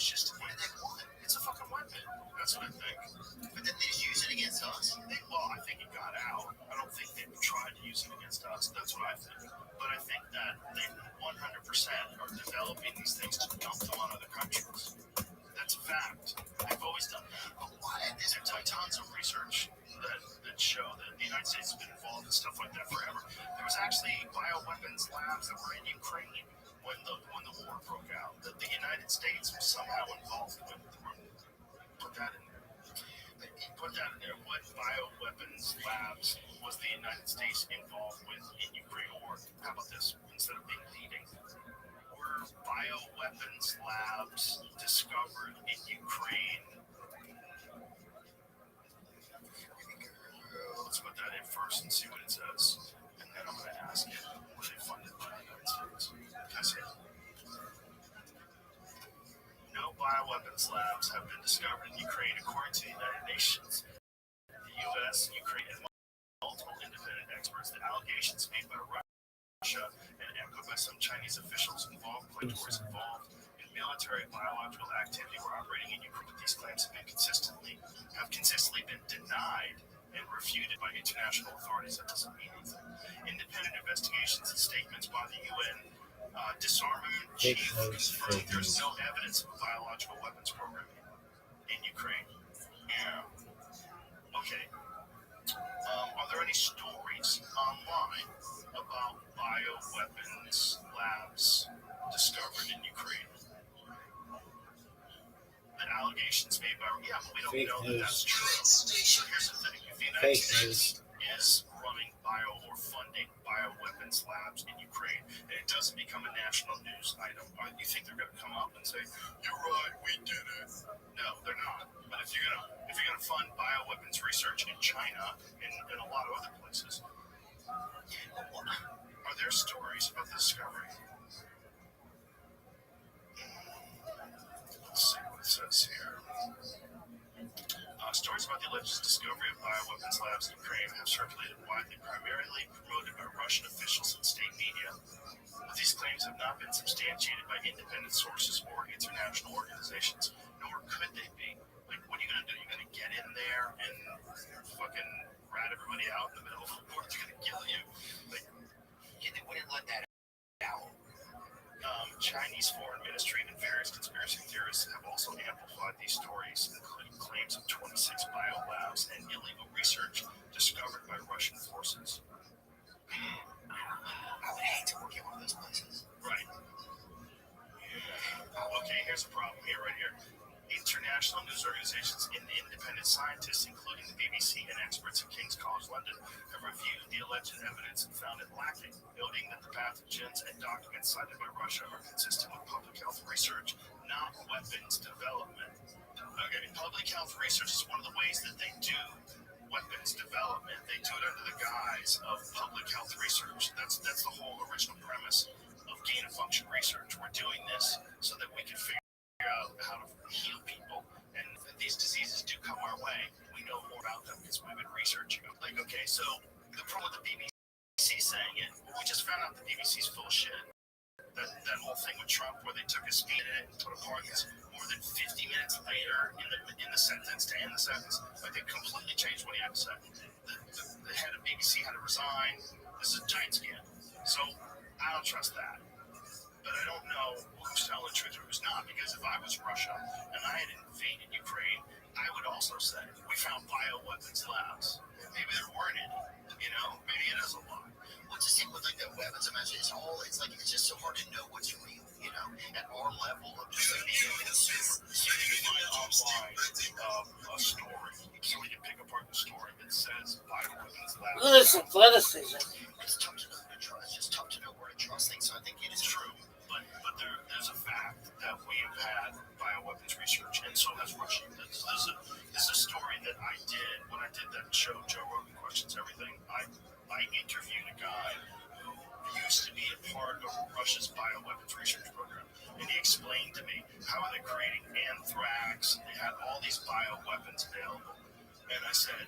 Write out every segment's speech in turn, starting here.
just and then what? It's a fucking weapon. That's what I think. But then they just use it against us. I think it got out. I don't think they tried to use it against us. That's what I think. But I think that they 100% are developing these things to dump them on other countries. That's a fact. They've always done that. But why? There's tons of research that show that the United States has been involved in stuff like that forever. There was actually bioweapons labs that were in Ukraine when the war broke out that the United States was somehow involved with. Put that in there. Put that in there. What bioweapons labs was the United States involved with in Ukraine? Or how about this? Instead of being leading, were bioweapons labs discovered in Ukraine? Let's put that in first and see what it says. And then I'm going to ask it, were they funded by the United States? That's it. No bioweapons labs have been discovered in Ukraine, according to the United Nations. The U.S., Ukraine, and multiple independent experts. The allegations made by Russia and echoed by some Chinese officials involved in military biological activity were operating in Ukraine. These claims have consistently been denied and refuted by international authorities. That doesn't mean anything. Independent investigations and statements by the UN disarmament chief confirmed there's no evidence of a biological weapons program in Ukraine. Yeah. Okay. Are there any stories online about bioweapons labs discovered in Ukraine? The allegations made by but we don't know that that's true. Here's the thing: if the United States is running or funding bioweapons labs in Ukraine, and it doesn't become a national news item, you think they're going to come up and say, "You're right, we did it"? No, they're not. But if you're gonna fund bioweapons research in China and a lot of other places, are there stories about the discovery? Let's see what it says here. Stories about the alleged discovery of bioweapons labs in Ukraine have circulated widely, primarily promoted by Russian officials and state media. But these claims have not been substantiated by independent sources or international organizations, nor could they be. Like, what are you going to do? You're going to get in there and fucking rat everybody out in the middle of the war? They're going to kill you. Like, they wouldn't let that out. Chinese foreign ministry and various conspiracy theorists have also amplified these stories, including claims of 26 biolabs and illegal research discovered by Russian forces. I would hate to work at one of those places. Right. Okay, here's a problem here, right here. International news organizations and independent scientists, including the BBC and experts at King's College London, have reviewed the alleged evidence and found it lacking, noting that the pathogens and documents cited by Russia are consistent with public health research, not weapons development. Okay, public health research is one of the ways that they do weapons development. They do it under the guise of public health research. That's the whole original premise of gain-of-function research. We're doing this so that we can figure out how to heal people, and these diseases do come our way. We know more about them because we've been researching them. Like, okay, so the problem with the BBC saying it, we just found out the BBC's full of shit. That whole thing with Trump, where they took a speed in it and put a pause more than 50 minutes later in the sentence to end the sentence, like, they completely changed what he had to say. The head of BBC had to resign. This is a giant scam. So I don't trust that. But I don't know who's telling the truth or who's not, because if I was Russia and I had invaded Ukraine, I would also say, we found bioweapons labs. Maybe there weren't any, maybe it is a lot. What's the same with like the weapons? Imagine it's like it's just so hard to know what's real, at our level of just like being a consumer. So you can find online a story, so we can pick apart the story that says bioweapons labs. Look at this athleticism. It's tough to know who to trust. It's just tough to know where to trust things. So I think it is true. But there's a fact that we have had bioweapons research, and so has Russia. This is a story that I did when I did that show, Joe Rogan Questions Everything. I interviewed a guy who used to be a part of Russia's bioweapons research program, and he explained to me how they're creating anthrax. They had all these bioweapons available, and I said,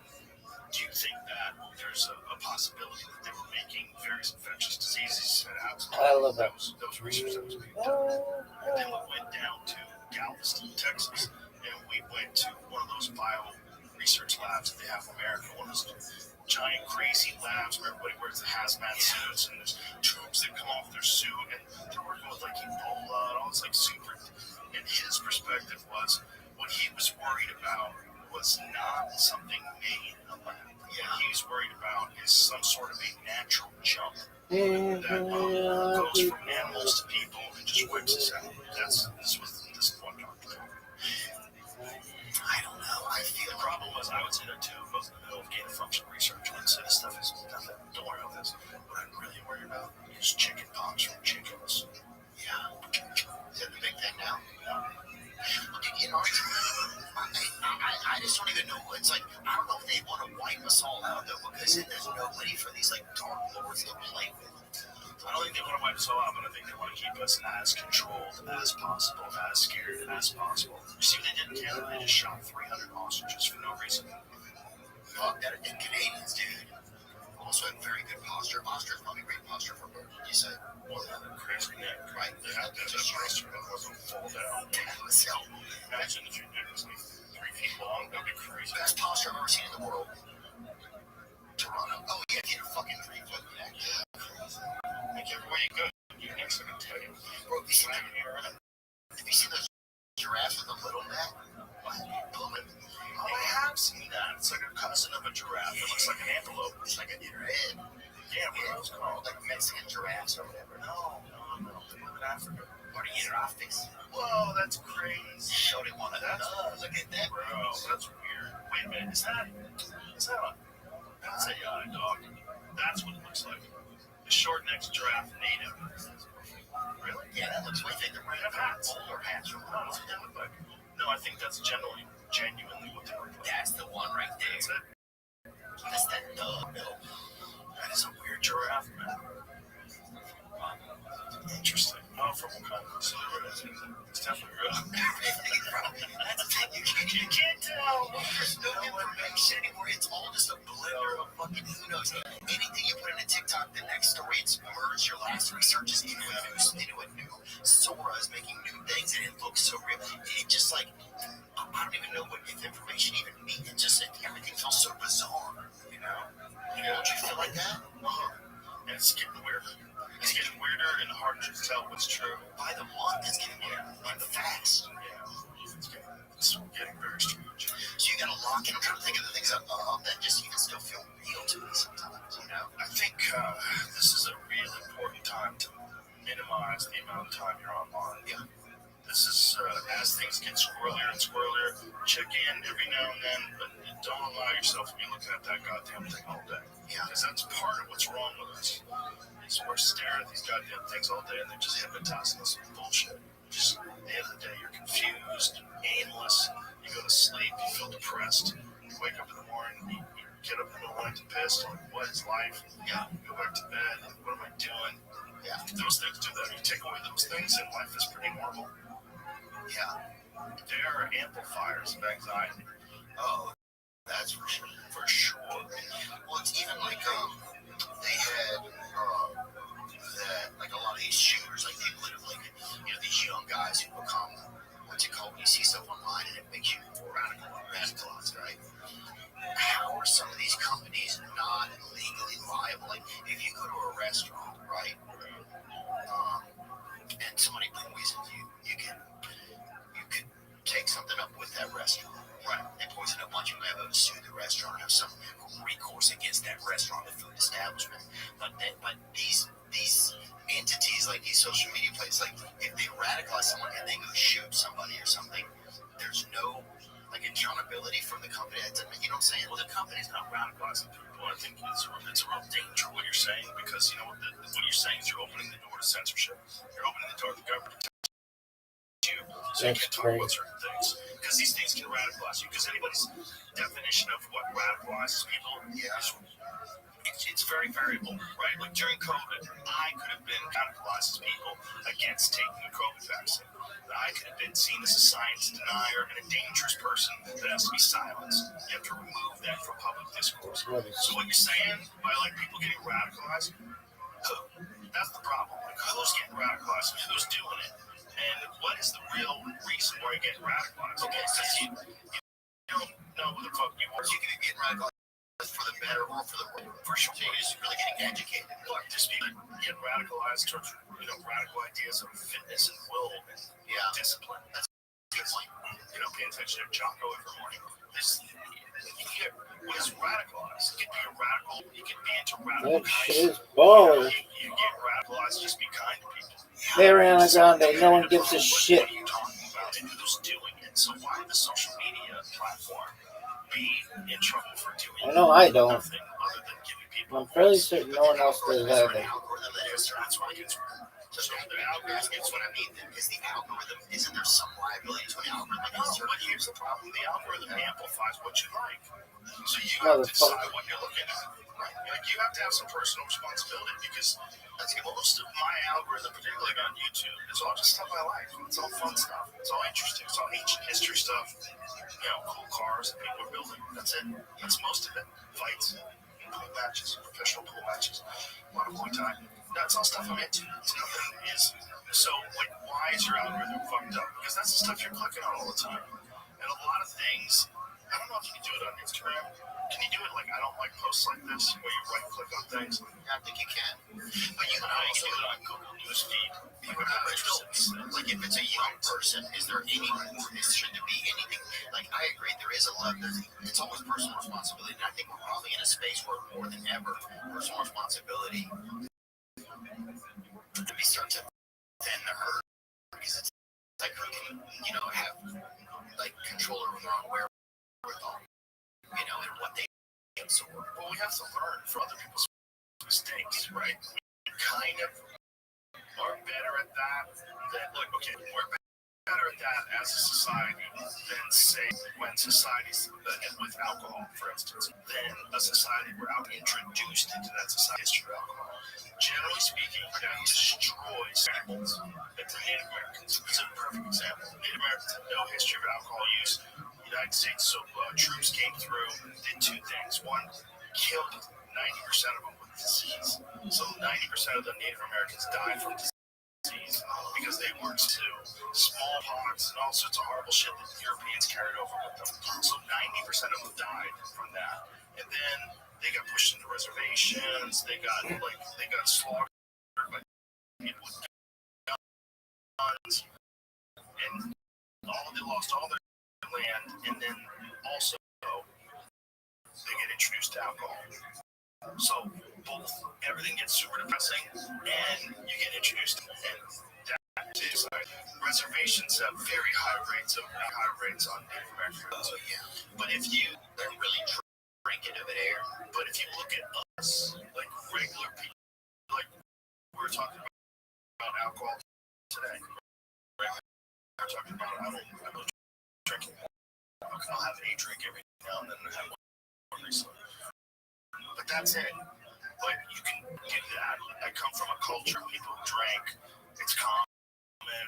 do you think that there's a possibility that they were making various infectious diseases? He said, absolutely. I love that. Those research that was being done. And then we went down to Galveston, Texas, and we went to one of those bio research labs that they have in America, one of those giant crazy labs where everybody wears the hazmat suits and there's tubes that come off their suit and they're working with like Ebola and all this like super. And his perspective was what he was worried about was not something made in a lab. What he was worried about is some sort of a natural jump that goes from animals to people and just whips us out. This is what I'm talking about. I don't know. I feel the problem was I was in it too. I was in the middle of gain of function research. And so this stuff is nothing. Don't worry about this. What I'm really worried about is chicken pox from chickens. Yeah. Is that the big thing now? You know, I just don't even know. It's like, I don't know if they want to wipe us all out, though, because there's nobody for these, like, dark lords to play with. I don't think they want to wipe us all out, but I think they want to keep us as controlled as possible, as scared as possible. You see what they did in Canada? They just shot 300 hostages for no reason. Fuck that. And Canadians, dude, also have very good posture. Posture is probably great posture for birds. You say, well, they have a crazy neck, right? They have to posture that wasn't fall down. So, imagine if your neck was like 3 feet long. That'd be crazy. Best posture I've ever seen in the world. Toronto. Oh, yeah, get a fucking 3-foot neck. Like everywhere you go, your neck's gonna tell you. Bro, have you seen those giraffes with a little neck? Oh, I have seen that. It's like a cousin of a giraffe. It looks like an antelope. It's like an innerhead. Yeah, what are those called? Like Mexican giraffes or whatever. No. They live in Africa. What are giraffes? Whoa, that's crazy. Showed him one of those. Look at that, bro. That's weird. Wait a minute. Is that that's a dog. That's what it looks like. The short-necked giraffe native. Really? Yeah, that looks like they might have hats. Or hats from what they look like. No, I think that's genuinely what they look like. That's the one right there. That's it. That's that dog, no. That is a weird giraffe, man. Interesting. Oh, from what kind of it's definitely real. That's the thing. You can't tell. There's no information anymore. It's all just a blender of fucking who knows. Anything you put in a TikTok, the next story it's merged. Your last research is into a new Sora is making new things and it looks so real. It just like I don't even know what if information even means. It just everything feels so bizarre. You know? Don't you feel like that? And it's getting weirder. It's getting weirder and harder to tell what's true. By the month, it's getting weirder. And fast. Yeah. It's getting very strange. So you gotta lock in. I'm trying to think of the things that just even still feel real to me sometimes, you know? I think this is a really important time to minimize the amount of time you're online. Yeah. This is, as things get squirrelier and squirrelier, check in every now and then, but don't allow yourself to be looking at that goddamn thing all day. Yeah. Because that's part of what's wrong with us. Is we're staring at these goddamn things all day and they're just hypnotizing us with bullshit. Just at the end of the day, you're confused, aimless, you go to sleep, you feel depressed, you wake up in the morning, you get up in the middle of the night pissed, like, what is life? Yeah. You go back to bed, like, what am I doing? Yeah. Those things do that. You take away those things and life is pretty normal. Yeah. They are amplifiers of anxiety. Oh, that's for sure. For sure. Well, it's even like, they had, that, like, a lot of these shooters, like, they live, like, these young guys who become, what's it called, when you see stuff online and it makes you radicalized, right? How are some of these companies not legally liable? Like, if you go to a restaurant, right, and somebody poisons you, you could take something up with that restaurant. Right. They poison a bunch of people, have to sue the restaurant, have some recourse against that restaurant, the food establishment. But these entities, like these social media places, like if they radicalize someone and they go shoot somebody or something, there's no like accountability from the company. You know what I'm saying? Well, the company's not radicalizing people. I think it's a real danger what you're saying because what you're saying is you're opening the door to censorship. You're opening the door to the government. So you can't talk about certain things because these things can radicalize you. Because anybody's definition of what radicalizes people is it's very variable, right? Like during COVID, I could have been radicalized as people against taking the COVID vaccine. I could have been seen as a science denier and a dangerous person that has to be silenced. You have to remove that from public discourse. So what you're saying by like people getting radicalized, that's the problem. Like who's getting radicalized and who's doing it? And what is the real reason is where you get radicalized. Okay, so you don't know who the fuck you are. You can get radicalized for the better or for the worse. For sure. So you're just really getting educated. Just people get radicalized towards, radical ideas of fitness and will and discipline. That's a good point. Paying attention to Jocko every morning. What is radicalized? You can be a radical, you can be into radical kindness. You get radicalized, just be kind to people. They're on the ground, no one gives a shit. What are you talking about and who's doing it? So why would the social media platform be in trouble for doing No, I don't. nothing other than giving people? I'm fairly certain no one else does either. That's why it gets. So the algorithm is what I mean. Is the algorithm? Isn't there some liability to an algorithm? No, but here's the problem: the algorithm amplifies what you like. So you have to decide what you're looking at. Right? Like you have to have some personal responsibility because most of my algorithm, particularly on YouTube, is all just stuff I like. It's all fun stuff. It's all interesting. It's all ancient history stuff. Cool cars that people are building. That's it. That's most of it. Fights, pool matches, professional pool matches, a lot of Muay Thai. That's all stuff I'm into. Nothing is. So, why is your algorithm fucked up? Because that's the stuff you're clicking on all the time. And a lot of things, I don't know if you can do it on Instagram. Can you do it I don't like posts like this, where you right-click on things? I think you can. But you can also do it on Google Newsfeed. People are interested. If it's a young person, is there any, should there be anything, I agree, there is a lot, it's always personal responsibility. And I think we're probably in a space where more than ever, personal responsibility we start to thin the herd because it's who can, have control over their own wherewithal, and what they absorb. Well, we have to learn from other people's mistakes, right? We kind of are better at that. We're better at that as a society than, say, when societies, with alcohol, for instance, than a society where I'm introduced into that society history of alcohol. Generally speaking, that destroys peoples. It's the Native Americans. It's a perfect example. Native Americans have no history of alcohol use. The United States troops came through, did two things. One, killed 90% of them with disease. So 90% of the Native Americans died from disease because they were smallpox and all sorts of horrible shit that the Europeans carried over with them. So 90% of them died from that. And then they got pushed into reservations. They got slaughtered by people with guns, and they lost all their land. And then also they get introduced to alcohol. So everything gets super depressing, and you get introduced to reservations have very high rates on Native Americans. So but if you really drink it over there. But if you look at us, regular people, we were talking about alcohol today. We're talking about I don't drink. I'll have a drink every now and then and have one recently. But that's it. But you can do that. I come from a culture where people drink. It's common.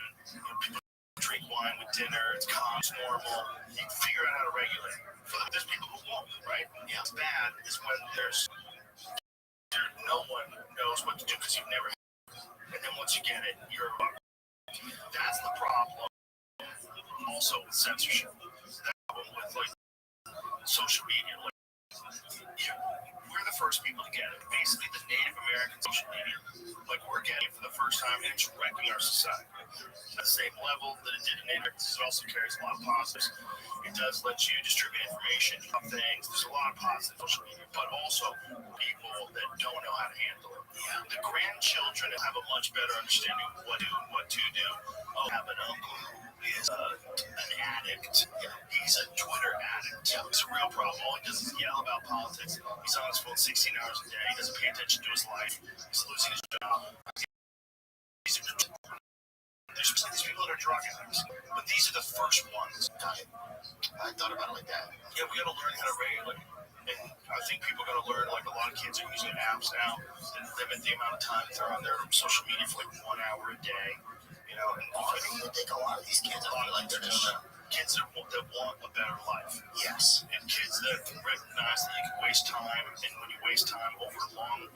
People drink wine with dinner. It's common. It's normal. You can figure out how to regulate it. There's people who won't, right? Yeah. What's bad is when no one knows what to do because you've never had it. And then once you get it, you're a buck. That's the problem. Also with censorship. That problem with social media. We're the first people to get it. Basically, the Native American social media, we're getting it for the first time, and it's wrecking our society. At the same level that it did in Native Americans, it also carries a lot of positives. It does let you distribute information about things. There's a lot of positive social media, but also people that don't know how to handle it. The grandchildren have a much better understanding of what to do. I have an uncle who is an addict. He's a Twitter addict. It's a real problem. All he does is yell about politics. He's on his phone 16 hours a day. He doesn't pay attention to his life. He's losing his job. There's these people that are drug addicts, but these are the first ones. I thought about it like that. Yeah, we got to learn how to regulate. And I think people are going to learn, a lot of kids are using apps now that limit the amount of time that they're on their social media for 1 hour a day. And I think a lot of these kids, they're just kids that want a better life. Yes. And kids that can recognize that you can waste time, and when you waste time over long,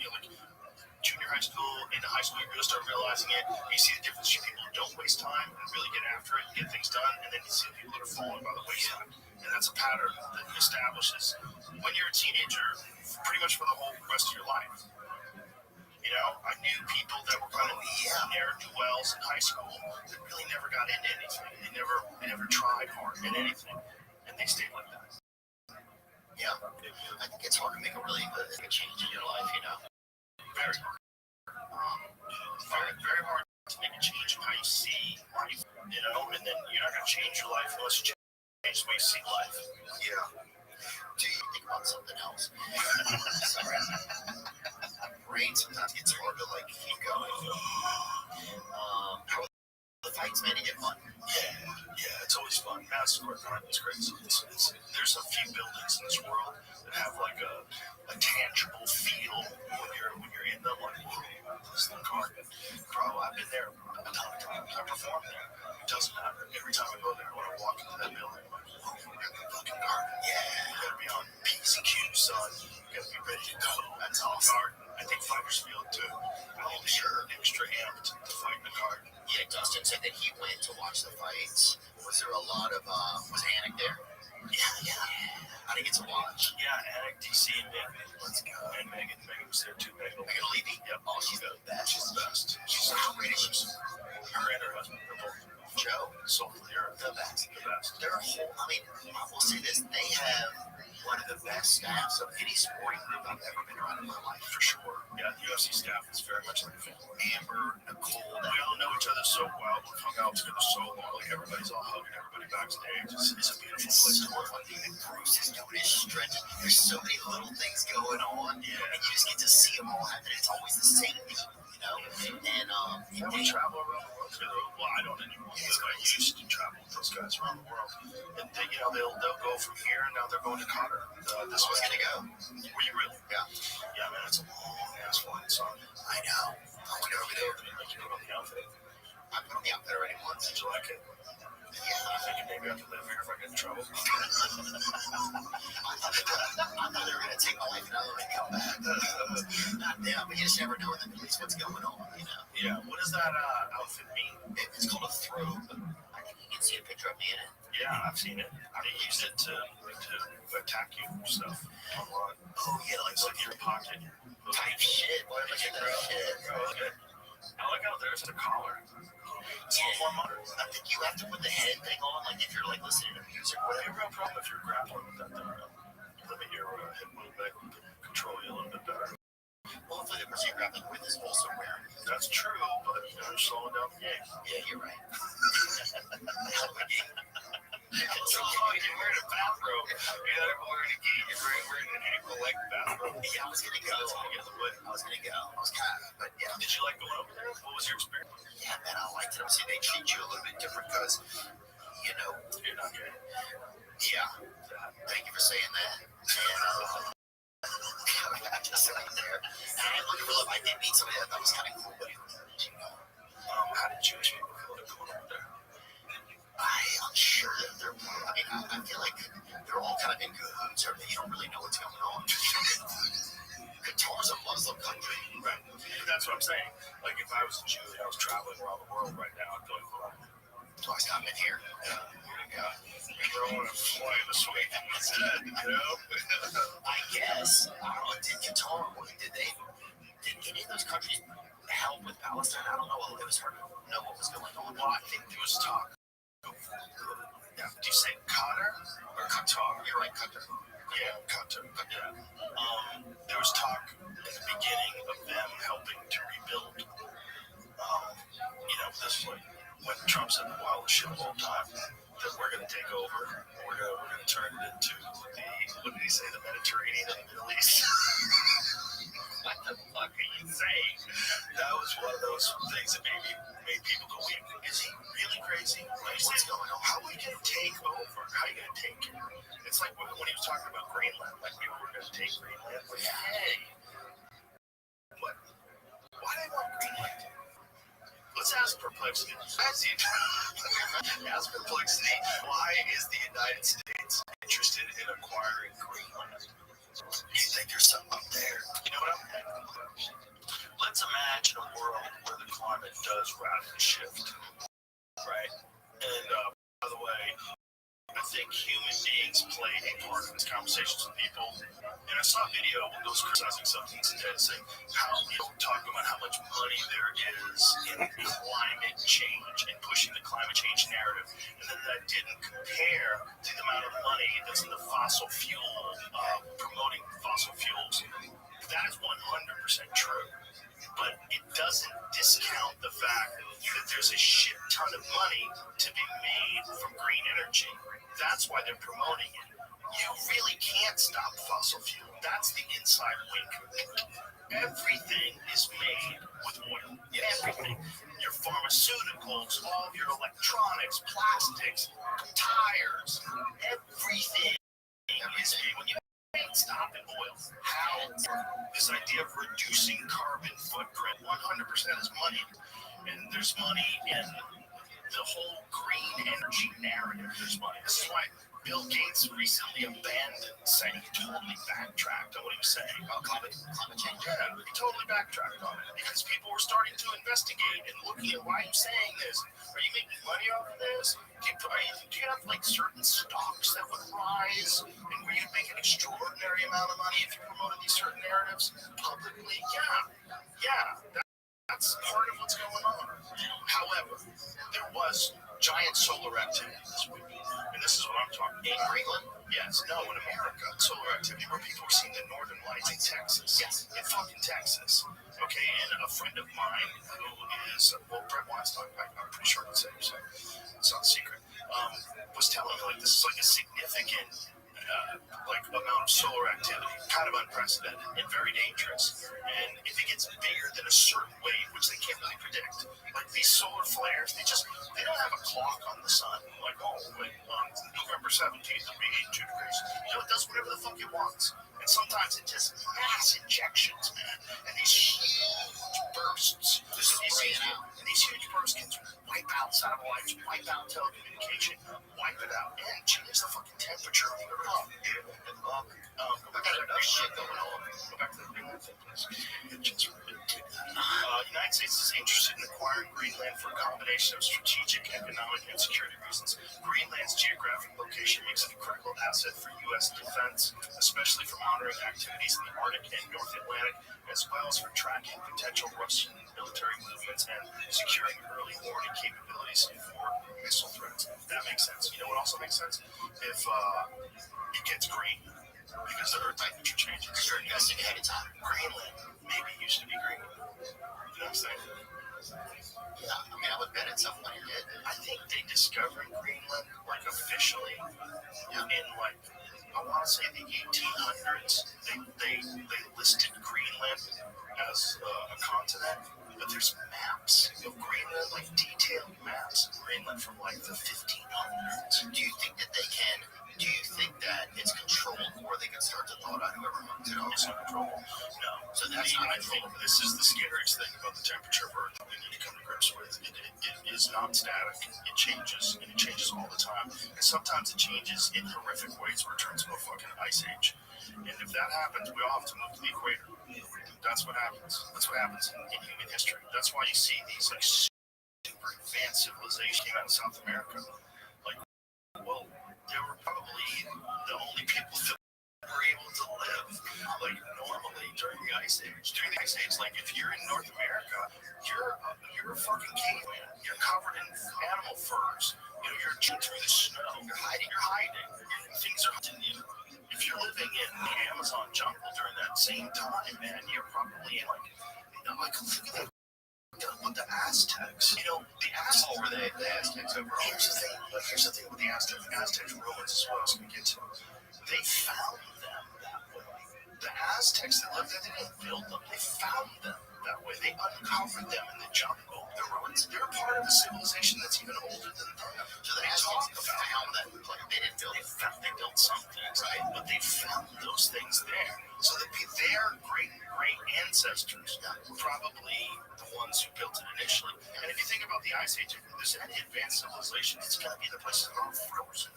junior high school, into high school, you really start realizing it. You see the difference between people who don't waste time and really get after it and get things done, and then you see people that are falling by the wayside. And that's a pattern that establishes when you're a teenager, pretty much for the whole rest of your life. You know, I knew people that were kind of ne'er-do-wells in high school that really never got into anything. They never tried hard at anything, and they stayed like that. Yeah, I think it's hard to make a really big change in your life. You know, Very hard. Very hard to make a change in how you see life. You know, and then you're not going to change your life unless you change the way you see life. Yeah. Do you think about something else? Sorry. Brain sometimes gets hard to like keep going. How are the fights, man? You get fun? Yeah, it's always fun. Madison Square Garden is crazy. There's a few buildings in this world that have like a tangible feel when you're in them. Like, this is the garden. Bro, I've been there a ton of times. I performed there. It doesn't matter. Every time I go there, when I walk into that building, I'm like, oh, you're in the fucking garden. Yeah, you gotta be on PCQ, son. You gotta be ready to go. That's awesome. Garden. I think Fighters Field too. I'll be extra amped to fight in the garden. Yeah, Dustin said that he went to watch the fights. Was there a lot of, was Anik there? Yeah. I didn't get to watch. Yeah, Anik, DC, and Megan. Let's go. And Megan was there too. Megan Levy? Yep. Oh, she's the best. She's the best. She's so great. Her and her husband are both Joe. So they're The best. the best. Their whole, I mean, I will say this, they have one of the best staffs of any sporting group I've ever been around in my life, for sure. Yeah, the UFC staff is very much like a family. Amber, Nicole, We all know each other so well. We've hung out together so long. Like everybody's all hugging everybody backstage. It's a beautiful place to work. and Bruce is doing his stretching. There's so many little things going on, and you just get to see them all happen. It's always the same people, you know? And We travel around the world together. Well, I don't anymore. I used to travel with those guys around the world. And they, they'll go from here, and now they're going to Qatar. This was gonna go. Were you really? Yeah. Yeah, man, it's a long ass flight, son. I know. I want to go over there. Like you put on the outfit. I've been on the outfit already once. Did you like it? Yeah. I think maybe I could live here if I get in trouble. I thought they were going to take my life and I would come back. Not them, but you just never know in the police what's going on, you know? Yeah, what does that outfit mean? It's called a throbe. I think you can see a picture of me in it. Yeah, I've seen it. They use it to attack you and stuff online. Oh, yeah, like It's like your pocket. type shit. What look at that shit. Okay. I like how there's the collar. It's a little more modern. I think you have to put the head thing on, like if you're like listening to music or Would it be a whatever. real problem if you're grappling with that thing? Limit your hip movement, control you a little bit better. Well, hopefully the person you're grappling with is also wearing it. That's true, but you're slowing down the game. Yeah, you're right. So you're wearing a bathrobe. You're not wearing a gi. You're wearing an ankle-length bathrobe. Yeah, I was gonna go. That's gonna get in the way. I was gonna go. I was kind of, but yeah. Did you like going over there? What was your experience? Yeah, man, I liked it. See, they treat you a little bit different because, you know, You're not gay. yeah. Thank you for saying that. And I just went there. And I looked for love. I did meet somebody that I thought was kind of cool, but you know, How did Jewish people feel like going over there? I'm sure that they're. I mean, I feel like they're all kind of in cahoots, or you don't really know what's going on. Qatar's a Muslim country. Right. That's what I'm saying. Like, if I was a Jew and I was traveling around the world right now, I'd be like, well, Do I stop in here? yeah. Bro, I'm flying the sweet instead, you know? I guess. I don't know. Did Qatar? Did any of those countries help with Palestine? I don't know. It was hard to know what was going on. Well, I think there was talk. Yeah. Do you say Qatar or Qatar? You're right, Qatar. Yeah, Qatar. Yeah. There was talk in the beginning of them helping to rebuild. This was like when Trump said the wildest shit of all time that we're going to take over. We're going to turn it into what did he say? The Mediterranean and the Middle East. What the fuck are you saying? That was one of those things that made people go, wait, is he really crazy? What's going on? How are we going to take over? How are you going to take it? It's like when he was talking about Greenland, like we were going to take Greenland. Like, hey, what? Why do they want Greenland? Let's ask Perplexity. Ask Perplexity, why is the United States interested in acquiring Greenland? You think there's something up there? You know what I'm saying? Let's imagine a world where the climate does radically shift, right? And by the way, think human beings play a part in these conversations with people? And I saw a video when those criticizing something today saying how talk about how much money there is in climate change and pushing the climate change narrative, and then that didn't compare to the amount of money that's in the fossil fuel, promoting fossil fuels. That is 100% true. But it doesn't discount the fact that there's a shit ton of money to be made from green energy. That's why they're promoting it. You really can't stop fossil fuel. That's the inside wink. Everything is made with oil. Everything. Your pharmaceuticals, all of your electronics, plastics, tires, everything is made when you can't stop in oil. How? This idea of reducing carbon footprint, 100% is money. And there's money in the whole green energy narrative. There's money. This is why Bill Gates recently abandoned saying he totally backtracked on what he was saying about climate change. Yeah, he totally backtracked on it because people were starting to investigate and looking at why he's saying this. Are you making money off of this? Do you have like certain stocks that would rise and where you'd make an extraordinary amount of money if you promoted these certain narratives publicly? Yeah. That's part of what's going on. However, there was giant solar activity this week. And this is what I'm talking about. In Greenland? Yes. No, in America. Solar activity where people were seeing the northern lights in Texas. Yes. In fucking Texas. Okay, and a friend of mine who is, well, Brett Weinstein, I'm pretty sure I can say it, so it's not a secret, was telling me, like, this is like a significant amount of solar activity, kind of unprecedented and very dangerous. And if it gets bigger than a certain wave, which they can't really predict, like these solar flares, they don't have a clock on the sun. Like, on November 17th, it'll be 82 degrees. It does whatever the fuck it wants. And sometimes it does mass injections, man. And these huge bursts, these huge bursts can wipe out satellites, wipe out telecommunication, wipe it out, and change the fucking temperature of the Earth. Go back to that shit going on. Go back to the Greenland thing, please. United States is interested in acquiring Greenland for a combination of strategic, economic, and security reasons. Greenland's geographic location makes it a critical asset for U.S. defense, especially for monitoring activities in the Arctic and North Atlantic, as well as for tracking potential Russian military movements and securing early warning capabilities for missile threats. That makes sense. You know what also makes sense? If it gets green, because the Earth temperature changes. Start investing ahead of time. Greenland maybe used to be green. You know what I'm saying? Yeah, I mean, I would bet at some point it did. I think they discovered Greenland, like, officially, in, like, I want to say the 1800s. They listed Greenland as a continent, but there's maps of Greenland, like detailed maps of Greenland from, like, the 1500s. Do you think that it's controlled, or they can start to thaw out whoever owns it? It's not controllable. No. So that's not controllable. This is the scariest thing about the temperature of Earth. We need to come to grips with. It is not static. It changes, and it changes all the time. And sometimes it changes in horrific ways where it turns into a fucking ice age. And if that happens, we all have to move to the equator. That's what happens. That's what happens in human history. That's why you see these, like, super advanced civilizations came out of South America. Like, well, they were probably the only people that were able to live, like, normally during the Ice Age. During the Ice Age, like, if you're in North America, you're a fucking caveman. You're covered in animal furs. You know, you're through the snow. You're hiding. Things are hunting you. If you're living in the Amazon jungle during that same time, man, you're probably in, like, look at that. With the Aztecs, the Aztecs were the Aztecs overall. Here's the thing with the Aztecs, Romans as well, as we get to. They found them that way. The Aztecs that lived there, they didn't build them. They found them that way. They uncovered them in the jungle. The ruins. They're part of a civilization that's even older than them. So the Aztecs found them. Like, they didn't build it. They built some things, right? But they found those things there. So that their great ancestors were probably the ones who built it initially. And if you think about the Ice Age, if there's any advanced civilization, it's going to be the places that are frozen,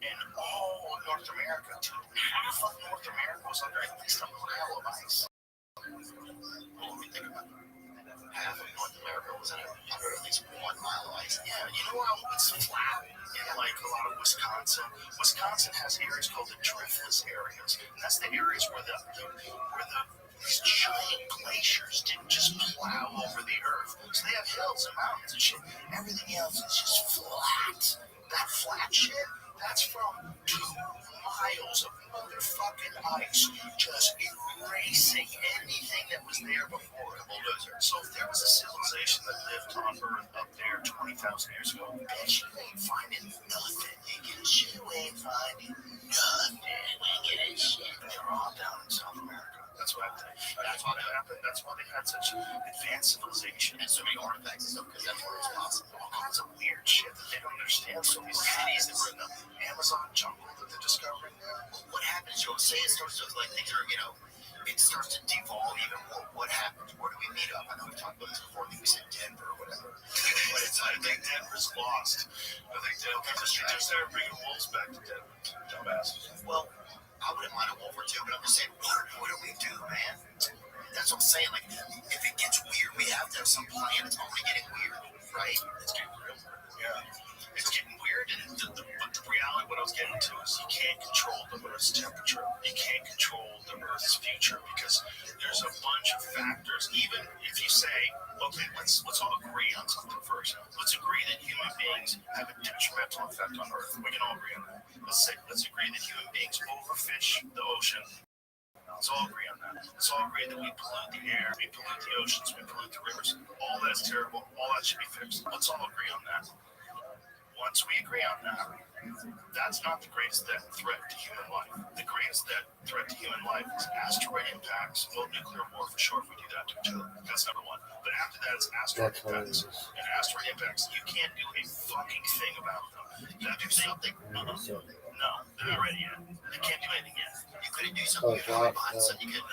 And all of North America, half of North America was under at least a mile of ice. Well, let me think about it. Half of North America was under at least 1 mile of Yeah, you know where it's flat in like a lot of Wisconsin. Wisconsin has areas called the driftless areas, and that's the areas where these giant glaciers didn't just plow over the earth. So they have hills and mountains and shit. Everything else is just flat. That flat shit, that's from 2 miles of motherfucking ice just erasing anything that was there before a bulldozer. So if there was a civilization that lived on Earth up there 20,000 years ago, bitch, you ain't finding nothing. You ain't finding nothing. We ain't getting shit. They're all down in South America. That's what I think. That's why that happened. That's why they had such advanced civilization and so many artifacts and stuff, because that's where it's possible. All kinds of weird shit that they don't understand. So these cities that were in the Amazon jungle that they're discovering there. What happens? You'll say it starts to like things are, it starts to devolve even more. What happens? Where do we meet up? I know we talked about this before. I think we said Denver or whatever. But I think Denver's lost. I think Denver just started bringing wolves back to Denver. Dumbass. Well, I wouldn't mind a wolf or two, but I'm just saying, what do we do, man? That's what I'm saying. Like, if it gets weird, we have to have some plan. It's only getting weird, right? It's getting real. Yeah. It's getting weird, and but the reality, what I was getting to is you can't control the Earth's temperature. You can't control the Earth's future because there's a bunch of factors. Even if you say, okay, let's all agree on something first. Let's agree that human beings have a detrimental effect on Earth. We can all agree on that. Let's agree that human beings overfish the ocean. Let's all agree on that. Let's all agree that we pollute the air, we pollute the oceans, we pollute the rivers. All that's terrible. All that should be fixed. Let's all agree on that. Once we agree on that, that's not the greatest threat to human life. The greatest threat to human life is asteroid impacts. Well, nuclear war for sure if we do that to each other. That's number one. But after that, it's asteroid impacts. And asteroid impacts, you can't do a fucking thing about them. You gotta do something. No, they're not ready yet. They can't do anything yet. You couldn't do something. You could behind something. You could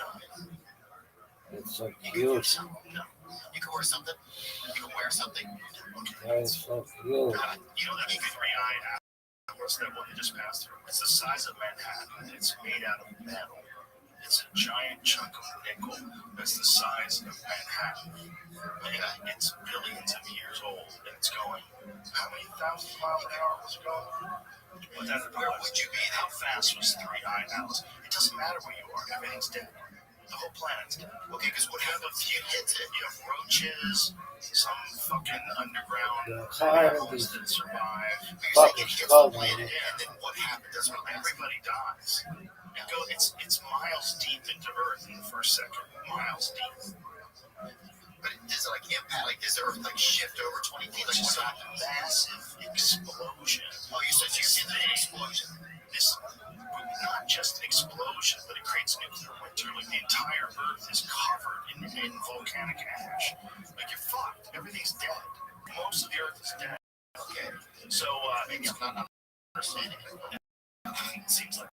It's so you cute. could do something. No. You can wear something. You can wear something. That is so cute. You know that E3I What's that one that just passed through? It's the size of Manhattan. It's made out of metal. It's a giant chunk of nickel that's the size of Manhattan. And it's billions of years old. And it's going, how many thousands of miles an hour was it going? Where would you be? How fast was 3i Atlas? It doesn't matter where you are. Everything's dead. The whole planet's dead. Okay, because what happens if you hit it? You have roaches, some fucking underground animals that survive. Because they get hit the planet, and then what happens? That's when everybody dies. It's miles deep into Earth in the first second. Miles deep. But does it like impact? Like does the Earth like shift over 20 feet? Like it's a massive explosion. Oh, you said you see the explosion. This not just an explosion, but it creates nuclear winter. Like the entire Earth is covered in volcanic ash. Like you're fucked. Everything's dead. Most of the Earth is dead. Okay. So maybe I'm not understanding it. It seems like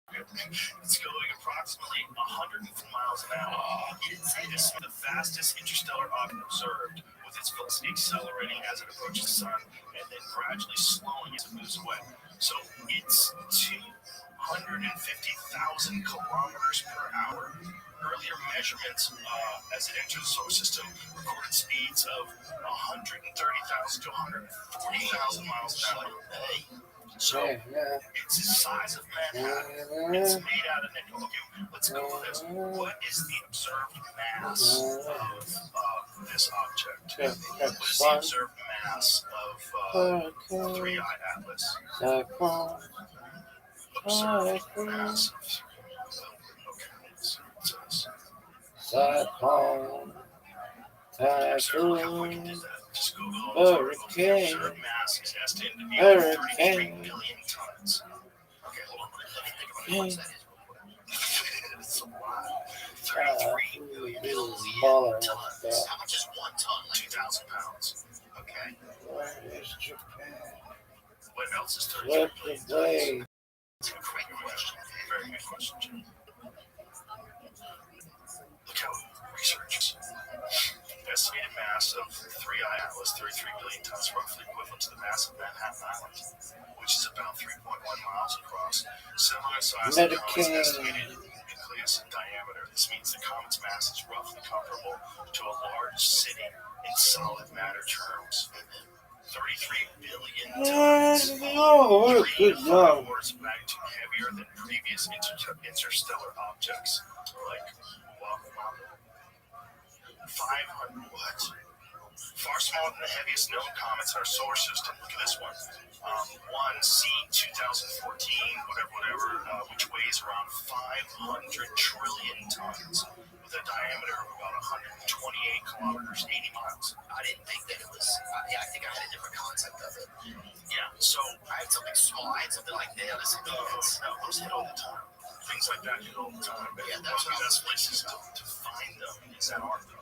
it's going approximately 100 miles an hour. He didn't say this. The fastest interstellar object observed, with its velocity accelerating as it approaches the sun and then gradually slowing as it moves away. So it's 250,000 kilometers per hour. Earlier measurements as it enters the solar system recorded speeds of 130,000 to 140,000 miles an hour. So it's the size of Manhattan. It's made out of nickel. Okay, let's go with this. What is the observed mass of this object? What is the observed mass of 3i Atlas? Observed mass of Cyclone, typhoon, hurricane, mass is estimated to be 33 billion tons. Okay, hold on. Let me think about how much that is. It's a lot. 33 billion tons. How much is 1 ton? Like 2,000 pounds. Okay. Where is Japan? What else is 33 What billion the day? tons? It's a great question. Very good question, Jim. Look how research. Estimated mass of 3i Atlas, 33 billion tons, roughly equivalent to the mass of Manhattan Island, which is about 3.1 miles across. Similar size to the comet's estimated nucleus in diameter. This means the comet's mass is roughly comparable to a large city in solid matter terms. 33 33 billion tons. Oh, what a good job. Orders of magnitude heavier than previous interstellar objects. Like, what? 500 what? Far smaller than the heaviest known comets in our solar system. Look at this one. One C2014, whatever, which weighs around 500 trillion tons, with a diameter of about 128 kilometers, 80 miles. I didn't think that it was. I think I had a different concept of it. Yeah, so I had something small. I had something like that. those hit all the time. Things like that hit all the time. But Yeah, one of the best places to find them is Antarctica.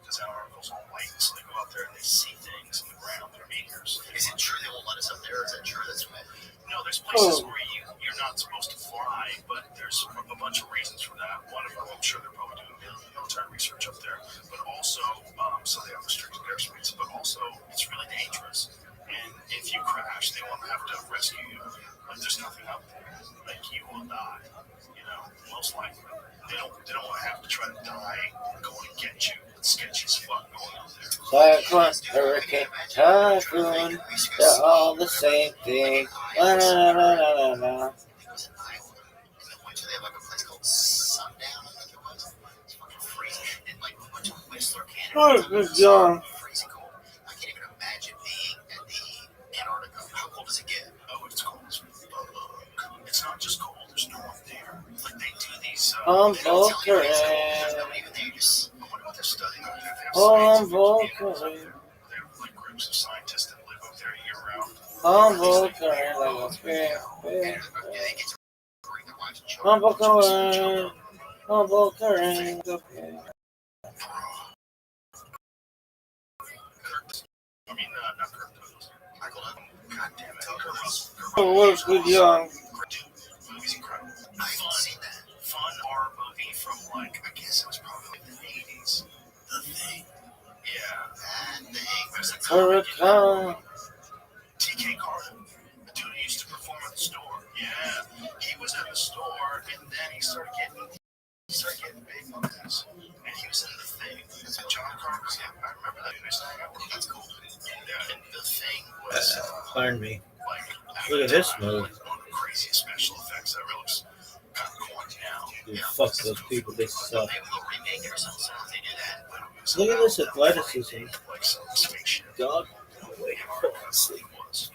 Because Antarctica's all white, so they go out there and they see things in the ground that are meteors. Is it true they won't let us up there? Or is that true? That's right. No, there's places where you're not supposed to fly, but there's a bunch of reasons for that. One of them, I'm sure they're probably doing military research up there, but also, so they have restricted airspace, but also it's really dangerous. And if you crash, they won't have to rescue you. Like, there's nothing up there. Like, you will die, most likely. They don't want to have to try to die going to get you. It's sketchy as fuck going out there. Cyclone, hurricane, typhoon, they're all the same thing. La la la la la la. I think it was in Iowa. And then went to, they have like a place called Sundown, I think it was. It's fucking freezing. And like we went to Whistler, Canada. What a good job. Freezing cold. I can't even imagine being at the Antarctica. How cold does it get? Oh, it's cold. It's not just cold. There's no one there. Like, they do these. Volker. I wonder what they're studying. Volker. They're like groups of scientists that live up there year round. Volker, like a bear. Volker, I mean, not Kirk Douglas. Michael Douglas. God damn it. Kurt Russell. Oh, what a good job. Movie's incredible. I haven't seen that. Fun horror movie from, like, I guess it was probably like the 80s. The Thing. Yeah, that thing. There's a Hurricane. TK Carter, the dude who used to perform at the store. Yeah, he was at the store, and then he started getting big on this. And he was in The Thing. And John Carter was him. I remember that. That's cool. Yeah, and The Thing was, Pardon me. like, Look at this movie. one of the craziest special effects that really looks kind of corny now. Dude, fuck those people. This suck. Maybe we'll remake it or something. So if they do that. But it was Look at about, this athleticism. like, some spaceship. Dog. Way hard sleep was.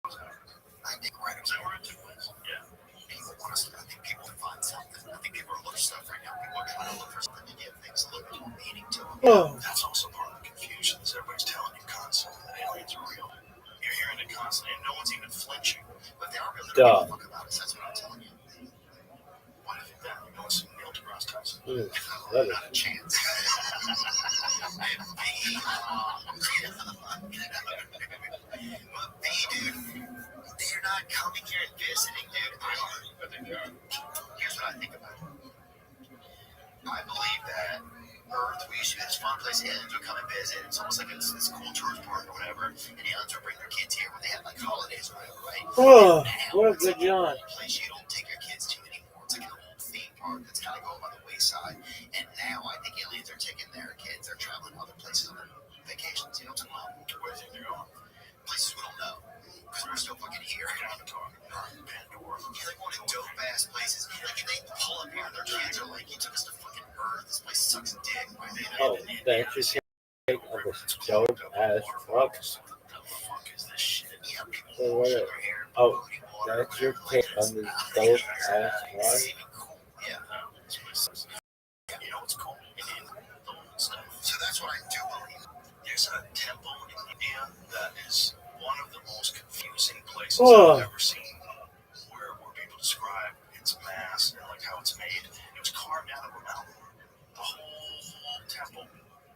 I think right. Is that where it took place? Yeah. People want us. I think people find something. I think people are looking for stuff right now. People are trying to look for something to give things a little bit more meaning to them. Oh. That's also part of the confusion. Is everybody's telling you constantly that aliens are real. You're hearing it constantly, and no one's even flinching. But they are really Duh. fuck about us. That's what I'm telling you. Why do you think that? No one's seen Neil deGrasse Tyson. That Not a chance. But B, dude, they're not coming here and visiting, dude. Here's what I think about it. I believe that Earth, we used to be this fun place. Aliens would come and visit. It's almost like it's this cool tourist park or whatever. And aliens would bring their kids here when they had like holidays or whatever, right? Oh, Now, what a it's good like job. a place you don't take your kids to anymore. It's like an old theme park that's kind of going by the wayside. And now I think aliens are taking their kids. They're traveling other places on their vacations. You know what I'm talking about? Where do you think they're going? Places we don't know. Because we're still fucking here. Avatar, Pandora. Yeah, they're going to dope ass places. Like, if they pull up here and their kids are like, you took us to fucking Earth. This place sucks dick. Oh, that's just take of this dope ass fuck. What the fuck is this shit? Yeah, people So what? wash their hair. Oh, that's your take on this dope ass It's fuck. even cool. Yeah. This place sucks. You know what's cool? Indian the old stuff. So that's what I do believe. There's a temple in India that is one of the most confusing places Oh. I've ever seen, where people describe its mass and like how it's made. It was carved out of a mountain. The whole temple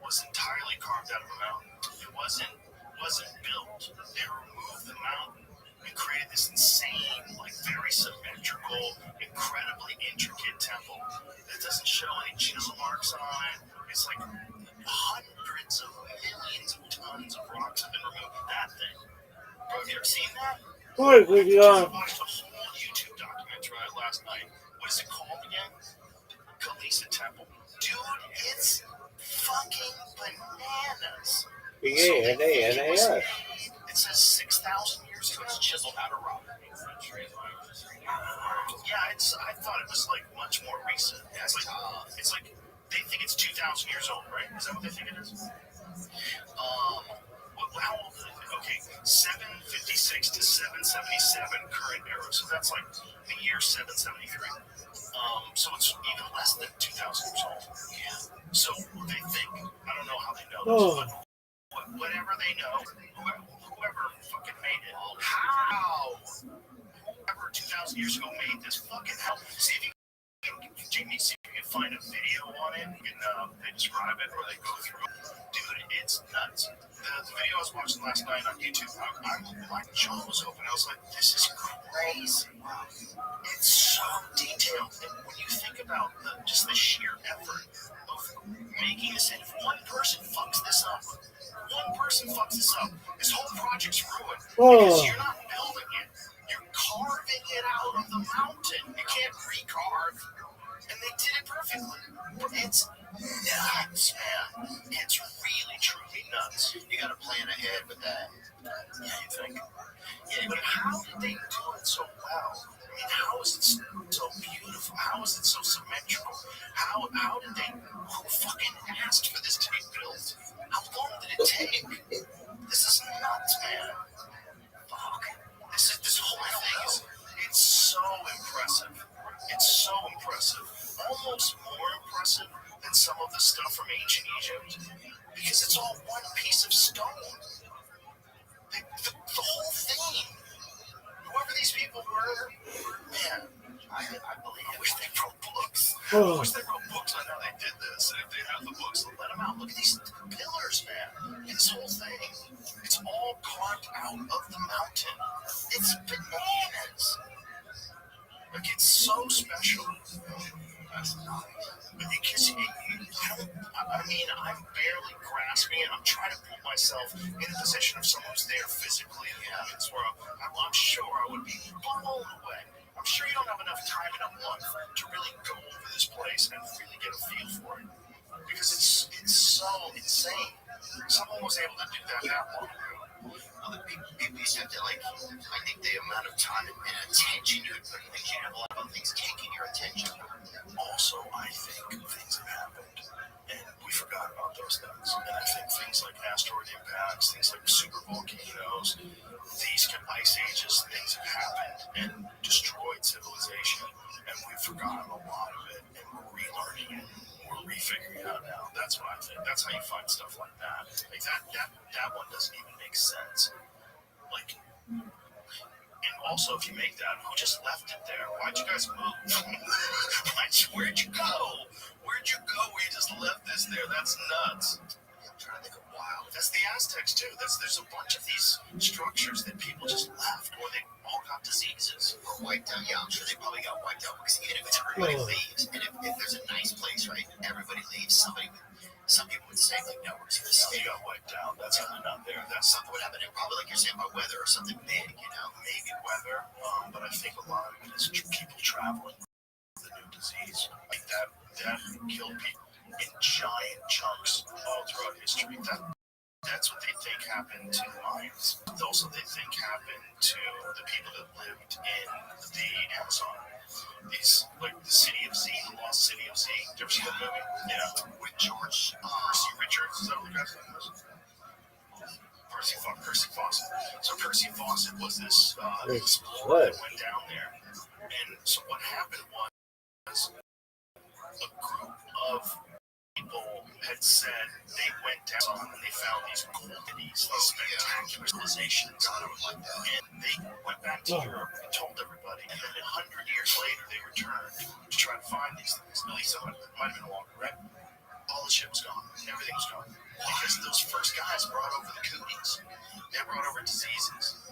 was entirely carved out of a mountain. It wasn't built. They removed the mountain and created this insane, like very symmetrical, incredibly intricate temple that doesn't show any chisel marks on it. It's like hundreds of millions of tons of rocks have been removed. That thing. Bro, have you ever seen that? What a good I job. watched a whole YouTube documentary last night. What is it called again? Kalisa Temple. Dude, it's fucking bananas. Yeah, It's 2,000 years ago. It's chiseled out of rock. Yeah, I thought it was like much more recent. Yeah, it's like they think it's 2,000 years old, right? Is that what they think it is? How old is it? Okay, 756 to 777 current era. So that's like the year 773. So it's even less than 2,000 years old. Yeah. So they think, I don't know how they know this, but whatever they know, whoever fucking made it, how? Whoever 2,000 years ago made this fucking hell. See if you Jamie, see if you can find a video on it. You can they describe it or they go through it. Dude, it's nuts. The video I was watching last night on YouTube, my jaw was open. I was like, this is crazy. It's so detailed. And when you think about just the sheer effort of making this, and if one person fucks this up, this whole project's ruined. Because you're not building it. You're carving it out of the mountain. You can't recarve. And they did it perfectly. It's nuts, man. It's really, truly nuts. You got to plan ahead with that. Yeah, you think? Yeah, but how did they do it so well? I mean, how is it so beautiful? How is it so symmetrical? How did they? Who fucking asked for this to be built? How long did it take? This is nuts, man. Fuck. This whole thing is. It's so impressive. It's so impressive. Almost more impressive than some of the stuff from ancient Egypt. Because it's all one piece of stone. The whole thing. Whoever these people were, man, I believe. I wish they wrote books. I wish they wrote books on how they did this. And if they have the books, let them out. Look at these pillars, man. This whole thing. It's all carved out of the mountain. It's bananas. Like, it's so special. That's nice. But you can see, I mean, I'm barely grasping it. I'm trying to put myself in a position of someone who's there physically. Yeah, it's where I'm sure I would be blown away. I'm sure you don't have enough time in a month to really go over this place and really get a feel for it. Because it's so insane. Someone was able to do that long ago. Well, the people used to have to, like, I think the amount of time and attention you would put in things, you have a lot of things taking your attention. Also, I think things have happened, and we forgot about those things. And I think things like asteroid impacts, things like super volcanoes, these ice ages, things have happened and destroyed civilization, and we've forgotten a lot of it, and we're relearning it. We're refiguring it out now. That's what I think. That's how you find stuff like that. Like that one doesn't even make sense. Like, and also if you make that, who just left it there? Why'd you guys move? Where'd you go? Where'd you go? Where you just left this there? That's nuts. I'm trying to think of wow. That's the Aztecs too. There's a bunch of these structures that people just left, or they all got diseases or wiped out. Yeah, I'm sure they probably got wiped out because even if everybody leaves, and if there's a nice place, right, everybody leaves, some people would say like, no, we're just gonna stay. Got wiped out. That's how they're not there. That's something would happen. And probably like you're saying about weather or something big, you know, maybe weather. But I think a lot of it is people traveling with the new disease. Like that killed people in giant chunks all throughout history. That's what they think happened to the Mayans. Also, they think happened to the people that lived in the Amazon. These, like the City of Z, the Lost City of Z. Did you ever see that movie? Yeah, with George Percy Richards. Is that what the guy's name was? Percy Fawcett. So Percy Fawcett was this explorer that went down there. And so what happened was a group of people had said they went down and they found these cool cities, these spectacular civilizations, and they went back to Europe and told everybody. And then 100 years later, they returned to try to find these things. At least it might have been longer, right? All the shit was gone. Everything was gone. Because those first guys brought over the cooties. They brought over diseases.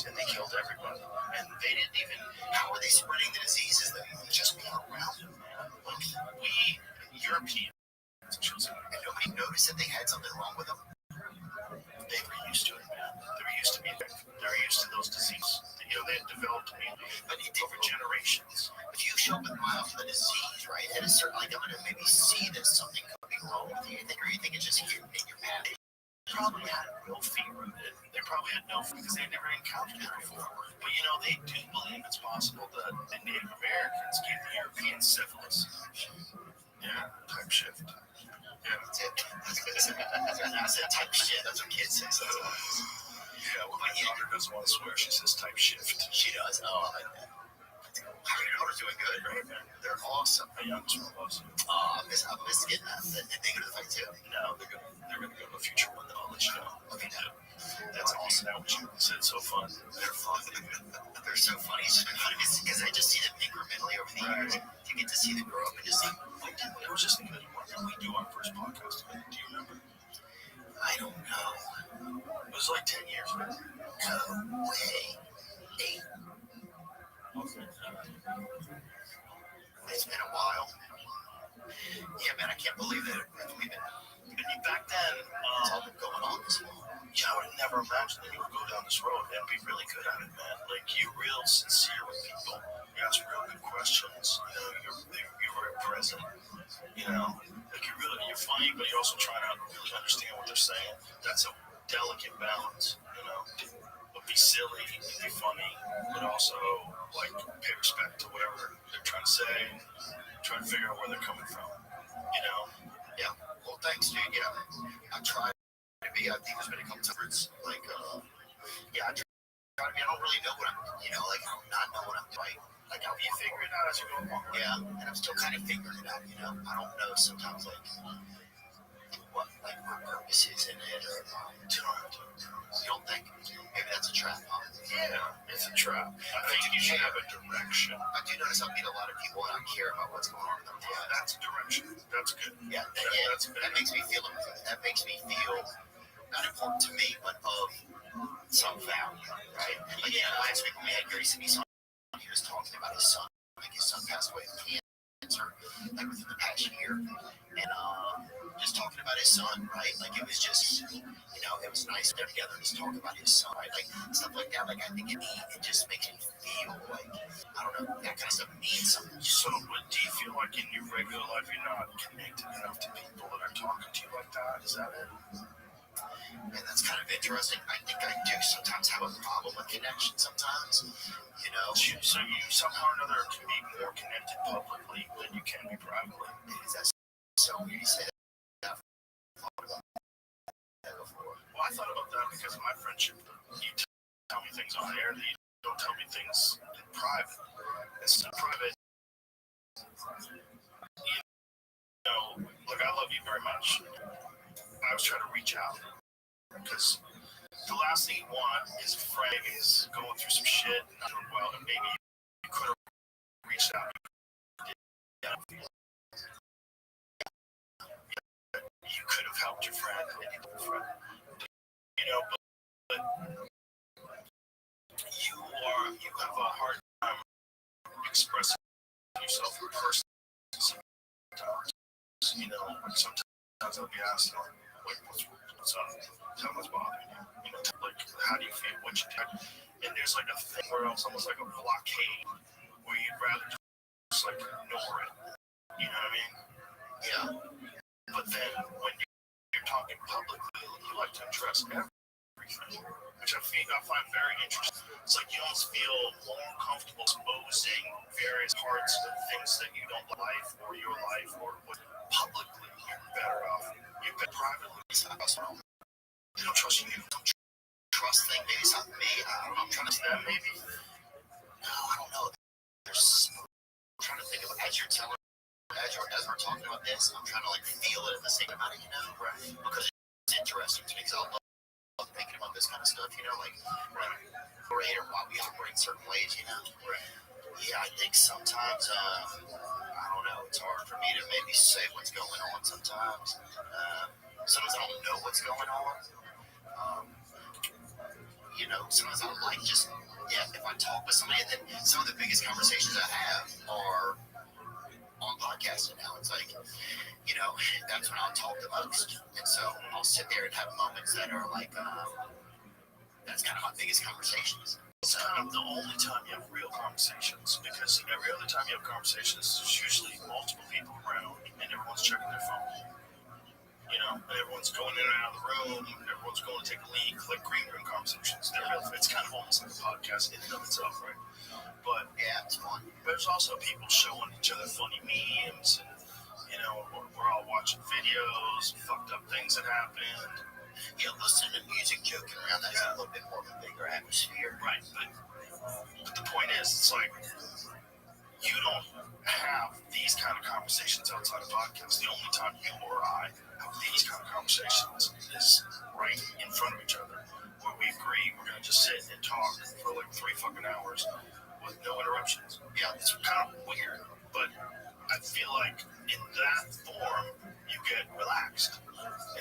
And they killed everybody. And they didn't even. How were they spreading the diseases? They just went around them, man. Like we Europeans. And nobody noticed that they had something wrong with them. They were used to it, man. They were used to those diseases. You know, they had developed but over generations. If you show up with miles of the disease, right, at a certain, like, I'm going to maybe see that something could be wrong with you, or you think it's just hidden in your path. They probably had real fear of it. They probably had no, because they never encountered it before. But you know, they do believe it's possible that the Native Americans gave the Europeans syphilis. Yeah, type shift. Yeah, That's it. I said type shit. That's what kids say. yeah. Well, my daughter doesn't want to swear. She says type shift. She does. Oh, I like that. How are your daughters doing good? Right, man. They're awesome. My youngest one loves it. I miss getting that. Did they go to the fight too? No, they're gonna go to a future one that I'll let you know. Okay, Yeah. That's awesome. That what you said, so fun. They're fun. They're so funny. It's just been funny because I just see them incrementally over the years. You get to see them grow up and just see. I was just thinking, when we do our first podcast together, do you remember? I don't know. It was like 10 years ago. No way. 8. Okay. It's been a while. Yeah, man, I can't believe that we've been. Back then, It's all been going on this long. yeah, I would never imagine that you would go down this road and be really good at it, man. Like, you're real sincere with people. You ask real good questions. You know, you're very present. You know, like you're funny, but you're also trying to really understand what they're saying. That's a delicate balance, you know. But be silly, be funny, but also like pay respect to whatever they're trying to say. Try to figure out where they're coming from. You know. Yeah. Well, thanks, dude. Yeah, I try to be. I think there's been a couple times, like, yeah, I try to be. I don't really know what I'm, like, I do not know what I'm doing. Like, how you figure it out as you go along. Yeah, and I'm still kind of figuring it out, I don't know sometimes, like, what, like, my purpose is in it, or, you don't think? Maybe that's a trap, huh? Yeah, it's a trap. I think you should have a direction. I do notice I meet a lot of people and I care about what's going on in their lives. That's a direction. That's good. Yeah, that makes me feel not important to me, but of some value, right? Like, last week when we had Grace and me on, he was talking about his son. Like, his son passed away from cancer, like, within the past year. And just talking about his son, right? Like, it was just, it was nice to get together and just talk about his son, right? Like, stuff like that. Like, I think it just makes me feel like, I don't know, that kind of stuff means something. So, do you feel like in your regular life you're not connected enough to people that are talking to you like that? Is that it? And that's kind of interesting. I think I do sometimes have a problem with connection sometimes, So you somehow or another can be more connected publicly than you can be privately. That's so weird you say that. I've thought about that before. Well, I thought about that because of my friendship. You tell me things on air that you don't tell me things in private. It's not private. Look, I love you very much. I was trying to reach out because the last thing you want is a friend is going through some shit and not doing well, and maybe you could have reached out. You could have helped your friend and you didn't, but you have a hard time expressing yourself in person. Sometimes, sometimes I'll be asked, like, what's up? Tell me what's bothering you. Like, how do you feel? What you do? And there's like a thing where it's almost like a blockade where you'd rather just like ignore it. You know what I mean? Yeah. But then when you're talking publicly, you like to address everything, which I find very interesting. It's like you almost feel more comfortable exposing various parts of things that you don't like, or your life, or what publicly you're better off. You're better privately. They don't trust you. Don't Trust thing, maybe it's not me. I don't know. I'm trying to that maybe. No, I don't know. I'm trying to think of it as you're telling. As we're talking about this, I'm trying to like feel it in the same amount, Right. Because it's interesting to me because I love thinking about this kind of stuff, like operate or why we operate certain ways, Right. Yeah, I think sometimes, I don't know, it's hard for me to maybe say what's going on sometimes. Sometimes I don't know what's going on. Sometimes I like just, if I talk with somebody, and then some of the biggest conversations I have are on podcasting now. It's like, that's when I'll talk the most. And so I'll sit there and have moments that are like, that's kind of my biggest conversations. It's kind of the only time you have real conversations, because every other time you have conversations, there's usually multiple people around and everyone's checking their phone. You know, and everyone's going in and out of the room. Everyone's going to take a leak, like green room conversations. It's kind of almost like a podcast in and of itself, right? But Yeah, it's fun. there's also people showing each other funny memes, and you know, we're all watching videos, fucked up things that happened. You know, listening to music, joking around, that's a little bit more of a bigger atmosphere. Right, but the point is, it's like you don't have these kind of conversations outside of podcasts. The only time you or I have these kind of conversations is right in front of each other, where we agree we're gonna just sit and talk for like 3 fucking hours with no interruptions. Yeah, it's kind of weird, but I feel like in that form you get relaxed.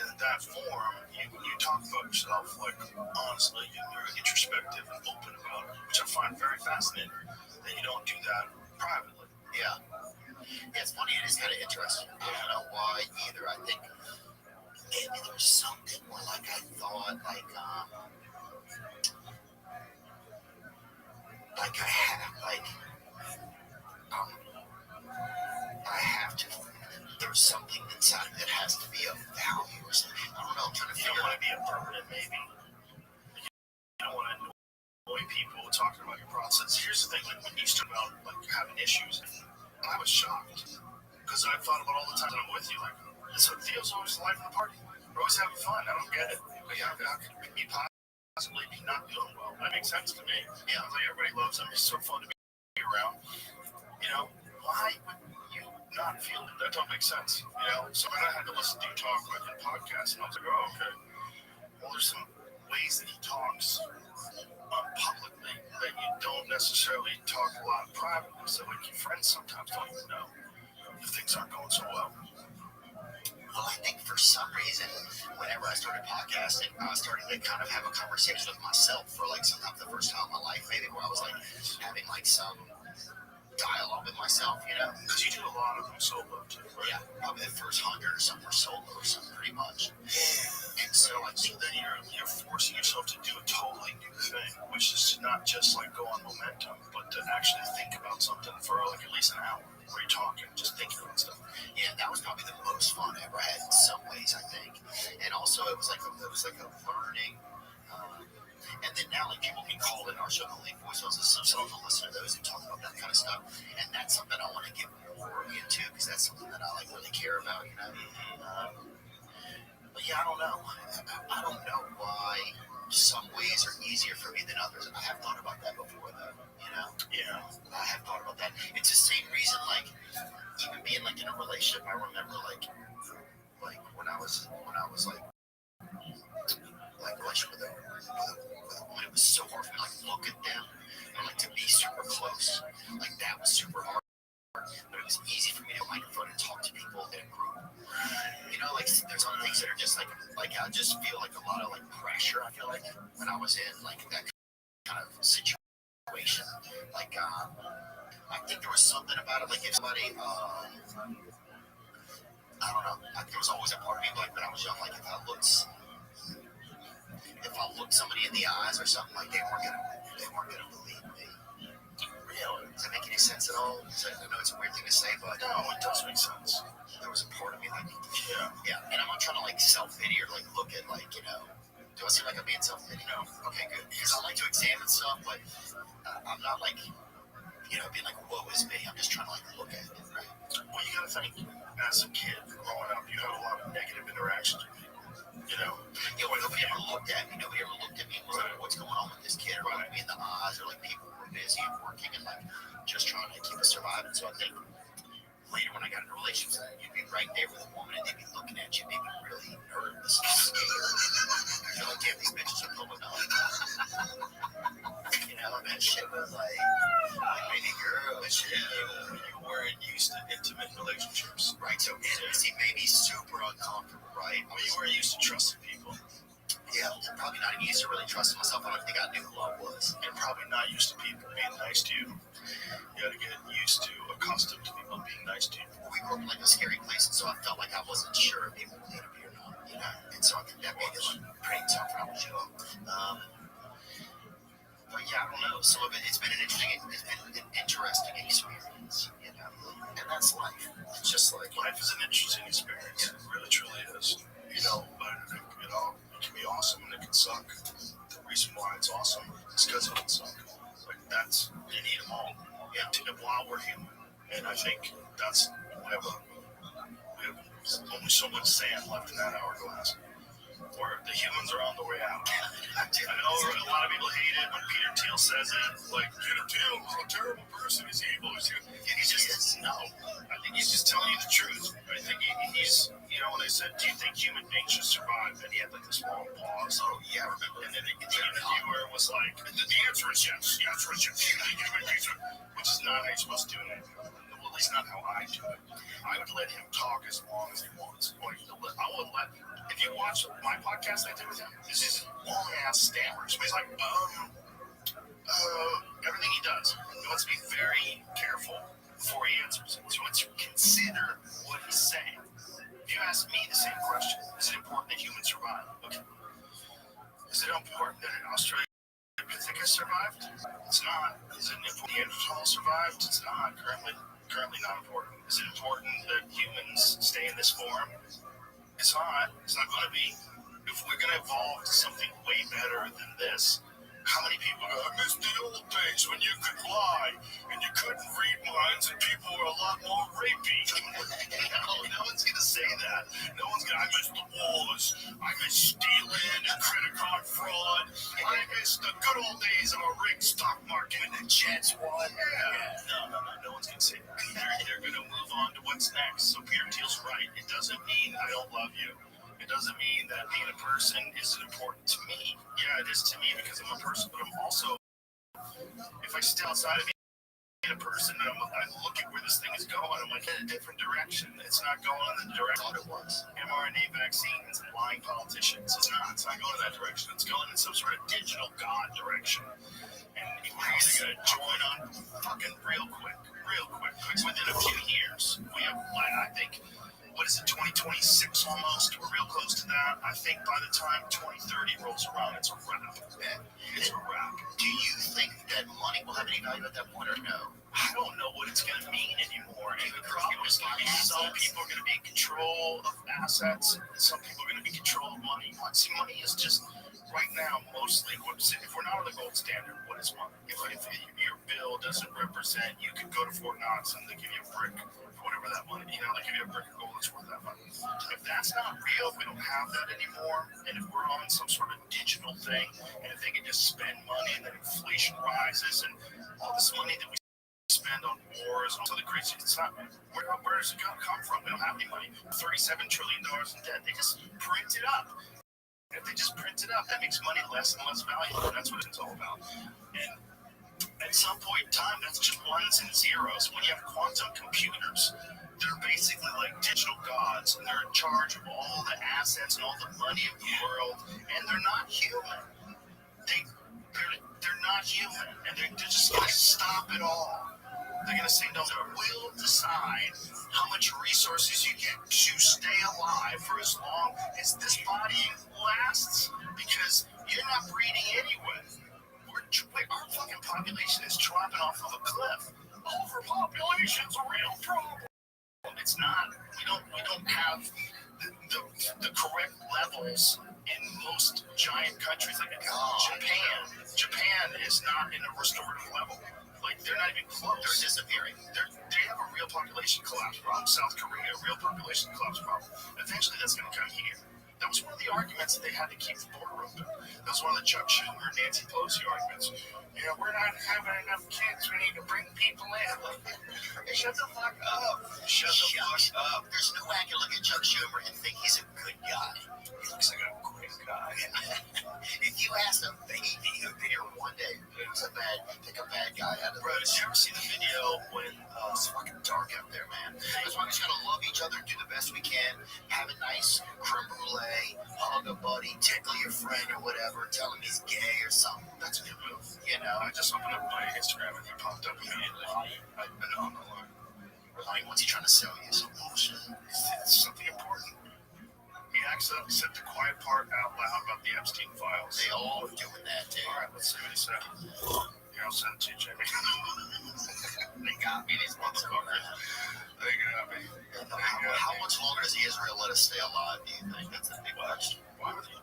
In that form, you talk about yourself like honestly, you're introspective and open about it, which I find very fascinating. That you don't do that privately. Yeah. Yeah, it's funny. It is kind of interesting. I don't know why either. I think maybe there's something where, like, I thought, like I have, I have to. There's something inside that has to be of value or something. I don't know. I'm trying to You figure don't out. want to be a burden, maybe. You don't want to annoy people talking about your process. Here's the thing: like when you start about like having issues, I was shocked because I thought about all the times that I'm with you. Like this feels always the life of the party. We're always having fun. I don't get it. But yeah, how could we possibly be not doing well? That makes sense to me. Yeah, like everybody loves them. It's so fun to be around. You know, why would you not feel it? That don't make sense. You know, so when I had to listen to you talk like in podcasts, and I was like, oh, okay. Well, there's some ways that he talks publicly that you don't necessarily talk a lot privately. So, like, your friends sometimes don't even know if things aren't going so well. Well, I think for some reason, whenever I started podcasting, I was starting to kind of have a conversation with myself for like sometimes the first time in my life, maybe where I was like having like some dialogue with myself, you know? Because you do a lot of them solo, too, right? Yeah, probably the first 100 or something were solo or something, pretty much. And so I think that you're forcing yourself to do a totally new thing, which is to not just like go on momentum, but to actually think about something for like at least an hour where you're talking, just thinking about stuff. Yeah, that was probably the most fun I ever had in some ways, I think. And also it was like a learning. And then now, like, people can call in our show and leave voicemails and stuff, so I'll listen to those and talk about that kind of stuff. And that's something I want to get more into because that's something that I like really care about, you know. But yeah, I don't know. I don't know why some ways are easier for me than others. I have thought about that before, though. You know. Yeah. I have thought about that. It's the same reason, like, even being like in a relationship. I remember, like when I was like relationship with a woman, it was so hard for me to like look at them and like to be super close. Like that was super hard. But it was easy for me to microphone and talk to people in a group. You know, like there's some things that are just like I just feel like a lot of like pressure. I feel like when I was in like that kind of situation, like I think there was something about it. Like if somebody, I don't know, there was always a part of me like when I was young, like if I looked somebody in the eyes or something, like they weren't gonna believe me. Really? Does that make any sense at all? I know it's a weird thing to say, but no, it does make sense. There was a part of me like, yeah. And I'm not trying to like self-pity or like look at like, you know, do I seem like I'm being self-pity? No. Okay, good. Because I like to examine stuff, but I'm not like, you know, being like, woe is me. I'm just trying to like look at it, right? Well, you gotta think, as a kid growing up, you had a lot of negative interactions with people. You know, nobody ever looked at me. Nobody ever looked at me and was like, what's going on with this kid? Or looked me in the eyes, or like people were busy and working and like just trying to keep us surviving. So I think later when I got into relationships, you'd be right there with a woman and they'd be looking at you, maybe really nervous and scared. You're like, damn, these bitches are pulling up. You know, and that shit was like baby girl, and shit. You weren't used to intimate relationships. Right, so intimacy made me super uncomfortable, right? Well, you weren't used to trusting people. Yeah, I'm probably not even used to really trusting myself. I don't think I knew who I was. You're probably not used to people being nice to you. You gotta get used to, accustomed to people being nice to you. We grew up in like a scary place, and so I felt like I wasn't sure if people believed me or not, you know? And so I think that made it like pretty tough when I was young. But yeah, I don't know. So it's been an interesting experience, you know? And that's life. It's just like life is an interesting experience. It really, truly is. but it can be awesome and it can suck. The reason why it's awesome is because it can suck. Like that's you need them all. While we're human, and I think that's we have only so much sand left in that hourglass. Where the humans are on the way out. I know a lot of people hate it when Peter Thiel says it. Like, Peter Thiel is a terrible person. He's evil. He's just, no. I think he's just telling you the truth. I think he's, when they said, do you think human beings should survive? And he had like this long pause. Oh, yeah, I remember. And then the interviewer was like, the answer is yes. The answer is yes. Which is not how you're supposed to do it. Well, at least not how I do it. I would let him talk as long as he wants. I would let. If you watch my podcast I did with him, this is long ass stammers. But he's like, everything he does. He wants to be very careful before he answers it. He wants to consider what he's saying. If you ask me the same question, is it important that humans survive? Okay. Is it important that Australia survived? It's not. Is it important that Neanderthals survived? It's not. Currently not important. Is it important that humans stay in this form? It's not. It's not going to be. If we're going to evolve to something way better than this, how many people go, I miss the old days when you could lie and you couldn't read minds and people were a lot more rapey? No one's going to say that. No one's going to, I miss the wars. I miss stealing and credit card fraud. I miss the good old days of a rigged stock market and the Jets won. Yeah. No one's going to say that. They're going to move on to what's next. So Peter Thiel's right. It doesn't mean I don't love you. It doesn't mean that being a person isn't important to me. Yeah, it is to me because I'm a person, but I'm also, if I stay outside of being a person and I look at where this thing is going, I'm like in a different direction. It's not going in the direction it was. mRNA vaccines and lying politicians. It's not going in that direction. It's going in some sort of digital God direction. And we're either going to join on fucking real quick. Within a few years. We have, I think, what is it, 2026 almost? We're real close to that. I think by the time 2030 rolls around, it's a wrap. It's a wrap. Do you think that money will have any value at that point or no? I don't know what it's going to mean anymore. And the problem is some people are going to be in control of assets, and some people are going to be in control of money. See, money is just, right now, mostly, if we're not on the gold standard, what is money? If your bill doesn't represent, you could go to Fort Knox and they give you a brick for whatever that money, they give you a brick of gold that's worth that money. If that's not real, if we don't have that anymore, and if we're on some sort of digital thing, and if they can just spend money and then inflation rises and all this money that we spend on wars and all the crazy, it's not, where does it come from? We don't have any money. $37 trillion in debt. They just print it up. If they just print it up, that makes money less and less valuable. That's what it's all about. And at some point in time, that's just ones and zeros. When you have quantum computers, they're basically like digital gods, and they're in charge of all the assets and all the money of the world, and they're not human. They're not human, and they're just going to stop it all. They're going to say, no, we'll decide how much resources you get to stay alive for as long as this body lasts, because you're not breeding anyway. Our fucking population is dropping off of a cliff. Overpopulation's a real problem. It's not. We don't have the correct levels in most giant countries like Japan. Japan is not in a restorative level. Like, they're not even close. They're disappearing. They have a real population collapse problem. South Korea, a real population collapse problem. Eventually, that's going to come here. That was one of the arguments that they had to keep the border open. That was one of the Chuck Schumer and Nancy Pelosi arguments. We're not having enough kids. We need to bring people in. Shut the fuck up. Shut the fuck up. There's no way I can look at Chuck Schumer and think he's a good guy. He looks like a great guy. If you ask a baby who'd been here one day, pick a bad guy out of Bro, did you ever see the video when it's fucking dark out there, man? That's why we just gotta love each other, do the best we can, have a nice creme brulee, hug a buddy, tickle your friend or whatever, tell him he's gay or something. That's a good move. I just opened up my Instagram and he popped up immediately. I know, I'm not lying. What's he trying to sell you? Some bullshit. It's something important. He accidentally said the quiet part out loud about the Epstein files. They all are doing that, dude. All right, let's see what he said. Here, I'll send it to you, Jamie. They got me, these motherfuckers. They got me. How much longer does Israel let us stay alive, do you think? That's a big question. Why would you?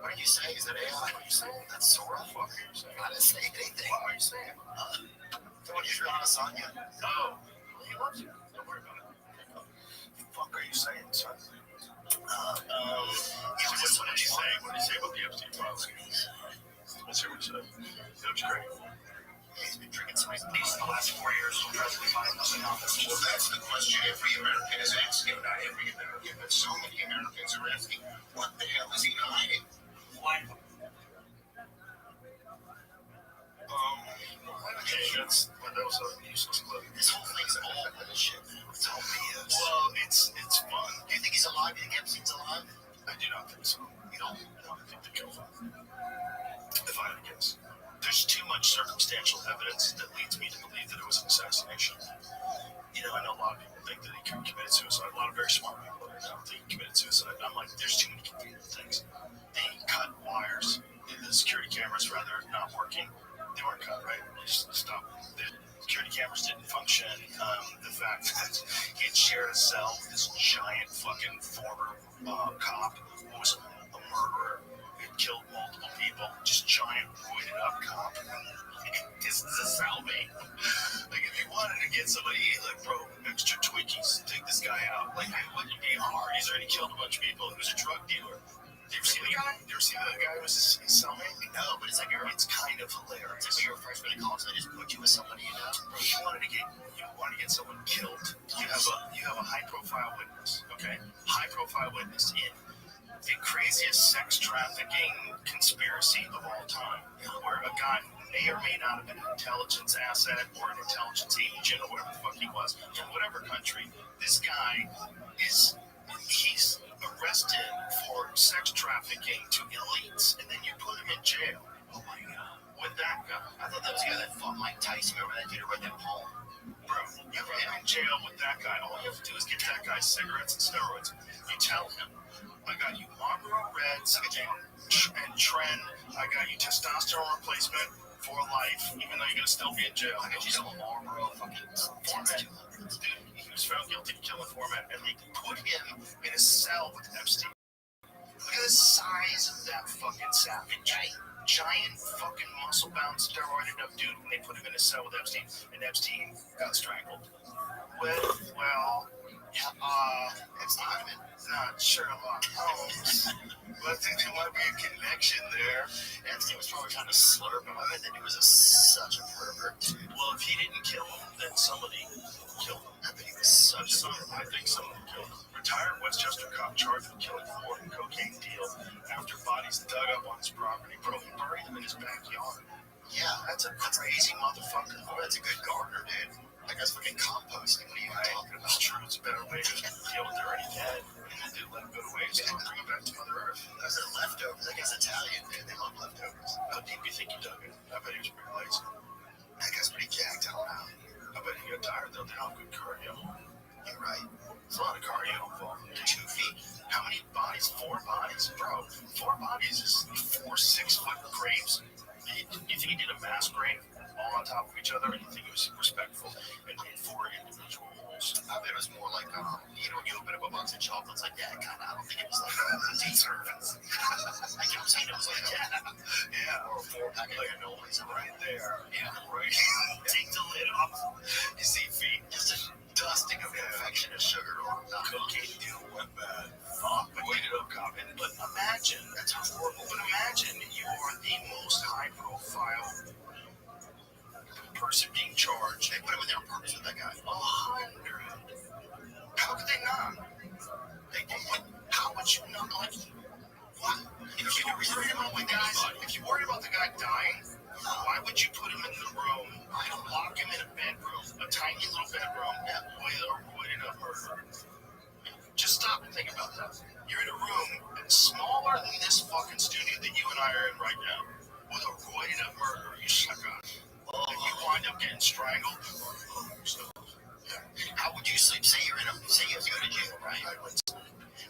What are you saying? Is that AI? What are you saying? That's Sora? What are you saying? I didn't say anything. What are you saying? What Israel Adesanya? Oh, he loves you. Don't worry about it. What the fuck are you saying, son? What did he say? What did he say about the Epstein files? Let's hear what he said. That was great. He's been drinking some of these the last 4 years. Well, that's the question every American is asking. Not every American, but so many Americans are asking, what the hell is he hiding? Why? Okay, that was a useless clip. This whole thing's all bullshit. It's all BS. Well, it's fun. Do you think he's alive? Do you think Epstein's alive? I do not think so. You don't? No, I think they killed him. If I had to guess. There's too much circumstantial evidence that leads me to believe that it was an assassination. You know, I know a lot of people think that he committed suicide. A lot of very smart people that think he committed suicide. I'm like, there's too many convenient things. They cut wires. The security cameras, rather, not working. They weren't cut, right? They just stopped. The security cameras didn't function. The fact that he had shared a cell with this giant fucking former cop who was a murderer. Killed multiple people, just giant roided up cop. This is a cellmate. Like, if you wanted to get somebody, like, bro, extra Twinkies, take this guy out. Like, it wouldn't be hard. He's already killed a bunch of people. He was a drug dealer. You ever see the guy? You ever see the guy who was his cellmate? No, but it's like it's kind of hilarious. It's like you're a freshman in college, they just put you with somebody you know. Bro, you wanted to get someone killed. You have a high profile witness, okay? High profile witness in the craziest sex trafficking conspiracy of all time, where a guy who may or may not have been an intelligence asset or an intelligence agent or whatever the fuck he was from whatever country, this guy he's arrested for sex trafficking to elites, and then you put him in jail. Oh my god. With that guy. I thought that was the guy that fought Mike Tyson. Remember that dude who read that poem? Bro, you put him in jail with that guy. All you have to do is get that guy cigarettes and steroids. You tell him, I got you Marlboro Reds and Tren. I got you testosterone replacement for life, even though you're going to still be in jail. I got you some Marlboro fucking Format. Dude, he was found guilty of killing Format, and they put him in a cell with Epstein. Look at the size of that fucking savage. Giant fucking muscle-bound steroided up dude, and they put him in a cell with Epstein, and Epstein got strangled. Well, Epstein, not Sherlock Holmes, but I think there might be a connection there. Epstein was probably trying to slurp him. I bet that he was such a pervert, dude. Well, if he didn't kill him, then somebody killed him. I bet he was such a pervert. I think someone killed him. Retired Westchester cop charged with killing Ford and cocaine deal after bodies dug up on his property. Bro, he buried them in his backyard. Yeah, that's a crazy motherfucker. Oh, that's a good gardener, dude. That guy's fucking composting. What are you talking about? It's true. It's a better way to deal with already dead. And then do let him go to waste and bring him back to Mother Earth. Those are leftovers. That guy's Italian, dude. They love leftovers. How deep do you think he dug it? I bet he was pretty lazy. That guy's pretty jacked. I don't know. I bet he got tired, though. They don't have good cardio. You're right. There's a lot of cardio involved. 2 feet. How many bodies? 4 bodies? Bro, 4 bodies is 4 6-foot graves. You think he did a mass grave all on top of each other, or you think it was respectful and made 4 individual holes? I bet it was more like, you open up a box of chocolates like that, kind of. I don't think it was like tea servants. I kept saying it was like that. Yeah. Or a 4-pack of cannolis Right there. Yeah. Right. Take the lid off. You see feet. Just a dusting of confection and sugar or cocaine deal went bad. Fuck, but way to go, cop. But imagine, that's horrible, but imagine you are the most high-profile person being charged. They put him in there on purpose with that guy. 100. How could they not? They did. How would you not? Like, what? If you worried about the guy dying, why would you put him in the room, lock him in a bedroom, a tiny little bedroom, with a roided up murderer? Just stop and think about that. You're in a room smaller than this fucking studio that you and I are in right now, with a roided up murderer you suck on. And you wind up getting strangled. How would you sleep? Say you have to go to jail, right?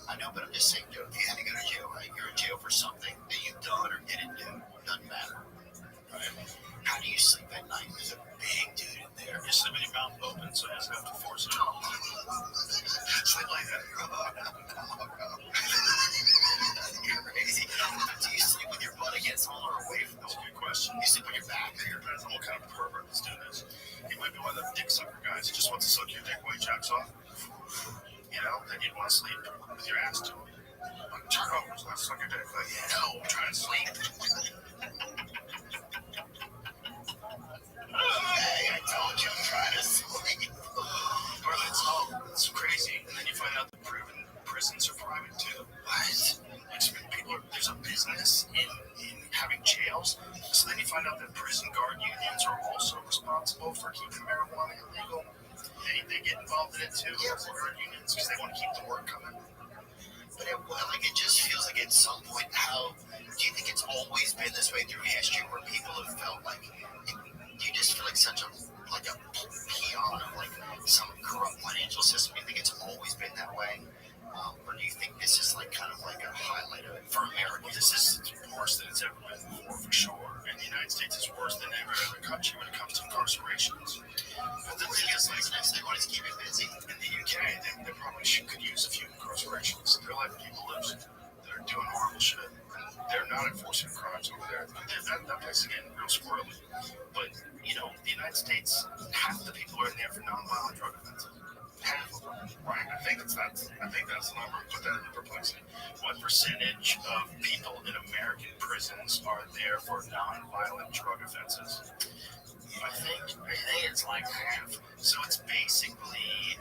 I know, but I'm just saying, dude, if you had to go to jail, right? You're in jail for something that you've done or didn't do. Doesn't matter. Right? How do you sleep? you're one of the dick sucker guys who just wants to suck your dick while he jacks off. You know, then you'd want to sleep with your ass to it. Like, jerk off, let's suck your dick. Like, no, I'm trying to sleep. Hey, I told you I'm trying to sleep. Or it's crazy. And then you find out that prisons are private too. What? There's a business in having jails. So then you find out that prison guard unions are also responsible for keeping marijuana illegal. They get involved in it too, guard unions, because they want to keep the work coming. But it just feels like at some point, do you think it's always been this way through history, where people have felt like you just feel like such a peon of like some corrupt financial system? Do you think it's always been that way? Or do you think this is like kind of like a highlight of it for America? This is worse than it's ever been before, for sure. And the United States is worse than every other country when it comes to incarcerations. But the thing is, like, they want to keep it busy. In the UK, they probably could use a few incarcerations. They're letting people loose. They're doing horrible shit. They're not enforcing crimes over there. That place is getting real squirrely. But, you know, the United States, half the people are in there for nonviolent drug offenses. Half of them, right? I think that's the number. Put that into perplexity. What percentage of people in American prisons are there for nonviolent drug offenses? I think it's like half. So it's basically,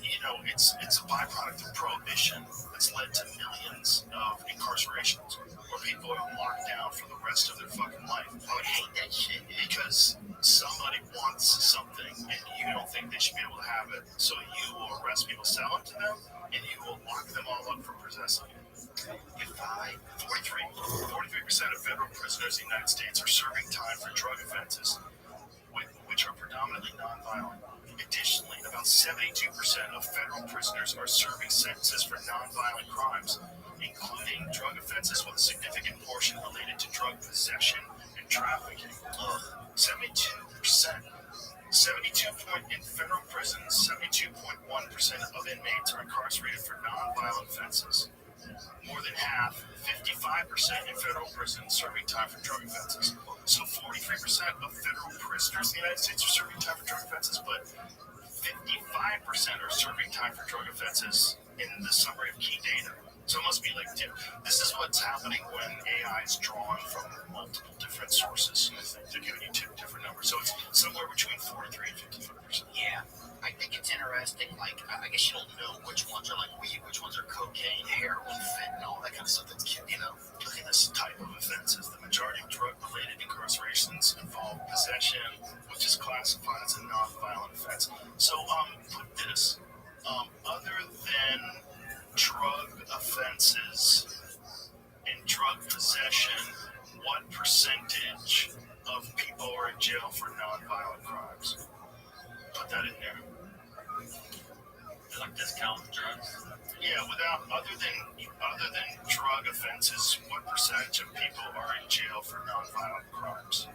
you know, it's a byproduct of prohibition that's led to millions of incarcerations where people are locked down for the rest of their fucking life. I would hate that shit because somebody wants something and you don't think they should be able to have it, so you will arrest people, sell it to them, and you will lock them all up for possessing it. 43% of federal prisoners in the United States are serving time for drug offenses, which are predominantly nonviolent. Additionally, about 72% of federal prisoners are serving sentences for nonviolent crimes, including drug offenses with a significant portion related to drug possession and trafficking. 72%. In federal prisons, 72.1% of inmates are incarcerated for nonviolent offenses. More than half, 55% in federal prisons serving time for drug offenses. So 43% of federal prisoners in the United States are serving time for drug offenses, but 55% are serving time for drug offenses in the summary of key data. So it must be like, this is what's happening when AI is drawn from multiple different sources. They're giving you two different numbers. So it's somewhere between 43 and 55%. Yeah. I think it's interesting. Like, I guess you don't know which ones are like weed, which ones are cocaine, heroin, fentanyl, that kind of stuff. That's, you know, look at this type of offenses. The majority of drug-related incarcerations involve possession, which is classified as a non-violent offense. So, put this. Other than drug offenses and drug possession, what percentage of people are in jail for non-violent crimes? Put that in there. Like discount drugs? Yeah, other than drug offenses, what percentage of people are in jail for non-violent crimes?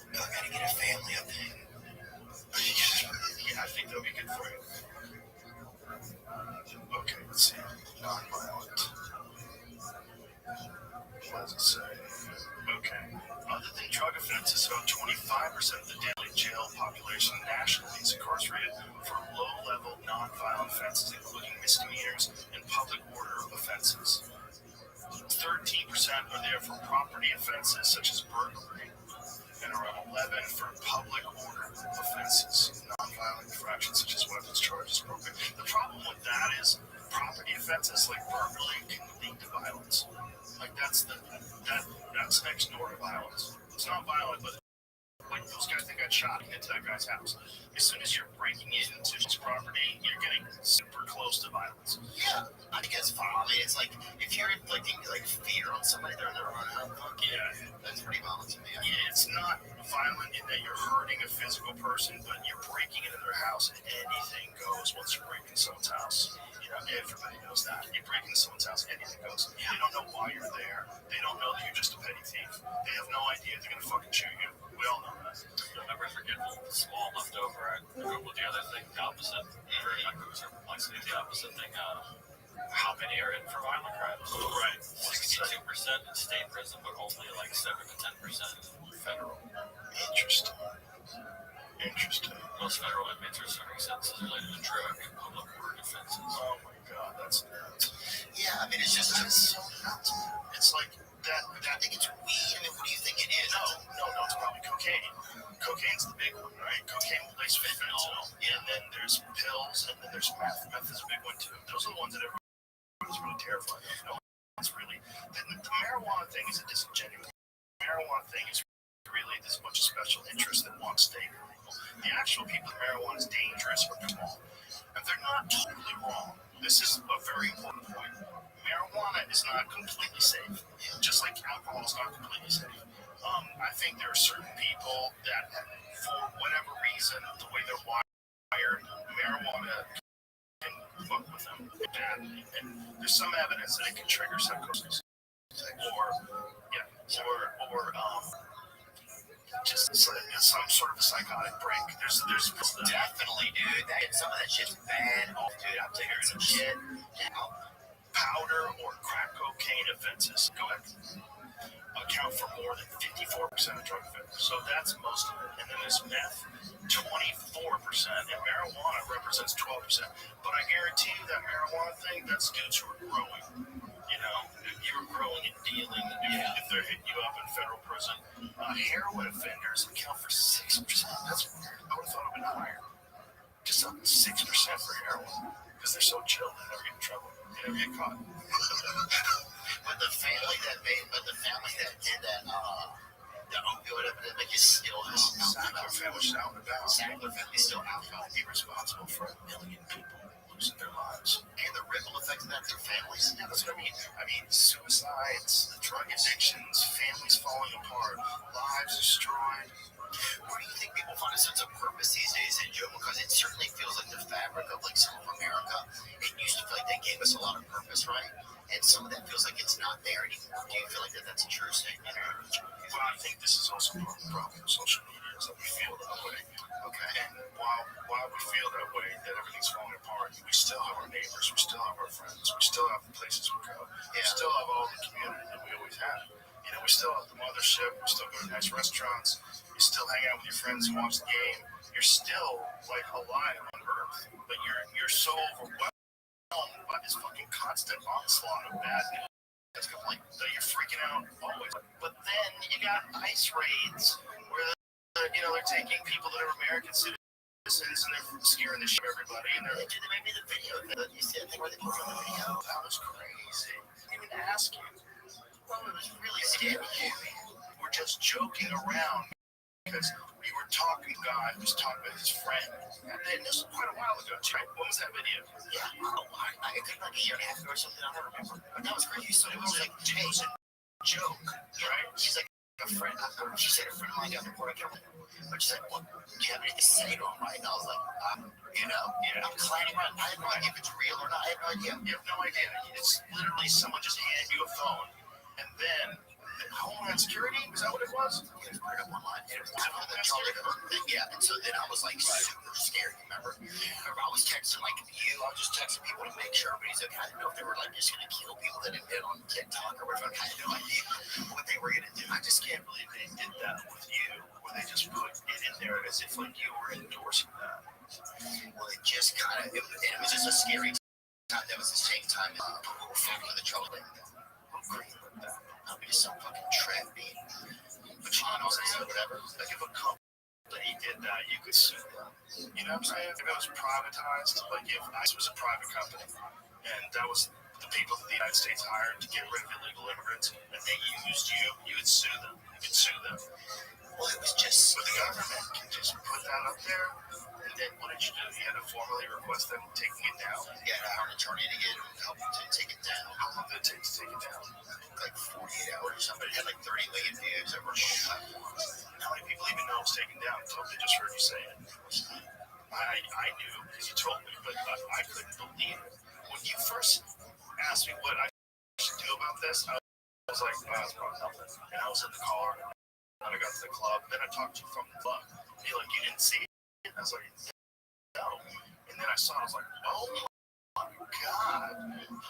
I gotta get a family up there. Yeah, I think that'll be good for you. Okay, let's see. Non-violent. What does it say? Okay. Other than drug offenses, about 25% of the daily jail population nationally is incarcerated for low-level non-violent offenses, including misdemeanors and public order offenses. 13% are there for property offenses such as burglary, and around 11 for public order offenses, non-violent infractions such as weapons charges, broken. The problem with that is property offenses like burglary can lead to violence. Like that's next door to violence. It's not violent, but like those guys that got shot into that guy's house. As soon as you're breaking into his property, you're getting super close to violence. Yeah, I think it's fine. I mean, it's like if you're inflicting like fear on somebody, they're running out. Yeah, that's pretty violent to me. Yeah, it's not violent in that you're hurting a physical person, but you're breaking into their house, and anything goes once you're breaking someone's house. You know, everybody knows that. You break into someone's house, anything goes. They don't know why you're there. They don't know that you're just a petty thief. They have no idea they're gonna fucking shoot you. We all know that. You'll never forget the small leftover. I Googled the other thing, the opposite. Or not Google, like say the opposite thing. how many are in for violent crimes? Right. 62% in state prison, but only like 7 to 10% federal. Interesting. Most federal inmates are serving sentences related to drug and public order offenses. Oh my God, that's nuts. Yeah, I mean, it's just so nuts. It's like that. I think it's weed. I mean, what do you think it is? No, it's probably cocaine. Cocaine's the big one, right? Cocaine laced with fentanyl. Yeah. And then there's pills, and then there's meth. Meth is a big one too. Those are the ones that everybody's really terrified of. No one's really. The marijuana thing is a disingenuous. The marijuana thing is really this bunch of special interests that want to stay illegal. The actual people that marijuana is dangerous or wrong. And they're not totally wrong. This is a very important point. Marijuana is not completely safe, just like alcohol is not completely safe. I think there are certain people that, for whatever reason, the way they're wired, marijuana can fuck with them badly. And there's some evidence that it can trigger psychosis, or just some sort of a psychotic break. There's Definitely, dude. Some of that shit's bad. Oh, dude, I'm tired of shit. Powder or crack cocaine offenses account for more than 54% of drug offenses. So that's most of it. And then there's meth, 24%, and marijuana represents 12%. But I guarantee you that marijuana thing, that's dudes who are growing. You know, you're growing and dealing. If they're hitting you up in federal prison, heroin offenders account for 6%. That's weird. I would have thought it would be higher. Just 6% for heroin because they're so chill, they never get in trouble. They never get caught. But the family that did that, the opioid epidemic is still out. Sackler family's out and about. Sackler family's still out. Be responsible for 1 million people losing their lives. And the ripple effect of that to their families. Yeah, that's what I mean. Suicides, drug addictions, families falling apart, lives destroyed. Where do you think people find a sense of purpose these days in Joe? Because it certainly feels like the fabric of like some of America. It used to feel like they gave us a lot of purpose, right? And some of that feels like it's not there anymore. Do you feel like that's a true statement? Well, I think this is also part of the problem with social media is that we feel that way. Okay. And while we feel that way, that everything's falling apart, we still have our neighbors, we still have our friends, we still have the places we go, we still have all the community that we always had. You know, we still have the mothership, we still go to nice restaurants, you still hang out with your friends and watch the game. You're still like alive on Earth, but you're so overwhelmed by this fucking constant onslaught of bad news. That's complete. That you're freaking out always. But then you got ICE raids where they're taking people that are American citizens and they're scaring the shit out of everybody. And they made me the video. You see that thing where they put on the video? That was crazy. I didn't even ask you. Well, it was really scary. We're just joking around because we were talking to a guy who was talking about his friend. And this was quite a while ago, right? When was that video? Yeah, I think like a year and a half ago or something. I don't remember. But that was crazy. So it was like, hey, it was a joke, right? She's like, a friend. She said a friend of mine got reported. But she said, well, do you have anything to say to him, right? And I was like, I'm clowning around. I have no idea if it's real or not. I have no idea. You have no idea. It's literally someone just handed you a phone. And then Homeland Security, was that what it was? It was put up online. It was the Charlie Kirk thing, yeah. And so then I was like super scared, remember? I was texting like you. I was just texting people to make sure everybody's okay. I didn't know if they were like just going to kill people that had been on TikTok or whatever. I had no idea what they were going to do. I just can't believe they did that with you, where they just put it in there as if like you were endorsing that. Well, it just kind of, it was just a scary time. That was the same time we were fucking with the trouble. I'll be some fucking trap beat. But you know what I'm saying? Whatever. Like if a company did that, you could sue them. You know what I'm saying? If it was privatized, like if ICE was a private company, and that was the people that the United States hired to get rid of illegal immigrants, and they used you, you would sue them. You could sue them. Well, it was just, but the government can just put that up there. And then what did you do? You had to formally request them taking it down? Yeah, I hired an attorney to get help to take it down. How long did it take to take it down? Like 48 hours or something. It had like 30 million views over a whole platform. How many people even know it was taken down until they just heard you say it? I knew because you told me, but I couldn't believe it. When you first asked me what I should do about this, I was like, oh, that's probably nothing. And I was in the car, and I got to the club, then I talked to you from the club. And you're like, you didn't see it? I was like, no. And then I saw it, I was like, oh my God,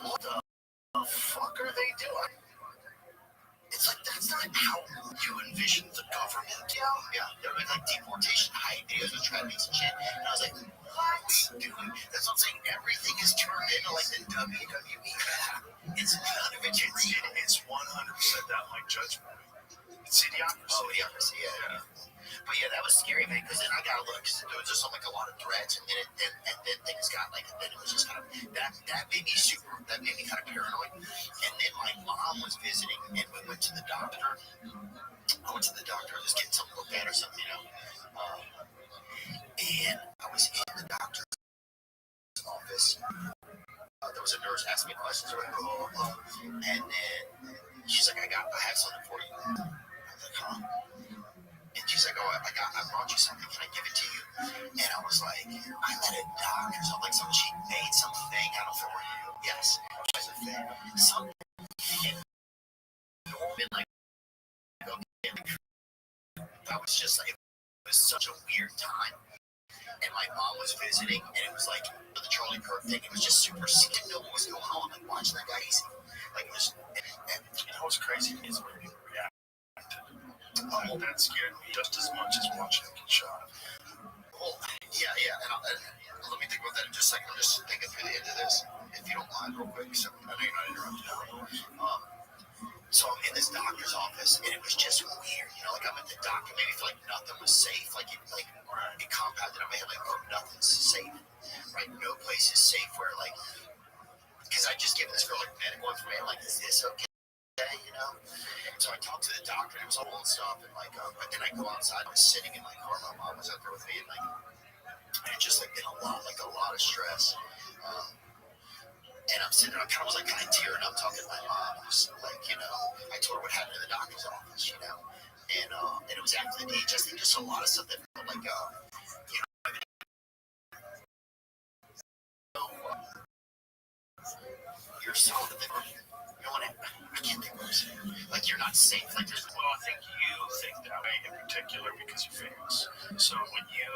what the fuck are they doing? It's like, that's not how you envision the government. Yeah, there were like deportation hype videos with trying to make some shit. And I was like, what? Dude, that's what I'm saying. Everything is turned into like the WWE. It's none of it's real. It's 100% that like judgment. It's idiocracy. Oh, idiocracy, yeah. But yeah, that was scary, man, because then I got to look, because there was just like a lot of threats, and then things got like, then it was just kind of, that made me kind of paranoid. And then my mom was visiting, and we went to the doctor. I went to the doctor, just getting something looked at or something, you know. And I was in the doctor's office. There was a nurse asking me questions, or whatever, blah, blah, blah. And then she's like, I have something for you. I was like, huh? And she's like, oh, I brought you something. Can I give it to you? And I was like, I'm at a doctor's office. Like, she made something out of it. Yes. Something. And like, okay. That was just like, it was such a weird time. And my mom was visiting, and it was like the Charlie Kirk thing. It was just super. She didn't know what was going on. Like, watching that guy easy. Like, it was. And you know what's crazy is when people react. Oh, that scared me just as much as watching him get shot. Well, yeah. And let me think about that in just a second. I'm just thinking through the end of this, if you don't mind, real quick. So I know you're not interrupting. So I'm in this doctor's office, and it was just weird. You know, like I'm at the doctor, maybe feel like nothing was safe. Like it compounded on my head, like, oh, nothing's safe. Right? No place is safe where, like, because I just give this girl like medical information, like, is this okay? You know, so I talked to the doctor, and it was all old stuff, and like, but then I go outside, I was sitting in my car, my mom was out there with me, and like, and it just like been a lot of stress, and I'm sitting there, I kind of was like kind of tearing up, talking to my mom, just like, you know, I told her what happened in the doctor's office, you know, and it was after the DHS thing, just a lot of stuff that felt like, you know, you're solid, you know what I can't think of this. Like, you're not safe. Like, there's. Well, I think you think that way in particular because you're famous. So when you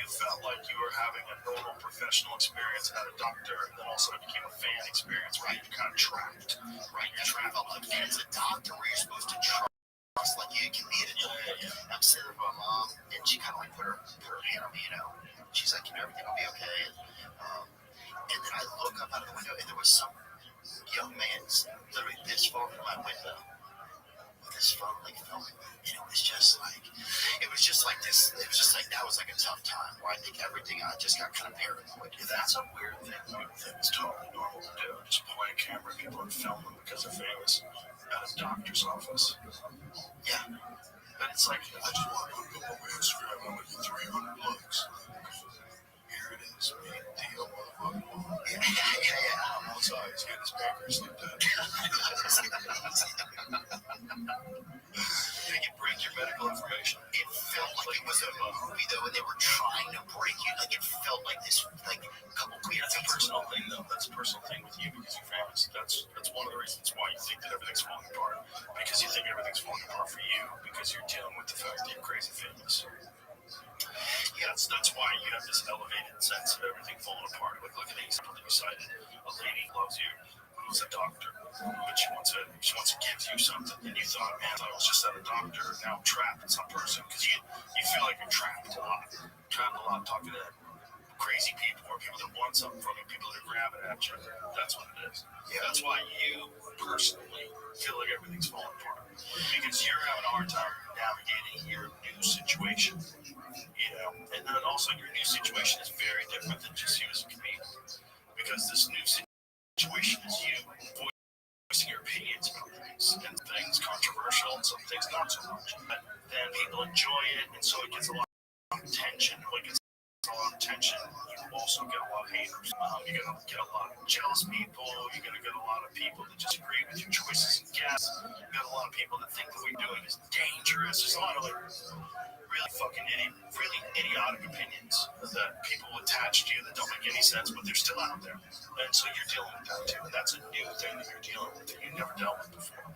felt like you were having a normal professional experience at a doctor, and then also it became a fan experience, right? You're kind of trapped. Right, you're trapped. Like, man, it's a doctor where you're supposed to trust, like you can be at a doctor. I'm sitting with my mom, and she kind of like put her hand on me, you know. She's like, you know, everything will be okay. And then I look up out of the window, and there was some young man literally this far from my window with his phone, like, filming me. And it was just like this. It was just like, that was like a tough time where I think everything, I just got kind of paranoid. Yeah, that's a weird thing. It's totally normal to do. Just point a camera at people and film them because they're famous at a doctor's office. Yeah. But it's like, I just want to put it up on my Instagram. I'm going to get 300 likes. Here it is, me, deal, motherfucker. Yeah. I'm outside, he's getting his pancreas like that. They can break your medical information. It felt like it was a movie, though, and they were trying to break you. Like, it felt like this, like, a couple weird That's a things. personal thing, though. That's a personal thing with you because you're famous. That's one of the reasons why you think that everything's falling apart. Because you think everything's falling apart for you because you're dealing with the fact that you're crazy famous. Yeah, that's why you have this elevated sense of everything falling apart. Like, look at the example that you cited. A lady loves you, who's a doctor, but she wants to give you something, and you thought, man, I was just at a doctor, now I'm trapped in some person, because you feel like you're trapped a lot, talking to crazy people, or people that want something from you, people that are grabbing at you. That's what it is. Yeah, that's why you personally feel like everything's falling apart, because you're having a hard time navigating your new situation. You know, and then also your new situation is very different than just you as a comedian, because this new situation is you voicing your opinions about things, and things controversial, and some things not so much. But then people enjoy it, and so it gets a lot of attention. Like, it's a lot of attention. You also get a lot of haters. You're gonna get a lot of jealous people. You're gonna get a lot of people that disagree with your choices and guests. You got a lot of people that think that what you're doing is dangerous. There's a lot of like really idiotic opinions that people attach to you that don't make any sense, but they're still out there. And so you're dealing with that too. And that's a new thing that you're dealing with that you never dealt with before.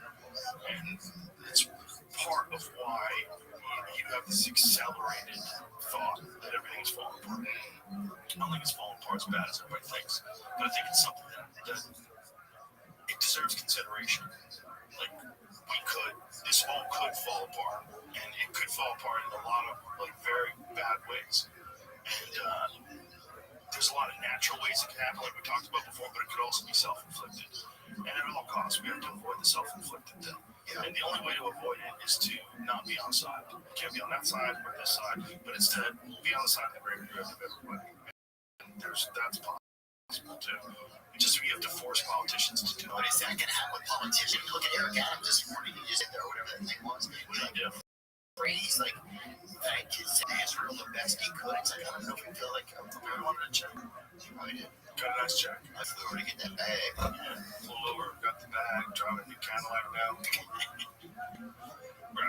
And it's part of why you have this accelerated thought that everything's falling apart. I don't think it's falling apart as bad as everybody thinks. but I think it's something that it deserves consideration. Like this all could fall apart, and it could fall apart in a lot of like very bad ways. And there's a lot of natural ways it can happen, like we talked about before, but it could also be self-inflicted. And at all costs, we have to avoid the self-inflicted thing. Yeah. And the only way to avoid it is to not be on side. You can't be on that side or this side, but instead be on the side of the greater good of everybody. And that's possible too. You have to force politicians to do it. But is that going to happen with politicians? Look at Eric Adams this morning. He just said there, whatever that thing was. He's like, I could say Israel the best he could. It's like, I don't know if you feel like I'm prepared wanted to check. You probably did. Got a nice check. I flew over to get that bag. Yeah, flew over, got the bag, driving a new Cadillac now. Bro,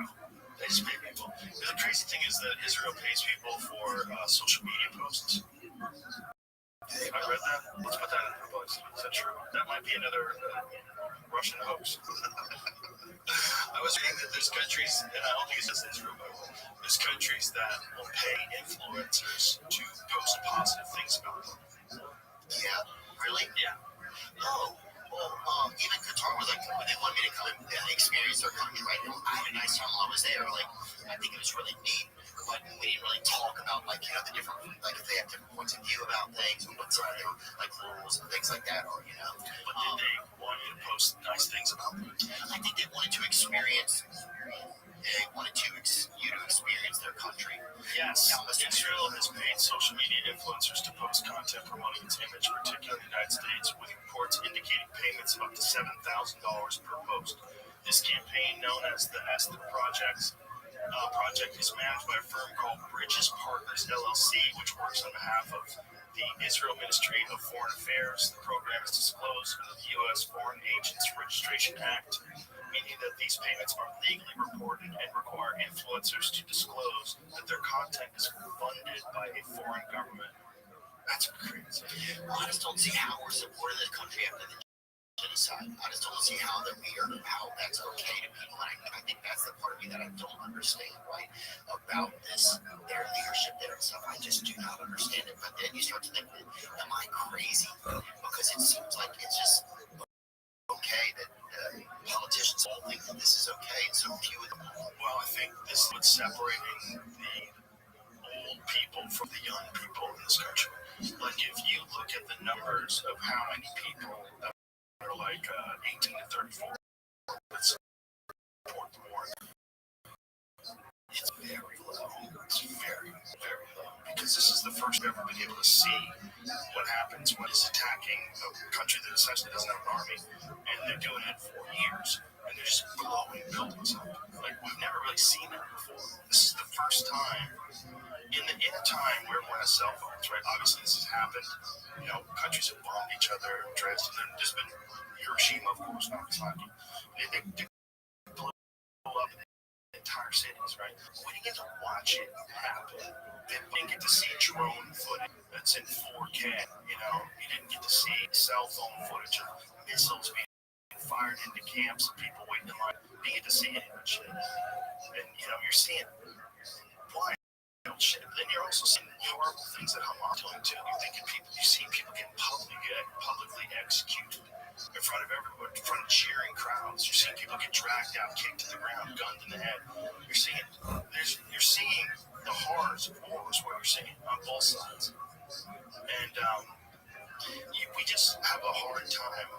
they just pay people. The crazy thing is that Israel pays people for social media posts. I read that. Let's put that in the books. Is that true? That might be another Russian hoax. I was reading that there's countries, and I don't think it's just Israel, but there's countries that will pay influencers to post positive things about them. Yeah, really? Yeah. Oh, well, even Qatar was like, they wanted me to come and experience their country, right? I had a nice time while I was there. Like, I think it was really neat, but we didn't really talk about, like, the different, like, if they have different points of view about things, and what some of their, like, rules and things like that, or, But did they want you to post nice things about them? I think they wanted to experience, you to experience their country. Yes, Israel has paid social media influencers to post content promoting its image, particularly in the United States, with reports indicating payments of up to $7,000 per post. This campaign, known as the project is managed by a firm called Bridges Partners LLC, which works on behalf of the Israel Ministry of Foreign Affairs. The program is disclosed under the U.S. Foreign Agents Registration Act, meaning that these payments are legally reported and require influencers to disclose that their content is funded by a foreign government. That's crazy. Well, I just don't see how we're supporting this country after the genocide. I just don't see how that's okay to people. And I think that's the part of me that I don't understand, right? About their leadership there and stuff. I just do not understand it. But then you start to think, am I crazy? Because it seems like it's just okay that politicians all think that this is okay, and so few of them. Well, I think this is separating the old people from the young people in this country. Like, if you look at the numbers of how many people that are like 18 to 34 that support the war, it's very low. It's very, very low. Because this is the first we've ever been able to see what happens when it's attacking a country that essentially doesn't have an army, and they're doing it for years, and they're just blowing buildings up. Like, we've never really seen that before. This is the first time in a time where we're on cell phones, right? Obviously, this has happened. Countries have bombed each other, Dresden, and there's been Hiroshima, of course, Nagasaki. They blew up entire cities, right? We didn't get to watch it happen. We didn't get to see drone footage that's in 4K. You didn't get to see cell phone footage of missiles being fired into camps and people waiting in line. You didn't get to see any of that shit. And, you're seeing wild shit. But then you're also seeing horrible things that Hamas doing too. You see people getting publicly executed in front of everyone, in front of cheering crowds. You're seeing people get dragged out, kicked to the ground, gunned in the head. You're seeing the horrors of war is what you're seeing on both sides. And we just have a hard time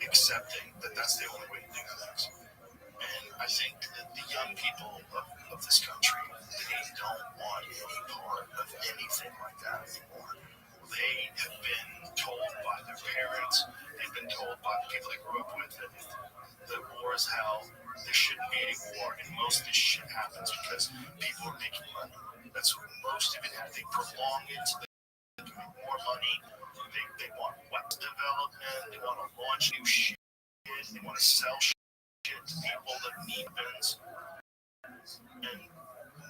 accepting that that's the only way to do things. And I think that the young people of this country, they don't want any part of anything like that anymore. They have been told by their parents, they've been told by the people they grew up with that the war is hell, there shouldn't be any war, and most of this shit happens because people are making money. That's what most of it has. They prolong it so they can make more money. They want weapons development, they want to launch new shit, they want to sell shit to people that need weapons. And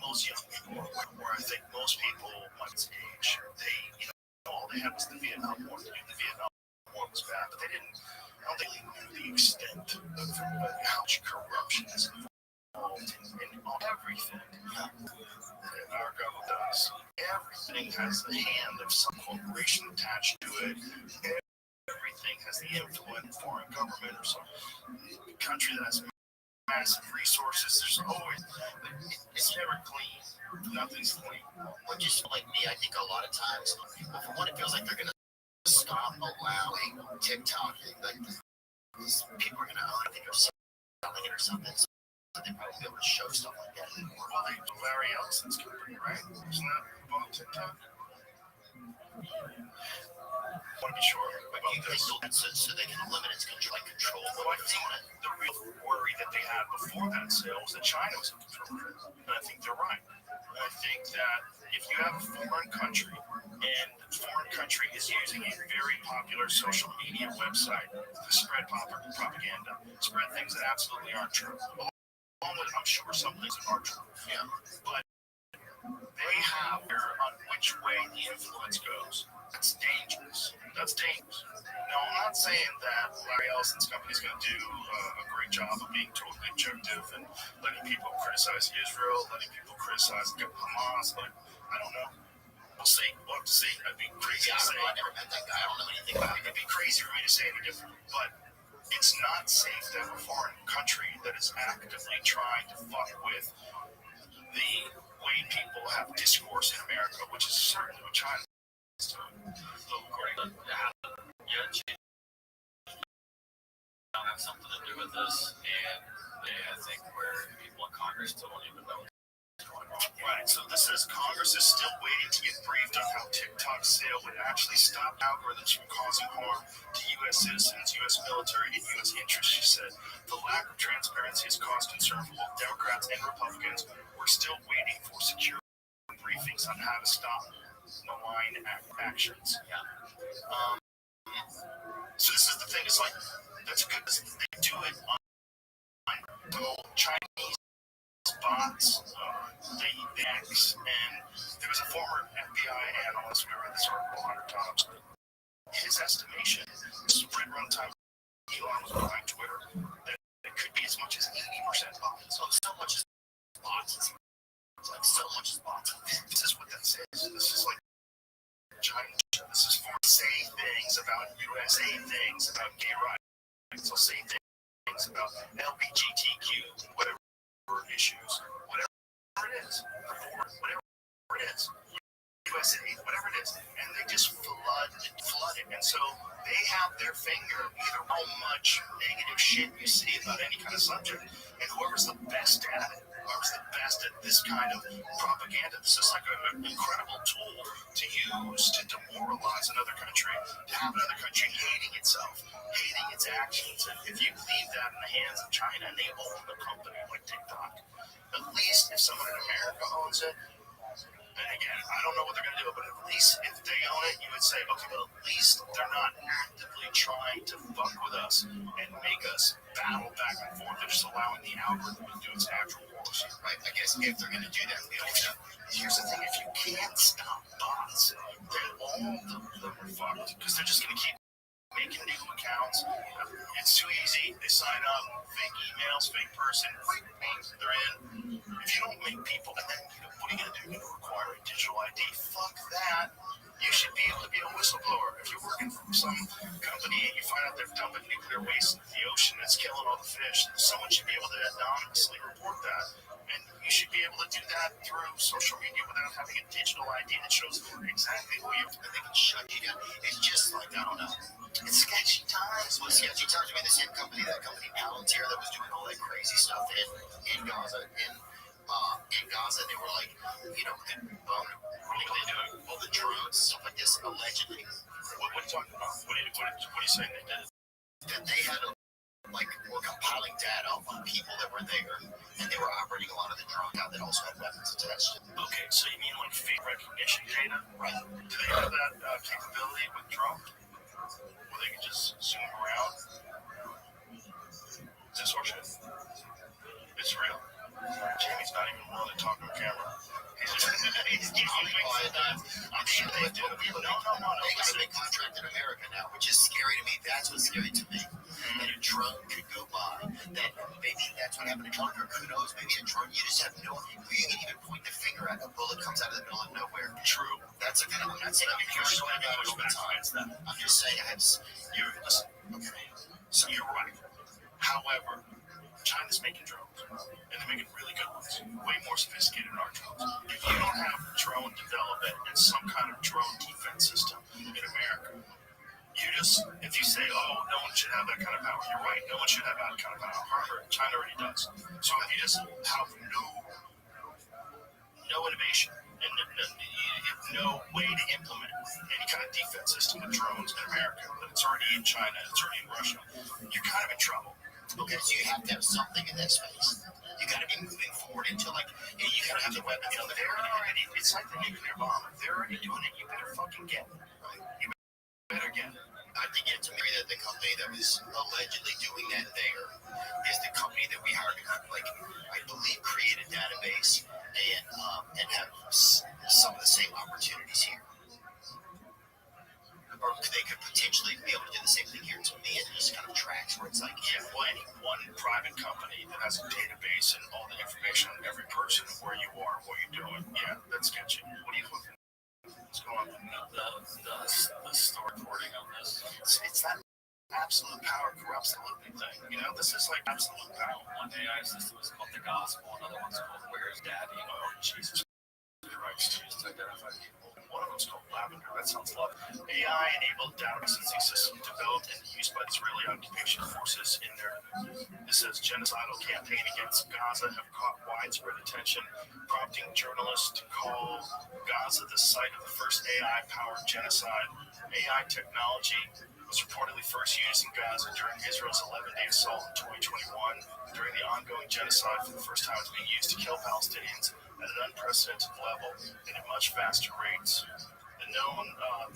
most young people, where I think most people my age, all they had was the Vietnam War. They knew the Vietnam War was bad, but I don't think they knew the extent of how much corruption is involved in everything. Our government, Everything has the hand of some corporation attached to it. Everything has the influence of foreign government or some country that has massive resources. There's always, it's never clean. Nothing's clean. Or just like me, I think a lot of times, well, for one, it feels like they're going to stop allowing TikTok. Like, people are going to own it, they're selling it or something. So they probably be able to show stuff like that anymore. Well, Larry Ellison's company, right? Isn't that about TikTok? I want to be sure about this. So they can limit its control. Well, I think the real worry that they had before that sale was that China was in control of it. And I think they're right. I think that if you have a foreign country and the foreign country is using a very popular social media website to spread propaganda, spread things that absolutely aren't true. Along with, I'm sure some things that are true. Yeah. But they have on which way the influence goes. That's dangerous. That's dangerous. Now, I'm not saying that Larry Ellison's company is going to do a great job of being totally objective and letting people criticize Israel, letting people criticize Hamas. But I don't know. We'll see. We'll have to see. I'd be crazy to say. I never met that guy. I don't know anything about him. It'd be crazy for me to say any different. But it's not safe to have a foreign country that is actively trying to fuck with the way people have discourse in America, which is certainly what China is doing. Yeah, have something to do with this, and I think where people in Congress still don't even know what's going on. Right, so this says Congress is still waiting to get briefed on how TikTok's sale would actually stop algorithms from causing harm to U.S. citizens, U.S. military, and U.S. interests, she said. The lack of transparency has caused concern for both Democrats and Republicans. We're still waiting for secure briefings on how to stop malign actions. Yeah. So this is the thing, it's like, that's good. They do it on Chinese bots, the X, and there was a former FBI analyst, we read this article 100 times. His estimation, spread runtime Elon was behind Twitter, that it could be as much as 80% bots. So much as bots. Like so much as bots. This is what that says. This is like China. This is for say things about USA things about gay rights. So say things about LGBTQ, whatever issues, whatever it is, whatever it is, USA, whatever it is, and they just flood it. And so they have their finger either how much negative shit you see about any kind of subject, and whoever's the best at it, whoever's the best at this kind of propaganda, this is like an incredible tool to use to demoralize another country, to have another country hating itself, hating its actions. And if you leave that in the hands of China and they own the company like TikTok, at least if someone in America owns it, and again, I don't know what they're going to do, but at least if they own it, you would say, okay, well, at least they're not actively trying to fuck with us and make us battle back and forth. They're just allowing the algorithm to do its natural course. Right? I guess if they're going to do that, here's the thing: if you can't stop bots, then all of them are fucked because they're just going to keep making new accounts. It's too easy. They sign up, fake emails, fake person, they're in. If you don't make people, and then what are you going to do? You're going to require a digital ID? Fuck that. You should be able to be a whistleblower. If you're working for some company and you find out they're dumping nuclear waste into the ocean that's killing all the fish, someone should be able to anonymously report that. And you should be able to do that through social media without having a digital ID that shows exactly who you are. And they can shut you down. It's just like, I don't know. It's sketchy times. Well, sketchy times. I mean, the same company, that company Palantir, that was doing all that crazy stuff in Gaza, in Gaza, they were like, you know, what are they doing? All the drones, stuff like this, allegedly. What are you talking about? What are you saying they did? That they had were compiling data on people that were there, and they were operating a lot of the drones out that also had weapons attached. Okay, so you mean like fake recognition data? Right. Do they have that capability with drones? Where they can just zoom around? Is this horseshit? It's real. Jamie's not even willing to talk to a camera. He's quiet. I'm sure they do. No. They got a big contract in America now, which is scary to me. That's what's scary to me. And drone could go by. That maybe that's what happened to John Kirk. Who knows? Maybe a drone, you just have no idea. You can even point the finger at a bullet comes out of the middle of nowhere. True. That's a kind of, that's it. You're so about it over time. I'm just saying, Listen, okay. So you're right. However, China's making drones, and they're making really good ones, way more sophisticated than our drones. If you don't have drone development and some kind of drone defense system in America, if you say, oh, no one should have that kind of power, you're right, no one should have that kind of power. However, China already does. So if you just have no innovation and no way to implement any kind of defense system with drones in America, but it's already in China, it's already in Russia, you're kind of in trouble. Okay, so you have to have something in that space. You got to be moving forward into you got to have the weapons. They're already. It's like the nuclear bomb. If they're already doing it, you better fucking get it. Right? You better get it. I think it's me that the company that was allegedly doing that there is the company that we hired to I believe create a database and have some of the same opportunities here. Or they could potentially be able to do the same thing here. To me, it just kind of tracks where it's any one private company that has a database and all the information on every person, where you are, what you're doing, yeah, that's sketchy. What are you looking at? What's going on? The story reporting on this. It's that absolute power corrupts the looping thing. This is like absolute power. One AI system is called the gospel, another one's called Where's Daddy? Oh, Jesus Christ. Used to identify people. One of them's called Lavender. That sounds lovely. AI-enabled data processing system developed and used by Israeli occupation forces in their, it says, genocidal campaign against Gaza have caught widespread attention, prompting journalists to call Gaza the site of the first AI-powered genocide. AI technology was reportedly first used in Gaza during Israel's 11-day assault in 2021. During the ongoing genocide, for the first time, it's being used to kill Palestinians at an unprecedented level and at much faster rates.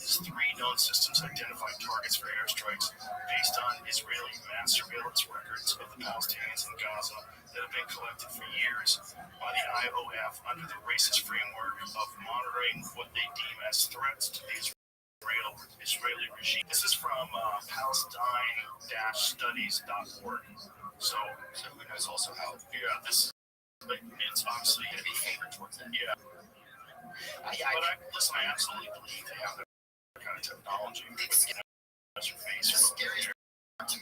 These three known systems identifying targets for airstrikes based on Israeli mass surveillance records of the Palestinians in Gaza that have been collected for years by the IOF under the racist framework of monitoring what they deem as threats to the Israeli regime. This is from Palestine-studies.org. So who knows also how? Yeah, it's obviously going to be favored towards it. Yeah. Listen, I absolutely believe they have that kind of technology. It's scary to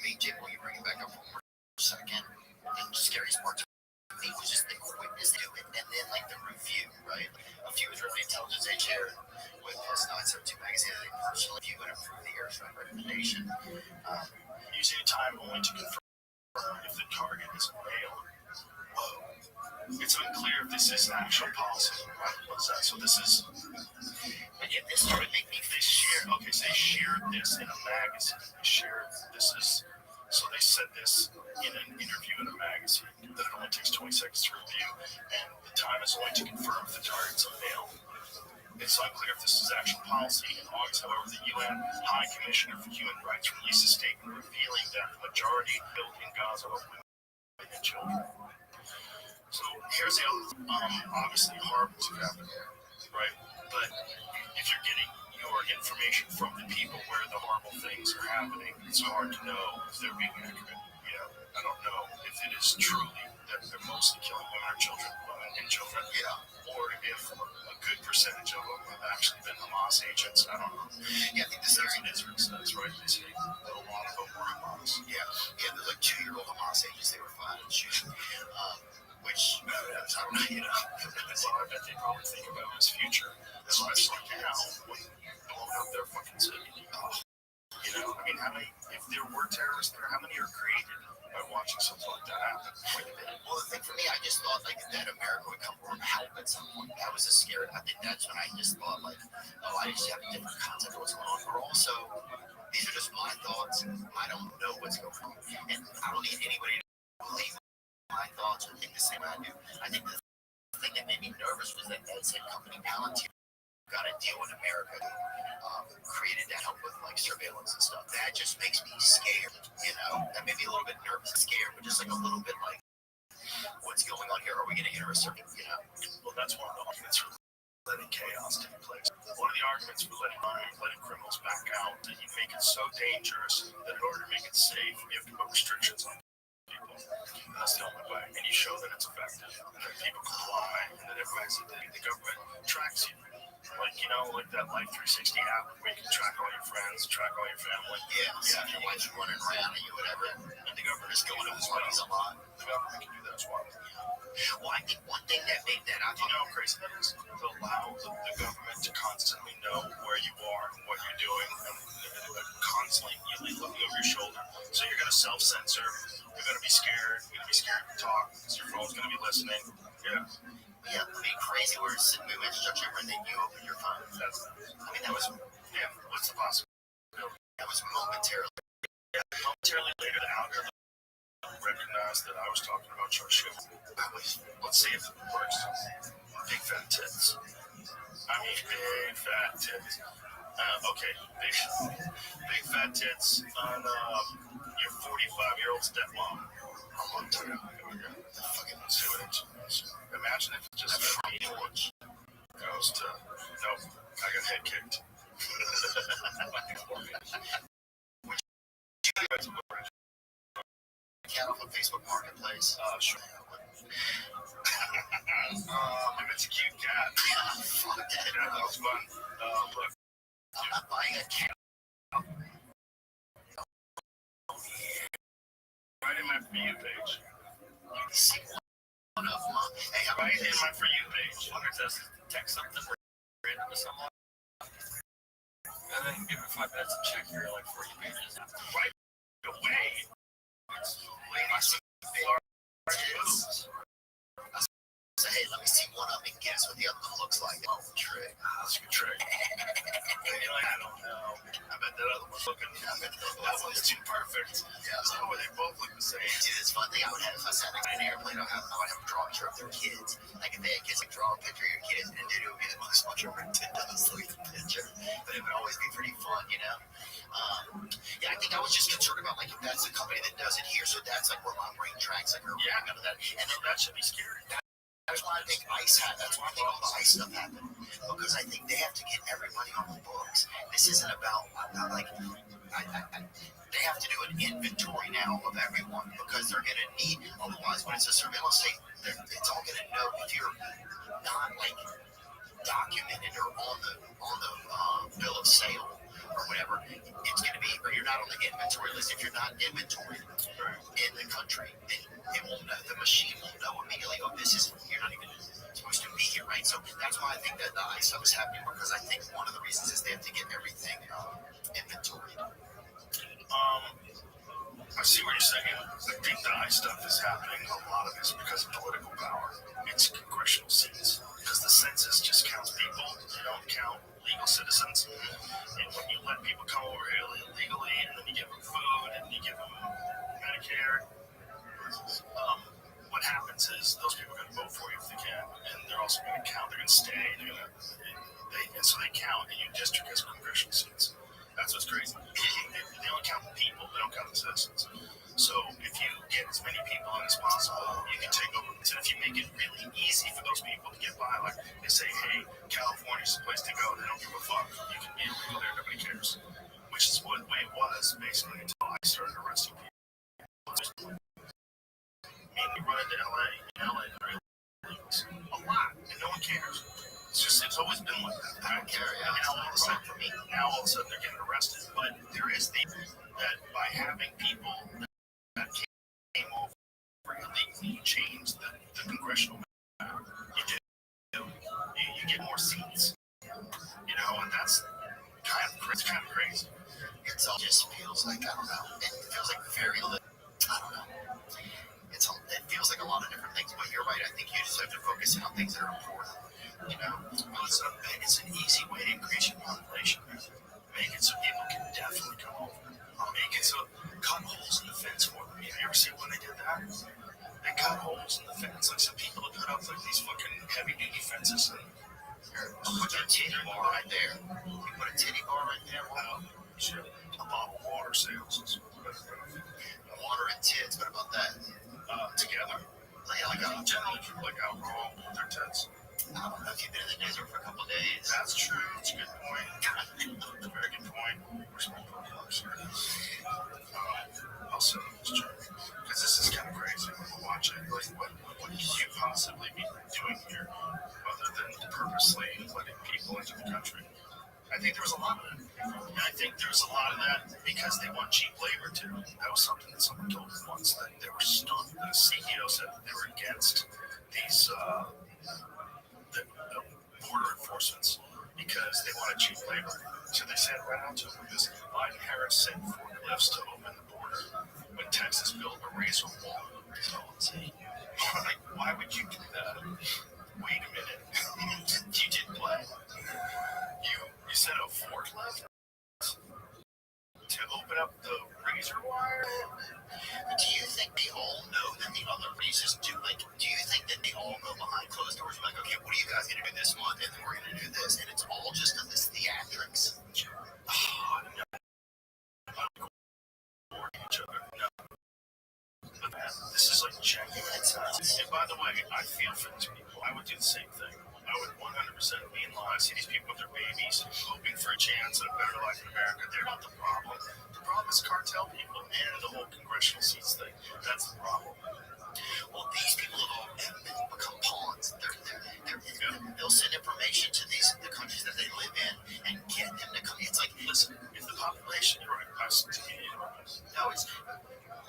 me, Jim, when you bring it back up for a second. The scariest part to me was just the quickness to it, and then the review, right? A few Israeli intelligence they shared with us 972 magazine, they personally view and approve the airstrike recommendation. Using time only to confirm if the target is a male. Whoa. It's unclear if this is actual policy. Right? What's that? So this is. But yeah, this started making me they shared this in a magazine. So they said this in an interview in a magazine that it only takes 20 seconds to review, and the time is only to confirm if the target's a male. It's unclear if this is actual policy. In August, however, the UN High Commissioner for Human Rights released a statement revealing that the majority killed in Gaza were women and children. So here's the other, obviously horrible to happen, right? But if you're getting your information from the people where the horrible things are happening, it's hard to know if they're being accurate. I don't know if it is truly that they're mostly killing women and children, or if a good percentage of them have actually been Hamas agents. I don't know. Yeah, I think this is what it says, right? They say that a lot of them were Hamas. Yeah, they're 2-year-old Hamas agents they were finding and shooting. Which, I don't know, Well, I bet they probably think about his future. That's why it's like now, blowing up their fucking city. How many, if there were terrorists there, how many are created by watching something like that happen? Well, the thing for me, I just thought that America would come forward and help at some point. That was a scary. I think that's when I just thought I just have a different concept of what's going on. Or also, these are just my thoughts. I don't know what's going on, and I don't need anybody to believe my thoughts or think the same I do. I think the thing that made me nervous was that said company Palantir got a deal with America, created to help with surveillance and stuff. That just makes me scared. That made me a little bit nervous, scared, but just a little bit what's going on here? Are we going to enter a certain? Well, that's one of the arguments for letting chaos take place. One of the arguments for letting criminals back out that you make it so dangerous that in order to make it safe, you have to put restrictions on people. And that's the only way. And you show that it's effective, and that people comply, and that everybody's the government tracks you. Like, like that Life 360 app where you can track all your friends, track all your family. Yeah, if your wife's running around and you whatever, and the government is going to parties a lot. The government can do that as well. Well, I think one thing that made that, You know how crazy that is? To allow the government to constantly know where you are and what you're doing, and constantly looking over your shoulder. So you're going to self-censor. You're going to be scared. You're going to be scared to talk because your phone's going to be listening. Yeah. Yeah, I mean, crazy where we went to judge everything, you open your phone. That was, what's the possibility? That was momentarily. Yeah, momentarily later, the algorithm recognized that I was talking about your shit. Let's see if it works. Big fat tits. Big fat tits. Okay, big fat tits on your 45-year-old stepmom. I'm talking about fucking see what it is. Imagine if it just goes to, nope, I got head kicked. Cat off of Facebook Marketplace. Sure. If it's a cute cat. Fuck that. Yeah, that was fun. Look. I'm not buying a cat. Right in my For You page. You can see one of them. Hey, how Right in my For You page. Wonder if that's text something random to someone. And then give it 5 minutes and check your For You pages. Right away. Ladies boobs. So, hey, let me see one of them and guess what the other one looks like. Oh, trick. That's a good trick. I don't know. I bet that other one's looking. That one's too perfect. Yeah, so they both look the same. See, this fun thing I would have if I sat next to an airplane, I would have them draw a picture of their kids. Like if they had kids, like draw a picture of your kids, and dude, it would be the most ridiculous looking picture. But it would always be pretty fun, Yeah, I think I was just concerned about like if that's a company that does it here, so that's like where my brain tracks, like none of that. And then That should be scary. That's why I think ICE happened. That's why I think all the ICE stuff happened. Because I think they have to get everybody on the books. This isn't about like they have to do an inventory now of everyone because they're going to need. Otherwise, when it's a surveillance state, it's all going to know if you're not like documented or on the bill of sale or whatever. It's going to be, or you're not on the inventory list. If you're not inventoried in the country, then it won't know. The machine will know immediately. Oh, this is you're not even supposed to be here, right? So that's why I think that the ICE stuff is happening because I think one of the reasons is they have to get everything inventoried. I see what you're saying. I think the ICE stuff is happening. A lot of it's because of political power. It's congressional seats because the census just counts people. They don't count legal citizens. And when you let people come over here illegally, and then you give them food and you give them Medicare, what happens is those people are going to vote for you if they can, and they're also going to count. They're going to stay. And so they count, and your district has congressional seats. That's what's crazy. They only count the people. They don't count the citizens. So if you get as many people in as possible, you can take over. And if you make it really easy for those people to get by, like they say, hey, California's the place to go. They don't give a fuck. You can be illegal there. Nobody cares. Which is what the way it was, basically, until I started arresting people. We run into LA. They're illegals. A lot. And no one cares. It's always been like that. I don't care. Yeah, now all of a sudden, for me, now all of a sudden they're getting arrested. But there is that by having people that came over illegally, you change the congressional map. You get more seats. And that's kind of crazy. It all just feels like, I don't know. It feels like very little. I don't know. It feels like a lot of different things, but you're right. I think you just have to focus on things that are important. It's an easy way to increase your population. Make it so people can definitely come over. Make it so cut holes in the fence for them. Have you ever seen when they did that? They cut holes in the fence. Like some people have put up like these fucking heavy duty fences and put a titty bar right there. You put a titty bar right there. Wow. Shit. A bottle of water sales. Water and tits. What about that? Together. Like generally like alcohol with their tits. I don't know if you've been in the desert for a couple days. That's true. That's a good point. That's a very good point. Where's my proposal? Also, because this is kind of crazy when we watch it. Like, what could you possibly be doing here other than purposely letting people into the country? I think there was a lot of that. And I think there was a lot of that because they want cheap labor too. That was something that someone told me once, that they were stunned. The CEO said that they were against these the border enforcements because they wanted cheap labor. So they said right out to them because Biden Harris sent forklifts to open the border when Texas built a razor wall. So like, why would you do that? Wait a minute. You did what? You sent a forklift to open up the razor wire? Do you think they all know that the other races do? Like, do you think that they all know behind closed doors? Like, okay, what are you guys gonna do this month? And then we're gonna do this, and it's all just this theatrics. Oh, no. Each other. No. This is like genuine. And by the way, I feel for these people. I would do the same thing. I would 100% be in line. I see these people with their babies hoping for a chance at a better life in America. They're not the problem. The problem is cartel people and the whole congressional seats thing. That's the problem. Well, these people have all become pawns. They'll send information to the countries that they live in and get them to come. It's like, listen, if the population, you're right, no, it's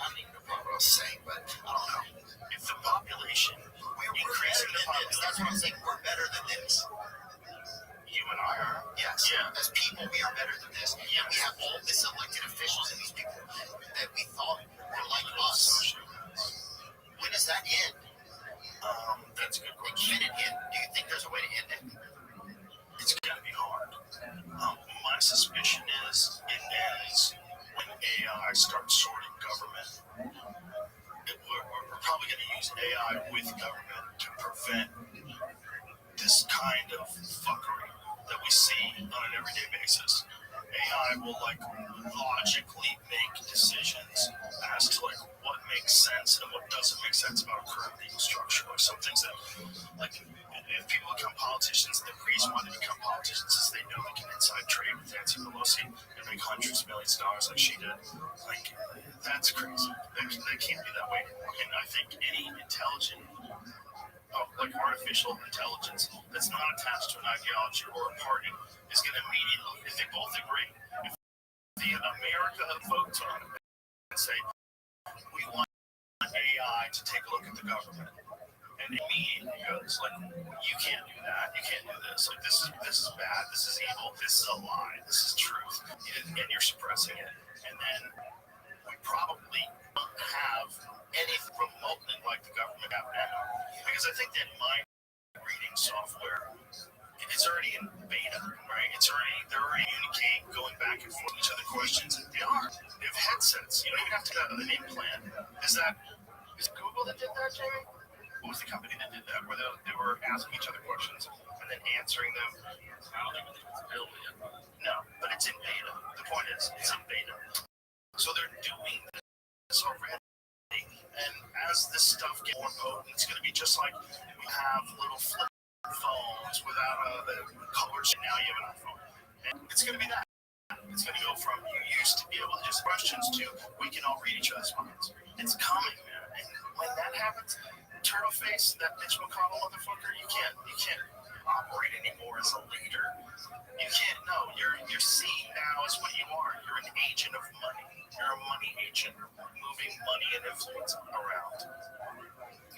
I don't even know what I was saying, but I don't know. If the population, increasing the population, that's what I'm saying. We're better than this. You and I are. Yes. Yeah. As people, we are better than this. Yeah. We have all these elected officials and these people that we thought were like us. When does that end? That's a good question. Can it end? Do you think there's a way to end it? It's going to be hard. My suspicion is it ends when AI starts sorting government. We're probably going to use AI with government to prevent this kind of fuckery that we see on an everyday basis. AI will logically make decisions as to what makes sense and what doesn't make sense about our current legal structure. Like some things that if people become politicians, the reason why they become politicians is they know they can inside trade with Nancy Pelosi and make hundreds of millions of dollars like she did. That's crazy. That can't be that way anymore. And I think any intelligent artificial intelligence that's not attached to an ideology or a party is going to immediately, if they both agree, if the America votes on it and say, we want AI to take a look at the government, and immediately goes, you can't do that, you can't do this, this is bad, this is evil, this is a lie, this is truth, and you're suppressing it, and then we probably don't have anything remotely like the government have now. Because I think that mind reading software is already in beta, right? They're already communicating, going back and forth with each other questions. They have headsets. You don't even have to have an implant. Is it Google that did that, Jamie? What was the company that did that? Where they were asking each other questions and then answering them? I don't even think it's built yet. No, but it's in beta. The point is, it's in beta. So they're doing this already. And as this stuff gets more potent, it's going to be just like we have little flip phones without colors, and now you have an iPhone. And it's going to be that. It's going to go from you used to be able to just questions to we can all read each other's minds. It's coming, man. And when that happens, turtle face, that Mitch McConnell motherfucker, you can't operate anymore as a leader. You can't. No, you're seen now as what you are. You're an agent of money. You're a money agent, moving money and influence around.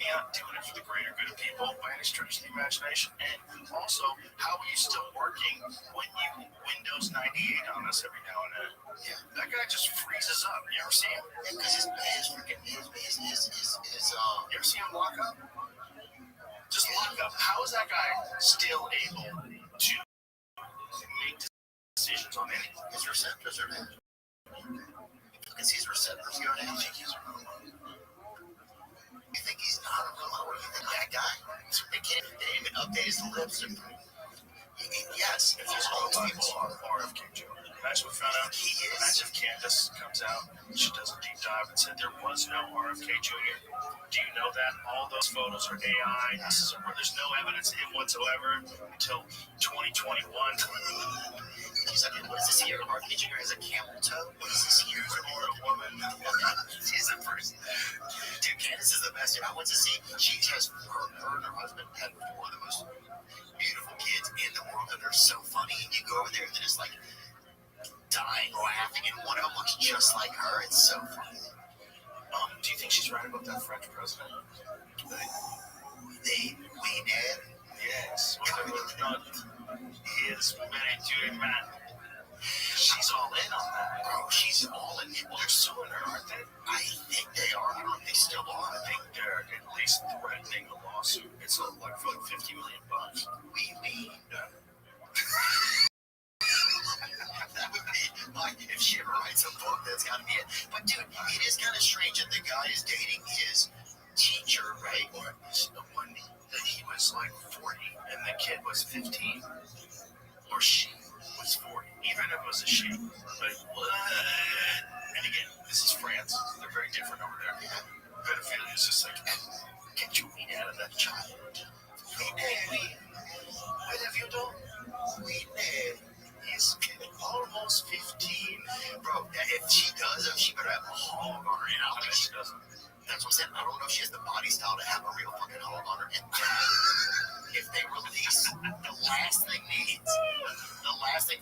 You're not doing it for the greater good of people by any stretch of the imagination. And also, how are you still working when you Windows 98 on us every now and then? Yeah, that guy just freezes up. You ever see him? Because his you ever see him lock up? Just lock up. How is that guy still able to make decisions on anything? His receptors are there. Because his receptors go down. You think he's not a remote? You think that guy? They didn't even update his lips. Yes, if he's all people are RFK Jr. Imagine we found out. Imagine if Candace comes out, she does a deep dive and said there was no RFK Jr. Do you know that all those photos are AI? There's no evidence of him whatsoever until 2021. He's like, what is this here? RFK Jr. has a camel toe? What is this here? Or a woman. She's a person. Dude, Candace is the best. I went to see, she has, her and her husband had one of the most beautiful kids in the world, and they're so funny. And you go over there and they're just like dying laughing, and one of them looks just like her. It's so funny. Do you think she's right about that French president? We Ned? Yes. Whatever not is married to a man. She's all in on that. Bro, she's all in. Well, they're suing her, aren't they? I think they are. I don't know if they still are. I think they're at least threatening the lawsuit. It's like for like $50 million. We. That would be like if she ever writes a book, that's got to be it. But dude, it is kind of strange that the guy is dating his teacher, right? Or when he was like 40 and the kid was 15, or she was 40, even if it was a she. Like what? And again, this is France. They're very different over there. Pedophilia is just like, get your weed out of that child. What have you done? He's almost 15. Bro, if she does, she better have a hog on her. And I don't think she doesn't. That's what I'm saying. I don't know if she has the body style to have a real fucking hog on her. And if they release, the last thing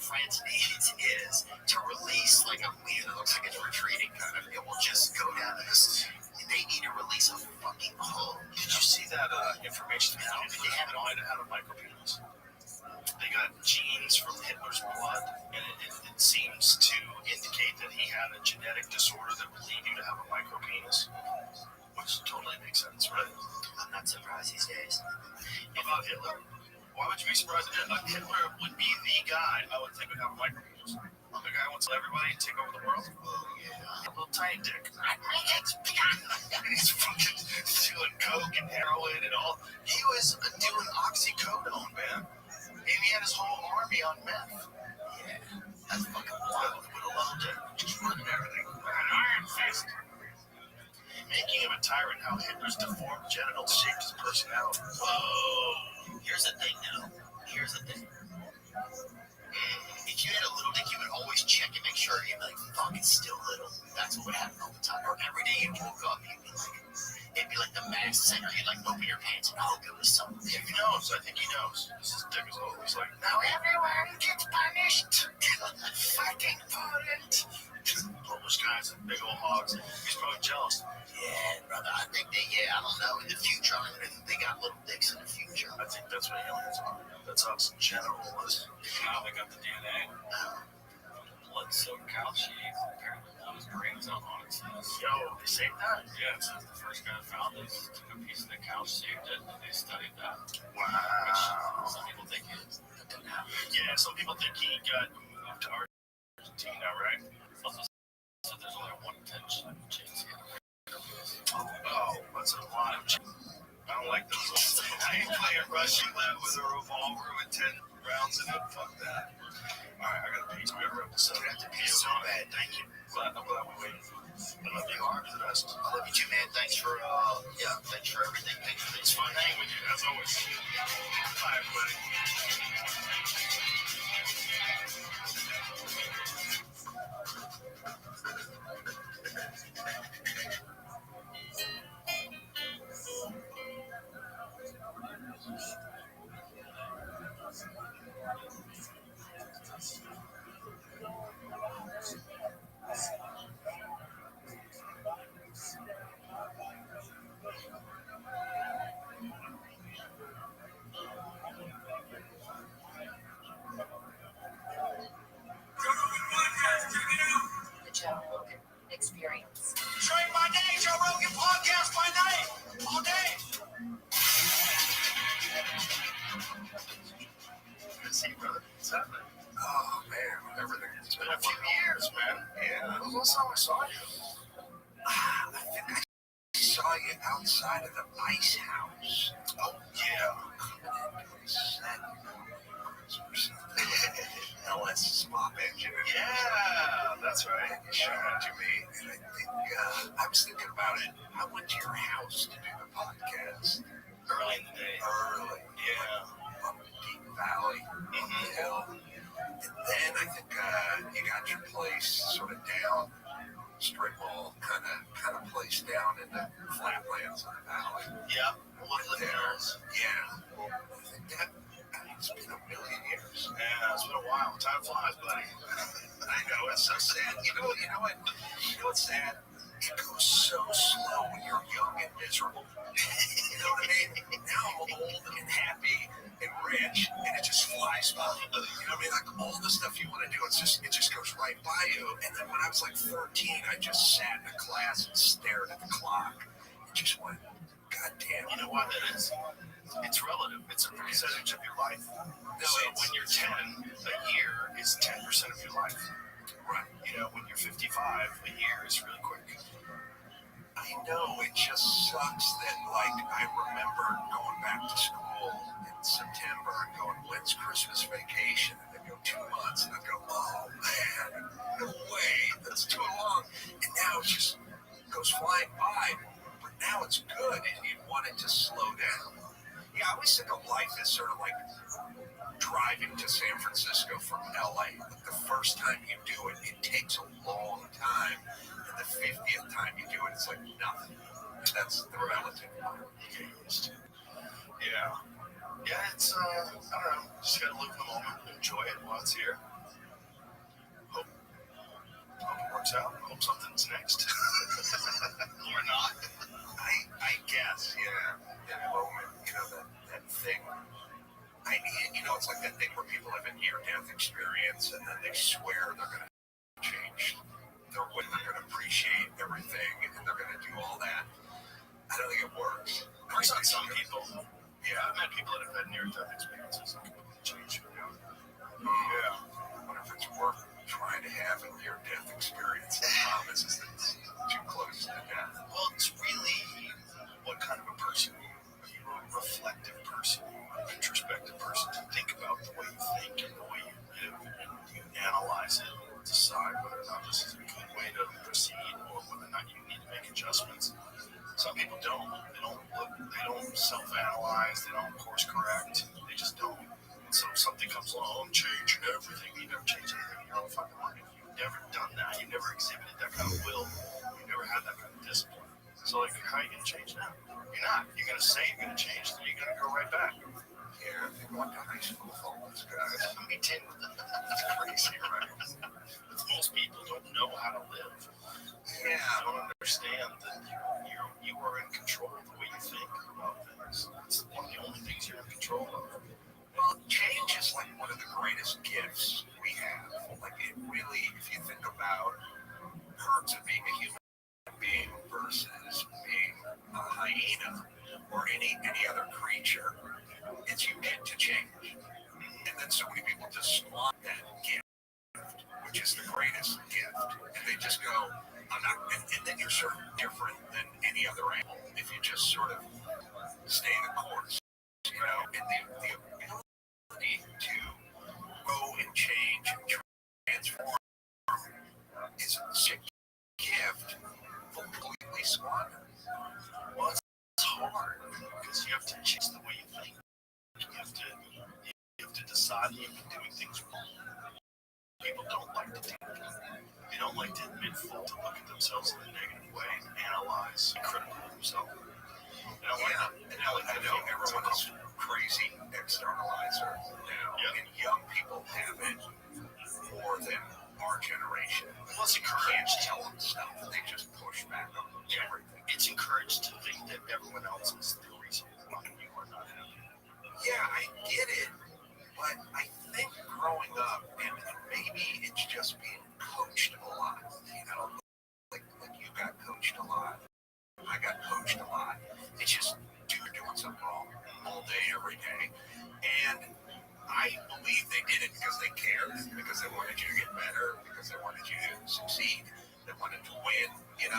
France needs is to release like a weed that looks like it's retreating kind of. It will just go down to this. They need to release a fucking hog. Did you see that information? They have it on to have a micropenis. They got genes from Hitler's blood, and it seems to indicate that he had a genetic disorder that would lead you to have a micropenis, which totally makes sense, right? I'm not surprised these days. About Hitler, why would you be surprised that Hitler would be the guy I would think would have a micropenis? The guy wants everybody to take over the world? Oh, yeah. A little tiny dick. He's fucking doing coke and heroin and all. He was doing oxycodone, man. And he had his whole army on meth. Yeah, that's fucking wild. With a little dick. Just running everything. An iron fist. Making him a tyrant, how Hitler's deformed genitals shaped his personality. Whoa. Here's the thing, now. If you had a little dick, you would always check and make sure you'd be like, fuck, it's still little. That's what would happen all the time. Or every day you woke up, it'd be like the mass singer. You'd like open your pants and hope it was something. He knows. I think he knows. His dick is always like, now everyone gets punished. Fucking Poland. Polish guys and big old hogs. He's probably jealous. Yeah, brother. I think I don't know. In the future, I think they got little dicks in the future. I think that's what aliens are. That's how it's in general was. Now they got the DNA. Blood-soaked cow cheese. Apparently blew his brains out on it. Yo, they say that? Yeah, it says the first guy that found this took a piece of the couch, saved it, and they studied that. Wow. Which some people think it didn't happen. Yeah, some people think he got moved to Argentina, right? So there's only a 1 in 10 chance. Oh, that's a lot of I don't like those. I ain't playing Russian roulette with a revolver with 10 rounds in it. Fuck that. Alright, I gotta pee. So we gotta wrap this up. You have to pee so bad. Thank you. I'm glad we waited. I love you. You're the best. I love you too, man. Thanks for everything. Thanks for this. It's fun hanging with you, as always. Bye, everybody. The Joe Rogan Experience. Drink by day, Joe Rogan podcast by night. All day. Good to see you, brother. What's happening? Oh, man. Everything. It's been a few years, man. Yeah. When was the last time I saw you? I think I saw you outside of the ice house. Oh, yeah. LS spot engine. Yeah, that's right. And you showed it to me, and I think I was thinking about it. I went to your house to do the podcast Early in the day. early, Yeah. up in Deep Valley, up the hill, and then I think you got your place sort of down, strip mall kind of place down in the flatlands of the valley. Yeah. Woodland Hills. Yeah, I think it's been a million years. Yeah, it's been a while. Time flies, buddy. I know, it's so sad. You know what's sad? It goes so slow when you're young and miserable. You know what I mean? Now I'm old and happy and rich, and it just flies by. You know what I mean? Like all the stuff you want to do, it just goes right by you. And then when I was like 13, I just sat in a class and stared at the clock. It just went, God damn. You know why that is? It's relative. It's a percentage of your life. So when you're 10, a year is 10% of your life. Right. You know, when you're 55, a year is really quick. I know, it just sucks that, like, I remember going back to school in September and going, when's Christmas vacation? And then go 2 months, and I go, oh man, no way, that's too long. And now it just goes flying by, but now it's good, and you want it to slow down. Yeah, I always think of life as sort of like driving to San Francisco from LA. Like the first time you do it, it takes a long time. And the 50th time you do it, it's like nothing. And that's the relative part. You get used to. Yeah. Yeah, it's, I don't know. Just gotta live in the moment and enjoy it while it's here. Hope it works out. Hope something's next. Or not. I guess, yeah. In a moment, that thing. It's like that thing where people have a near-death experience and then they swear they're going to change their way, they're going to appreciate everything, and they're going to do all that. I don't think it works. It works on some people. Yeah, I've met people that have had near-death experiences and completely changed. Yeah. I wonder if it's worth trying to have a near-death experience. The promise is that it's too close to death. Well, it's really what kind of a person you are. You a reflective person, an introspective person. You think about the way you think and the way you live, and you analyze it and decide whether or not this is a good way to proceed or whether or not you need to make adjustments. Some people don't. They don't self-analyze. They don't course correct. They just don't. So if something comes along, change everything. You never change anything in your own fucking life. You've never done that. You've never exhibited that kind of will. You've never had that kind of discipline. So, like, how are you going to change now? You're not. You're going to say you're going to change, then you're going to go right back. Yeah, I think I went to high school with all those guys. Me too. That's crazy, right? Most people don't know how to live. Yeah. They don't understand that you are in control of the way you think about things. It's one of the only things you're in control of. Well, change is like one of the greatest gifts we have. Like, it really, if you think about perks of being a human being versus being a hyena or any other creature, it's you get to change. And then so many people just squander that gift, which is the greatest gift. And they just go, I'm not, and then you're sort of different than any other animal if you just sort of stay the course. And the ability to go and change and transform is a sick gift, completely squandered. Well, it's hard because you have to change the way you think. You have to decide that you've been doing things wrong. People don't like to think. They don't like to admit fault, to look at themselves in a negative way, and analyze, be critical of themselves. They don't like that. I know everyone is crazy externalizer now, and young people have it more than our generation. Well, it's You can't encouraged. tell them stuff, they just push back on everything. It's encouraged to think that everyone else is the reason why you are not happy. Yeah, I get it, but I think growing up, and maybe it's just being coached a lot, like you got coached a lot, I got coached a lot. It's just, you're doing something wrong all day, every day, and I believe they did it because they cared, because they wanted you to get better, because they wanted you to succeed, they wanted to win, and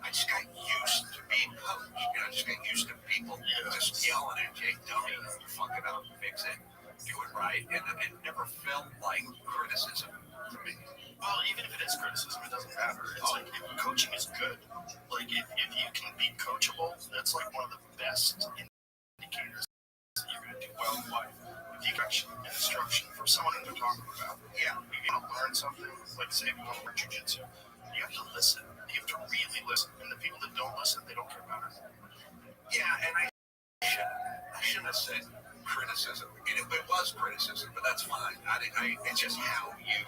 I just got used to being coached. I just got used to people just yelling at you, dummy, you fuck it up, fix it, do it right. right? And it never felt like criticism to me. Well, even if it is criticism, it doesn't matter. It's like if coaching is good. Like if you can be coachable, that's like one of the best indicators that you're going to do well in life. With direction and instruction from someone that they're talking about. Yeah, if you want to learn something, like say if you want to learn jujitsu, you have to listen. You have to really listen. And the people that don't listen, they don't care about it. Yeah, and I shouldn't have said criticism. It was criticism, but that's fine. It's just how you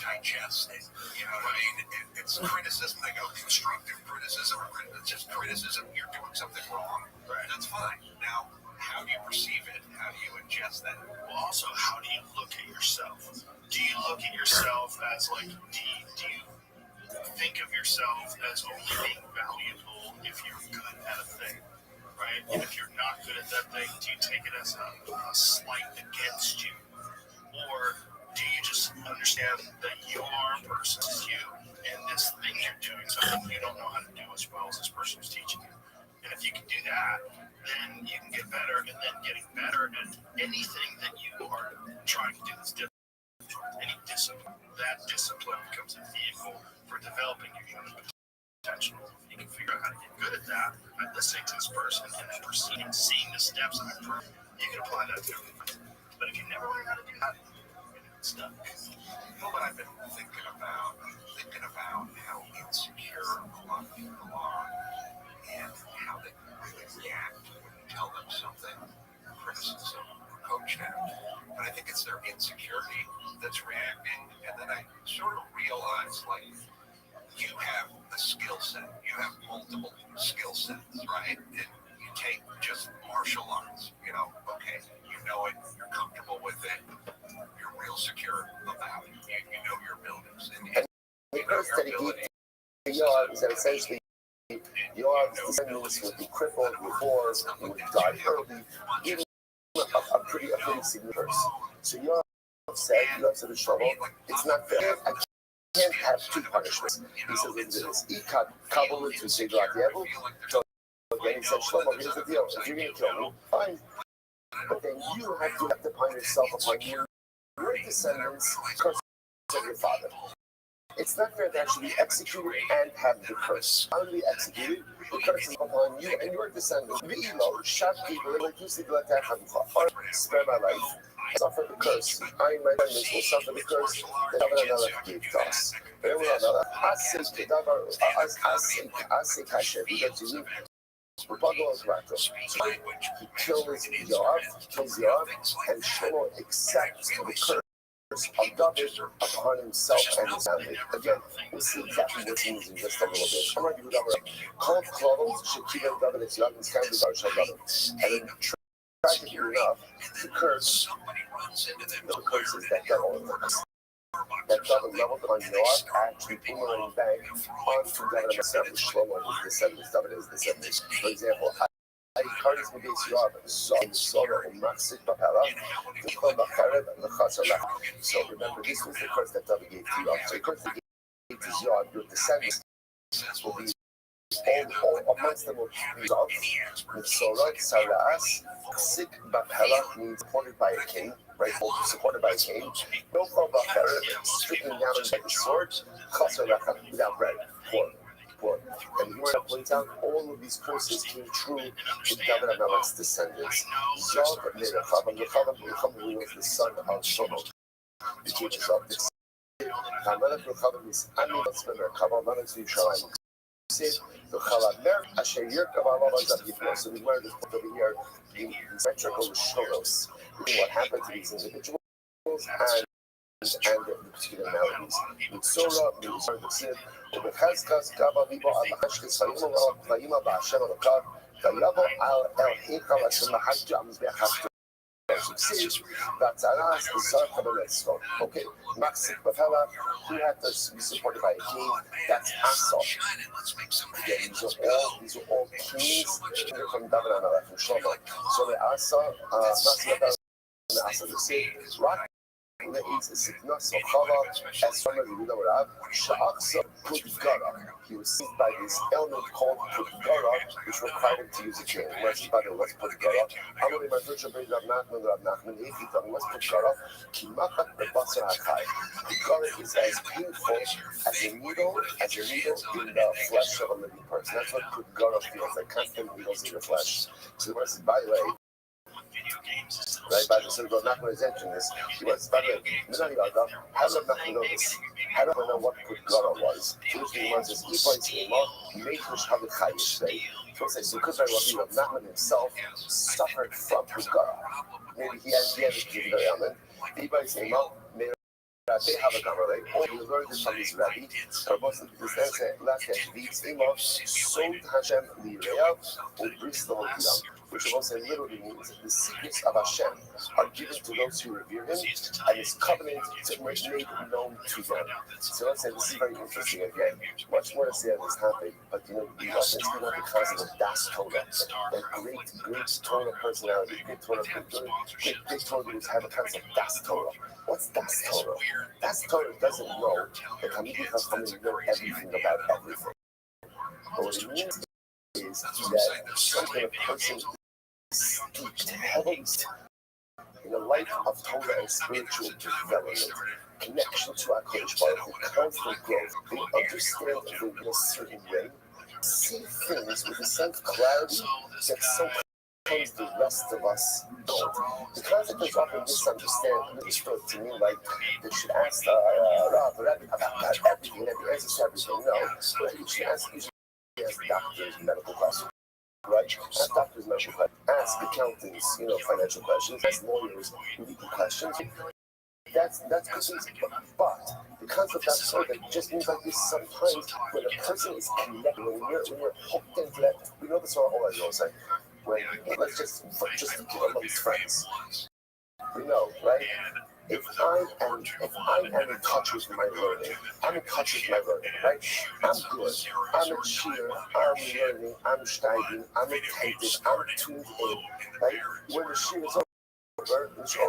digest it. You know what I mean? It's criticism. I go constructive criticism, or it's just criticism. You're doing something wrong. Right. That's fine. Now, how do you perceive it? How do you ingest that? Well, also, how do you look at yourself? Do you look at yourself as like, do you think of yourself as only being valuable if you're good at a thing? Right? And if you're not good at that thing, do you take it as a slight against you? Or do you just understand that you are a person, this is you, and this thing you're doing something you don't know how to do as well as this person who's teaching you? And if you can do that, then you can get better, and then getting better at anything that you are trying to do that's different, any discipline, that discipline becomes a vehicle for developing your human potential. You can figure out how to get good at that by listening to this person and then proceeding, seeing the steps and improving. You can apply that to everything. But if you never learn how to do that, it's stuck. You know what I've been thinking about? How insecure a lot of people are and how they really react when you tell them something, criticism, or coach them. But I think it's their insecurity that's reacting. And then I sort of realize, like, you have a skill set. You have multiple skill sets, right? And you take just martial arts, okay, you know it, you're comfortable with it, you're real secure about it, you know your abilities. And the curse that he gave to Yoav is that essentially Yoav's descendants would be crippled, poor, would die early, even a pretty significant curse. So Yoav said to the Shlomo, it's not fair. I can't have two punishments. He says, listen to this. Kabbalah to say so again, he said, Shlomo, here's the deal. If you're going to kill me, fine. But then you have to upon yourself upon your descendants, curse of your father. It's not fair to actually be executed and have the curse. How to be executed? The curse is upon you and your descendants. Spare my life. Suffer the curse. I and my descendants will suffer the curse that Abraham gave to us. He kills Yoav, and Shlomo accepts the curse of David upon himself and his family. Again, we'll see exactly what it means in just a little bit. I'm going to give you call clothes should keep it David its young and scandals are shall David. And then tragically enough, the curse is that devil that David leveled on Yoav actually boomerang back onto David himself, Shlomo and his descendants, David and his descendants. For example, so remember, this was the curse that David gave to Yoav. So the curse that gave to Yoav, your descendants will be all amongst them will be Mitzorah, Saras, Sik Bapela means supported by a king, right? Supported by a king. No Bapela, stricken down by the sword, Chasarach, without bread, poor. And he points out all of these curses came true in David and Amalek's descendants. Zog made a Chavam, who was the son of Shlomo, became Zog the son. Amalek Rechavam is Amilas ben Rechavam, Amalek's Yerushalayim. So we learned this book over here, the metrical Shoros, what happened to these individuals and the particular melodies. Mitzorah, Mitzorah, ובחזקס קרבה ליבו על החשקס ויאמר בהשם אלוקיו ויבוא על אלוהיך ואשר מחשתי על מזבח החטאים. והצהרה זרק בלסקו. Okay, Maxik Bavella, who had to be supported by a king, that's Asa. Again, these are all kings from David and Amalek, from Shlomo. So the Asa, Maxik Bavella, the Asa, the same, Rock לאיזה סגנון סוחרה, Esrama Yehuda Rav, Sha'achsa Pudgara. He was seized by this element called Pudgara, which required him to use a chain. What's Pudgara? Amali Madrucha Beit Rav Nachman, what's Pudgara? Kimachat Bebasar HaChai. Pudgara is as painful as a needle in the flesh of a living person. That's what Pudgara feels like, constant needles in the flesh. So the verse, by the way, right, by the synagogue, Nachman is entering this. He was, by the way, how did Nachman know this? How do I know what Pudgara was? Jewish Gemara says, Ipois Ema, Meitush Havichayish, right? So it says, so could very well be that Nachman himself suffered from Pudgara. Maybe he had a particular ailment. Ipois Ema, they have a camera, right? Oh, you learned this from his rabbi. Last guy, V'itz Ema, Sod Hashem Li'reav, Ubris L'Hokiram. Which also literally means the secrets of Hashem are given to those who revere Him, and His covenant is made known to them. So let's say this is very interesting again. Much more to say on this topic, but we must speak about the concept of Das Torah, that great Torah personality, great Torah who's have a concept of Das Torah. What's Das Torah? Das Torah doesn't know that Talmidei Chachamim know everything about everything. But what it means is that something a person steeped heavily in a life of Torah and spiritual development, connection to our Kodesh Baruch Hu, constant growth, they understand things in a certain way, see things with a sense of clarity that sometimes the rest of us don't. The concept is often misunderstood to me like they should ask Rav about everything, and the answers to everything. No, but you should ask doctors medical questions. Right? Ask doctors medical questions. Ask accountants, financial questions. Ask lawyers legal questions. That's good things. But the concept of Torah just means like this sometimes when a person is connected, when you're hooked into that, we know this all I know, like when let's just amongst friends. We know, right? If I am in touch with my learning, I'm in touch with my learning, right? I'm good. I'm a cheer. I'm learning. I'm steiging. I'm attentive. I'm tuned in, right? When the cheer is over,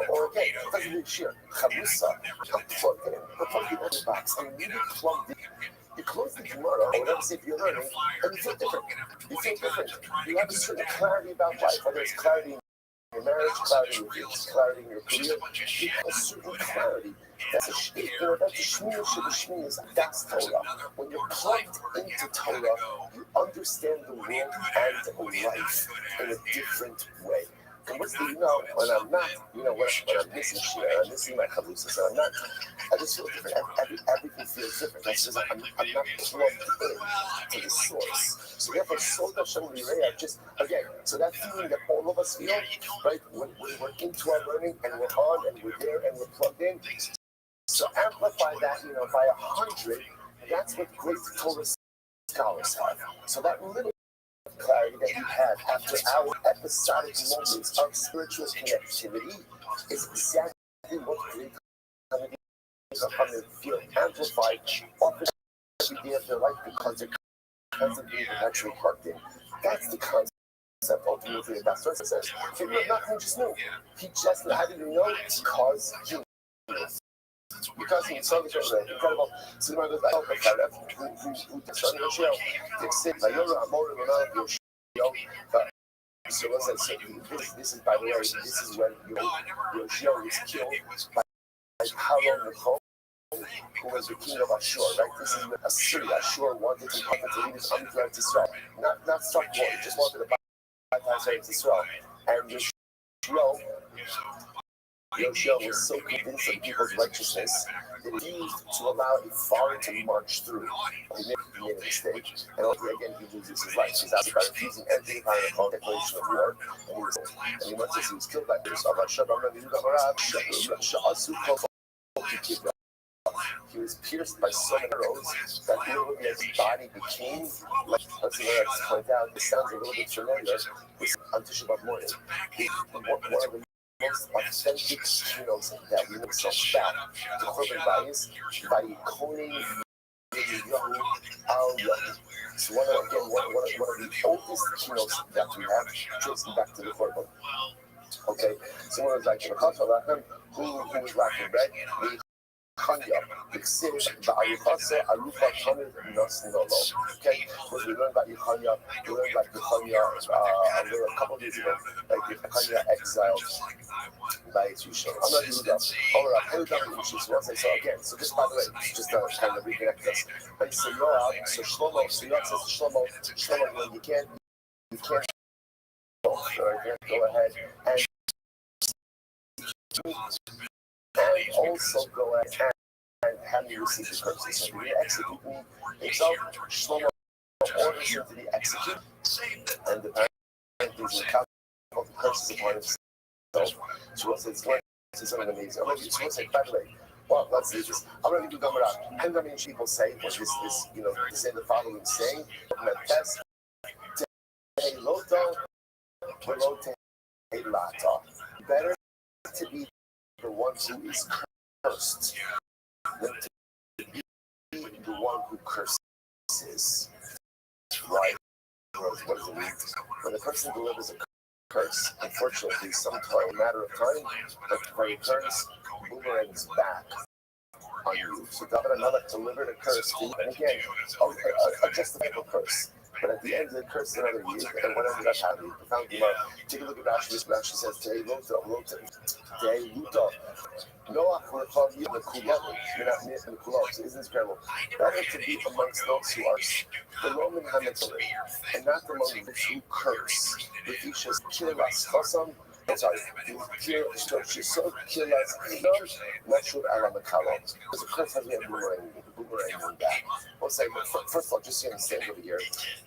or again, it doesn't mean cheer. Chamusa, I'm plugged in. I'm plugged in the box. I'm really plugged in. You close the Gemara, or whatever, see if you're learning, and you feel different. You have a certain clarity about life, whether it's clarity your marriage, clarity in your kids, clarity in your career, you have a certain clarity. That's a shmir. The shmir is Das Torah. When you're plugged into Torah, you understand the world and life in a different way. And what's the, when I'm not, when I'm missing shir, I'm missing my chavrusa, so I'm not, I just feel different. Everything feels different. That's just, I'm not plugged in to the source. So therefore, Sod Hashem Li'reav, just, again, so that feeling that all of us feel, right, when we're into our learning, and we're on, and we're there, and we're plugged in, so amplify that, by 100, that's what great Torah scholars have. So that little clarity that you have after our episodic moments of spiritual connectivity is exactly what great Chachamim feel amplified often every day of their life because they're constantly actually plugged in. That's the concept ultimately that that's what it says. He knew nothing, just knew. He just knew. How did he know? Because he knew. Because he saw the incredible. So the who so this is by the way, this is when Yoshio was killed by Haron Necho, who was the king of Ashur, right? This is when Assyria, Ashur wanted to lead his army to Israel. Not start war, he just wanted to bypass Israel. And Yoshio was so convinced of people's righteousness that he refused to allow a foreign to march through. He made a mistake, and again he loses his life. He's out by refusing everything upon the declaration of war, and he was killed by this. He was pierced by so many arrows that literally his body became like, let's see what I just point out, this sounds a little bit familiar, on Tisha B'Av morning. One of the most authentic keynotes that we know so bad. The Korban Bayis, by Koning Young Al Young. It's one of the oldest keynotes that we have, tracing back to the Korban. Okay, someone was like, who was lacking bread? Chanya, Bixir, Ba'alufasa, Alufa, Tamid, Nas, Nolo. Okay, because we learned about Yechanya, we learned like Yechanya, there were a couple of years ago, like Yechanya exiled by its Yishon. I'm not doing that. All right, I'll do that. So again, so just by the way, just to kind of reconnect this. But so Yoav, so Shlomo, so Yoav says Shlomo, when you can't go ahead and also go ahead and have me receive the curses. So we execute me himself. Shlomo orders him to be executed, and the penalties and count of the curses upon himself. So it's going to say something amazing. I'm going to say, by the way, well, let's do this. I'm going to do Gemara. And I mean, people say, well, this, to say the following saying, better to be the one who is cursed than to be the one who curses. Right? What does it mean? When a person delivers a curse, unfortunately, sometime, a matter of time, the returns boomerangs back on you. So David Amelech delivered a curse to you, and again, a justifiable curse. But at the end of the curse, another year, and what ended up happening? Profound Gemara. Take a look at Rashi. This Rashi says, "Today, Noah will call you the Kulam. You're not near the Kulam. So isn't this incredible? Better to be amongst those who are the Roman Hametari, and not among those who curse. If you should kill us, awesome. Sorry, kill us. Not sure Alam Because the curse has been boomerang back. We'll say, but first of all, just so you understand over here,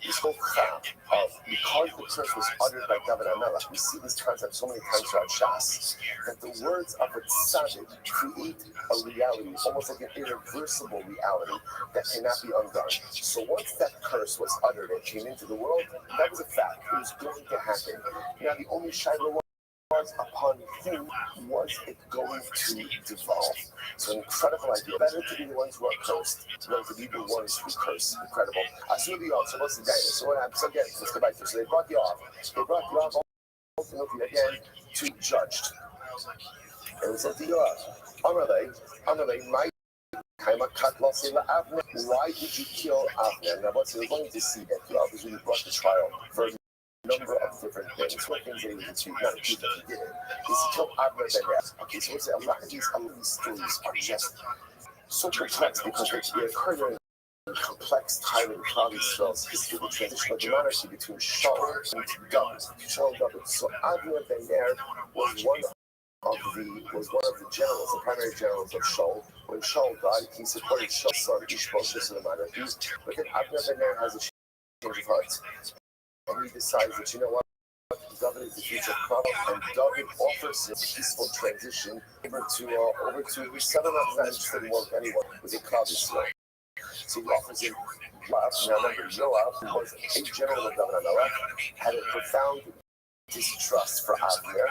this whole crap of because the curse was uttered by David Amelech, we see this concept so many times throughout Shas, that the words of a tzaddik create a reality, almost like an irreversible reality that cannot be undone. So once that curse was uttered and came into the world, that was a fact. It was going to happen. Now the only shiloh was upon whom was it going to devolve. So an incredible idea. Better to be the ones who are cursed than to be the ones who curse. Incredible. Asuli off. So what's the Daniel? So what happens again? Let's go back to. So they brought you off. They brought you off ultimately again to be judged. And it said to Yoav, Amalei, my why did you kill Avner? Now, what we're going to see that Yoav is really brought to trial for number of different things. What things that he was achieved, not achieved that he did it. Is he killed Abner Ben Raz. Okay, so what's it? A lot of these stories are just so complex because they occur during complex time in Klal Yisrael's history, the transition of the monarchy between Shaul and David. So Abner Ben Ner was one of the generals, the primary generals of Shaul. When Shaul died, he supported Shaul's son Ishbosheth in the monarchy. But then Abner Ben Ner has a change of heart. And he decides that, you know what, David is the future prophet, and David offers him a peaceful transition over to who's not interested in war with anyone, with a Klal Yisrael. So he offers him Yoav. Now remember, Yoav, who was a general of David Amelech, had a profound distrust for Avner,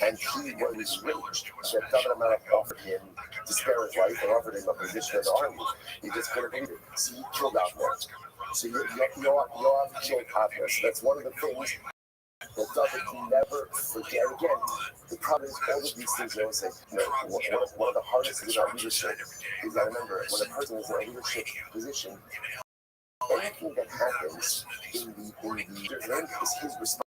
and he was enraged that David Amelech offered him to spare his life and offered him a position in the army. He just couldn't believe it. So he killed Avner. So Yoav killed Avner. So that's one of the things that David can never forget. Again, the problem is all of these things, I say, one of the hardest things about leadership is that, remember, when a person is in a leadership position, anything that happens in the is his responsibility.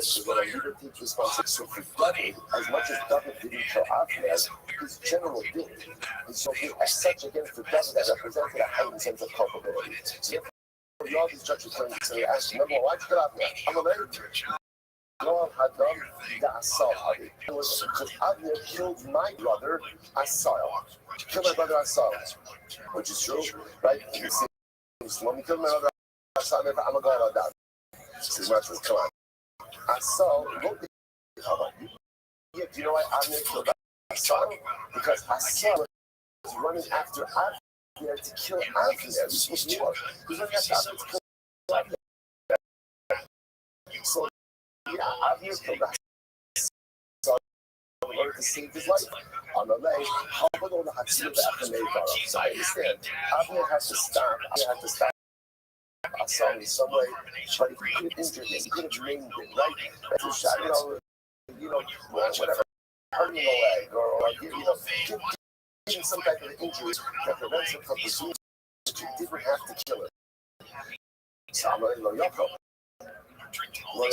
So that a leader takes responsibility. So for David, as much as David didn't kill Avner, his general did. And so as such, again, for David, that represented a heightened sense of culpability. So Yoav is judged with so they asked him, why'd you kill Avner? I'm a man. Yoav had done the Asal. Because Avner killed my brother Asal. Killed my brother Asal. Which is true, right? You see, when we killed my brother Asal, I'm a guy like that. So the match was come on. Asal wrote the cover. Yeah, do you know why Avner killed Asal? Because Asal was running after Avner to kill Avner. This was war. He was running after Avner to kill Avner. So, yeah, Avner killed Asal in order to save his life. On the leg, how about all the Hatzil that Avner made? So I understand. Avner had to stop song in some way, but he could have injured him, he could have maimed him, right? That's a shot, whatever, hurting a leg, or give him some type of injury that prevents him from pursuing. You didn't have to kill him. When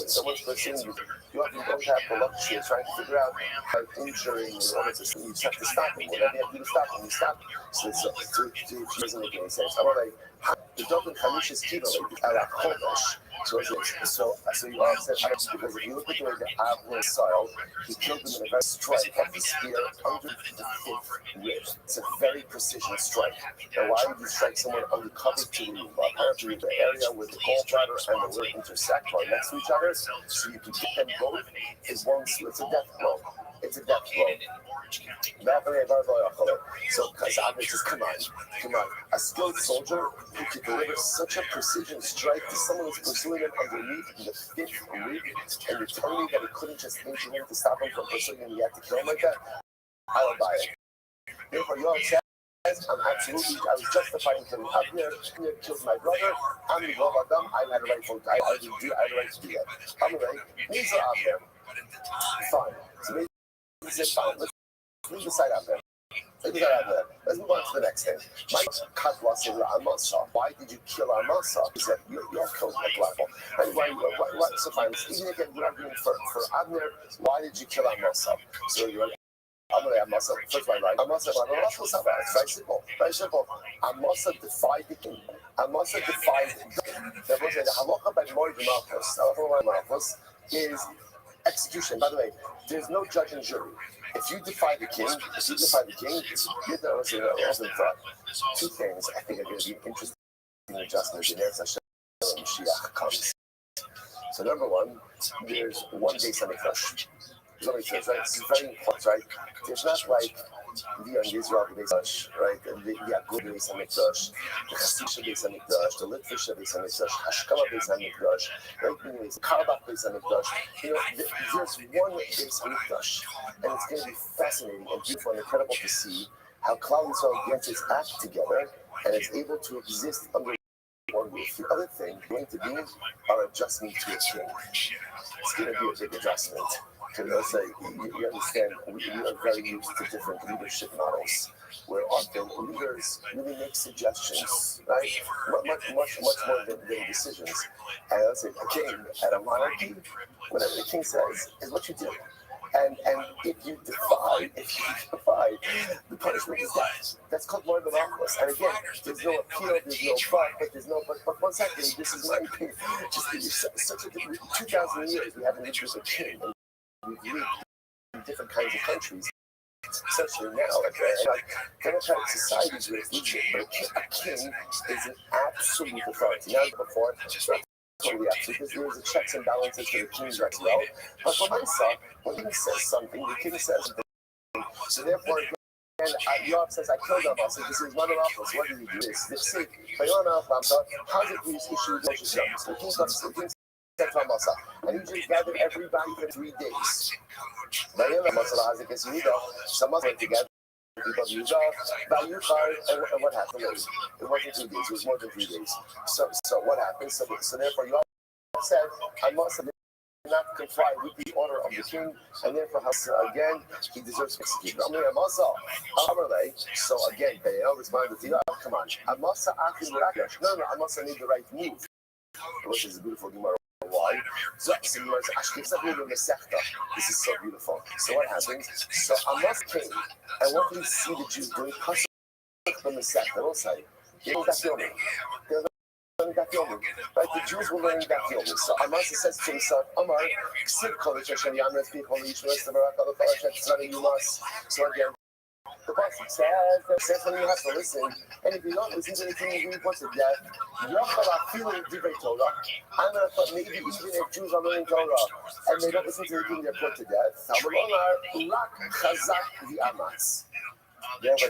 someone's pursuing you, you often don't have the luxury of trying to figure out how injuring or what it's you just have to stop him. Whatever you have to do to stop him, you stop him. So it doesn't make any sense. The Dogan Kamisha's Kilo, ala Chodesh. So you are upset because if you look at the way the Avner style, he killed him in a very strike of the spear under the fifth rib. It's a very precision strike. Now, why would you strike someone under cover to the apparently the area where the gallbladder and the liver intersect are next to each other, so you can get them both in one. It's a death blow. It's a death blow. So Kazabit says, come on. A skilled soldier who could deliver such a precision strike to someone who's pursuing him underneath in the fifth rib, and you're telling me that he couldn't just injure him to stop him from pursuing him, he had to kill him like that? I don't buy it. Therefore, Yoav says, I was justifying killing Abner. Abner killed my brother. I'm the Lord Adam. I had a right to do that. I'm right. These are Abner. Fine. So he said, fine. Let's leave the side Abner. Let's move on to the next thing. Why did you kill Amasa? He said, you're killed my black hole. So fine. Even again, we're arguing for Abner. Why did you kill Amasa? So you're like, Amasa, first one, right? Amasa, very simple. Amasa defied the king. Amasa defied the halacha by Moed Malchus is execution. By the way, there's no judge and jury. If you defy the king, two things I think are going to be interesting adjustments in Eretz Hashem when Mashiach comes. So number one, there's one day Samikdash. There's only two, right? It's very important, right? There's not like the young Israel Beis Hamikdash, right? The Yagud Beis Hamikdash, the Chasisha Beis Hamikdash, the Litvisha Beis Hamikdash, Hashkama Beis Hamikdash, right? Karabach Beis Hamikdash. There's one Beis Hamikdash, and it's going to be fascinating and beautiful and incredible to see how Klal Yisrael gets its act together and is able to exist under one roof. The other thing going to be our adjustment to a king. It's going to be a big adjustment. Because you understand, we are very used to different leadership models, where often leaders really make suggestions, right? Much more than decisions. And let's say a king at a monarchy, whatever the king says is what you do. And if you defy, the punishment is death. That's called Moed Malchus. And again, there's no appeal, there's no but 1 second, this is my opinion. Just such a 2,000 years we haven't lived with a king. We've lived in different kinds of countries, especially now, like democratic societies with leadership, but a king is an absolute authority. Now, before, totally absolute, because there is a checks and balances for the king's right as well. But for myself, when the king says something, the king says something. So therefore, and Yoav says, I killed Amasa. This is one of Amasa. What did he do? This. See, how's it please issue Moshe's numbers? The king said to Amasa, and he just gathered everybody for 3 days. So Amasa went together. And what happened? It wasn't 2 days, it was more than 3 days. So what happened? So therefore, Yoav said, I must have not comply with the order of the king, and therefore, again, he deserves to execute. So again, Be'el responded to Yoav, come on, I must need the right move, which is a beautiful Gemara. Why? So this is so beautiful. So what happens? So Amos came, and what do we see the Jews doing? From the sect, they don't say. They're learning Dafyomi. Right? The Jews were learning Dafyomi. So Amos says to himself, Amar, so again, the Pasuk says when you have to listen, and if you don't listen to the king, you report to death. I'm going to thought maybe even if Jews are learning Torah and they don't listen to the king, they're put to death. Therefore, the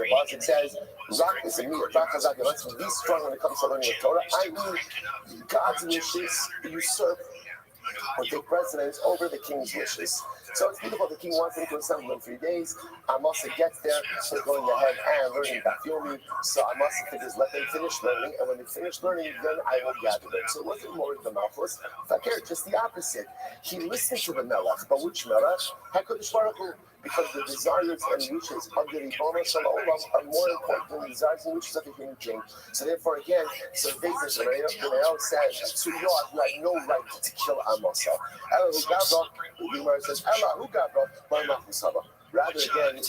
Pasuk says, Rak is a mere, Rak Chazak, let's be strong when it comes to learning the Torah. I mean, God's wishes usurp or take precedence over the king's wishes. So it's beautiful. The king wants them to assemble in 3 days. Amasa gets there. They're going ahead and learning Dafyomi. So Amasa figures, let them finish learning. And when they finish learning, then I will gather them. So it wasn't more of the Malchus. Fakir, just the opposite. He listened to the Melech. But which Melech? HaKadosh Baruch Hu. Because the desires and wishes of the Ribono Shel Olam are more important than the desires and wishes of the human being. So therefore, again, so David says to Yoav, you have no right to kill Amasa. Ella who Gavra, the Gemara says, Ella who Gavra, my Machusaba. Rather, again, the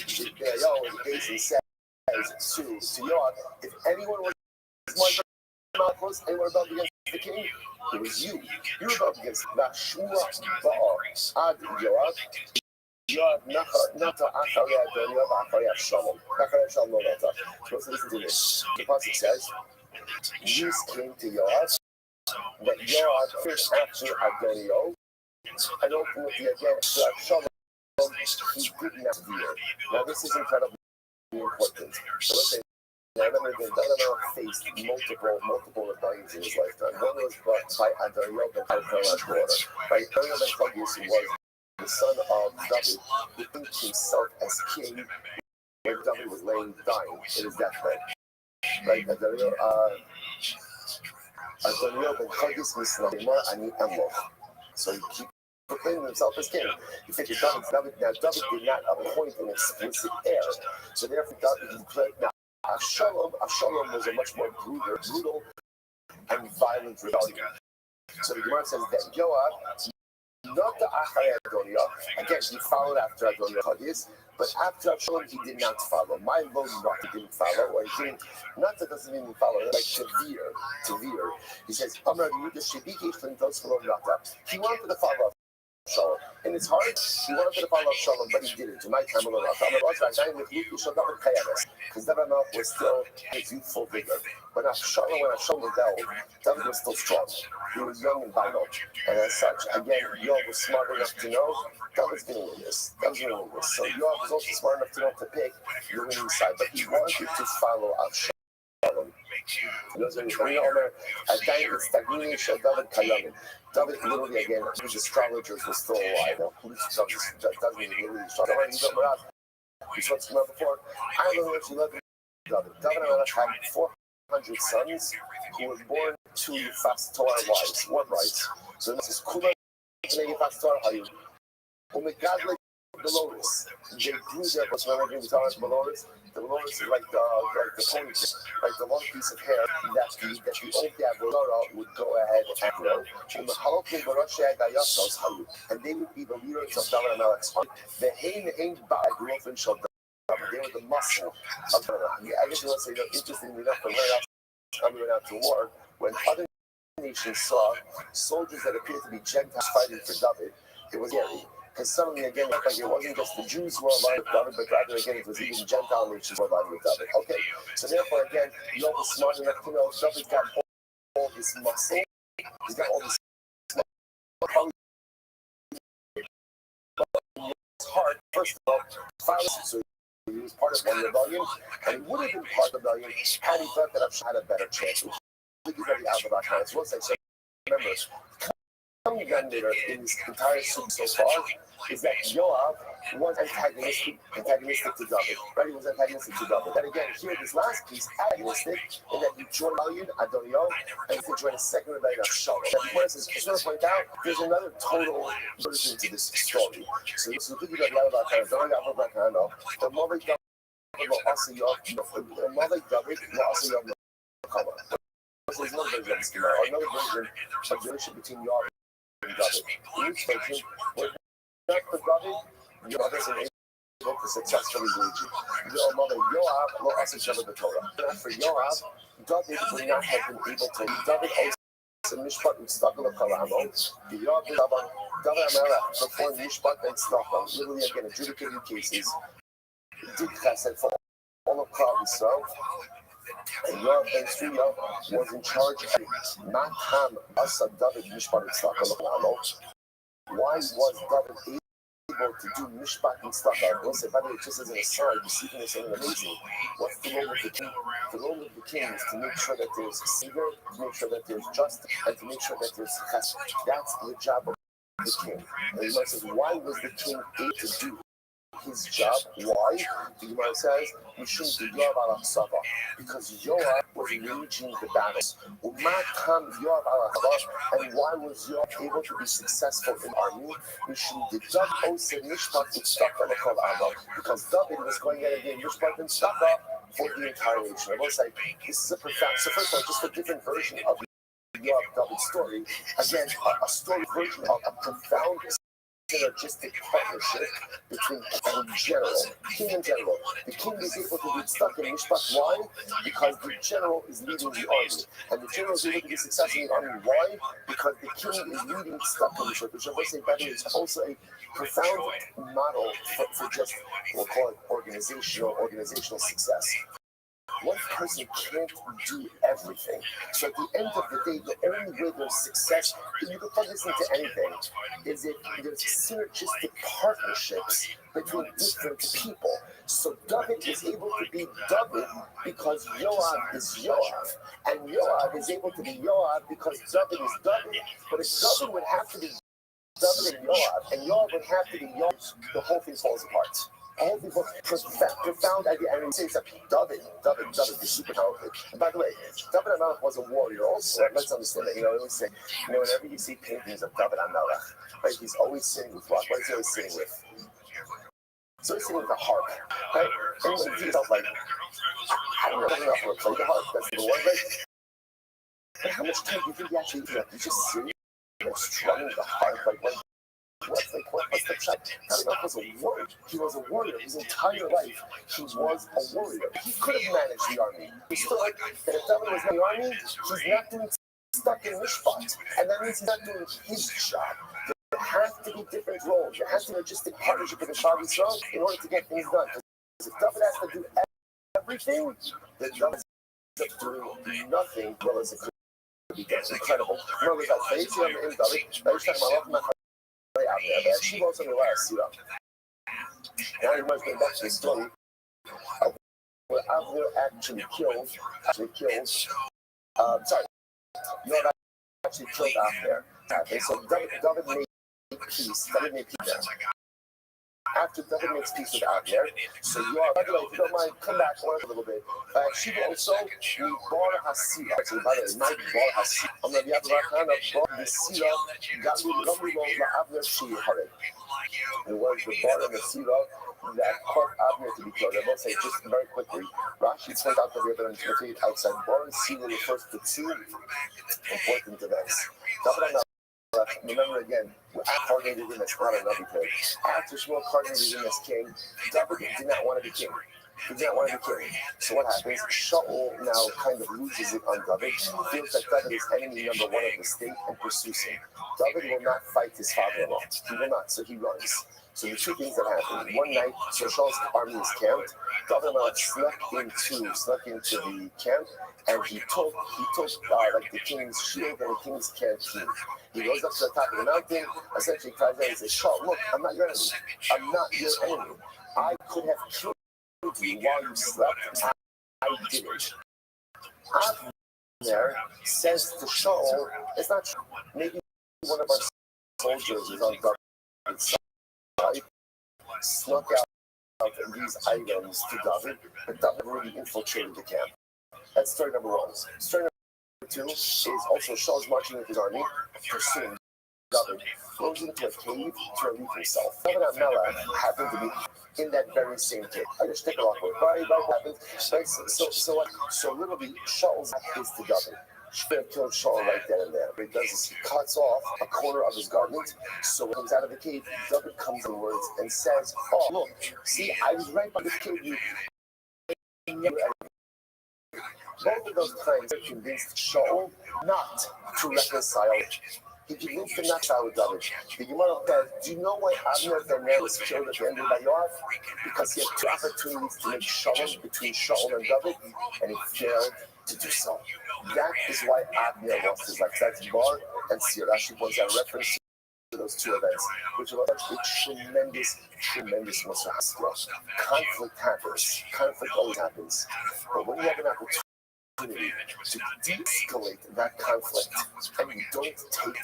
Basin says to Yoav, if anyone was my Malchus, anyone rebelled against the king, it was you. You rebelled against Nashua Baal Ad Yoav. Yoav Nata Achariah Yoav Achariah Shalom. Achariah Shalom Nata. Let's listen to this. The passage says, news came to Yoav that Yoav first after Adonio, and ultimately again to Shalom, he did not veer. Now this is incredibly important. So let's say, I remember that Dalamel faced multiple rebellions in his lifetime. One was brought by Adonio ben Chagis' daughter. By Adonio ben Chagis, who was the son of David, who thinks himself as king when David was dying in his deathbed. Right? Adonio ben Chagis misnamar ani emloch. So he keeps proclaiming himself as king. He figured David did not appoint an explicit heir. So therefore David declared, now Avshalom was a much more brutal and violent rebellion. So the Gemara says that Yoav, not the Achai Adonio, again, he followed after Adonio Chagis, but after Avshalom, he did not follow. My low not, he didn't follow, or he didn't, not that doesn't mean follow, like to veer. He says, he wanted to follow Avshalom. In his heart, he wanted to follow Avshalom, but he didn't. To my time alone, because David was still his youthful vigor. When Avshalom rebelled, David was still strong. He was young and vital. And as such, again, Yoav was smart enough to know David's going to win this. So Yoav was also smart enough to know to pick the winning side, but he wanted to follow Avshalom. David literally, again, his astrologers were still alive. Doesn't mean literally astrologers. He's what's come up before. I don't know if you love David. David had 400 sons who were born to fast Torah wives, one wives. So this is Kula fast Torah Hayim. Umegadle Dolores. They grew their personality with Torah Dolores. The Dolores is like the ponytail, like the long piece of hair that the old dad would go ahead and grow. And they would be the leaders of David and Alex. The Hain Ba grew up in Shalom. They were the muscle of the I guess you want to say, interestingly enough, when we went out to war, when other nations saw soldiers that appeared to be Gentiles fighting for David, it was scary. Because suddenly, again, it looked like it wasn't just the Jews who were aligned with David, but rather, again, it was even Gentile nations who were aligned with David. Okay, so therefore, again, Yoav was smart enough to know David's got all this muscle. He's got all this muscle. His heart, first of all, so he was part of one rebellion, and he would have been part of the rebellion had he thought that Avshalom had a better chance. I think he's already out of that kind. So remember, coming later in this entire story so far is that Yoav was antagonistic to David. Right? He was antagonistic to David. Then again, here this last piece, antagonistic, in that he joined rebellion, Adonio, and he joined a second rebellion of Shalom. Now, before this, I just want to point out, there's another total version to this story. So this is what you got about Adonio, the Mother David will also Yoav, the Mother David will also Yoav. So there's another version of this, another version of the relationship between Yoav and David. In each version, not for David, Yoav isn't able to successfully lead you. Your mother Yoav will also cover the Torah. Not for Yoav, David would not have been able to lead. David also Mishpat and Stakal of Kalamo. The Yoav David Amelech performed Mishpat and Stakal, literally again adjudicating cases. He did chesed for all of Klal Yisrael. And Yoav ben Tzruya was in charge of Matam Asa David Mishpat and Stakal of Kalamo. Why was David able to do Mishpat and Stakal? We'll say, by the way, just as an aside, you see this something amazing. What's the role of the king? The role of the king is to make sure that there's savor, to make sure that there's justice, and to make sure that there's chesed. That's the job of the king. And the Gemara says, why was the king able to do his job? Why? The Gemara says, Mishum Yoav al Sava, because Yoav was waging the battles. Umatam Yoav al Sava, and why was Yoav able to be successful in army? Mishum David Ose Mishpat Tzedakah Lekol Ava, because David was going out and doing Mishpat and Tzedakah for the entire nation. I will say, this is a profound. So first of all, just a different version of David's story. Again, a story version of a profound synergistic partnership between king and general. King and general. The king is able to be stuck in Mishpat. Why? Because the general is leading the army. And the general is able to be successful in the army. Why? Because the king is leading stuck in Mishpat. Which I will say, by the way, is also a profound model for just, we'll call it organizational success. One person can't do everything. So at the end of the day, the only way there's success, and you can plug this into anything, is if there's synergistic partnerships between different people. So David is able to be David because Yoav is Yoav. And Yoav is able to be Yoav because David is David. But if David would have to be David and Yoav would have to be Yoav, the whole thing falls apart. All people profound idea, and he says that David is super talented. And by the way, David HaMelech was a warrior also. Let's understand that. I always say, whenever you see paintings of David HaMelech, right, he's always sitting with what? What is he always sitting with? He's always sitting with a harp, right? And you see yourself like, I don't know how to play the harp. That's the one, right? But how much time do you think he actually did? He's just sitting and strumming the harp like what? What's the check? David was a warrior. He was a warrior. His entire life, he was a warrior. He could have managed the army. He still, that if David was in the army, he's not doing stuck in Mishpat. And that means he's not doing his job. There have to be different roles. There has to be just a partnership with the Shav Yisrael in order to get things done. Because if David has to do everything, then David ends up doing nothing well as it could be done. It's incredible. Remember that phase here in David? She was on the last year. Now you must get back to the story of where Avner actually killed. Yoav actually killed Avner. Okay, so David made peace. David made peace there. After David makes peace with Avner, so Yoav, by the way, if you don't mind, come back a little bit. She also, we bought a Hasira. So by the way, my bought a Hasira. I'm going to be able to bought the Hasira. Got me Avner Shihare. It was the bought of the Hasira that caused Avner to be killed. I will say just very quickly, Rashi points out that we have an interpretation outside. Bar and Hasira refers to two important events. Remember again, coordinated in as not another king. After Shmuel coordinated in as king, David did not want to be king. He did not want to be king. So what happens? Shaul now kind of loses it on David, feels that David is enemy number one of the state and pursues him. David will not fight his father-in-law. He will not, so he runs. So the two things that happen. One night, so Shaul's army is camped. David snuck into the camp, and he took like the king's shield and the king's canteen. He goes up to the top of the mountain, essentially cries out and says, Shaul, look, I'm not your enemy. I'm not your enemy. I could have killed you while you slept. I didn't. Abner says to Shaul, it's not true. Maybe one of our soldiers is on David's side, snuck out these items to David, but David really infiltrated the camp. That's story number one. Story number two is also Shaul's marching with his army, pursuing David, goes into a cave to relieve himself. David HaMelech happened to be in that very same cave. I just take a lot of it. What happens? So literally, Shaul's back is to David. Should have killed Shaul right then and there. What he does is he cuts off a corner of his garment. So when he comes out of the cave, David comes inwards and says, oh, look, see, I was right by this cave. Both of those times he convinced Shaul not to reconcile. He convinced him not to side with David. The Gemara says, do you know why Abner then was killed at the end of Yoav? Because he had two opportunities to make shalom between Shaul and David, and he failed to do so. That is why Abner lost his life. That's Bar and Rashi points out reference to those two events, which was a tremendous Musar skill. Conflict happens. Conflict always happens. But when you have an opportunity to de-escalate that conflict, and you don't take,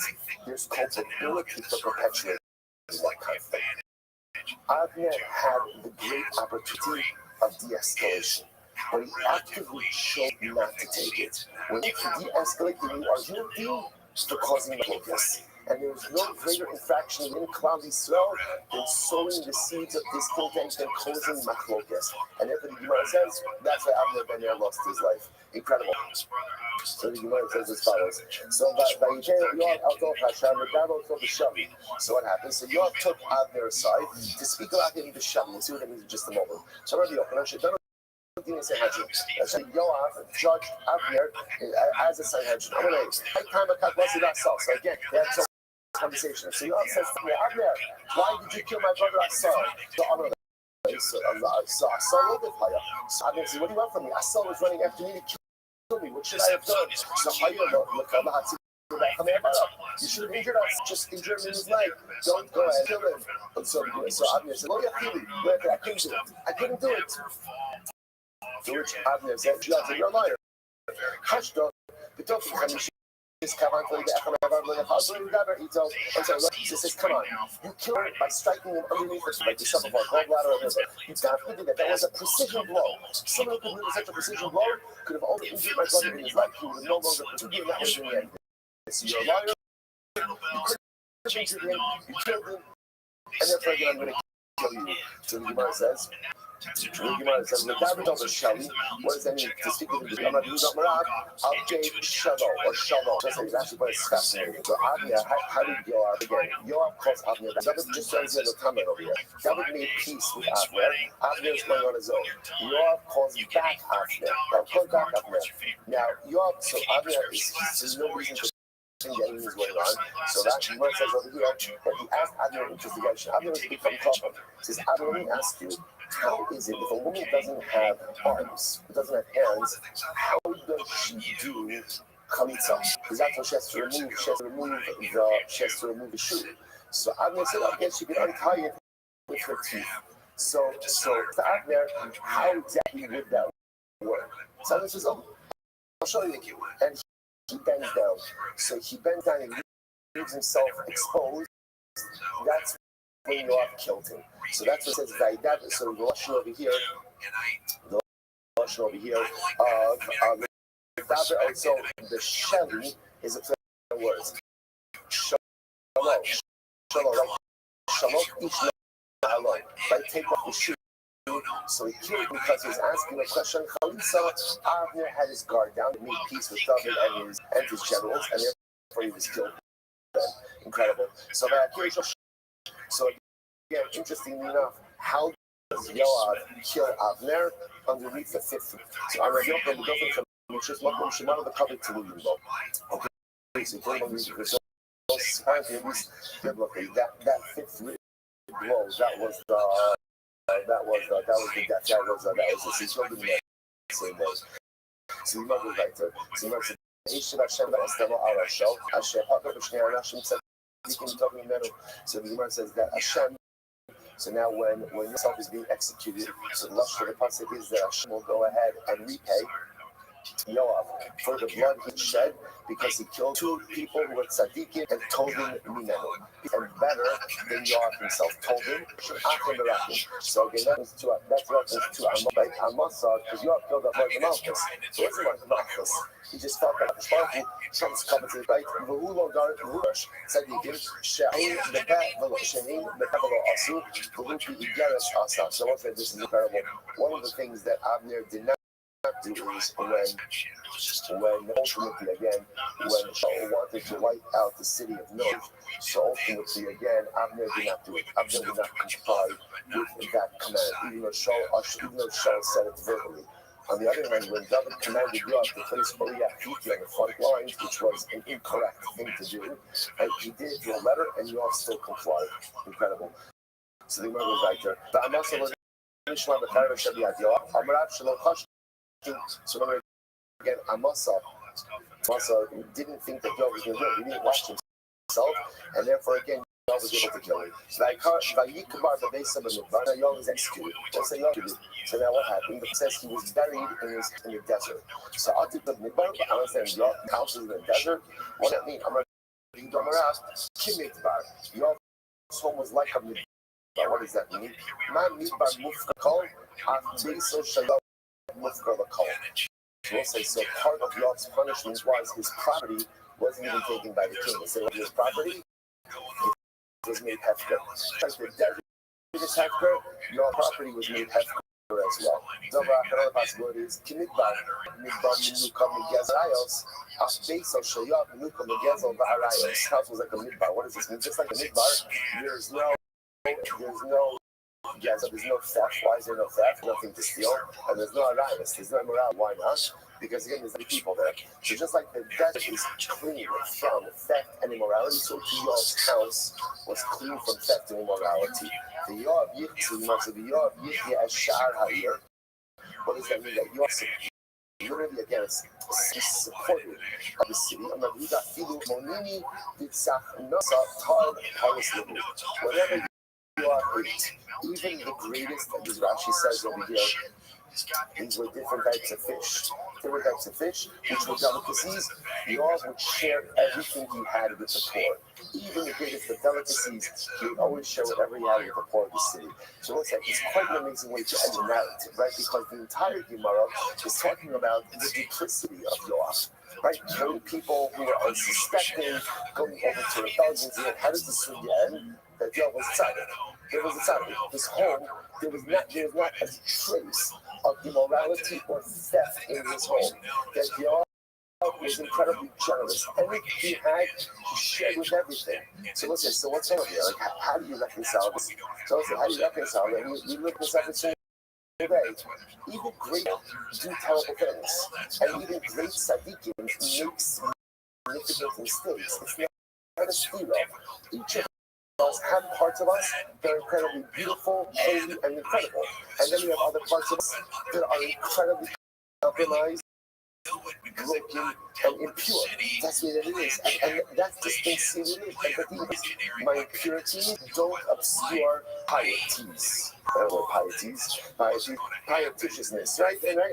there's culpability for perpetuating that conflict. Avner had the great opportunity of de-escalation, but he actively chose not to take it. When you de-escalate, then you are guilty for causing malicious. And there is no greater infraction in Klal Yisrael than sowing the seeds of discontent and causing machlokas. And therefore the Gemara says, that's why Avner ben Ner lost his life. Incredible. So the Gemara says as follows. So what happens? So Yoav took Avner aside to speak about him the Shem. We'll see what that means in just a moment. So Rabbi Yochanan, Yoav judged Avner as a Sanhedrin. So again, they had some conversation. So Yoav says to me, Avner, why did you kill my brother Asar? So Avner says, what do you want from me? Asar was running after me to kill me. What should I have done? So you should have injured us. Just injure me in his leg. Don't go ahead and kill him. And so Avner said, I couldn't do it. To which Avner said, you're a liar. Hush, dog. He says, come on, you killed him by striking him underneath like the sub of our gallbladder or whatever. You got to do that. That was a precision blow. Someone who could do such a precision blow could have only injured my brother in his life. He would have no longer pursued him. That was in the end. So you're a liar. You couldn't injure him. You killed him. And therefore, again, I'm going to kill you. So the Gemara says, what does that mean? To speak with the Gemara, Shalom or Shalom. That's exactly what it's fascinating. So Avner, how did Yoav again? Yoav calls Avner. David just says in the comment over here. David made peace with Avner. Avner is going on his own. Yoav calls back Avner. Now Yoav, so Avner there's no reason to getting his way on. So that Gemara says over here that he asked Avner an investigation. Avner was become couple. He says, Avner, let me ask you. How is it if a woman doesn't have arms, doesn't have hands, how does she do chalitza? Because that's what she has to remove. She has to remove the shoe. So Avner said, I guess she can untie it with her teeth. So to Avner, how exactly would that work? So Avner says, I'll show you. And he bends down. So he bends down and leaves himself exposed. That's when Yoav killed him. So that's what it says Vaidad. So the Lashon over here also the Sheli is a play of words. Shalom, each alone. By take off the shoe. So he killed because he was asking a question. Chalitza, Avner had his guard down, made peace with David and his generals, and therefore he was killed. Incredible. So again, interestingly enough, how does Yoav kill Avner underneath the fifth? So I'm going to go from which is Makom Shemar the cover to Lulin. Okay, so apparently at least biblically, that fifth blow, that was the death. That was the same way. So you remember right there. So you remember. So the Gemara says that Hashem. So now when Yosef is being executed, so the lashon of the pasuk is that Hashem will go ahead and repay Yoav for the blood he shed because he killed two people who were tzaddikim and told him minenu. And better than Yoav himself told him. So again, that's reference to Amasa because Yoav killed that like Malchus. So what's the like Malchus? He just felt like the sparkle comes coming to the right. V'hulo gar v'hulosh tzaddikim she'ain mepeh v'lo she'ain mepeh v'lo asu v'hupi igeres asa. So what's that? This is incredible. One of the things that Avner did not do is when ultimately again when Shaul wanted to wipe out the city of Nob, so ultimately again Avner did not do it. Avner did not comply with that command, even though Shaul said it verbally. On the other hand, when David commanded Yoav to place Uriah on the front lines, which was an incorrect thing to do, and he did it through a letter, and Yoav still complied. Incredible. So the Gemara was right there. So again, Amasa didn't think that Yoav was going to do it. He didn't watch himself, and therefore again, Yoav was able to kill him. Vayikbar b'beis hamidbar. Now Yoav was executed. Let's say Yoav. So now what happened? It says he was buried in the desert. So Atik b'midbar. I understand Yoav's house is in the desert. What does that mean? I'm going to read Kimidbar. Yoav's home was like a midbar. What does that mean? Man midbar mufkal. Beiso shalav mufkal l'kol. We'll say so. Part of Yoav's punishment was his property wasn't even taken by the king. So his property was made hefker. Like the desert is hefker, your property was made hefker as well. Another possibility is Kimidbar, Midbar Minuka Migazayos, Asbeso Shayab Minuka Migazo Varayos. House was like a midbar. What does this mean? Just like a midbar, there's no Gaza, there's no theft. Why is there no theft? Nothing to steal. And there's no arayos. There's no immorality. Why not? Because again, there's no people there. So just like the desert is clean from theft and immorality, so Yoav's house was clean from theft and immorality. The Yoav Yichti, much of the Yoav Yichti as Shar Ha'ir. What does that mean? That Yoav literally against supported of the city. Whatever you are, even the greatest, as Rashi says over here, these were different types of fish. Different types of fish, which were delicacies. Yoav would share everything he had with the poor. Even the greatest of delicacies, he would always share whatever he had with the poor of the city. So let's say it's quite an amazing way to end the narrative, right? Because the entire Gemara is talking about the duplicity of Yoav. Right, killing people who were unsuspecting, going over to rebellions. And how does the story end? That Yoav was excited. There was a tzaddik. His home, there was not a trace of immorality or theft in his home. That Yoav was incredibly generous. Everything he had, he shared with everything. So let's say, so what's over here? Like, how do you reconcile this? So let's say, how do you reconcile that? We look this up and say, even great do terrible things, and even great tzaddikim make significant mistakes. It's not a steal. Each of us have parts of us that are incredibly beautiful, holy, and incredible, and then we have other parts of us that are incredibly compromised, broken, and impure. That's what it is, and that's the thing it is. My impurities don't obscure pieties. Pietishness, right? And on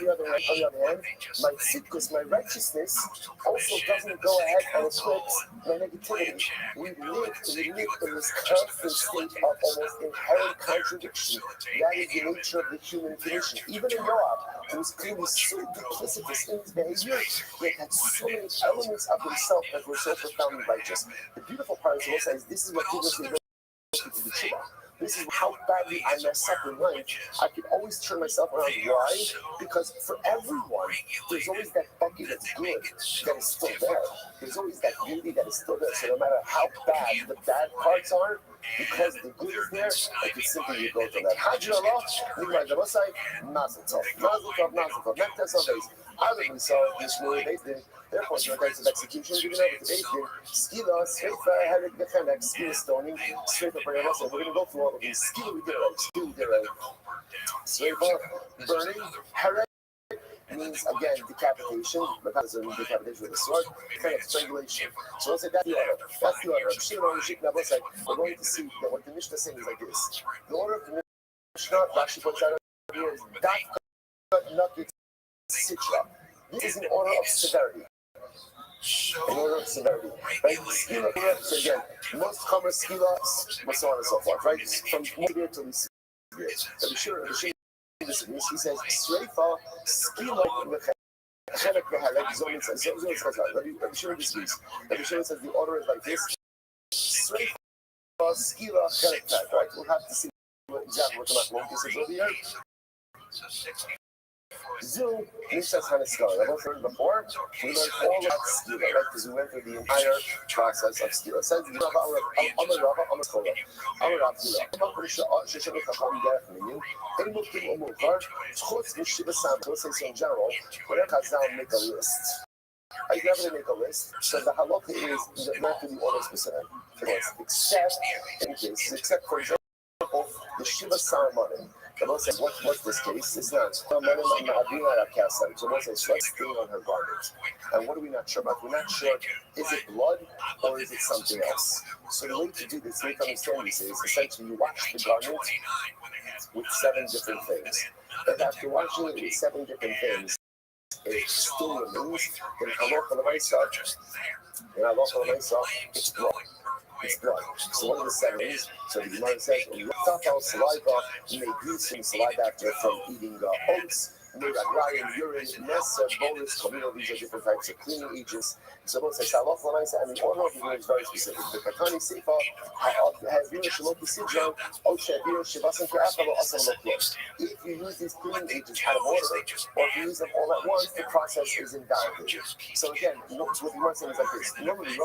the other hand, my tzidkus, my righteousness, also doesn't go ahead and eclipse my negativity. We live in this constant state of almost inherent contradiction. That is the nature of the human condition. Even in Yoav, who was clearly so duplicitous in his behavior, yet had so many elements of himself that were so profoundly righteous. The beautiful part is also is this is what people say. To the tshuva. This is how badly I mess up in life. I can always turn myself around. Why? Because for everyone, there's always that bucket of good that is still there. There's always that beauty that is still there. So no matter how bad the bad parts are, because the good is there, I can simply go to that. Hajj Allah, Nigmar Jabosai, Mazel Tov. Mazel Tov, Mazel Tov. Not that's all days. Other so this really based in therefore your days of execution, given over to based in Skila, Sreifa, Herrick, the Fennek, Skila stoning, Sreifa, We're going to go through all of these. Skila, we did it. Sreifa, burning, Herrick means again decapitation, because of decapitation with a sword, kind of strangulation. So let's say that's the order. That's the order. We're going to see that what the Mishnah is saying is like this. The order of the Mishnah, Rashi puts out here is Dafka Nugget Sitra. This is an order of severity. An order of severity. Right? Skila, so again, most common skila, so on and so forth, right? From severe to least severe. But be sure disagrees. He says, Sreifa, skila, Chenek Mehalek, Zonin says, Rabbi Shimon disagrees. Rabbi Shimon says the order is like this. Sreifa, skila, Chenek, right? We'll have to see exactly what the Machlokes is over here. Zoom, Nishas Haneskala. I've heard it before. We learned all about skila, right? Because we went through the entire process of skila. It says, let's say in general, whenever Chazal make a list, I never make a list, so the halakha is not to be order specific. Except in cases, except for example, the Shiva ceremony. Someone said, what's this case? It's not. So someone says, sweat stain on her garment. And what are we not sure about? We're not sure, is it blood or is it something else? So the way to do this, the way to understand this is, essentially you wash the garment with 7 different things. And after washing it with 7 different things, it still remains in halacha l'maisa. In halacha l'maisa, it's blood. It's blood. So what are the 7 things? So the Gemara says, you tap out saliva, you may grease some saliva after from eating oats, made like Ryan, urine, nessa, bolus, communal, these are different types of cleaning agents. So both say halacha l'maisa, and the order of the is very specific. The Katani Seifa has Yuna Shaloki Sidron, Osha, Yuna Shivasan Ka'afalo, Asam Loklo. If you use these cleaning agents out of order, or if you use them all at once, the process is invalid. So again, notice what the Gemara says like this. Normally,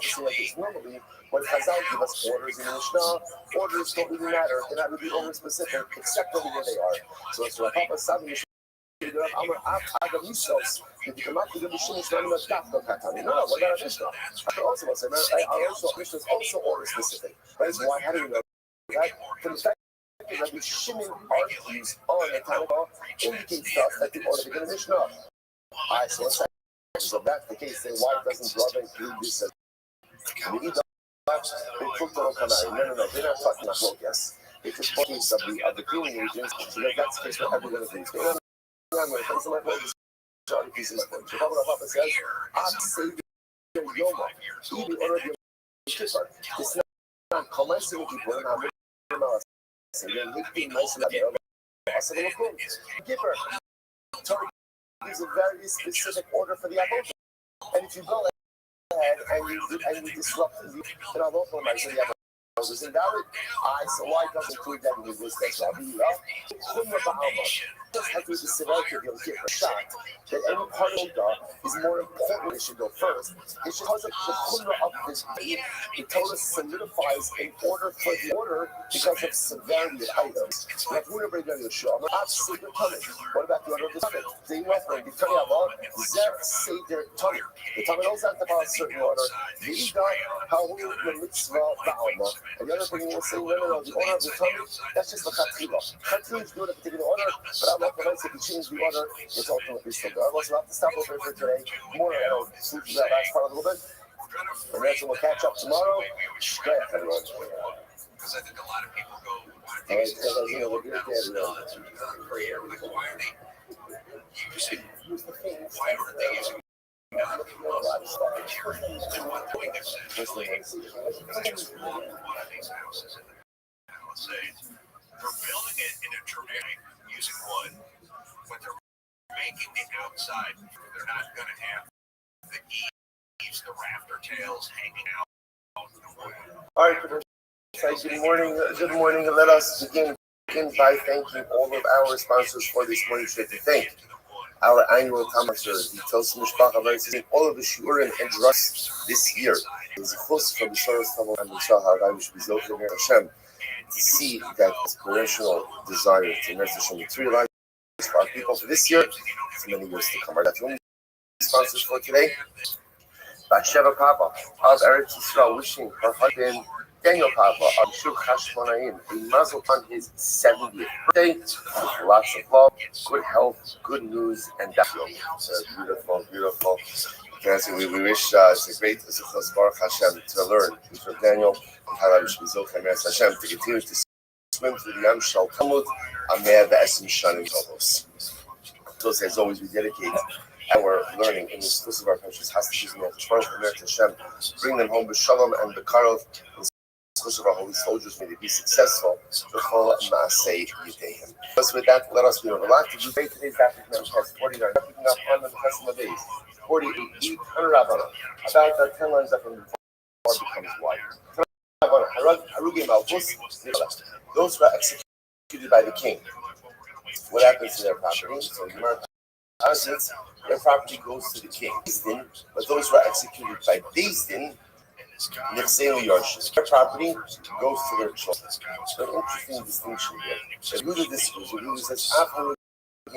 when Chazal give us orders in the Mishnah, orders don't really matter. They're not really order specific, except over where they are. So it's Rav Papa Savi. No, what about a Mishnah? Also, Mishnah is also order specific. That is why, how do you know that? From the fact that Rabbi Shimon argues on the Tanakh indicates to us that the order begins Mishnah. So that's the case, then why doesn't Rav include this as we eat the No, they're not talking about milk, yes. It's just talking of the cleaning agents, so that's the case for everyone of these. I'm going to place my phone. Sorry, piece of my phone. So Papa says, I'm saving your Yoma. Even order of your Kippur. It's not commencing with people, and I'm going to say, you're lifting nice and Kippur. Torah gives a very specific order for the Avodah. And if you go ahead and you disrupt the Avodah, so the Avodah is invalid. So why doesn't include that in the list as well? Just have to the severity of your Kippur shot that any part of the is more important. It should go first. It's because of the chumrah of this day. The Torah solidifies in order for the order because of severity of items. Like we're going to bring down the show. I'm absolutely tummy. What about the order of the tummy? They nothing. The tummy about Zer Seder tummy. The tummy knows that about a certain order. The Ida, how we the mitzvah ba'alma. And the other thing we'll say, no, the order of the tummy, that's just the chatzilah. Chatzilah is doing a particular order, but I'm not convinced if you change the order, it's ultimately still good. Otherwise, we'll have to stop over for today. More, sleep to that last part a little bit. And then we'll catch up tomorrow. Straight everyone. Because I think a lot of people go, all right, so, we're going to prayer. Like, why are they using? Why are they using? They want doing this. Just one of these houses in the Palisades. They're building it in a dramatic using wood, but they're making the outside. They're not going to have the eaves, the rafter tails hanging out. All right, good morning. Good morning. Let us begin by thanking all of our sponsors for this morning's show. To thank our annual Tamashar, the Tosim Mishpacha, all of the Shurim and Drugs this year. It was a fuss from the Soros Tamo and the Shahar, I wish we Zophir Hashem, to see that inspirational desire to Hashem materialize for our people for this year, for many years to come. That's the only sponsors for today. Batsheva Papa of Eretz Yisrael, wishing her husband Daniel Papa of Shuk Hashmonaim a mazel on his 70th birthday. Lots of love, good health, good news, and that's beautiful, beautiful. We wish it's a great Baruch Hashem to learn from Daniel and Hashem to continue to swim through the Yam Shal Talmud Ameh Ve'esim Shanim Tovos. So as always, we dedicate our learning in this list of our countries has to be Hashem. Bring them home with Shalom and the Karov. Of our holy soldiers, may they be successful. Thus, with that, let us be relaxed. Today, today's African test 49, picking up on the Testament days. 48, about that 10 lines up from the becomes wide. Those who are executed by the king, what happens to their property? So, their property goes to the king. But those who are executed by Beis Din, their property goes to their children. So an interesting distinction here. The Yehuda disagrees. The Yehuda says,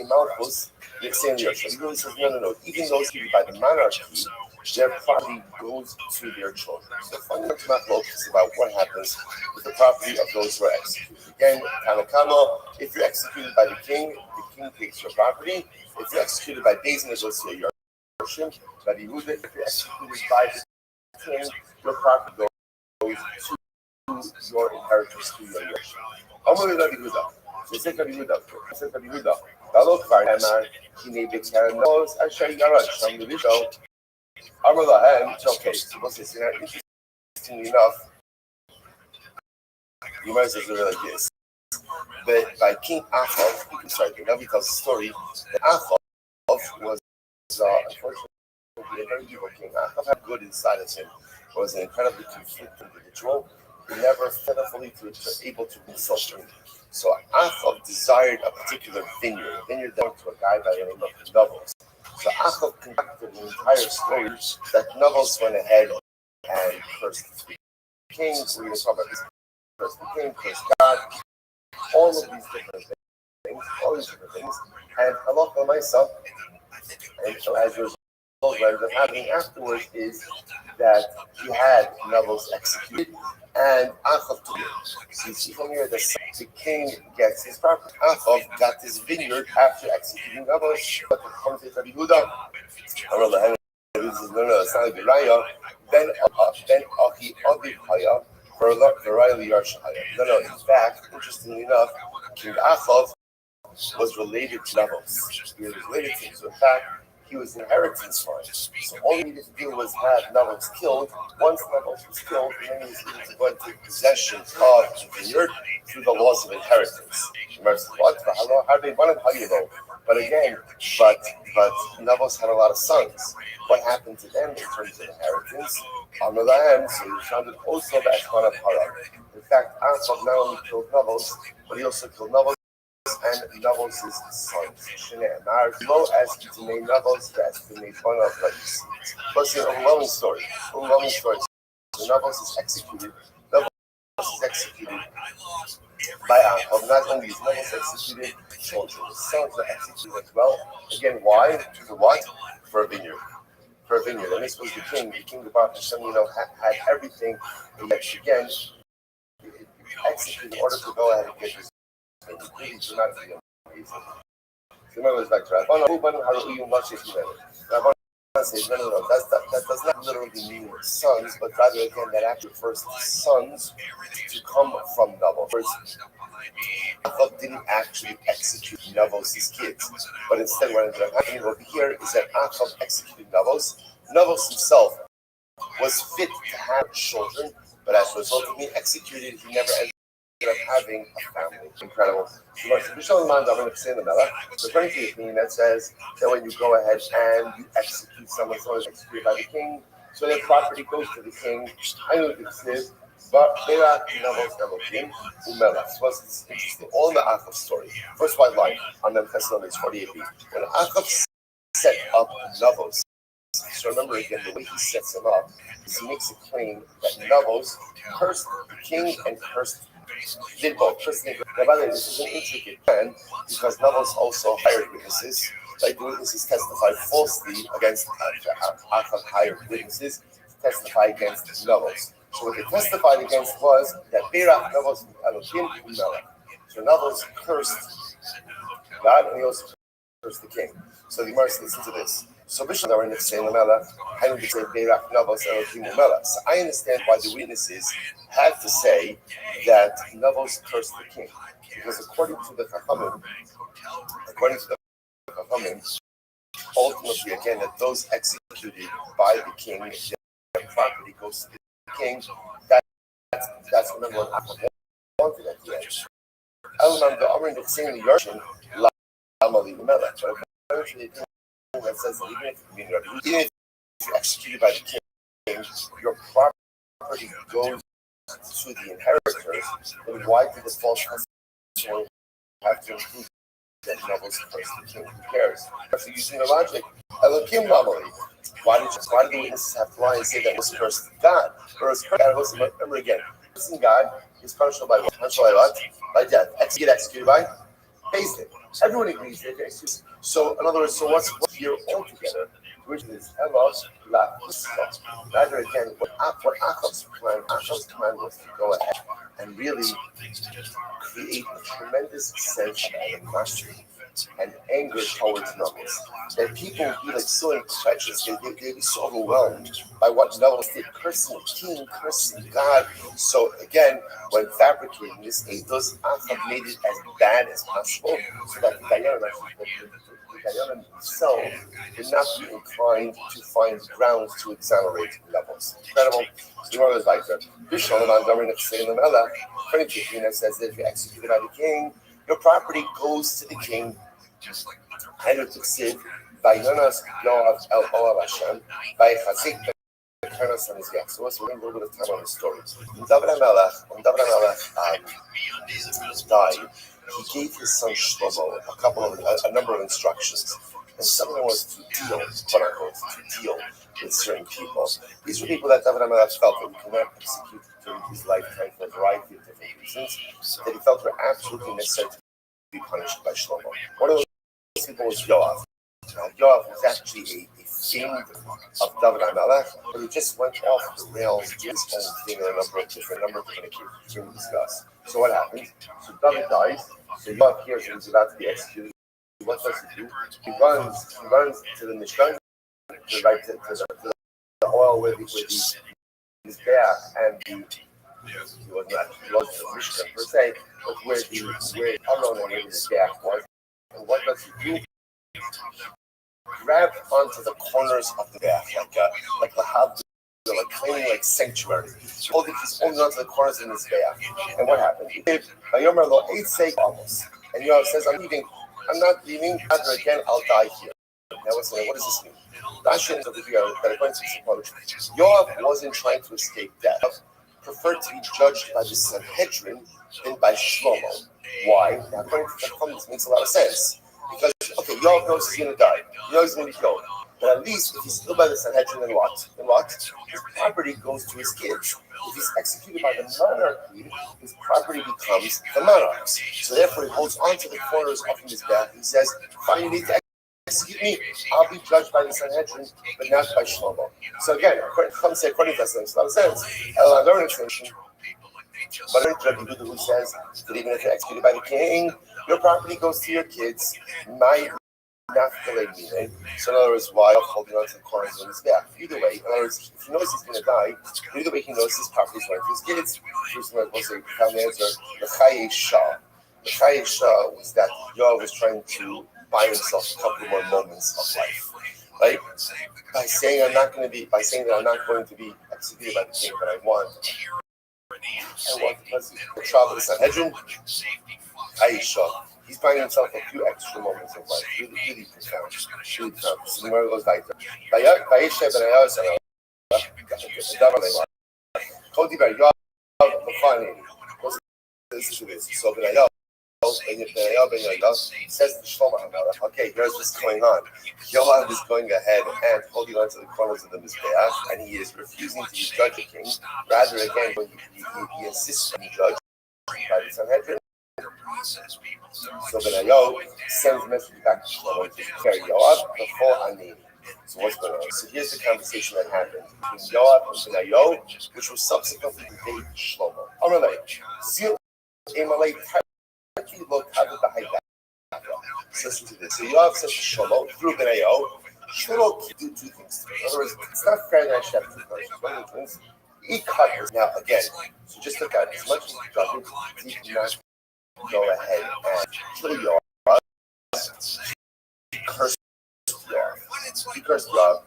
Malchus, the extended Yerusha. He really says, no. Even those executed by the monarchy, their property goes to their children. So the fundamental machlokes is about what happens with the property of those who are executed. Again, Tanakama, if you're executed by the king takes your property. If you're executed by Beis Din, it goes to your Yerusha. By the Yehuda, if you're executed by the king, your property goes to your inheritance, to your Yerusha. Amar Rabbi Yehuda. So it says Rabbi Yehuda. Balo Kvar Emar, Kinei Bekar knows Asher Yarad Sham Levisho. Amar Lahem. Okay, so what's this? Interestingly enough, you might say something like this. But by King Achav, the Rabbi tells the story that Achav was unfortunately a very evil king. Achav had good inside of him, was an incredibly conflicted individual who never fully able to insult him. So Achav desired a particular vineyard. Vineyard belonged to a guy by the name of Novos. So Achav conducted an entire story that Novos went ahead and cursed the king. We're going to talk about this. Cursed the king, cursed God. All of these different things, and halacha myself, and so as a result, what ends up happening afterwards is that he had Novos executed, and Achav took it. So you see from here that the king gets his property. Achav got his vineyard after executing Novos, but it comes to Rabbi Yehuda. No, it's not a good raya. Ben Achi Aviv Haya. No, in fact, interestingly enough, King Achav was related to Novos. He was related to him. So in fact, he was inheritance for him. So all he needed to do was have Novos killed. Once Novos was killed, then he was able to go and take possession of the vineyard through the laws of inheritance. What? How do you know? But again, but Novos had a lot of sons. What happened to them in terms of inheritance? On the other hand, so he found it also the Eshman Para. In fact, Achav not only killed Novos, but he also killed Novos and Novos' sons. Lo as to name Novos, as to name one of Ladies. But it's an overwhelming story. So Novos is executed. Novos is executed by Achav. Not only is Novos executed, children. The sons are executed as well. Again, why? For what? For a vineyard. And this was the king. The king of Baruch Hashem, had everything. And yet again, executed in order to go ahead and get this vineyard. Please do not be amazing. So remember, it's back to Rabban. Rabban says, no. That does not literally mean sons, but rather again, that actually refers to sons to come from Novos. Achav didn't actually execute Novos' kids, but instead what ended up happening over here is that Achav executed Novos. Novos himself was fit to have children, but as a result of being executed, he never ended up having a family. Incredible. So according to the opinion that says that when you go ahead and you execute someone who is executed by the king, so their property goes to the king. I know this is. But Berak Novos Elohim Umelach. So what's interesting? All in the Achav story. First white line on the Thessalonians 48b. When Achav set up Novos, so remember again the way he sets him up is he makes a claim that Novos cursed the king and cursed did both. Now, by the way, this is an intricate plan because Novos also hired witnesses. Like the witnesses testified falsely against Achav hired witnesses to testify against Novos. So what they testified against was that Berak Novos Elohim Umelach. So Novos cursed God and he also cursed the king. So the Gemara listen to this. So Bishop are in the same Umelach, how would you say Berak Novos Elohim Umelach? So I understand why the witnesses had to say that Novos cursed the king. Because according to the Chachamim, ultimately again that those executed by the king, their property goes to the king. That's the number one Achav wanted at the end. Elamam the Amrin the same Yarshin Lamali Umelach. But eventually that says that even if you're executed by the king, your property goes to the inheritors, then why did the false testimony have to include that Novos cursed the king? Who cares? After using the logic, Elohim Lamali. Why did the witnesses have to lie and say that was cursed God? Whereas God was, remember again, cursing God is punishable by what? Punishable by what? By death. Get executed by Based it. Everyone agrees that it's just, so in other words, so what's here altogether, which is Elos La Fusta. Rather again, what Achab's plan was to go ahead and really create a tremendous sense of animosity and anger towards numbers. That people would be like so incredulous, they'd be so overwhelmed by what levels they're cursing the king, cursing God. So again, when fabricating this, Eidos Achab made it as bad as possible, so that the Dayanim himself would not be inclined to find grounds to exonerate levels. Incredible. Gemara is like that. According to Hina says that if you're executed by the king, your property goes to the king. And it succeed by Yonas Yoav El Oav Hashem by Chazik Bekarnas on his yak. So let's spend a little bit of time on the story. When David HaMelech died, he gave his son Shlomo a number of instructions. And some of them was to deal, quote unquote, to deal with certain people. These were people that David HaMelech felt that he could not execute during his lifetime for a variety of different reasons, that he felt were absolutely necessary to be punished by Shlomo. One of those people was Yoav. Yoav was actually a fiend of David HaMelech, but he just went off the rails, did his own thing on a number of different occasions we discuss. So what happened? So David dies, so Yoav hears that he's about to be executed. What does he do? He runs to the Mishkan, to the oil where the Mizbeach and the he was not close to the Mishkan per se, but where Aaron and his Mizbeach was. And what does he do? Grab onto the corners of the bath, like the hub, like claiming like sanctuary. He's holding onto the corners in his bath. And what happened? He gave Vayomer Lo 8 sake almost. And Yoav says, I'm not leaving, rather again, I'll die here. Now listen, what does this mean? Rashi ends up with that according to this approach, Yoav wasn't trying to escape death, preferred to be judged by the Sanhedrin than by Shlomo. Why? Now, according to the this makes a lot of sense. Because, okay, Yoav knows he's going to die. He knows he's going to be killed. But at least if he's still by the Sanhedrin, then what? His property goes to his kids. If he's executed by the monarchy, his property becomes the monarch's. So therefore, he holds on to the corners of his back. He says, fine, you need to execute me. I'll be judged by the Sanhedrin, but not by Shlomo. So again, according to that makes a lot of sense. I learned extension. But Rabbi Yehuda who says that even if you're executed by the king, your property goes to your kids. So in other words, why holding on to the corners of his back? Either way, in other words, if he knows he's going to die, either way he knows his property is going to his kids. First one was a found answer, the Chaye Shah. The Chaye Shah was that Yoav was trying to buy himself a couple more moments of life. Right? By saying that I'm not going to be executed by the king, but I want the trial of the Sanhedrin. Chaye Shah. He's buying himself a few extra moments of life. Really profound. So the Gemara goes like that. So says to Shlomo HaMelech, okay, here's what's going on. Yoav is going ahead and holding on to the corners of the Mizbeach, and he is refusing to be judge a king. Rather, again, he insists on being judged by the Sanhedrin. So Benayo sends a message back to Shlomo to carry Yoav before Ani. So what's going on? So here's the conversation that happened between Yoav and Benayo, which was subsequently to date Shlomo. Amalei, Zil Emalei Taki Lo Kavu Bahai. Listen to this. So Yoav says to Shlomo through Benayo, Shlomo can do two things. In other words, it's not fair that I should have two questions. One of the things, he cut her. Now again, so just look at it. As much as he doesn't, he cannot go ahead and kill Yoav. He cursed Yoav.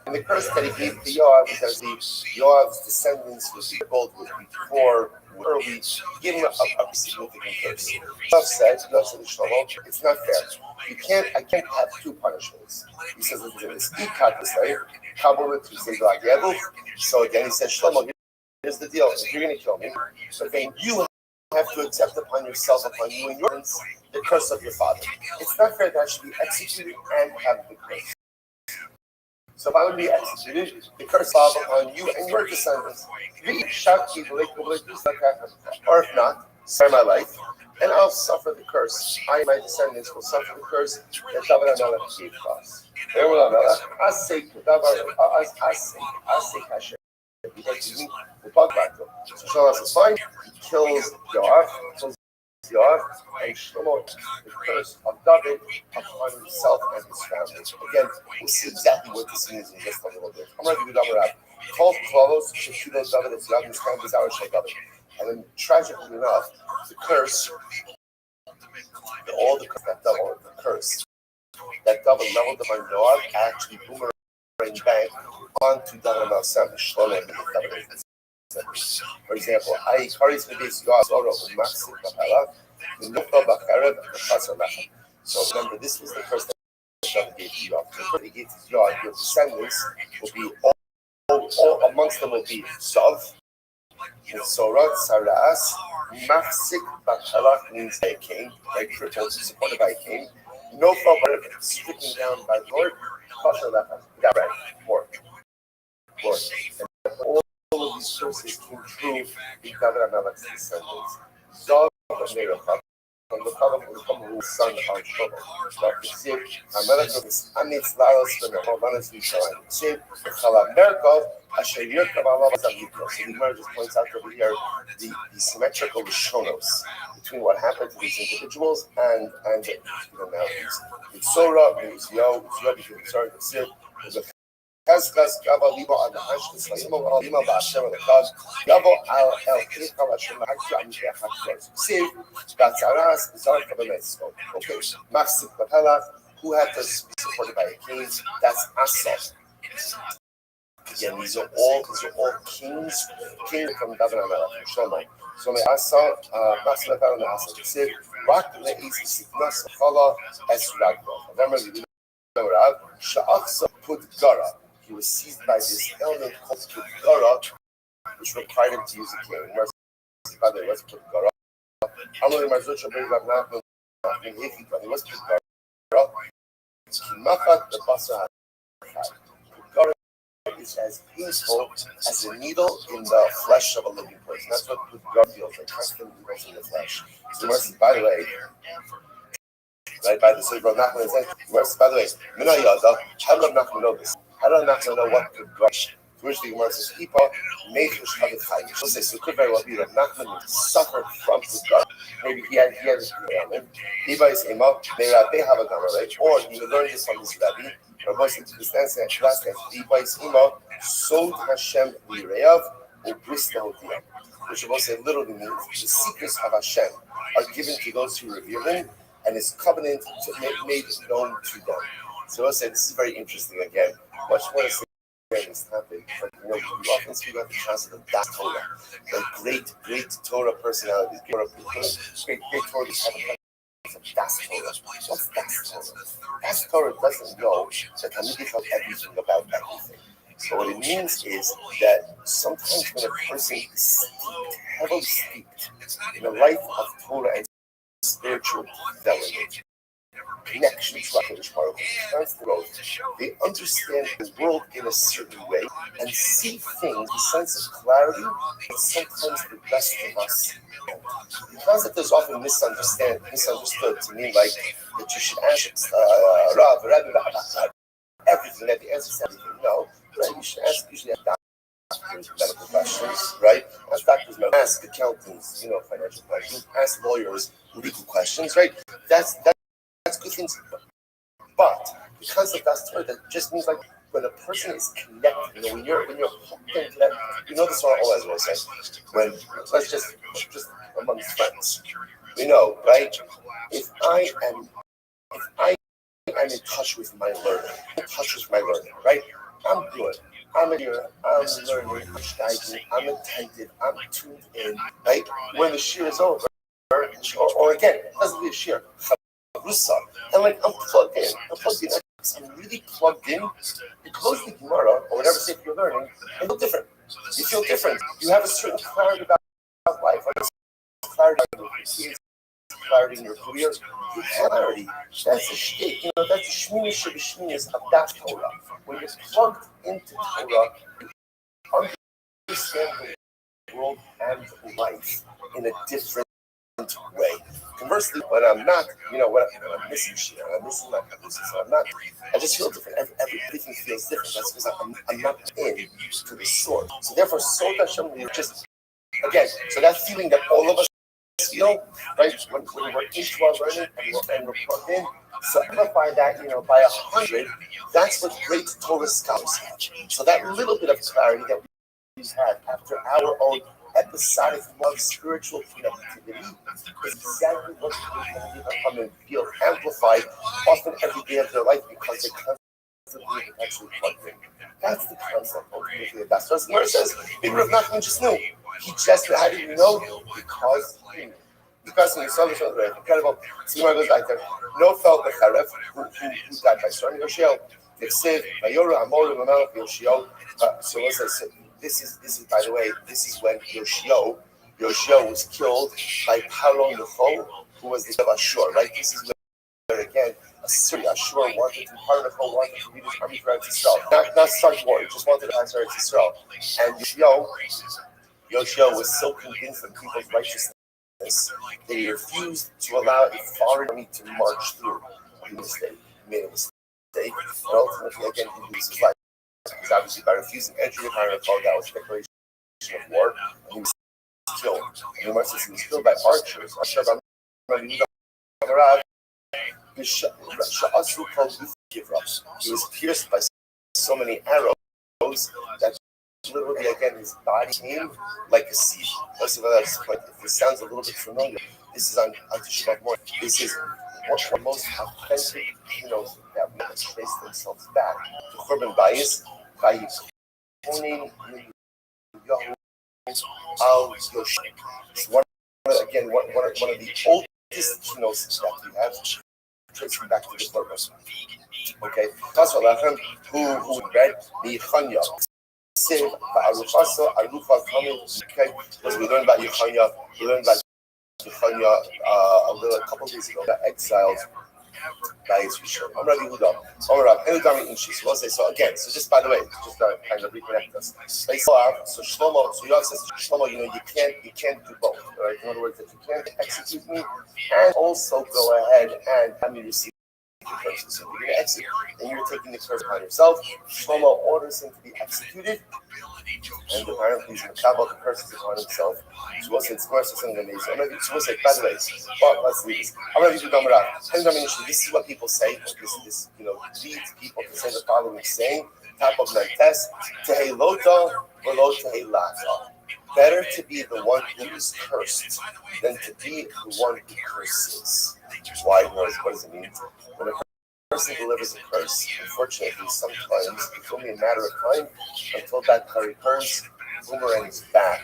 And the curse that he gave to Yoav was that Yoav's descendants would be killed before early, giving a significant curse. Yoav said to Shlomo, it's not fair. I can't have two punishments. He says, listen to this. So again, he said, Shlomo, here's the deal. If you're going to kill me, but then you have to accept upon yourself, upon you and yours, the curse of your father. It's not fair that I should be executed and have the curse. So if I would be executed, the curse falls upon you and your descendants. Or if not, spare my life, and I'll suffer the curse. I and my descendants will suffer the curse that David HaMelech gave to us. Asik Hashem. We'll talk about them. So Shlomo says, fine. He kills Yoav, and Shlomo the curse of David upon himself and his family. Again, we'll see exactly what this means in just a little bit. I'm going to give you David Rab. Called Klalos, Sheshudo David, it's Yad Mishkan, Bizarre Shel David. And then, tragically enough, the curse, all the curse that David leveled upon Yoav actually boomerang back onto David himself, Shlomo and David. For example, I carries the base Yoav Zoro Umaxik Bapala, the Nufa Bakarev, the Chasar Lachem. So remember, this was the curse that David gave to Yoav. He gave to Yoav, your descendants will be all amongst them will be Zav, Sorat, Saras, Machzik, Bachalach means by a king, right? Crippled, supported by a king. No problem, stricken down by the Lord. Got right, more. And all of these curses came true in David HaMelech's descendants. Zav and Nerachah, from the son of Shlomo. Dr. Sib, HaMelech was Amitz Laros, the Nehovanas Yishalayim. Sib, Chala Merkov, Asher Yirkav Allah Zavitro. So the Gemara just points out over here the symmetrical Rishonos between what happened to these individuals and the nowadays. It's Sora, Uzio, between Sora and Sib, the Kazkas, Gaba, Libo, and the Hashkas, Limo, Lima, Bashem, and the Kaz, Gabo, Al, Kikal, Hashem, Hakya, Amishia, Hakya, Siv, Gatzaras, Zar, Kabanetsko. Okay, Maxim, Kapela, who had to be supported by a king, that's Asa. Again, these are all kings from David HaMelech, Shlomo. So, Asa, Maxim, Kapela, and Asa, Siv, Rak, Le'ez, Signas, Chala, Es, Ragbo. Remember, Sha'aksa put Gara. He was seized by this element called Pudgara, which required him to use a king. By the way, what's Pudgara? Amor Marzucha Berivav Nachman, in Hikikon, he was Pudgara. Kimachat the Basa Pudgara is as painful as a needle in the flesh of a living person. That's what Pudgara feels like, constant needles in the flesh. So, by the way, right by the Sibra Nachman says, by the way, Mina Yada, how did Nachman know this? How did Nachman know what could rush? To which the Gemara says, Ipa, Mechush Chavid Chayim. So it could very well be that Nachman suffered from Pudgara. Maybe he had his commandment. Iba is Ema, Meirate Havagama, right? Or he learned this from his Rabbi. Or most of the stance that Iba is Ema, Sod Hashem Lireav, or Brista Hotia. Which will say literally means the secrets of Hashem are given to those who revere him, and his covenant made known to them. So I'll say this is very interesting again. Much more to say on this topic, but we often speak about the concept of Das Torah, the great Torah personalities, great Torah of Das Torah. What's Das Torah? Das Torah doesn't know that Talmidei know everything about everything. So what it means is that sometimes when a person is heavily steeped in the life of Torah and spiritual development, connection to HaKadosh Baruch Hu, constant growth, they understand the world in a certain way and see things with a sense of clarity that's sometimes the best of us. The concept is often misunderstood to mean like that you should ask Rav, Rabbi, everything, that the answer is everything. No, right? You should ask usually doctors medical questions, right? Ask doctors, ask accountants, financial questions, ask lawyers legal questions, right? That's good things. But the concept of Torah that just means like when a person is connected, when you're hooked into that, this all as well says. When let's just amongst friends, right? If I am in touch with my learning, right? I'm good. I'm here, I'm learning, I'm studying, I'm attentive, I'm tuned in, right? When the shir is over, or again, it doesn't be a shir, and like I'm plugged in, I'm really plugged in. You close the Gemara, or whatever state you're learning, and you feel different. You have a certain clarity about life, clarity in your kids, clarity in your career, clarity. That's the shtick, that's the shminis of that Torah. When you're plugged into Torah, you understand the world and life in a different way. Conversely, when I'm not, when I'm missing shit, I'm missing my cabooses, I'm not, I just feel different. Everything feels different. That's because I'm not in to the source. So therefore, Sod Hashem, just, again, so that feeling that all of us feel, right, when we're into our learning and we're plugged in, so amplify that, by 100, that's what great Torah scholars have. So that little bit of clarity that we have after our own episodic love, spiritual connectivity, is exactly what people come and feel amplified often every day of their life because they're constantly actually plugged in. That's the concept ultimately of that. So as Gemara says, maybe Rav Nachman just knew. He just, how did you know? Because he knew. Because when you saw the show, incredible. So Gemara goes back there. No felt the Charef who died by storm Yoshio. Ksiv, Vayora, Amor, Mamel, Yoshio. So let's say, this is by the way, this is when Yoshio was killed by Paro Necho, who was the of Ashur, right? This is where again Assyria, Ashur wanted to Paro Necho wanted to lead his army for Eretz Yisrael. Not start war, he just wanted to answer Eretz Yisrael. And Yoshio was so convinced of people's righteousness that he refused to allow a foreign army to march through. He made a mistake. And ultimately again he loses his life. Because obviously by refusing entry to Paro Necho, that was a declaration of war, and he was killed. And the Gemara says he was killed by archers. He was pierced by so many arrows that literally again his body came like a sea. If this sounds a little bit familiar, this is on Shabbat morning. This is one of the most authentic hymns that we can trace themselves back to Churban Bayis by Konin Yahu Al Yoshi. It's one of the oldest hymns that we have, tracing back to the purpose. Okay, Tasvalachem, who read the Chanya. Say, because we learned about Yechanya, a couple of days ago, got exiled by his Rishon. So again, so just by the way, just to kind of reconnect us. So Yoav says to Shlomo, you can't do both, right? In other words, that you can't execute me and also go ahead and have me receive the curses. So if you're going to execute, then you're taking the curse upon yourself. Shlomo orders him to be executed, and apparently he's about the curses upon himself. So we'll say it's more something amazing. So we'll say, by the way, let's leave this. I'm going to do Damara. This is what people say. This leads people to say the following saying: Top of Mentes, Tehei Lota, Velo Tehei Lata. Better to be the one who is cursed than to be the one who curses. Why? What does it mean? When a person delivers a curse, unfortunately, sometimes it's only a matter of time until that curse boomerangs back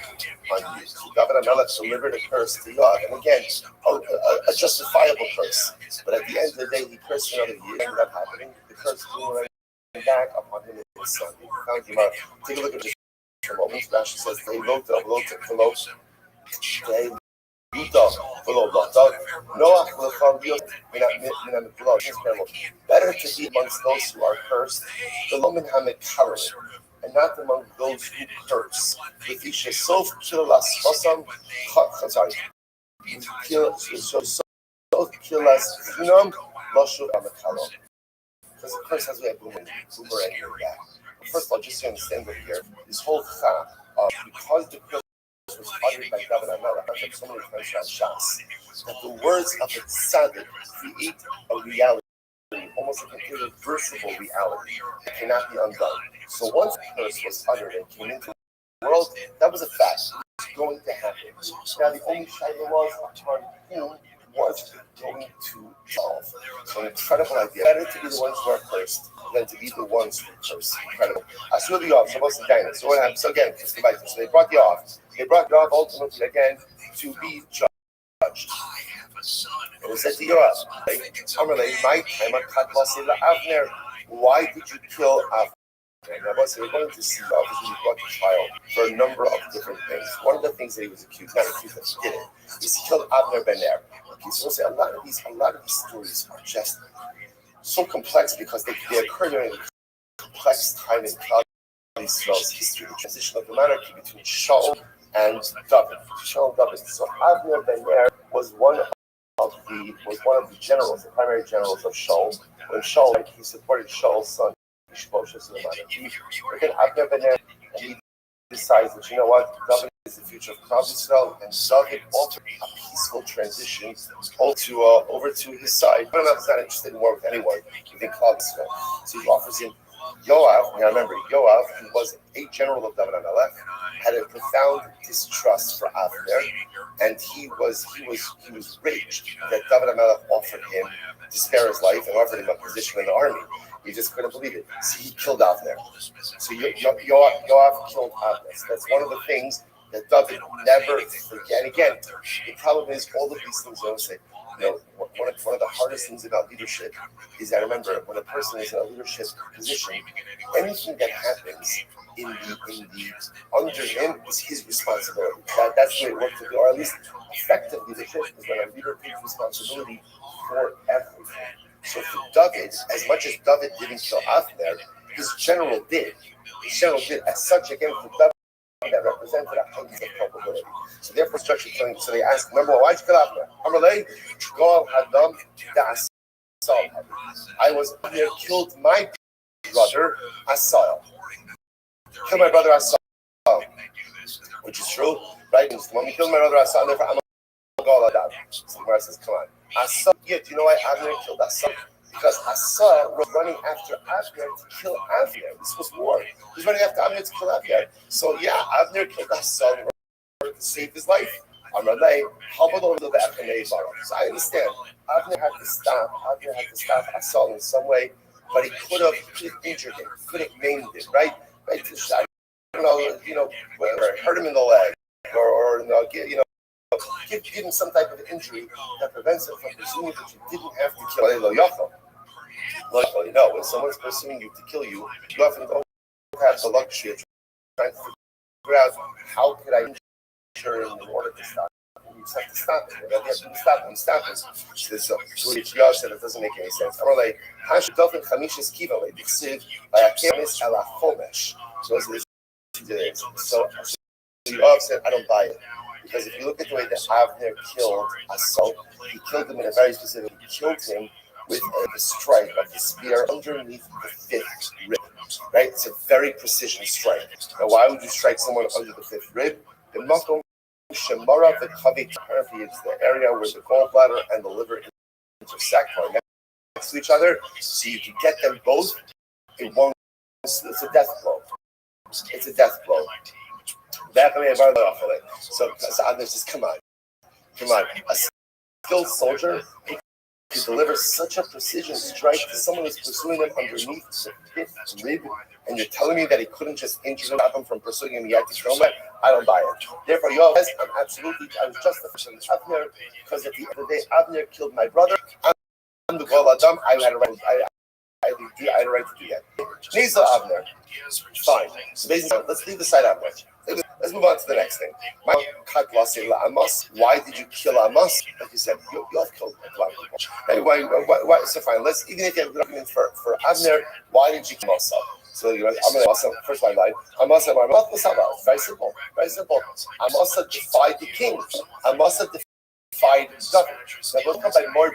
on you. So David HaMelech delivered a curse to Yoav, and again, a justifiable curse. But at the end of the day, he cursed another year. What ended up happening? The curse boomeranged back upon him and his son. Take a look at this. Rashi says, "They wrote the they better to be amongst those who are cursed, the Lomin HaMekarim, and not among those who curse. If you should so kill us, sorry, kill us, because the curse has a boomerang back. First of all, just to understand over here, this whole because the curse was uttered by David HaMelech, like so many times on Shas, that the words of the tzaddik create a reality, almost like an irreversible reality that cannot be undone. So once the curse was uttered and came into the world, that was a fact. It was going to happen. Now the only shaila was upon whom was going to solve. So an incredible idea. Better to be the ones who are cursed than to be the ones who curse. Incredible. Asur Yoav, supposed to die. So what happened? So again, let's go back to this. So they brought Yoav. They brought Yoav ultimately again to be judged. And they said to Yoav, why did you kill Avner? And we're going to see obviously he brought the child for a number of different things. One of the things that he was accused, not accused, that he did it, is he killed Avner Ben Ner. Okay, so we'll say a lot of these stories are just so complex because they occur during a complex time in Israel's history, the transition of the monarchy between Shaul and David. So Avner Ben Ner was one was one of the generals, the primary generals of Shaul. When Shaul, he supported Shaul's son, Ishbosheth. Then Abner ben Ner, and he decides that, you know what, David is the future of Klal Yisrael, and David offered a peaceful transition over to his side. But he's not interested in war with anyone within Klal Yisrael. So he offers him Yoav. Now remember, Yoav, who was a general of David HaMelech, had a profound distrust for Avner, and he was raged that David HaMelech offered him to spare his life and offered him a position in the army. He just couldn't believe it. So he killed Avner. So Yoav killed Avner. So that's one of the things that David never forget. And again, the problem is all of these things. I don't say. One of the hardest things about leadership is that, remember, when a person is in a leadership position, anything that happens in the under him is his responsibility. That's the way it works, or at least effective leadership is when a leader takes responsibility for everything. So for David, as much as David didn't kill Avner, his general did. His general did. As such, again, for David, that represented a kind of culpability. So therefore, structure killing. So they ask, number one, why'd you kill Avner? Amalei, Shkol Hadam Asal. I was here, killed my brother Asal. Killed my brother Asal, which is true, right? When we killed my brother Asal, therefore I'm a Gol Adam. So the Gemara says, come on, Asal. Yeah, do you know why Avner killed Asal? Because Asa was running after Avner to kill Avner. This was war. He was running after Avner to kill Avner. So yeah, Avner killed Asa in order to save his life. So I understand. Avner had to stop Asa in some way, but he could have injured him, could have maimed him, right? Right? Hurt him in the leg, or give him some type of injury that prevents him from pursuing that you didn't have to kill. When someone's pursuing you to kill you, you often don't have the luxury of trying to figure out how could I injure him in order to stop him. You just have to stop him. You have to stop him. So Yoav said it doesn't make any sense. I'm like, so Yoav said, I don't buy it. Because if you look at the way that Avner killed Asal, he killed him in a very specific way. He killed him with a strike of the spear underneath the fifth rib. Right? It's a very precision strike. Now, why would you strike someone under the fifth rib? The makom shemara v'kavit. Apparently, it's the area where the gallbladder and the liver intersect next to each other, so you can get them both in one. It's a death blow. It's a death blow. So Avner says, come on. A skilled soldier can deliver such a precision strike to someone who's pursuing him underneath the fifth rib, and you're telling me that he couldn't just injure him from pursuing him, he had to kill him? I don't buy it. Therefore, Yoav says, I was justified in Avner, because at the end of the day, Avner killed my brother. I'm the Gol Adam. I had a right to do that. Nisa Avner. Fine. So basically, let's leave aside Avner. Let's move on to the next thing. Why did you kill Amos? Like you said, you have killed a lot of people. Hey, why? So fine. Even if you have a good argument for Avner, why did you kill Amos? So I'm going to first my line. Amos, very simple. Very simple. Amos defied the king. Amos defied David. Now, what's called by Mord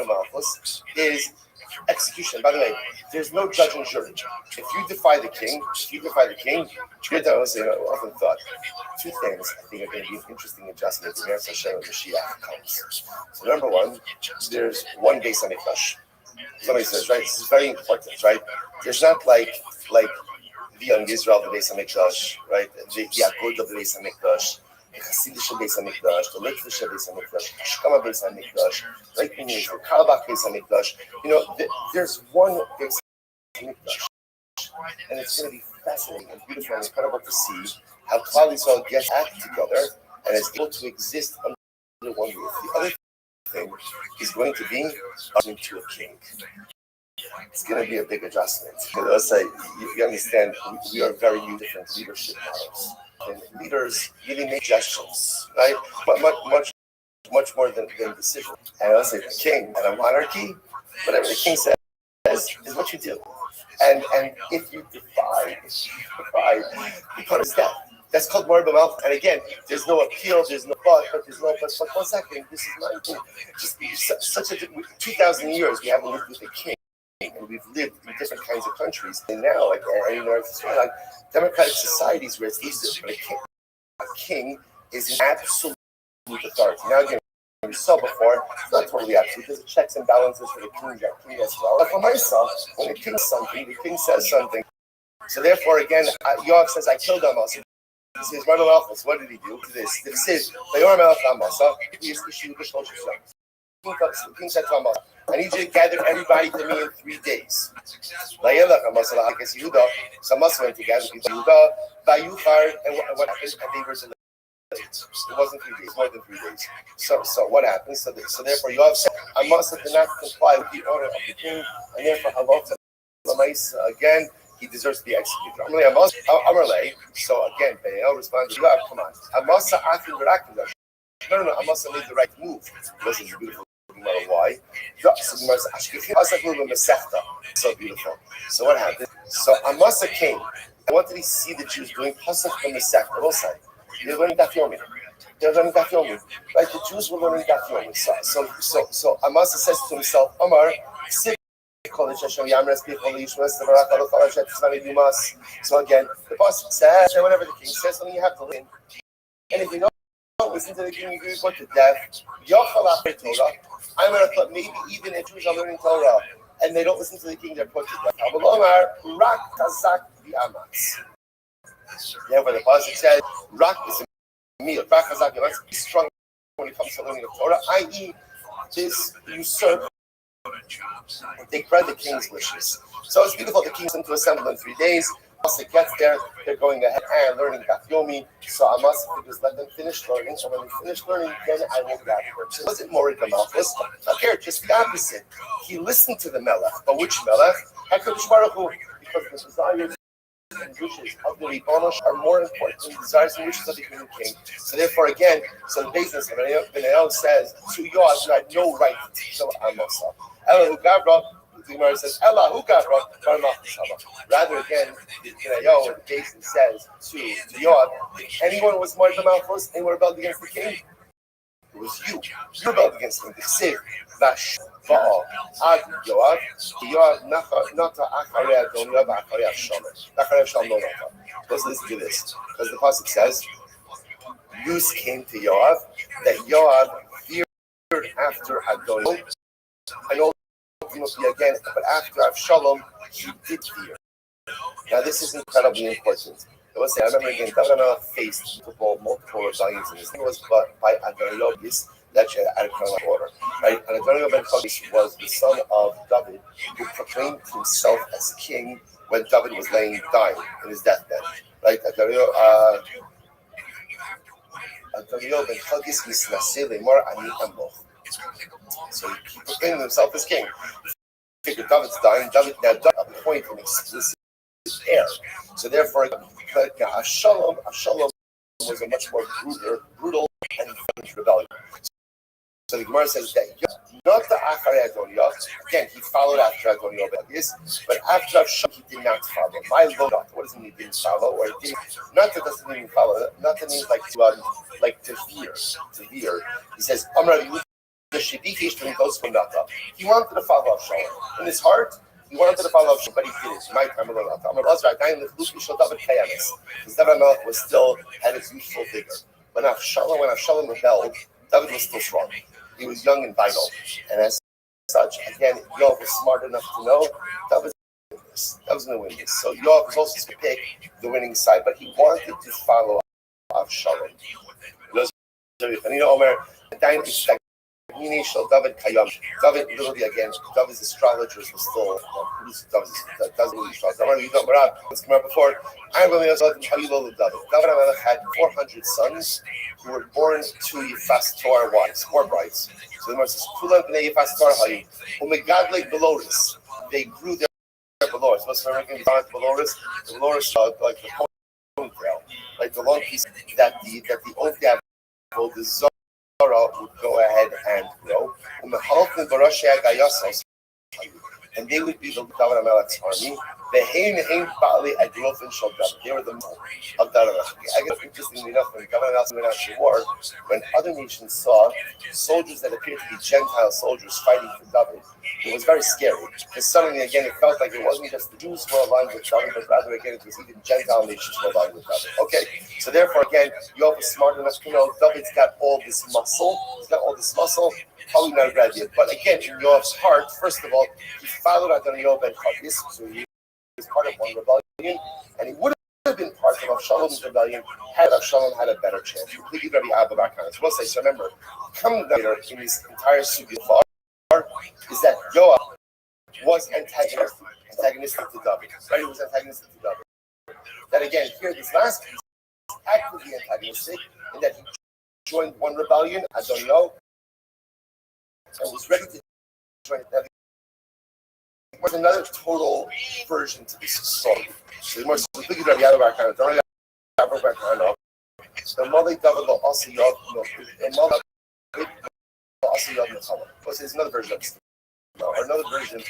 Malchus is execution. By the way, there's no judge and jury. If you defy the king, you're done. I often thought two things I think are going to be an interesting adjustment when Mashiach comes. So number one, there's one Beis Hamikdash. Somebody says, right, this is very important, right? There's not like the young Israel, the Beis Hamikdash, right? The Yagod of the Beis Hamikdash, the Hasidic Beis Hamikdash, the Litvish Beis Hamikdash, the Ashkama Beis Hamikdash, right? The Karabakh Beis Hamikdash. There's one Beis Hamikdash, and it's going to be fascinating and beautiful and incredible to see how Klal Yisrael gets act together and is able to exist under one roof. The other thing is going to be to a king. It's going to be a big adjustment. Let's say you understand we are very different leadership models. And leaders really make suggestions, right? But much more than decisions. And let's say the king and a monarchy, whatever the king says is what you do. And if you defy, the point is death. That's called Mor B'Malchus. And again, there's no appeal, there's no but there's no but. But 1 second, this is my thing. Just such a 2,000 years we haven't lived with a king, and we've lived in different kinds of countries. And now, like like democratic societies where it's easier, but a king is an absolute authority. Now again, we saw before, it's not totally absolute. There's checks and balances for the king as well. But for myself, when the king says something. So therefore, again, Yoav says, I killed Amos. He says, Mor B'Malchus, what did he do to this? It says, Vayor Melech Amos, the king said to Amos, I need you to gather everybody to me in 3 days. So Amos went to gather people in Yehuda, and what happened? And they were delayed. It wasn't 3 days, more than 3 days. So what happened? So therefore, Yoav said, Amos did not comply with the order of the king, and therefore, again, he deserves to be executed. So again, Be'el responds, Yoav, come on. No, Amos made the right move. This is beautiful. Why? So beautiful. So what happened? So Amasa came. And what did he see the Jews doing? Pasuk from the Sefta. They were learning Daf Yomi. Right? The Jews were learning Daf Yomi. So Amasa says to himself, Amar, so again, the pasuk says, whatever the king says, something you have to listen. And if you don't listen to the king, you're going to death. I'm going to put maybe even if Jews are learning Torah and they don't listen to the king, they're put to death. Therefore, the pasuk says, Rak is a meal. Rak Chazak is strong when it comes to learning of Torah, i.e., this usurp. They grant the king's wishes. So it's beautiful. The king's going to assemble in 3 days. Once it gets there, they're going ahead and learning Daf Yomi. So Amos figures, let them finish learning. And when they finish learning, then I will gather them. So it wasn't Mor B'Malchus. Not here, just the opposite. He listened to the Melech. But which Melech? HaKadosh Baruch Hu. Because the desires and wishes of the Ribonosh are more important than the desires and wishes of the king. So therefore, again, so the business of Benayel says, to Yoav, you had no right to kill Amos. Ella Gabra, the Gemara says, Ella Gabra, rather again, the Jason says to Yoav, anyone was Mor B'Malchus, anyone rebelled against the king? It was you. You rebelled against him. The Siv, Vash, Baal, Ad, Yoav, Nata, Acharei Adon, Yoav, Acharei Avshalom. Acharei Avshalom, no Nata. Let's listen to this. Because the pasuk says, news came to Yoav that Yoav feared after Adon. I know he must be again, but after Avshalom, he did fear. Now this is incredibly important. I remember again, David faced multiple rebellions, and his name was by Adonai that she had a order. Right? And Adonai ben Chagis was the son of David, who proclaimed himself as king when David was dying in his deathbed. Right? Adonai ben Chagis misnaseh lemor ani amloch. So he proclaimed himself as king. Figured David's dying. David now died at the point of explicit heir. So therefore, Avshalom was a much more brutal and violent rebellion. So the Gemara says that not the Acharei Adon Yoav, again, he followed after Adon Yoav, but after Avshalom, he did not follow. My Lord, what does it mean he didn't follow? Or he didn't, not that doesn't mean follow, not that means like to veer. He says, Amar Yehuda, he wanted to follow Avshalom. In his heart, he wanted to follow Avshalom, but he didn't. My time alone. Because David was still had his youthful vigor. When Avshalom rebelled, David was still strong. He was young and vital. And as such, again, Yoav was smart enough to know David was going to win this. So Yoav was also to pick the winning side, but he wanted to follow Avshalom. David literally again, David's astrologers were still doesn't really trust. Let's come out before. David had 400 sons who were born to Yifas wives, 4 brides. So the Gemara says, "Kulam b'nei Yifas Torah hayu, umegadlei beloris." They grew their beloris. What's the American beloris? The beloris, like the ponytail, like the long piece that the old dad will dissolve. Would go ahead and grow. and they would be the David HaMelech's army. They were the of David. I guess interestingly enough, when David HaMelech went out to war, when other nations saw soldiers that appeared to be Gentile soldiers fighting for David, it was very scary. Because suddenly again, it felt like it wasn't just the Jews who were aligned with David, but rather again, it was even Gentile nations who were aligned with David. Okay, so therefore again, Yoav was smart enough to know David's got all this muscle. He's got all this muscle. Probably not ready yet. But again, in Yoav's heart, first of all, he followed Adoniah ben Chadis, so he was part of one rebellion, and he would have been part of Avshalom's rebellion had Avshalom had a better chance. Completely Rabbi Abba Barkan. We'll say, so remember, coming later in this entire sugya is that Yoav was antagonistic to David. Right? He was antagonistic to David. That again, here, this last piece, actively antagonistic, in that he joined one rebellion, Adoniah, and was ready to join it. There was another total version to this story. So the more specifically, Rabbi Abba Barkan, the Malay David also Yod, and Malay also Yod Nechama. There's another version of this. Or another version of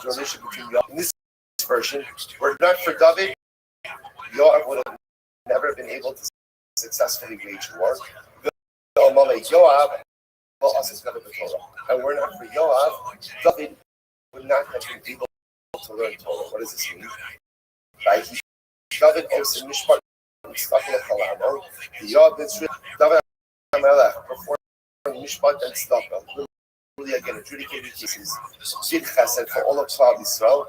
the relationship between Yoav. In this version, were it not for David, Yoav would have never been able to successfully wage war. Yoav also never the Torah. And were it not for Yoav, David would not have been able to learn Torah. What does this mean? Right? David owes a mishpat stuck in a kalamo. Yoav ben Tzvi, David HaMelech performed mishpat and stuck. Really again adjudicated cases. Did chesed for all of Klal Yisrael.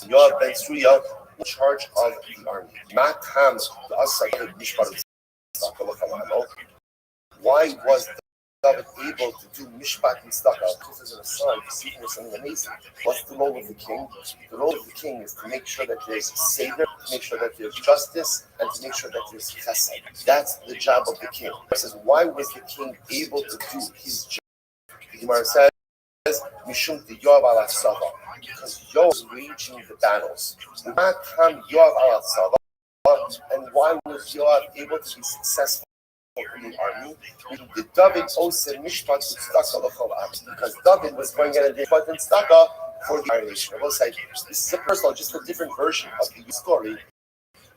Yoav ben Tzvi in charge of the army. Matam the Asayid mishpat stuck in a kalamo. Why was David able to do mishpat and stuck out? Just as an aside, speaking of something amazing. What's the role of the king? The role of the king is to make sure that there's savor, to make sure that there's justice, and to make sure that there's chesed. That's the job of the king. It says, why was the king able to do his job? The Gemara says, Mishum de Yoav ala Tzava, because Yoav was waging the battles. Matam Yoav ala Tzava, and why was Yoav able to be successful in the army? The David ose mishpat because David was going to get a mishpat and staka for the Irish. I will say this is a personal, just a different version of the story.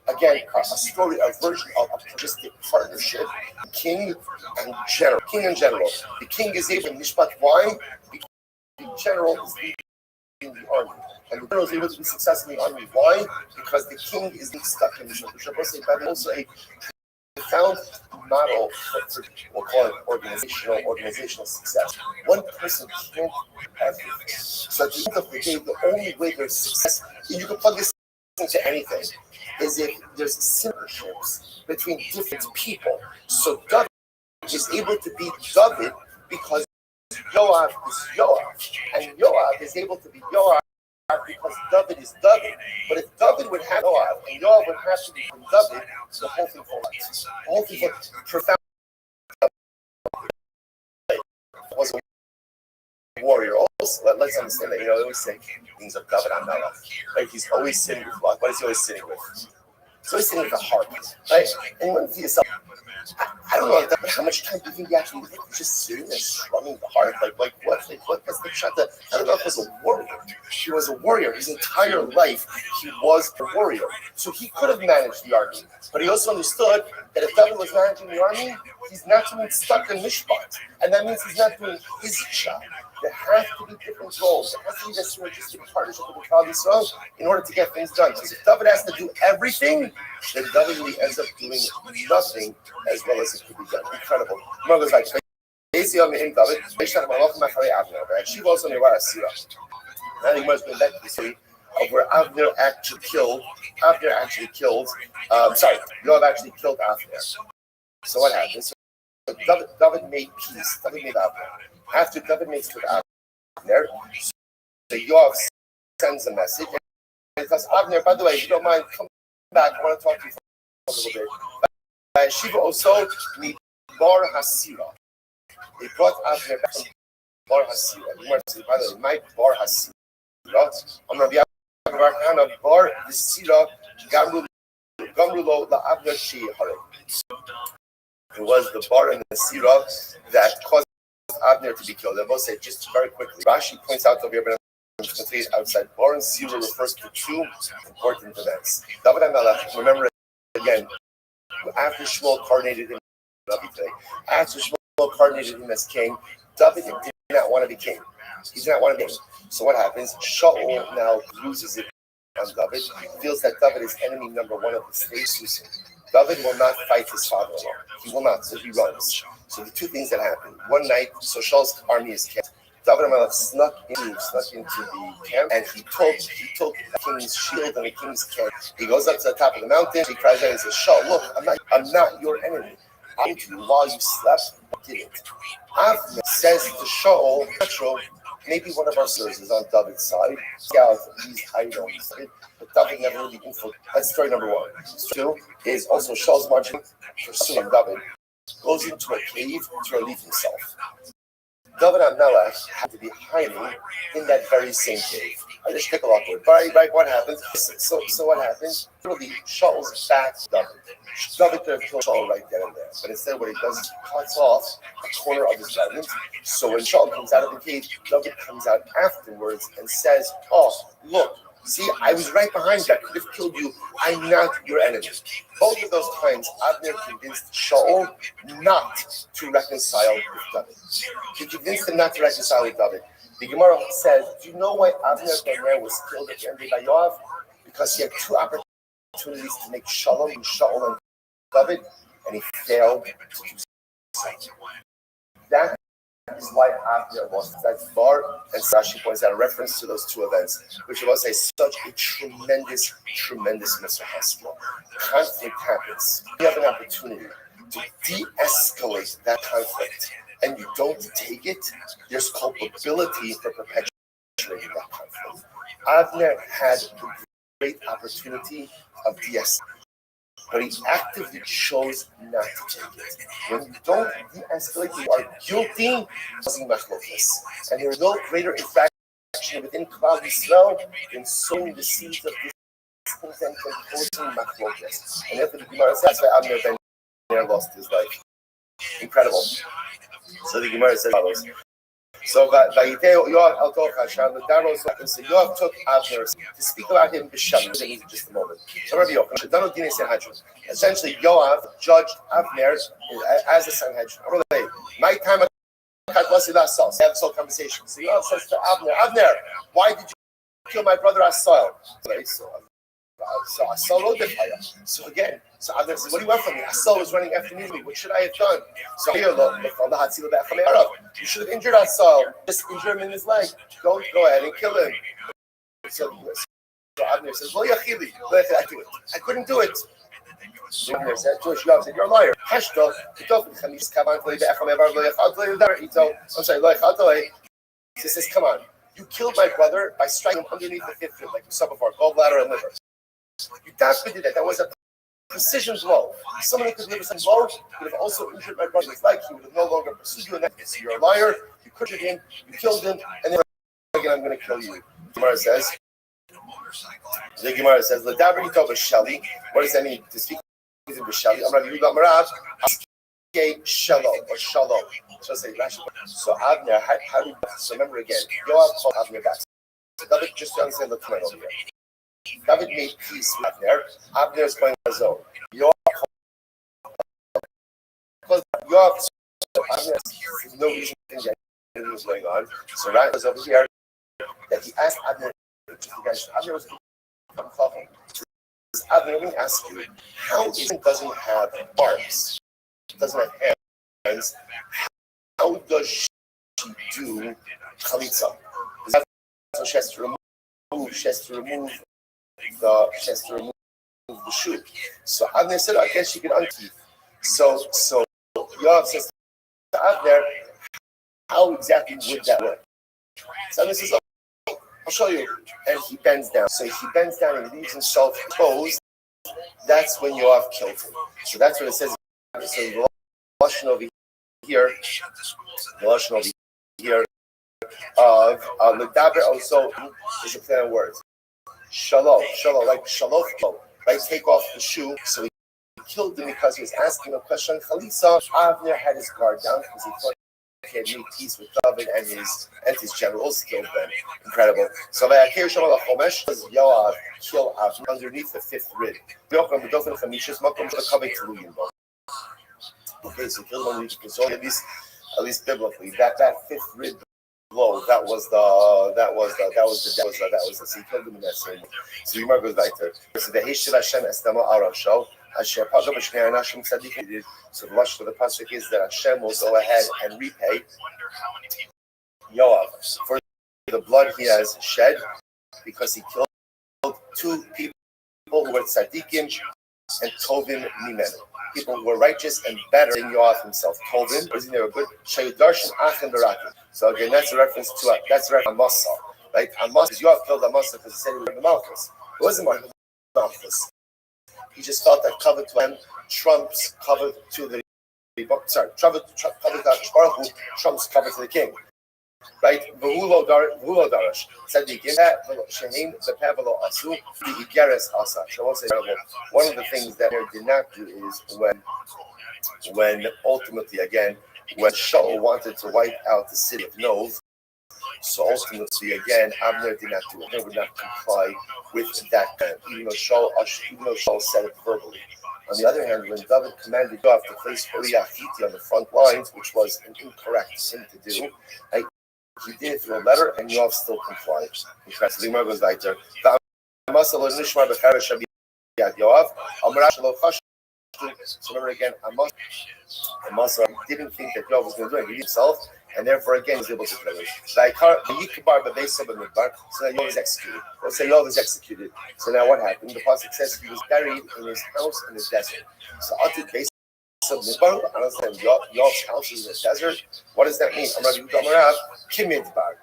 Again, a story, a version of a patristic partnership. King and general. The king is able to mishpat. Why? Because the general is leading the army. And the general is able to be successful in the army. Why? Because the king is stuck in mishpat. Which I will say, but also a profound model for, we'll call it organizational success. One person can't have everything. So at the end of the day, the only way there's success, you can plug this into anything, is if there's synergies between different people. So David is able to be David because Yoav is Yoav, and Yoav is able to be Yoav because David is David. But if David would have Yoav and Yoav would have to be from David, the whole thing falls. The whole thing falls. Profound. Was a warrior. Also, let's understand that. They always say things of David HaMelech. Right? He's always sitting with what? What is he always sitting with? He's always sitting with the heart. Right? And you wonder to yourself, I don't know, but how much time do you think he actually just sitting there strumming the heart? Like what's the shot? I don't know if he was a warrior. He was a warrior. His entire life, he was a warrior. So he could have managed the army. But he also understood that if David was managing the army, he's not doing stuck in mishpat. And that means he's not doing his job. There have to be different roles. There has to be this synergistic partnership with the Klal Yisrael in order to get things done. Because if David has to do everything, then David really ends up doing nothing as well as it could be done. Incredible. Remember, like, she was on the Sira. Now he must go back to the city of where Avner actually killed. Yoav actually killed Avner. So what happened? So David made peace. David made Avner. After David makes peace with Avner, so Yoav sends a message. And because Avner, by the way, if you don't mind, come back. I want to talk to you for a little bit. Shiva also need Bar Hasira. They brought Avner back from Bar Hasira. You might say, by the way, my Bar Hasira. I'm going to be Avner Bar Hasira Gamrulo La Avner Shehare. It was the Bar and the Sira that caused Avner to be killed. I will say just very quickly. Rashi points out over here, but which is contained outside Bar and Sila refers to two important events. David HaMelech, remember again, after Shmuel coronated him after Shmuel coronated him as king, David did not want to be king. He did not want to be king. So what happens? Shaul now loses it on David, feels that David is enemy number one of the state. David will not fight his father-in-law. He will not, so he runs. So the two things that happen. One night, so Shaul's army is camped. David HaMelech snuck into the camp, and he took the king's shield and the king's camp. He goes up to the top of the mountain. He cries out and says, "Shaul, look, I'm not your enemy. I told you while you slept, I didn't." Avner says to Shaul, maybe one of our soldiers is on David's side. Scout, he's hiding on his side, but David never really infiltrated. That's story number one. Story two is also Shaul's marching, pursuing David, goes into a cave to relieve himself. David HaMelech had to be hiding in that very same cave. I just take a lot of it. Right, what happens? So what happens? Literally, Shaul's back David. David could have killed Shaul right then and there. But instead, what he does is he cuts off a corner of his garment. So when Shaul comes out of the cave, David comes out afterwards and says, "Oh, look, see, I was right behind you. I could have killed you. I'm not your enemy." Both of those times, Avner convinced Shaul not to reconcile with David. He convinced him not to reconcile with David. The Gemara says, do you know why Avner Ben was killed at the end of Yoav? Because he had two opportunities to make shalom with Shaul and David, and he failed to do so. That is why Avner lost that bar, and Rashi points out a reference to those two events, which was such a tremendous mitzvah. Conflict happens. You have an opportunity to de-escalate that conflict, and you don't take it, there's culpability for perpetuating that conflict. Avner had the great opportunity of de-escalating, but he actively chose not to take it. When you don't de-escalate, you are guilty causing machlokas. And there is no greater infraction within Klal Yisrael than sowing the seeds of discontent and causing machlokas. And after the Gemara says, that's why Avner Ben Ner lost his life. Incredible. So the Gemara says follows. So Yoav took Avner to speak about him in just a moment. So essentially, Yoav judged Avner as a Sanhedrin. My time they have this whole conversation. So Yoav says to Avner, why did you kill my brother Asahel? So again, Avner says, what do you want from me? Asahel was running after me. What should I have done? So you should have injured Asahel. Just injure him in his leg. Go ahead and kill him. So Avner says, I couldn't do it. So Avner said, Yoav said, you're a liar. He says, come on. You killed my brother by striking him underneath the fifth rib, like we saw before, gallbladder and liver. You definitely did that. That was a precision blow. Someone who could deliver some blow could have also injured my brother's leg. He would have no longer pursued you in that case. You're a liar. You injured him. You killed him. And then again, I'm going to kill you. The Gemara says, "L'daber ito b'shali." What does that mean? To speak with him b'shali. I'm Rabbi Yehuda Marav. Shalom or shalom. So Avner, how do you? So remember again, Yoav called Avner back. So David, just to understand the comment over here. David made peace with Avner. Avner is going on his own. Yoav, Avner has no reason to think that anything was going on. So Ran was over here that he asked Avner, Avner was talking. Avner, let me ask you, how is it doesn't have arms? It doesn't have hands. How does she do chalitza? So she has to remove the shoe. So Avner said, I guess she can unteeth. So Yoav says to Avner, how exactly would that work? So Avner says, I'll show you. And he bends down. So he bends down and leaves himself exposed. That's when Yoav killed him. So that's what it says. So the Lashon over here, of L'daber also is a play on words. Shalom, like shalom, right? Take off the shoe. So he killed him because he was asking a question. Chalitza, Avner had his guard down because he thought he had made peace with David and his generals, killed them. Incredible. So Vayakir Shem al Chomesh was Yoav kill underneath the fifth rib. Okay, so killed him underneath the so at least biblically, that fifth rib blow, that was the so he killed him in that same way. So you remember right there. So the Heshiv Hashem Estema Arasho. So the lashon of the pasuk is that Hashem will go ahead and repay Yoav for the blood he has shed because he killed two people who were tzaddikim and Tovim Mimenu. People who were righteous and better than Yoav himself. Tovim, isn't there a good Shayudarshan Achim Barakim? So again, that's a reference to Amasa, right? Amasa, Yoav killed Amasa because he said he was the Malchus. It wasn't Malchus. He just felt that cover to him trumps cover to the cover to trumps cover to the king. Right? V'hulo darash. Tzaddikim shehem v'pevelo asu v'igeres asa. So I'll say one of the things that they did not do is when ultimately again when Shaul wanted to wipe out the city of Nov. So ultimately again Abner did not do it. They would not comply with that plan, even though Shaul said it verbally. On the other hand, when David commanded Yoav to place Uriah Hitti on the front lines, which was an incorrect thing to do, he did it through a letter, and Yoav still complied. So the Gemara goes right there. So remember again, Amasa didn't think that Yoav was going to do it himself, and therefore again he was able to kill him. So now Yoav is executed. Let's say Yoav is executed. So now what happened? The pasuk says he was buried in his house in the desert. So Atik base of Midbar, understand Yoav's house is in the desert. What does that mean? Kimidbar.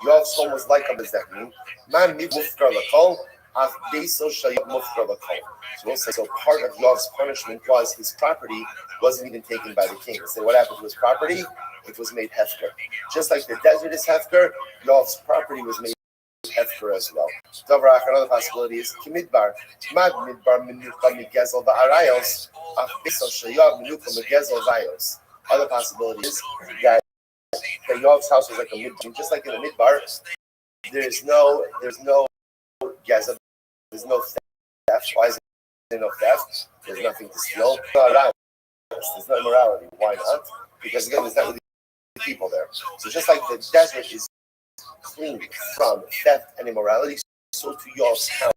Yoav's home was like, what does that mean? Man mufkar lakol, af beiso shayot mufkar lakol. So we'll say, so part of Yoav's punishment was his property wasn't even taken by the king. So what happened to his property? It was made hefker. Just like the desert is hefker, Yoav's property was made hefker as well. Another possibility is kimidbar. Mad midbar minuka migezel ba'arayos. Other possibility is that Yoav's house was like a midbar. Just like in a midbar, there's no gezel, there's no theft. Why is there no theft? There's nothing to steal. There's no immorality. Why not? Because again, there's not really people there. So just like the desert is clean from theft and immorality, so to Yoav's house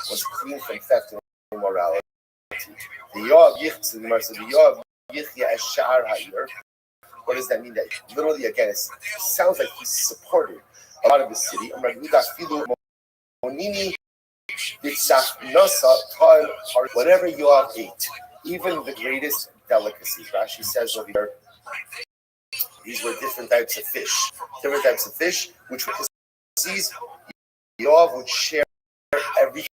was clean from theft and immorality. The Yoav Yichya Eshar Ha'ir. What does that mean? That literally, again, it sounds like he supported a lot of the city. Whatever Yoav ate, even the greatest delicacies. Rashi says over here, these were different types of fish. Which were delicacies. Yoav would share everything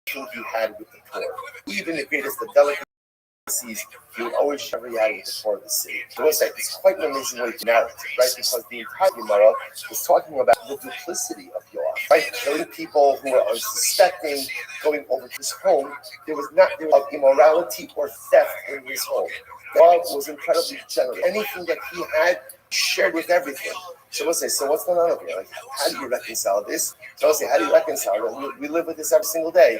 he had with the poor. Even the greatest of delicacies, he would always share every had with the poor of the city. So it's quite an amazing way to narrate, right? Because the entire Gemara is talking about the duplicity of Yoav, right? Killing people who were unsuspecting, going over to his home. There was of immorality or theft in his home. Yoav was incredibly generous. Anything that he had, shared with everything. So we'll say, so what's going on over here? Like, how do you reconcile this? So we'll say, how do you reconcile it? We live with this every single day.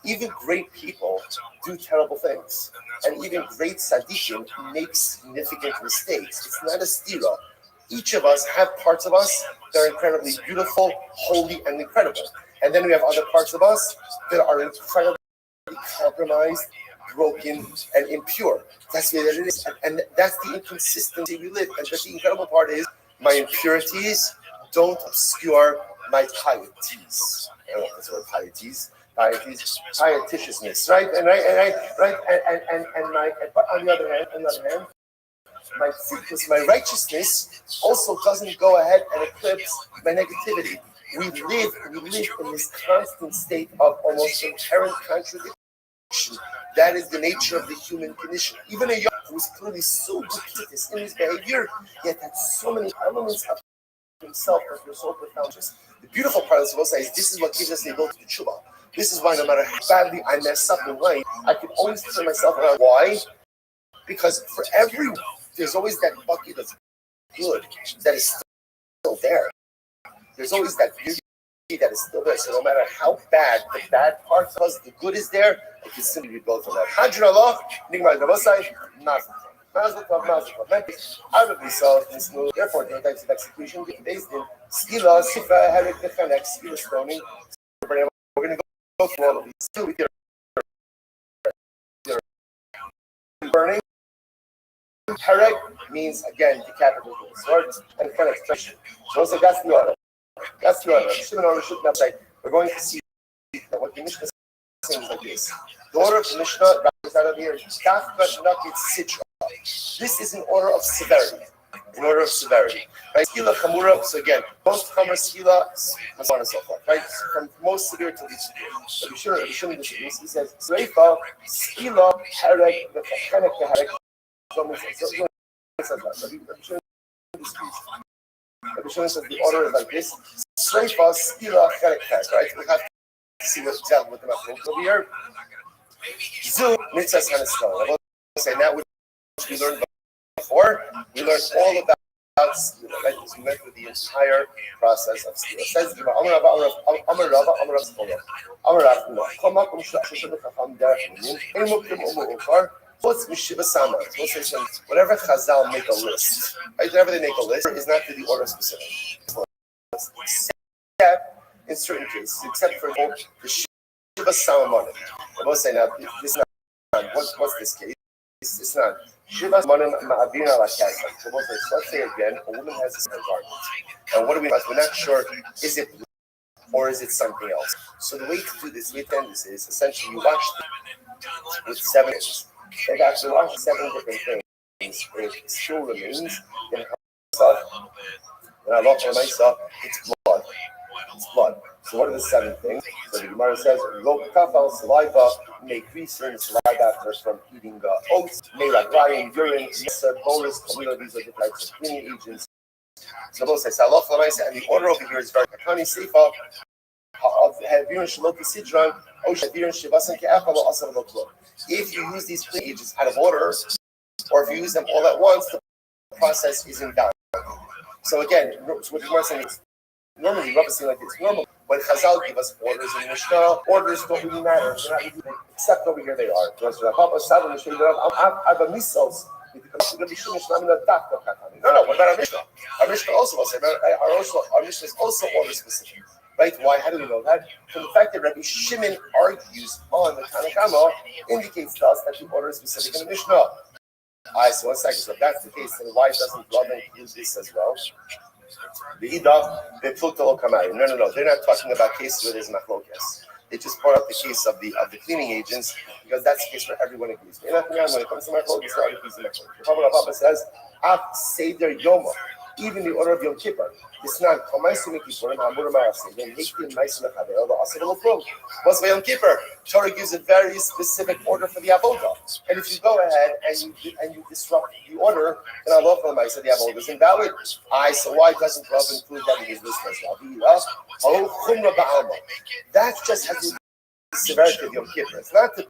Even great people do terrible things. And even great tzaddikim make significant mistakes. It's not a stira. Each of us have parts of us that are incredibly beautiful, holy, and incredible. And then we have other parts of us that are incredibly compromised, broken, and impure. That's the way that it is. And that's the inconsistency we live. And the incredible part is, my impurities don't obscure my pieties. I don't know if that's the word pietishness, right? But on the other hand, my fruitfulness, my righteousness also doesn't go ahead and eclipse my negativity. We live in this constant state of almost inherent contradiction. That is the nature of the human condition. Even a young who is clearly so duplicitous in his behavior, yet has so many elements of himself that are so profound. The beautiful part of this is this is what gives us the ability to tshuva. This is why no matter how badly I mess up in life, I can always turn myself around. Why? Because there's always that bucket of good that is still there. There's always that beauty that is still there. So no matter how bad the bad part was, the good is there. It can simply be built on that. Hadrullah, Nigmar Gavosai, Mazel Tov. Out of themselves, this move, therefore, the types of execution based in Skila, Sifa, Herek, Nechanek, Skila stoning. We're going to go through all of these. Still, we get burning. Herek means, again, decapitate swords, and Nechanek, expression. So that's the order. That's the order. Shimon or Rishut Nabsai. We're going to see that what the Mishnah says like this. The order of the Mishnah is out of here. This is an order of severity. An order of severity. Right? Skila Chamura. So again, most Chamur Skila, and so on and so forth. Right? From most severe to least severe. But we shouldn't disagree. He says, Sreifa, Skila, Herek, Nechanek, Herek. The says the order is like this. Sreifa, Skila, Herek, right? We have to see what's dealt with the machloek over here. Zil, Mitzvahs, Haneskel. I will say that which we learned before. We learned all about Skila, right? We went through the entire process of Skila. It says, Amar Rava, whatever Chazal make a list, right? Whenever they make a list, is not to the order specific. Except in certain cases, except for the Shiva Salamanim. I will say now, this is not, what's this case? It's not. Shiva Salamanim Ma'avina Lakasa. So let's say again, a woman has a certain garment. And what do we, we're not sure, is it or is it something else? So the way to do this, the way to end this is essentially you wash with 7 things. They've actually washed 7 different things. It still remains in her and I look for myself, it's blood. It's blood. So what are the 7 things? So the Gemara says, kafal, saliva, make research, saliva after from eating oats, melag, ryan, urine, bolus, kamila, these are the types of cleaning agents. So both say, salaf, lamaisa, and the order over here is very kakani, seifa, havirin, shaloki, sidran, oshavirin, shivasan, ke'afal, asal, loklo. If you use these cleaning agents out of order, or if you use them all at once, the process is invalid. So again, what you're saying is, normally, Rabbi saying like this. Normally, when Chazal give us orders in Mishnah, orders don't really matter. They're not really, except over here they are. No, what about our Mishnah? Our Mishnah also was our Mishnah is also order specific. Right? Why? How do we know that? From the fact that Rabbi Shimon argues on the Tanakama indicates to us that the order is specific in the Mishnah. Alright, so 1 second. So if that's the case, then why doesn't Rabbi use this as well? The Ida, they put the Lokamai. No. They're not talking about cases where there's machlokes. They just point out the case of the cleaning agents because that's the case where everyone agrees. When it comes to machlokes, everyone agrees to machlokes. The Papa says, "Af Seder Yoma," even the order of Yom Kippur. It's not what's Yom Kippur? Torah gives a very specific order for the avodah, and if you go ahead and you disrupt the order, then Allah said the avodah is invalid. So why doesn't Rav include that in his list as well? That just has the severity of Yom Kippur. It's not the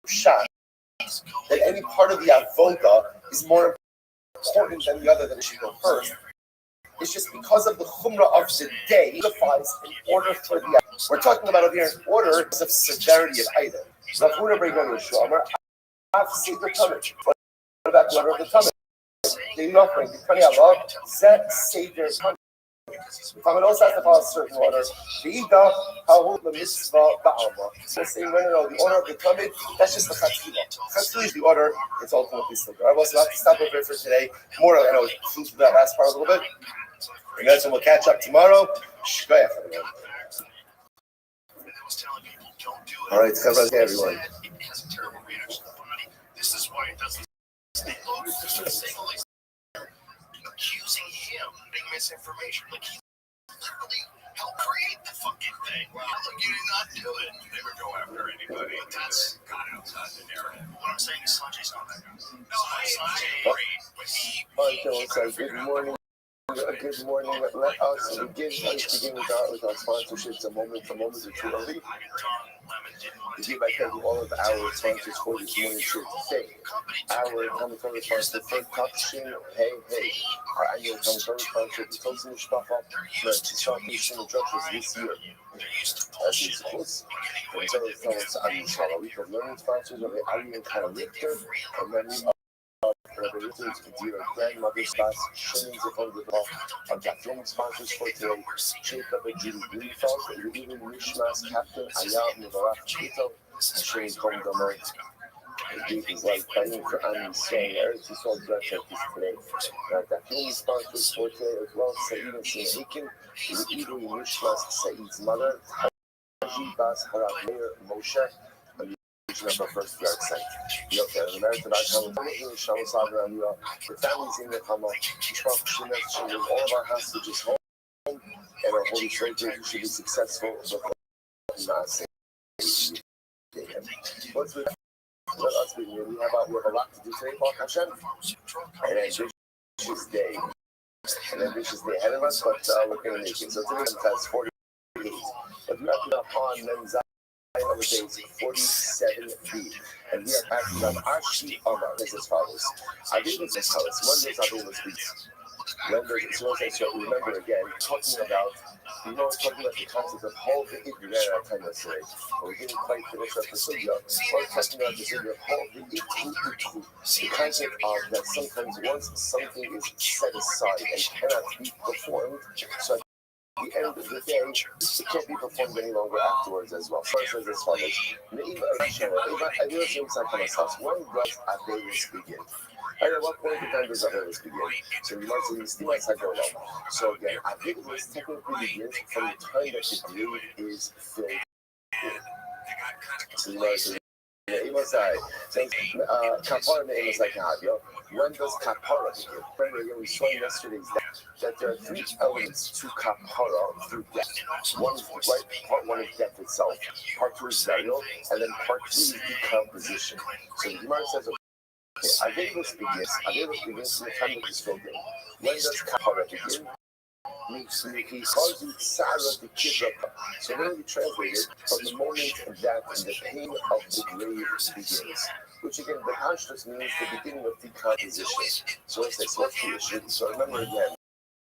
shot that any part of the avodah is more important than the other that it should go first. It's just because of the chumrah of the day unifies in order for the. We're talking about over here in order of severity of item. What about the order of the tummy? The offering, the Kani Allah, Zet Seder Tummy. If I would also have to follow a certain order, the Ida, Hahu, the Mitzvah, Ba'alma. So we're saying, no, the order of the tummy, that's just the Chatzila. Chatzila is the order, it's ultimately still good. I also have to stop over here for today. More, I know, flew through that last part a little bit. And then we'll catch up tomorrow. Shkoyach, everyone. All right, Chavraz, everyone. It has a terrible reaction to the body. This is why it doesn't stay low. Accusing him of being misinformation. Like he literally helped create the fucking thing. Well, look, you did not do it. You never go after anybody. But that's got outside the narrative. What I'm saying is Sanjay's not that guy. No, Sanjay agreed, but he good morning. Good morning. Let us begin with our sponsorships a moment or two early. give I thank all of our sponsors for this morning show today. Our common sponsor for Touching Hey Hey. Our annual common sponsor the Toast Mishpacha to start teaching instructions this year. As is close, and so it's almost Ari we have learning sponsors of the Ari and Kyle Richter, and then we Revolutions to dear grandmother's class, shillings upon the ball. Our Gatlin sponsors for today, Jacob and Judy Greenfeld, Redeeming Mishmas Captain Ayam Mubarak Kito, Shane Kondomer. Gave his life fighting for Annie's son, Eretz Yisrael Breakfast today. Our Gatlin sponsors for today as well, Saeed and Sina Aiken, Redeeming Mishmas Saeed's mother, Haji Bas Harab Meir Moshe, number first yard site. The American icon was Shama Saga and the families in the Hama, all of our hostages home, and our holy soldiers should be successful, but not safe. Let us be here. We have a lot to do today, Baruch Hashem. An ambitious day. An ambitious day ahead of us, but we're going to make it. So today has 40 days. But we wrapped up on Men's of the days 47B, and we are acting on Ashi Amar as follows. I did this as follows. Mondays I did this week. Lenders, so as I remember again, talking about the concept of whole the Ignorant our time yesterday. But we didn't quite finish up the Sugya. We're talking about the Sugya of whole the Ignorant. The concept of that sometimes once something is set aside and cannot be performed, so at the end of the day, it can't be performed any longer afterwards as well. So it says as follows. When does Averis begin? And at what point in time does Averis begin? So you might say, Mistima Sagolo. So again, Averis technically begins from the time that the grave is filled in. So you might say, Kapara Me'emas like Havio. When does Kapara begin? Remember again, we saw yesterday that there are three elements to Kapara through death. One is right, part one is death itself, part two is burial, and then part three is decomposition. So the Gemara says, okay, Averis begins from the time that it's filled in. When does Kapara begin? So when we translate it, from the moment that the pain of the grave begins, which again, the consciousness means the beginning of decomposition. So let's say, what's the issue? So remember again,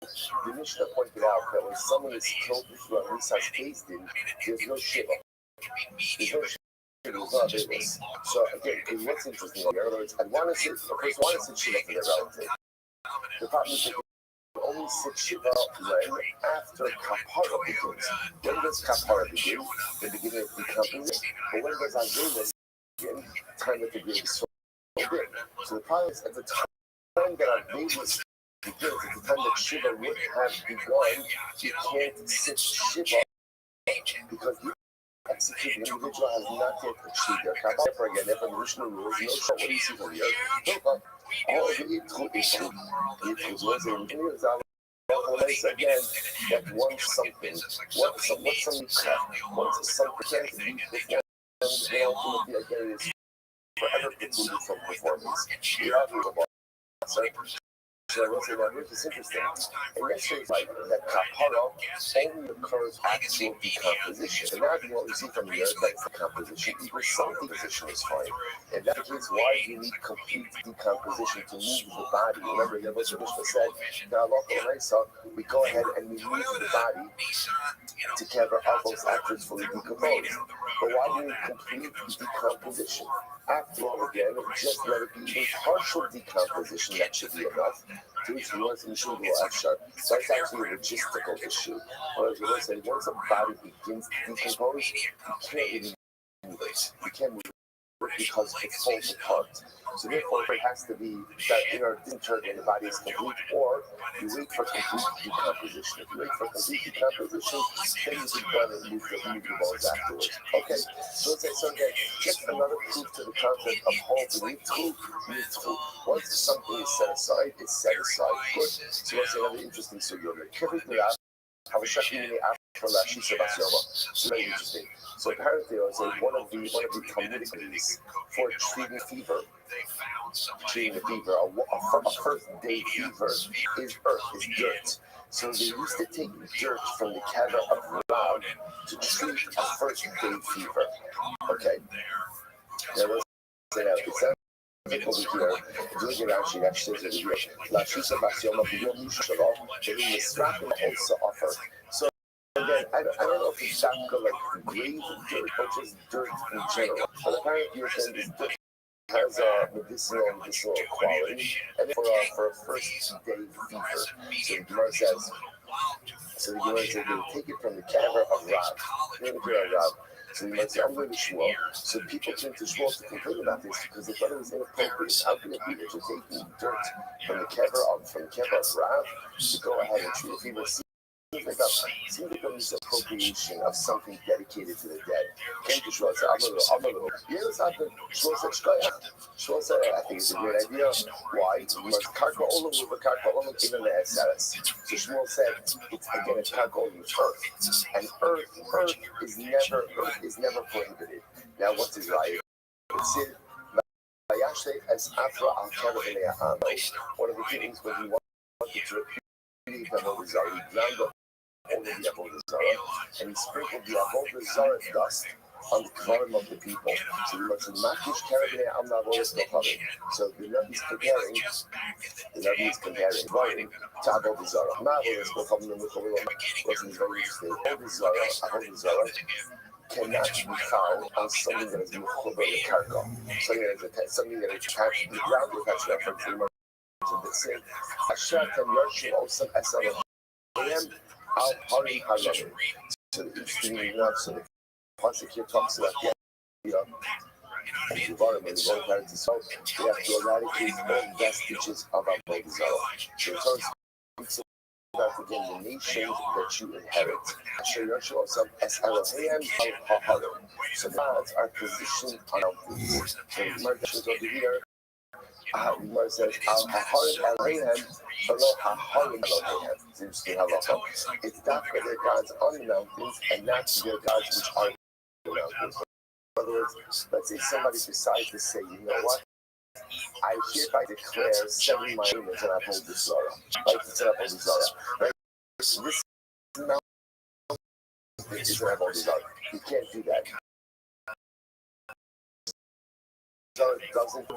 the Mishnah pointed out that when someone is killed through a Risas Din, there's no Shiva. There's no Shiva. So again, what's interesting here, in other words, I want to sit Shiva for the relative. The problem is that only sit Shiva when after Kapara begins. When does Kapara begin? The beginning of decomposition. But when does Averis begin? Time that the grave is so big. So the problem is at the time that Averis begins, at the time that Shiva would have begun, you can't sit Shiva because the executed individual has not yet achieved their Kapara. Therefore, again, therefore the Mishnah rules, no shot what do you see from here? All of the Yitru issue. Yitru was in again, that once something can't be performed, they ultimately again is forever precluded from performance. So I will say that here's interesting. In yesterday's life, that Kapara only occurs actual decomposition. And now what we see from here is that decomposition, even some decomposition is fine. And that is why you need complete decomposition to move the body. Remember, the Mishnah said, we go ahead and we move the body to cover all those actors fully decomposed. But why do you need complete decomposition? After all, again, just let it be a partial decomposition, that should be enough. To which we want to issue will actually. So it's actually a logistical issue. Whereas we say once a body begins to decompose, you can't even move it. You can't move it because it falls apart. So therefore, it has to be that inner disintegrate and the body is complete, or you wait for complete decomposition. If you wait for complete decomposition, then you can go and move the bones afterwards. Okay, so let's say something, just another proof to the concept of holding Yitru. Once something is set aside, it's set aside. Good. So let's say another interesting sugya. So very interesting. So apparently, it was one of the Talmudic studies for treating fever. Treating the fever, a first-day fever is earth, is dirt. So they used to take dirt from the kever of Rav to treat a first-day fever. Okay. Now, it sounds like over here, if you look at Rashi, Rashi says over here, Lashusa Basyoma Biyom Shalo, that in the Srakim also offer. So again, I don't know if it's like grave dirt or just dirt in general, but apparently you're saying this dirt has a medicinal quality, and for a first day fever. So the Gemara says, they take it from the kever of Rav. So the Gemara says, I'm going to Shmuel. So people came to Shmuel to complain about this because they thought it was inappropriate. How can it be that you're taking dirt from the kever of Rav to go ahead and treat a fever? Seems like a misappropriation of something dedicated to the dead. Came to Shmuel and said, I'm a little. You know what's happened? Shmuel said, Shmuel said, I think it's a great idea. Why? Because Karka Olam even the Esaras. So Shmuel said, it's Karka Olam earth. And earth is never prohibited. Now, what's his right? It said, one of the things when he wanted to repeat the Avodah Zarah, he ground up all of the Avodah Zarah, and he sprinkled the Avodah Zarah dust on the kvarim of the people. So he was makish karabinei am navodas b'chavim. So the Nabi is comparing kvarim to Avodah Zarah. Navodas b'chavim and b'chavim wasn't very interesting. Avodah Zarah cannot be found on something that is mechubar the karka, something that is attached, the ground is attached reference to the that say, Asher can Yoshim also Esau Al Hari Haram. So the interesting enough, so the Pasuk here talks about the environment, the environment itself, we have to eradicate all vestiges of our Avodah Zarah. So it talks about again the nations that you inherit. Asher Yoshim also Esau Al Haram. So the gods are positioned on mountains. So the Markashins over here. Gemara says, it's not for their gods on the mountains and not for their gods which are the mountains. In other words, let's say somebody decides to say, you know what? I hereby declare 7 miles and I hold the Zara. Right? To set up on the Zara. Right? This mountain is an Avodah Zarah. You can't do that. Zara doesn't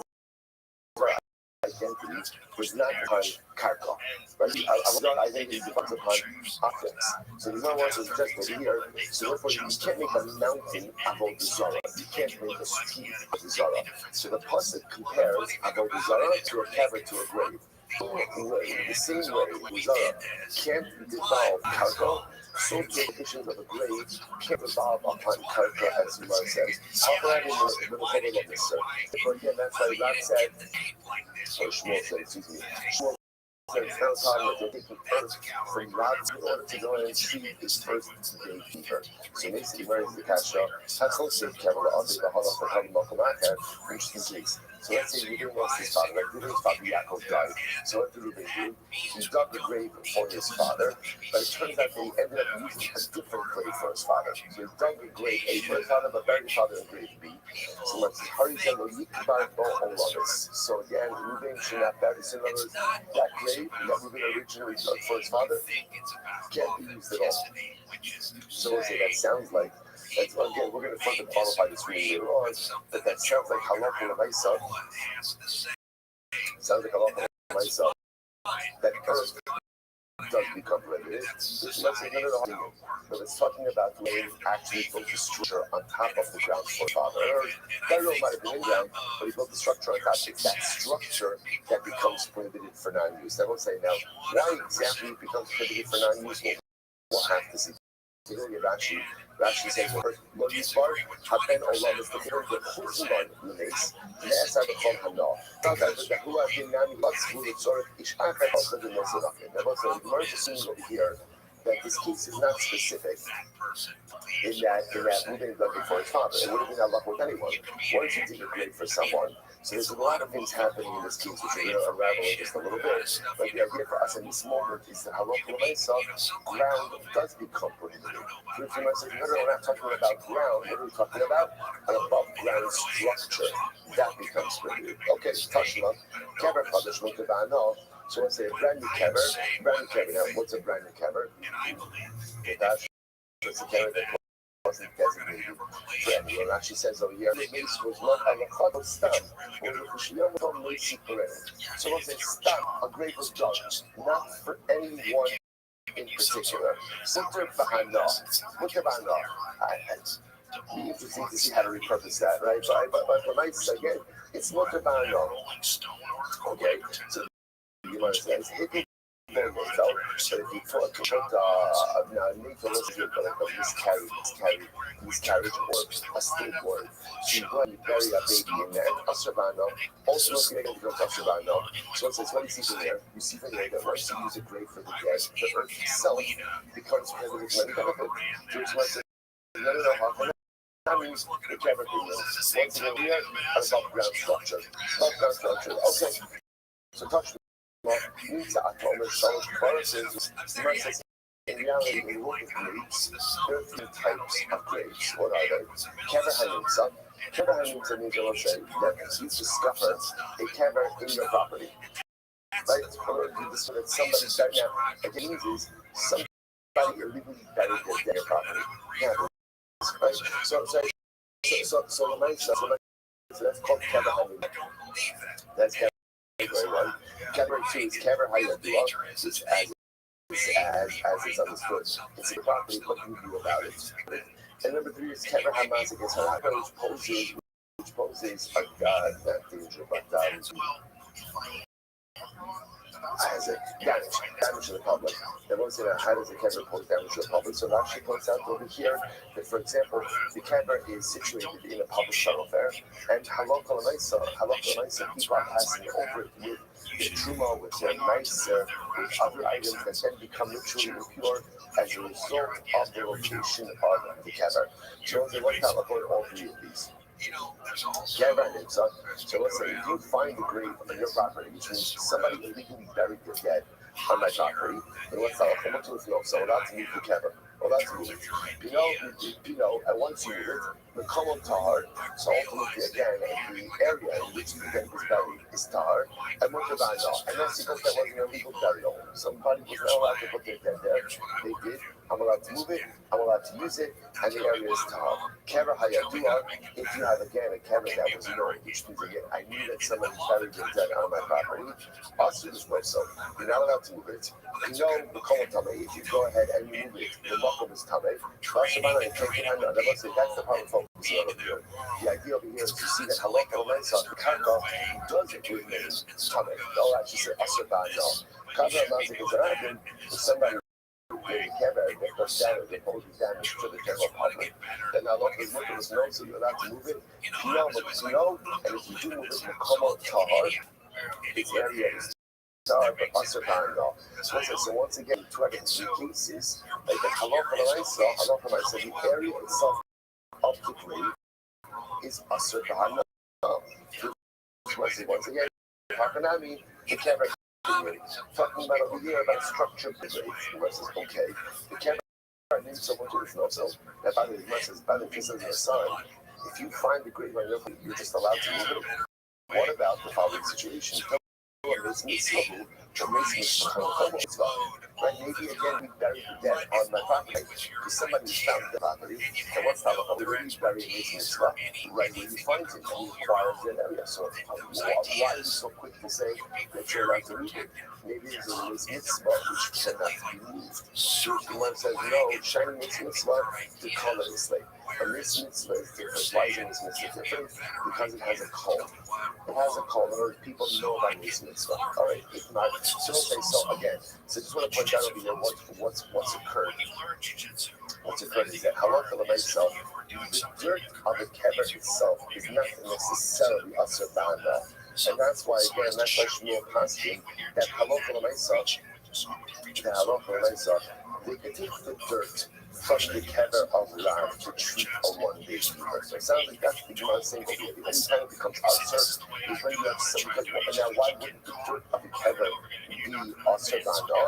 identity was not upon karka. Right? I think it depends upon optics. So the one wants to just over here. So therefore, you can't make a mountain Avodah Zarah. You can't make a street Avodah Zarah. So the pasuk compares Avodah Zarah to a kever, to a grave. The same way, Zarah can't devolve karka. So the conditions of a grave can't revolve upon karka, as Umar says. However, in the middle of this, so again, that's why God said, or Shmuel said, excuse me, Shmuel said first time that they're taking earth from God in order to go and treat his first day fever. So basically, where is the kasha? Hachosef kever of the halach for having makamaka, interesting case. So let's say Reuben lost his father, like Reuben's father Yaakov died. So what did Reuben do? He dug a grave for his father, but it turns out that he ended up using a different grave for his father. So he dug a grave A for his father, but buried his father in grave B. So let's hurry them So again, Reuben should not bury. So in other words, that grave that Reuben originally dug for his father can't be used at all. So we'll say that sounds like, that's, again, we're going to further qualify this reading later on, but that sounds like halakha l'maisa. Sounds like halakha l'maisa. That earth does become prohibited. This must be another but it's talking about laying actually built a structure on top of the ground for father. Pharaoh might have been in ground, but he built the structure on top. It's that structure that becomes prohibited for non-use. I won't say now why exactly it becomes prohibited for non-use. We'll have to see. Rashi says, "Lo yisbar haben olam is the word that chutzman lunes ne'asar b'chol hana." Okay, but the hula dinami matzvul tzorek ish achar also the neserachim. Now, what's the Gemara is assuming over here that this case is not specific in that Reuben got before his father. It would have been Allah with anyone. Once you dig a grave for someone, so there's a lot of things happening in this case which we're going to unravel in just a little bit. But the idea for us in this moment is that halakha l'maisa, ground does become prohibited. So if you might say, no, we're not talking about ground. What are we talking about? An above ground structure. That becomes prohibited. Okay, Tashma, kever chadash mutabano. So let's say a brand new kever. Now, what's a brand new kever? It's a kever that wasn't designated for anyone. Actually says over here, the mace was not a lachad stam, or the kushiyam from mace correct. So let's say stam, a grave was dug, not for anyone in particular. Mutter bahana. Be interesting to see how to repurpose that, right? But for mice, again, it's mutter bahana. Okay, so you might say, it's hidden. But if you put miscarriage or a stillborn, so you go and you bury a baby in there, a savannah, also if you're going to go to a savannah, so it says, what do you see from there? You see from there that once you use a grave for the dead, the earth itself becomes prohibited when you benefit. So it's like, no, how can that means the clever thing is, once again, we are an above ground structure. Okay, so touch means that atomic viruses, versus in reality, in working graves, there are 3 types of graves. What are they? Kever hanimsa. Kever hanimsa means, I will say, that you discover a kever in your property. Right? Or you discover that somebody died now. It means somebody illegally buried their dead property. Yeah. Right? So the mindset, so that's called kever hanimsa. That's kever. Very well. Kever 2 is kever hayadua, which as is understood, it's a property, what do you do about it? And number 3 is kever hamasik, is halakha, which poses a god, not danger, but as a damage to the public. They won't say that how does the kever pose damage to the public? So it actually points out over here that, for example, the kever is situated in a public thoroughfare, and halakha l'maisa, people are passing over it with the truma, with their meiser, with other items that then become ritually impure as a result of the location of the kever. So they want to avoid all 3 of these. So let's say if you find a grave on your property, which means somebody illegally buried your dead on my property, then what's that? So that's me for kever. Well, that's me. And once you move it, the common tar, so ultimately again, the area in which the dead was buried is tar, and what did I know? And that's because that wasn't a legal burial. Somebody was not allowed to put their dead there. They did. I'm allowed to move it, I'm allowed to use it, and the area is tar. Kever hayadua, if you have again a kever that was known, which means again, I knew that somebody buried their dead on my property, also this way, so you're not allowed to move it. The common tame, if you go ahead and move it, the makom is tame. That's the part of focus over here. The idea over here is to see that halakha l'maisa, the karka does remain tame. They'll actually say asr. Kaza mazik is an item for somebody that does damage, that poses damage to the general public. Then Allah is looking at no, so you're allowed to move it. And if you do move it, you come out tahar. Its area is tahar, but asr ba'anda. So once again, 2 cases, like the halakha l'maisa, the area itself of the grave is asr ba'anda. Once again, Hakanami, the kever. Talking about over here about structure of the grave, versus okay, the camera needs someone to know. So that by the versus by the just as an aside, if you find the grave on your place, you're just allowed to move it. What about the following situation? Right, maybe again we buried the dead on my property because somebody found the property, and what's that? Literally buried in mitzvah right where you find it, and he acquires that area. So why are you so quick to say that you're allowed to move it? Maybe there's a mitzvah which cannot be moved. The one says no, shining mitzvah to color is slave. And this mitzvah is different. Why is this mitzvah different? Because it has a call. It has a call in order people know about this mitzvah. All right, if not, so again. So just want to point out over here what's occurred. What's occurred is that halakha l'maisa, the dirt of the kever itself is not necessarily asr ba'anda, and that's why again Shmuel posting that halakha l'maisa, they take the dirt from the kever of land to treat a one-day fever. So it sounds like that's the Gemara saying over here. The only time it becomes usher is when you have some, because now why wouldn't the dirt of the kever be usher banda?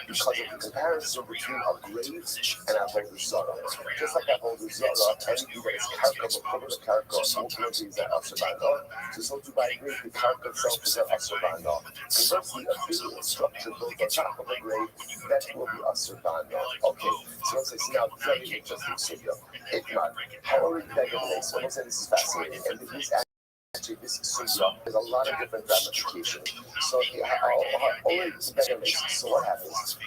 Because of the comparison between a grave and avodah zarah. Just like avodah zarah, anything that is karka, but cover the karka, ultimately is that usher banda. So to buy a grave, the karka itself is that usher banda. Conversely, a building structure built on top of a grave, that will be usher banda. Okay, so let's say, now very interesting sugya. If not, how are we begging? So let's say this is fascinating, and actually this sugya has a lot of different ramifications. So already begging. So what happens?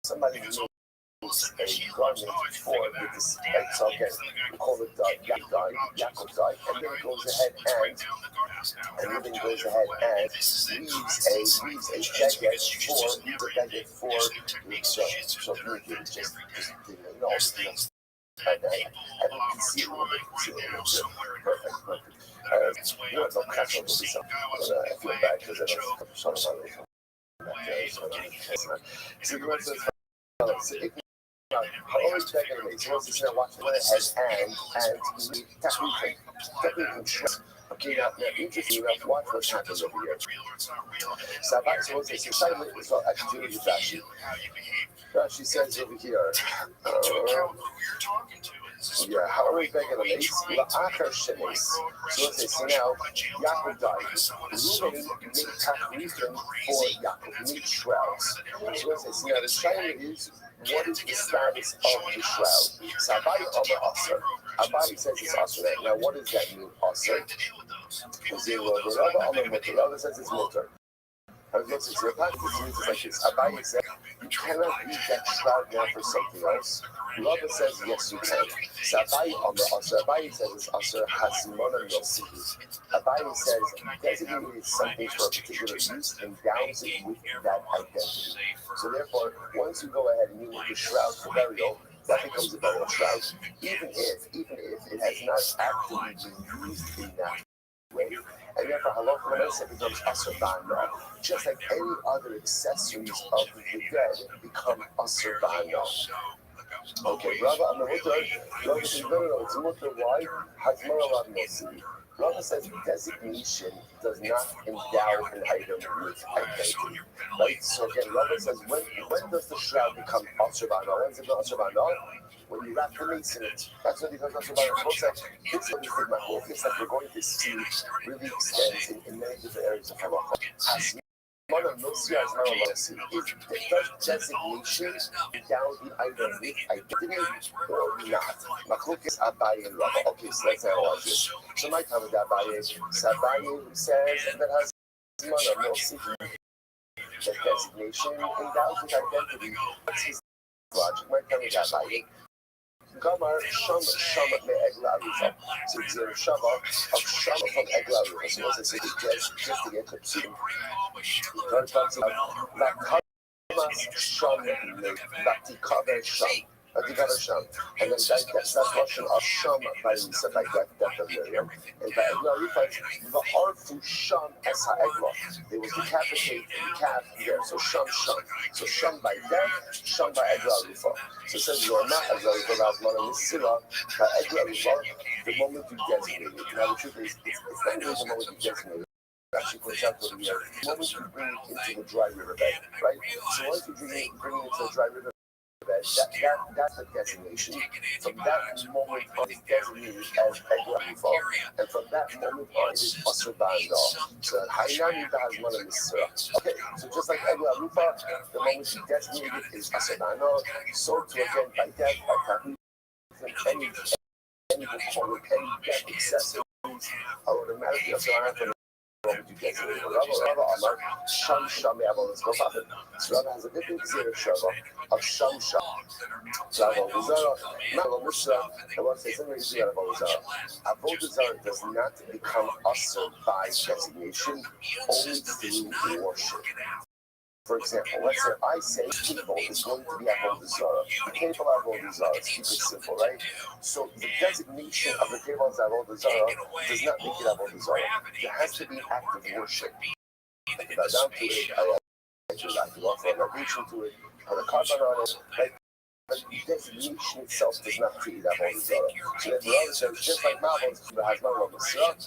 Somebody makes a garment for with this, right? So again, we call it Yaakov dye, and then it goes ahead and then goes ahead and weaves a jacket for the so it's just you know, and we can see a little bit. Perfect. You know, no catch up will be something. I feel bad because I don't sort of so the rest of the how always begging me. So once you watch the ahead and technically trust. Okay, now interesting enough, watch what happens over here. So I suppose they say silent is not actually doing the Rashi. Rashi says over here. Yeah, how are we begging the mace? La'achar shemes. So let's say, so now, Yaakov died. Reuben made tachrifim for Yaakov, made shrouds. So let's say, so now the shayla is, what is the status of the shroud? So Abai Omer Aser. Abai says it's Aser. Now, what does that mean, Aser? Rabba says it's mutter. I was looking to this means like this. Abai said, you cannot use that shroud now for something else. Rabba says, yes, you can. So Abai says it's Aser Hazimona Yosihi. Abai says, designated something for a particular use and endows it with that identity. So therefore, once you go ahead and you make a shroud for burial, that becomes a burial shroud, even if it has not actively been used in that way. And therefore, halacha l'maaseh becomes aser ba'ana. Just like any other accessories of the dead become aser ba'ana. Okay, Rabba Rabba says, no, it's mutter. Why? Hazmara Rav Nossi. Rabba says designation does not endow an item with identity. Right? So again, Rabba says, when does the shroud become aser ba'ana? When does it become aser ba'ana? When you wrap the mace in it. That's what it becomes aser ba'ana. This one is the machlokes that we're going to see really extends in many different areas of halacha. Does designation down the item with identity or not? Machlokes Abai and Rabba. Okay, so let's analyze this. So my time with Abai says that has the designation endows with identity. What's his logic? My time with Abai. Gamar Shama Egla Arufa. So it's a Shama of Shama from Egla Arufa. So once I say just to get to see. It talks about Lakamas Sham Latikaver Sham. And then that's Russian of Sham by Lisa by death of Miriam. And by Egla Arufa, the Arfu Sham Esa Egla. They will decapitate the calf there. So Sham. So Sham by death, Sham by Egla Arufa. So it says you are not Egla Arufa, Razman Nisira by Egla Arufa, the moment you designate it. Now the truth is, it's not really the moment you designate it. Actually, for example, the moment you bring it into the dry riverbed, right? So once you bring it into the dry riverbed, that's the designation. From that moment on, it's designated as Egla Arufa, and from that moment on, it is Aser Ba'ana. So Hainami Ba'azman Nisira. Okay, so just like Egla Arufa, the moment you designate it is Aser Ba'ana. So to again, by death, by any component, any death accessories are automatically Aser Ba'ana. Rabba Amar Sham Sham Yavol. Let's go back. So Rabba has a different zero Shava of Sham Sham. Avodah Zarah, Avodah Zarah. I want to say something to you about Avodah Zarah. Avodah Zarah does not become aser by designation, only through worship. For example, let's say I say table is going to be Avodah Zarah. The table Avodah Zarah, let's keep it simple, right? So the designation of the table as Avodah Zarah does not make it Avodah Zarah. There has to be active worship. Now down to it, like you offer an addition to it, put a carbon on it, right? But the designation itself does not create that whole result. So then the other says, just like marbles, it has no rubber syrup.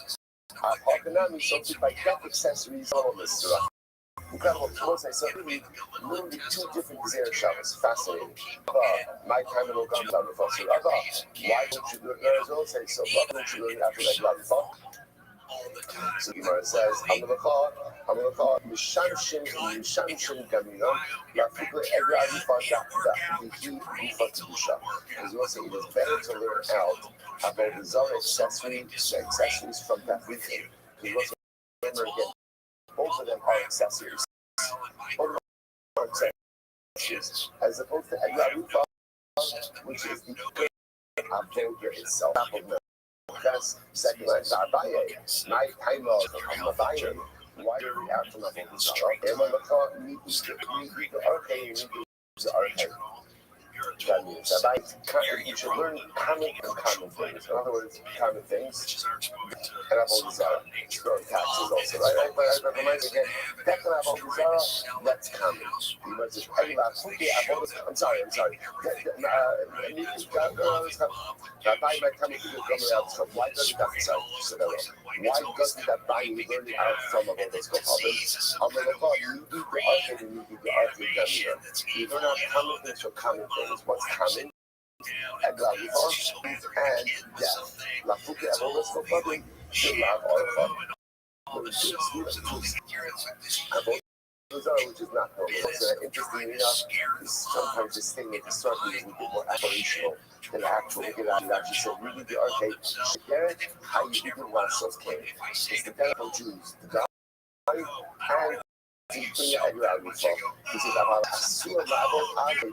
Parkinami, something like that accessories, all of this syrup. Incredible. So literally two different Xer showers. Fascinating. My time will come down the first. Why don't you do it? Also, so why don't you really have to like love fuck? So Gemara says, I'm gonna call Mishamshin Gamina, Lafukle Egra Alifata, the heat Gufa Tusha. Because you also it is better to learn out about the Zara accessories from that region. Because you also remember again, both of them are accessories. Both of them are accessories. As opposed to Egra Alifa, which is the Avodah itself. Because second line Abaye, my time of Abaye, why do we have to love the Zara? And when the thought need the arcade, you need the arcade. That means you should learn common things. In other words, common things. And I've always throwing taxes also, right? But I remind you again, that can have always that's common. You might just I'm sorry. Why doesn't that buy you learning out from a bonus go public? I'm gonna call you do the arcade and you do the arcade. You don't have common things for common things. What's common? And death. La Fuke bonus go public. You have all which is not normal. So interesting enough, sometimes this thing with the circle is a bit more aspirational than actual. Look at it actually said, really the arcade. Garrett, how you do the Wassos came. It's the Bible Jews, the God, and the bring your egg around with folk. He says, I'm a sewer level, I do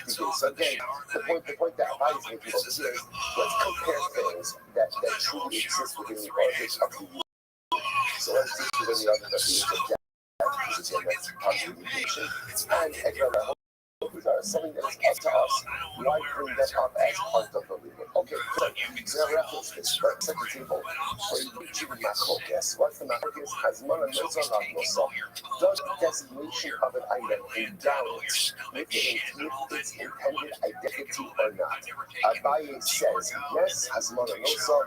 so again, the point that I is making over here is let's compare things that truly exist within the orbit of the. So let's teach you the other that we use of which is that's part of communication, and extra something that is up to us. Why bring that up as part of the legal? Okay, so I reference this, but set the table for you to achieve macrocus. What's the macrocus? Has monomosa. Does the designation of an item endow it with its intended identity or not? Abaye says yes, has monomosa.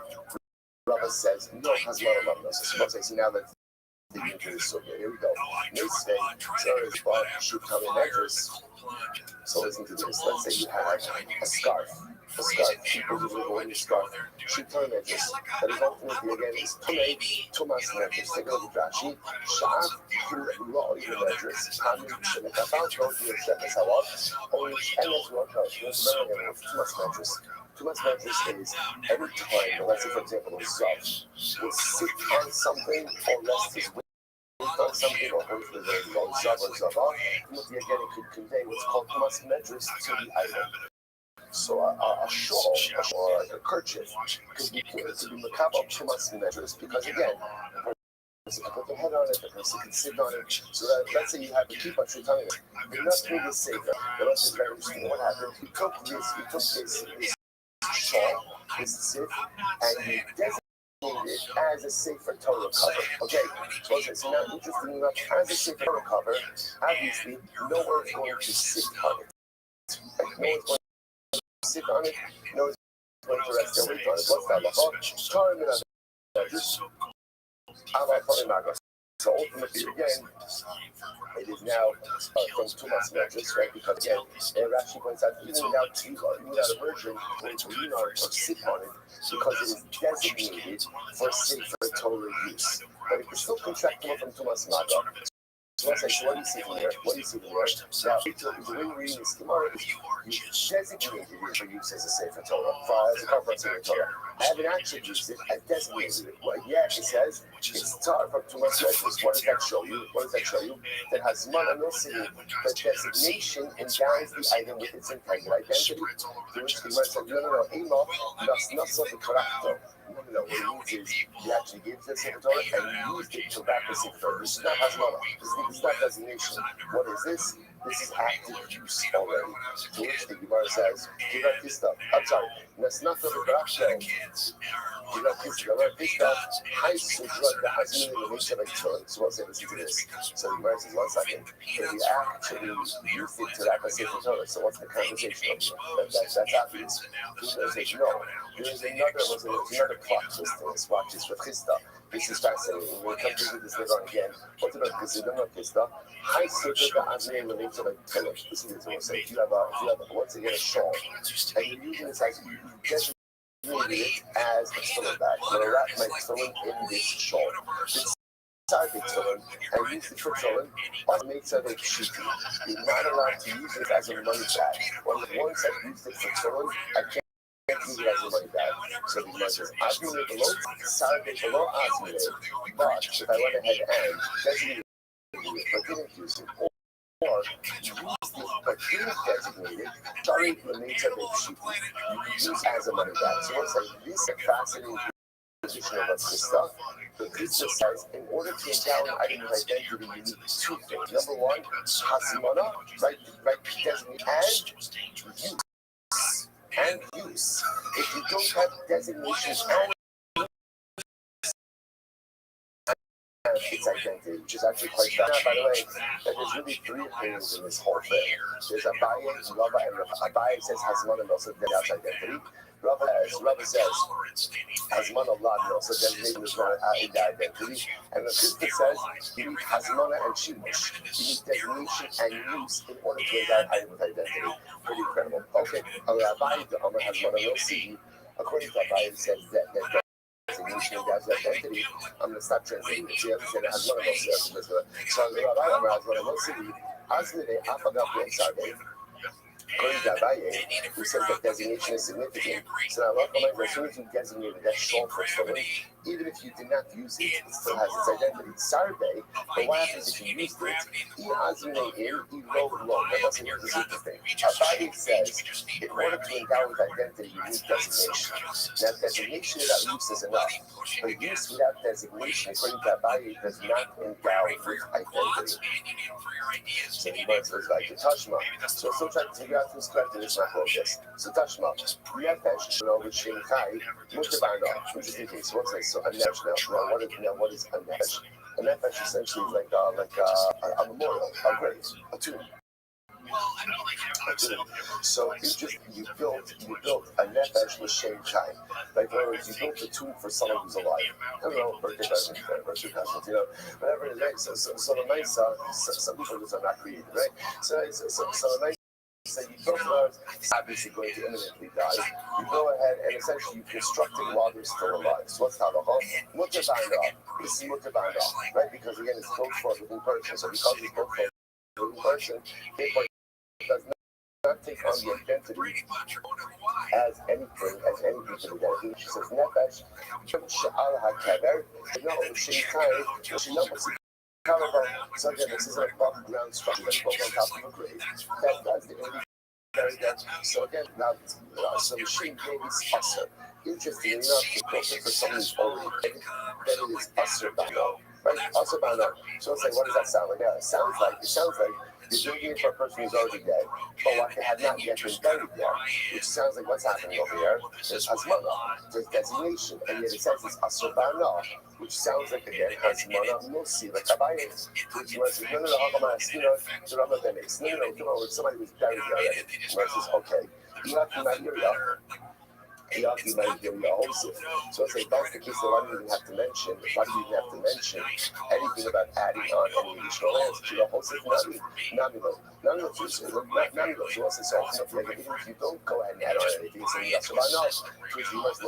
Rava says no, has monomosa. Suppose I see now that so here we go. Next thing, so should come in address. So listen to this. Let's say you have a scarf. People usually go in a scarf. Should come in address. That is ultimately again is Thomas Metrics. Take a look at Rashi. Sha'af who law in address. Hamid Shenekafat. Don't do a shepherd's hawat. Only Enes Rokas. Thomas Metrics. Thomas Metrics is every time, let's say for example, a Zav will sit on something or rest his weight on something or hold the very long Zav or Zavar, again it could convey what's called Thomas Metrics to the item. So a shawl or like a kerchief could be macabre Thomas Metrics because again, the person can put their head on it, the person can sit on it. So that, let's say you have to keep on your tongue. The nut through the safer. The rest is very interesting. What happened? We took this shawl, this sif, and we designated it as a safer Torah cover. Okay, so now interesting enough, as a safer Torah cover, obviously no one's going to sit on it. Like, no one's going to sit on it, no one's going to rest their weight on it. What's that? So ultimately, again, it is now from Thomas Metrics, right? Because again, it actually points out even without a version, going to lean on it or sit on it, because it is designated for safer Torah use. But it can still contract from Thomas Metrics. So let's say, so what do you see from here? Now, the way you're reading this Gemara is you designated it for use as a sefer Torah, as a conference sefer Torah. I haven't actually used it, I designated it. Well, yeah, it says it's taught from Thomas Metrics. What does that show you? That has mononicity, the designation endows the item with its intended identity. To which the Gemara said, no, Ema, not something correcto. No, what it means is you actually gave the sefer Torah and you used it to back the sefer Torah. This is not Hasmana. This is not designation. What is this? This is active use already. To which the Gemara says, Giratista, I'm sorry, that's not the Rakhel. Giratista, Giratista, High Sujra, the Hazmi, the nature of Torah. So what's listen to this? So the Gemara says, 1 second. So we actually used it to that message of Torah. So what's the conversation? That's obvious. He says, no, there's another plot twist in this. Watch this with Chista. This is fascinating. We'll come to this later on again. What about this? You don't know Chista. High Sujra, the Hazmi, the nature of Torah. This is what I'm saying. If you have once again a shawl, and you're using this as designated it as a tefillin bag. I'm going to wrap my tefillin in this shawl. This side of the tefillin, and use it for tefillin, on makes of a sheet. You're not allowed to use it as a money bag. Once I've used it for tefillin, I can't use it as a money bag. So the Gemara says, Azmine below, side below Azmine. But if I went ahead and designated it, but didn't use it, or use this but didn't designate it, sorry, the nature of a sheet, you can use as a money bag. So once I this fascinating position of Krista, the Krista says, in order to endow an item with identity, you need 2 things. Number 1, hasimana, right designate, and use. If you don't have designation and its identity, which is actually quite bad. By the way, there's really 3 opinions in this whole thing. There's Abaye, Rava, and Abaye says Hasmana also has identity. Rava says Hasmana Allah also designated as not in the identity. And the Krista says you need Hasmana and Shimush. You need designation and use in order to endow an item with identity. Pretty incredible. Okay, Abaye, the Amr Hasmana, we'll see. According to Abaye, it says that designation as identity. I'm going to stop translating it. See, it has one of those. So the Rabbi has one of those. Azmine, Afagapi, and Sarbe. According to Abaye, who says that designation is significant, so now, as soon as you designated that shawl for someone, even if you did not use it, it still has its identity. Sarbe, but what happens if you used it? That doesn't use the thing. Abaye says, in order to endow with identity, you need designation. Now, designation without use is enough, but use without designation, according to Abaye, does not endow with identity. So the word says like Tashma. So we're still trying to figure out who's correct in this focus. So Tashma, Nefesh, which in Kai, Mutabana, which is the case. What's this? So a Nefesh now. What is a Nefesh? A Nefesh essentially is like a memorial, a grave, a tomb. So you built a nefesh l'shem kai. Like in other words, you built a tomb for someone who's alive. I don't know, birthday present, anniversary present, whatever it is. So the nice, some people just are not creative, right? So the nice. So you built it, obviously going to imminently die. You go ahead and essentially you construct it while they're still alive. So what's halacha? Mutabana. This is mutabana, right? Because again, it's built for a living person. So because it's built for a living person, it does not take on the identity as anything, as anything to the identity. She says, Nefesh, Sha'al HaKever, no, Sheitai, so again, this is an above ground structure that's built on top of a grave. That's the only very dense. So again, now, so the machine maybe is usher. Interestingly enough, it's built it for someone who's already dead, then it is usher bano. Right? Usher bano. So it's like, what does that sound like? Yeah, it sounds like you're doing it for a person who's already dead, but what had not yet been buried yet, which sounds like what's happening over here. There's Hasmana, there's designation, and yet it says it's Asrbana, which sounds like again Hasmana Musi, like Abaye, which was no, the Rama Benes. No, come on, somebody was buried there. Versus, okay, you have to marry Yaki might give you a wholesale. So it's like that's the case that why do you even have to mention anything about adding on any additional lands? You know, wholesale Namilo. So what's this often of like even if you don't go ahead and add on anything, it's saying yes or no. Which you must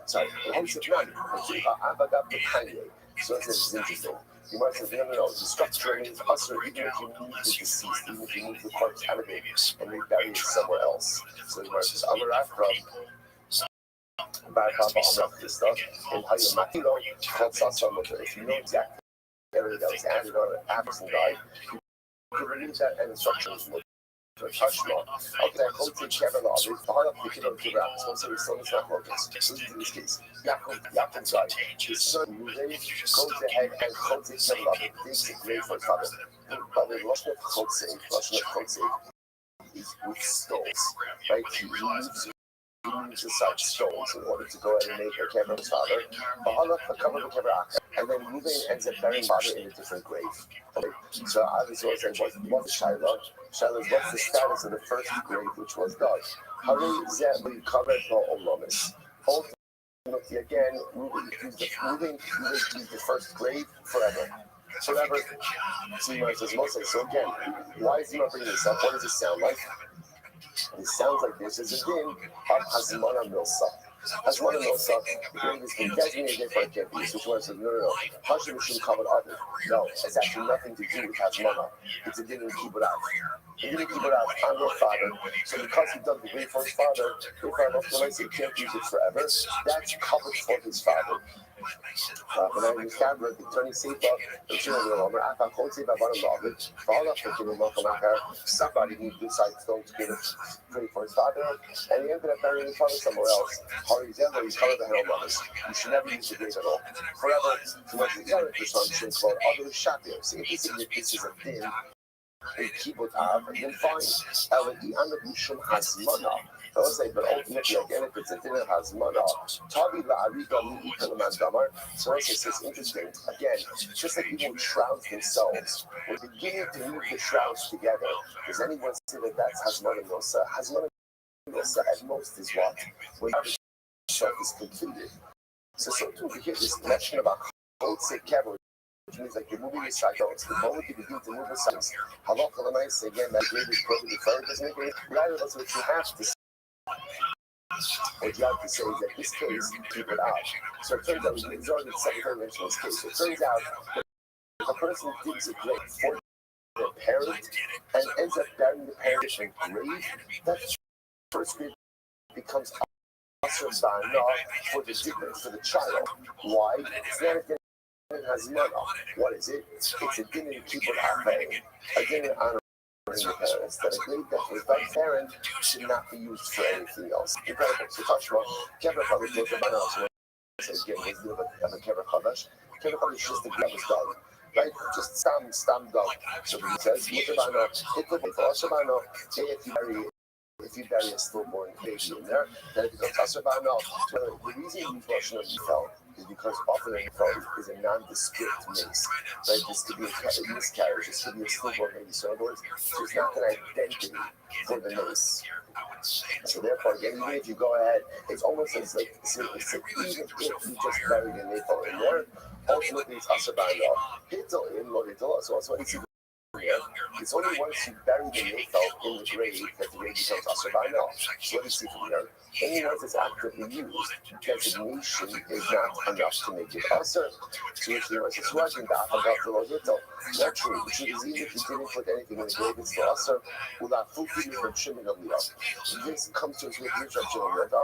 sorry, wholesale Namilo. So it's interesting. You might say, no, the structure is usher even if you move the deceased, even if you move the corpse out of it and they bury it somewhere else. So you might say, Bad Papa this stuff and how you might if you know exactly area that was added on after some died, you could reduce that and instructions Tashma. Okay, I hope to Kevin Love. All up the kid on the rap. So it's still not focused. So in this case, Yaakov's guy, his son Ruven goes ahead and holds it Kevin Love. Thinks it's great for his father. But with Lashon Chotze is with stones, right? He moves aside stones in order to go ahead and make Kevin's father. Bahala covered the Kevin, and then Ruven ends up burying father in a different grave. Okay? So I was always saying, what's Shiloh? Shiloh is what's the status of the first grave, which was dug? Harei Zeh Covered Olamis. Ultimately, again, Ruven used the first grave forever. Forever. So again, why is he not bringing this up? What does it sound like? It sounds like this is a din of Hazmana Milsa. Hazmana Milsa, the grave has been designated for a kibbutz, which one says, no. Hashim Mishum covered other. No, it's actually nothing to do with Hazmana. It's a din in Kibbutz. He didn't keep it out on your father. So because he dug the grave for his father, if I love the he can't use it forever, that's covered for his father. When I understand that the attorney said that somebody needs to decide to give it pray for his father, and he ended up burying his father somewhere else. He's covered the hell of you should never use the grave at all. Forever, to let the other person called other Shapir. See, this is a din. A keyboard app, and then find LED under Mishum Hazmana. I would say, but ultimately, again, if it's a dinner Hazmana, Tabi La'arika Mu'ikalaman Damar. So I say, it's interesting. Again, just like people shroud themselves, we're beginning to move the shrouds together. Does anyone say that that's Hazmana Nosa? Hazmana Nosa at most is what? When the shroud is completed. So sometimes we hear this mention about Kotze Kevin. Which means like you're moving your side, it's the moment you begin to move the sides. Halakha l'maisa, again, that grave is broken before it doesn't make it. Rather, that's what you have to say. What you have to say is that this case, keep it out. So it turns out, it's already the second time mentioned this case. So it turns out that if a person digs a grave for their parent and ends up burying the parent in a grave, that first grave becomes asur ba'ana for the child. Why? It's not again. It has none. What is it? It's a din in keeping having, a din in honoring the parents. That a grave that was by parent should not be used for anything else. Incredible. So Tashma, Kevin Chadash goes to Banas. Says again, he's the of a Kevin Chadash. Kevin Chadash is just the grave dog, right? Just stam dog. So he says, Mutabana, it could be for Ashabana, if you bury a stillborn baby in there, then it becomes asur ba'ana. So the reason you use Lashon Yifel is because often a Yifel is a nondescript mace. Right? This could be a miscarriage, this could be a stillborn baby. So in other words, there's not an identity for the mace. So therefore, again, even if you go ahead, it's almost as like, even if you just buried an Yifel in there, ultimately it's asur ba'ana. Hittel in lo hittel. So also it's it's only once you bury the Yifel in the grave that the grave becomes asur ba'ana. So what do you see from here? Only once it's actively used, designation is not enough to make it asur. So which the says, who hasn't got the lo hittel? Not true. The truth is, even if you didn't put anything in the grave, it's still asur. Without fulfilling the Shimon of Liyah. This comes to us with Rishon Shimon of Liyah.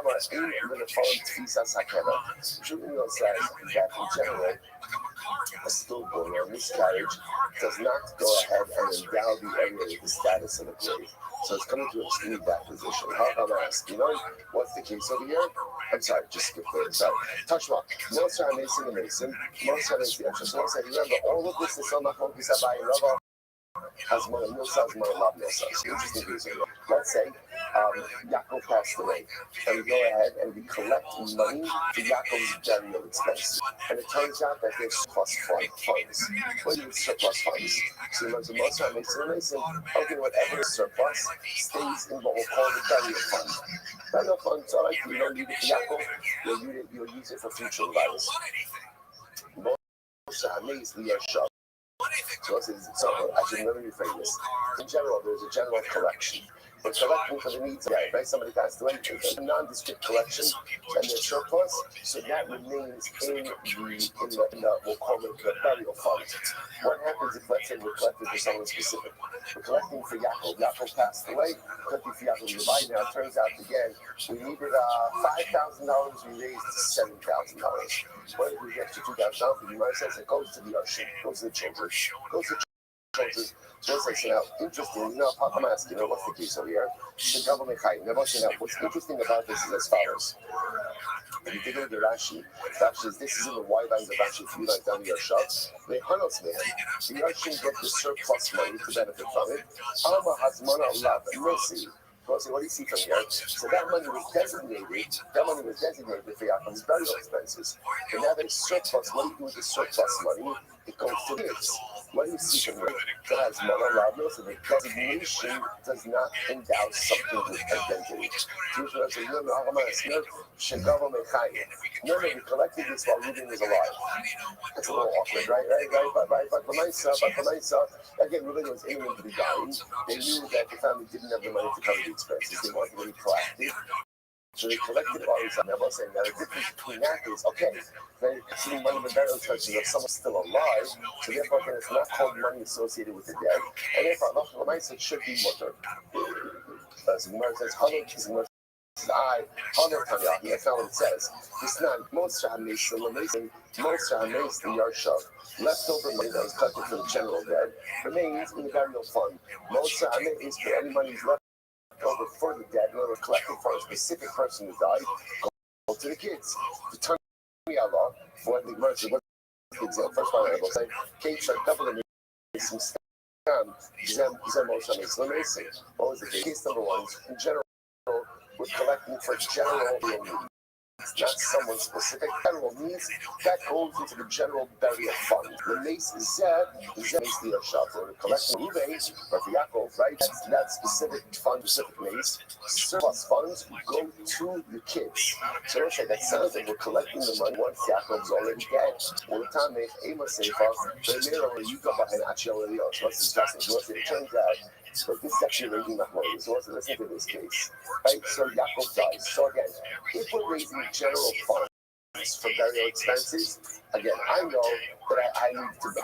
I'm going to follow Tfisas HaKeva. Shimon says that in general, a stillborn or miscarriage does not go ahead and endow the area with the status of a grave. So it's coming to exclude that position. How about I ask? You know what's the case over here? I'm sorry, just skip there. Sorry. Tashma. Moshe HaMason the Mason. Moshe HaMason the Extra. So remember, all of this is so much focus on Rava. Hazmana Milsa, Hazmana Lav Milsa. Interesting reason. Let's say Yaakov passed away, and we go ahead and we collect money for Yaakov's burial expense. And it turns out that there's surplus funds. What do you mean surplus funds? So you mentioned Moshe HaMason, okay, whatever is surplus stays in what we'll call the burial fund. Burial funds are like, you don't need it for Yaakov, you'll use it for future lives. Moshe HaMason, Yashab. So actually, let me rephrase this. In general, there's a general collection. We're collecting for the needs of right? Somebody passed away. It's a nondescript collection, and there's surplus, so that remains in the we'll call it the burial fund. What happens if, let's say, we're collecting for someone specific? We're collecting for Yaakov. Yaakov passed away. Collecting for Yaakov Levi. Now it turns out again, we needed $5,000. We raised $7,000. What if we get to $2,000? You might say it goes to the Arshim, goes to the children, goes to So let's say now, interesting, I'm asking, what's the case over here? The government high. Now, what's interesting about this is as follows. If you take a look at Rashi, this is in the wide lines of Rashi, if you like down your shop, the Hanosman, the Russian get the surplus money to benefit from it. Alma has mana love and mercy. So what do you see from here? So that money was designated for Yaakov's burial expenses. And now there's surplus. What do you do with the surplus money? It goes to kids. What do you see from here? That has mana love, so the designation does not endow something with identity. No, we collected this while Reuben was alive. That's a little awkward, right? But for myself, again, Reuben was aiming to be dying. They knew that the family didn't have the money to cover the expenses. They wanted to be proactive. So they collected all these. I'm not saying that the difference between that is, okay, they're considering money in the burial churches if someone's still alive, so therefore it's not called money associated with the dead, and therefore Allah said should be mutter. As the Gemara says, that's not what it says. It's not most Shahamis, the Yarshav. Leftover money that was collected for the general dead remains in the burial fund. Most Shahamis, for any money left over for the dead, in order to collect it for a specific person who died, go to the kids. To turn Allah for the mercy. What kids are first one I will say, kids are doubling some scam. What was the case number one? In general, we're collecting for general needs. Not someone specific. General needs that goes into the general burial fund. The mace is the shop for the collection of Ruvain or for Yaakov, right? That specific fund, specific mace. Surplus funds go to the kids. So let's say that sounds like we're collecting the money once Yaakov's already dead. Well, the time they aim a safe off, the mirror you go behind actually already else. What's discussing? So it turns out. So this is actually raising the money. So let's listen to this case. Right? So Yaakov dies. So again, if we're raising general funds for burial expenses, again, I know that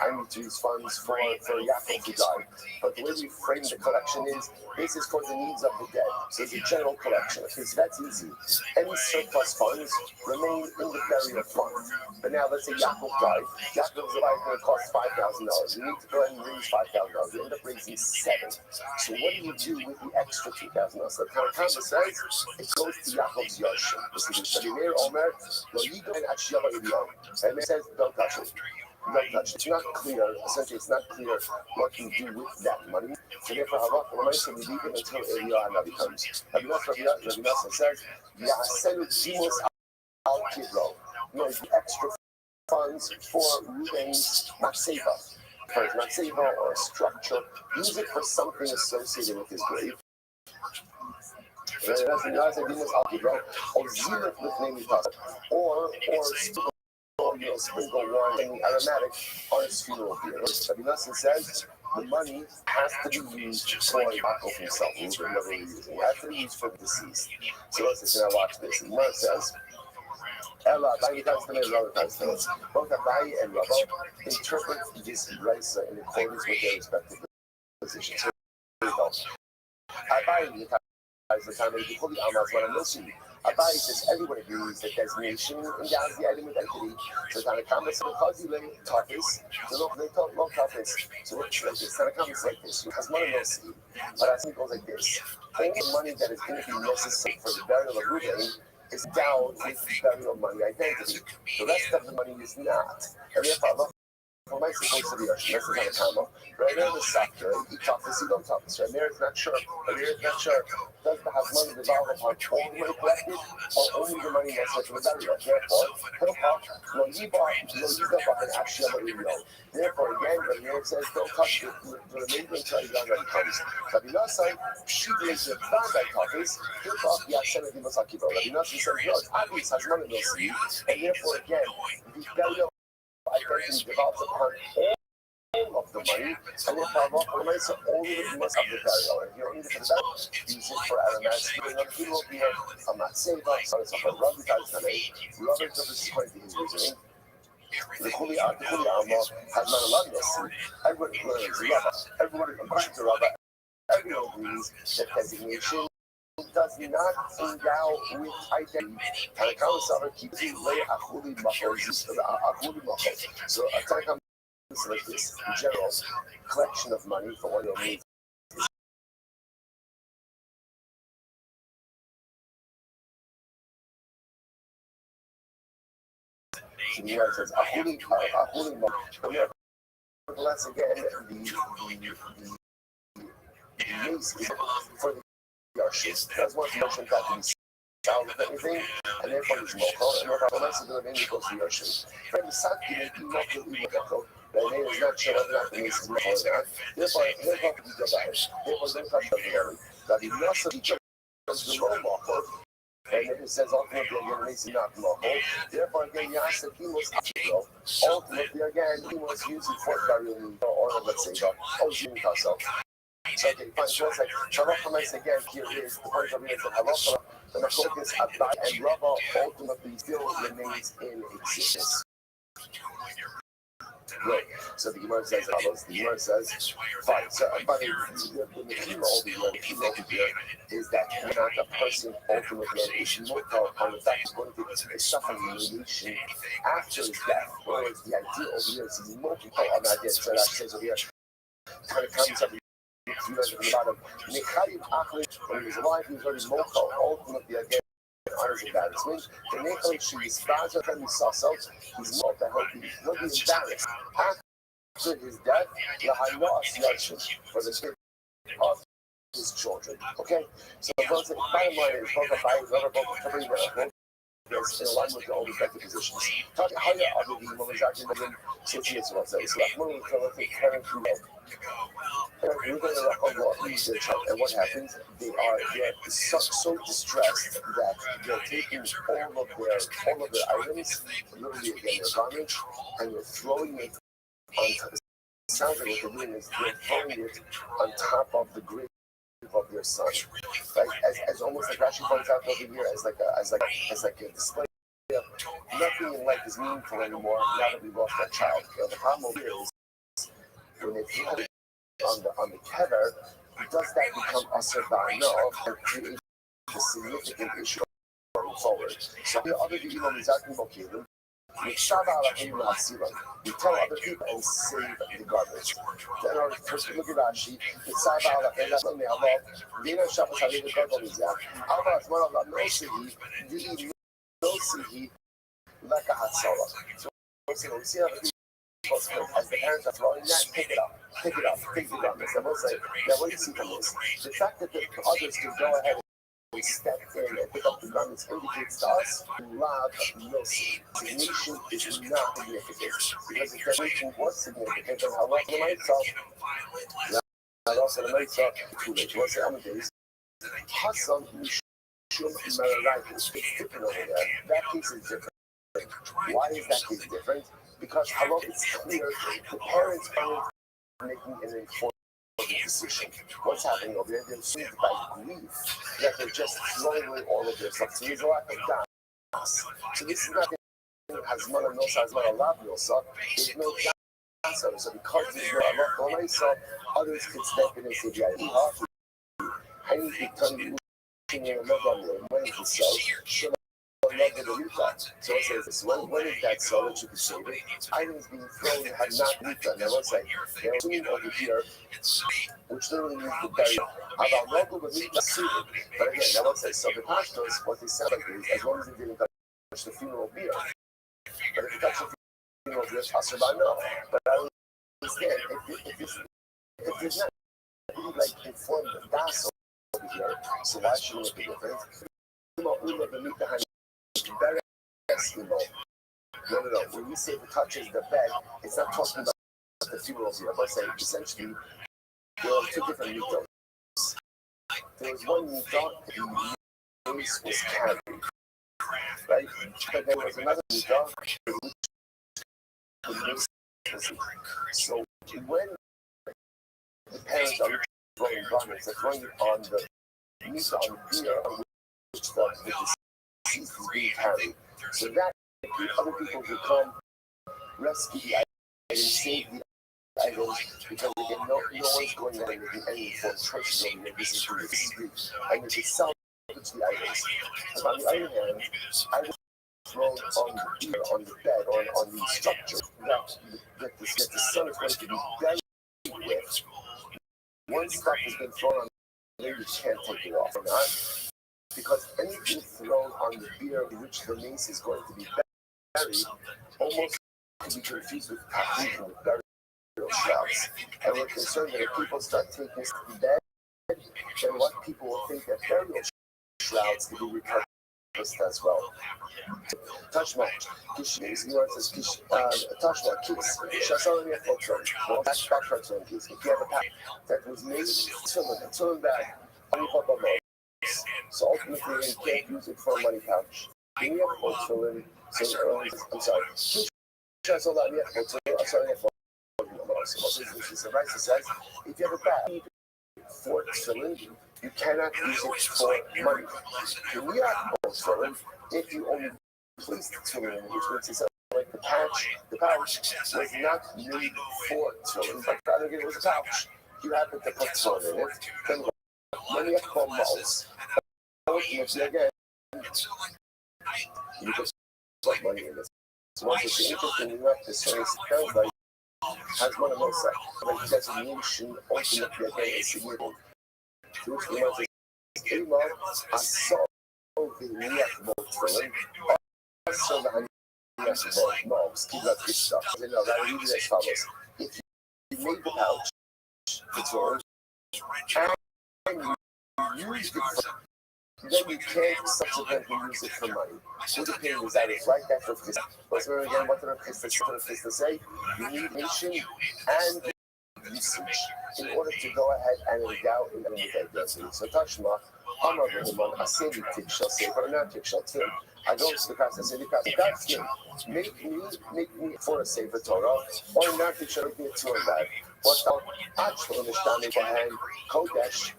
I need to use funds for Yaakov to die. But the way we frame the collection is this is for the needs of the dead. So it's a general collection. Okay, so that's easy. Any surplus funds remain in the burial fund. But now let's say Yaakov died. Yaakov's life going to cost $5,000. You need to go ahead and raise $5,000. You end up raising $7,000. So what do you do with the extra $2,000? So Tanakama says it goes to Yaakov's Yarshim. This is the Shadimir Omer. No, you go and actually have a and it says don't touch it. Don't touch it. It's not clear. Essentially, it's not clear what you do with that money. So therefore, Allah said we leave it until Eliyahu Navi comes. Rabbi Nasser says, Ya'asenu Dimos al Kidro. No, the extra funds for Reuben's Makseva. For his Makseva or a structure, use it for something associated with his grave. Or sprinkle wine and aromatic on his funeral beer. Rabbi Nassim says the money has to be used for Yaakov himself, whoever he's using. It has to be used for the deceased. So let's listen and watch this. And Mar says, Ella, both Abai and Rabba interpret this Raisa in accordance with their respective positions. Here we go. Abai the time of the Holy Amas, what I'm listening. Abai says everyone agrees that designation endows the item with identity. So Tanakama said because you lay toughest, so they talk low toughest. So what's like this? Tanakama is like this. Has money no seed. But I think it goes like this. All the money that is going to be necessary for the burial of Reuben is down with burial money identity. The rest of the money is not. And therefore, for my supposed to be that's the kind of combo. Right there, the sector, you talk to see, don't talk to. Right there, it's not sure. Right there, it's not sure. Does the have money devolve upon all the money collected or only the money necessary for the burial? Therefore, no, you bought an actual burial. Therefore, again, right here it says, don't touch the remainder until the young man comes. Rabbi Nassim, she brings the bad copies, he'll talk the Hashem of the Masakibo. Rabbi Nassim says, no, it's obvious has money no see, and therefore, again, the burial identity develops upon all of the money, and therefore Allah so only the must of the burial. And you don't need it for the burial. Use it for aromatic. You will be I'm not saying that, so it's a Rabbi Tazanay. Rabbi Tazanay is quite his reasoning. The Kuli Amma has not allowed us. Everyone learns Rabba. Everyone, according to Rabba, everyone agrees that designation does not endow with identity. Tanakama Savar keeps lay achuli machos. So Tanakama like this in general, collection of money for one of your needs. So the Gemara says, a holy moment. Once again, the mace is for the Yarshis. That's one mention that can be sound of anything, and therefore it's local, and therefore once you do it, it goes to Yarshis. From the Sanki, you do not do it local. The name is not sure that the mace is before that. Therefore, you go to the Bash. Therefore, don't touch the area. That the Nasa teacher is the low local. And then it says ultimately again, mace is not local. Therefore, again, Yasa, he was actual. Ultimately, again, he was using for burying, or let's say, Ojin Castle. So okay, fine. So it's like Shalach again. Here is the point of view that Halacha, the Machlokas Abai and Rava ultimately still remains in existence. Right. So the Gemara says follows. The Gemara says, fine. So but the Mechila over here is that when a person ultimately is looked on the fact he's going to suffer humiliation after his death. Whereas the idea over here is he's looking on that death. So that says over here, kind of comes up. About him. When he was alive, he was already local. Ultimately, again, honors embarrassment. The Nechal, she is father, and he saw so. He's not that he'll be embarrassed. After his death, for the sake of his children. Okay? So, the bottom line is, both of both in alignment with all the effective positions. Talking higher up the evil is actually within 6 years of us. It's like more than current through we're going to rock on what research and what happens, they're so distressed that they're taking all of their items, literally again their garments, and they're throwing it on top. It sounds like what they're doing is they're throwing it on top of the grave of their son, right? As almost like Rashi points out over here, as like a display of nothing in life is meaningful anymore now that we lost our child. The problem is when they throw it on the kever, does that become asr ba'ano or create a significant issue going forward? So the other people are talking about Kilim. We tell other people and save the garbage. Then our first look at Rashi, it's Saba that's on the Allah. Dina Shabbos Having the garbage. Allah is one of the Nosihi, Dili Nosihi, like a Hatsala. So we see as the parents are throwing that, pick it up, take the garments. And we'll say, now what do you see from this? The fact that the others can go ahead and step in and pick up the garments indicates to us love Yossi. Signation is not significant. Because if the nation was significant, then how long the nights off? Now, also the nights off, too late. What's the other days? Hassan, Mishum, Mararaki. It's different over there. That case is different. Why is that case different? Because how it's clear the parents aren't making an informed decision. What's happening over there? They're soothed by grief that they're just throwing away all of their stuff. So there's a lack of gas. So this is not Hazmana Nosa, Hazmana Lab Nosa. There's no gas. So because there's no Allah Nosa, others can step in and say, I need to tell you, when is so? So it says this, when is that so that you can save it? Items being thrown had not moved on. Now let's say, they're assuming over here, which literally means the burial. About local, but need to see it. But again, now let's say, so the pastors, what they sound like is, as long as it didn't touch the funeral beer. But if it touches the funeral beer, it's no. But I understand, if there's not really like informed das over here, so why should it make a difference? No. When we say the touches the bed, it's not talking about the funerals here. But say essentially there are two different mitos. There was one mito the mace was carried, right? But there was another mito the mace was. So when the parents are throwing garments, they're throwing it on the mito on the beer on which the deceased is being carried. So that other people who come rescue the items, save the items, because again, no one's going there and making any informed choices over here. This is Greek. And if they salvage the items. But on the other hand, I was thrown on the bed, on the structure, that the son going to be dealt with. Once stuff has been thrown on there, you can't take it off or not. Because anything thrown on the beer in which the mace is going to be buried almost can be confused with tattoo with burial shrouds. And we're concerned that if people start taking this to be dead, then what people will think that burial shrouds can be repurposed as well. Touchma, Kish, you want to Kish, Touchma, Kiss, Shasalia Photon, well, that's backtracks on Kiss. If you have a pack that was made, filling bag, money pop up. So ultimately, you can't use it for a money pouch. You have a filling, so I'm sorry. Shasalia Photon, I'm sorry, the rice says, if you have a bag for filling, you cannot use it for money. You need a filling if you only place the filling, which means it's like the pouch was not made for filling, but rather it was a pouch. You happen to put filling in it, then money at home malls. Ultimately, again, you can put money in it. So once it's interesting enough, this sounds like has one of those like designation ultimately again is significant. Which we want to say, I saw the Niak filling. I saw the Niak mobs, keep that good stuff. So no, that read it as follows. If you made the pouch, it's yours, and you used it for, then you can't subsequently use it for money. Who the pain is that is right there for this. Let's remember again what the Restream say. You need nation and usage in order to go ahead and endow in the density. So Tashma, I'm a woman, I say the tick shall say, but I'm not tick shall tell. I go to the class, I say, that's me. Make me for a safer Torah, or not tick shall make me a Torah bag. What's the actual understanding behind Kodesh,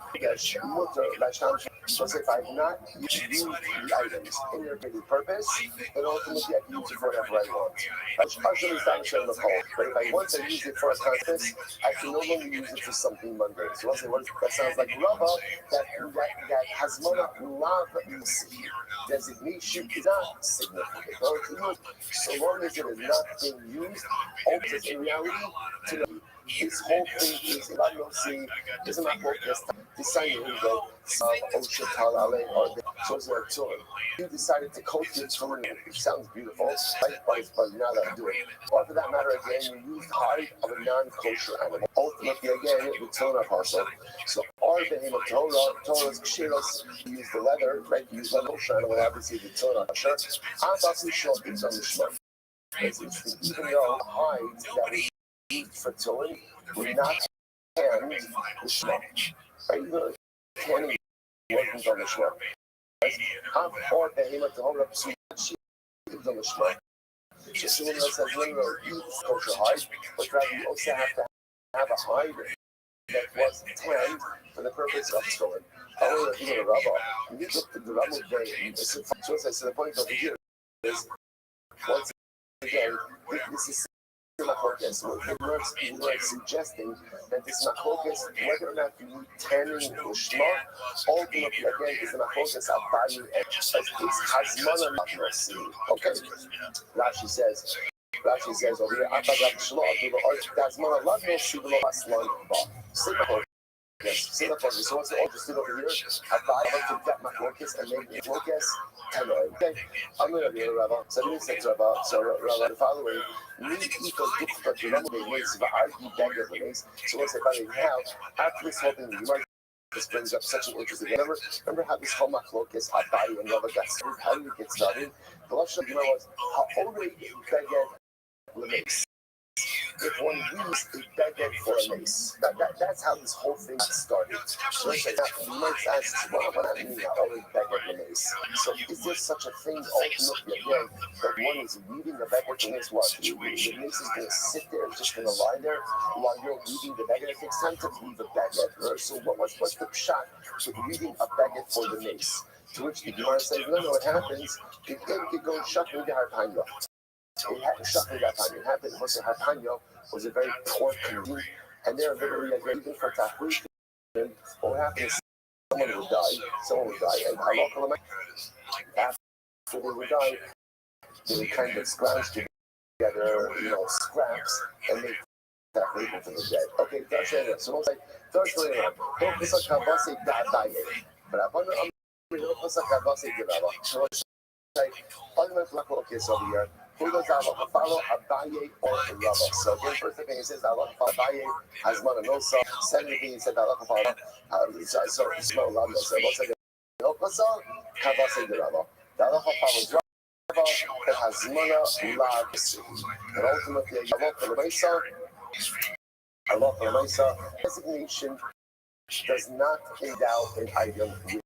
Mutter, Lashtam? So if I've not used the items in their daily purpose, then ultimately I can use it for whatever I want. Partially establishing the whole, but if I once I use it for a contest, I can no longer use it for something mundane. So I'll say, what that sounds like rubber, that has love designation is not significant. So long as it is not being used, alters in reality to know. This whole thing is isn't that focused deciding who go Osha Talale or the Chosen Tour. You decided to coat your tour, it sounds beautiful, right? But now that I do it. Or for that matter, again, you use the hide of a non-kosher animal. Ultimately, again, the Torah parcel. So, our behemoth Torah's kshiros, you use the leather, right? You use the kosher animal, obviously the Torah kosher. Asasu shot is on the shmar. Even though the hides that we for towing would not hand the shmar. Right? Even tanning wasn't on the shmar. Or behemoth to hold up sweet sheep on the shmar. So someone else says, no, eat kosher hide, but rather you also have to have a hide that was tanned for the purpose of towing. However, if you go to Rabbah, you look at the Rabbah day, so the point over here is, once again, this is Machlokas. We're suggesting that this Machlokas, whether or not you need tanning or shma, ultimately again is the Machlokas Abadi and this Hazmana Machlokas. Okay, Rashi says over here, Atagak Shlo Abdul Hazmana Lavno Shiblo Aslan Ba. Yes, see the focus. So what's the opposite over here? I thought I like to get my focus and make me focus. Okay, I'm going to be a rabbi. So let me say to rabbi. So rabbi, the following. So what's it about now? After this whole thing, this brings up such an interesting. Remember how this whole machlokes Abai and Rava got started? How did it get started? The lashon was how only beged if one used a baguette for a mace. That's how this whole thing started. So you might ask, what do I mean how only baguette and mace? So is there such a thing ultimately again that one is reading the baguette and mace? What? The mace is going to sit there, just going to lie there while you're reading the baguette? It takes time to read the baguette. Right? So what's the shot with reading a baguette for the mace? To which the Gemara says, no, what happens? It could go shuffling the harpanya. It had shuffling that time. It happened because the harpanya was a very poor community, and they're literally even for tahrir. What happens? Someone would die, and after they would die, they would kind of scrounge together, scraps, and they Later to the dead. Okay, that's it. So it's like, that's what it is. Don't put such a bossy die. But I'm going to put such a bossy develop. So it's like, fundamental focus over here. Who does that look? Follow Abaye or Rava. So again, first thing he says, I look for Abaye as Mananosa. Second thing he said, I look for so it's no Rava. So it looks like a Yokosa, Kabase de Rava. The other follows Rava, that has Mana, Lav, and ultimately, I look for the Mesa. Allah for Mesa. Designation does not endow an item with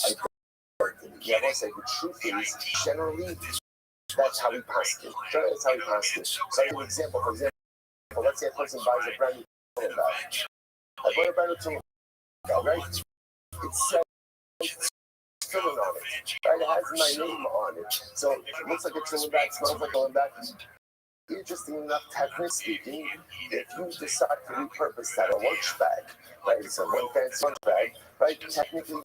identity. Yeah, I want to say the truth is, generally, that's how we pass it. That's how we pass it. So I'll give an example. For example, let's say a person buys a brand new toilet bag. I bought a brand new toilet bag, right? It says filling on it, right? It has my name on it. So it looks like a toilet bag, smells like a toilet bag. Interesting enough, technically speaking, if you decide to repurpose that a lunch bag, right? It's a one fancy lunch bag, right? Technically,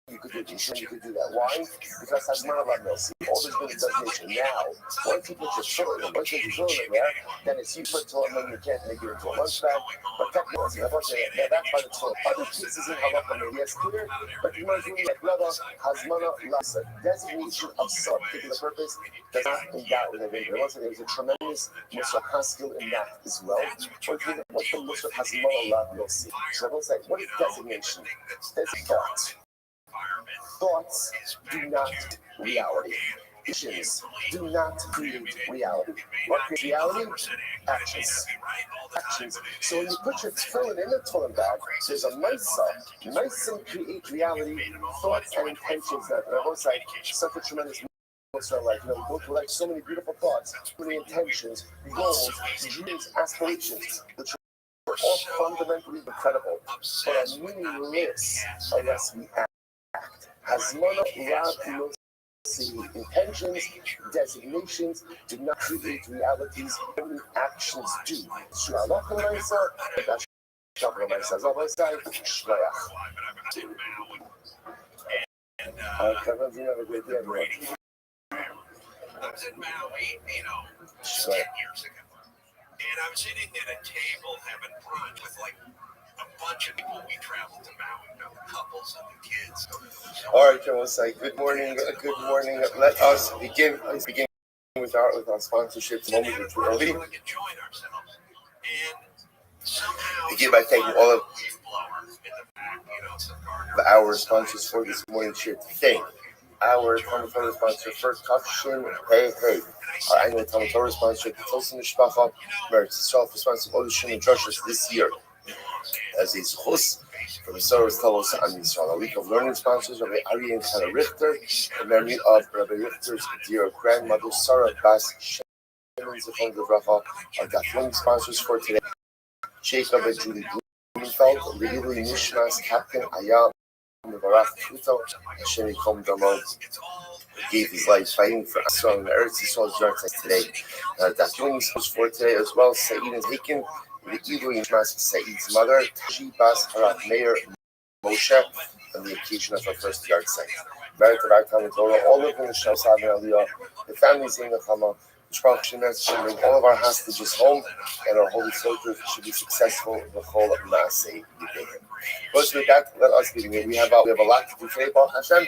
you could do this, you could do that. Why? Because that's not allowed to see. All there's been a designation. Now, once you put your filling in, once you put your filling in there, then it's you put toilet, and you can't make it into a lunch bag. But technically, that's by the toilet. Other pieces in halakha may be as clear, but you might really like Lava, Hazmana, Lasa. Designation of some particular purpose does not endow with a vendor. Once again, there's a tremendous Musar Haskell in that as well. What's the Musar Hazmana Lav you'll see? So it's like, what is designation? That's thought. Thoughts do not reality. Actions do not create reality. What creates reality? Actions. Actions. So when you put your tefillin in a toilet bag, there's a Maisa create reality, thoughts and intentions that are almost like such a tremendous. So like, you know, we go through like so many beautiful thoughts, many intentions, goals, dreams, aspirations, which are all fundamentally incredible, but are meaningless unless we act. Hazmana Rav see intentions, designations do not create realities, only actions do. So Allah Maisa, that's Shabra Maisa, as always say, Shlayach. Kevin, you have a great day, everyone. I was in Maui, 10 years ago. And I was sitting at a table having brunch with like a bunch of people. We traveled to Maui, the couples and the kids. All right, Kevin, say good morning. Good morning. Let us begin. Let's begin with our sponsorship moment or two early. Begin by thanking all of our sponsors for this morning's share. Thank our Talmud Torah sponsor, First Kafshin, hey, our annual Talmud Torah sponsor, the Tosin Mishpacha, Merit Yisrael for sponsoring all the Shem and Drushes this year. As a Zchus for the Soros Talos on Yisrael, a week of learning sponsors, Rabbi Ari and Hannah Richter, in memory of Rabbi Richter's dear grandmother, Sarah Bas Shemin Zichron Gevracha, our Daf learning sponsors for today, Jacob and Judy Blumenfeld, Legally Nishmas, Captain Ayam, Mevarach Tuto, Hashem Yikom Damo, gave his life fighting for Israel and Eretz Yisrael's darkness today. Daf learning sponsors for today as well, Saeed and Haken, Legally Nishmas, Saeed's mother, Taji Bas Harat Meir Moshe, on the occasion of her first yard site. Merit of our Talmud Torah, all of them in Shem Sav and Aliyah, the families in the Chama, should bring all of our hostages home, and our holy soldiers should be successful in the whole of Maaseh Yidei. First, with that, let us begin. We have a lot to do today, Baruch Hashem.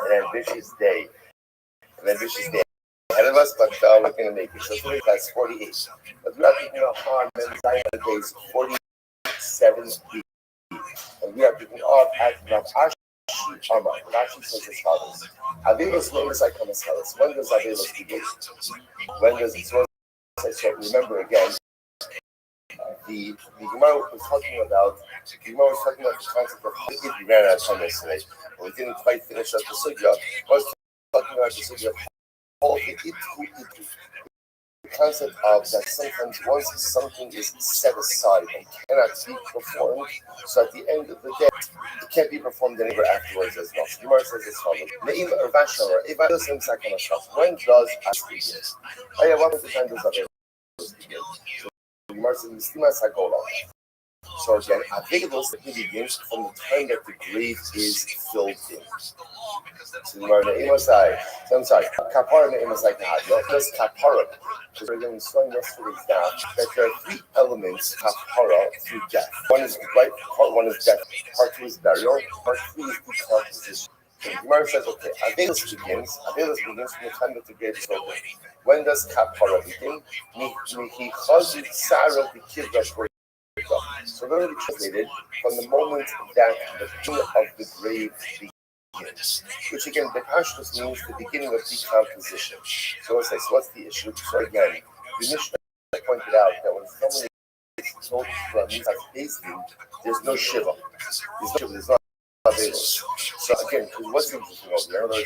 An ambitious day ahead of us, but we're going to make it. So today, that's 48. But we are picking up our Men's days 47 weeks. And we are picking up at Rav Ashi Amar. Rashi says as follows: Avelos Lois Ikonos Helis. When does Avelos begin? When does it? So remember again, the Gemara was talking about the concept of we ran out of time yesterday, but we didn't quite finish up the sugya. Was talking about the sugya of the concept of that sometimes once something is set aside and cannot be performed, so at the end of the day, it can't be performed anywhere afterwards as well. Gemara says as follows: When does Ash begin? What time does Ash begin? So Gemara says, So again, Avelos begins from the time that the grave is filled in. So the Gemara, I'm sorry, Kapara Ne'emasai Kahad. Just Kapara. Because we're going to slow yesterday's down that there are three elements Kapara through death. One is life, part one is death, part two is burial, part three is decomposition. So the Gemara says, okay, Avelos begins from the time that the grave is filled in. When does Kapara begin? So literally translated from the moment that the king of the grave begins, which again, the Pashtus means the beginning of decomposition. So let's say, so what's the issue? So again, the Mishnah pointed out that when someone is told from Mitzvah, there's no Shiva. There's no Avelos. So again, what's interesting over there? The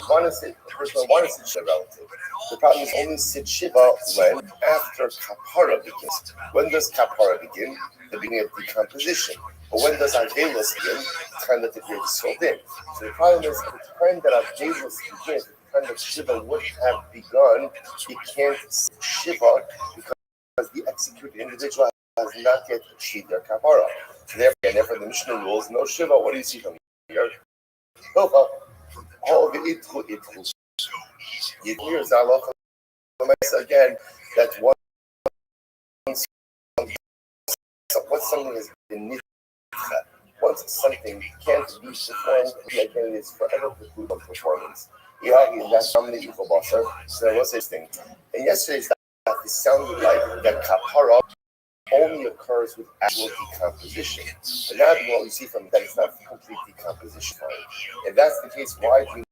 person wants to sit Shiva relative. The problem is only sit Shiva when after Kapara begins. When does Kapara begin? The beginning of decomposition. But when does Avelos begin? The time that the grave is filled in. So the problem is, at the time that Avelos begins, the time that Shiva would have begun, he can't sit Shiva because the executed individual has not yet achieved their Kapara. So therefore the Mishnah rules, no Shiva. What do you see from here? All the Itru. Here's Allah again, that once something has been nifcha, once something can't be performed, the identity is forever precluded from performance. That's something equal basar. So that was his thing. And yesterday's that it sounded like that kapara only occurs with actual decomposition. But now what we see from that it's not complete decomposition. If that's the case, why do you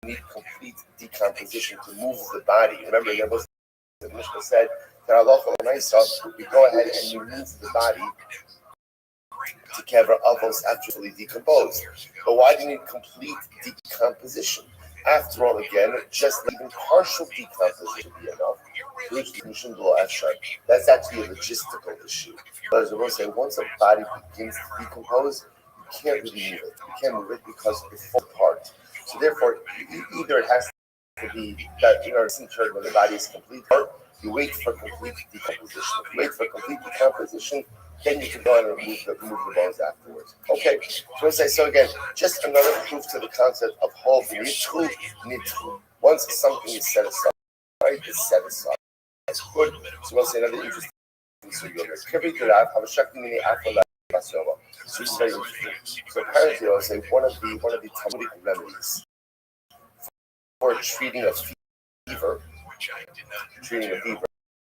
need complete decomposition to move the body? Remember, the Mishnah said that Allah we go ahead and you move the body to kever avos actually decomposed. But why do you need complete decomposition? After all, again, just even partial decomposition would be enough. That's actually a logistical issue. But as I was saying, once a body begins to decompose, you can't really move it. You can't move it because it's falls apart. So therefore, either it has to be that it's interred when the body is complete, or you wait for complete decomposition. If you wait for complete decomposition, then you can go and remove the bones afterwards. Okay, so again, just another proof to the concept of whole nitru. Once something is set aside, right, it's set aside. That's good. So we'll say another interesting thing here. So this is very interesting. So apparently, I'll say one of the Talmudic remedies for treating a fever,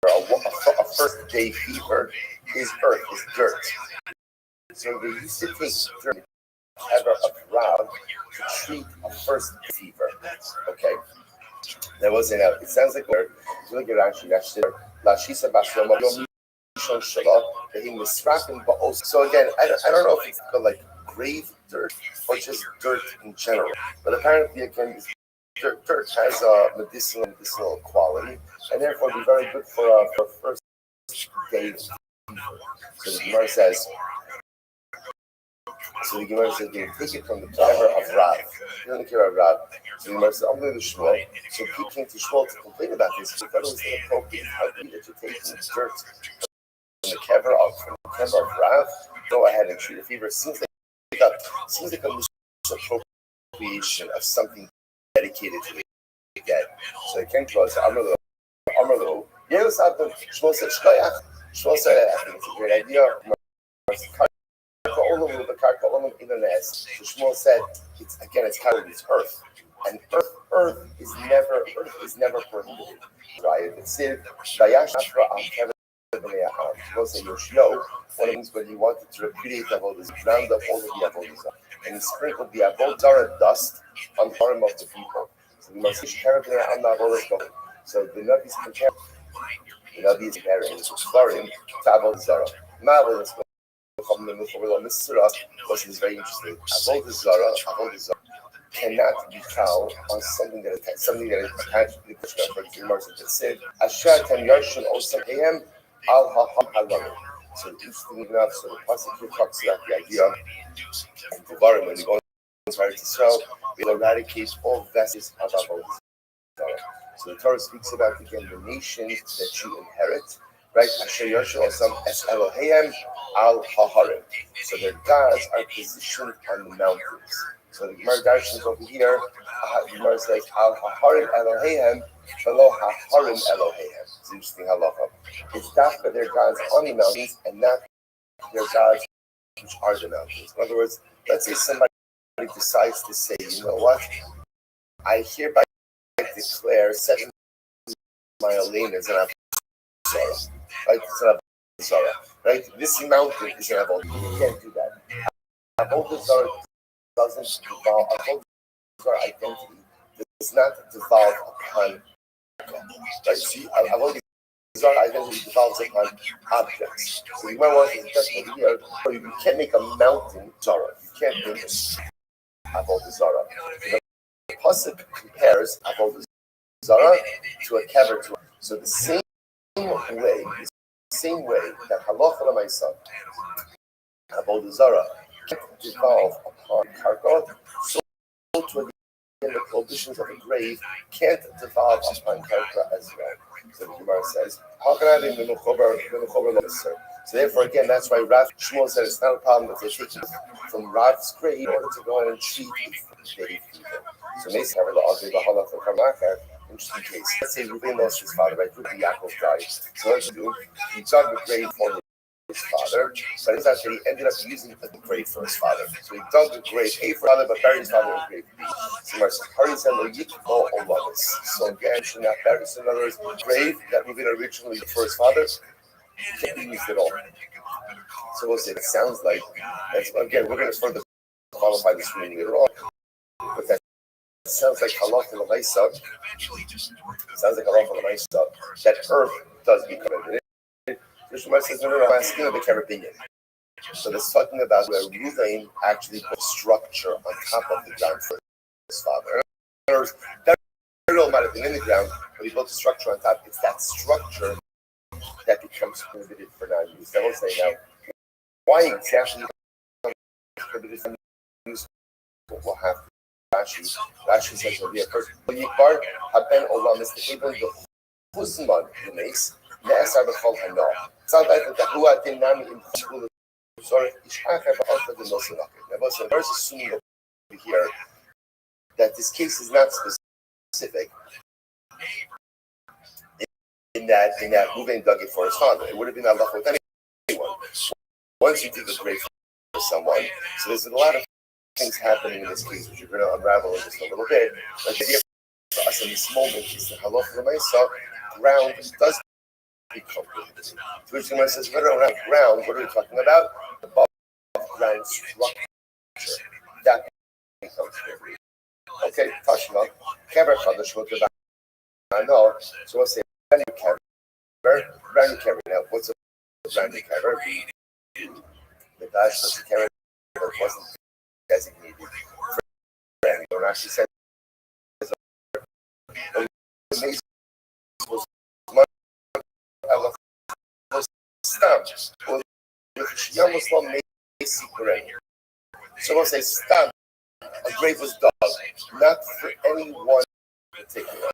a first day fever is earth, is dirt. So they used to take dirt, cover of rab to treat a first day fever. Okay. That wasn't out. It sounds like we're look at actually Lashisa Bashlama Yom So again, I don't know if it's like grave dirt or just dirt in general. But apparently again dirt has a medicinal quality and therefore be very good for first day. So the Gemara says they take it from the driver of Rav. You don't care about Rav. So the Gemara says, I'm going to Shmuel. So he came to Shmuel to complain about this. He thought it was inappropriate. How could that you're taking dirt from the kever of Rav? Go ahead and treat a fever. Seems like a misappropriation of something dedicated to the dead. So he came to us, Amrlo. Shmuel said, Shmuel said, I think it's a great idea. So Shmuel said, it's covered with earth, and earth is never prohibited. Right? It's Shmuel said, Yoshino, one of the things when he wanted to repudiate the avodah, he ground up all of the avodah, and he sprinkled the avodah dust on the bottom of the people. So the must So the Nabi is comparing. The Nabi is comparing Sfarim to avodah zarah. This is very interesting. Avodah zarah cannot be found on something that is attached to the Krishna. For example, it said, "Asher ten yarshin osam hayem al haham halam." So interesting enough, so the pasuk here talks about the idea in Devarim when you go into Israel, will eradicate all vestiges of avodah zarah. So the Torah speaks about again the nations that you inherit. right? Asher Yoshu Osam Es Elohim Al Haharim. So their gods are positioned on the mountains. So the Gemara Darshan over here, the Gemara says Al Haharim Elohim Velo Haharim Elohim. It's interesting halacha. It's dafka their gods on the mountains and not their gods which are the mountains. In other words, let's say somebody decides to say, you know what? I hereby declare 7 Mile is an Avodah, right? It's an Avodah, right? This mountain is an Avodah. You can't do that. Avodah doesn't devolve. Avodah identity does not devolve upon, right? See, Avodah identity devolves upon objects. So you might want to just over here, but you can't make a mountain Zara. You can't make Avodah Zara. The pasuk compares Avodah Zara to a kever to. So the same way that halacha l'maisa Avodah Zara can devolve upon karka, so to again the prohibitions of a grave can't devolve upon karka as well. So the Gemara says, how can I be menuchober l'maser? So therefore, again, that's why Rav Shmuel said it's not a problem that they're taking from Rav's grave in order to go in and treat the grave people. So Mason have the Avi Bahala from Karmaka. Interesting case. Let's say Reuben lost his father, right? Reuben Yaakov died. So what did he do? He dug a grave for his father, but it's actually he ended up using the grave for his father. So he dug a grave, for his father, but buried his father in a grave. So again, should not bury. So in other words, the grave that Reuben originally for his father can't be used at all. So we'll say it sounds like that's again we're going to further qualify this meaning later on, but that sounds like halacha l'maisa. Sounds like halacha l'maisa that earth does become it. The Shema says no, I'm asking about the carabinian. So that's talking about where Reuven actually put structure on top of the ground for his father. In other words, that burial might have been in the ground, but he built a structure on top. It's that structure that becomes prohibited for non-use. That will say now, why exactly prohibited for non-use? We'll have Rashi says will be a person. Yikbar haben olam is the even the husman who makes ne'asar b'chol hana. It's not like the hua dinami in chul. Sorry, ishach have also the nosanak. Now, what's the verse assuming over here that this case is not specific. In that Reuven dug it for his father, it would have been Allah with anyone. Once you dig a grave for someone, so there's a lot of things happening in this case, which you're going to unravel in just a little bit. But the idea for us in this moment is that halacha l'maisa, ground does become prohibited. So which the says, right around ground, what are we talking about? Above ground structure. That becomes prohibited. Okay, Tashma, Kever Chadash, what about? I know, so we'll say brand new kever. Now, what's a brand new kever? The dash of the kever wasn't designated for brand new. And actually said was stamped. So we'll say stamped. A grave was dug, not for any one particular.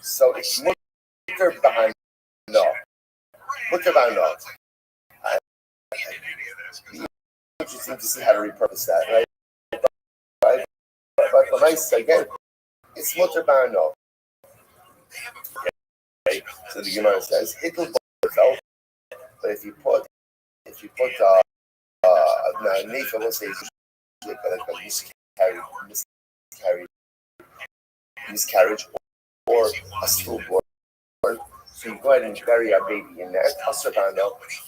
So it's mutter behind no. Mutter behind no. Interesting to see how to repurpose that, right? But nice again, it's mutter behind no. Okay. So the Gemara says, it'll both, but if you put Nathan will say like a miscarriage or a stillborn. So you go ahead and bury our baby in that.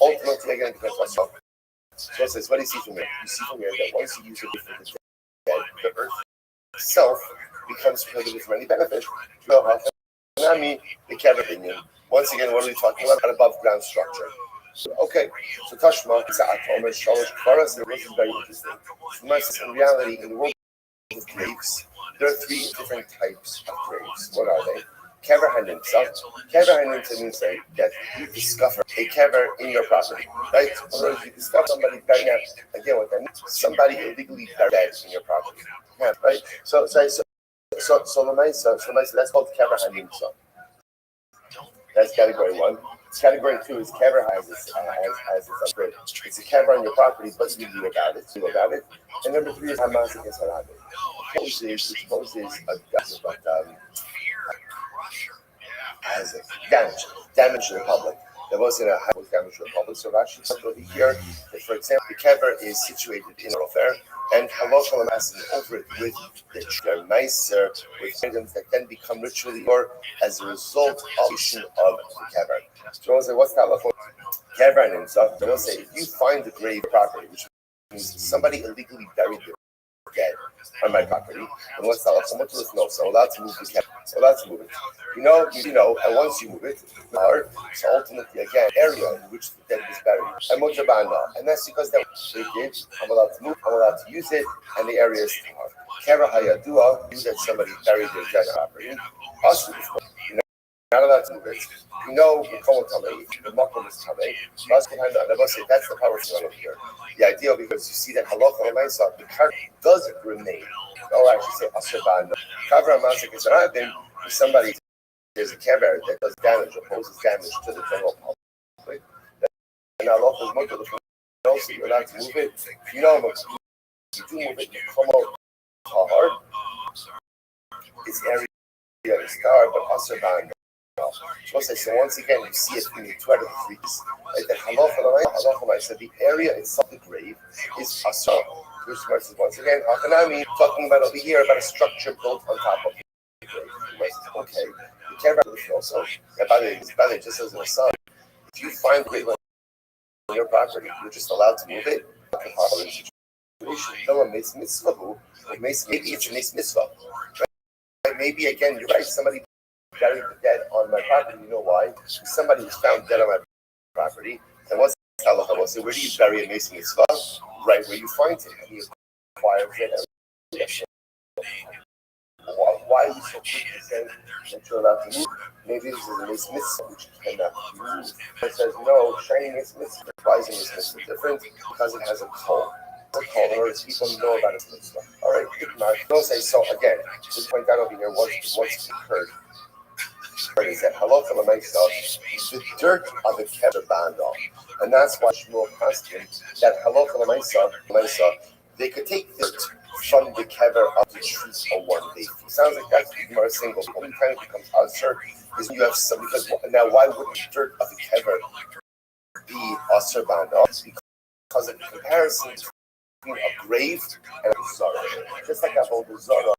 Ultimately, again, it depends on. So it says, what do you see from here? You see from here that once you use it for the dead, the earth itself becomes prohibited from any benefit. The carabinian. Once again, what are we talking about? An above ground structure. Okay, so Tashma is Omer Shalosh Kvaras, and it was very interesting. In reality, in the world of graves, there are 3 different types of graves. What are they? Kever Hanimsa. Kever Hanimsa means that you discover a kever in your property, right? In other words, you discover somebody buried out. Again, what that means? Somebody illegally buried in your property, yeah, right? So that's called Kever Hanimsa. That's category 1. Category 2 is kever has its upgrade. It's a kever on your property, but you knew about it. And number 3 is hamasik is harabe. Which poses a but has damage to the public. There wasn't a high damage to the public. So Rashi talked over here that, for example, the kever is situated in a thoroughfare, and halacha amassing over it with the nicer with items that then become ritually or as a result of the kever. So I will say, what's that halacha? Kever and stuff. I will say, if you find the grave property, which means somebody illegally buried the dead on my property, and what's that halacha? What does know? So I'm allowed to move the kever. So allowed to move it. You know, and once you move it, so ultimately again, area in which the dead was buried. And that's because that they did. I'm allowed to move, I'm allowed to use it, and the area is hard. Kera hayadua, knew that somebody buried their dead property. Also, you're not allowed to move it. You know, the makom is tamei. That's the power thing over here. The idea, because you see that halacha l'maisa, the car does remain. Or actually say asherban. Kavra amasik is rabin. If somebody there's a kever that does damage or poses damage to the general public, and halacha is much of the also you're allowed to move it. You know, you do move it, you come out hard. It's area is car, but asherban. So once again, you see it in the 12 trees. Like the halacha, so the area itself, the grave, is asar. Which once again, Hakanami talking about over here about a structure built on top of the grave. Okay, you can't wrap it also. And by the way, just as an aside, if you find the grave on your property, you're just allowed to move it. Maybe it's a mitzvah. Right? Maybe again, you're right. Somebody buried the dead on my property. You know why? Somebody was found dead on my property. And what's the halacha? Well, so where do you bury a mason mitzvah? Right where you find it. And he acquires it. Why are you so quick to say that you're allowed to move? Maybe this is a mason mitzvah which cannot be moved. It says no, shining mason mitzvah. Why is a mason mitzvah different? Because it has a call. In order to people know about its mitzvah. All right, don't say so. Again, just point out over here what's occurred. Is that halacha l'maisa, the dirt of the kever band off, and that's why Shmuel asked him that halacha l'maisa, they could take dirt from the kever of the tree for one day. Sounds like that's more single. The only time it becomes asur is when you have some. Because now, why would the dirt of the kever be asur band off? Because of the comparison between a grave and a zara, just like I hold the zara.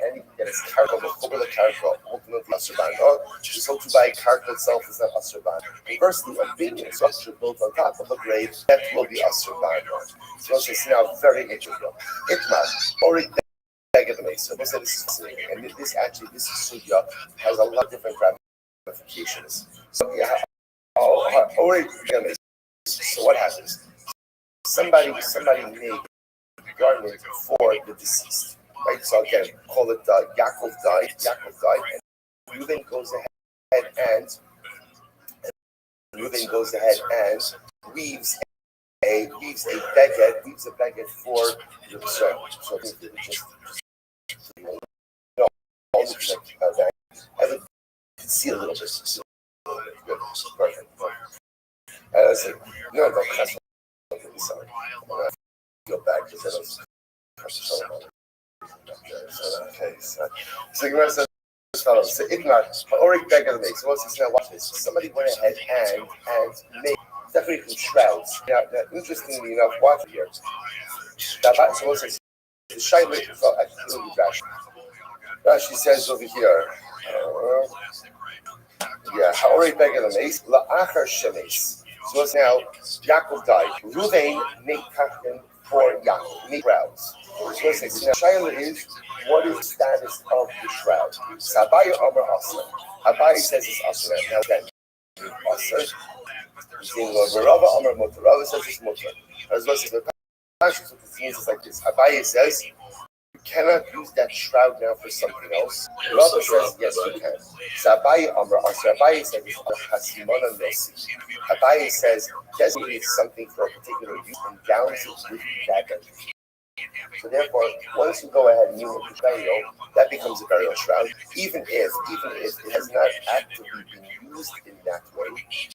Anything that is karka, the karka, ultimately asurban. So to buy karka itself is not asurban. Conversely, a big structure built on top of a grave, that will be asurban. So it's now very interesting. Itmar, or so this is fascinating. And this sugya has a lot of different ramifications. So yeah, so what happens? Somebody made garment for the deceased. Right, so again, call it Yaakov died, and Reuben goes ahead and weaves a baguette for the son. So just I would see a little bit. Perfect. I was like, no, that's sorry. Go back because I don't. Okay, so Gemara says as follows. So Ignar, already back of the make. So what's this now? Watch this. Somebody went ahead and made definitely from shrouds. Now, interestingly enough, watch here. So what's this? The Shaila, Rashi says over here. Already back of the mace. La'achar shemes. So what's now? Yaakov died. Ruvain made kaftan for Yaakov. Made crowds. So now, Shaila is, what is the status of the shroud? Sabaya Amar Asr. Abai says it's Asr. Now then, Asr. Rava Amar Mutter. Rava says it's Mutter. As well as the Pashas, what this means is like this. Abai says, you cannot use that shroud now for something else. Rava says, yes, you can. Sabaya Amar Asr. Abai says it's Hasimana Nosi. Abai says, designate something for a particular use and gowns it with dagger. So therefore, once you go ahead and use the burial, that becomes a burial shroud, even if it has not actively been used in that way,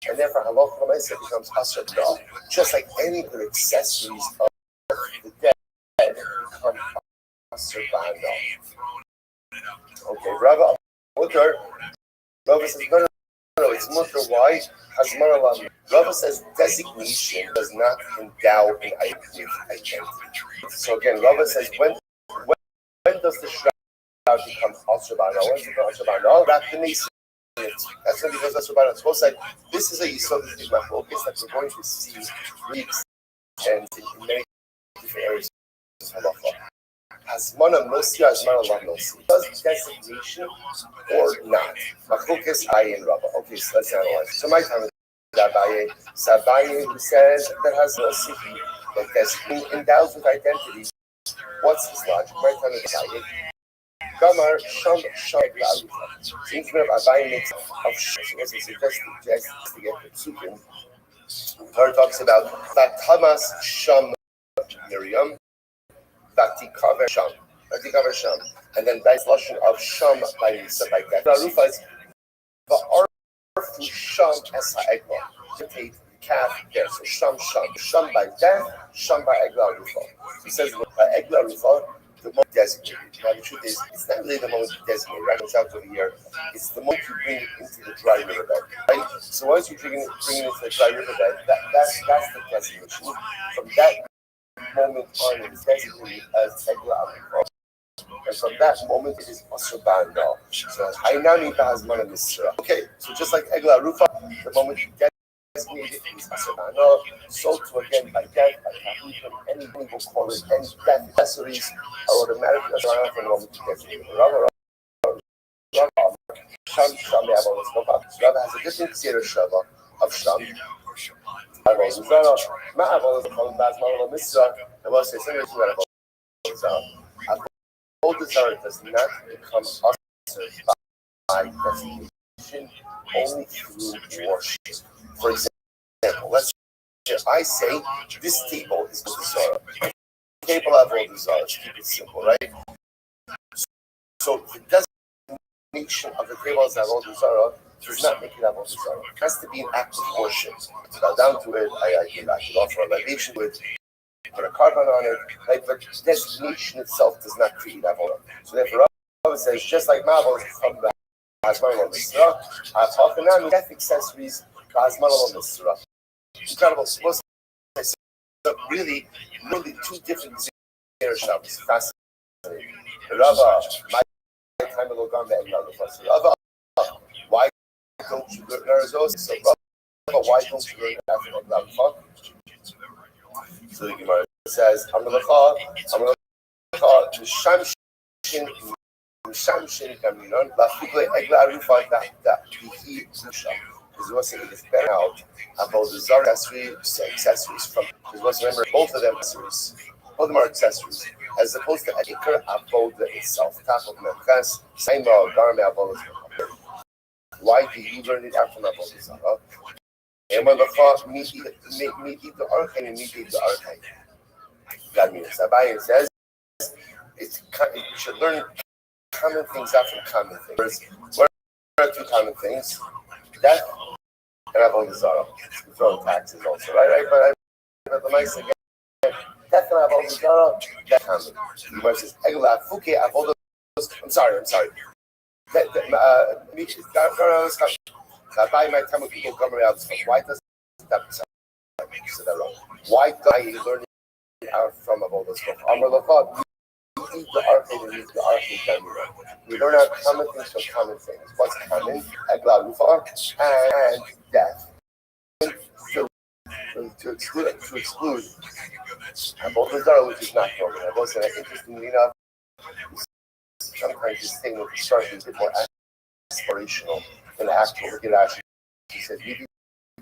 and therefore halach l'maisa becomes asr b'nah. Just like any other accessories of the dead become asr b'nah. Okay, Rava Mutter. Rava says no, it's mutter. Why? Hazmar alam. Rava says designation does not endow an item with identity. So again, Rava says when does the shroud become asr b'nah? When does it become asr b'nah? Wrap the mason. That's when it becomes asr b'nah. Suppose like this is a yisod of the machlokas that we're going to see reads and in many different areas of halacha. Hasmana Mosia, Hasmana La Mosia. Does designation or not? Machlokas Ayin Rabba. Okay, so let's analyze. So my time is Sabaye. Sabaye who says that has no sihi, that designation endows with identity. What's his logic? My time is Sabaye. Gamar Sham Garufa. Seems to have Abaye makes of Sham. So what's he suggesting to get the Tzukim? Torah talks about that Hamas Sham Miriam. Vatikaver Sham, and then by lashon of Sham by Nisa by that. Garufa is va'arfu Sham es ha'egla. Take the calf there, so Sham by death, Sham by egla rufa. He says by egla rufa, the moment designated. Now the truth is, it's not really the moment designated. Right? It's out of the year. It's the moment you bring it into the dry riverbed. Right? So once you bring it into the dry riverbed, that's the designation. From that moment on, it is designated as Egla Arufa. And from that moment, it is Asr Ba'nah. So, Hainani Ba'azmana Misra. Okay, so just like Egla Arufa, the moment you designate it is Asr Ba'nah. So, to again, by death, by Kahutun, any will call it, any death accessories are automatically Asr Ba'nah from the moment you designate it. Rava has a different Ksira Shava of Sham. Ma'aval is called Bazmana Misra. I will say similar to that about Avodah Zarah does not become usher by designation, only through worship. For example, let's say I say this table is Avodah Zarah. Table of Avodah Zarah. Let's keep it simple, right? So the designation of the table as Avodah Zarah does not make it Avodah Zarah. It has to be an act of worship. To bow down to it, I could offer a libation to it, put a carbon on it, right? But designation itself does not create Avodah. So therefore, Rava says, just like Ma'aval is from the Hazman al Misra, Ha'chafanami, death accessories, Hazman al Misra. Incredible. So really two different Shabbos. Fascinating. Rava, my time will go on the Rava, why don't you learn those? So Rava, why don't you learn that? So the Gemara says, I'm going to call the Shamshin Kaminon, Lafukle Egla Arufa that he Zusha. Because what's it is better out about the Zara accessories from, because what's remember, both of them accessories, both of them are accessories, as opposed to Ikar Avoda itself, top of Memphis, same Garme Avoda. Why do you learn it after Avoda Zara? And when the thought meet the arcane and meet the arcane. That means Abaye says you should learn common things out from common things. What are two common things? Death and Avodah Zarah. We throw taxes also, right? But the nice again, death and Avodah Zarah, death common. The Gemara says, Egla Fuke Avodah. I'm sorry. Abaye might tell me people come around. Why does that say that wrong? Why do you learn out from Avodah Zarah? Amar Lachot. The arcade and the arcade we learn out common things from common things. What's common? Egla Rufa and death. To exclude Avodah Zarah, which is not common. Avodah Zarah, interestingly enough, sometimes this thing will start a bit more aspirational than actual. Look at Rashi. He says,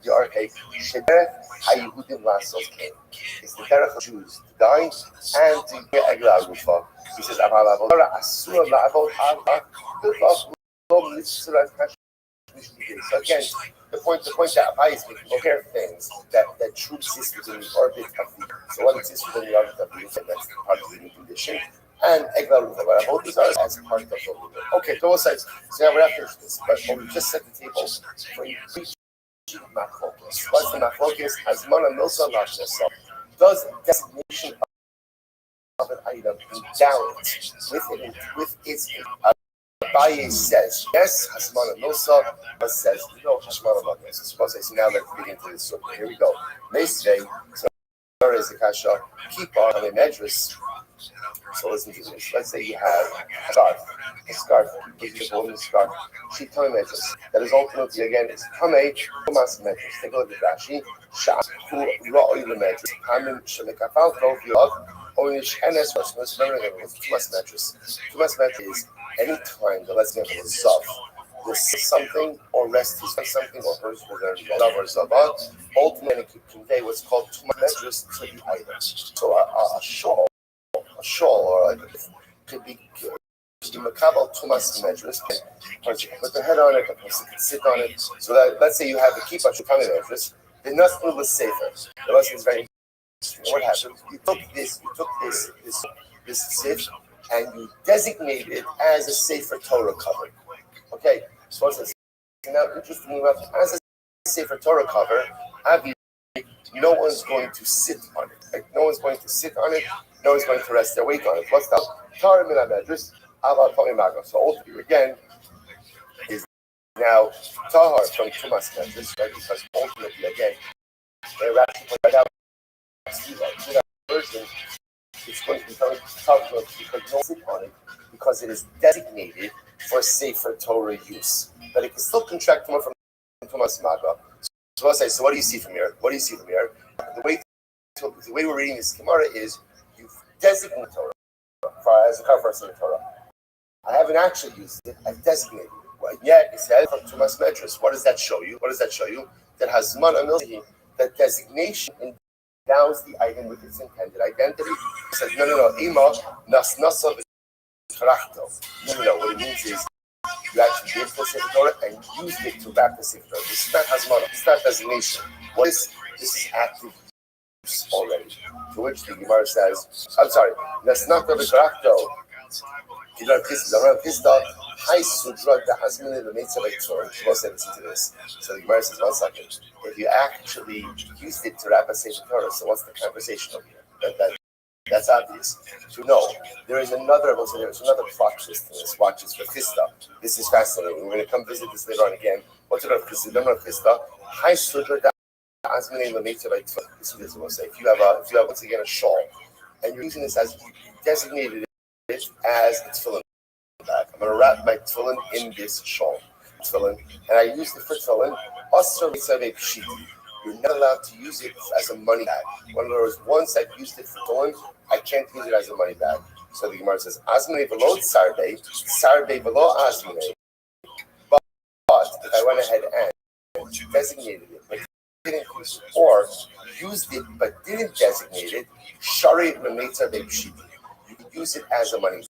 the arcade, Shederech HaYehudim Lasos came. It's the derech of Jews to die and to get Egla Rufa. He says, so again, the point that Abaye is making, compare things that truly exist within the orbit of the. So what exists within the orbit of the, that's part of the new condition. and Egla Ruva. But both these are as part of the Ruva. Okay, those sides. So now we're not finished this, but we just set the table for you. Machlokes. What's the machlokes? Hazmana milsa lashesa. Does designation of an item endow it with its Abaye says yes, Hasmana milsa, but says no, Hasmana milsa. Suppose I say now let's dig into this. So here we go. Mesve, so there is the kasha. Keep on a medrash. So listen to this. Let's say you have a scarf, a woman's scarf. She tame medrash. That is ultimately again it's tame tumas medrash. Take a look at Rashi. Shach hu ra'oi lemedrash. Hamim shemekafal tov yov. Onish enes rashmas. Remember again, what's tumas medrash? Tumas medrash is any time the let's get is soft. This something or rest is something or hers with a love or zabat. Ultimately, could convey what's called tumas medrash to the item. So a shawl or like could be makabel tumas medrash. Put the head on it, the person can sit on it. So that let's say you have a kippah shukami medrash, the nothing was safer. The lesson is very interesting. What happened? You took this sit and you designated it as a sefer Torah cover. Okay, so what's this? Now, interestingly enough, as a sefer Torah cover, obviously no one's going to sit on it. Like, no one's going to sit on it. No one's going to rest their weight on it. What's that? Torah min medrash aval tami maga. So ultimately, again, is now tahar from tumas medrash, right? Because ultimately, again, they're actually pointed out that version. It's going to be very tough because no sit on it because it is designated for sefer Torah use. But it can still contract from Tumas Maga. So I'll say, so what do you see from here? What do you see from here? The way we're reading this Gemara is you've designated Torah as a cover for sefer Torah. I haven't actually used it. I've designated it. Well, yet it says from Tumas Medrash. What does that show you? What does that show you? That Hazman Amilhi, that designation endows the item with its intended identity. It says, no, Ima, nas nasa v'krachto. No, what it means is you actually gave the Sefer Torah and used it to wrap the Sefer Torah. This is not Hazmana, this is not designation. What is this is active use already. To which the Gemara says, I'm sorry, nas nasa v'krachto. You don't have Pista, High Sudra, the Hazmana, the Mitzvah, listen to this. So the Gemara says, 1 second. If you actually used it to wrap a Sefer Torah, so what's the conversation over here? That's obvious. So no, there's another plot twist in this. Watch this for Pista. This is fascinating. We're going to come visit this later on again. What's it of Pista? Pista, High Sudra, the Hazmana, the Mitzvah. This is what we'll say. If you have once again a shawl, and you're using this as you designated it as its tefillin bag. I'm going to wrap my tefillin in this shawl. Tefillin, and I used it for tefillin. You're not allowed to use it as a money bag. In other words, once I've used it for tefillin, I can't use it as a money bag. So the Gemara says, "Azmane velo sarbe velo azmane." But if I went ahead and designated it, but didn't use it, or used it but didn't designate it, shari memeitza beipshit. You can use it as a money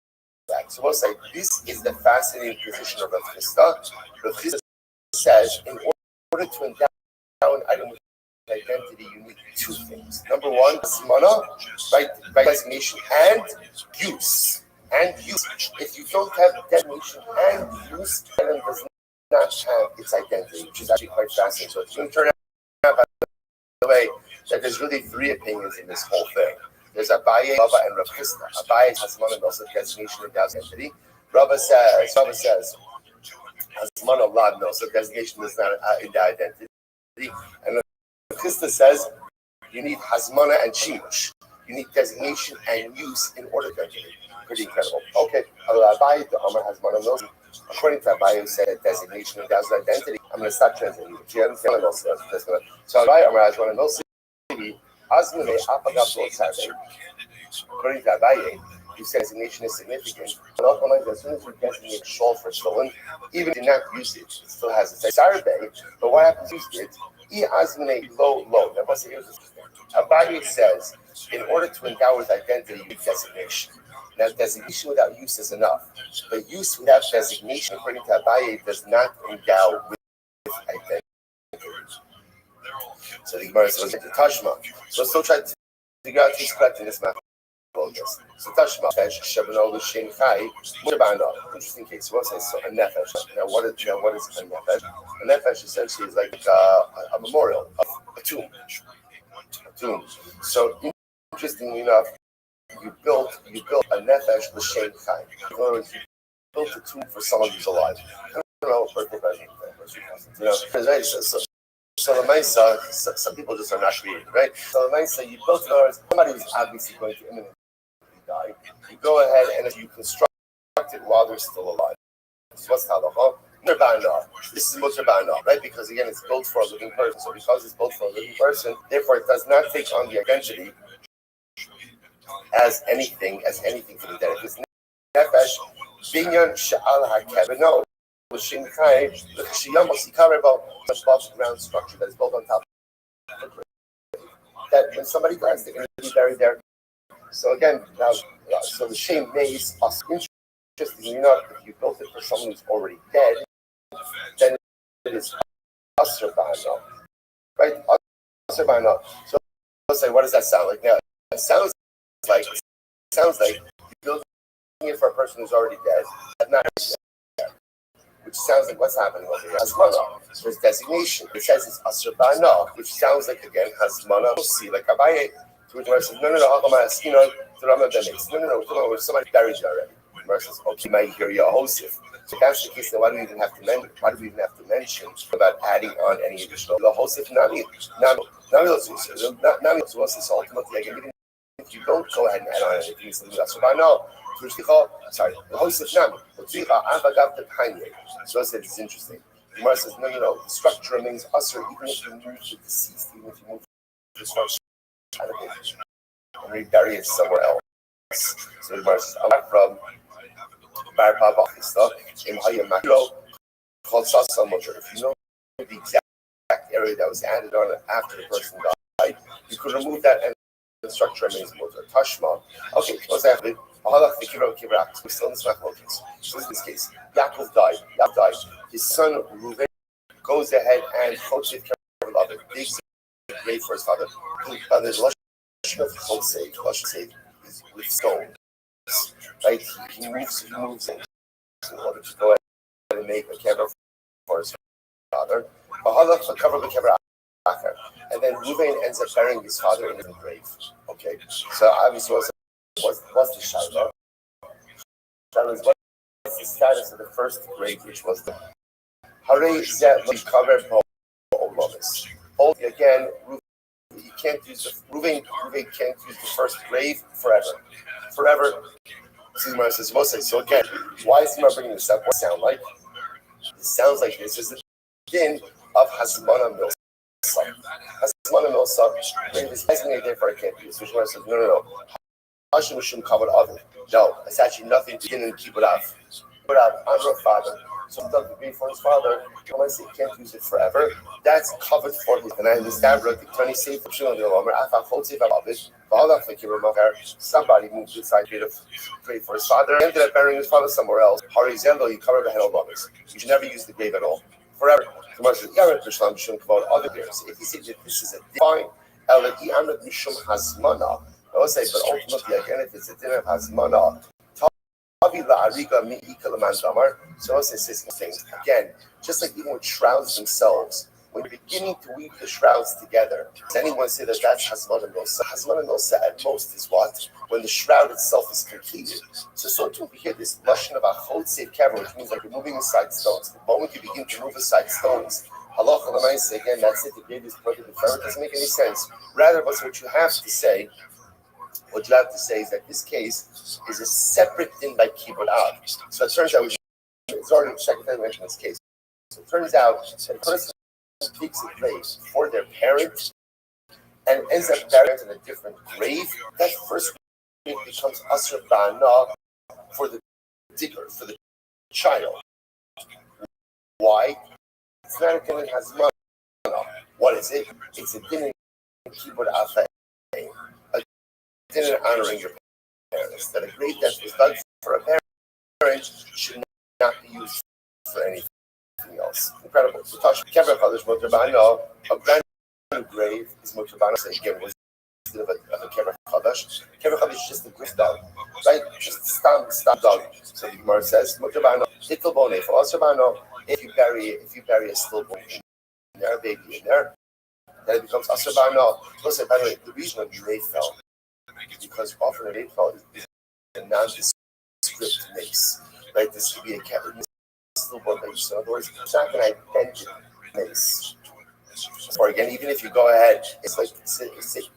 bag. So we'll say this is the fascinating position of Rav Chisda. Rav Chisda says in order to endow an item with identity, you need two things. Number one, simana, by designation and use. If you don't have designation and use, the item does not have its identity, which is actually quite fascinating. So it's going to turn out, by the way, that there's really three opinions in this whole thing. There's Abaye, Rava, and Rav Chisda. Abaye has one and also designation and identity. Rava says, Hasmana Lad, no, so designation is not in the identity. And Rav Chisda says, you need Hasmana and Shimush. You need designation and use in order to enter it. Pretty incredible. Okay, Abaye, the Amar Hasmana knows. According to Abaye, who said designation and identity, I'm going to start translating. So Abaye, Amar Hasmana knows. According to Abaye, who says designation is significant, but as soon as you designate a shawl for stolen, even if you did not use it still has its sarbe. But what happens if you used it? Low. Now, what's the Abaye says, in order to endow with identity, you need designation. Now, designation without use is enough, but use without designation, according to Abaye, does not endow with identity. So the Gemara says, Tashma. So let's still try to figure out who's correct in this matter. this. So Tashma Fesh Shabano L'Shem Chai Mutabana. Interesting case. We'll say so a nefesh. Now what is a nefesh? A nefesh essentially is like a memorial, a tomb. A tomb. So interestingly enough, you built a nefesh L'Shem Chai. In other words, you built a tomb for someone who's alive. I don't know birthday present. Right? So the Mesa, some people just are not creative, right? So the Mesa, you built somebody who's obviously going to imminently die. You go ahead and you construct it while they're still alive. So what's halacha? This is mutabana, right? Because again, it's built for a living person. So because it's built for a living person, therefore it does not take on the identity as anything for the dead. If it's nefesh, binyan sha'al hakev, no. The above ground structure that is built on top of the grave. That when somebody dies, they're going to be buried there. So again, now, so the shame maze us interestingly enough, if you built it for someone who's already dead, then it is asr ba'ana, right? Asr ba'ana. So let's say, what does that sound like? Now, it sounds like you're building it for a person who's already dead, not which sounds like what's happening over here. Hasmana. There's designation. It says it's Asr Ba'ana, which sounds like, again, Hasmana. We'll see, like Abaye, to which Gemara says, no, to Rama Benes. No, somebody buried you already. Gemara says, okay, might hear Yahosif. So that's the case, then why do we even have to mention about adding on any additional? The Hosif, Nami, ultimately, again, even if you don't go ahead and add on anything, it's Asr Ba'ana. Sorry, the Hosif Nami. So I said it's interesting. The Gemara says, no. The structure remains usher even if you move the deceased, even if you move the structure out of it and rebury it somewhere else. So the Gemara says, from Bar Pavachista, in Hayamaklo, called Sasamotra. If you know the exact area that was added on after the person died, you could remove that and the structure remains motor. Tashma. Okay, what's happening? We still in this machlokes. So in this case, Yaakov died. His son Reuven goes ahead and Chotzev Kevin digs a grave for his father. There's Lashon of Chotzev is with stones. Right? He moves in order to go ahead and make a kever for his father. And then Reuven ends up burying his father in the grave. Okay, so obviously what's the Shiloh? What's the status of the first grave, which was the Hare Zet covered Olamis. Again, you can't use Reuven can't use the first grave forever. Sigmar says Moshe. So again, why is Sigmar bringing this up? What does it sound like? It sounds like this is the din of Hasmana Milsa. Hasmana Milsa, grave is designated there for a can't use. Which one says no. Hashem shouldn't cover others. No, it's actually nothing to keep it off. I'm your father. So he dug the grave for his father. Unless he can't use it forever, that's covered for him. And I understand, the 26th of Shimon somebody moved inside the grave for his father, ended up burying his father somewhere else. Harizendo, you covered the head of others. You should never use the grave at all. Forever. Tomorrow says, Krishna shouldn't come out other graves. If you say that this is a divine, Hasmana. I will say, but ultimately, again, if it's a din of Hasmana, so it says things again, just like even with shrouds themselves, when you're beginning to weave the shrouds together, does anyone say that that's Hasmana Nosa? Hasmana Nosa at most is what? When the shroud itself is completed. So too we hear this lashon of achotzev kever, which means like you're moving aside stones. The moment you begin to move aside stones, halacha l'maaseh, again, that's it. The grave is perfect. It doesn't make any sense. Rather, what you have to say. What you have to say is that this case is a separate thing by Kibbutz Av. So it turns out, it's already the second time I mentioned this case. So it turns out that a person takes a grave for their parent and ends up buried in a different grave. That first grave becomes Asr Ba'ana for the digger, for the child. Why? It's not a din in Hasmana. What is it? It's a din in Kibbutz Av. In honoring your parents, that a grave that was dug for a parent should not be used for anything else. Incredible. So, Tash, Kevin Father's Motor Ba'ana, a brand new grave is Motor Ba'ana. So, again, was instead of a kever chadash. Kever chadash is just a grift dog, right? Just stam dog. So the Gemara says, if you bury a stillborn in there, a baby in there, then it becomes asr ba'ano. Listen, by the way, the reason why they fell because often they fell is a nondescript mace, right? This could be a kever stillborn baby. So in other words, it's not going to identify mace. Or again, even if you go ahead, it's like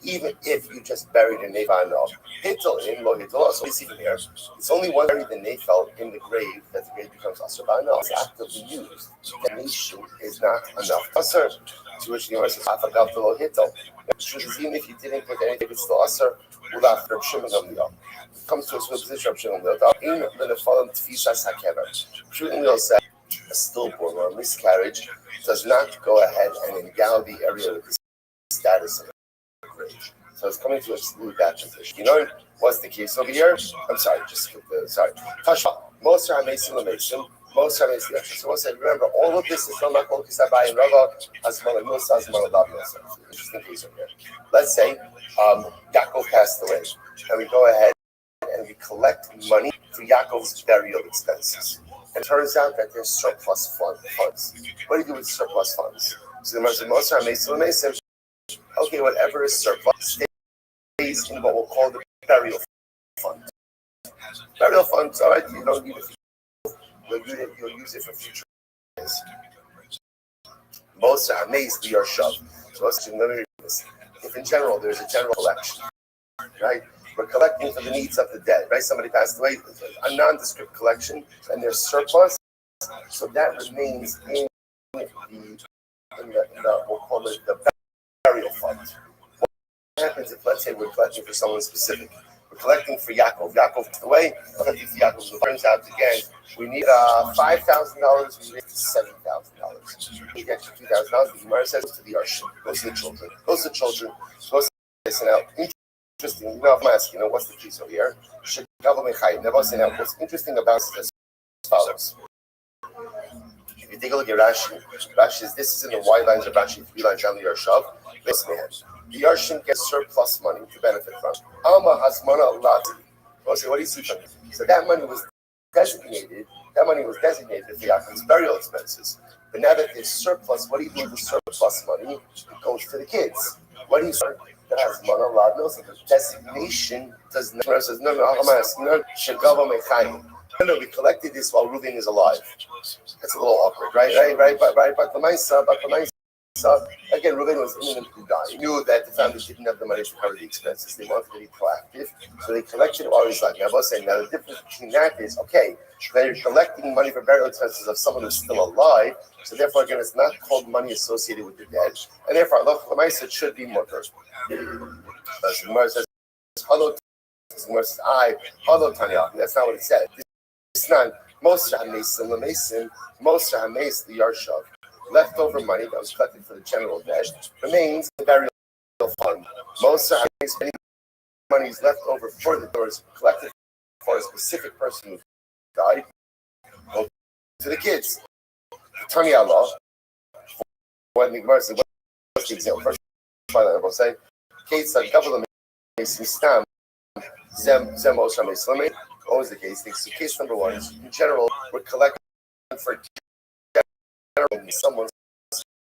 even if you just buried a Nevano, Hittel in Lo Hittel, so it's even here. It's only one buried the Nefel in the grave that the grave becomes Asrbano. It's actively used. The nation is not enough. Asr, to which the Gemara says, Afagav to Lo Hittel. Even if you didn't put anything, it's still Asr, Ulaf Reb Shimon Gamliel. It comes to a position of Shimon Gamliel. In the Nephalim Tfisas HaKever. Shimon Gamliel said, a stillborn or a miscarriage does not go ahead and endow the area with the status of the grave. So it's coming to exclude that position. You know what's the case over here? I'm sorry, just skip the sorry. Tashma. Most are amazing, most are amazing. So I said, remember, all of this is from Makol Kisabai and Rava Azman Musa Azman Adav Yosef. Interesting case over here. Let's say Yaakov passed away, and we go ahead and we collect money for Yaakov's burial expenses. It turns out that there's surplus funds. What do you do with surplus funds? So the most are amazing. Okay, whatever is surplus stays in what we'll call the burial fund. Burial funds, all right, you don't need it. You'll use it for future things. Most are amazed we are shoved. So let me read this. If in general there's a general collection, right? We're collecting for the needs of the dead, right? Somebody passed away, a nondescript collection, and there's surplus, so that remains in the we'll call it the burial fund. What happens if, let's say, we're collecting for someone specific? We're collecting for Yaakov. Yaakov passed away. Collecting for Yaakov. So it turns out again, we need $5,000. We need $7,000. We get $2,000. The Gemara says to the Arshim, goes to the children. Goes to the children. Goes to listen out. Interesting. You know, I'm asking, what's the case over here? What's interesting about this is as follows. If you take a look at Rashi, Rashi says this is in the white lines of Rashi, 3 lines down the Yarshav. Listen, man. The Yarshim gets surplus money to benefit from. Alma Hasmana Lati. Well, say, what do you see from it? So that money was designated for Yaakov's burial expenses. But now that there's surplus, what do you do with the surplus money? It goes to the kids. What do you say? That has monolad. No, the designation does not. Says no. I'm asking. No. We collected this while Reuven is alive. That's a little awkward, right? But the Maisa, again, Reuven was imminent to die. He knew that the family didn't have the money to cover the expenses. They wanted to be proactive, so they collected it while he was alive. Now, I was saying, now the difference between that is, okay, they're collecting money for burial expenses of someone who's still alive, so therefore, again, it's not called money associated with the dead, and therefore, Allah it should be mutter. The Gemara says, "Hello." The Gemara says, "Hello, Tanya." That's not what it said. It's not. Most Hamesim, the Yarshav. Leftover money that was collected for the general debt remains in the burial fund. Most Hamesim, money is left over for the doors collected for a specific person who died. Go to the kids. Tanya law. When the Gemara says, what's the example? First, I will say. Case like couple of stam zem what was the case? So case number 1 is in general we're collecting for someone's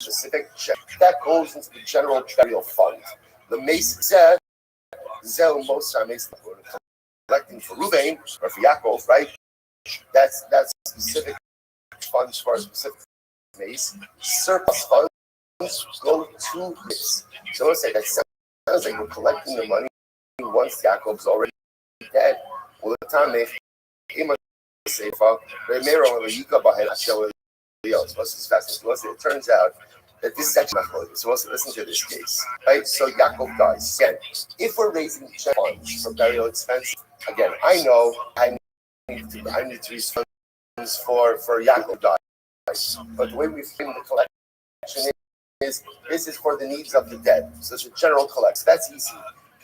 specific check that goes into the general burial fund. The mace said zel most collecting for Reuven or for Yaakov, right? That's specific funds for a specific mace. Surplus funds go to this. So let's say that sounds like we're collecting the money once Yaakov's already dead. Well, the time they it turns out that this is actually not. So listen to this case. Right? So Yaakov dies. Again, if we're raising funds for burial expenses, again, I know I need to raise funds for Yaakov dies. But the way we frame the collection is this is for the needs of the dead. So it's a general collection. That's easy.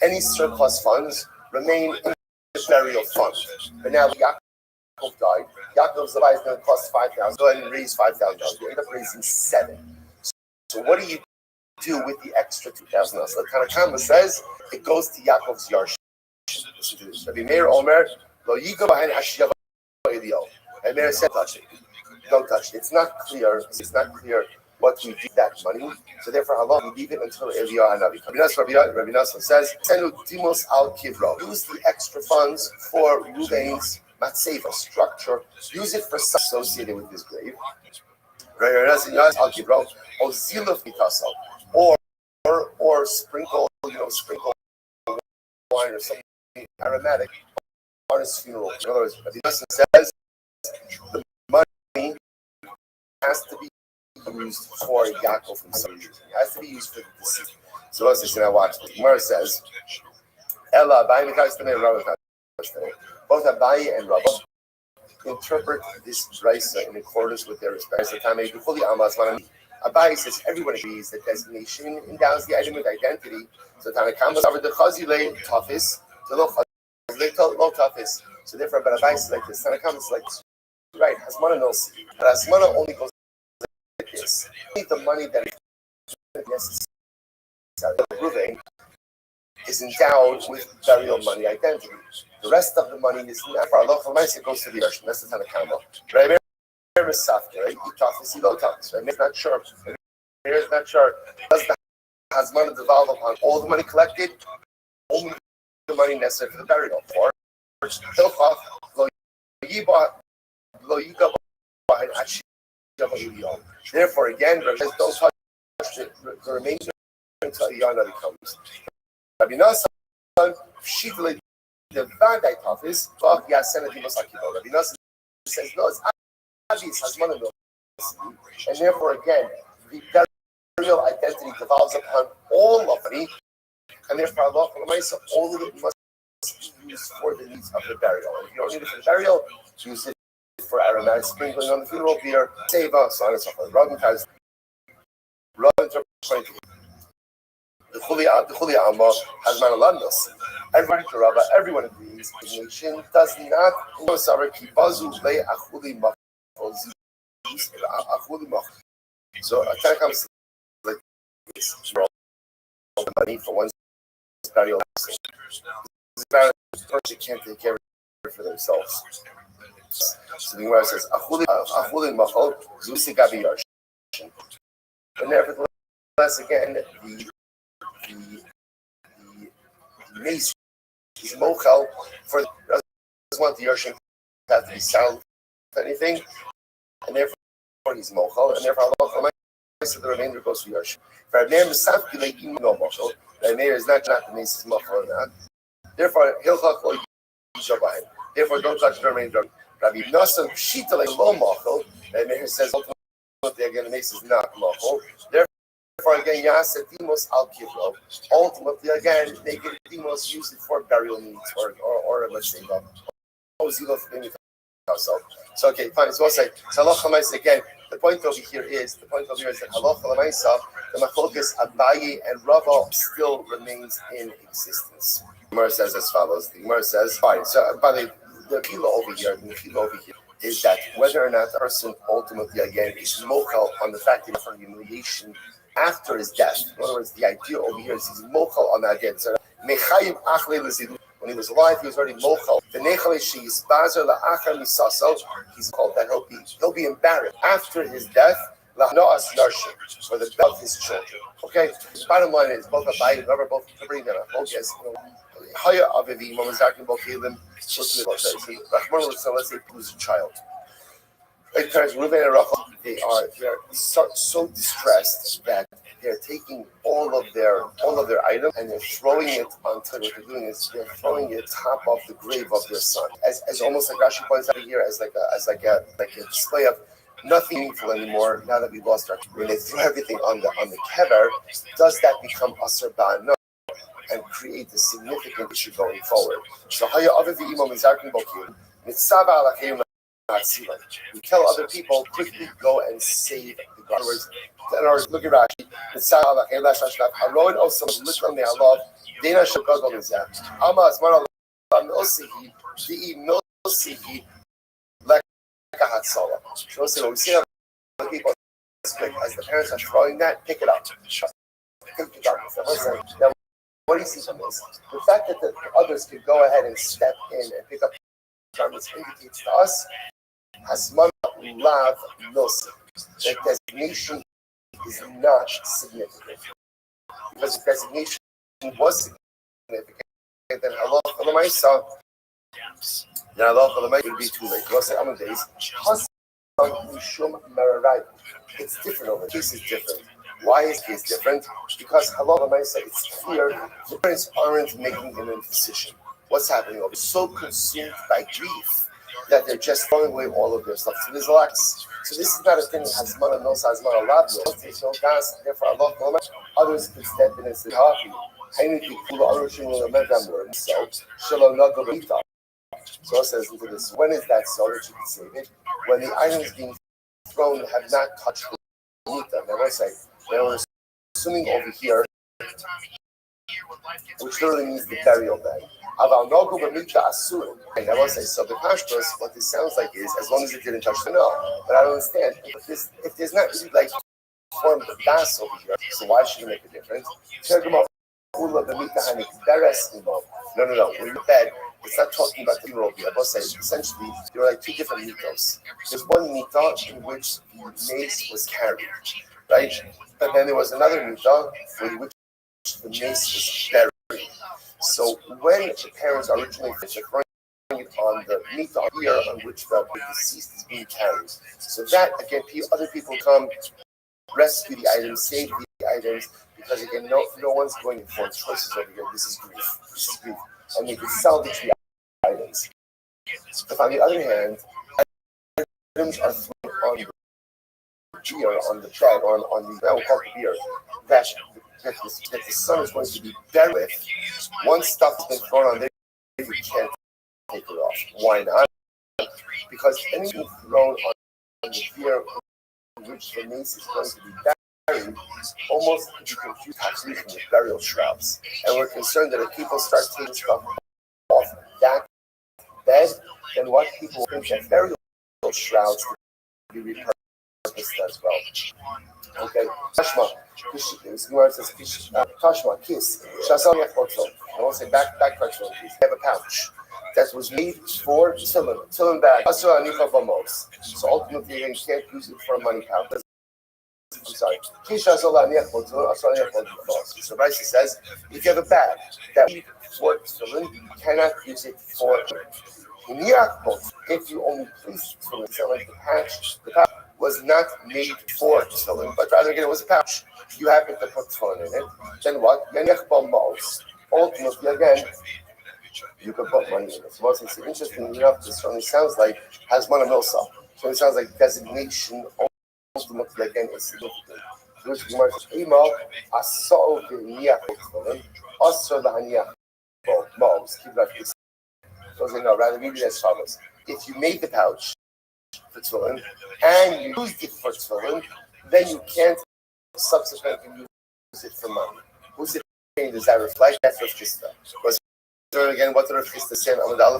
Any surplus funds remain in the burial fund. But now Yaakov died. Yaakov's life is going to cost $5,000. Go ahead and raise $5,000. You end up raising $7,000. So what do you do with the extra 2,000 asa? The Tanakama says it goes to Yaakov's Yarsh. Listen to this. Rabbi Meir Omer, Lo Yigo B'Hain Ashiyava Elio. And Meir said, touch it. Don't touch it. It's not clear. It's not clear what we do with that money. So therefore, how long we leave it until Eliyahu Hanavi. Rabbi Nassim says, Senu Dimos Al Kivro. Use the extra funds for Ruvain's Matseva structure. Use it for associated with his grave. Rabbi Nassim Al Kivro. Or Ziluf Mitaso. Or sprinkle, sprinkle wine or something aromatic on his funeral. In other words, Rabbi Nassim says the money has to be used for Yaakov from some reason. It has to be used for the deceased. So let's just now watch this. Gemara says, Ella Abaye Mikashtane Rabba. Both Abaye and Rabba interpret this brisa in accordance with their respective time. Abaye says everyone agrees that designation endows the item with identity. So Tanakama covered the Chazile Tafis to Lo Tafis. So therefore, but Abaye is like this. Tanakama is like this. Right, Hasmana knows. But Hasmana only goes like this. The money that is necessary proving is endowed with burial money identity. The rest of the money is not for Allah. It goes to the ocean. That's the Tanakama. Right? Right? He's not sure. He's not sure. Does the Hasmana devolve upon all the money collected? Only the money necessary for the burial. For therefore, again, don't touch the remainder until Yana comes. Rabbi Nassan, Shitli, the Vandai Tafis, Rabbi Nassan says, no, it's obvious, Hasmana knows. And therefore, again, the burial identity devolves upon all of it, and therefore, Allah, all of it must be used for the needs of the burial. And if you don't need it for the burial, use it for aromatic sprinkling on the funeral beer, seva, so on and so forth. The Chulia Amma has Manalandos. Everyone agrees. The nation does not so a time comes like this money for one's burial. The person can't take care of it for themselves. So the Gemara says, but nevertheless, again, the mace is mochel for the doesn't want the Yerushin to have to be sound for anything, and therefore he's mochel, and therefore Allah so the remainder goes to Yerushin. For Abner Misafki like even no mochel, the Abner is not the mace is mochel or not. Therefore, hilchach lo yishabayim. Therefore, don't touch the remainder. Rabbi Nassim Shita like lo mochel. The Abner says ultimately again the mace is not mochel. Therefore, again, Yasa Dimos Al Kivlo. Ultimately, again, they get Dimos used it for burial needs or let's say, so okay, fine. So I'll say, again, the point over here is that Halacha L'Maisa, the Machlokas Abaye and Rava still remains in existence. The Gemara says as follows. The Gemara says, fine. So, by the Kilo over here, is that whether or not the person ultimately, again, is mochel on the fact that for humiliation after his death. In other words, the idea over here is he's mochel on that again. So, when he was alive, he was already mochel. He's called that he'll be embarrassed after his death for the death of his children. Okay? Bottom line is both Abaye and Rabba both bring them up. Haya Avivi, Mamazakin Bokalim, let's say he was a child. Because Reuben and Rachel, they're so distressed that they're taking all of their items and they're throwing it onto what they're doing is they're throwing it top of the grave of their son, as almost like Rashi points out here, as like a display of nothing meaningful anymore. Now that we lost our, when they throw everything on the kever, does that become aser ba'anah and create a significant issue going forward? So haya aviv imam izarkin bokim mitzava alakayim. We tell other people quickly go and save the God. In other words, look at Rashi. Haroin also literally they love. Dana shagagol is that. Amas mara milsihi di milsihi lekahatzala. So we see other people as the parents are throwing that, pick it up. take the garments. Now, what do you see from this? The fact that the others could go ahead and step in and pick up garments indicates to us Hasman Lav Milsa. That designation is not significant. Because if designation was significant, then Allah Alamaisa, then Allah Alamaisa would be too late. God said, I'm days. It's different over. This is different. Why is this different? Because Allah Alamaisa, it's clear the parents aren't making an decision. What's happening over? So consumed by grief that they're just throwing away all of their stuff. So there's lots. So this is not a thing that has mana no Hasman Lab no. There's no gas, therefore Allah Alamaisa, others can step in and say, Hafi. So it says into this. When is that so that you can save it? When the items being thrown have not touched the mita. Now I say, now we're assuming over here, which literally means the burial bed. Aval no go b'mita asur. And I will say, so the pashtus, what this sounds like is, as long as it didn't touch the no. But I don't understand. If there's not really like form of das over here, so why should it make a difference? No. When you're bed, it's not talking about the funeral. I will say, essentially, there are like two different mitos. There's one mito in which the mace was carried, right? But then there was another mito in which the mace was buried. So when the parents originally finished it on the mito here on which the deceased is being carried, so that again, other people come rescue the items, save the items, because again, no one's going for choices over here. This is grief, and they can salvage the items. If on the other hand, items are thrown on the beer, on the bed, or on the beer, that the son is going to be buried with. Once stuff has been thrown on there, you can't take it off. Why not? Because anything thrown on the beer, which the mace is going to be buried, almost to be confused actually from the burial shrouds. And we're concerned that if people start taking stuff off that bed, then what people will think that burial shrouds will be repurposed as well. Okay, Tashma, says Tashma, kiss, Shasal Yachoto. I won't say back question, please. They have a pouch that was made for tillin bag. So ultimately, you can't use it for a money pouch. I'm sorry. So Rashi says, if you have a bag that for tillin, you cannot use it for. If you only place tillin, so like the pouch was not made for tillin, but rather again it was a pouch. You happen to put tillin in it. Then what? Ultimately, again, you can put money in it. So it's interesting enough. This certainly sounds like Hasman Milsa. So it sounds like designation. Ultimately, again, is significant. Which Gemara says, "Imo asol v'niach tefillin, asol v'haniach ma'os." Keep that. So say no. Rather, read it as follows: if you made the pouch for tefillin and you used it for tefillin, then you can't subsequently use it for money. Who's it? Does that reflect? That's Rav Chisda. Because again, what Rav Chisda said, what Rav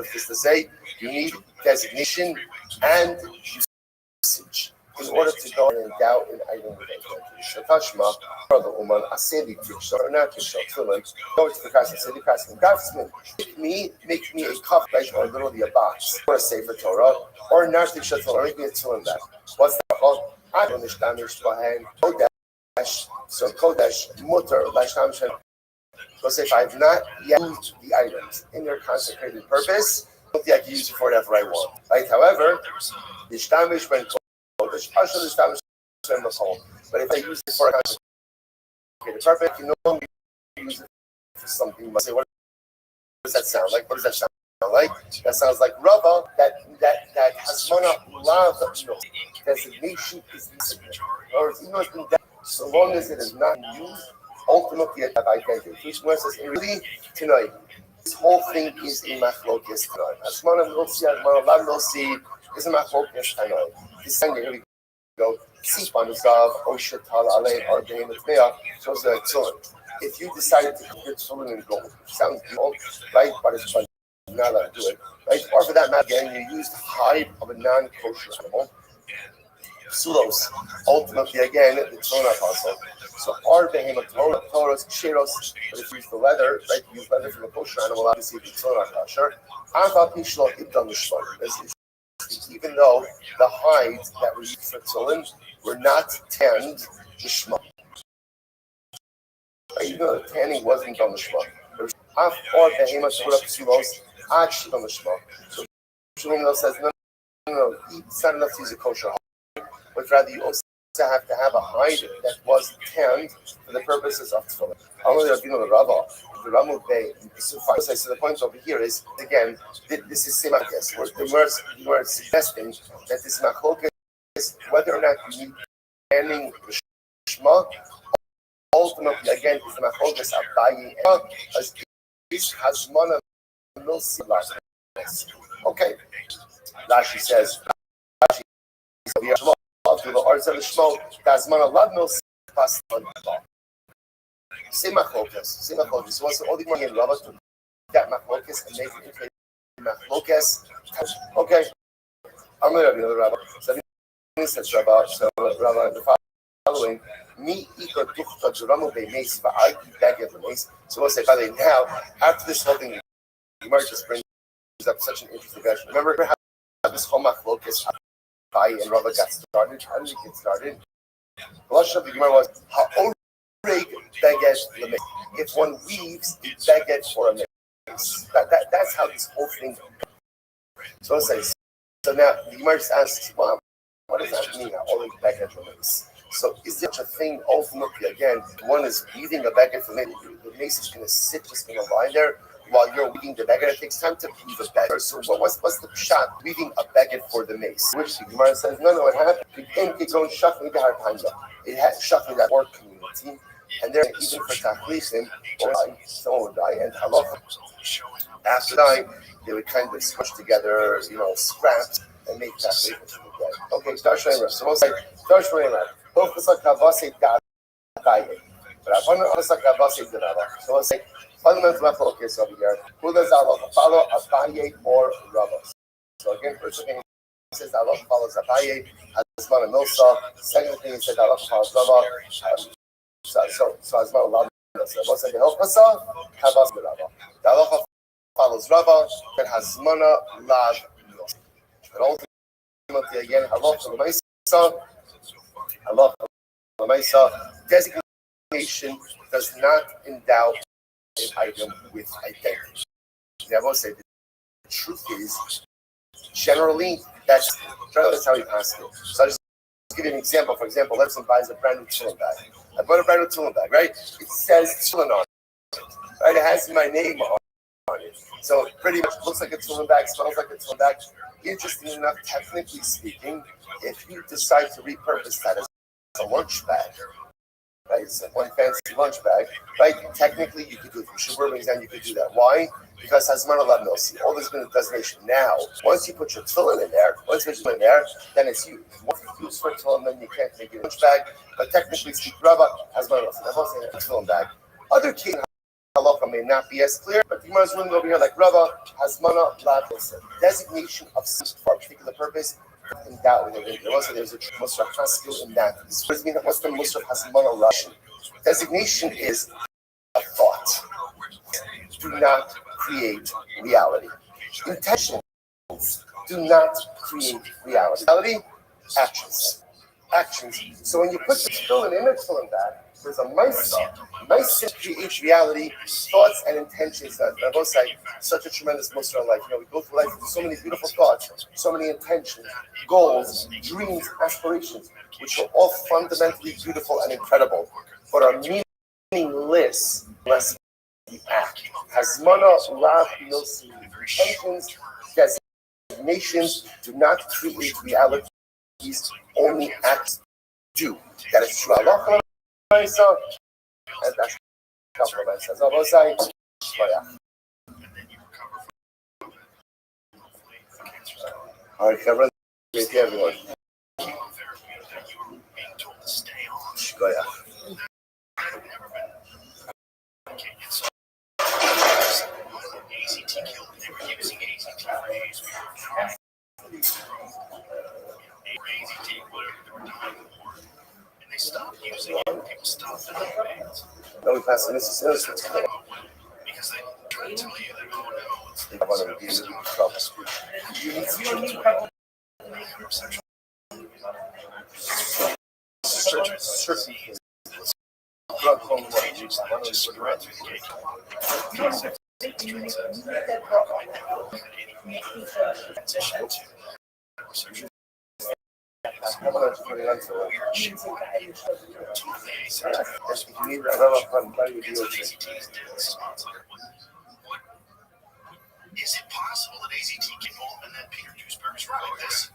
Chisda say, you need designation and usage in order to go and endow an item with a Shatashma, brother Uman, Asedi Tiksha, or not Tiksha, Tillin, go to the Kassim, Asedi Kassim, Gafsman, make me a cup, right, or literally a box, or a Sefer Torah, or not Tiksha Tillin, or make me a Tillin bag. What's that called? I don't understand, so Kodesh, Mutter, Lasham Shem. So if I have not yet used the items in their consecrated purpose, I can use it for whatever I want. Right? However, the Shtamish when Kodesh, Ashur the Shtamish when Makol. But if I use it for a consecrated purpose, I can no longer use it for something. Say, what does that sound like? What does that sound like? That sounds like Rava, that Hasmana Lav designation is insignificant. Or even though it's been done, so long as it is not used, ultimately it have identity. Which one says, really, tonight, this whole thing is a machlokes tonight. Hasmana Milsi, Hasmana Lav Milsi is a machlokes tonight. This thing, here we go. Sip on the Zav, Oshatal, Alei, Ardain, Tmeah, so it's like Tzulim. If you decided to commit Tzulim in gold, sounds good, right? But it's fun. Not allowed to do it, right? Or for that matter, again, you used hide of a non-kosher animal. Psulos, ultimately, again, the Torah apostle. So our behemoth Toros, Sheros, but if you use the leather, right? You use leather from a kosher animal, obviously the tefillin are kosher. Even though the hides that were used for tefillin were not tanned lishma. Even though the tanning wasn't on the shma. Half or behemoth put up psulos, actually on the shma. So Shlomo says, no, it's not enough to use a kosher hide, but rather you also have to have a hide that was tanned for the purposes of tefillin. Only the Rava, the Ramu Bay. So the point over here is again, this is semakes, where the word suggesting that this machlokas, whether or not you need tanning the shma, ultimately again is the machlokas Abayi as this hazmana no silas. Okay, Rashi says. Same machlokas. What's the only one in Rava to that machlokas and make it into machlokas? Okay, I'm going to be the Rava. So this is Rava. So Rava, the following. Me equal duchta juramu be mace, but I keep back at the mace. So we'll say, by the now, after this whole thing, the Gemara just brings up such an interesting version. Remember how this whole machlokas and Rava got started? How did it get started? The last of the Gemara was ha'oreg beged l'meis. If one weaves a beged for a mace, that's how this whole thing. So it says. So now the Gemara just asks, well, what does that mean? Ha'oreg beged l'meis. So is there such a thing? Ultimately, again, one is weaving a beged for mace. The mace is going to sit, just going to lie there. While you're weaving the beged, it takes time to weave a beged. So what's the pshat? Weaving a beged for the mace. Which the Gemara says, no, it happened. It became its own shachli d'harpanda. It had shachli that work community. And then even for tachlisim, someone would die, and halacha. After dying, they would kind of squish together, scraps, and make tachlisim. Okay, start showing us. So we'll say, start showing us. So we'll say, fundamental machlokas over here. Who does halacha follow, Abaye or Rava? So again, first thing he says halacha follows Abaye, Hazman and Milsa. Second thing he said halacha follows Rava. So Hazman allowed Milsa. What's the halacha? Havas Rava. The halacha follows Rava, but Hazmana lav Milsa. And ultimately again, halacha l'maisa, designation does not endow an item with identity. Now, I will say the truth is, generally, that's how he passed it. So I'll just give you an example. For example, let's say buys a brand new tefillin bag. I bought a brand new tefillin bag, right? It says tefillin on it, right? It has my name on it. So it pretty much looks like a tefillin bag, smells like a tefillin bag. Interesting enough, technically speaking, if you decide to repurpose that as a lunch bag, right? It's like one fancy lunch bag, right? Technically, you could do it from Shuburman exam, you could do that. Why? Because Hazman Alav Milsi. All there's been a designation. Now, once you put your tefillin in there, then it's you. Once you use for tefillin, then you can't make it a lunch bag. But technically speaking, Rava Hazman Alav. I'm not saying a tefillin bag. Other king halacha may not be as clear, but the Gemara is running over here like Rava Hazmana Lav Milsi. Designation of for a particular purpose. In doubt with it. Also, there's a Musraf Haskell in that. This doesn't mean that what's the Musraf Hasmana Russian. Designation is a thought. Do not create reality. Intentions do not create reality. Reality, actions. So when you put the tefillin in a tefillin bag, there's a Maisa creates reality, thoughts and intentions. That both say such a tremendous Muslim life. We go through life with so many beautiful thoughts, so many intentions, goals, dreams, aspirations, which are all fundamentally beautiful and incredible, but are meaningless unless we act. Hazmana lav milsi. Intentions, designations do not create realities. Only acts do. That is true. Allah. And that's compliments. As I was saying, all right, Kevin, great to everyone. They stopped using it. People stopped class in this is because they try to tell you that, oh no, it's they want to be in trouble. You need to heterosexual. certain things. Just spread through the gate. Transition to heterosexual. Totally asexual. Is it possible that AZT can pull and then Peter Duesberg's right?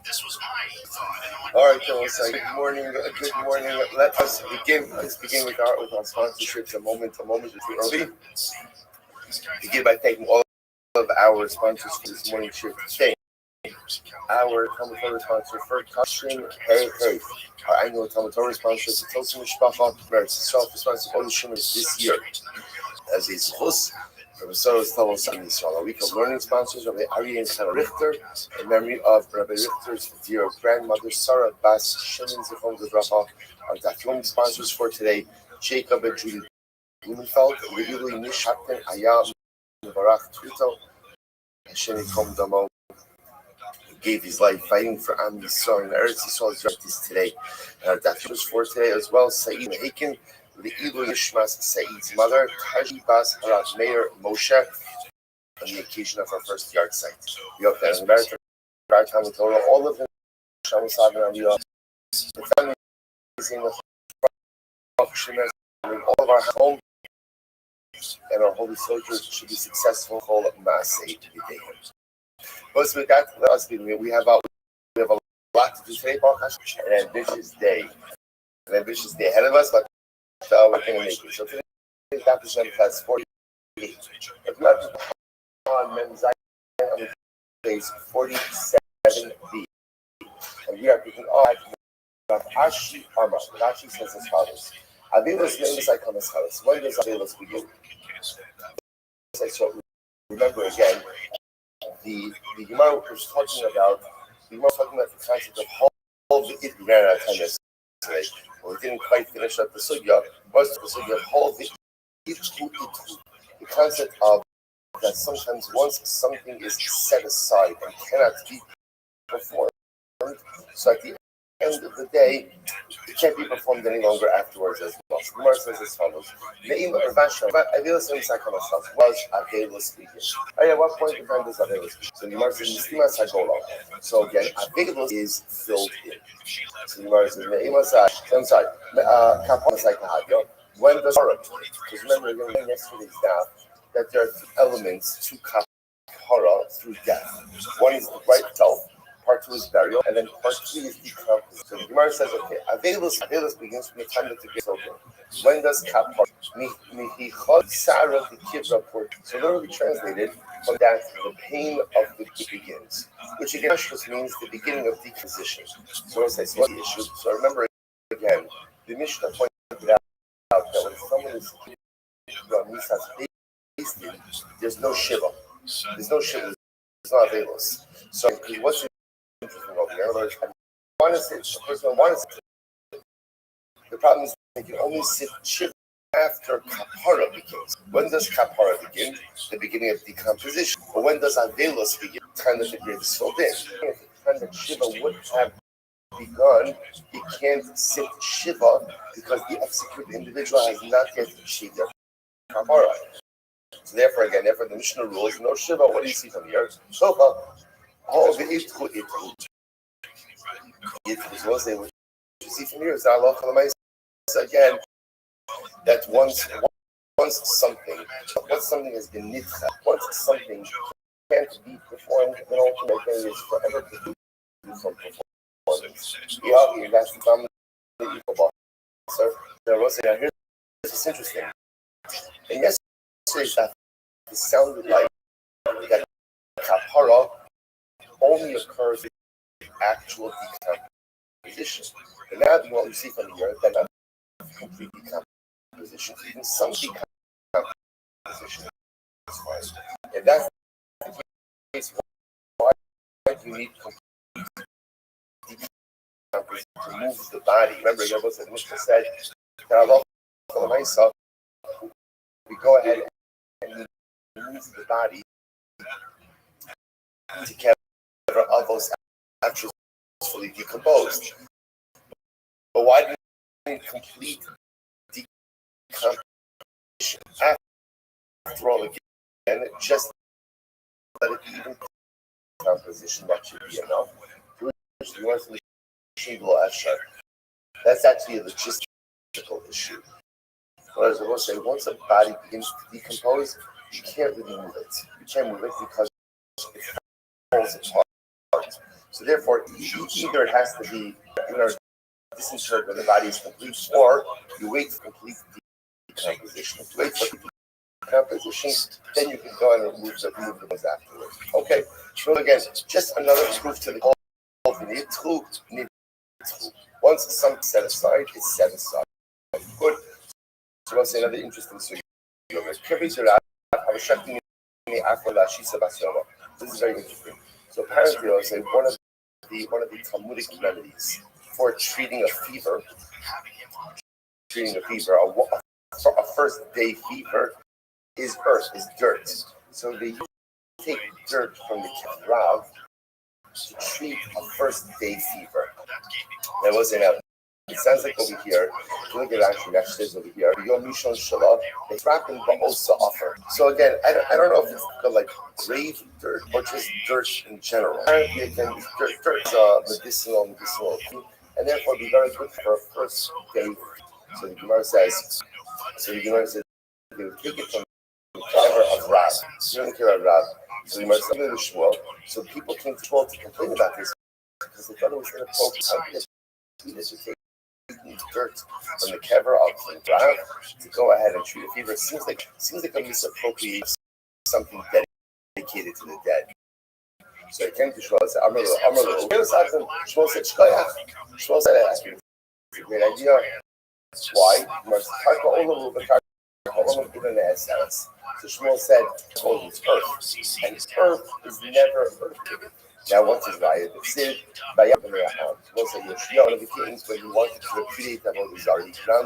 This was my thought. And I'm like, all right, so good morning. Good morning. Let us begin. Let's begin with our sponsorships. A moment is too early. Begin by thanking all of our sponsors for this morning shift today. Our Talmud Torah sponsor for Kashrin Hey, our annual Talmud Torah sponsor, the Tosim Mishpacha, Meretz Yisrael, sponsor all the Shumas this year. As a Zchus, Professor Tavon Sam Yisrael, a week of learning sponsors of the Ari and Sarah Richter, in memory of Rabbi Richter's dear grandmother Sarah Bas Shimon Zichron Zevracha. Our Dafyom sponsors for today, Jacob and Judy Blumenfeld, Re'ili Nishakten Ayam Nevarach Tuto, Hashem Yikom Damo. Gave his life fighting for Am Yisrael and Eretz Yisrael's justice today. That was for today as well. Saeed Mehikin, Le'ilu Yishmas, Saeed's mother, Taji Bas Harat Meir Moshe, on the occasion of our first yard site. We hope that in America, our Talmud Torah, all of them, Shamus Avin, and the families in the all of our home and our holy soldiers should be successful. All of Maaseh Yidehim. But with that, let us begin. We have a lot to do today, an ambitious day ahead of us, but we're going to make it. So today is Dr. Shem class 48. On men's on page 47b. And we are picking all of Ashi Arma. Ashi says as follows. Avelos names icon as follows. When does Avelos begin? So remember again, the Gemara was talking about the concept of how the it ran out of time yesterday. Well, we didn't quite finish up the sugya. Was the sugya of how the concept of that sometimes once something is set aside and cannot be performed, so at the end of the day, it can't be performed any longer afterwards as well. So the Gemara says as follows: Ne'im Ravasha, but Avelos in Sakon myself was Avelos speaking. At what point in time does Avelos speak? So the Gemara says Nistima Sagola. So again, Avelos is filled in. So the Gemara says Ne'im Asai. I'm sorry, Kapon Saikahadyo. When does Torah? Because remember, we learned yesterday's now that there are two elements to Kapara through death. One is the right itself. Part 2 is burial, and then part 3 is decomposition. So the Gemara says, okay, Avelos begins from the time that the gate is open. When does Kapar? So literally translated from that, the pain of the begins, which again means the beginning of decomposition. So what is the issue? So remember again, the Mishnah pointed out that when someone is wasted, there's no shiva. There's no Avelos. So what's interesting over here? The person wants to. The problem is they can only sit shiva after kapara begins. When does kapara begin? The beginning of decomposition. But when does Avelos begin? The time that the grave is filled in. The time that shiva would have begun, he can't sit shiva because the executed individual has not yet achieved their kapara. So therefore, the Mishnah rules no shiva. What do you see from here? Shiva. All the itchu. Itchu is what you see from here is the halacha l'maisa again. That once something has been nitcha, once something can't be performed, then ultimately is forever precluded from performance. That's the common equal. So there was here. This is interesting. And yesterday that it sounded like that kapara only occurs in actual decomposition. And now what we see from here that complete decomposition, even some decomposition is fine. And that's the case why do you need complete decomposition to move the body. Remember, the Mishnah said that Allah we go ahead and move the body to cover of those actually fully decomposed. But why do we need complete decomposition? After all, again, just let it be even composition, that should be enough. That's actually a logistical issue. Whereas I will say, once a body begins to decompose, you can't really move it. You can't move it because it falls apart. So therefore, either it has to be disinterred when the body is complete, or you wait for complete decomposition. If you wait for decomposition, then you can go and remove the bones afterwards. Okay, so again, just another proof to the whole nitru. Once something's set aside, it's set aside. Good. So I'll say another interesting story. This is very interesting. So apparently, I'll say one of the Talmudic remedies for treating a fever, a first day fever, is earth, is dirt. So they take dirt from the Rav to treat a first day fever. That wasn't out. It sounds like over here, if you look at actually that says over here, Yom Rishon Shalom, they wrap in but also offer. So again, I don't know if it's called like grave dirt or just dirt in general. Apparently, again, dirt's medicinal, and therefore be very good for a first day. So the Gemara says, they would take it from the kever of Rab. You don't care about Rab. So the Gemara says, so people came to Shmuel to complain about this because they thought it was inappropriate. This would take dirt from the kever of the Rav to go ahead and treat a fever. It seems like a misappropriation, something dedicated to the dead. So I came to Shmuel and said, Shmuel said, Shmuel said, it's a great idea. Why? So Shmuel said, oh, it's earth. And earth is never earth. Now, once it's Raya, the Sid, Shmuel said, one of the kings, when he wanted to repudiate Avodah Zarah, he ground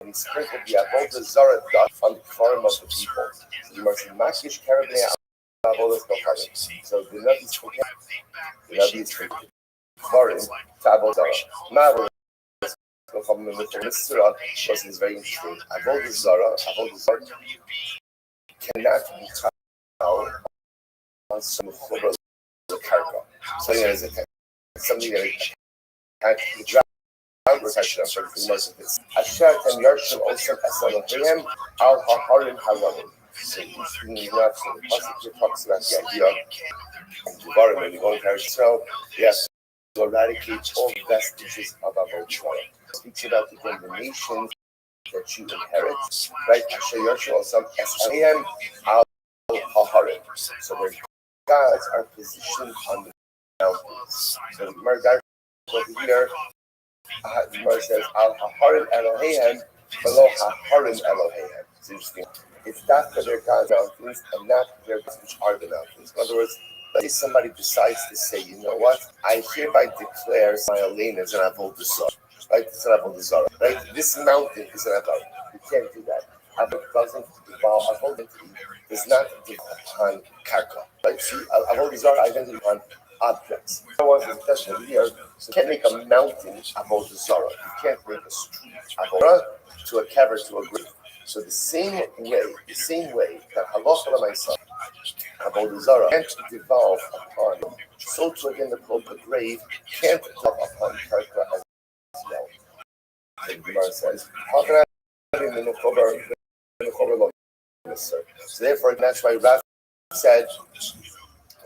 and he sprinkled the Avodah Zarah dust on the Kfarim of the people. So you must Makish Karabnei Avodah Zarah. So the Nabi is for Kfarim to Avodah Zarah. This is very interesting. Avodah Zarah cannot be found on some Chobra Karka. Something that is something that can't be drowned. Asher can Yarshim also Esalohim al Haharim Haramim. So interesting enough, so the Pasuk talks about the idea of Devarim when you go in Paris Israel, yes, to eradicate all vestiges of Avodah Zarah. Speaks about the nations that you inherit, right? Asher Yarshim also Esalohim al Haharim. So their gods are positioned on the mountains. So the Gemara over here, the Gemara says, Al Haharim Elohim, below Haharim Elohim. It's interesting. It's not that they're God's mountains and not their gods which are the mountains. In other words, let's say somebody decides to say, you know what? I hereby declare Myelin as an Avodah Zarah. Right? It's an Avodah Zarah. Right? This mountain is an Avodah. You can't do that. Avodah doesn't devolve. Avodah does not devolve upon Karka. Right? See, Avodah Zarah identity upon objects. So you can't make a mountain Avodah Zarah. You can't make a street Avodah to a kever, to a grave. So the same way that halacha l'maisa, Avodah Zarah can't devolve upon, so too again the grave can't devolve upon Karka as well. The Gemara says, how can I be menuchober? So therefore, that's why Rav said,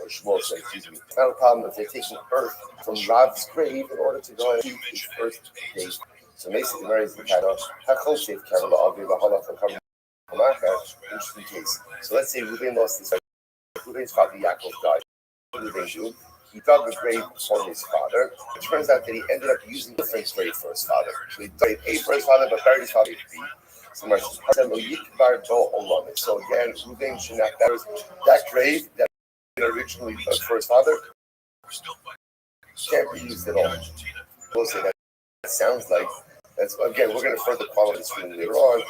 or Shmuel said, excuse me, not a problem if they're taking earth from Rav's grave in order to go and keep his first day. So basically, where is the title? Interesting case. So let's say Reuben lost his father. Reuben's father Yaakov died. What did they do? He dug a grave for his father. It turns out that he ended up using a different grave for his father. So he died A for his father, but buried his father B. So again, Reuben should not, that grave that originally dug for his father can't be used at all. We'll say that sounds like, that's again, we're going to further quality this later on,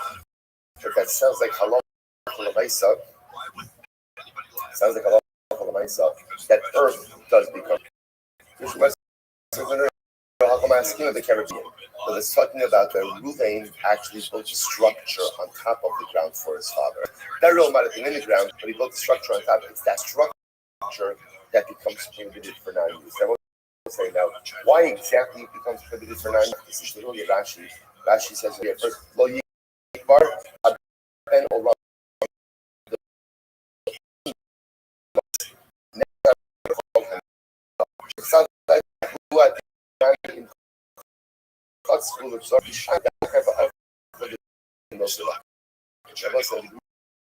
but that sounds like halal sounds like halacha that earth does become. How come I'm asking the Caribbean? But it's talking about that Ruvain actually built a structure on top of the ground for his father. Burial might have been in the ground, but he built a structure on top. It's that structure that becomes prohibited for 9 years. I won't say now why exactly it becomes prohibited for 9 years. This is literally Rashi. Rashi says here first, Lo Yikbar Ben Olam.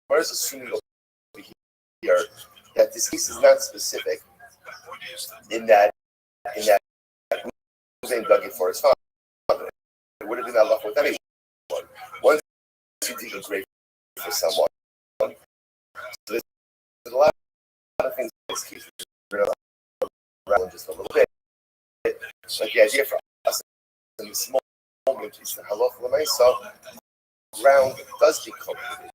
We're assuming over here that this case is not specific in that Hussein dug it for his father. It would have been Allah with anyone. Once you dig a grave for someone, so there's a lot of things in this case. We're going to around just a little bit. But the idea for us in this moment is that halacha l'maisa, ground does become prohibited.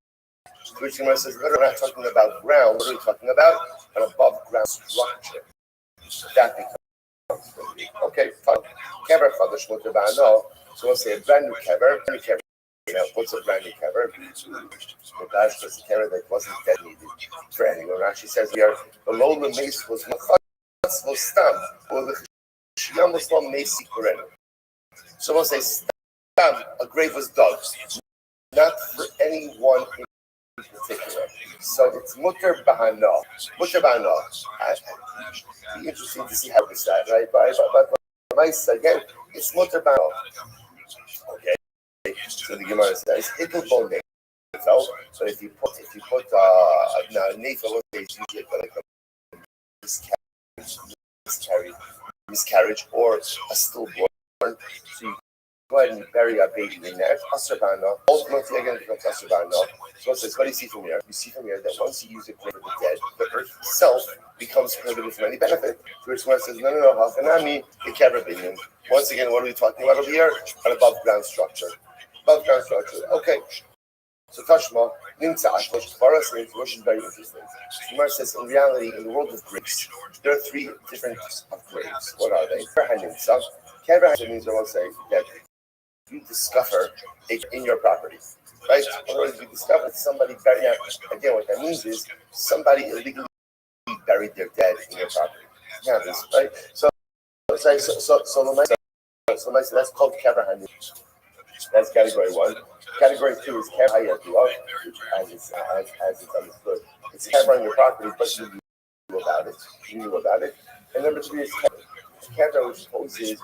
Which says, we're not talking about ground, what are we talking about? An above ground structure. That becomes prohibited. Okay, fine. Kever chadash mutar ba'ano. So we'll say a brand new kever. You know, what's a brand new kever? The Bash was a kever that wasn't dedicated for anyone. Rashi says here, the low mace was machatz was stam, or the shiyam was long mace korenu. So we'll say stam, a grave was dug, not for anyone in particular. So it's mutar ba'ano. Mutar ba'ano. It'd be interesting to see how it's that, right? But mice again, it's mutar ba'ano. Okay. So the Gemara says, "Hittul bol nefel." So if you put now nefel is usually like a miscarriage or a stillborn. So you go ahead and bury a baby in there. Asarbana. Ultimately, again, it becomes asarbana. So it says, what do you see from here? You see from here that once you use it for the dead, the earth itself becomes prohibited from any benefit. First one says, no, halfanami, the kever. Once again, what are we talking about over here? An above ground structure. Above ground structure. Okay. So Tashma, Nimtza Ashlosh Kvaras, which is very interesting. Gemara says, in reality, in the world of graves, there are 3 different types of graves. What are they? Kever Kever means I will say that you discover it in your property. Right? In other words, you discover somebody buried. Again, what that means is somebody illegally buried their dead in your property. Yeah, this, right? So that's called Kever. That's category 1. Category 2 is kever hayadua, which as it's understood, it's kever on your property, but you knew about it. And number 3 is kever. Kever, which poses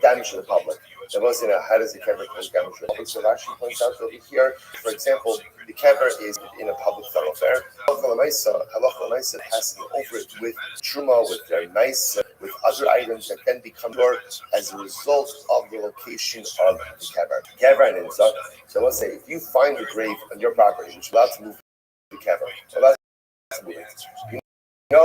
damage to the public. There wasn't how does the kever cause damage to the public? So Rashi points out over here, for example, the kever is in a public thoroughfare. Halacha l'maisa has to go over it with truma, with their nice, with other items that then become yours as a result of the location of the kever. Kever and inzak. So let's say if you find a grave on your property, which allows to move the kever, allowed to move it. And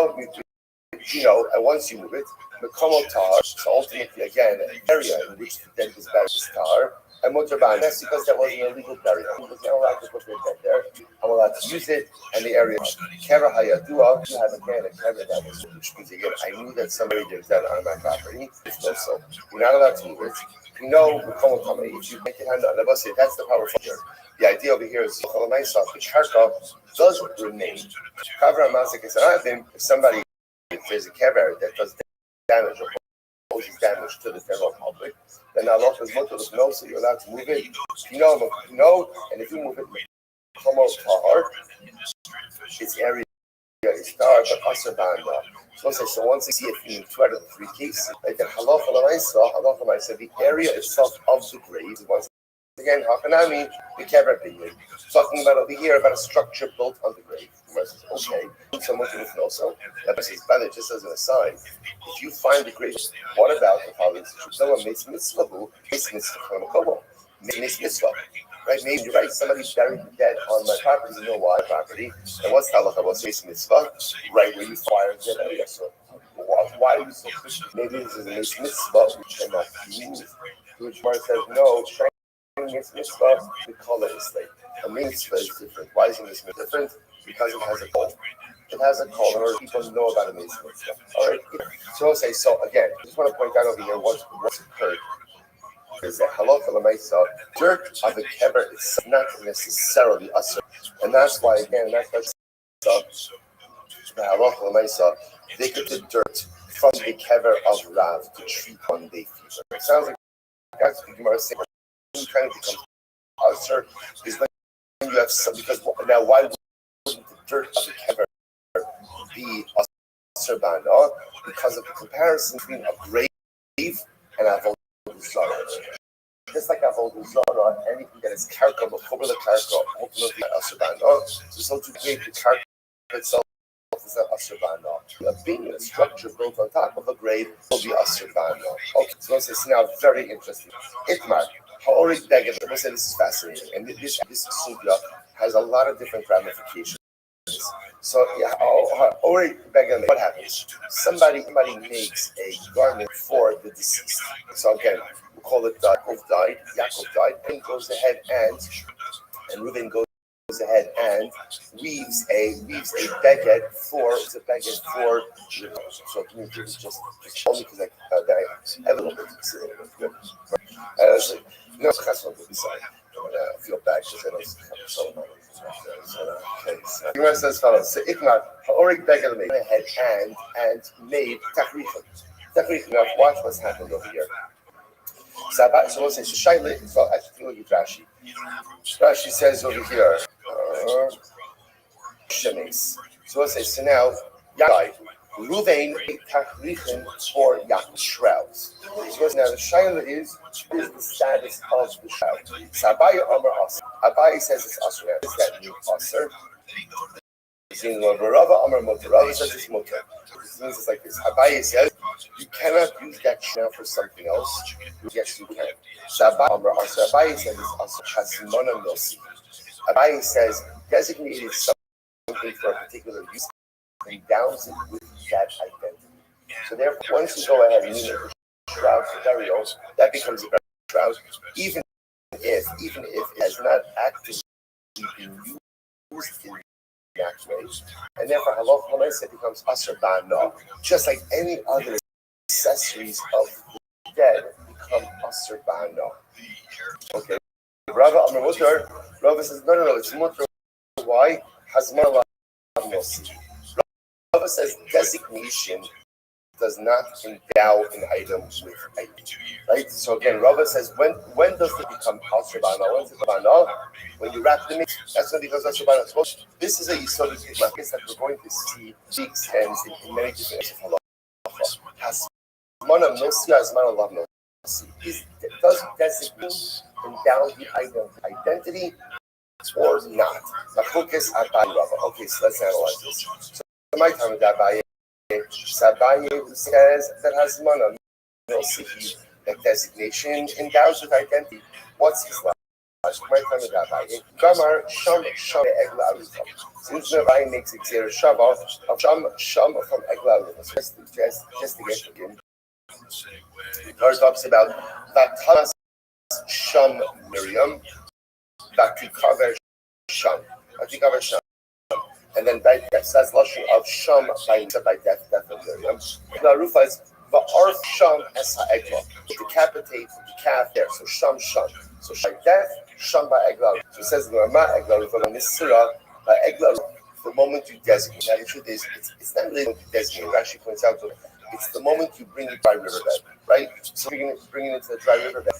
once you move it, the Komo Tar, so ultimately again, an area in which the dead was buried is Tar, and Motorban. That's because that was an illegal burial. He was not allowed to put their dead there. I'm allowed to use it, and the area Kera Hayadua, you have again a Kera that was, which means again, I knew that somebody did that on my property. So you're not allowed to move it. You know, if you make it hand, that's the power here. The idea over here is the karka does remain. If somebody, if there's a kever that does damage or causes damage to the general public, then Allah is much of the no, so you're allowed to move it. And if you move it, its area is tar, but asabanda. So once you see it in 2 out of the 3 cases, like the halacha l'maisa, the area itself of the grave, once again, hakanami, the kever opinion. Talking about over here about a structure built on the grave. Okay, someone can know so. That says, brother, just as an aside, if you find the grave, what about the following situation? Someone makes mitzvah, makes mitzvah. Right? Maybe you're right, somebody buried the dead on my property, you know why property. And what's halacha? What's makes mitzvah? Right where you fire the dead area. So why are you so Christian? Maybe this is a mitzvah which cannot be moved. Which Gemara says, no, shining mitzvah, we call it a slate. A mitzvah is different. Why is this different? Because it has a call. It has a call in order people know about a mitzvah. All right. So I'll say, so again, I just want to point out over here what's occurred is that halacha l'maisa, dirt of a kever is not necessarily usher. And that's why, again, that's why the halacha l'maisa, they get the dirt from the kever of Rav to treat one day fever. It sounds like that's what Gemara is saying. When kind of becomes usher is when you have some, because now why wouldn't the dirt of the kever be usher bana? Because of the comparison between a grave and a just like avodah zara, anything that is karka, b'chober the karka, ultimately asur bana. So to create the karka itself is not asur bana. A being, a structure built on top of a grave will be asur bana. Okay, so this is now very interesting. Itmar, ha'orig beged. I say this is fascinating, and this sugya has a lot of different ramifications. So, what happens? Somebody makes a garment for the deceased. So again, we'll call it Yaakov died, and goes ahead and Reuben goes ahead and weaves a beged for So just only because I have a little bit good. No, that's not good. I feel bad because I don't have so much. Okay, so the rest says follows. So if not, Orig Begel made ahead and made Tachrichim. Now watch what's happened over here. So we'll say Shaila. So actually, look at Rashi. Rashi says over here, Shemes. So we'll say so now Yaakov. Ruvain made Tachrichim for Yaakov shrouds. So now the Shaila is the status of the shroud. So Abaye Amar Asr. Abaye says it's Asr. Is that new Asr? Rava Amar Mutar. Rava says it's Mutar. It means it's like this. Abaye says you cannot use that shroud for something else. Yes, you can. So Abaye Amar Asr. Abaye says it's Asr. Hasmona Milsi. Abaye says designated something for a particular use and downs it with that identity. So therefore, once you go ahead and use the shroud for burial, that becomes a shroud, even if it has not actively been used in that way. And therefore, halacha l'maisa becomes asur bana, just like any other accessories of the dead become asur bana. Okay. Rava Amar Mutar. Rava says no, it's mutar. Why? Hasmar Nosi. Rava says designation does not endow an item with identity, right? So again, Rava says when does it become asur bana? When does it become bana? When you wrap the meat, that's when it becomes asur bana. So this is a yisod that we're going to see extends in many different areas of halacha. Hasmana nosi, hasmana lav nosi. Does designate endow the item with identity or not? Machukas Abaye Rava. Okay, so let's analyze this. So my time with Abaye. Abaye says that hasmana nosi, that designation endows with identity. What's his last? My time with Abaye. Gamar sham egla arufa. Since Abaye makes it clear shava of sham from egla arufa. Just to get again. The Torah talks about Vatanas Sham Miriam, Vatikaver Sham, and then that's lashon of Sham by death of Miriam. The Rufa is Va'arf Sham es ha'egla, decapitate the calf there. So Sham. So by death, Sham by egla. So it says the Rama egla Rufa Nisira by egla. The moment you designate. Now the truth is, it's not really what you designate. Rashi points out that it's the moment you bring it by riverbed, right? So bringing it to the dry riverbed,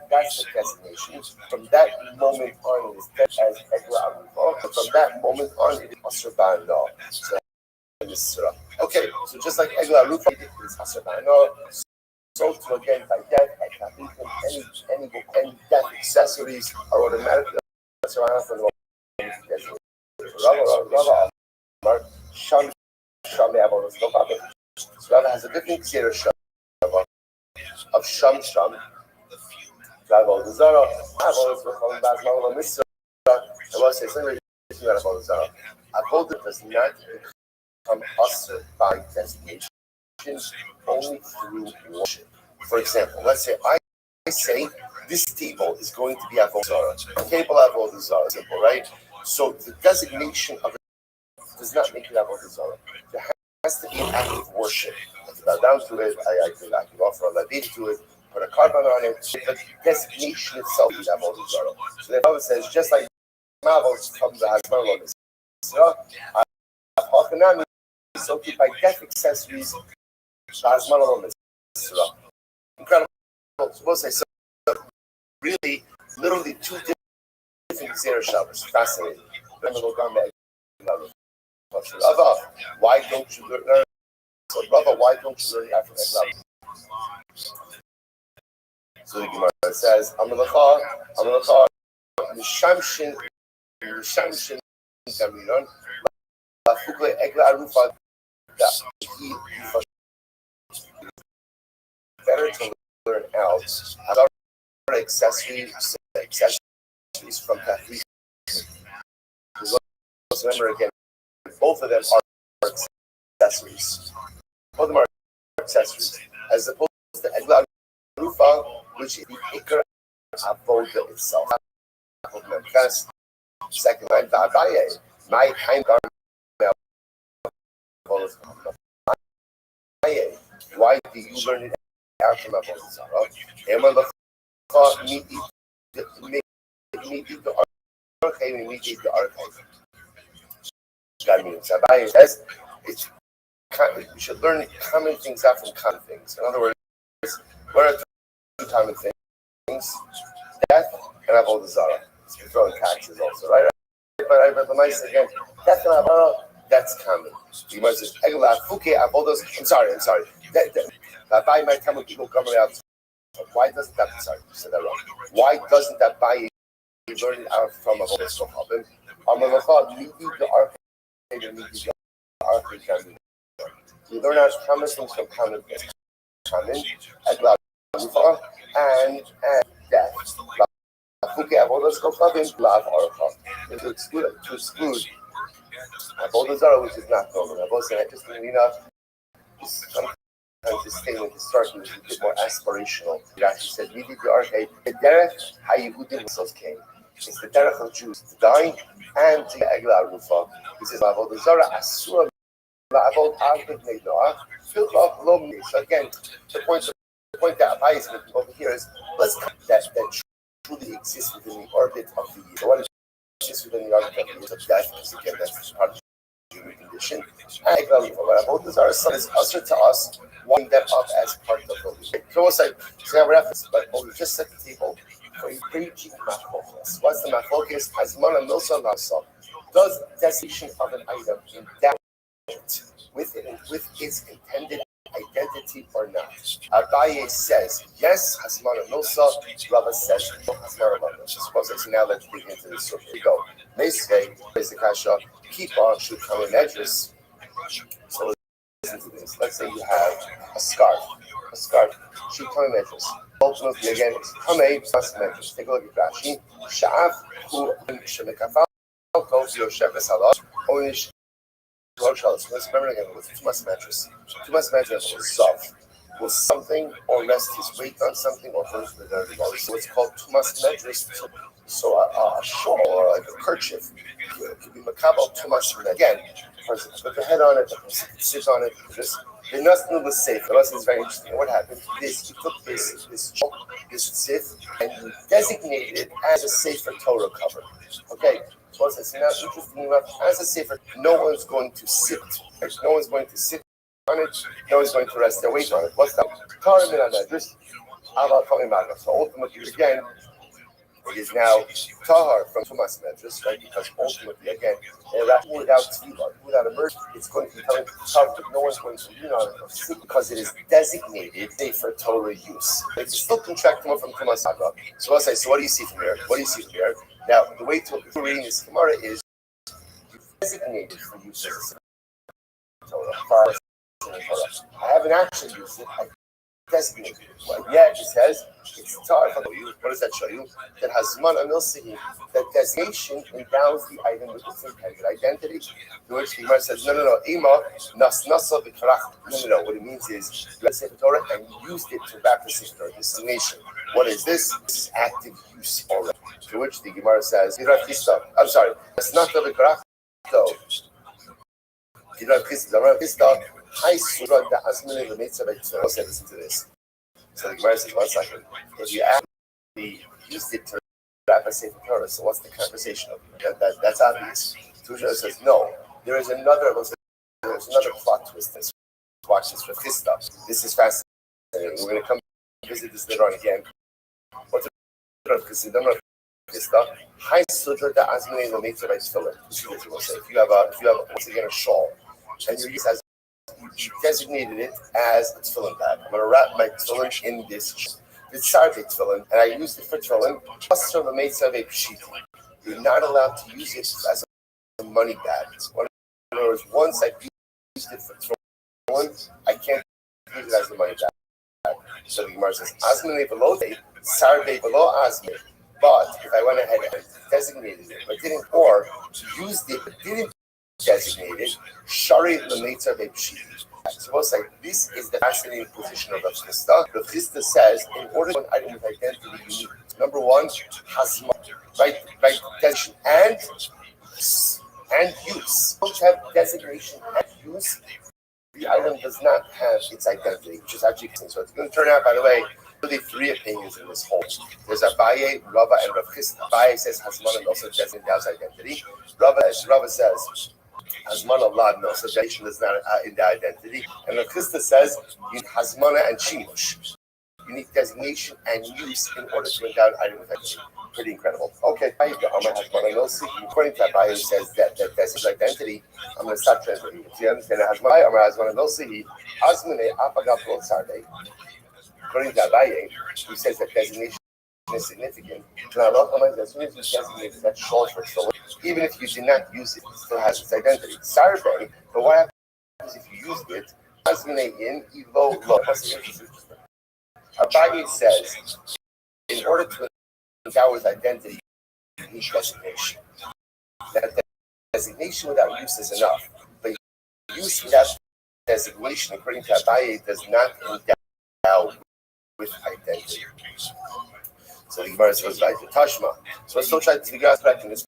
that's the designation. From that moment on, it is dead as Egla Arufa. But from that moment on, it is Asur Bana. So okay, so just like Egla Arufa, it is Asur Bana. So to again, by death, any death accessories are automatically Asur Bana from the moment you designate. Rava Amar Sham Me'avonos no problem. So Rava has a different Ksira Shava of Sham. Avodah Zara, Avodah Zara, Bazmal Misra. I want to say something about Avodah Zara. Avodah does not become asur by designation, only through worship. For example, let's say I say this table is going to be Avodah Zarah. Table Avodah Zarah, simple, right? So the designation of it does not make it Avodah Zarah. There has to be an act of worship. I can bow down to it, I can offer a lavit to it, put a carbon on it, but the designation itself is Avodah Zarah. So the Bible says, just like Mavos from the Hazmarlon is so by death accessories, Hazmarlon is incredible. We'll say so. Really, literally two different Zera Shabbos. Fascinating. Rava, why don't you learn? So Rava, why don't you learn African Islam? So the Gemara says, Amalacha, Mishamshin, Kaminon, Lafukle Egla Arufa, better to learn out about accessories from Kathleen. Remember again, both of them are accessories. Both of them are accessories. As opposed to Egla Rufa, which is the Ikar Avoda itself. Second line, Abaye, my kind of why do you learn it out from Avodah Zarah? And when the thought meet the archive, we meet the archive. God means Abaye says it's we should learn common things out from common things. In other words, what are two common things? Death and Avodah Zarah. You're throwing taxes also, right? But the nice again, death and Avodah Zarah, that's common. You must just I'm sorry. By my time when people come around, why doesn't that? Sorry, you said that wrong. Why doesn't that buy you learn it out from a whole stuff happen? You learn out common things from common things. Common, and death. To exclude Avodah Zarah, which is not normal. Avodah Zarah, interestingly enough, sometimes this statement is starting to be a bit more aspirational. It actually says, "We did the archive. The derech haYehudim came. It's the derech of Jews to die and to Egla Arufa." He says, "Avodah Zarah asur la'avod aved meinoach filchach lo." So again, the point that Abai is making over here is let's that truly exists within the orbit of the year. So what exists within the orbit of the year of death? Because again, that's part of the human condition. And Egla Arufa, Avodah Zarah is usher to us. Wind them up as part of the week. So almost like, so I reference, but we just set the table for a preaching machlokas. What's the machlokas? As Mona Milsa Nasa does designation of an item endow it with its intended identity or not? Abaye says yes. Hasmana Milsa. Rava says no. Hasmana Milsa. Suppose I see now. Let's dig into this. So here we go. Meisvei is the kasha. Keep on should come in address. So listen to this. Let's say you have a scarf. Should come in address. Ultimately, again, it's Kamei plus measures. Take a look at Rashi. Sha'af hu shemekafal kol yoshev esalash onish roshal. Let's remember again with Tumas mattress. Tumas mattress was soft. Will something or rest his weight on something or first the dirty body. So it's called Tumas mattress. So a shawl or like a kerchief could be makabel Tumas. Again, the person put the head on it, the person can sit on it. The Nasnu was safe. The lesson is very interesting. What happened? He took this zif, and he designated it as a safer Torah cover. Okay, so it's now interesting enough. As a safer, no one's going to sit. Right? No one's going to sit on it. No one's going to rest their weight on it. What's that? So ultimately, again, it is now tahar from Tumas Medrash, right? Because ultimately, again, without tefillah, without immersion, it's going to be coming to tahar, but no one's going to lean on it or sit because it is designated for Torah use. It's still contractable from Tumas Medrash. So I'll say, so what do you see from here? Now, the way to reading this Gemara is designated for use as a Torah. I haven't actually used it. I designated. Well, yeah, it says it's tar. What does that show you? That Hazman Amilsihi, that designation endows the item with its intended identity. To which the Gemara says, no, Ima nas nasa v'karach. No. What it means is you had Sefer Torah and used it to wrap the Sefer Torah. Designation. What is this? This is active use already. To which the Gemara says, I'm sorry, that's not the v'karach though. Listen to this. So the Gemara says, 1 second. If you actually used it to wrap a Sefer Torah, so what's the conversation of it? That's obvious. Tusha says, no. There's another plot twist. Watch this for this stuff. This is fascinating. We're going to come visit this later on again. What's the this stuff? High sudra da azmine the nature by tefillin. This is what we'll say. If you have once again a shawl, and your use has designated it as a tefillin bag. I'm going to wrap my tefillin in this. It's Sarvei tefillin, and I used it for tefillin. You're not allowed to use it as a money bag. In other words, once I used it for tefillin, I can't use it as a money bag. So the Gemara says, Azmine below Sarvei below Azmine. But if I went ahead and designated it, but didn't, or used it but didn't designate it, Shari L'Meitza Ve'Pshit. Suppose like this is the fascinating position of Rav Chisda. Rav Chisda says, in order to item with identity, you need number one, Hazma, right designation and use. Don't have designation and use. The item does not have its identity, which is actually so it's going to turn out, by the way, really three opinions in this whole. There's Abaye, Rava, and Rav Chisda. Abaye says Hazman also designates identity. Rava says Hazman Allah no, so designation is not in the identity. And Rav Chisda says you need Hazmana and Shimush. You need designation and use in order to endow an item with identity. Pretty incredible. Okay, according to Abaye says that that's identity. I'm going to stop translating. If you understand Hazman Hazmane Apagapol Sarde. According to Abaye, who says that designation is significant. As soon as you designate that shawl for tefillin, even if you did not use it, it still has its identity. Sarbe, but what happens if you used it? Hazmane in ilo lo. Abaye says, in order to endow with identity, you need designation. That designation without use is enough, but use without designation, according to Abaye, does not endow with identity. So the Gemara says, right, the Tashma. So let's still try to figure out back in this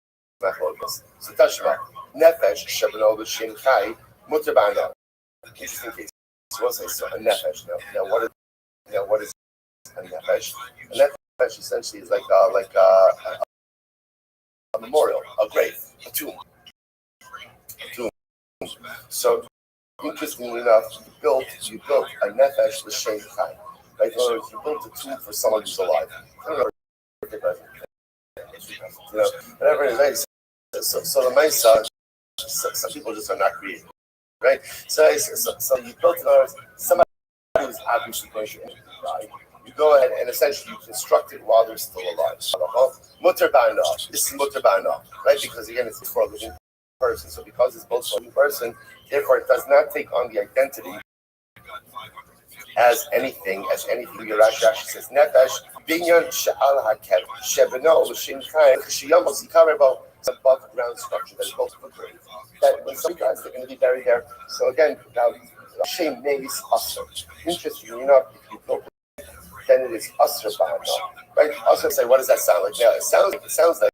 mathologus. So Tashma, Nefesh, Shabano, Shin Kai, Mutter Bana. Interesting case. So we'll say, so a Nefesh. Now what is a Nefesh? A Nefesh essentially is like a memorial, a grave, a tomb. So, interestingly enough, you built a Nefesh L'Shem Kai. Right? In other words, you built a tomb for someone who's alive. I don't know. Whatever it is. So the Mesa, some people just are not creative, right? So you built in other words, somebody who's obviously going to die. You go ahead and essentially you construct it while they're still alive. Mutter Bana. This is Mutter Bana, right? Because again, it's for a living person. So because it's built for a living person, therefore it does not take on the identity as anything. Rashi says Nefesh binyan she'al hakev shebeno l'shinkai ch'shiyamos yikarebo. It's above ground structure that is built for grave. That when some guys are going to be buried there. So again, now Shem Nevis Asr. Interestingly enough, if you build it, then it is Asr Ba'ana. Right? Also say, what does that sound like? Now it sounds like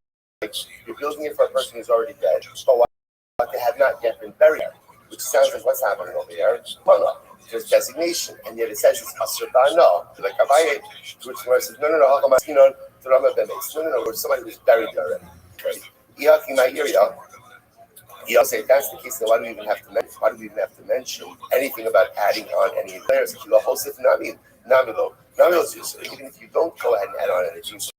you're building it for a person who's already dead, but they have not yet been buried. Which sounds like what's happening over here. Mana. There's designation, and yet it says it's Asr Ba'ana. Like Abaye, which where it says, no, we're somebody who's buried there already. Right? He'll say that's the case. Then why do we even have to mention anything about adding on any layers? Even if you don't go ahead and add on anything, so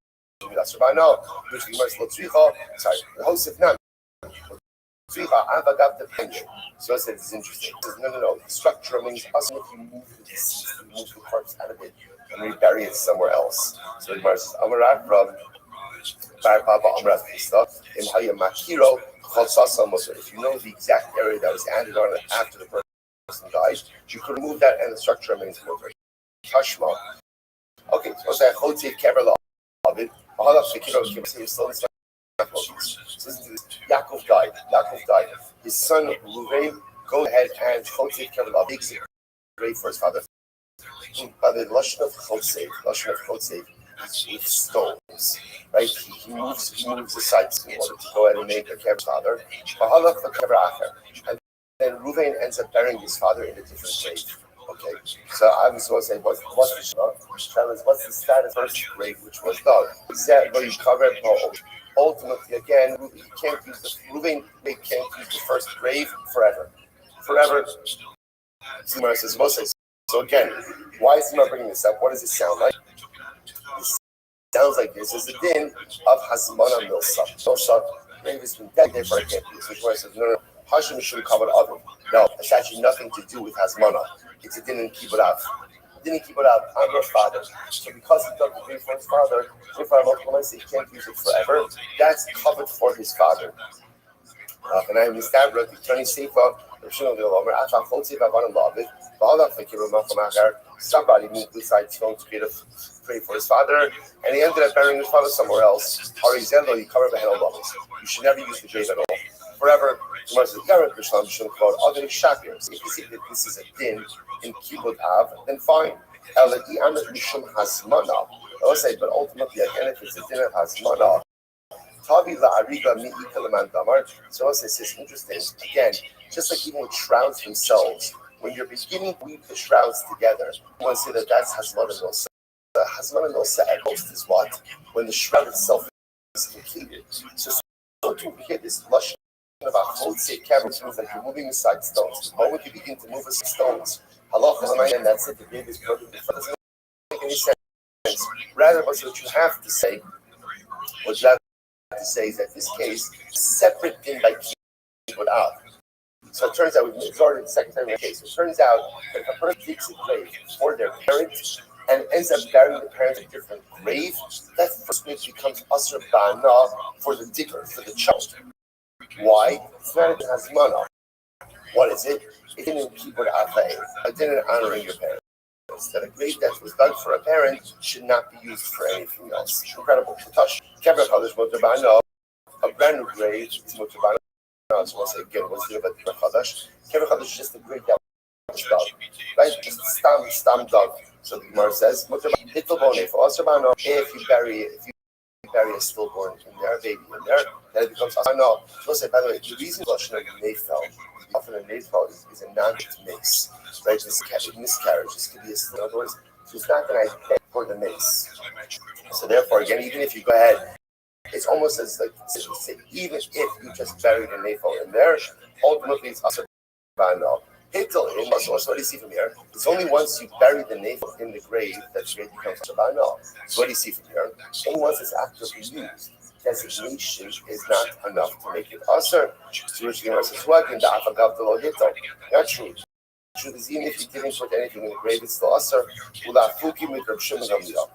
I said it's interesting. It says, no. The structure remains us if you move the deceased, you move the corpse out of it and rebury it somewhere else. So the Gemara says, Amarav from Bar Papa Amrav Pista in Hayamakiro. If you know the exact area that was added on after the person died, you could remove that and the structure remains perfect. Kashma. Okay, so I hold it kever lavid. Bahala fikiro kibbutz still Yaakov died. His son Reuven goes ahead and Chotzev kever lavid digs a grave for his father. By the lashon of Chotzev with stones, right? He moves aside in order to go ahead and make a kever father. Bahala for kever acher, and then Reuven ends up burying his father in a different grave. Okay, so I was going to say, what's the status of the grave which was dug? Is that where you cover it? Ultimately, again, Reuven can't use the first grave forever. Zimmer says, so again, why is Zimmer bringing this up? What does it sound like? It sounds like this is the din of Hazmana Milsa. Milsa, grave has been dead, therefore I can't use it. Which one says, no. Hashem should have covered other. No, it's actually nothing to do with Hazmana. It's a din in Kibbutz Av. I'm your father. So because he dug the grave for his father, if I he can't use it forever, that's covered for his father. And I understand that the 20 Sefer, somebody moved aside to create a grave for his father, and he ended up burying his father somewhere else. You should never use the grave at all. Forever, if you see that this is a din in Kibbutz Av, then fine. I'll say, but ultimately, again, if it's a din of Hazmana, so this is interesting. Again, just like even with shrouds themselves, when you're beginning to weave the shrouds together, you want to say that that's Hazmana Nosa. Hazmana Nosa at most is what? When the shroud itself is completed. So to hear this lush about Chotzev kever means that you're moving aside stones. The moment you begin to move aside stones, halacha and that's it. The grave is perfect. It doesn't make any sense. Rather, what you have to say, is that this case is separate thing by Kibbutz Av. So it turns out we've started the second time in the case. It turns out that if a person digs a grave for their parents and ends up burying the parents in a different grave, that first grave becomes asur ba'ana for the digger, for the child. Why? It's not an hazmana. What is it? It didn't keep it avay. It didn't honoring your parents. That a grave that was dug for a parent should not be used for anything else. Incredible. Touch. Kever chadash motabano. A brand new grave is motabano. So we'll say again, what's the about kever chadash? Kever chadash is just a grave that was dug, right? Just stam dug. So the Gemara says, motabano hitl bone for asabano. If you bury a stillborn in there, a baby in there, then it becomes no. So say, by the way, the reason Lashon of Nefel, often a Nefel is a non-mace, right? This miscarriage, this could be a still. In other words, she's not going to beg for the mace. So therefore, again, even if you go ahead, it's almost as like say, even if you just buried a Nefel in there, ultimately it's also no. So what do you see from here? It's only once you bury the nafel in the grave that the grave becomes Shabbat. So what do you see from here? Only once it's actively used, designation is not enough to make it asur. So which says, what in the afagav the lo hito? Not true. True is even if you didn't put anything in the grave, it's still asur. Ulafuki with Reb Shimon Gamliel.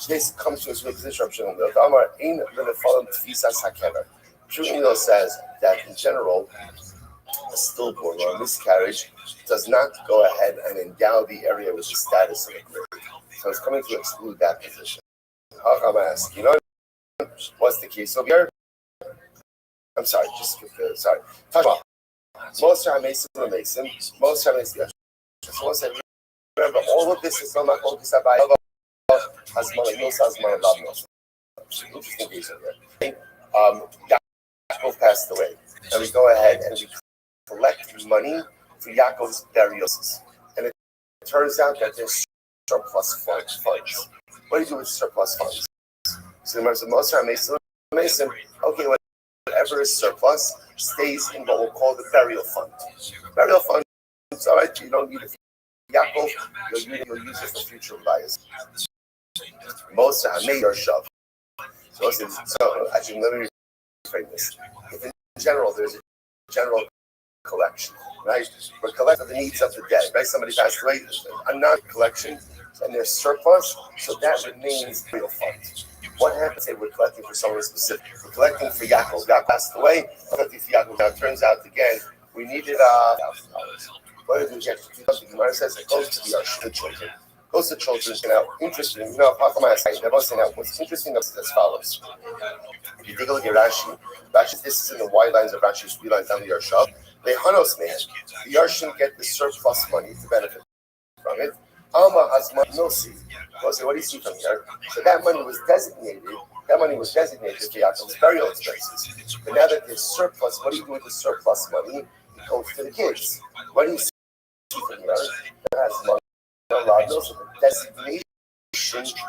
This comes to his position Reb Shimon Gamliel. Amar ein lenefalim tfisas hakever. Shimon says that in general, a stillborn or a miscarriage does not go ahead and endow the area with the status of a grave. So it's coming to exclude that position. I'm going to ask, what's the case over here? I'm sorry, just skip the, sorry. Tashma. Most are Mason and Mason. Most are Mason. So remember, all of this is not like Okisabai. Interesting case over here. Yaakov passed away. And we go ahead and we collect money for Yaakov's burials. And it turns out that there's surplus funds. What do you do with surplus funds? So the most are Mason, okay, whatever is surplus stays in what we'll call the burial fund. Burial fund, it's all right, you don't need it for Yaakov, you'll use it for future buyers. Most are made or shove. So actually, let me reframe this. If in general, there's a general collection, right? We're collecting the needs of the dead, right? Somebody passed away, a non-collection, and there's surplus, so that remains real funds. What happens if we're collecting for someone specific? We're collecting for Yaakov. Yaakov passed away, collecting for Yaakov. Now it turns out again, we needed $1,000. What did we get? The Gemara says it goes to the Arshut children. goes to children. Now, interesting. What's interesting is as follows. If you take a look at Rashi, this is in the wide lines of Rashi's three lines down the Yarshav. The Yarshim get the surplus money to benefit from it. Alma Hasman Milsi. What do you see from here? So that money was designated. That money was designated for Yaakov's burial expenses. But now that there's surplus, what do you do with the surplus money? It goes to the kids. What do you see from here? That has money. So the designation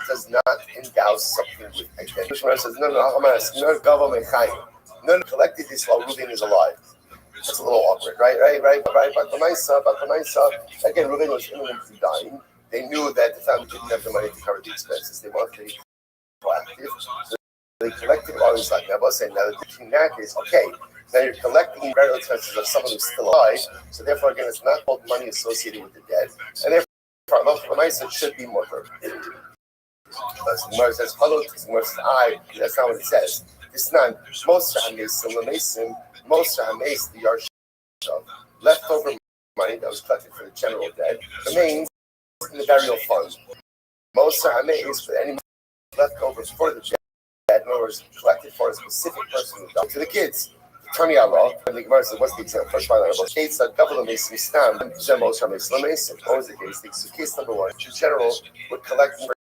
does not endow something with identity. Shmuel says, no, collected this while Reuben is alive. It's a little awkward, right? But the Maisa, again, Reuben was imminently dying. They knew that the family didn't have the money to cover the expenses. They wanted to be proactive. So they collected all these like Nebba, saying now the king that is okay. Now you're collecting burial expenses of someone who's still alive. So therefore, again, it's not called money associated with the dead. And therefore, Allah for Maisa should be more perfect. The Gemara says, "Hello, that's not what it says. It's not most the Yarshav, leftover money that was collected for the general dead remains in the burial fund. Most is for any leftovers for the dead, in other words, collected for a specific person who died. To the kids, Tony Allah, and the Gemara says, what's the example? First one, Kates that government Mason stam, Zemos Mason. What was the case? So case number one, the general would collect for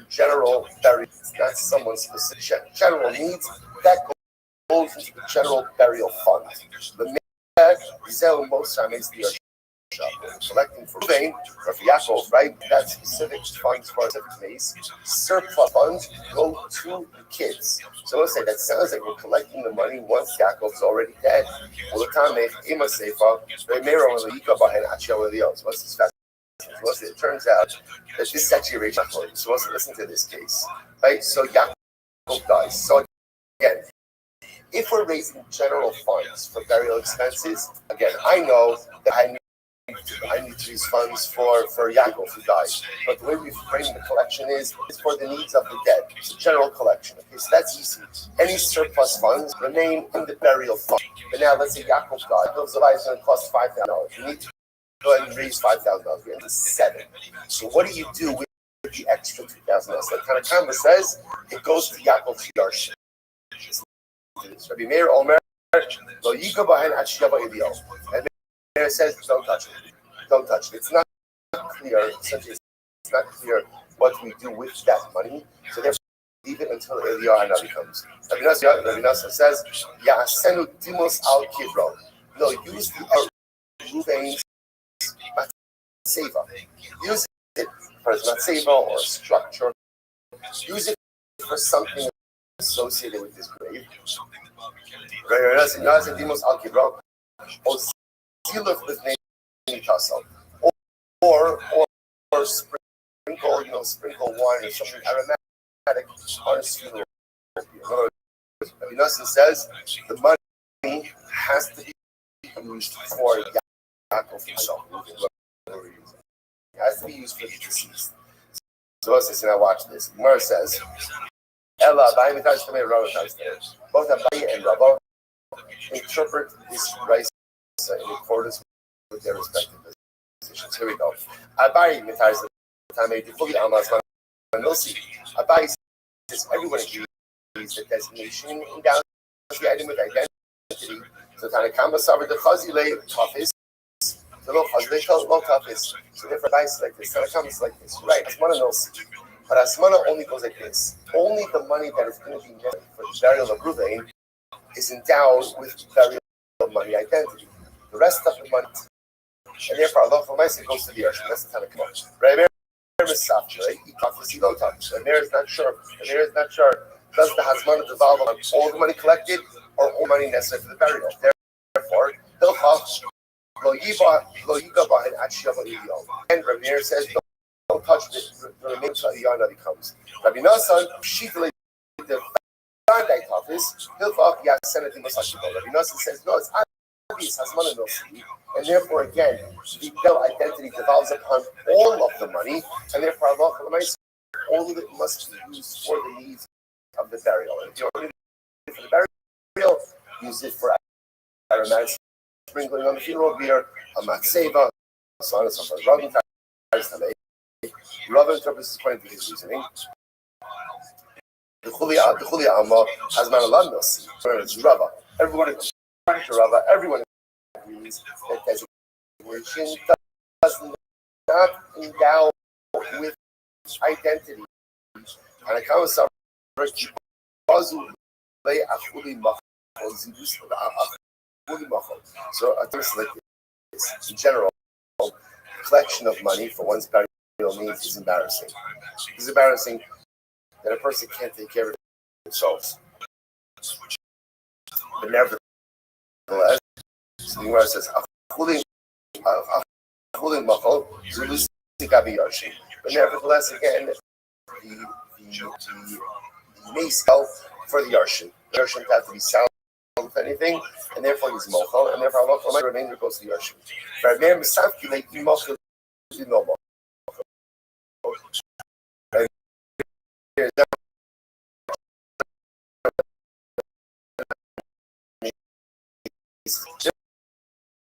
general burial, not someone's specific general needs. That goes into the general burial fund. The Zell most is the collecting for Ruvain or for Yaakov, right? That specific funds for a specific case. Surplus funds go to the kids. So let's say that sounds like we're collecting the money once Yaakov's already dead. Well, the time What's this fact? It turns out that this is actually a rage. So let's listen to this case, right? So Yaakov dies. So again, if we're raising general funds for burial expenses, again, I know that I need to use funds for Yaakov who died. But the way we've framed the collection is for the needs of the dead. It's a general collection. Okay, so that's easy. Any surplus funds remain in the burial fund. But now let's say Yaakov died. Yaakov's life is going to cost $5,000. You need to go ahead and raise $5,000. We have to $7,000. So what do you do with the extra $2,000? Like Tanakama says, it goes to Yaakov's Yarshim. Rabbi Meir Omer, lo yika bahen ad shiyava ilio. And Meir says, don't touch it. Don't touch it. It's not clear. Essentially, it's not clear what we do with that money. So therefore, leave it until Eliyahu Hanavi comes. Rabbi Nasser says, Ya'asenu dimos al kivro. No, use the Ruvain's matzeva. Use it for his matzeva or structure. Use it for something associated with this grave. Or sprinkle wine or something aromatic on his funeral. Rabbi Nassim says the money has to be used for Yaakov himself. It has to be used for the deceased. So let's listen, now watch this. Gemara says, Ella, both Abaye and Rabba interpret this rice in accordance with their respective positions. Here we go. Abaye says everyone agrees that designation endows the item with identity. So Tanakama Savar the Chazile Tafis, the Lo Chazile Lo Tafis. So therefore, Abaye is like this. Tanakama is like this. Right? Asmana knows. But Asmana only goes like this. Only the money that is going to be needed for the burial of Ruvain is endowed with burial money identity. The rest of the money, and therefore Allah for myself goes to the earth. That's the kind of command. Right? The mayor is not sure. The mayor is not sure. Does the Hasmana devolve on all the money collected or all money necessary for the burial? Therefore, and Rabbi says, don't touch the remaining until Eliyahu comes. Rabbi Nassan, Shitale, the Bandai Tafis, Hilfach, Yasenati Masashibo. Rabbi Nassan says, no, it's obvious, Hasmana no see. And therefore, again, the bill identity devolves upon all of the money, and therefore, all of it must be used for the needs of the burial. And if you only need it for the burial, use it for aromatic sprinkling on the funeral beer, a matzeva, so on and so forth. Rava interprets according to his reasoning. The Chulia Amma has Manalandas. It's Rava. Everyone, according to Rava, everyone agrees that designation does not endow with identity. And I come with some so a term like this, in general, collection of money for one's burial needs is embarrassing. It's embarrassing that a person can't take care of themselves. But nevertheless, so the Gemara says, but nevertheless, again, the may sell for the Yarshin. The Yarshin have to be sound with anything, and therefore he's mochel, and therefore Allah the remainder goes to the Yarshin. For a man misafki, like you mochel, you know mochel.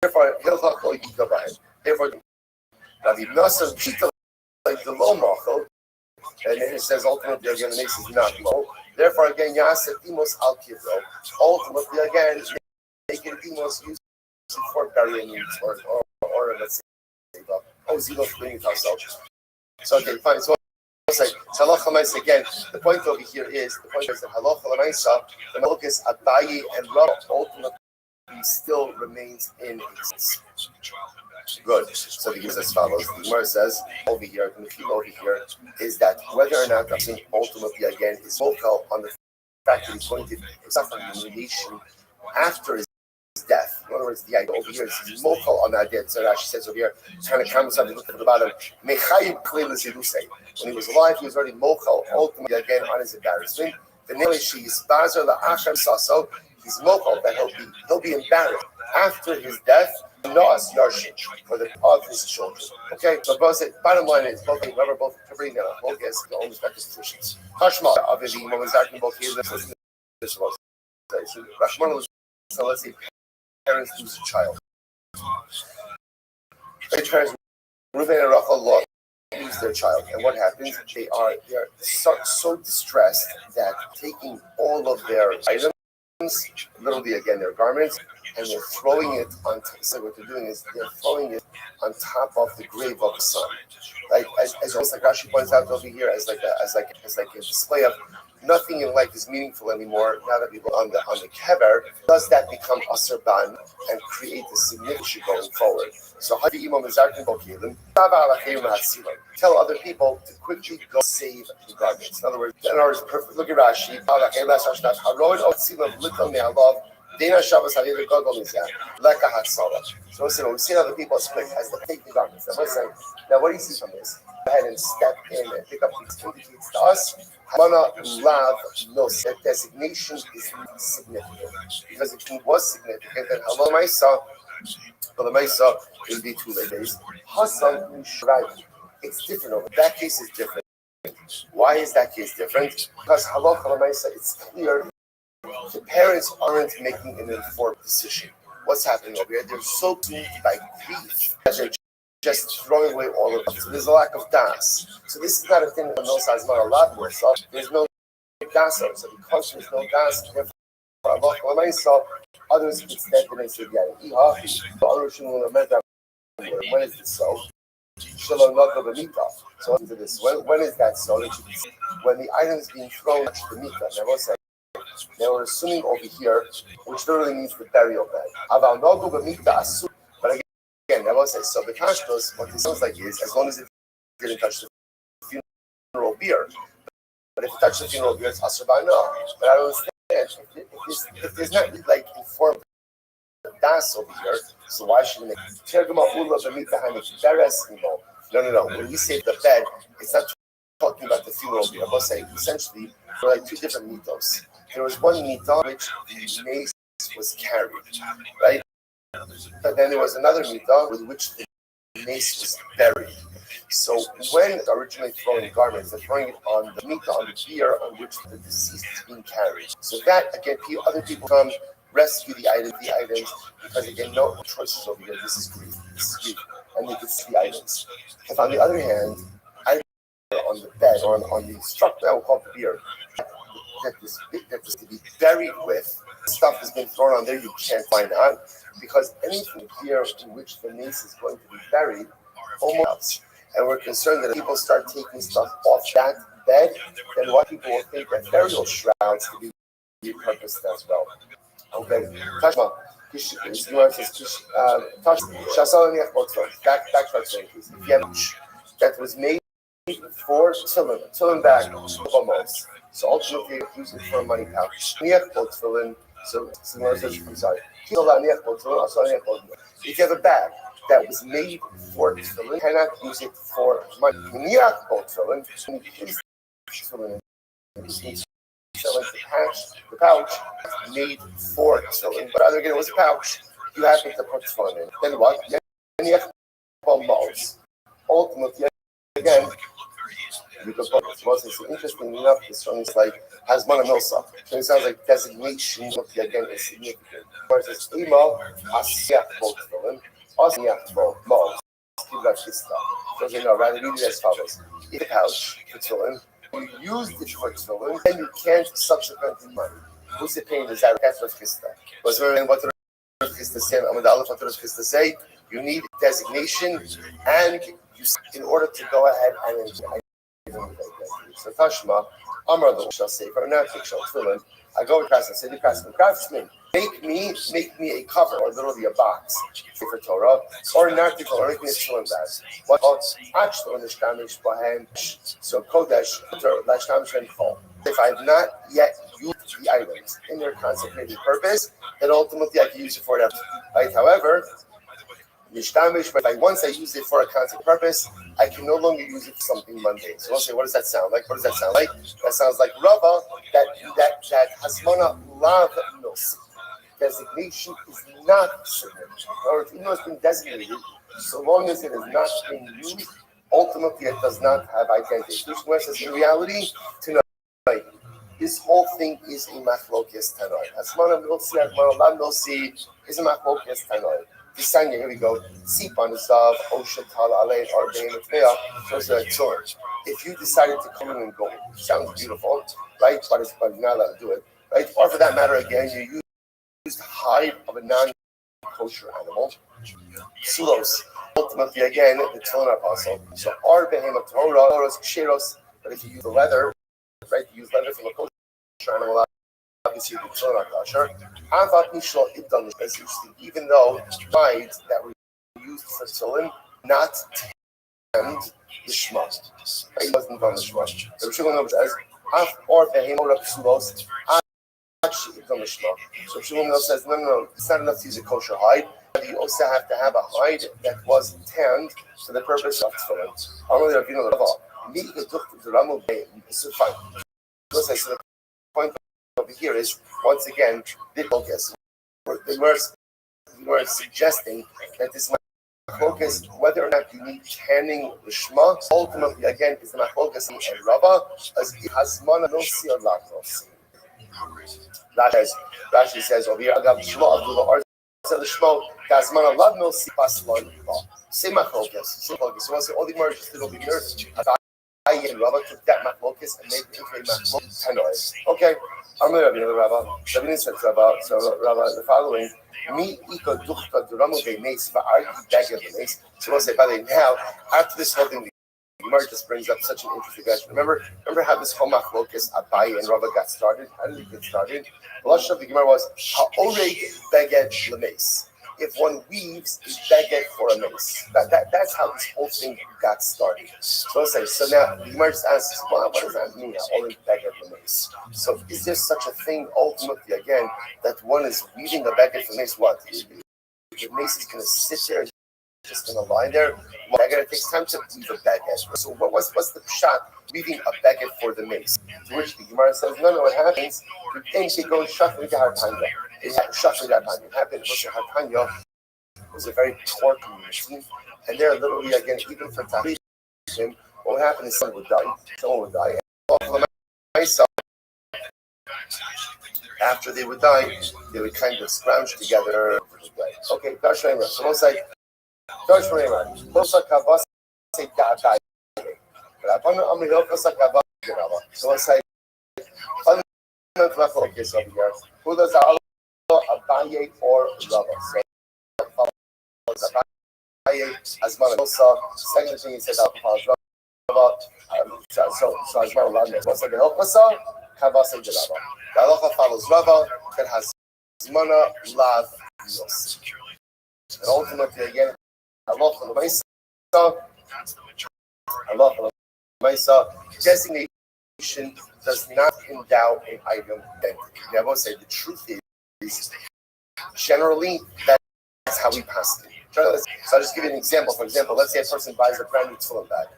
Therefore, he'll talk like Yikabai. Therefore, Rabbi Nassim Pita, like the low mochel, and it says ultimately again the mace is not low. Therefore again Yasef Dimos Al Kivro. Ultimately again making Dimos used for burial needs or let's say Zilo cleaning ourselves. So okay, fine. So it's like Halacha L'Maisa again. The point over here is that Halacha L'Maisa, the Malchus Abaye and Rav ultimately still remains in existence. Good. So he gives as follows. The Gemara says over here, the key over here is that whether or not the person ultimately again is vocal on the fact that he pointed suffering humiliation after his death. In other words, the idea over here is he's vocal on that death. So Rashi says over here, kind of comes up, look at the bottom. When he was alive, he was already vocal ultimately again on his embarrassment. The name is she's Bazar la Acham Saso. He's vocal that he'll be embarrassed after his death. Noas Yarshin for the of his children. Okay, so both bottom line is both remember both Kabri now, both has their own respective positions. Hashmal obviously when was acting both here, this was so Rashman was so let's say parents lose a child. Parents Reuven and Rachel lose their child, and what happens? They are so distressed that taking all of their items, literally again their garments, and they're throwing it on. So what they're doing is they're throwing it on top of the grave of the son, like as almost like Rashi points out over here, as like a display of nothing in life is meaningful anymore. Now that we go on the kever, does that become aser ban and create a significance going forward? So tell other people to quickly go save the garments. In other words, perfect. Look at Rashi. So when we see other people split as the take the garments. Now what do you see from this? Go ahead and step in and pick up these indicates to us. That designation is significant. Because if it was significant, then Hello Maisa, well, the Maisa will be 2 days. Hassan Shrai. It's different over. That case is different. Why is that case different? Because Halacha L'Maisa, it's clear the parents aren't making an informed decision. What's happening over here? They're so consumed by grief that they're just throwing away all of it. So there's a lack of das. So this is not a thing that knows has not a lot more. So there's no das. So because there's no das, therefore Halacha L'Maisa, others could step in and say, when is this so? So into this, when is that so? When the item is being thrown to the mita. They were assuming over here, which literally means the burial bed. But again, I will say, so the kashtos, what it sounds like is, as long as it didn't touch the funeral beer. But if it touched the funeral beer, it's asr no. But I don't understand, if there's not like informed das over here, so why should we make No. When we say the bed, it's not talking about the funeral beer. I will say, essentially, there are like 2 different mitos. There was one mita which the mace was carried, right? But then there was another mita with which the mace was buried. So when originally throwing garments, they're throwing it on the mita, on the bier on which the deceased is being carried. So that, again, other people come rescue the items, because again, no choices over here. This is grief. And they can see the items. If on the other hand, on the bed or on the structure that we call the beer that is to be buried with stuff has been thrown on there. You can't find out because anything here in which the mace is going to be buried almost, and we're concerned that if people start taking stuff off that bed, then what people will think that burial shrouds to be repurposed as well. Okay, Tashma. That was made for tillin bag almost. So ultimately, you use it for a money pouch. So similar says, I'm sorry. If you have a bag that was made for tillin, you cannot use it for money. Selling the pouch made for tillin, but other again it was a pouch. You happen to put tillin in. Then what? Then you have balls. Ultimately, again, you could put it's interesting enough. This one is like Hasmana Milsa. So it sounds like designation. Again, is significant. Whereas it's emo asiach tillin, asiach balls. Keep that shit stuff. So you know, rather read it as follows: in a pouch for tillin. You used it for tillin, then you can't subsequently money. Who's the pain? Is that that's what Chista? Was there what Chista said? I'm the what Chista say. You need designation, and you in order to go ahead and enjoy. So Tashma, Amar lo shall say for now shall tillin. I go to craftsman, say the craftsman, make me a cover or literally a box for Torah or an article or anything that's tillin bag. What actually understanding behind so Kodesh Lashtamish Chol. If I have not yet used the items in their consecrated purpose, then ultimately I can use it for them. Right? However, but once I use it for a consecrated purpose, I can no longer use it for something mundane. So I'll say, what does that sound like? What does that sound like? That sounds like Rava, that Hasmana Lav Nos. Designation is not significant. Or even though it's been designated, so long as it is not being used, ultimately it does not have identity. Which says in reality, tonight, this whole thing is a machlokes tanoi. Hasmana Milsi, Hasmana Lav Nosi is a machlokes tanoi. Disanya, here we go. Sipan Zav, Osha Tala Ale, Arbain, Tmea, those are chores. If you decided to come in and go, sounds beautiful, right? But you're not allowed to do it, right? Or for that matter, again, you use the hide of a non-kosher animal. Sulos, ultimately, again, the Tillin apostle. So, Arbain, Torah, Ksheros, but if you use the leather, right? You use leather from a kosher animal. Obviously, the Tillin kosher. Even though hides that were used for tillin, not tend the shema. It wasn't on the shema. The Rishon says, or behemot psulos, actually on the shema. So Rishon says, no, it's not enough to use a kosher hide. You also have to have a hide that was tanned for the purpose of tillin. So fine. So the point over here is once again the focus. They were suggesting that this focus, whether or not you need tanning the shema, ultimately again is the focus and Rava as it has mana no see or not no see. Rashi says over here Agav Shema of the arts of the Shema has mana love no see pas lo. Same focus. So all the merges that will be here. I and Rava took that machlokes and made it into a machlokes tanoi. Okay, I'm going to have Rava. Rabbi said Rava. So Rava, the following: Me iko duchta duramu be'nes va'argi beged be'nes. So we'll say, by the way, now after this whole thing, the Gemara just brings up such an interesting question. Remember how this whole machlokes Abai and Rava got started? How did it get started? The last of the Gemara was ha'oreg beged lemes. If one weaves a beged for a mace, that's how this whole thing got started. So now the Gemara just asks, well, what does that mean? Only beged for mace. So is there such a thing ultimately again that one is weaving a beged for mace? What? The mace is going to sit there, just going to lie there. Well, it takes time to weave a beged. So what's the shot weaving a beged for the mace? To which the Gemara says, no, what happens? You think they go shafri hartanya. It happened because Hartanya was a very poor community, and they're literally again even for Tahrim, what would happen is someone would die. Myself, after they would die, they would kind of scrounge together. Okay, so we'll say, So let's say, fundamental focus over here. Who does Allah, Abaye or Rava? So follows Abaye as Manamosa. Second thing he said, follows Rava. So as well, what's the Hilchasa? Kavasa Rava. The halacha follows Rava that has Zmana Lav Yos. And ultimately, again, halacha l'maisa, halacha l'maisa, designation does not endow an item identity. Now, I will say the truth is, generally, that's how we pass it. So I'll just give you an example. For example, let's say a person buys a brand new tefillin bag.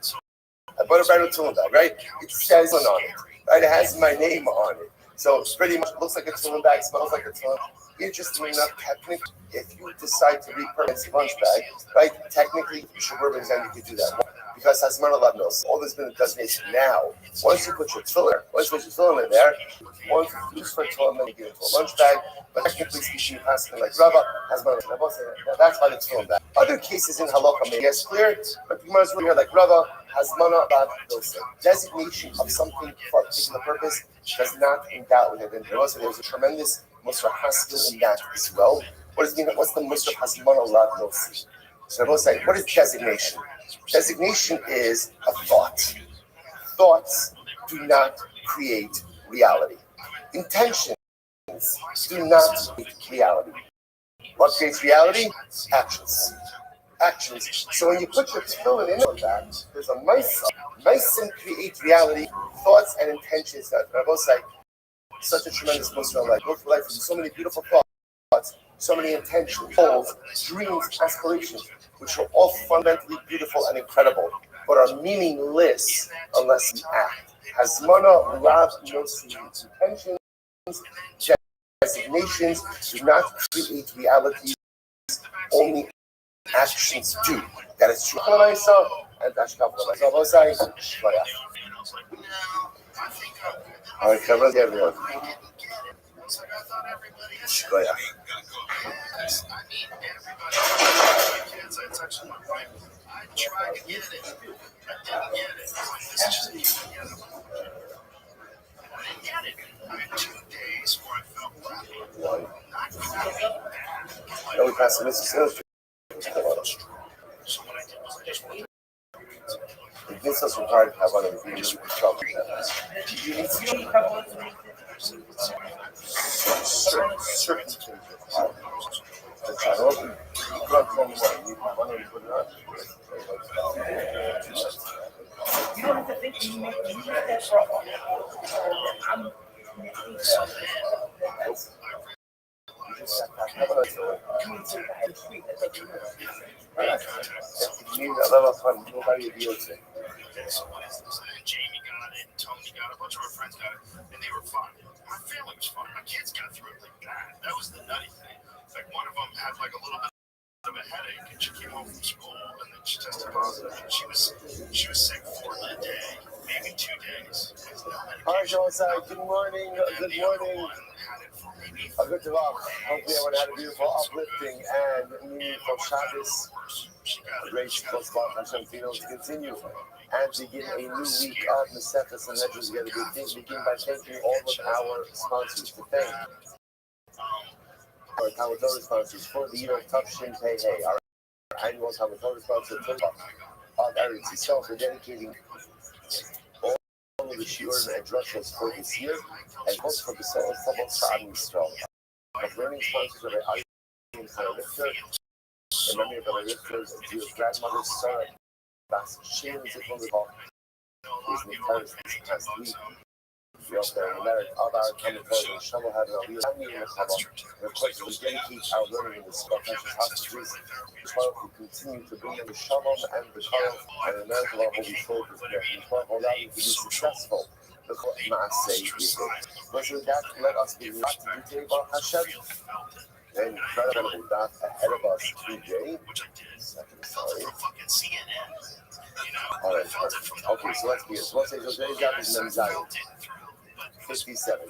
I bought a brand new tefillin bag, right? It says on it, right? It has my name on it. So it's pretty much looks like a tefillin bag, smells like a tefillin. Interestingly enough, technically, if you decide to repurpose the lunch bag, right? Technically, you should represent you can do that. Because has Marla knows all there's been a designation. Now, once you put your tefillin in there, once you use for tefillin, then you get into a lunch bag. But technically speaking, you pass it like Rava has Marla. That's why the tefillin bag. Other cases in halakha may get clear, but you might as well hear like Rava has mana bad designation of something for a particular purpose does not endow with it. And also there's a tremendous Musar Haskell in that as well. What does it mean? What's the Musar has mana lad nosi? So I will say, what is designation? Designation is a thought. Thoughts do not create reality. Intentions do not create reality. What creates reality? Actions. Actions. So when you put your tefillin in that, there's a ma'isa. Ma'isa create reality, thoughts and intentions. That are both like such a tremendous Muslim life. Look for life, so many beautiful thoughts, so many intentions, goals, dreams, aspirations, which are all fundamentally beautiful and incredible, but are meaningless unless you act. Hasmana, love, no intentions, designations do not create reality. Only actions do. That is true. And that's all right, cover everyone. I tried to get it. I didn't get it. It's just I didn't get it. I had 2 days where I felt crappy. Not crappy. No, we passed the Mississippi. So what I did was I just went It makes us required to have one of the videos with trouble. Certain things required. The channel, you can't tell me what you want to put it on. You don't have to think you make that trouble. I'm Jamie got it, Tony got it, a bunch of our friends got it, and they were fine. My family was fine. My kids got through it like that. That was the nutty thing. Like one of them had like a little bit of a headache, and she came home from school, and then she tested positive. And she was sick for a day, maybe 2 days. All right, Joe, good morning. Good morning. A good talk. Hopefully, everyone had a beautiful, uplifting, and meaningful Shabbos. A great close spot Hashem to continue and begin a new week of Mesechus and Hedges together. Begin by thanking all of our sponsors to thank our Talmud Torah sponsors for the year of Tavshin Pei Hey, our annual Talmud Torah sponsor of Eretz Yisrael for dedicating all of the shiurim and drushos for this year, and also for the Soul of Shabbat Yisrael. Our learning sponsors are Ari and Chaya Richter, in memory of our Richter's Jewish grandmother, Sarah Bas Shin Zichron Levach, who is in the terrorist this past week. We also have a merit of our Talmud Torah and Shalom had an Aliyah and Mechava. And of course, we dedicate our learning in the precious hostages, as well as we continue to bring them the Shalom and the Torah and the merit of our Holy Soldiers. And allow them to be successful. The Maaseh Yidin. But with that, let us be not to be Teva Hashem. An incredible dot ahead of us today. Sorry. All right. Okay, so let's be it. So let's say today's dot is Memzayim 57.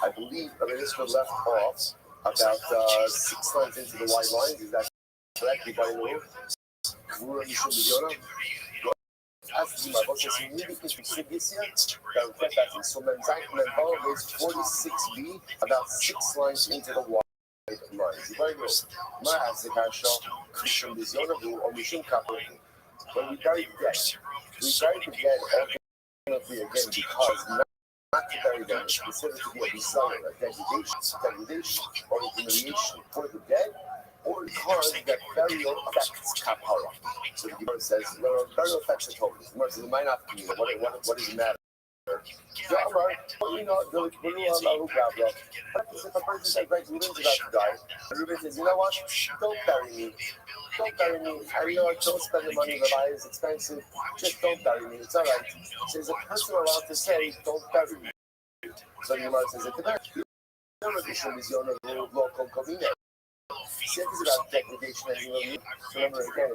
I believe Minister left off about 6 lines into the white lines. Is that correct? Everybody in the room? As uma voz assim, muito distribuição, that passing. So Menval is 46B, about 6 lines into the white lines. Very good. Mas a questão Christian Visiona do Omission Couple. When we bury the dead, ultimately again because not to bury them is considered to be a bizarre, a degradation or humiliation for the dead, or because that burial affects kapara. So the Gemara says, well, burial affects the total. The Gemara says, it might not be, what does it matter? What happens if a person says, right, Reuben's about to die, and Reuben says, you know what, don't bury me. Don't bury me. I know I don't spend the money, the buy is expensive, just don't bury me, it's alright. So is a person allowed to say, don't bury me? So the Gemara says, it depends. See, this is about degradation and humiliation. Remember again,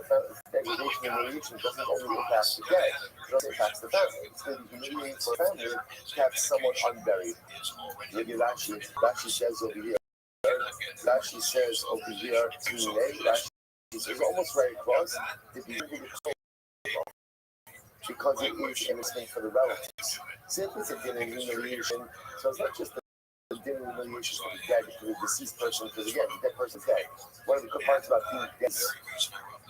degradation and humiliation doesn't only impact the dead, it also impacts the family. It's going to be humiliating for a family to have someone unburied. Maybe Rashi says over here, Rashi says, almost very close, to be because it is innocent for the relatives. Simply it's a dinner humiliation, so it's not just the dinner humiliation for the dead, for the deceased person, because again, the dead person's dead. One of the good parts about being dead is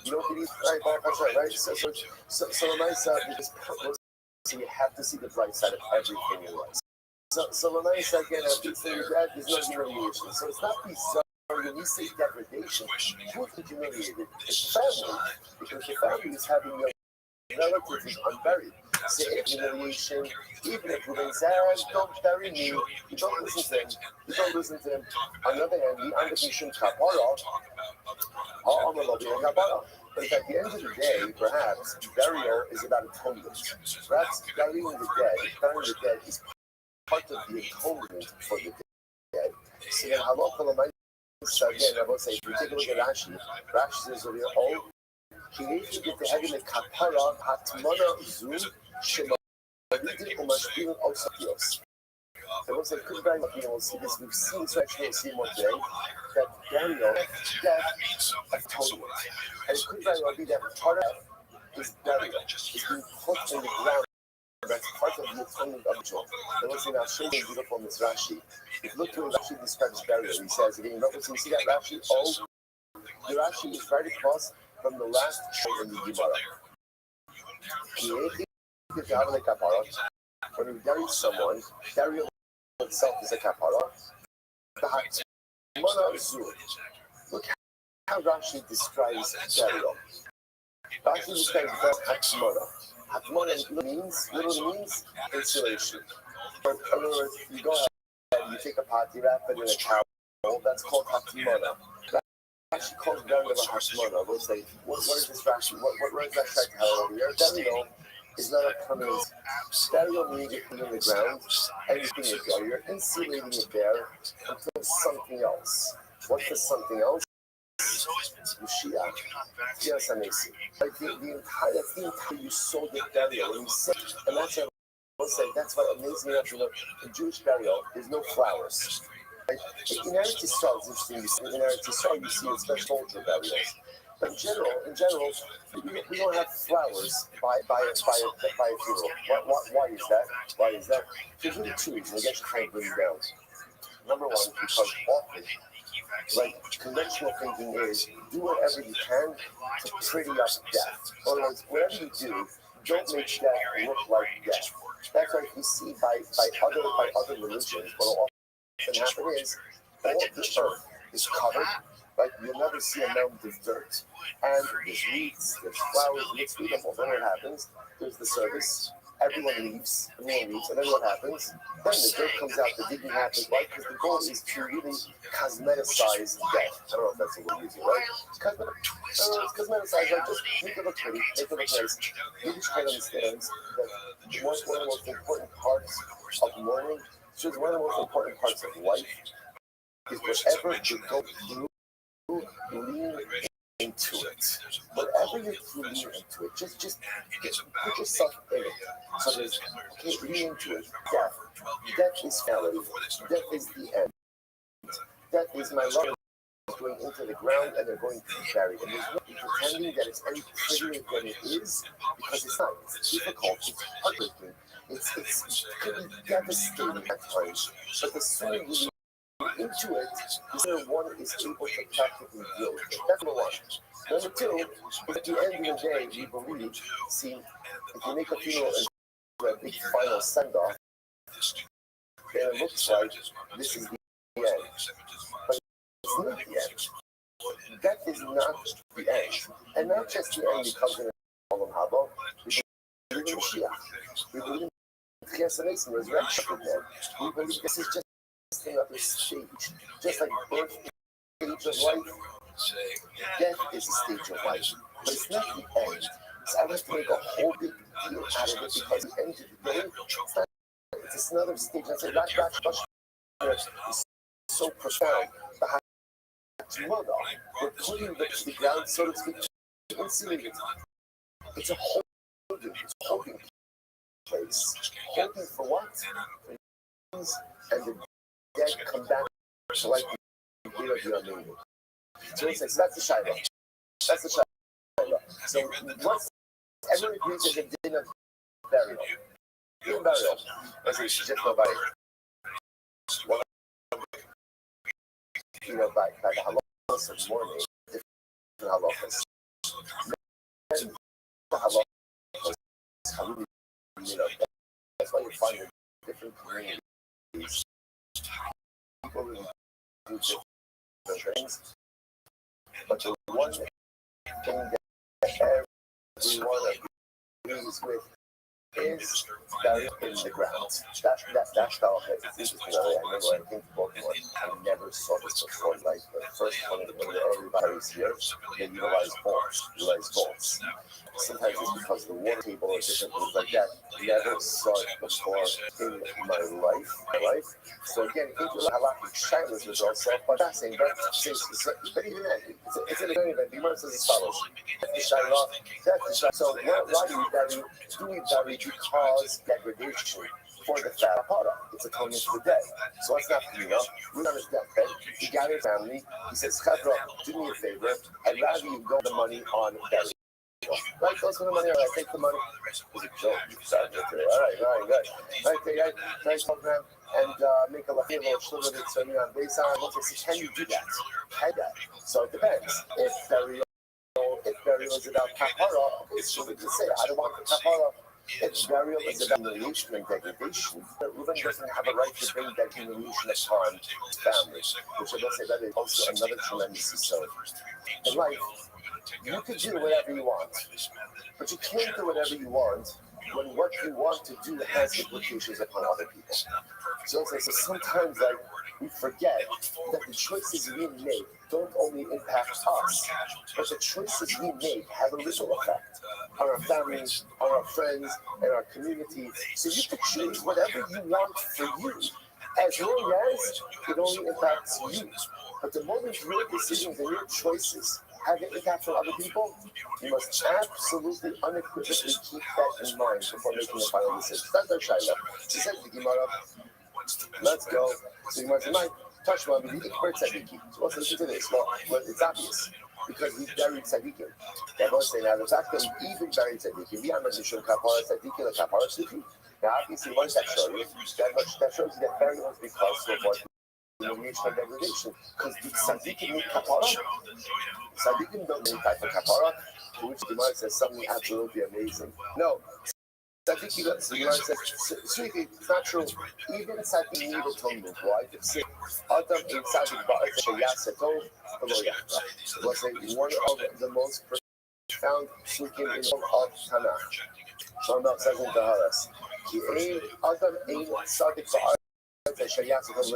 you don't believe, right? That's right, right? So the nice side is so you have to see the bright side of everything in life. So the nice side, again, after you say you're dead, there's no humiliation. So it's not bizarre when you say degradation, who's humiliated? It's the family, because the family is having their relatives unburied. Say humiliation, even if Reuben says, don't bury me, you don't listen to him. You don't listen to him. On the other hand, the undermission kapara, but at the end of the day, perhaps burial is about atonement. Perhaps burying the dead is part of the atonement for the dead. So then halakha so again, I will say, if you take a look at Rashi says over here, oh, he needs to get the head in the kapara hatmana zoom shema. I will say, could very much, we'll see this, we've seen so actually, we'll see more today, that burial, death, atonement. And it could very well be that part of his burial is being put in the ground. That's part of the atonement of the ritual. And we'll see now, so beautiful in this Rashi. If you look to it, Rashi describes burial. He says, again, you see that Rashi? Oh, the Rashi is right across from the last show in the Gemara. When you bury someone, burial itself is a kapara. Look how Rashi describes burial. Rashi describes hatmana. Hatmana literally means insulation. In other words, you go ahead and you take a pot, you wrap it in a towel, that's called hatmana. Rashi calls burial a hatmana. We'll say, what is this Rashi? What is that trying to tell over here? Burial is not a permanent. Burial means you put it in the ground, and you put it there. You're insulating it there until something else. What's the something else? Mashiach. Yes, I may see. Like the entire you sold the burial, and you say, and that's what I will say. That's what amazes me. In Jewish burial, there's no flowers. Right? In Eretz Yisrael, it's interesting. In Eretz Yisrael, you see special soldier burials. But in general, we don't have flowers by a funeral. Why is that? There's really two reasons. I guess trying to bring it down. Number one, because often, like conventional thinking is, do whatever you can to pretty up death. In other words, whatever you do, don't make death look like death. That's what you see by other religions. What will often happen is all the earth is covered. Like you'll never see a mound of dirt, and there's weeds, there's flowers, it's beautiful. Then what happens? There's the service. Everyone leaves, and then what happens? Then the dirt comes out, the digging happens, right? Because the goal is to really cosmeticize death. I don't know if that's what we're using, right? Cosmeticize, right? Just make it look pretty, make it look nice. You just try to understand that one of the most important parts of mourning, one of the most important parts of life, is whatever you go through, lean into it. Whatever you lean into it, just put yourself in it. So there's, okay, lean into it. Death is reality. Death is the end. Death is my love. going into the ground and they're going to be buried. And there's no pretending that it's any prettier than it is, because it's not. It's difficult. It's heartbreaking. It could be devastating at times. But the sooner you get into it, the sooner one is able to practically deal with it. That's number one. Number two is at the end of the day, we believe, see, if you make a funeral into a big final send-off, then it looks like this is the end. But it's not the end. That is not the end. And not just the end because in Olam Haba, we believe in Mashiach. We believe in Chias and resurrection of dead. We believe this is just another stage. Just like birth stage of life, death is a stage of life. But it's not the end. So I like to make a whole big deal out of it because the end of the day, it's just another stage. I say that is so profound. Mother, we're putting the ground, so to speak, insulated. It's a holding place. Holding for what? For things and the dead come back to life and give you a meaning. So he says, that's the Shiloh. That's the Shiloh. So once everyone agrees there's a din of burial. Din of burial. As it's just nobody. You know, by the halachas of mourning, different halachas. The halachas, you know, that's why you find in different communities, people really do different things. But the one thing that everyone agrees with is buried in the ground. That's how it's interesting. I remember when I came to Baltimore, I never saw this before. Like the first one, when the early batteries here, they utilize bolts. Sometimes it's because the water table or different things like that. Never saw it before in my life. So again, it came to halakhic shilas was also fascinating, but even then, it's an event. The Gemara says as follows: the shilah. So why do we bury? Do we bury because degradation for the Farapara? It's atonement for the dead. So it's not clean up. We're on his deathbed. He gathered family. He says, Chadra, do me a favor. I'd rather you go the money on burial. Right, goes for the money. I take the money. It was a joke. You started today. All right, good. Right, nice program. And make a lachim or shluva it so you're on base on. Can you do that? So it depends. If burial is about kapara, okay, so we can say, I don't want the kapara. If burial is about humiliation and degradation, Reuben doesn't have a right to bring that humiliation upon his family, which I will say that is also another tremendous assault. In life, you can do whatever you want, but you can't do whatever you want when what you want to do has implications upon other people. So sometimes we forget that the choices we make don't only impact us, but the choices we make have a ripple effect on our families, on our friends, and our community. So you can choose whatever you want for you, as long as it only impacts you. But the moment your decisions and your choices have an impact on other people, you must absolutely unequivocally keep that in mind before making a final decision. That's our Shaila. She said to the Gemara, let's go. So you might say, touch one, we need tzaddikim. So let's listen to this. Well, it's obvious. Because we buried tzaddikim. They both say now the fact that we even buried tzaddikim, we are not sure kapara tzaddikim and kapara sufi. Now obviously what does that show you? That shows you that burial is because of what humiliation and degradation. Because the tzaddikim need kapara. Tzaddikim don't need type of kapara, to which the Gemara says something absolutely amazing. No. Tzaddikim, so the Gemara says, it's not true. Even tzaddikim need atonement. Why? Adam in tzaddik ba'at sheyasetov v'lo yachta. Was one of the most profound psukim in all of Tanakh. Shlomo says in Taharas, Adam in tzaddik ba'at sheyasetov.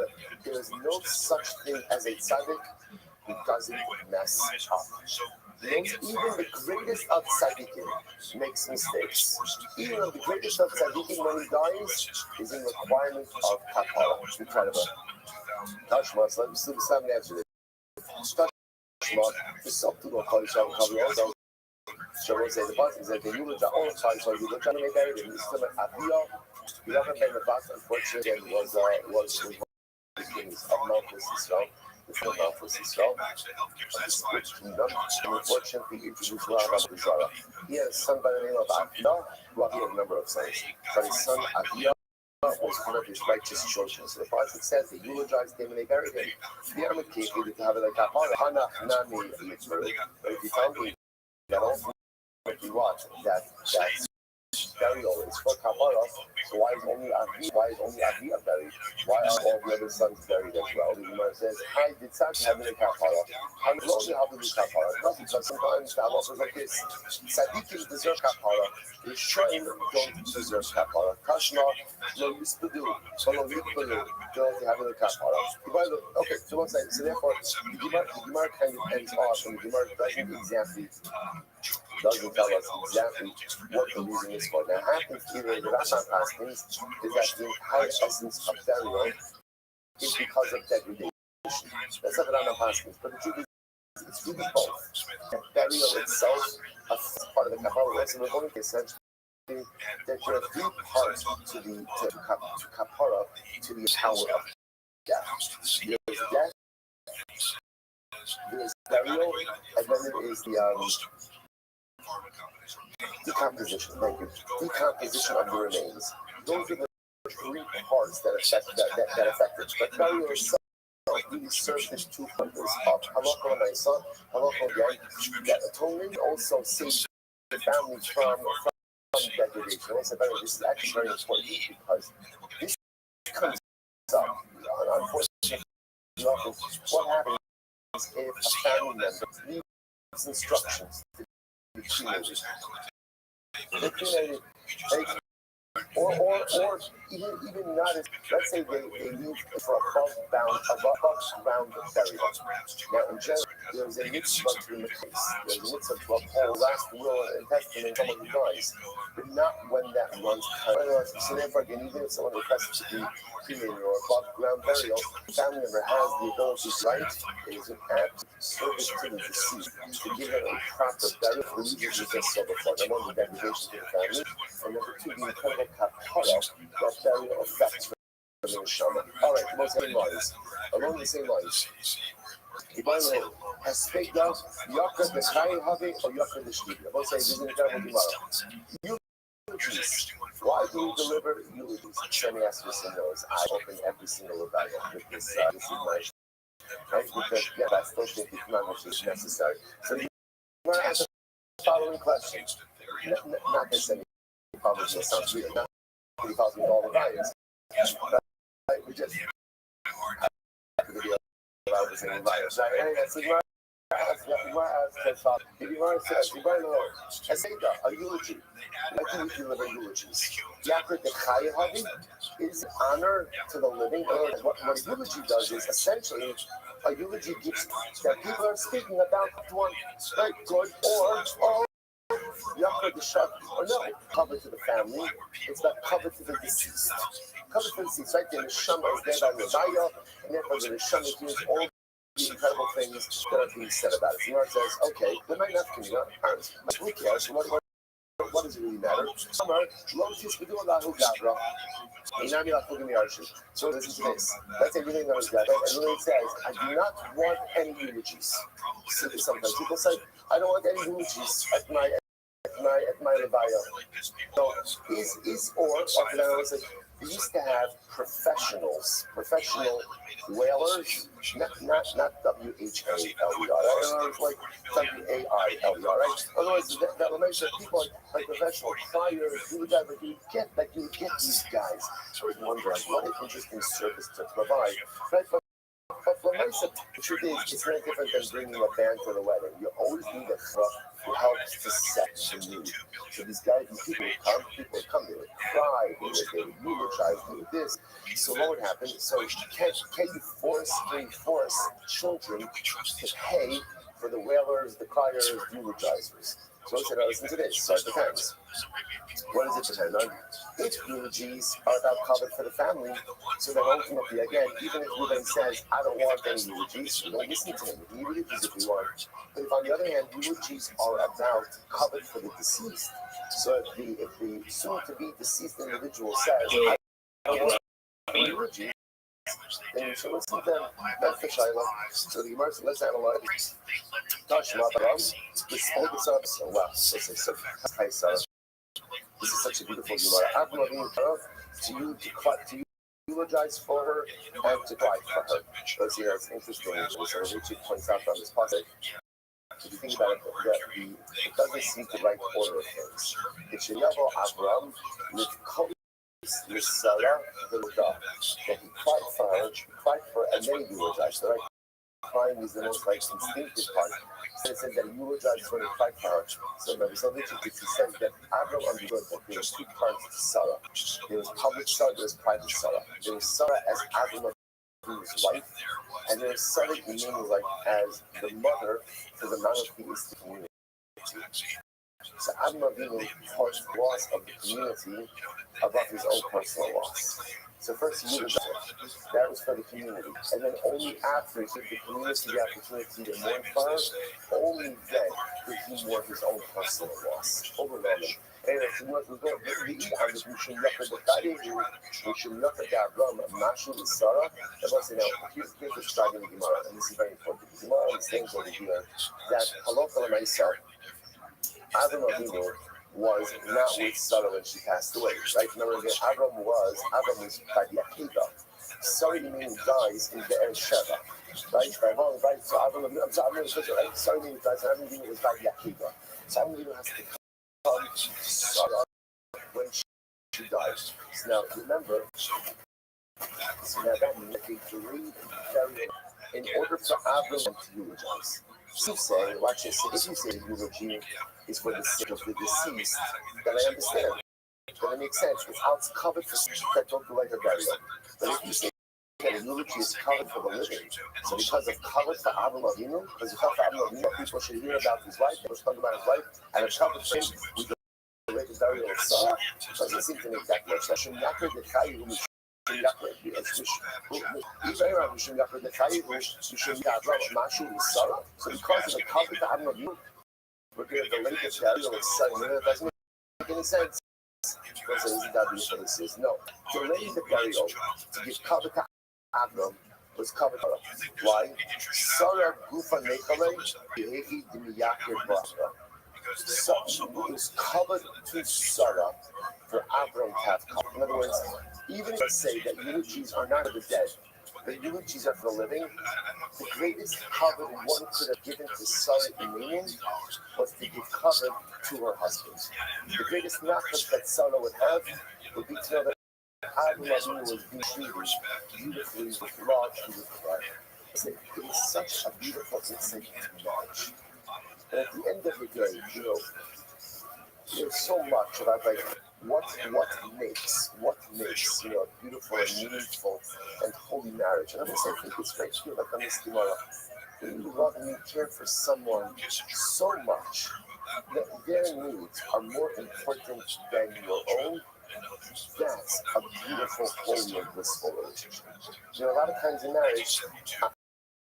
There is no such thing as a tzaddik who doesn't mess up. Even the greatest of tzaddikim makes mistakes. Even the greatest of tzaddikim, when he dies, is in requirement of kapara. Incredible. Tashma, let me answer this. Tashma, the self-to-go college shall cover also. So we say the boss is that the unit are all times, so you look at me there, and this is an appeal. We haven't been the boss, unfortunately, was the kings of Malchus Israel. the film for Israel, the split kingdom, and unfortunately introduced Rav Zara. He had a son by the name of Avia. Well, he had a number of sons, but his son Avia was one of his righteous children. So the prophet says they eulogized him and they buried him. The Amakif to have it like Hanach Nami Yitzur. But if you tell me that ultimately what that burial is for Kapara, so why is only Avia buried? Why are all the other sons buried as well? The Gemara says, "Hi, did Tzad have a Kapara? How long do you have a Kapara? Not because sometimes the Allah is like this. Tzaddikim deserve Kapara. The Shrine don't deserve Kapara. Kashna lo yispadu, lo yikbalu, don't have a Kapara." Okay, so one second. So therefore, the Gemara kind of ends off, and the Gemara doesn't tell us exactly what the reason is for. Now, happens either the Rasham Paskins is that the entire essence of burial is because of degradation. That's not the Rasham Paskins, but the truth is it's really both. The burial itself is part of the Kabbalah, so we're going to essentially that there are three parts to Kapara, to the power of death. There's death, there's burial, and then there is the decomposition. Thank you. Decomposition of the remains. Those are the three parts that affect it. But burial itself really serves the two purposes of halakha ma'isa, halakha again. That atonement also saves the family from degradation. Also, this is actually very important because this comes up. Unfortunately, what happens if a family member leaves instructions to the teenagers? The teenagers, or even not as, let's say they leave for above ground burial. Now, in general, there's a mitzvah to the case. There's a mitzvah to uphold last will and testament of someone who dies, but not when that runs out. So therefore, again, even if someone requests to be cremated or above ground burial, the family member has the ability to write. It is an act of service to the deceased to give them a proper burial. Religious is just so before. Number one, the degradation to the family, and number two, the incredible kapara that burial affects for the neshama. All right, along the same lines. Ibano has speak out Yakar the Kai Havi or Yakar the Shliya. Both say this is an incredible Gemara. Eulogies. Why do we deliver eulogies? Let me ask you some notes. I open every single event with this information. Right? Because, yeah, I still think it's not much necessary. So the Gemara asks the following question. Not this any probably sounds weird. Not that he calls me all the values. Right? We just have to be about the same values. Right? And that's the Gemara. A eulogy. Like we deliver eulogies. Yakar the Chayahavi is honor to the living. What a eulogy does is essentially a eulogy gives that people are speaking about one very good or Yakar the Shak or no cover to the family. It's not cover to the deceased. Cover to the deceased, right? The neshama is there by Rebaya, and therefore the neshama hears all the incredible things that are being said about it. The Gemara says, okay, they might not communicate. Who cares? What does it really matter? So listen to this. That's everything that was God. And really says, I do not want any eulogies. Sometimes people say, I don't want any eulogies at my Levaya. So they used to have professional whalers, not W-H-A-L-E-R, like W-A-I-L-E-R, right? Otherwise, that will make sure people like professional flyers, you would get these guys. So I wonder, what an interesting service to provide, right? But for myself, the truth is, it's very different than bringing a band to the wedding. You always need a truck who helps to set the mood. So these guys, people would come, they would cry, they would eulogize, they would this. So what would happen? So can you force children to pay for the wailers, the criers, eulogizers? So I said, listen to this. So it depends. What does it depend on? If eulogies are about cover for the family, so then ultimately, again, even if Ruben says, I don't want any eulogies, you don't listen to him. He eulogies if you want. But if on the other hand, eulogies are about cover for the deceased, so if the soon-to-be deceased individual says, I don't want any eulogies, And so let's look at that fish island. So the Gemara, let's analyze. Tashma Baram, this all the Sarah. So wow, this is so hi Sarah. This is such a beautiful Gemara. Avram Avinu to eulogize for her and to cry for her. Let's see, that's interesting. So Richard points out on this passage. If you think about it, it doesn't seem the right order of things. It should Yavo Avram with Sarah the Ludah, that he cried for her, and then he eulogized her. Right? Crying is the most instinctive part. So it said that he eulogized when he cried for her. So remember, so Richard he says that Avram understood that there were two parts to Sarah. There was public Sarah, there was private Sarah. There was Sarah as Avram his wife, and there was Sarah like as the mother to the monotheistic community. So Avram Avinu put loss of the community above his own personal loss. So first he knew that was for the community, and then only after he gave the community the opportunity to mourn for her, only then did he mourn his own personal loss. Overwhelming. And if we want to go we should look at the Tarihu, we should look at the Avram, Mashu, and Sarah. And once you know, here's the starting of the Gemara, and this is very important. The Gemara understands over here that Halakha L'Maisa, Avram Avinu was not with Sarah when she passed away. Right? Remember again, Avram was by the Akiva. Sarah dies in the Sheva. Right? So Avram Avinu, Sarah dies, and Avram Avinu was by the Akiva. So Avram Avinu has to come to Sarah when she dies. So now remember, that means they read in order for Avram to eulogize. You say, watch this, if you say the eulogy is for the sake of the deceased, then I understand. Then it makes sense. It's covered for that don't do like a burial. But if you say that the eulogy is covered for the living, so because of covered for Avram Avinu, because it's covered for Avram Avinu, people should hear about his wife, they should talk about his wife, and it's covered for him with the way the burial of Sarah. Doesn't seem to make that much sense. So because of the covenant that Avram Avinu, we're going to delay the burial of Sarah. It doesn't make any sense. No, delaying the burial to give cover to Avram was covered. Why? Sarah Gufa Nekale, Yehi Dimiyakir Brachra. So it was covered to Sarah for Avram to have covered. In other words, even if I say that eulogies are not for the dead, the eulogies are for the living, the greatest cover one could have given to Sarah Imanian was to give cover to her husband. The greatest knowledge that Sarah would have would be to know that Avram Avinu was being treated beautifully with love and with care. It is such a beautiful insight into knowledge. And at the end of the day, there's so much about what makes a beautiful and meaningful and holy marriage. And I'm going to say, I think it's right here, like on this Gemara, when you love and you care for someone so much that their needs are more important than your own, that's a beautiful, holy, and blissful relationship. A lot of times in marriage,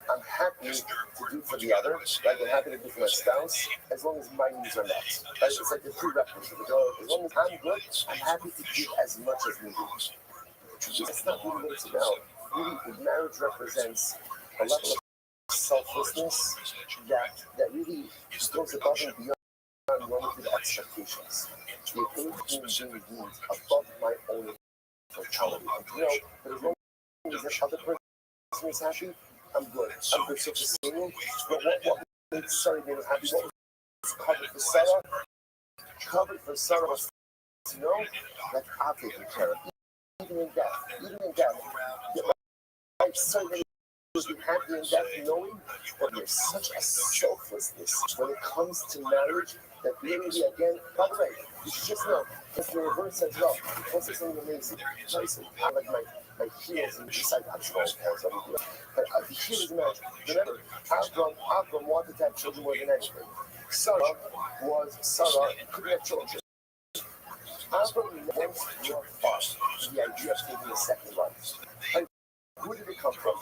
I'm happy to do for the other, right? I'm happy to do for my spouse, as long as my needs are met. Right? It's like the prerequisite. As long as I'm good, I'm happy to give as much as needed. That's not really what it's about. Really, marriage represents a level of selflessness that really goes above and beyond normative expectations. The ability to do needs above my own totality. But as long as the other person is happy, I'm good. I'm good. So for singing, but what makes Sarah happy? What was covered for Sarah? Covered for Sarah was to know that I'll take care of. Even in death. Like Sarah was happy in death, knowing that there's such a selflessness when it comes to marriage that really, again, by the way, you should just know, if the reverse as well, what's something amazing? I like my heels and just like I'm small, but the heels is magic. Remember, Avram wanted to have children more than anything. Sarah couldn't have children. Avram went more far the idea of taking a second life. Like, who did it come from?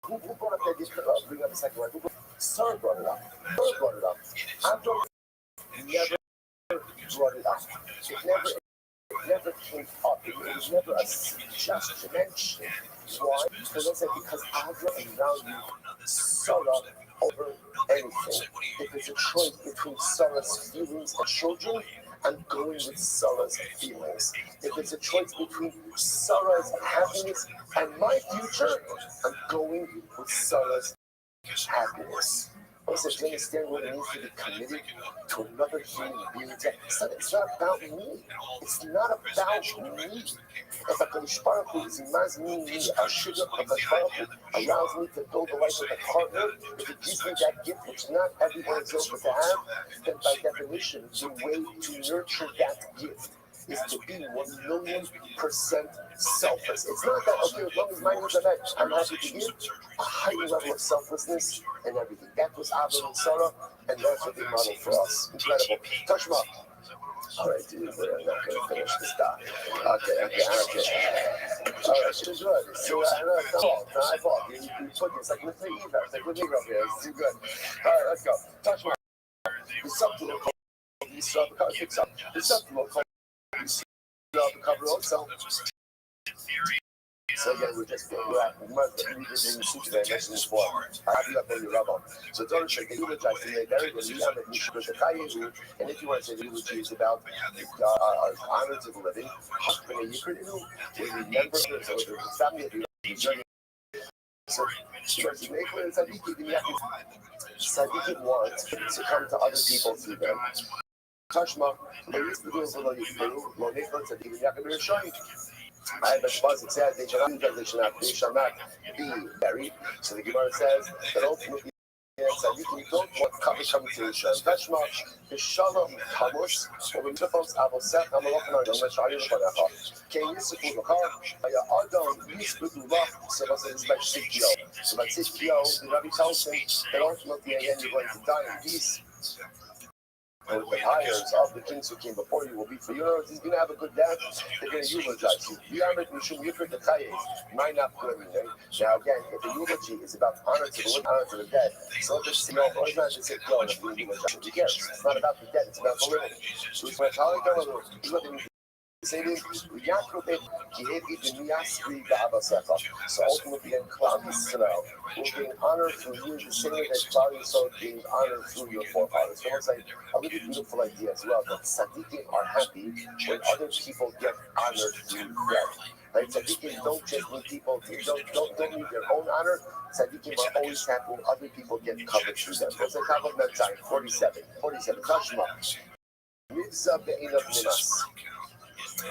Who brought up the idea of bringing up a second life? Sarah brought it up. Avram never brought it up. It never came up. It was never a suggestion mentioned Why? Because I said because Avram valued Sarah over anything. If it's a choice between Sarah's feelings and children, I'm going with Sarah's feelings. If it's a choice between Sarah's happiness and my future, I'm going with Sarah's happiness. Also, do you understand what it means to be committed to another human being? It's not about me. It's not about me. If HaKadosh Baruch Hu is mazmin Ashira HaKadosh Baruch Hu allows me to build a life with a partner, if it gives me that gift, which not everyone is able to have, then by definition, the way to nurture that gift is to be 1,000,000% selfless. It's not that, okay, as long as my needs are met, I'm happy to give. A higher level of selflessness and everything. That was Avram and Sarah, and that's what they modeled for us. Incredible. Touch them up. All right, dude, we're not going to finish this stuff. Okay. All right, too good. So, I know it's not my fault. You put this like with the Eva. It's like with Eva up here. It's too good. All right, let's go. Touch them up. There's something called the There's something called the cover also. So again, we're just getting back. We must be reading today, mentioned before. I have you up on your rabbi. So don't check the eulogy. They buried in Yam and Mishka Shakayu. And if you want to say the eulogy is about honor to the living, we remember the family of the journey. So Tzaddikim wants to come to other people through them. Tashma, I have a Shbaz said they shall not be buried. So the Gemara says that ultimately Tzaddikim don't want coverage coming to Yisrael. Tashma, the Shalom Hamus, or when the folks Avosech, Amalokna, Yom Shari Lechanecha. Can Yisrael Machar, Adam, Yisrael Lach, so that's his by Sikyo. So by Sikyo, the Rabbi tells him that ultimately again you're going to die in peace. And the hires of the kings who came before you will be for you. He's going to have a good death. They're going to eulogize you. Now, again, if the eulogy is about honor to the living, honor to the dead, so let's just say, no, it's not just say, no, it's not about the dead, it's about the living. So it's so ultimately, in Klal Yisrael will gain honor through you, the same way that Klal Yisrael gained honor through your forefathers. So it's like a really beautiful idea as well, that tzaddikim are happy when other people get honored through them. Right? Tzaddikim don't just need people, don't need their own honor. Tzaddikim are always happy when other people get covered through them. What's the top of that time? 47. Tashma. Mitzvah be'inav nimas.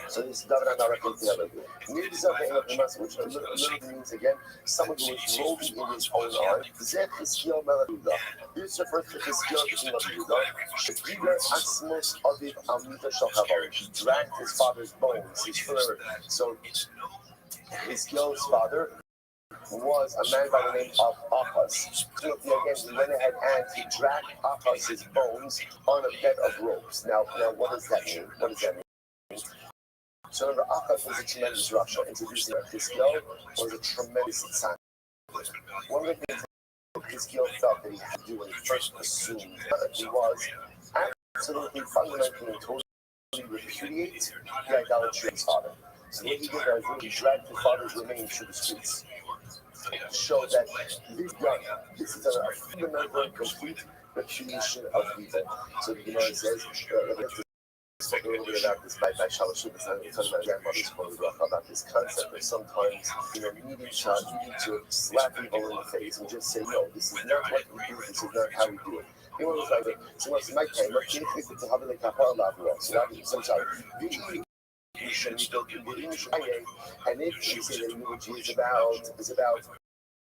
So this is David and Arakim together. Which literally means again, someone who is rolling in his own art. Zech Hiskiel Meladuda. This refers to Hiskiel Meladuda. Shekibler Asmos Aviv Amita Shalchavar. He dragged his father's bones. So Hiskiel's father was a man by the name of Achaz. So again, he went ahead and he dragged Achaz's bones on a bed of ropes. Now, what does that mean? So remember, Achaz was a tremendous Russia. Introducing Hiskiel was a tremendous tzaddik. One of the things Hiskiel felt that he had to do when he first assumed that he was absolutely fundamentally and totally repudiate the idolatry of his father. So what he did was he dragged his father's remains through the streets to show that this is a fundamental and complete repudiation of evil. So the Gemara says, spoke a little bit about this by Shalashim, talking about grandmother's photograph, about this concept of sometimes, needing to slap people in the face and just say, no, this is not what we do, this is not how we do it. You know what it's like? So what's my time? Let's take it to have a kapar lavro. So that means, I'm sorry. And if you say that eulogy is about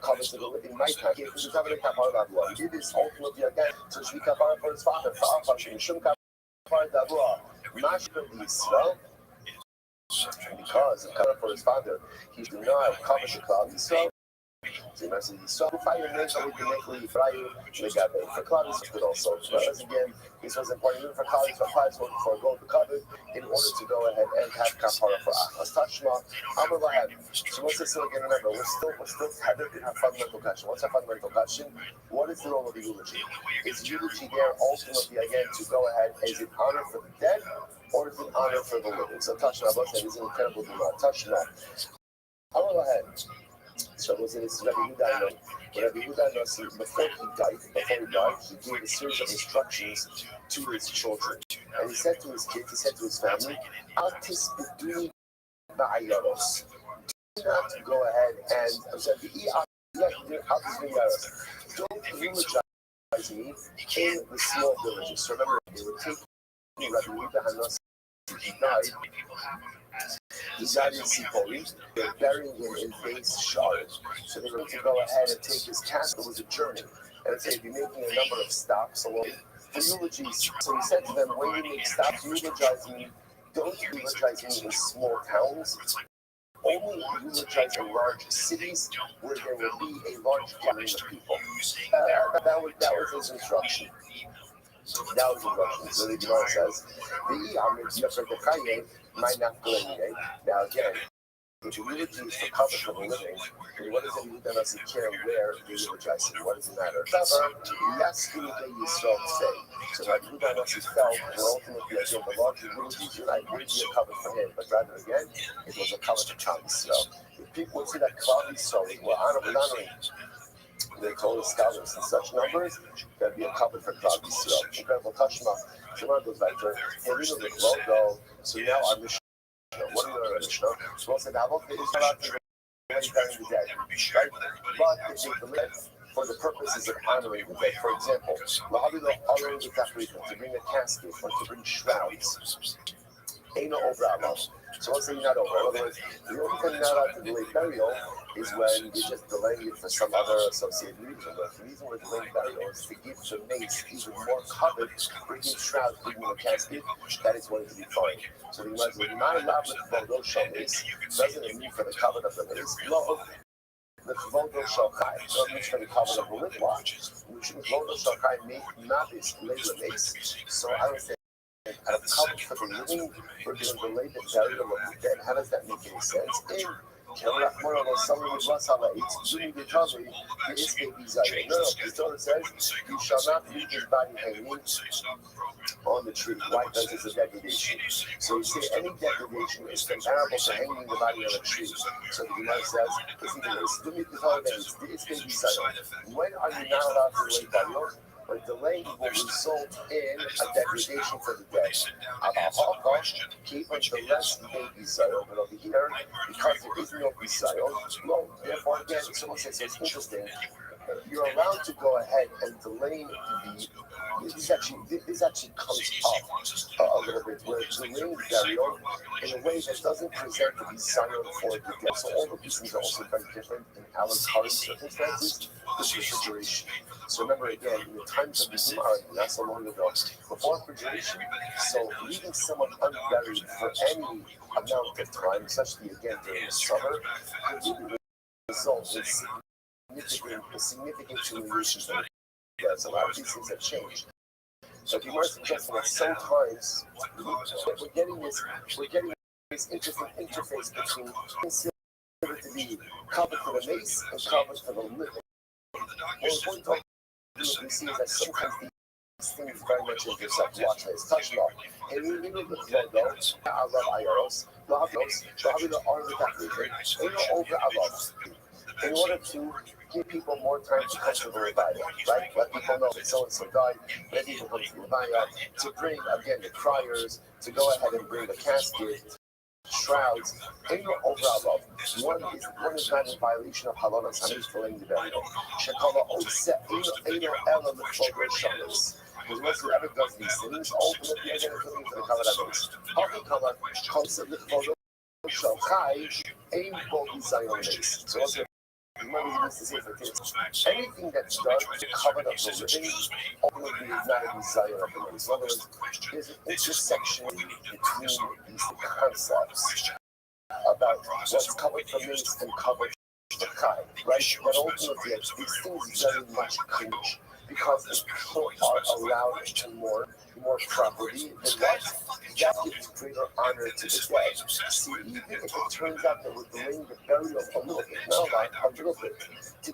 coming to the living my time, if it's having a kapar lavro, he did this ultimately again, so she kapar for his father, for our function, Shum kapar lavro. Because of coming for his father, he did not cover the Klal Yisrael. So you must say, fire names that we can make for Klal Yisrael also. Whereas again, this was important even for Klal Yisrael for gold to cover in order to go ahead and have kapara for Achaz. Tashma, Amar Lahem. So once this again, remember, we're still tethered in our fundamental question. What's our fundamental question? What is the role of the eulogy? Is eulogy there ultimately again to go ahead? Is it honor for the dead or is it honor for the living? So Tashma, both said, is an incredible Gemara. Tashma, Amar Lahem. So it was in his Rabbi Yehuda. When Rabbi Yehuda, before he died, he gave a series of instructions to his children. And he said to his kids, he said to his family, Al tisbiduni ba'ayaros. Do not go ahead and don't eulogize me in the small villages. So remember, they would take Rabbi Yehuda he died in Sipori. They're burying him in base shard. So they were to go ahead and take his casket. It was a journey. And they'd be making a number of stops along for eulogies. So he said to them, when you make stops, eulogize me. Don't eulogize me in small towns. Only eulogize in large cities where there will be a large gathering of people. That was his instruction. That was the instruction. So the Gemara says, now again, if you eulogy is for cover for the living, then what does it mean that us care where you eulogize him? What does it matter? However, yes, you Yisrael say. So Rabbi Yehuda Hanassi felt that ultimately the larger eulogies wouldn't be a cover for him, but rather again, it was a cover for Klal Yisrael. If people would see that Klal Yisrael were honoring they told the scholars in such numbers that'd be a cover for Klal Yisrael. Incredible Tashma. Shemar goes back to Herino the logo. So now our Mishnah. What do you learn in Mishnah? So said Havok is not to lay down the dead, right? But if they live for the purposes of honoring the dead, for example, to bring a casket or to bring shrouds. Ain't no over Allah. So let's say you're not over. In other words, the only time you're not allowed to delay burial is when you're just delaying it for some other associated reason. But the reason we're delaying burial is to give the mace even more covered, bringing shrouds, bringing a casket. That is going to be fine. So the Gemara says, "My love with those shall mace doesn't mean for the cover of the mace. No, the Kvodo Shalkai, not means for the cover of the lip watch, which Kvodo Shalkai may not is later mace. So I would say, out of cover for the living, we're going to delay the burial of the dead. How does that make any sense? In the Torah says, you shall not leave his body hanging on the tree. Why? Because it's a degradation. So you say any degradation is comparable to hanging the body on a tree. So the Gemara says, when are you not allowed to delay burial? But delaying will result in a degradation for the dead. Keep until less baby soil, but over here, because there is no soil, therefore again, someone says it's interesting. You're allowed to go ahead and delay the. This actually comes up a little bit where delaying burial in a way that doesn't present to be silent for the dead. So all of these things are also very different in our current circumstances. This refrigeration. So remember again, in the times of the Gemara, not so long ago, before refrigeration, so leaving someone unburied for any amount of time, especially again during the summer, could result in significant humiliations. Yes, a lot of these things have changed. So the Gemara suggesting that sometimes we're getting this interesting interface between considered to be covered for the mace and covered for the living. What we see is that sometimes these things very much in yourself. Watch this. Touch law. And we live with logo. I love IROs. In order to give people more time to come to the Levaya, right? Let people know that so-and-so died. Let people come to the Levaya. To bring, again, the criers, to go ahead and bring the casket, shrouds, and your overall love. One is not in violation of Halanas Hamis for laying the burial. Shekala Ose Eino Ela L'Fogo Shalos. Because once whoever does these things, ultimately again is looking for the Kavod Hamis. Hakakala Concept L'Fogo Shalchai Ein Bo Yizayon Hamis. So also, remember he used to say for kids, anything that's done to cover up the living, ultimately is not a desire of the living. So in other words, there's an intersection between these concepts about what's covered for mace and covered for kai, right? But ultimately, these things very much cringe because if people are allowed to more property, then that gives greater honor to the dead. See, even if it turns out that we're delaying the burial a little bit, not a lot, a little bit, to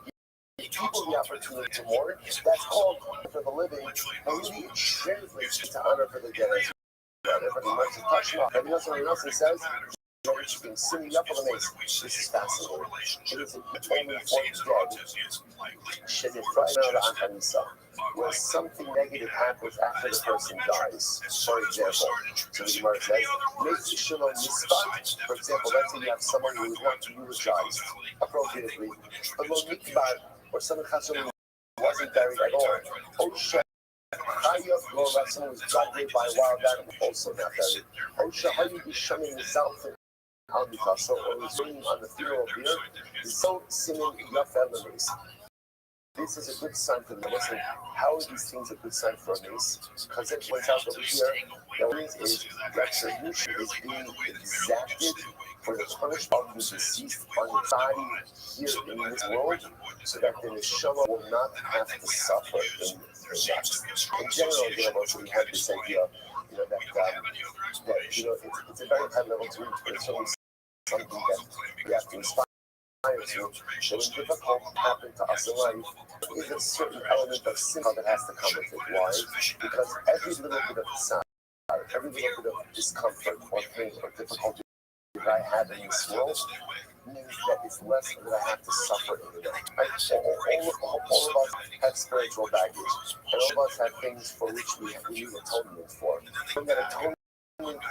give people the opportunity to mourn, that's called for the living, and really it translates to honor for the dead. Everybody wants to touch them up. Everything else says, Restream, sitting up on the mace. This is fascinating. It is only one dead. Shenet Anisa, where something negative happens after the person dies. For example, so the Gemara says, make shalom nispat. For example, let's say you have someone who is not eulogized appropriately, but lo nikbar, or someone wasn't buried at all. Oh shit. Someone was dragged by a wild animal, also not buried. Oh shit, how you be shunning yourself? So it was written on the funeral beer. So singing enough elements. This is a good sign for the Muslim. How are these things a good sign for a mace? Because it points out over here, that means is retribution is being exacted for the punishment of the deceased on the body here in this world, so that the neshama will not have to suffer in that. In general, we have this idea, that it's a very high level to reach, but it's only something that we have to inspire. So when difficult happen to us in life, there is a certain element of sin that has to come with it. Why? Because every little bit of sorrow, every little bit of discomfort or pain or difficulty that I have in this world means that it's less that I have to suffer in it. All of us have spiritual baggage, and all of us have things for which we need atonement for. And that atonement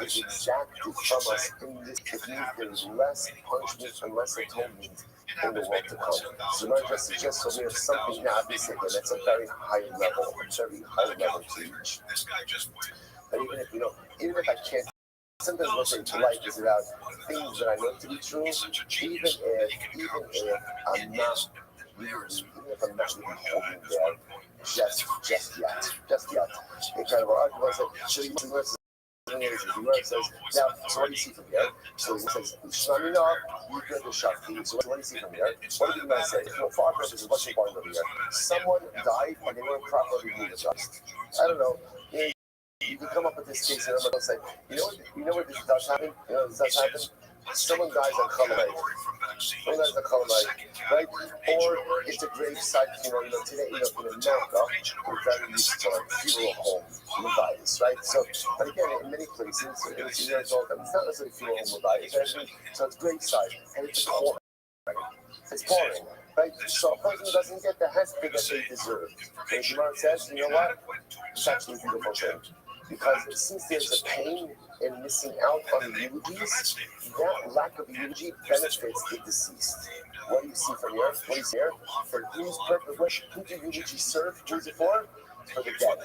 is exacted from us in this. It means there is less punishment and less atonement in the world to come. So not just suggest that we have something now, obviously, and that's a very high level, to reach. But even if I can't, sometimes what's in life is about things that I know to be true, even if I'm not really holding there just yet. It kind of argument says, the Gemara says, now, so what do you see from here? So he says, Shlamina, you get the Shafti. So what do you see from here? What did the Gemara say? Well, for our purposes, what's the point over here? Someone died and they weren't properly eulogized. I don't know. You can come up with this case and everyone will say, you know what this does happen? Someone dies on Cholamite. Right? Or it's a grave site, today, in America, we're very used to funeral home levites, right? So, but again, in many places, it's not necessarily funeral home levites, so it's grave site, and it's boring. It's boring, right? So a person doesn't get the hesed that they deserve. And Gemara says, you know what? It's actually a beautiful thing. Because since there's a pain in missing out on the eulogies, that lack of eulogy benefits the deceased. What do you see from here? What do you see here? For whose purpose? Who do eulogies serve? Who's it for? For the dead.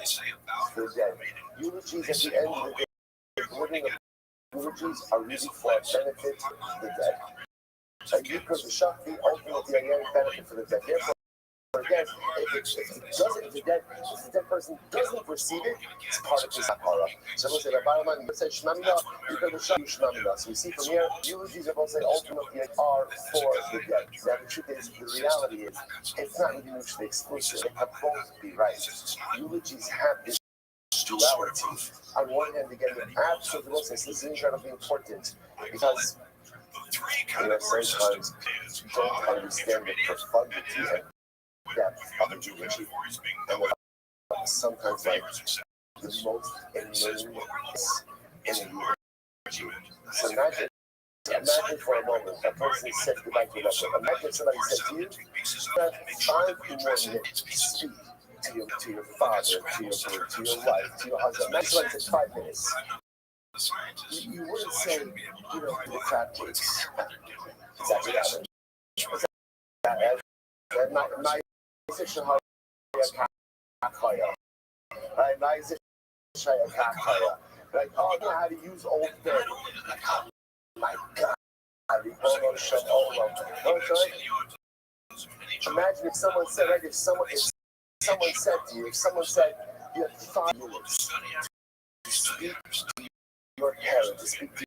For the dead. Eulogies at the end of the day, the wording of eulogies are really for benefit of the dead. And you could the Shakti ultimately again benefit for the dead. Therefore, again, if the dead person doesn't receive it, it's part of his hapara. So we'll say, Rabbi you said Shmamina, you can show you Shmamina. So we see from here, eulogies are both say ultimately are for the dead. Now the truth is, the reality is, it's not even mutually exclusive. They can both be right. Eulogies have this duality. On one hand, again, the absolute this is incredibly important because sometimes you don't understand the profundity and depth of a eulogy. And sometimes like the most enormous in a eulogy. So imagine for a moment a person said goodbye to another. Imagine somebody said to you, that 5 more minutes to speak to your father, to your wife, to your husband. Imagine somebody said 5 minutes. You wouldn't say, the crab cakes. It's actually happened. Like, oh, I know how to use Old Bay. Like, oh my God. Imagine if someone said, right, if someone said you have 5 minutes to speak to your parent, to speak to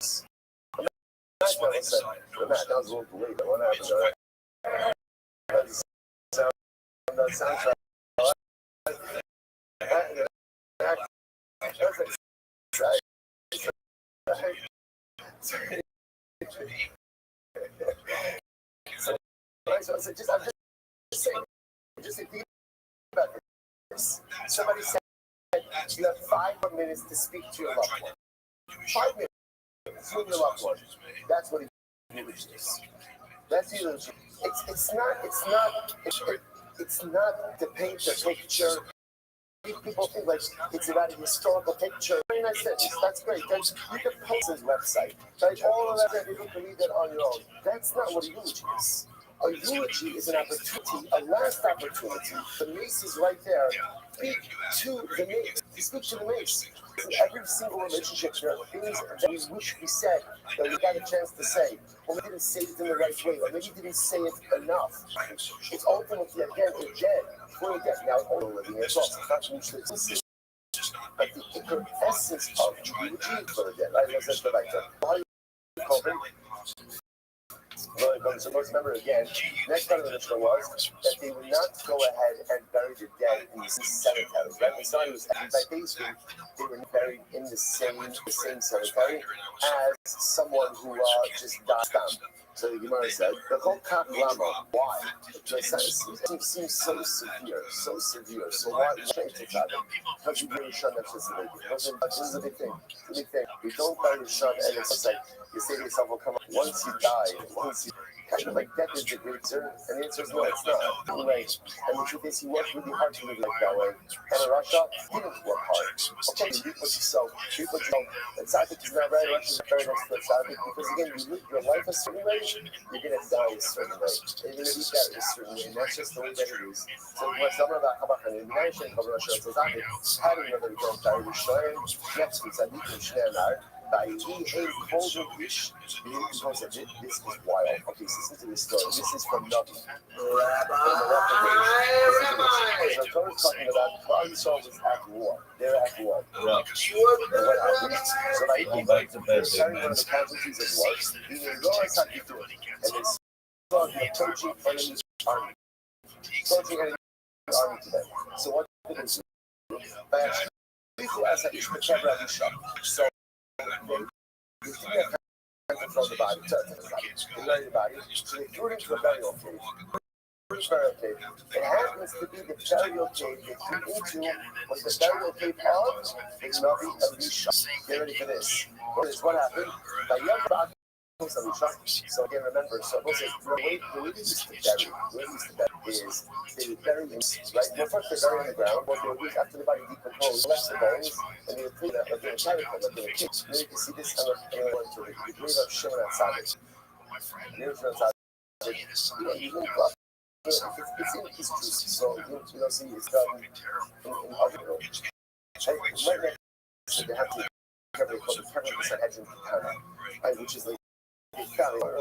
us. Imagine what I said, that was a little late, what happened? That sounds like just think about this. Somebody said you have 5 more minutes to speak to your loved one. 5 minutes. Through your loved one. That's what eulogy is. That's eulogy. It's not to paint a picture. People think like it's about a historical picture. Very nice sentence. That's great. You can post his website. Right? All of that, you can read that on your own. That's not what a eulogy is. A eulogy is an opportunity, a last opportunity. The mace is right there. Speak to the mace. Speak to the mace. In every single relationship, there are things that we wish we said that we got a chance to say, or we didn't say it in the right way, or maybe didn't say it enough. It's ultimately, again, a dead. We're dead now, all living as well. It's not mutually exclusive. But the essence of eulogy for the dead, right? Let's go back to why you call them. So let's remember again, next part of the Mishnah was that they would not go ahead and bury the dead in the cemetery, right? When somebody was by basically, they were buried in the same cemetery as someone who just died. So the Gemara said, the whole kaf lama, why? It seems so severe. So why change it up? Because you bury Rishon, that's just a big thing. This is a big thing. You don't bury Rishon, and it's like, you say to yourself, well, come on, once you die, kind of like death is the great answer, and the answer is no, it's not. Right. And the truth is, he worked really hard to live like that way. And in Russia, he didn't work hard. Of course, you reap what you sow. And Tzaddik is not very much very next to the Tzaddik, because again, you live your life a certain way, you're going to die a certain way. And you're going to be that a certain way, and that's just the way that it is. So when someone about Kabach and Elimination, Kabach and Tzaddik, how do we know that we don't die with Shoyim? Next to Tzaddik and Shneimar, by he came holding fish. This is wild. Okay, so listen to this story. This is from nothing. Rabbi. So Torah's talking about Klal Yisrael was at war. They're at war. Yeah. So like, carrying one of the casualties of war, he realized how to do it. And they saw the approaching enemy army. To them. So what did they do? By actually, so they throw the body, they bury the body, so they threw it into a burial cave. It happens to be the burial cave they threw into was the burial cave of the Navi Elisha. Get ready for this. What happened? So again, remember, so the way they used to bury is they would bury him, right? Well, first they bury on the ground, what they would do is after the body decomposed, left the bones, and they would clean up, like they would carry them, like they would kick. You can see this on the grave of Shimon HaTzadik. You can go up. It's in his juice, so you know, see, it's done in other rooms. Right next to they have to cover the Sanhedrin Kitana, right, which is like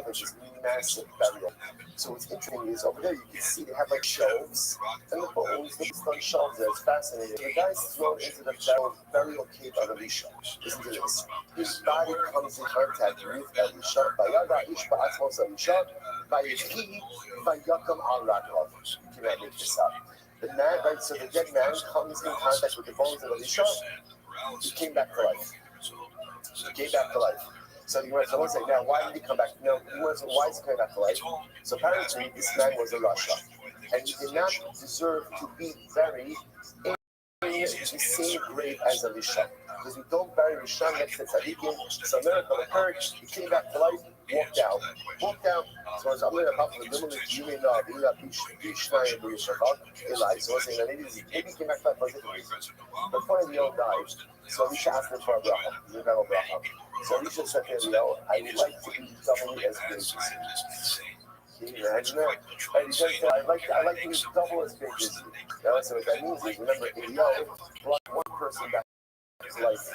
this massive burial. So what's interesting is over there you can see they have like shelves, and the bones, the stone shelves there. It's fascinating. The guy's thrown into the burial cave of Elisha. Listen to this. His body comes in contact with Elisha. Vayada ish ba'atzmos Elisha, vayechi vayakam al rakov. You cannot make this up. The man, right? So the dead man comes in contact with the bones of Elisha. He came back to life. So you want to say, now why did he come back? No, why is he coming back to life? So apparently this man was a Russia, and he did not deserve to be buried in the same grave as Elisha. Because we don't bury Rishon next to Tzadikim. So a miracle occurred, he came back to life, walked out. So I'm going to help the middle of the human so saying that maybe he came back to life for a different reason. But finally, the old died. So Elisha asked him for a bracha. He didn't have a bracha. So Elisha said to him, I would like to be doubly as big as you. Can you imagine that? And he said, I like to be double as big as you. So what that means is, remember, Eliyahu brought one person back to life.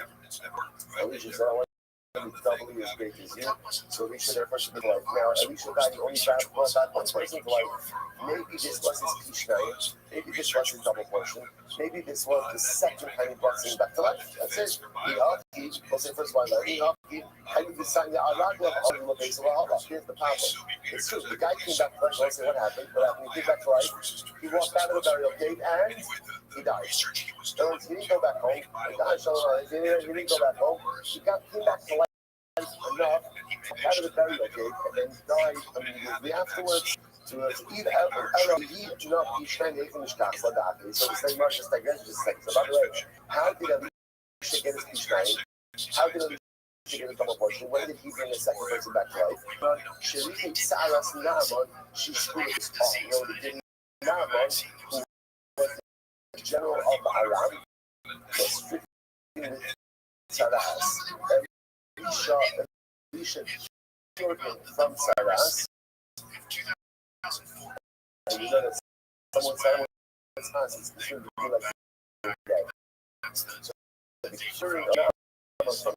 Elisha said, I want to be doubly as big as you. So Elisha therefore should be life. Now, Elisha died, he only brought back one person to life. Maybe this was his Kishnayim. Maybe this was his double portion. Maybe this was the second time he brought him back to life. That's it. We'll say first one. Here's the problem. It's true. The guy came back to life. We'll say what happened. He came back to life. He walked out of the burial cave and he died. He didn't go back home. He didn't go back home. He came back to life enough out of the burial cave and then died immediately afterwards. So it's either not each time they finish Kachla Dati. So it's like Marshall Stagger just saying. So by the way, how did Elisha get his Kishnayim? How did Elisha to become abortion? When did he bring the second person back to life? Shiriti Saras Naaman, she screwed his talk. You know, the Naaman, who was the general of Aram, was stricken with Saras. Elisha cured him from Saras. And you know that someone said, it's considered to be like dead. So the curing of Naaman from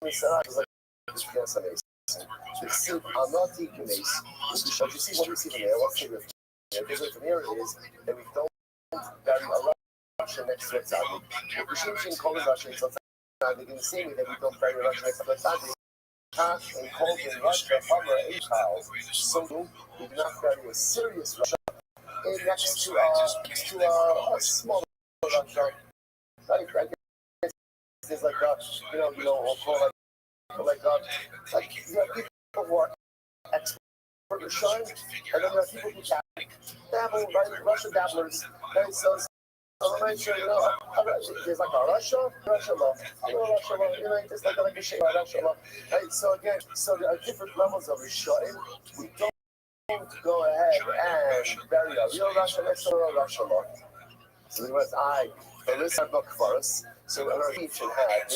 Saras was like this cancer mace. The seed Amati Kumes, but you see what we see from there, what's the difference? The difference from here is that we don't bury a Russia next to a tzaddik. What we shouldn't call it Russia next to a tzaddik in the same way that we don't bury Russia next to a tzaddik. And called in Russia, Hammer, Achal, so we do not bury a serious Russia next to a small Russia. Right? There's like we'll call it like you have people who are expert at shine, and then there are people who dabble, right? Russian dabblers, right? So I'm not sure, there's like a Russia law, Russia law, just like a shade of Russia law, right? So again, there are different levels of shine. We don't go ahead and bury a real Russia next to a Russia law. So there was this book for us. So maybe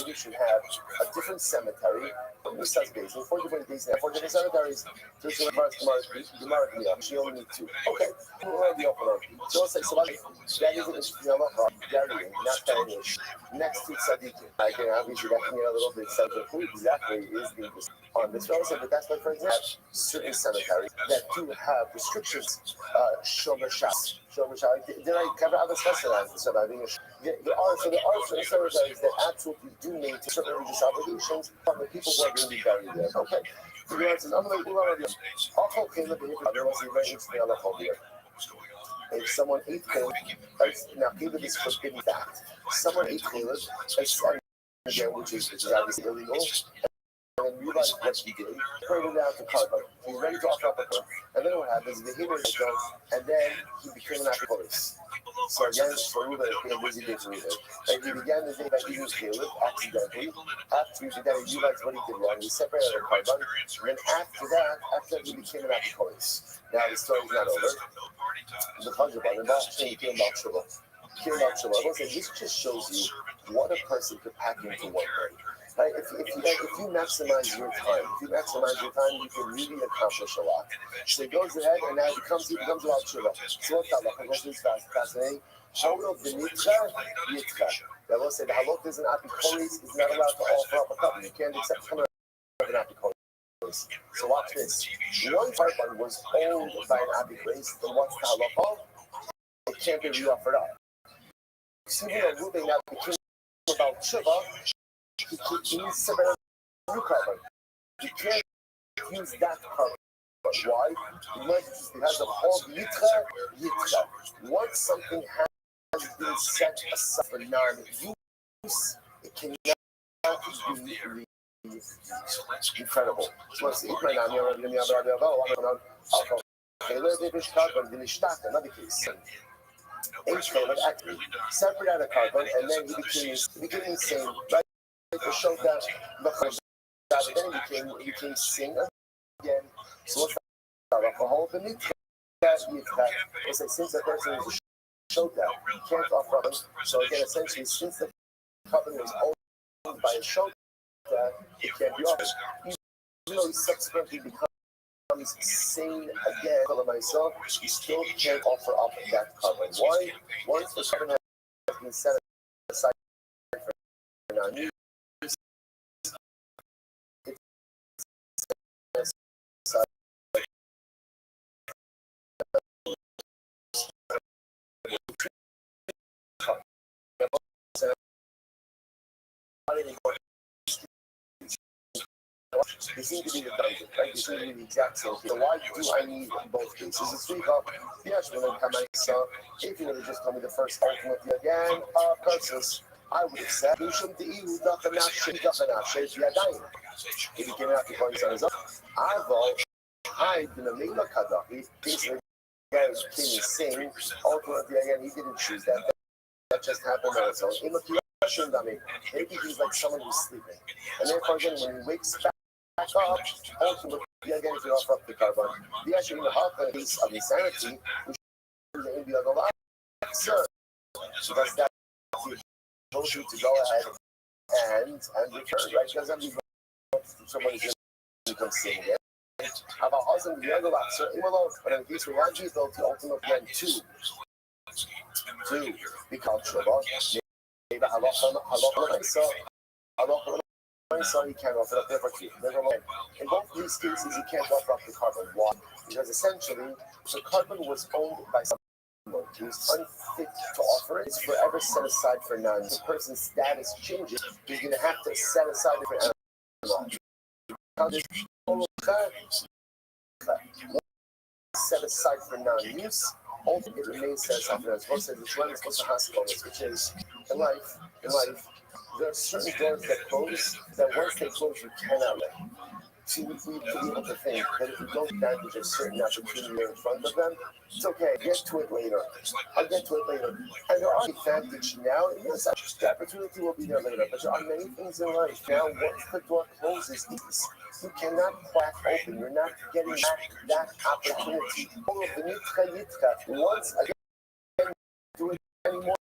we should have a different cemetery. Besides Basin, 4 different days now, 4 different cemeteries. So it's Gemara, she only need 2. Okay, we'll have the open. So let's say, that isn't burying, not burying. Next to Tzaddikim. I can obviously recommend a little bit who exactly is the on this relative, but that's why, for example, certain cemeteries that do have restrictions. Shomer Shas. Did I cover other specialized? So I think there are certain cemeteries that absolutely do maintain certain religious obligations from the people who are going to be buried there. Okay. So the answer is, I'm going to also Caleb and otherwise he very interesting on the whole here. If someone ate Caleb, now Caleb is forbidden fact. Someone ate Caleb, again, which is obviously illegal. And then realized what he did, turned it out to carbon. He's ready to offer up a car. And then what happens, the heater is gone, and then he became an alcoholic. So again, for Ruben, it's been a busy day for Ruben. And he began the day by eating Caleb, accidentally. After he did that, he realized what he did wrong. He separated the carbon. And then after that, he became an alcoholic. Now the story's not over. The Hajjabah, and that's saying he came about trouble. This just shows you what a person could pack into one day. Right? If you maximize your time, you can really accomplish a lot. So he goes ahead and now he becomes about Shiva. So what's that? This is fascinating. How will the Nitra Yitka? That will say the halot is an apikolis is not allowed to offer up a cup. You can't accept from an apikolis. So watch this. One carbon was owned by an apikolis, then what's the halot? It can't be re-offered up. So Ruben now became about Shiva. He needs separate new carbon. You can't use that carbon. Why? Because it has a whole yitra. Once something has been set aside for non-use, it cannot be incredible. So let's see. Another case. Actually separate out a carbon, and then he became insane. Right? To show that then he became sin again. So what's that? Alcohol beneath that let's say since the person is showed that he can't offer them. So again, essentially, since the covenant was owned by a show that it can't be offered, even though he subsequently becomes sane again for myself, he still can't offer up that covenant. Why? Once the covenant has been set aside for non-use, they seem to be redundant, right? They seem to be the exact same thing. So why do I need both cases? It's three cup. Yes, when I come out, so if you would have just told me the first argument again, purchase, I would have said, you shouldn't eat who doesn't have shit, you're dying. He became an African on his own. I didn't make a Kadafi. Basically, the guy became insane. Ultimately, again, he didn't choose that. That just happened on its own. pressure on me. Maybe he's like someone who's sleeping. And therefore, again, when he wakes back up, ultimately, again, if you offer up the carbon, the actually in the half of insanity, which is in the other life. So that's that told you to go ahead and return, right? Because I'm someone is become seeing it. Aber außerdem die Leute war so immer noch, but in case we had you built the ultimate again to be cultural. Maybe so you can't offer up there for you. Never mind. In both these cases, you can't offer up the carbon. Why? Because essentially, the carbon was owned by someone who's unfit to offer it. It's forever set aside for none. The person's status changes. He's going to have to set aside it for set aside for non-use. Ultimately, it remains set aside for non-use. Most of it's running supposed to hospital, which is in life. There are certain doors that close that once they close, you cannot let. So we need to be able to think that if we don't advantage a certain opportunity in front of them, it's okay. Get to it later. I'll get to it later. And there are advantages now. And yes, the opportunity will be there later. But there are many things in life. Now, once the door closes, you cannot crack open. You're not getting back that opportunity. Once again, do it anymore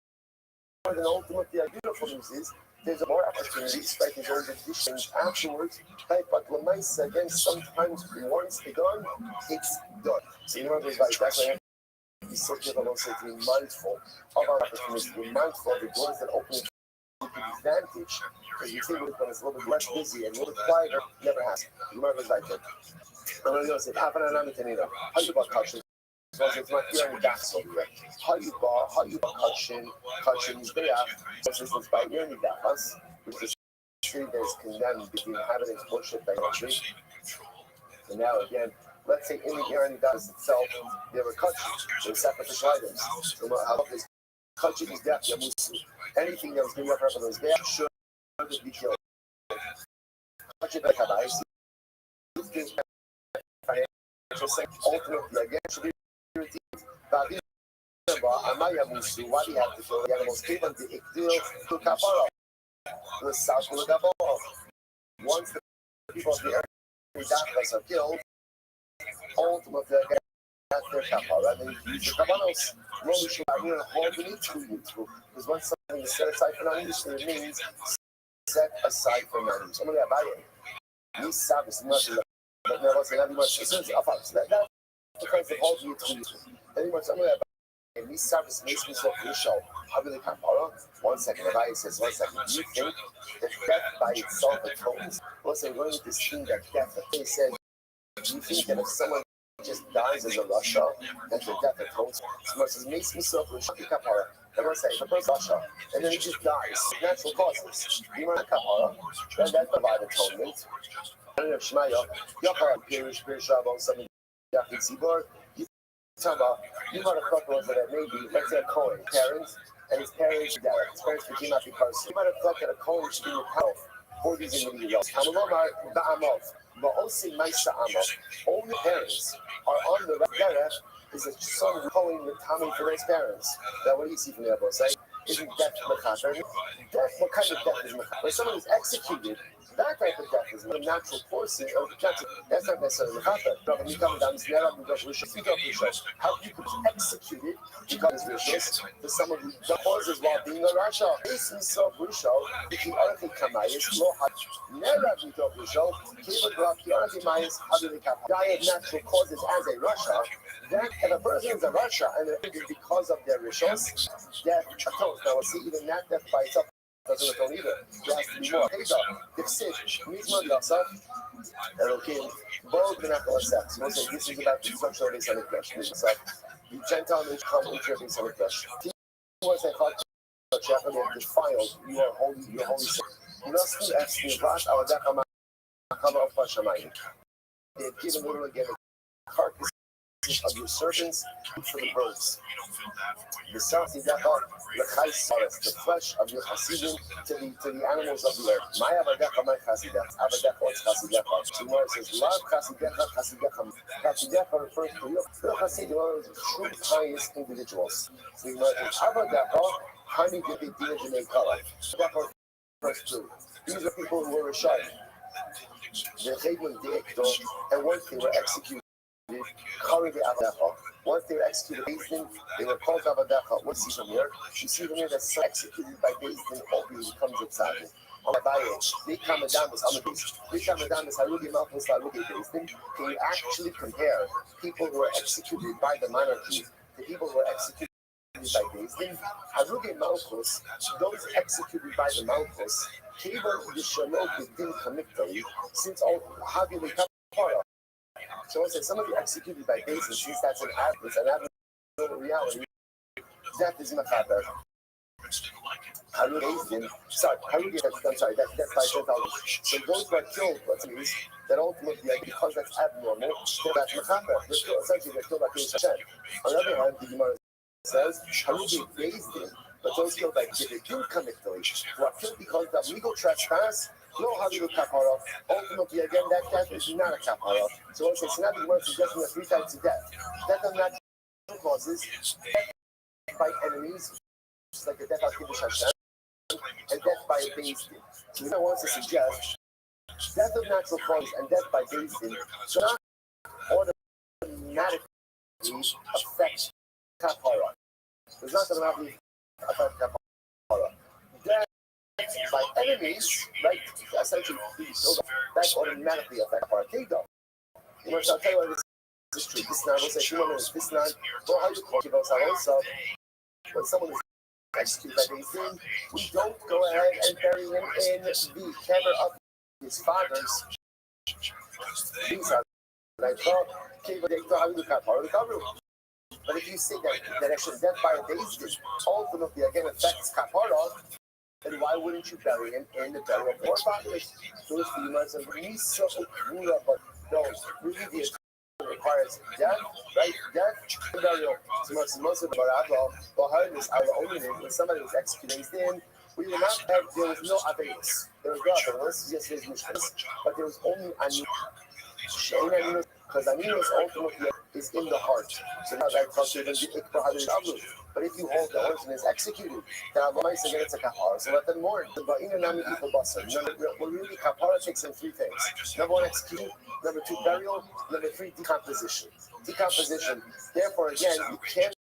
than ultimately. The beautiful news is there's more opportunities, right? There's always additions afterwards, right? But Lamaisa, again, sometimes once they're gone, it's done. So you know, there's like that's why be so careful also to be mindful of our opportunities, to be mindful of the doors that open to advantage. Because you think when it's a little bit less busy and a little bit quieter, never has. Remember, like that. I'm going to say, how you about touching? So it's not here in the back, so how you touching is there. So it's by here in the back, which is tree that is condemned the inhabitants worship idolatry. And now again, let's say in the Aaron does itself, there were kachim, there were sacrificial items. So how about this? Kachim is death, anything that was being represented as death should be killed. Kachim like Hadais, financial sense, ultimately again should be redeemed. Amaya Musu, why do you have to kill the animals? Keep them to Ikdil to Kapara. The South of the Gabon. Once the people of the earth are killed, ultimately that's their kapara. Then you use the kabanos. Romi Shemar, hold the need to you too. Because once something is set aside for non-use, it means set aside for non-use. Somebody buy it. These Sabbaths, nothing. But never say that much. That's the concept of hold you to you. Anyway, somebody and these service makes me so crucial. How do they come? Hold on. 1 second. The Bible says 1 second. Do you think that death by itself atones? Listen, we're going to this thing that death, they said, do you think that if someone just dies as a Russia, that the death atones? Someone says, makes me so crucial. Everyone say, if a person Russia, and then he just dies, natural causes. You want to kapara, then that provide atonement. And if Shmaya, Yakar, Pirish, Rabon, something, Yakin Sibor, you might have thought that maybe, let's say a Cohen, parents, and his parents died. His parents became happy person. You might have thought that a Cohen should be withheld for these individuals. Only parents are on the derech is a son calling the Tommy for his parents. Now, what do you see from the other side? Isn't death mechaper? Death, what kind of death is mechaper? When someone is executed, that type of death is a natural forcing of death. That's not necessarily mechaper. How you could be executed because vicious to someone who causes while being a Rasha. This is so crucial. If you are die of natural causes as a Rasha, then if a person is a Rasha and it is because of their rishos, death atones. Now, we'll see even that death by itself doesn't atone either. There has to be more. This is about destruction of the Son of Flesh. The Gentile may come into your Son of Flesh. Was a heart chapter that defiled, you are holy, you are holy. Nothing as the Vash, our Dakama, of Pashamayim. They have given little again a carcass of your servants for the birds. The south is that the flesh of your Hasidim to the animals of the earth. My Avadecha, my Chasidech. Avadecha, what's Chasidech? Tomorrow says, love Chasidecha, Chasidecha. Chasidecha refers to your Hasidim, are the true pious individuals. So you know, Avadecha, Honey did the DNA color. That was first two. These are people who were Rashai. The Chedman did, and once they were executed, once they were executed, they were called Avadecha. What's he from here? You see from here that's executed by Beis Din, obviously becomes a tzaddik. Can you actually compare people who are executed by the monarchy to people who are executed by Beis Din? Haruge Malchus, those executed by the Malchus, since all Havili Kapara. So I said, some of you executed by Beis Din, since that's an abnormal reality, death is machaber. Haruge, that's by Gentiles. So those who are killed, that ultimately, because that's abnormal, they're not machaber. Essentially, they're killed by Hashem. On the other hand, the Gemara says, Haruge Beis Din, but those killed by Beis Din convictly, who are killed because of legal trespass, no Havilu Kapara. Ultimately, again, that death is not a Kapara. So also, it's not the word suggesting three types of death. Death of natural causes, death by enemies, just like the death of Kiddush Hashem, and death by a Beis Din. So I want to suggest death of natural causes and death by Beis Din do not automatically affect Kapara. There's not automatically affect Kapara. Death by enemies, right? Essentially, that automatically affects our kingdom. You know, I'll tell you what this is true. This now, we'll say, this now, well, how you call it also, when someone is executed by Beis Din, we don't go ahead and bury him in the kever of his fathers. These are like, but if you say that actually death by a Beis Din ultimately again affects kapara, then why wouldn't you bury him in the burial of your fathers? So it's the Gemara says, but no, really the requires death, right? Death and burial. So most of the Bahamas are the only name when somebody was executed then we will not have, there was no Avelis. There was no Avelis, yes, there's Mishkas, but there was only Aninus. Because Aninus ultimately is in the heart. So now that comes to the but if you hold the person is executed, then Allah might say it's a kapara. So let them mourn. We're really kapara takes in three things. Number one, execution. Number two, burial. Number three, decomposition. Decomposition. Therefore, again, you can't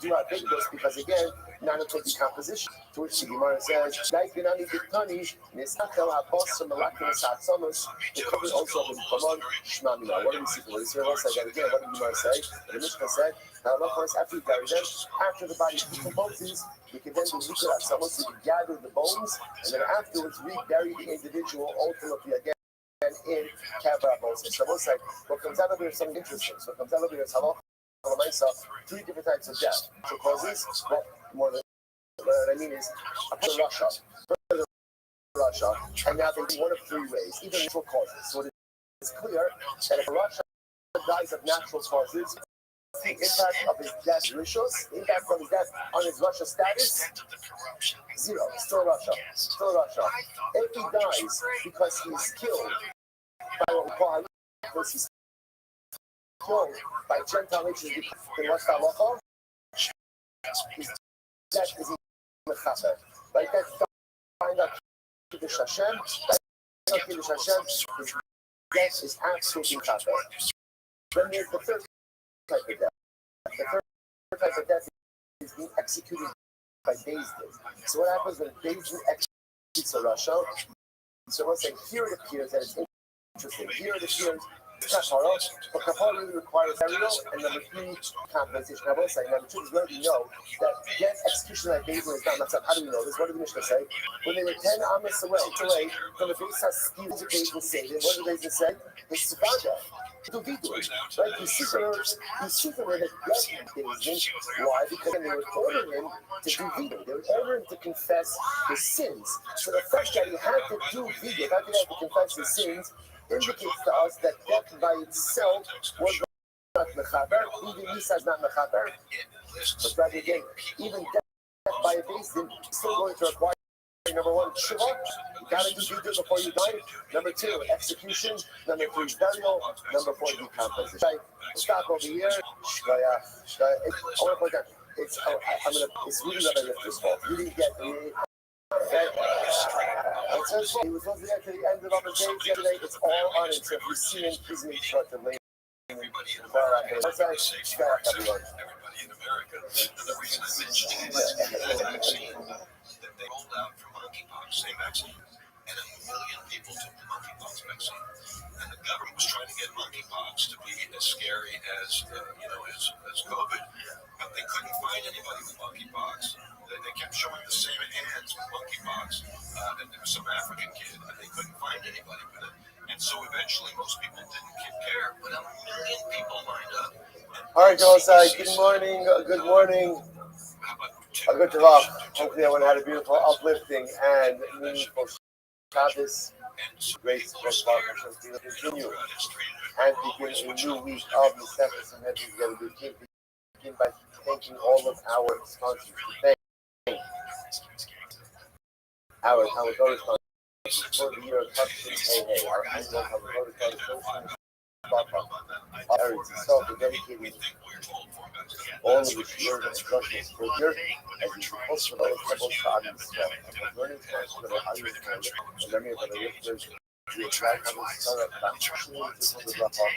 do our big dose because again, not until decomposition. To which the Gemara says, "Guys, we not need to punish." Nisachel habos malakim satzomus. The cover also of the command shmamina. What do we see from this? Here, once again, what did the Gemara say? The Mishnah said, "Now, of course, after you bury them, after the body decomposes, we can then do lukat satzomus. So we gather the bones, and then afterwards rebury the individual. Ultimately, again." In Kabbara, so we'll say, what comes out of here is something interesting. So what comes out of here is halach, three different types of death. So causes, well, more than what I mean is, Russia, and now they do one of three ways, either natural causes. So it's clear that if Russia dies of natural causes, the impact of his death, Rishos, the impact of his death on his Russia status, zero. Still Russia. If he dies because he's killed by what we call he's killed by Gentile nations, then what's that law? His death is mechaber. Like that, find out Kiddush Hashem. Kiddush Hashem, his death is absolutely mechaber. Then there's the third type of death. The third type of death is being executed by Beis Din. So what happens when Beis Din executes a Russia? So once again, here it appears that it's interesting. Here it appears kapara, but kapara really requires burial, and number three, compensation. I will say, number two is where we know that death execution like Beis Din is not matzah. How do we know this? What did the Mishnah say? When they were 10 amas away from the Beis HaSkil, the Beis Din say, what did Beis Din say? It's tzvada. To be doing, right? You see from where the death Beis Din. Why? Because they were ordering him to do vidu. They were ordering him to confess his sins. So the fact that he had to do vidu, the fact that he had to confess his sins, indicates to us that death by itself was not mechaber. Even Nisa is not mechaber. But rather again, even death by a Beis Din is still going to require number one, shiva. You gotta do vidu before you die. Number two, execution. Number three, burial. Number four, decomposition. We'll stop over here. I want to point out. it's really not a lifters' fault. You didn't get the. It was once again to the end of the days yesterday. It's all on it. So if you see him, please make sure to lay. Everybody in America, everybody in America, and the reason I mentioned it is the vaccine that they rolled out for monkeypox, same vaccine, and 1 million people took the monkeypox vaccine, and the government was trying to get monkeypox to be as scary as as COVID, but they couldn't find anybody with monkeypox. They kept showing the same hands with monkeypox, and there was some African kid, and they couldn't find anybody with it. And so eventually, most people didn't care, but 1 million people lined up. All right, go outside. Good morning. Good morning. Good to rock. Hopefully, everyone had a beautiful, uplifting, and meaningful Shabbos. Great special to continue and begin a new week of the Sefer and together. Begin by thanking all of our sponsors. Thank our Hamadodah sponsors for the year of Hey Hey. Our annual Hamadodah sponsors. Areas itself are dedicated all of the year and instructions for year as we post for those couples to audience learning for the audience and many of the listeners we attract on the startup opportunities to the drop off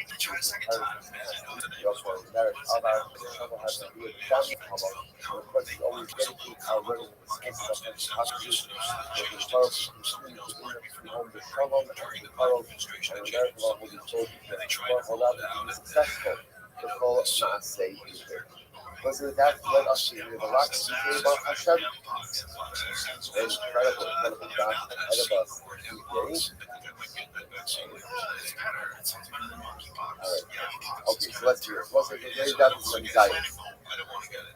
we also marriage of our trouble has to be a family couple and of course we always dedicate our learning to the skills of the hostages with the power to continue to bring them from home the trouble and the power and American law will be told that allowed to be successful to call Maaseh either. Because of that led us to the lot to be about Hashem. An incredible God ahead of us. Okay, so let's hear it. What's it? Today's down to some Zion.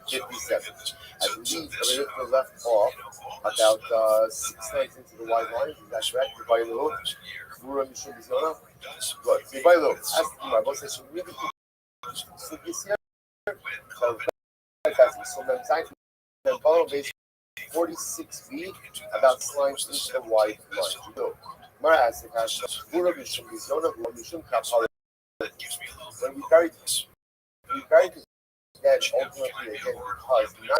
57. I believe the Rebbe left off about 6 nights into the wide lines. Is that correct? The Bible. Good. So the Bible. Ask the Bible. What's it? Really so this year. So then follow base 46b about slimes into the wide line. Mara asks if when we buried the dead ultimately again because not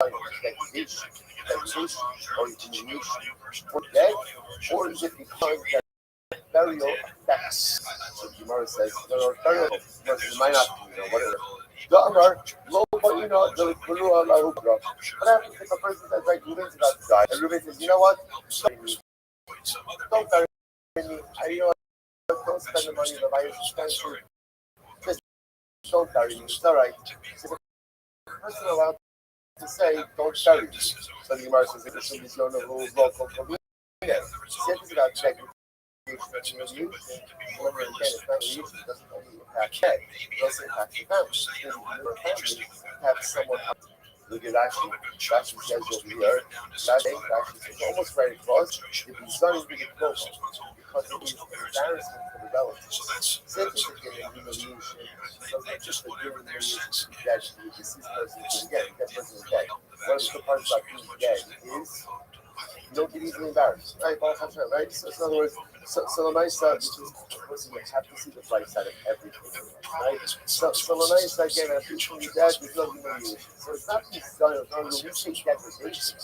only degradation or intimidation for dead, or is it because that burial affects? So Gemara says, no, burial versus might not be, whatever. The Amar, low, but the Guru Allah. What happens if a person says, like, Ruben's about to die? And Ruben says, you know what? Don't bury me. Don't spend the money to buy your expensive. Just don't bury me. It's all right. So the person allowed to say, don't bury me. So the Gemara says, this is the local community. Say this about checking. It's not only doesn't only impact dead, it also impacts the family. Have someone look at Rashi says over here, Rashi is almost right across. If the son is being close, because it is embarrassment for the relatives. Since it's a humiliation, so it's not just a humiliation that the deceased person is dead, that person is dead. One of the parts about being dead is you don't get easily embarrassed. Right? Right? So in other words, so the nice side, you have to see the bright side of everything, right? So the nice side, again, after you dead, there's no humiliation. So it's not these guys, when we say degradation,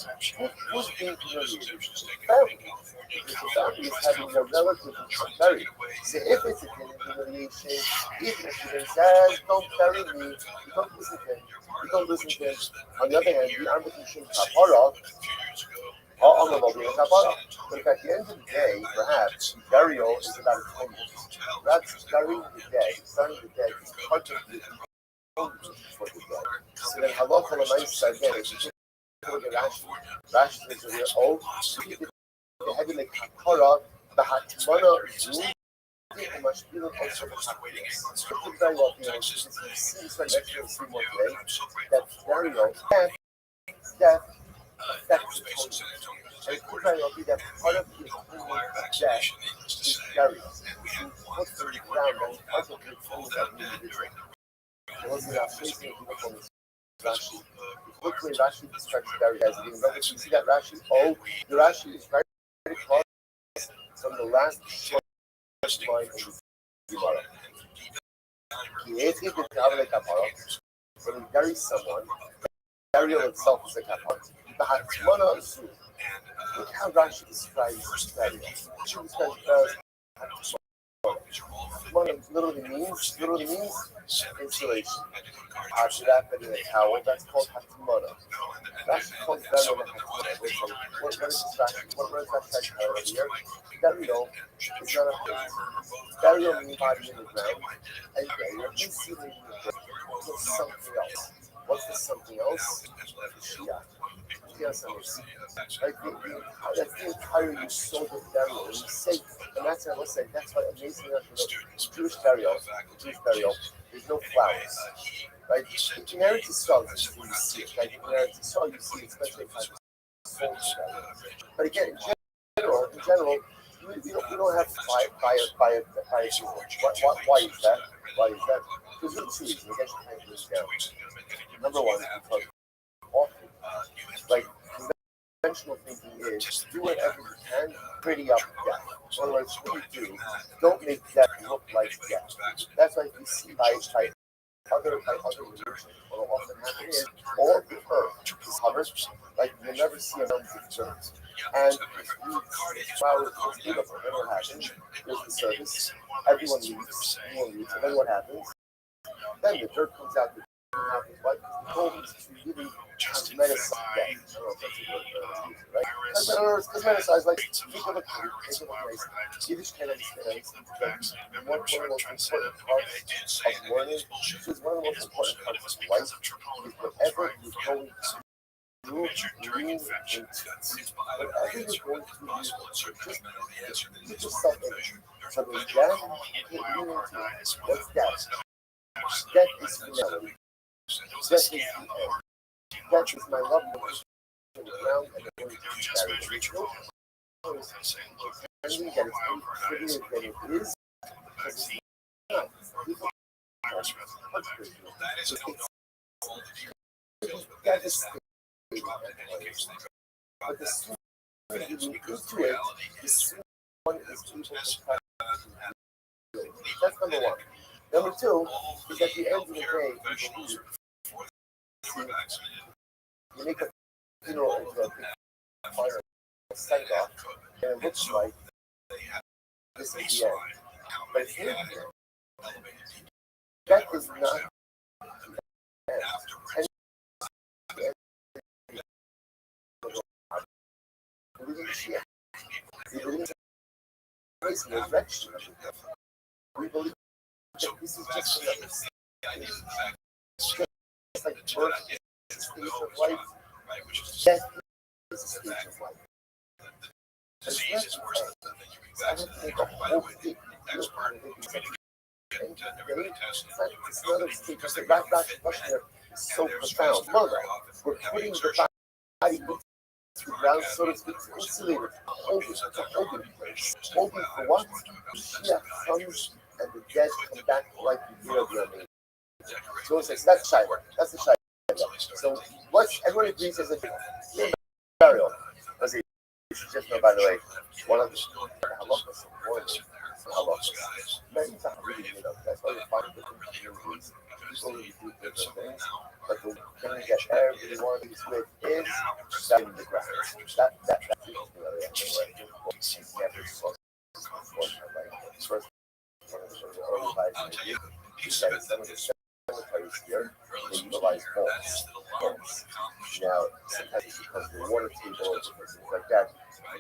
who's being humiliated? Family. Because the family is having their relative buried. So if it's a humiliation, even if he says, don't bury me, you don't listen to him. You don't listen to him. On the other hand, the Armatation Kapara, but at the end of the day, perhaps burial is about atonement. That's burying the dead. Burying the dead is part of the atonement for the dead. So then halacha l'maisa again, if you look at Rashi says over here, the heavy like hakara, the hatmana zoom. Much even also the very well, this seems like let's see more today that burial death affects the atonement. And it could very well be that part of the atonement of death is buried. You put them in the ground and part of the atonement of the individual. It wasn't that facing people from Rashi. Look where Rashi describes buried as being relative. You see that Rashi? Oh, the Rashi is very close from the last short line of the Gemara. כי עצמי בתאו לכפרות, when you bury someone, burial itself is a kapara. בהטמנה הזו, look how Rashi describes burial. Rashi describes burial. Literally means insulation. That towel, that's called hatmana. Rashi calls burial the hatmana. What is Rashi? What is Rashi telling here? Burial is not a place. Burial means body in the ground, and burial is sealing in the ground. It's something else. What's the something else? Shia. Yes, like that's the entire Yisod of burial. And you say, and that's what I was saying. That's why amazing enough, Jewish burial, there's no flowers. Right? In Eretz Yisrael, you see it. Like in Eretz Yisrael, you see it, especially if it's soul burial. But again, in general, we don't have fire. Why is that? There's no two reasons. Again, you can't lose down. Number one, because often, like conventional thinking is do whatever you can, pretty up death. In other words, what you do, don't make death look like death. That's why you see by other religions, what will often happen is all the earth is covered, like you'll never see a number of germs. And if you flowers is beautiful, then what happens? There's the service, everyone leaves, and then what happens? Then the dirt comes out. What homes to really cosmeticize that. I don't know if that's a word, right? Cosmeticize, like, think of a cake, think of a nice. Yiddish can't understand. One of the most important parts of mourning, which is one of the most important parts of life, is whatever you're going to do, whatever you're going to just put yourself in it. So there's death, what's death? Death is finality. Death is the end. Death is my love in the ground and the going to be buried. No place that is any trivial than it is, because it's not. It's devastating. But the sweet thing you need into it, the sweet one is people to practice. That's number one. Number two is at the end of the day, you make a funeral into a big fire, send off, and it looks like this is the end. But it's not the end. That is not the end. And we believe in Mashiach. We believe in the resurrection of the dead. We believe that this is just another stage. Just like birth is a stage of life, death is a stage of life. Disease is worse than the end. I don't think a whole big deal out of it. It's another stage. The backlash question is so profound. Mother, we're putting the body to the ground, so to speak, to insulate it, to hold it place. Holding for what? Mashiach comes and the dead come back like the year of your name. So it says, that's Shiloh. That's the Shiloh. So what's everyone agrees as a burial. Let's see. You should just know, by the way, one of the halachas of mourning, halachas. Many times, really, that's why you find different communities. People really do different things. But the thing that everyone is with is that in the ground. That's the first one of the early guys he said some of the cemeteries here, they utilize bones. Now, sometimes because the water table and things like that,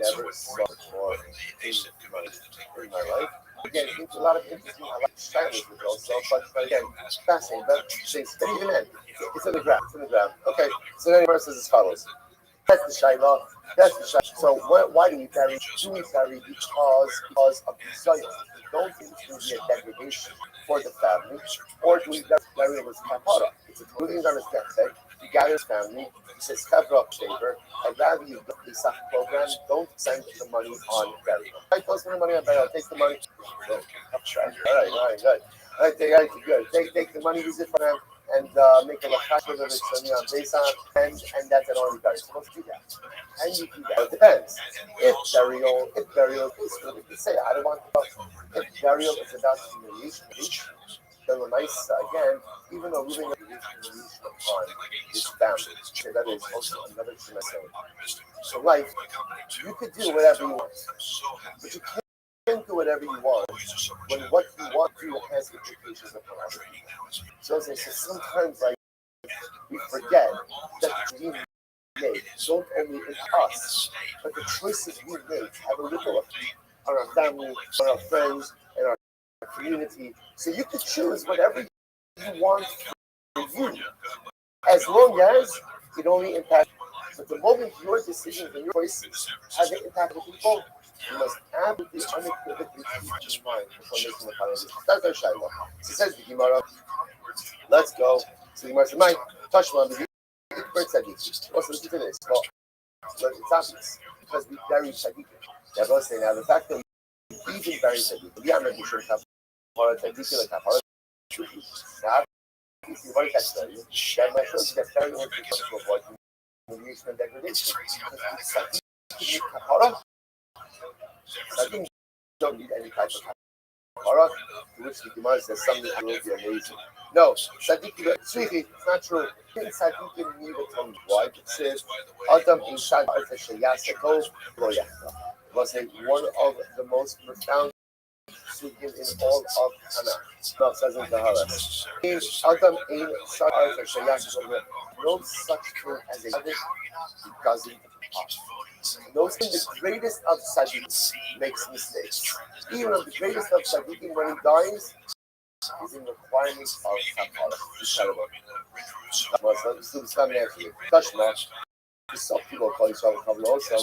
never saw before in my life. Again, it's a lot of interesting, I like Chinese also, but again, fascinating, but even then, it's in the ground, Okay, so then the verse is as follows. That's the Shiloh. So why do we bury? Do we bury because of desire? Don't think it's going to be a degradation for the family, or do we bury it as kapara? It's a totally on his deathbed. He gathers family. He says, "Cover up, shaver. I'd rather you do the SAC program. Don't spend the money on burial. Don't spend the money on burial. Take the money. All right, good. All right, good. Take the money, use it for them, and make a lachash with it on Besan, and that's an already buried. So don't do that. And you do that. It depends. If burial is what we say, I don't want to. If burial is about humiliation, then the nice again, even though moving up the evolution of time is family. Okay, that is also another tremendous. So life, you could do whatever you want, but you can't do whatever you want when what you want to do has implications upon other people. So as I said, sometimes like we forget that the dream we make don't only impact us, but the choices we make have a ripple effect on our family, on our friends, and our community. So you could choose whatever you want for you, as long as it only impacts. But the moment your decisions and your choices have an impact on people, you must absolutely unequivocally keep in mind before making the final decision. That's our Shaila. So says the Gemara, let's go. So the Gemara says, Mike, touch on the bird tzaddik. What's the reason for this? Well, it's obvious because we bury tzaddikim. They're both saying now the fact that we even bury tzaddikim, we are not sure how tzaddikim like kapara. Now, if you want to catch that, my first get very interesting to avoid humiliation and degradation. Tzaddikim kapara. Tzaddikim don't need any type of kapara. To which the Gemara says something that will be amazing. No, tzaddikim, it's not true. Tzaddikim need a tongue. Why? It says, Adam in Shad Arta Shayasakov Loyachta. It was one of the most profound sugim in all of Tanakh. No, it says in Tahara. In Adam in Shad Arta Shayasakov, no such thing as a tzaddik doesn't pass. No, the greatest of tzaddikim makes mistakes. Even the greatest of tzaddikim, when he dies, is in requirements of kapara. Incredible. Tashma. Some people call each other kabbalah also.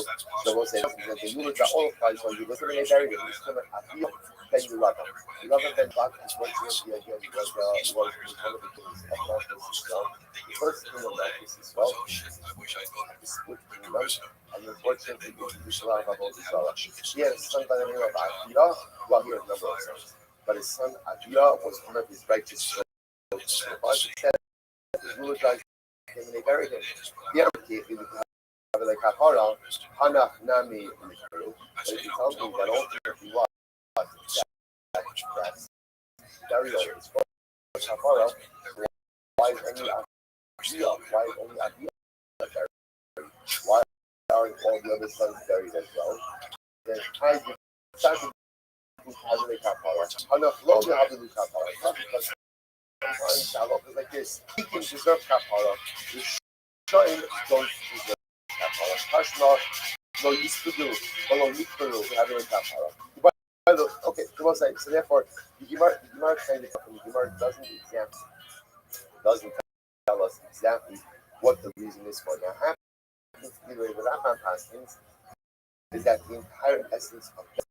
They will say that the units are all Christ on you. Listen to me, Barry. Then you love them. You love them, then back and forth to the idea because one of the things of Marcus is well. The first thing of Marcus is well. Is split kingdom. And unfortunately, we should have about Israel. He had a son by the name of Akira. Well, he had a number of sons. But his son Akira was one of his righteous children. The Bible said the ruler died and they buried him. The other case, he would have like Kahara, Hanach Nami in Peru. But if you tell me that ultimately was that's burial is for Kahara, why is only Akira? Why is only Akira buried? Why aren't all the other sons buried as well? Then I decided to have a Kahara. Hanach Lo have a Kahara. Because sometimes like this. He can deserve kapara. The Shoim don't deserve kapara. Tashma, no Yispudu, no Yispudu, having a kapara. Okay, so therefore, the Gemara kind of the Gemara doesn't tell us exactly what the reason is for. Now, happens to be the way the Rambam asks is that the entire essence of death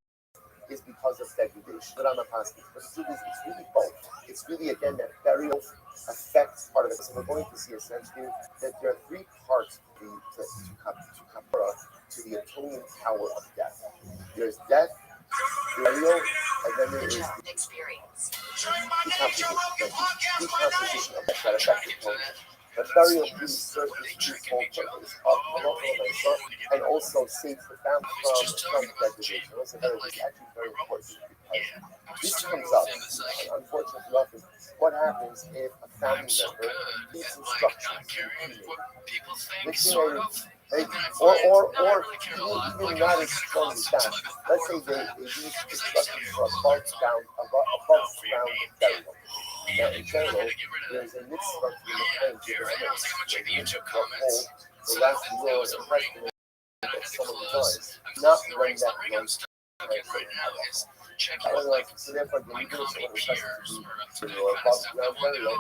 is because of degradation. But it's really both. It's really, again, that burial affects part of it. So we're going to see essentially that there are three parts to kapara, to the atoning power of death. There's death, burial, and then there is the Experience. decomposition of that affects atonement. But burial really serves this whole purpose of and also saves the family from degradation. It's actually very important because this comes up, and unfortunately often, what happens if a family member needs instructions or even not as strong as that. Let's say they use instructions for above ground burial. Now, in general, there's a mitzvah to the the last will is impression that someone dies, not when that runs. So therefore, the legal someone requests to be above ground burial, the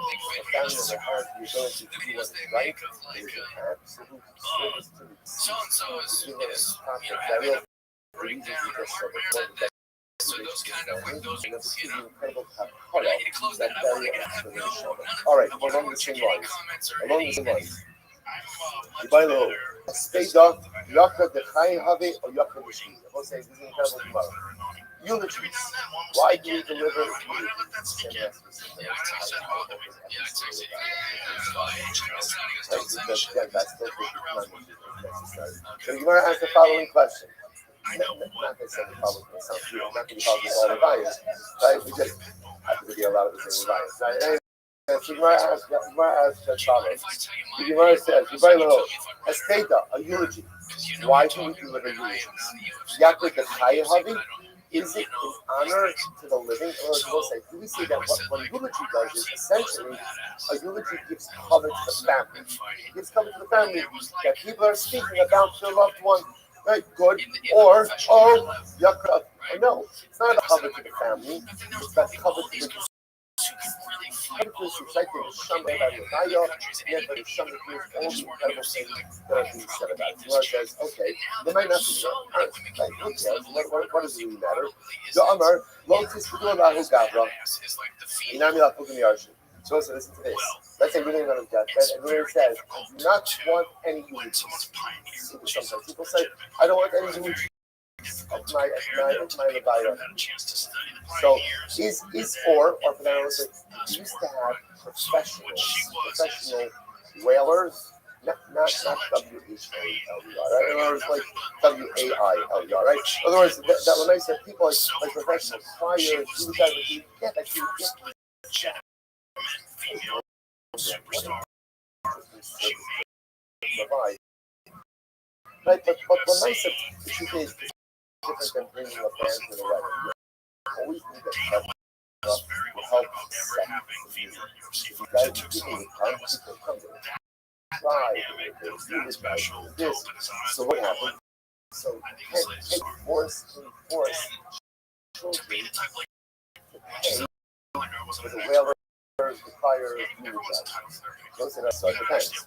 family member has the ability to do what is right. There is an absolute service to the deceased. Burial, the reason is just so that so those kind of when those incredible that all right, along the same lines. Ibalo, Speda, Yaka the Chai Have or Yaka the Shmi. I will say this is incredible tomorrow. Eulogies. Why do you deliver So you want to ask the following question. Not necessarily follow myself, not going to follow all the values, right? We just have to be allowed to say right. The Gemara asks as follows. The Gemara says, Esteta, a eulogy. Why do we deliver eulogies? Yaakov the Chayahavi, is it in honor to the living? Or we'll say, do we say that what eulogy does is essentially a eulogy gives cover to the family. It gives cover to the family that people are speaking about their loved one. Right, good. Or, Yaakov, no, it's not a cover to the family, it's not cover to the says, okay, they might not be what does it really matter? So listen to this. Let's say really not a deathbed, and where it says, I do not want any eulogies. Sometimes people say, I don't want any eulogies of my Levaya. So is or for that we used to have professional whalers, not W-H-A-L-E-R, right? In other words, like W-A-I-L-E-R, right? In other words, that when I said people like professional flyers, these guys would get like you get superstar. Right, but when I said the truth is different than bringing a band to the right. Always need that help set the music. If you guys do people come to try this. So what happened? So can force children to pay for the whalers, the fire, those are so it depends.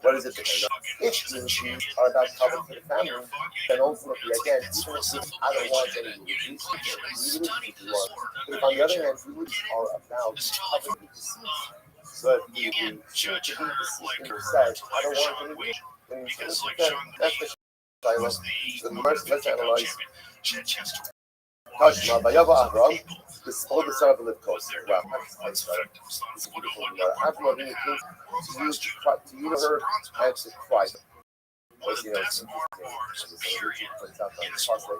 What does it depend on? If eulogies are about cover for the family, then ultimately, again, even if I don't want any eulogies, if you want. But if on the other hand, eulogies are about cover the deceased. So if you shoot to be deceased and said, I don't want any eulogies, then you should that's the silence. So let's analyze. Kashma, Bayava Avram, this all the son of a live coast. Wow, that's it's beautiful. Avram to use her and to Christ. Was you know some puts out on the parsley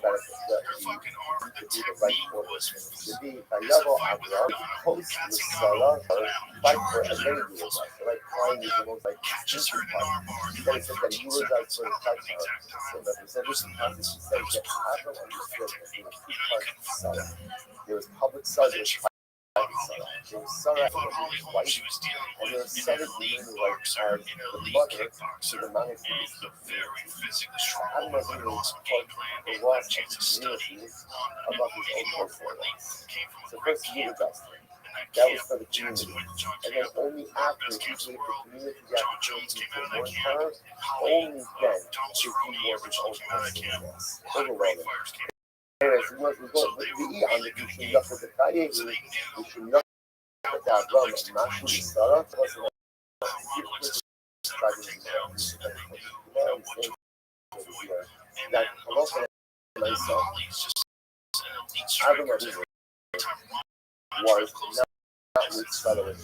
that to be the right order. To be Bayava Avram, host the Sarah, fight for identity with us. Like crying is the most like distant part. Then it says that he was out for the fight. So that we said this passage says that Avram understood that there were two parts of Sarah. There was public Sarah, there was private Sarah. There was Sarah who was white, and there was Sarah who was like as the mother to the monotheistic community. Avram was taught the loss of the community about his own personal loss. So first he eulogized him. That was for the community. And then only after he gave the community the opportunity to mourn her, only then did he mourn his own personal loss. Overwhelming. Anyways, we go with the E on the Kishin Yakut the Kaye, we should not put that wrong. Mashu Sarah, plus that Holocaust myself. I don't know was not with Sullivan.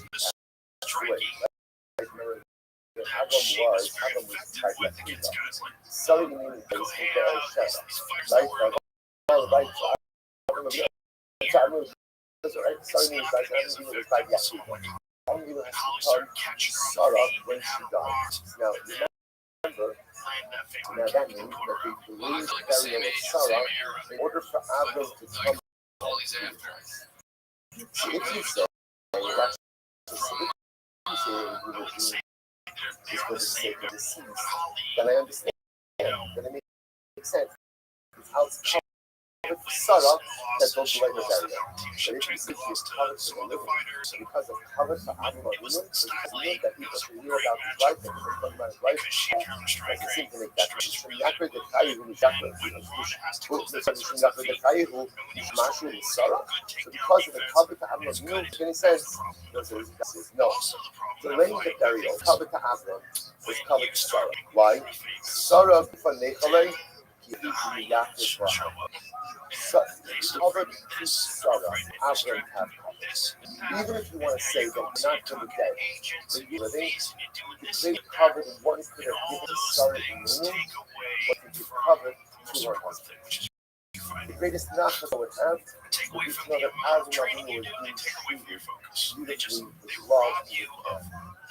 Adam was tied to Sullivan means they right? Right. Sullivan was tied to only has to come Sarah when she died. Now remember, that means that they believe the burial of Sarah in order for Abram to come. If you say that's is for the sake of the deceased, then I understand. Then it makes sense. It's with Sarah that don't delay her burial. But if you see she's covered for the living, because of covered for Avram Avinu, that people should hear about his life and talk about his life, doesn't seem to make that sense. From Yaakov the Kayehu, Yaakov the Kayehu, Mashu and Sarah. So because of the covered for Avram Avinu, makes any sense? No. Delaying the burial, covered to Avram, was covered to Sarah. Why? Sarah for Nechalei. Covered to Sarah, Avram have covered. Even if you want to say that not to the dead, but you living, if they covered one could have given Sarah the moon, but to give covered to her husband. the greatest nachas I would have Take would away be from to know the that amount of Avram training Avinu you was do, they being take away from your focus. They just beautifully rob loved you of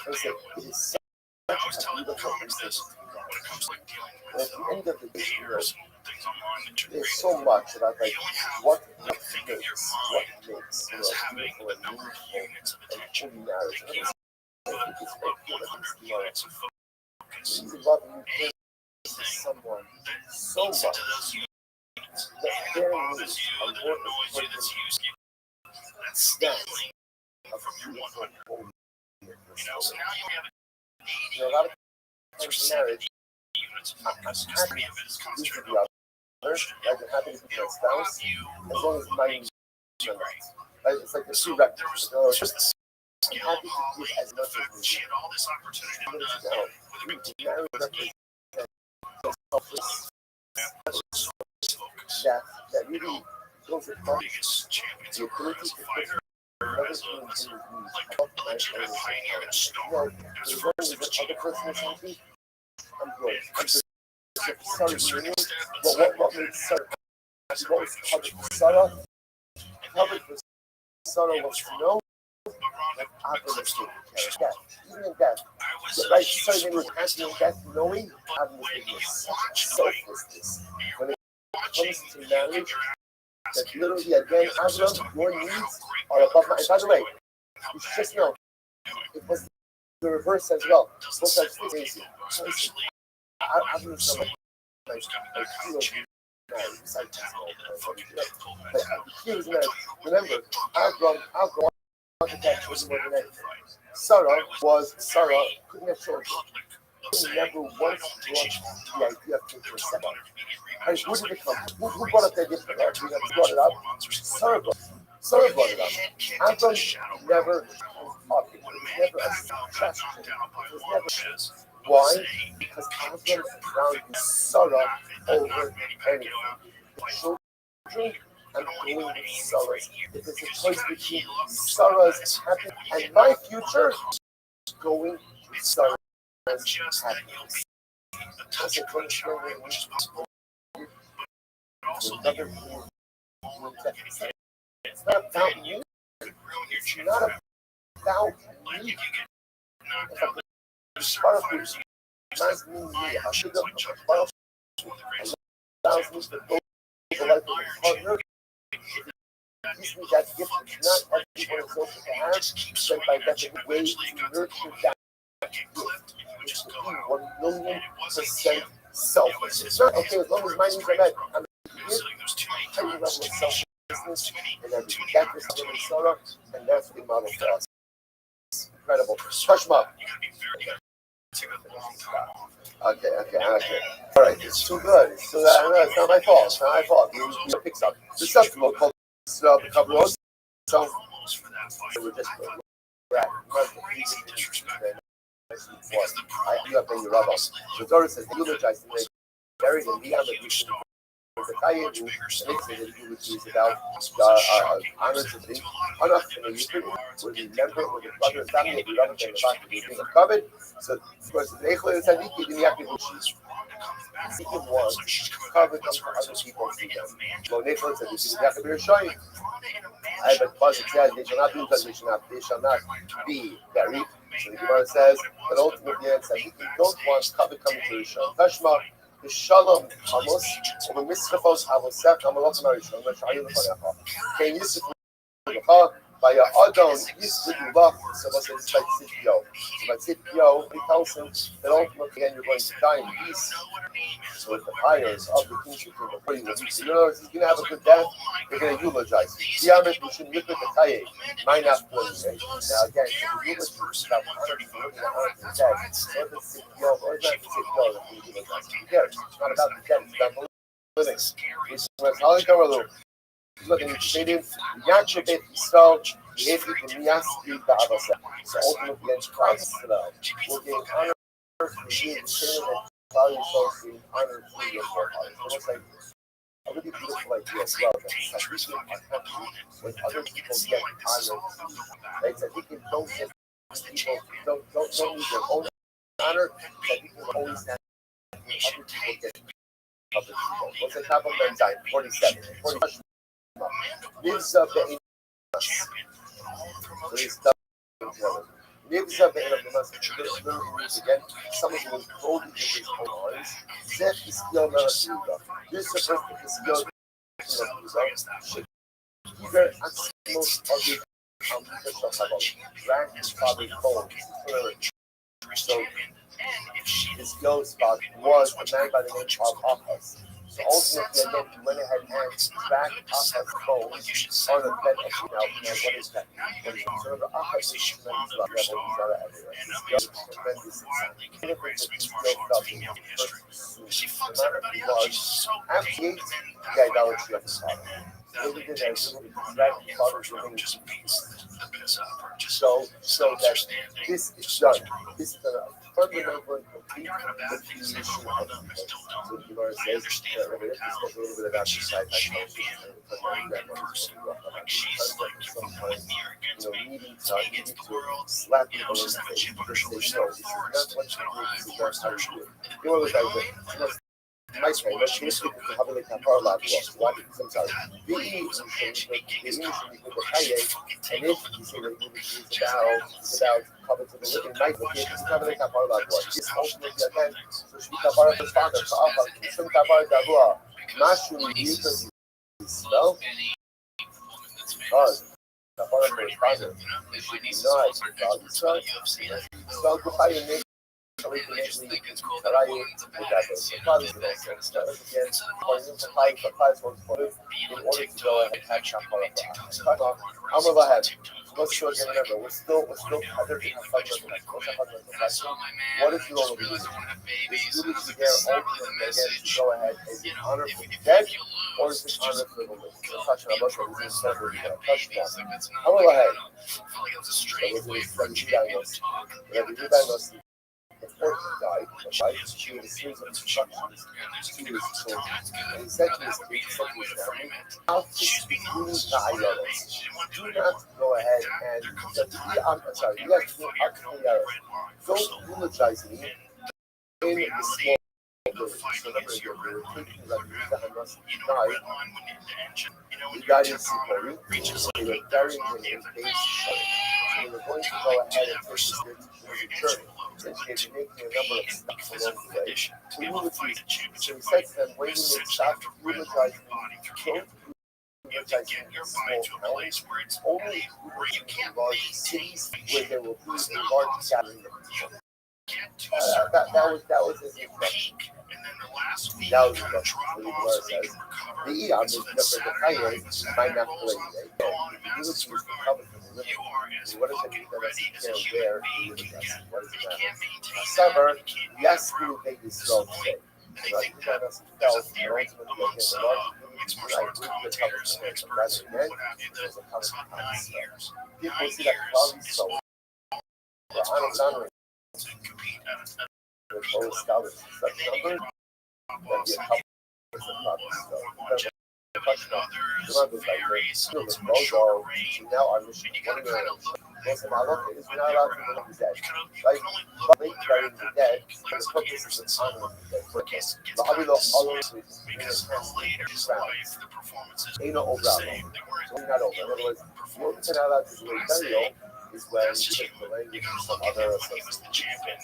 and so it is such I always a tell the beautiful comics thing. this when it comes to like dealing And with at the end of the day, haters and things online that you're there's creating. so much about like You only have what like think of your makes mind as having beautiful a and number of meaningful units of and attention. fully marriage. Think you I put think it's put very good 100 units of focus. when you love and you care for Anything someone that so eats much into those units, that anything that their bothers needs you, are that more annoys you, important that's using you, that's That's stealing a from your beautiful 100. holy You know, so now you have 80 You know, a lot of or times in 70 marriage, units of I'm focus. Just happy three of it is to concentrated be on other. Like I'm happy to be my it'll rob spouse you as long as of my what makes needs you are great. met. Right? It's like the So prerequisite. there was You know, just the I'm skill happy of to Holly, give as the much fact that as she me. had all this opportunity to But do now, with a big team, marriage with represents selfless focus. that really goes across Biggest champions the of her ability as a to fighter, another as human a being's needs. like Help a my legitimate others. pioneer and a You star. know, It was as long first, as it was the other Gina person is Carano. happy, I'm good. And I'm just Cyborg sorry, to a certain you know, extent, but what Cyborg made had Sarah, an what was covered for Sarah, covered for Sarah was to know but Ronda that Avram was eclipsed taking her. care of death. Even in death, I was the a right huge certain was supporter happy still. in death, knowing But Avram was when taking you such watch the fight, selflessness. When it watching comes to you marriage, get your ass that kicked. literally again, The other person's Avram, talking your about how needs great are the other above mine. And by person's the way, doing, how you should bad just you're know doing. it was the reverse as well. Doesn't Both sit sides well with crazy. people, especially Avram is someone like who's got a that kind hero of champion besides his mentality, that fucking own. difficult But mentality. here's I that. tell you what, Remember, Avram wanted that it was more than after the anything. fight. Sarah couldn't have shown Public of She saying, never I once don't think brought she's wrong. the idea of They taking were a talking step about up. an immediate rematch. Who I was did like, it come that's from? Who brought up the idea? crazy. They were talking about Brought it up. 4 months or something Sarah like brought that. Sarah brought it up. Head kicked into the Avram shadow never realm. was popular. When It was Manny never a Pacquiao got suggestion. knocked out by It was Juan never. Lopez, it Why? was a Because Avram picture valued perfect Sarah knock that over knocked Manny anything. Pacquiao out. The children I'm and only going doing with anything for a Sarah's. year. If it's a Because you choice gotta between heal up those Sarah's comebacks. happy When you and get my knocked future, out, going with it's Sarah's not just that you'll happiness. be a touch Also, crunch away, which is possible, but also that another you're thing vulnerable that getting hit. it's not about And me. you could ruin your It's chance not forever. about Like me. if you get knocked If out, a there's certain part of fighters me you just reminds me of have me, I iron should chins have like Chuck part of Liddell. It's one of the greatest allows me examples to that go the you're life an of iron a chin, partner. you get hit that Gives me little that gift fucking that not everyone sledgehammer, is supposed to and you have. just keep Then by swinging at you. definition, way Eventually, to it got to the nurture point where that you get clipped and you would just go out. 1,000,000% And it wasn't him. selfish. It's not okay as long as my needs are met. I'm It was like there's too many tiny level times, of too many shots, selflessness too many and everything. knockouts, That is too Avram many Sarah, and that's what he modeled for us. Incredible. preserve Touch him up. that. You gotta be very, you gotta take a long time off. Okay. All right, it's too good. It's too good. It's not my fault. It's not my fault. You picks up. The festival called Cover Road. So Promos for that fight, we're just I thought right. were crazy disrespectful. Because the I promo ended up in your rubber. honestly The looked daughter says, eulogize me. was Buried in fucking the huge star. the Much Kaye, bigger and star. they say that eulogy is And about that also was a shocking honor news to to the a lot of honor people. to the Didn't understand why with it's the getting member, people with the get a brother, chance. family, Anybody we love got a them, chance the fact to that meet he's him. being covered. So, of course, the Nechel is Hadiki, the Yakin, Was Ronda coming back he from all was this, like she's coming back. covered What's them for her? other It's people to Ronda see in a them. mansion. Well, Nechel said, this is Yakin, they're showing. Like Ronda in a I mansion. but Pasuk says they shall not be because they shall not be buried. So the Gemara says that ultimately it's that he don't want covet coming to Rishon. Tashma, the Shalom Amos, or the Misrafos Avosef, Amalot Marishon, the Shayu Lefanecha. Can Yisuf Lecha, by Adon, Yisuf Lulach, so what's it by Tzidkio? So by Tzidkio, he tells him that ultimately again you're going to die in peace. So with the fires of the kingship king of Puri, in other words, he's going to have a good death, they're going to eulogize. Diamet, we should look at the Kaye, might not play. Now again, the eulogy is about honor to the honor to the dead. So if it's Tzidkio, or it's not Tzidkio, then we eulogize. Who cares? It's not about the dead, it's about the living. It's Halik Amalu. Look, and it's stated, Yanshe Bet Yisrael, Yefi Kumiyaski Ba'avasa. So ultimately, against Christ, will gain honor for you, the same way that value yourself in honor through your forefathers. Almost like a really beautiful idea as well. That we are happy when other people get honor. Right? That we can don't get people, don't need their own honor, that we can always have other people get What's the top of enzyme? 47. 47. Lives up the lives up the again. Someone who was cold in his own eyes. Zef is still not a Yuga. This is the first Either at most of the rank his father's bones. So his go spot was a man by the name of Ahaz. So ultimately, again, he went ahead and dragged Ahaz's bones on the bed of now. What is that? So the Ahaz is tremendous level. He's not everywhere. His go is tremendous She fucks everybody up. She's so absolute the idolatry of his father. Really did that. Dragged his father's remains. just beats the piss out of her. So that this is done. This is a fundamental and complete definition of so the Gemara says that we're going to discuss a little bit about the side needing to slap people in the face because they know this is not what you do, this is not how you do it. You know what I was my friend, let's see if we can have a look at our lab work. Why? Because I'm sorry. The English with the Kaye, and if you say that it's about coming to the living night, but it's have a look at our lab work. It's ultimately again, so she can have a father, so Alpha, some Kabar Davua, Mashroom, Newton, spell. Because Kabar for his father, it should be nice, spell Kupaya name. Let's show again. Remember, we're still other people fighting. What is the role of the music? Is music there ultimately again to go ahead and be honor for the dead, or is it honor for the living? We're touching on both of these separately. I will go ahead. So we're going to study diagnosis. We're going to do diagnosis. Before he died, she was a series of instructions to his children. And he said to his family, "Now, this really idols. Do not go ahead and I'm sorry, you guys do don't eulogize me in the small village." So remember, they were taking like the Hamas died. He died in Sipori. They were burying him in base. So they were going to go ahead and take his journey. And he's making a number of stops along the way. So he said to them, when you make stops, eulogize me, don't eulogize me in small towns, only eulogize in large cities where there will be a large gathering of people. That was his instruction. That was the instruction. The Gemara says, the Iyam is the Kaye might not play again. The eulogy is recovered from the living. What does it mean that that's there the eulogize? What does it matter? However, yes, we will take this slow today. Like the us felt and ultimately again the large community like commentators and experts and what have you that it's not 9 years. People see that quality so honoring to compete at a level. Scholars such numbers that get help with the problems. So varies so much shorter range. Now I'm just Kind of most of my look is we're not allowed to look at dead. Right? But they bury the dead for the purposes of honoring the dead. For case but I mean, because later in life, the performances ain't no over. So we're not over. In other words, what we're not allowed to do in burial is when you take the language from some other he was the champion.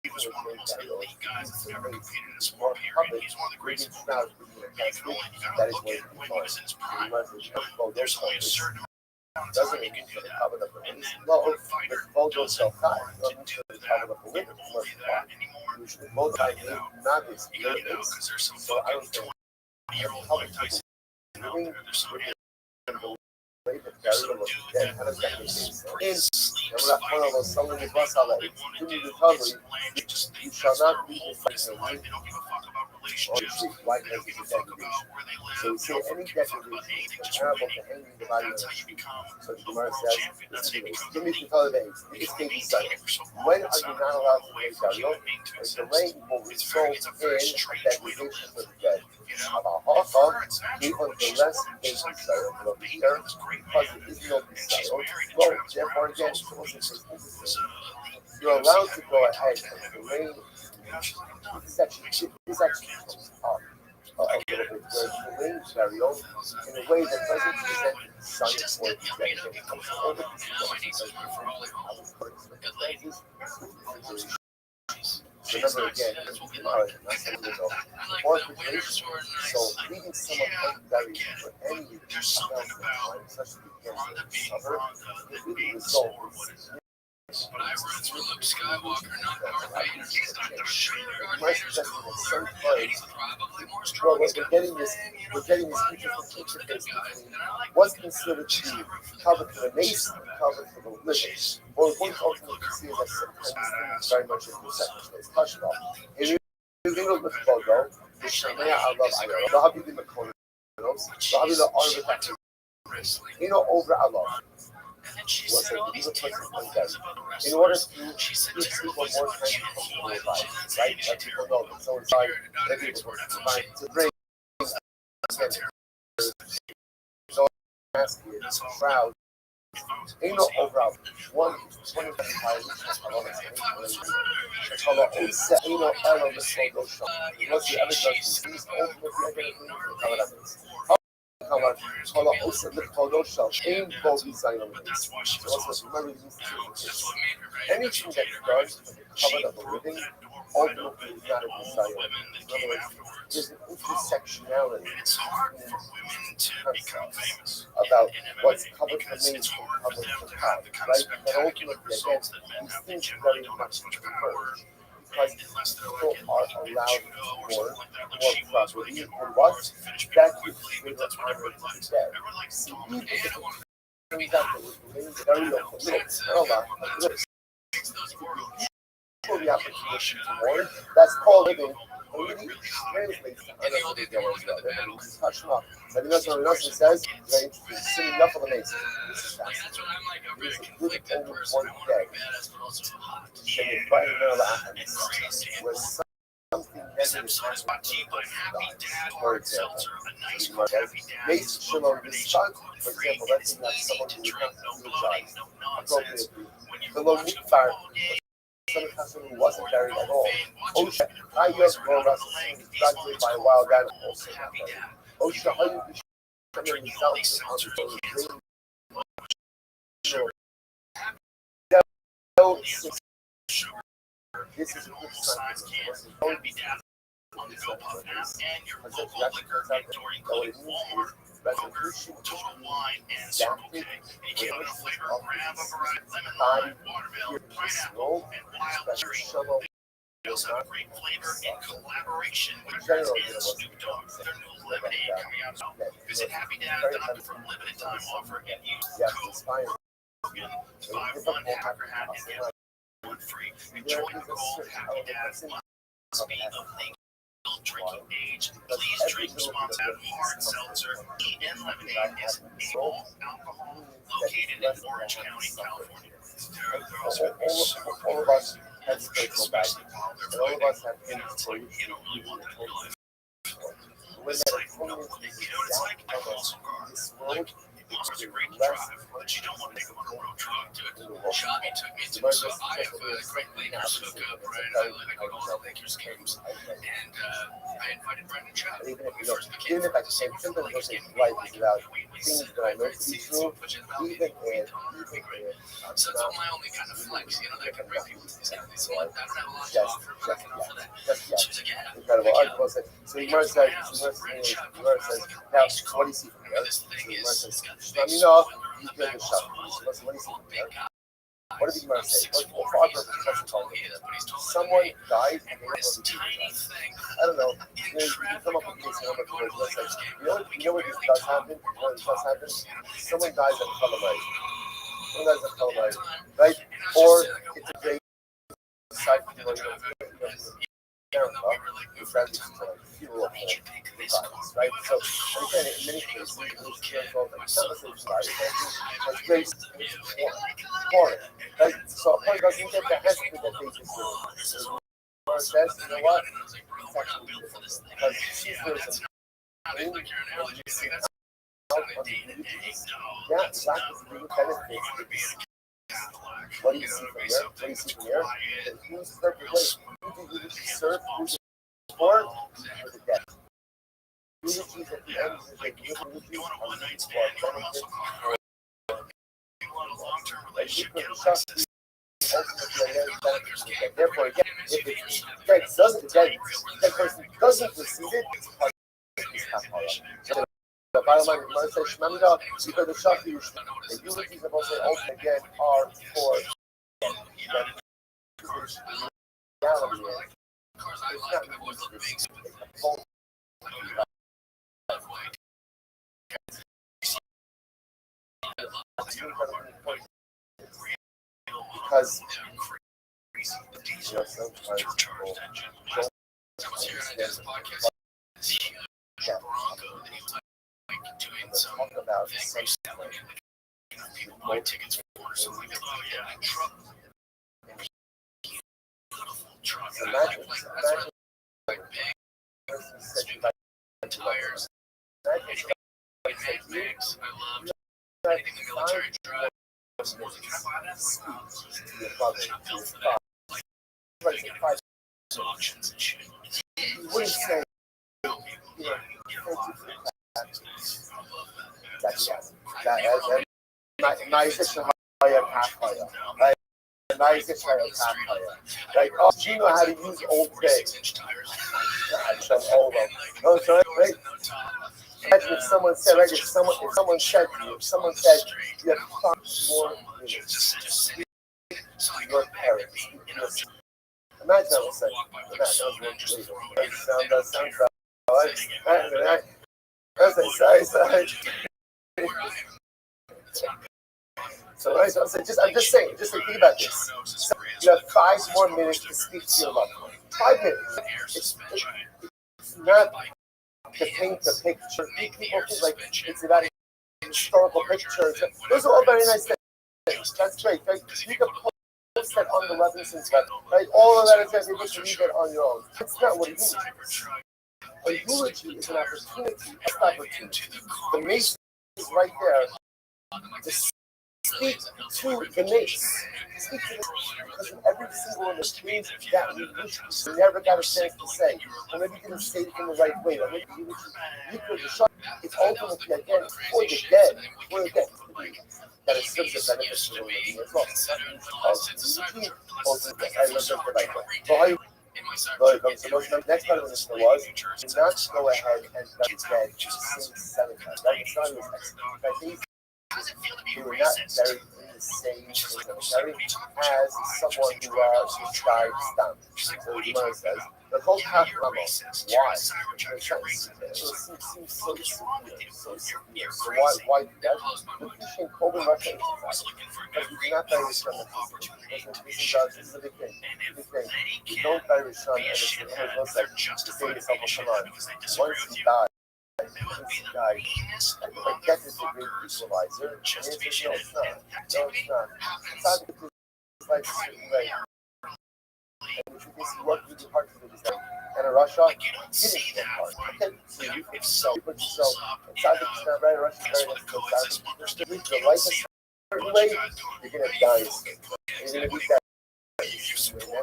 He was one of the most elite guys that's ever competed in a sport period. He's one of the greatest. You can only look at when he was in his prime. There's only a certain doesn't mean you can cover the police. No, the vote goes so high. You don't need to cover the police. You should vote by not his feelings. So I don't think public people living the burial of the dead. How does that make sense? And we're not one of those selling the bus out like to the recovery. You shall not be defending a weak or treat white as a degradation. So we say any degradation is comparable to hanging the body on a tree. So the Gemara says, give me the color days. This can be studied. When are you not allowed to make burial? If the rain will result in degradation for the dead. About half even the less things burial will be there because it is no burial. Well, therefore again, you're allowed to go ahead and the rain. This actually comes up. scenario in a way that doesn't present science or projection. It comes over to remember again, or refrigeration. So leaving someone unburied for any amount of time, such as the summer, it will result in But I run through Luke Skywalker, not Darth Vader. He's not the sugar my suggestion is some place. probably more Well, strong. we're getting this feature based between what's considered to be covered for the mason and covered for the living, or what ultimately considered as sometimes very much in the second space touched on. If you look at the photo, the Shemaya Allah Ayah, the Habib Makonos, the Habib Arba, over Allah. Was a legal person one day. In order to give people more time to comfortable life, right? Let people know that so inside, let people to bring so ask you, proud. Ain't no overall one of the pilots ain't no error the slow show. Once you ever does these ultimately Kala olsa the Kodosha in both design elements. So also remember these two. Anything that does for the cover of the living ultimately is not a design element. In other words, there's an intersectionality about what's covered for me and covered for God, right? But ultimately, again, these things are very much converge. Because people are allowed more property and what that is greater honor to the dead. See, even if it turns out that we're living very little, not a lot, but little, for the opportunity to mourn, that's called living. Really translates to honor to the dead as well. That means touch them up. But you know something else it says? Very interesting. Sitting enough of the mason. This is fascinating. There's a good over one day. And it's by the where something negative happens. For example, Mason Shalom is stuck. For example, let's say that someone who apologized appropriately. The Lomufar, someone who wasn't buried at all. Osha, I guess Roras is graduated by a wild animal. Also not buried. Osha, how you be yourself on the dream? This is a good sign. On the GoPuff app and your local liquor during including Walmart, Kroger, Total Wine, and Circle K. And you can't get a flavor, grab a variety, lemon lime, watermelon, pineapple, and wild cherry. They also have a great flavor in collaboration with Chris and Snoop Dogg. Their new lemonade coming out now. Visit HappyDad.com for a limited time offer and use code Rogan to buy one Hacker hat and get one free. Enjoy the cold Happy Dad's must be of legal drinking age. Please drink responsibly. Hard seltzer, tea, and lemonade is all alcohol located in Orange County, California. All of us have spiritual back. And all of us have things for you don't really want that in your life. It's like, no, you know what it's like? I call some car. This world, Monster's a great drive, but you don't want to take them on a road trip to it. Shaggy took me to, so I have a great Lakers hookup, right? I go to all the Lakers games, and I invited Brendan Chad. even if I say something goes in life is about things that I know to be true, even if so that's my only kind of flex, you know, that can bring people to these guys. So I don't have a lot to offer, but I can offer that. She was like, yeah. incredible. So Yumar says, now, what do you see from here? Let me know you feel the shock. What do you see from here? What did Yumar say? What father of the someone died and they were able to do it. I don't know. You come up with these numbers where it's like, you know what this does happen? You know what this does happen? Someone dies at a color right? Or it's a great side for you right? So, again, in many cases, it's great foreign, right? So, a point doesn't get the hesitant that they just do. Or says, you know what? It's actually different. Because she's very yeah, exactly. Benefits. What do you see from here? What do you see from here? And who's the who do you serve? Who's the sport? Or the death? You want a one-night stand, you want a muscle car, you want a long-term relationship, get a Lexus. Therefore, again, if that person doesn't receive it, it's part of his kapara. The bottom line says, Shemamida, because the Shakti, the eulogies of also ultimate again are for reality. It's not because I was hearing I did this podcast. This huge Bronco that he was like doing some thing reselling it. Like, people buy tickets for or something. Like, oh yeah, truck. Beautiful truck. Like big tires. Anything mix. I love anything the military drive. More than can I buy that? I'm built for that. Like, auctions and shit. you wouldn't say, like, oh, do you know how to use old things? Oh, sorry, right? Imagine if someone said, right, if someone said you have 5 more minutes to your parents. Imagine that was that sounds so I'm just saying, think about this. So you have 5 more minutes to speak to your loved one. 5 minutes. It's not to paint the picture. People think like it's about historical pictures. Those are all very nice things. That's great. You can post that on the Levinson's web, right? All of that is able to read it on your own. It's not what it is. A eulogy is an opportunity. The mace is right there to speak to the mace. Speak to the mace. Because in every single one of the dreams that we wish we never got a chance to say, or maybe didn't say it in the right way, or maybe you could have it's ultimately again for the dead, that it serves a benefit to the living as well. The next part of this was do not go ahead and dead sing 7 times. That song was excellent. They were not buried in the same cemetery as someone who died stunned. So Gemara says, the whole half level. Why? It seems so severe. So why do that? The Christian Colby Russia is because we do not bury Rishon and this is a big thing. We don't bury Rishon and it's to save yourself a command. Once you die, but death is the great equalizer. No, it's not. It's like and which is what we do hard to do is that. And in Russia, finish that part. Okay, so you put yourself inside the Krishna, right? Russia, very live your life a certain way, you're gonna die. You're gonna be that. That's just the way.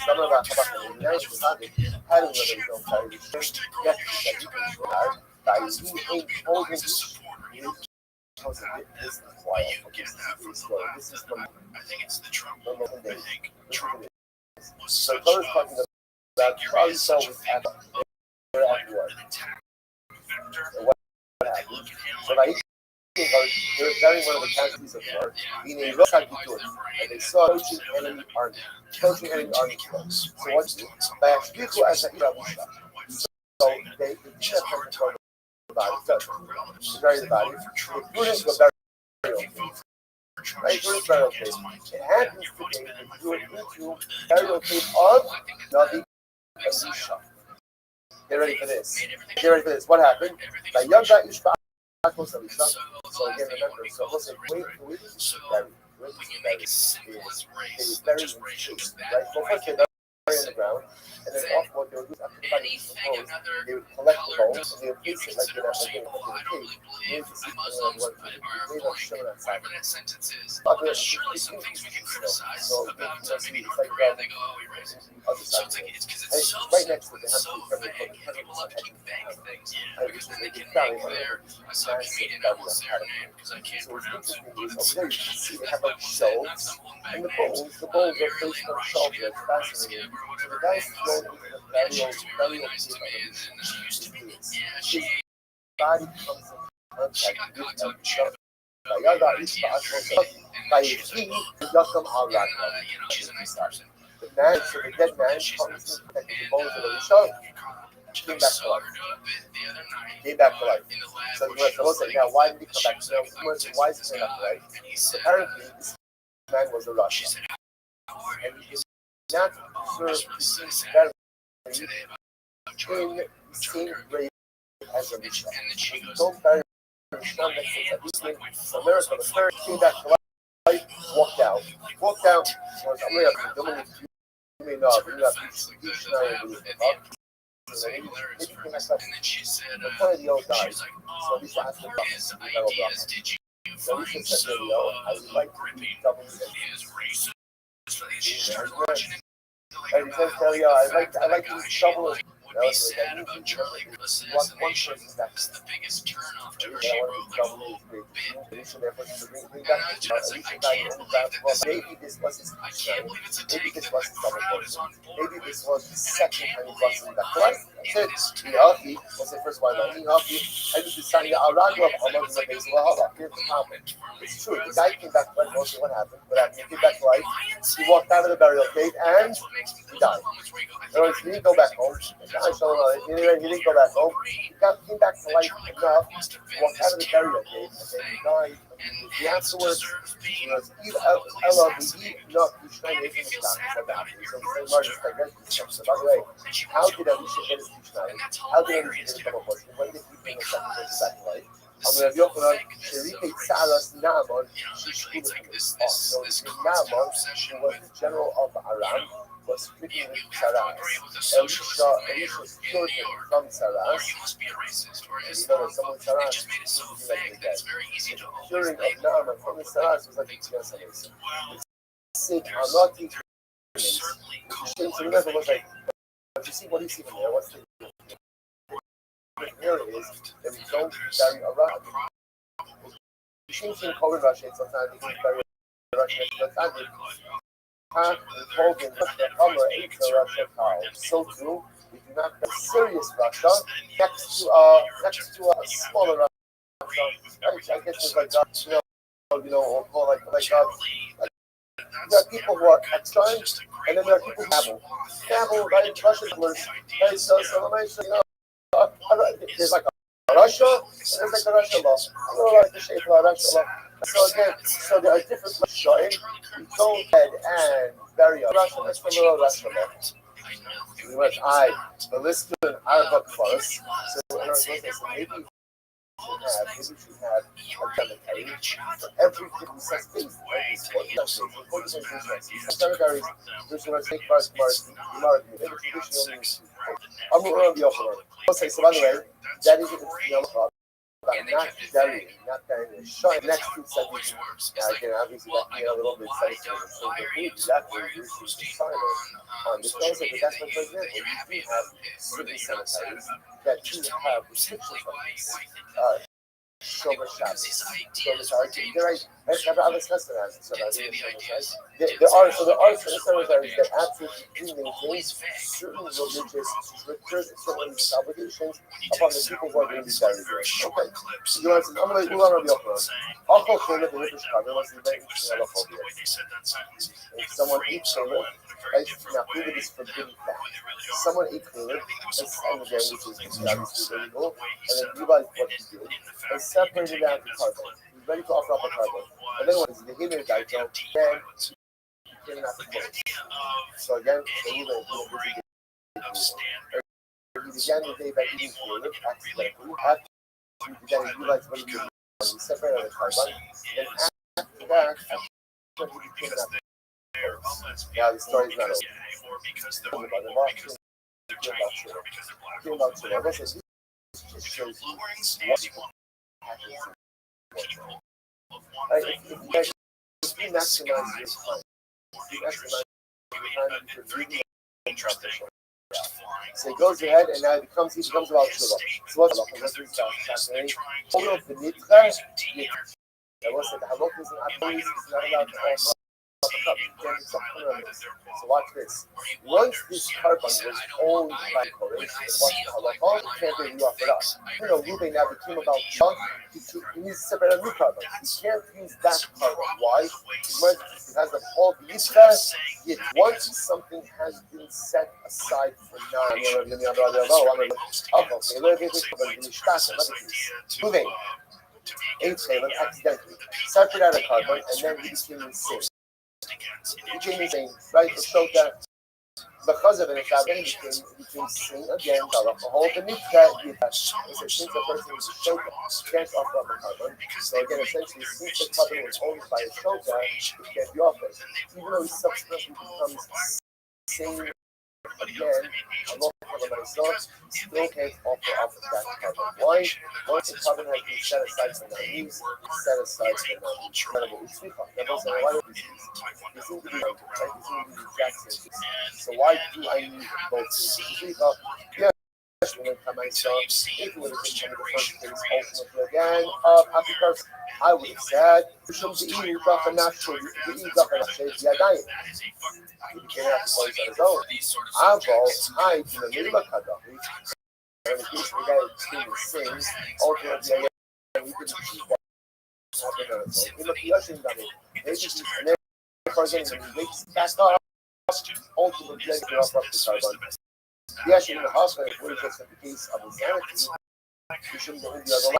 Some of us are nice without it. I don't know that we don't carry this. Yes, that you can survive by you ain't holding this. This is why this is from I think it's the Trump. I think Trump was so such Chloe's talking about how you saw with everywhere. What happened? So like they were carrying one of the casualties of war, meaning they tried to do it, and they saw approaching enemy army. So what's by actually as a so they did not talk about it. So bury the body. They put it into a burial cave. Right, put it in a burial cave. It happens to be they do it into burial cave of Navi Elisha. Get ready for this. Get ready for this. What happened? The young guy is so again, remember, so we'll say, wait, buried. They was buried in trees, right? Well, first they buried in the ground, and then off what they would do after the body was decomposed, they would collect the bones, and they would place it like they were in a cave. They would see they don't show that side. Surely some things we can criticize about, maybe North Korea, they go, oh, we racist. So it's like, it's because right next to it, they have so two friendly vague. photos. People love to keep vague things. Yeah. Because then they can make their, I saw a comedian, I won't say her name because I can't So what's pronounce it, interesting but is over there you can see they have I like will say, not shelves, some holding back and the names. bowls are Muriel based and on shelves. Rashida, That's or Rashida, fascinating. or So whatever the her guy's name thrown was. into the And burial, she was really burial nice to me, and then she used to be, yeah, his she body comes into got contact with caught talking and shit about Yaga me. Ishba'at And then she's like, oh, Yakam and Arad. you know, she's a nice person. The man, so the dead man, And she's comes nice. into contact with the And bones of Elisha, I came back to saw life. her do a bit the other night. Came back to life. In the lab So where you she must was say, like, now why did he come she back? was Now, like, why is this he coming back to guy, life? and he said, Apparently, this man was a she Russian. said, how are And you? he did not Oh, serve just really to sad buried today about in Charlie. the same grave as Elisha. And then she goes, Don't bury Sean next to Elisha. America, the third came back to life, walked out. Walked out, was America. You may know, you have and then she said, one of the old guys. she's like, So oh, Elisha what asked him, his ideas did you so find Elisha said, so I would like to gripping? double His racist. She it. started launching into like And he says, about yeah, the I fact that like a guy to she double like would be sad about Charlie assassination. That's the biggest turnoff to her. She wrote like a whole bit. And I was like, I can't believe that this. Maybe this was his I can't believe it's a maybe take this that was the his double crowd is on board maybe this with. was the second time he busted And back to life. That's it. Hockey was the first one. Hockey. And this is Sanya Aradu of Hamas the base of Hava. Here's the problem. It's true. The guy came back to life. Mostly what happened. But he came back to life. He walked out of the burial cave and he died. In other words, he didn't go back home. He didn't go back home. He came back to life enough. Walked out of the burial cave and then he died. The afterwards, he was Ella Bihi, not Mishnayim in the Shach. So the Marcus Kagresh. So by the way, how did Elisha get his Mishnayim? How did Elisha get a double portion? When did he bring a second person back to life? Rav Yochanan, Sherifei Tzaras Naaman, Shishkulah. Naaman, who was the general of Aram, was stricken with Tzaras. Elisha cured him from Tzaras. Someone Tzaras, the curing of Naaman from the Tzaras was like a Tzias HaMesim. Sick, I'm not teaching him. So remember, was like, but you see, what do you see from there? What's the here is that we don't bury around. You see in COVID Russian sometimes we bury Russian, but I did half the Colgan, the Hummer, ate the Russian cow. So too, we do not bury serious Russia next to a smaller Russia. I guess it's like or call like there are people who are exiled, and then there are people who babble. Babble, right? Russian words. Right? So let me say, there's like a Russia, and there's like a Russian law. I don't like the shape of a Russian law. So again, so there are different Russia. We go ahead and bury a Russian. That's the little Russian law. The list in our book for us. So in our business, maybe we should have a cemetery for every different size things. Cemeteries, which are take part I'm going to be open. Okay, so by the way, that is about not burying the shine next to something. Now again, obviously that can be a little bit sensitive. So the food is actually usually the shine on this also, but that's what, for example, you do have certain cemeteries that do have restrictions on this. Shomer Shabbos. Shomer Shabbos. There are other customers. There are certain cemeteries that absolutely do maintain certain religious strictures and certain religious obligations upon the people who are going to be buried there. Okay. So you want to say, I'm going to be open. Also, Caleb in the Chicago was the very interesting holophobia. If someone eats Caleb, now Caleb is forbidden fat. Someone ate Caleb, and again, which is obviously illegal, and then realized what he did, and separated out the carbon. He's ready to offer up a carbon. And then when the Hebrew guy jumped, then he came out the court. So again, he began the day by eating Caleb, accidentally. After he began to realize what he did, he separated out the carbon. Then after that, he became out the court. Now the story is not over. Just shows you what happens. If you maximize your time, you maximize your time, you can really transition. So he goes ahead and now he becomes about Shiva. So what's fascinating? All of the Nitra, I will say the halakha is not allowed to offer up a cup. So watch this. Once this carbon was owned by Koresh, what's the halakha? It can't be offered up. Ruben now became about Chuck. He needs to separate a new carbon. He can't use that carbon. Why? Because it has the whole Yitzchak. Yet once something has been set aside for Ruben ate Salem accidentally, separate out a carbon, and then he became insane. He became insane, right? It showed that because of it, he became insane again. The whole mitzvah, since the person was a shota, can't offer up a carbon. So again, essentially, since the carbon was owned by a shota, it can't be offered. Even though he subsequently becomes insane again, still can't offer that carbon. Why? Once the carbon has been set aside for non-use, set aside for non-use. They seem to be the exact same. So why do I need both? Yeah. When it comes to if it would have been one of the first things ultimately again, happy person, I would have said, Shum the EU got a natural, the EU got a natural, the Adayim. He became out the place on his own. Avo, I, in the middle of Kadafi, and the case of the guy who sings, ultimately, we could achieve that. In the Piyashin Dami, maybe he's an person, and he wakes back up, ultimately, they off the carbon. Yes, in the hospital, what is just the case of insanity? You shouldn't go in the other line.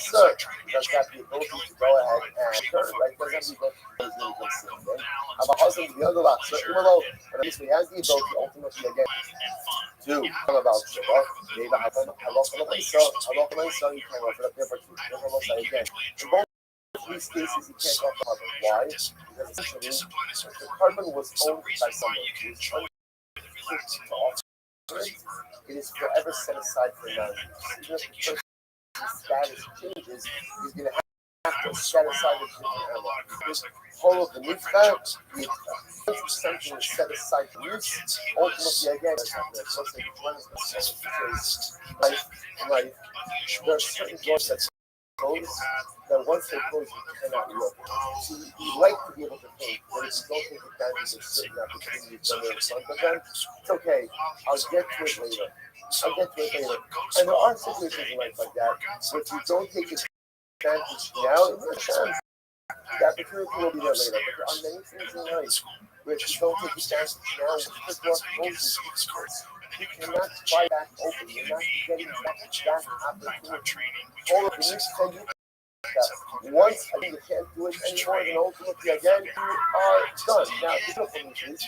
Sir, does have the ability to go ahead and turn, right? Doesn't have the ability to have a husband the other lot. So even though, at least he has the ability ultimately again to come about Shiva, maybe I lost my son, you can't offer up there, but you can say again. In both these cases, you can't offer carbon. Why? Because essentially, the carbon was owned by someone. It is forever set aside for non-use. Even if the person's status changes, he's going to have to set aside a different element. Whole of the mitzvah, once something is set aside for use, ultimately again, life, there are certain doors that close, that once they close, you cannot reopen. So you like to be able to think, but if you don't take advantage of certain opportunities that are in front of them, it's okay, I'll get to it later. And there are situations in life like that, where if you don't take advantage now, in your chance, the opportunity will be there later. But there are many things in life where if you don't take advantage now, the door closes. You cannot try back open. You're not getting back opportunity. All of the news tell you that once you can't do it anymore, then ultimately again you are done. Now, the beautiful thing is,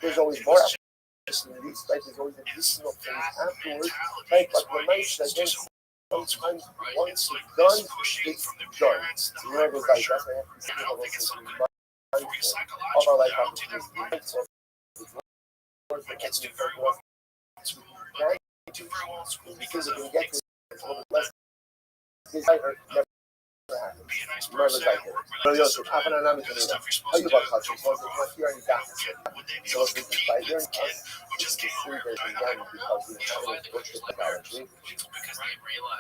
there's always more opportunities, right? There's always additional things afterwards, right? But the nice again, sometimes once it's done, it's done. So you know, those guys, that's why I have to say of our life opportunities. It gets to very well. Because if we get to it's a little less desire, never happens. Never like it. So yo, so half an hour now, how you about culture? So it's not here any down. So it's just by hearing us, it's just see there's a young because we have a bullshit technology.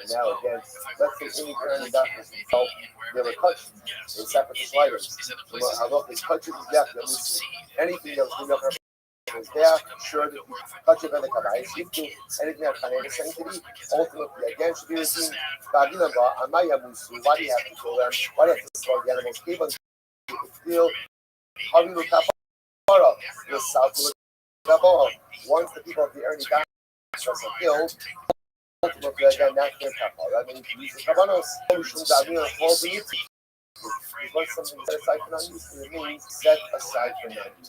And now again, let's say any current doctors help their touch. They separate the sliders. I love this touch. Yeah, anything that was going is there, sure that you touch it on the Kabbalah, anything that can sanctity, ultimately again should be routine. Gadinaba, Amaya Musu, why do you have to go there? Why do you have to slow the animals? Even still, how do you look up the south of once the people of the early dynasties are killed, ultimately again, that's their Kabbalah. I mean, these Kabbanos, solutions that we are all being. Once something set aside for non-use, it means set aside for non-use.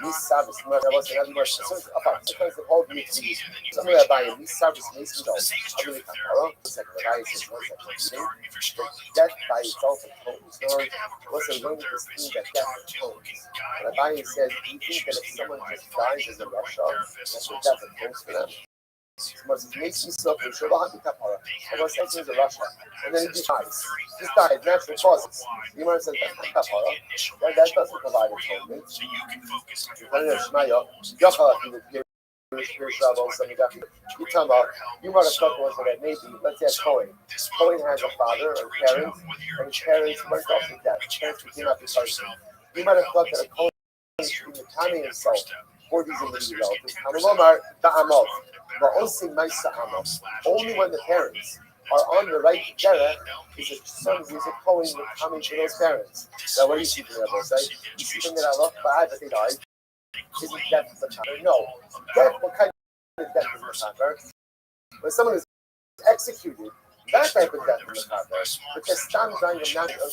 This service, sometimes the whole beauty is somewhere by this service makes me go. I really can't follow. Death by itself atones. What's the one with this thing that death atones? And Abaye says, do you think that if someone just dies in Russia, that's what death atones for them? It makes me suffer. So I have to kapara. I was saying to Russia, and then he just dies. Just died, natural causes. You want to say that's kapara? Well, that doesn't provide atonement. spiritual something that you talking about, you might have thought was that maybe, let's say a Cohen. Cohen has a father or parents, and his parents went off to death. His parents became up because you might have thought that a Cohen is becoming himself for these individuals. Only when the parents are on the right together is a son who is a Cohen coming to those parents. Now, what do you see from that side? You see from that Allah, but they died. Isn't death the matter? No. Death, what kind of death is the matter? When someone is executed, that type of death is the matter. But just stand dying of natural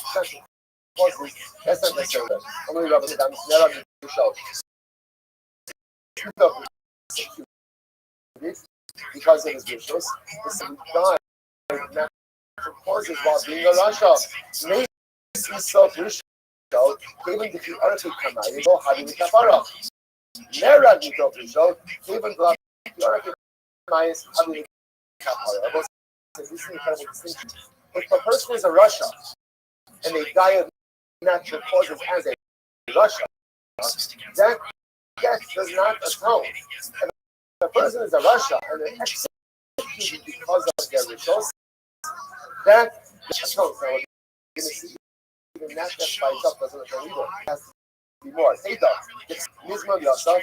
causes, that's not necessarily. I'm going to rub it down. Never going to show. Because of his wishes, the son died of natural causes while being a Rasha. Maybe he's selfish. Even if you are to come out, you go having a kapara. Never be selfish. Even though you are to come out, having a kapara. This is an incredible distinction. If a person is a Rasha and they die of natural causes as a Rasha, that death does not atone. If a person is a Rasha and they're executed because of their rituals, that atones. Now, we're going to see even that death by itself doesn't atone either. It has to be more. Hey, dog, it's Mizman yourself.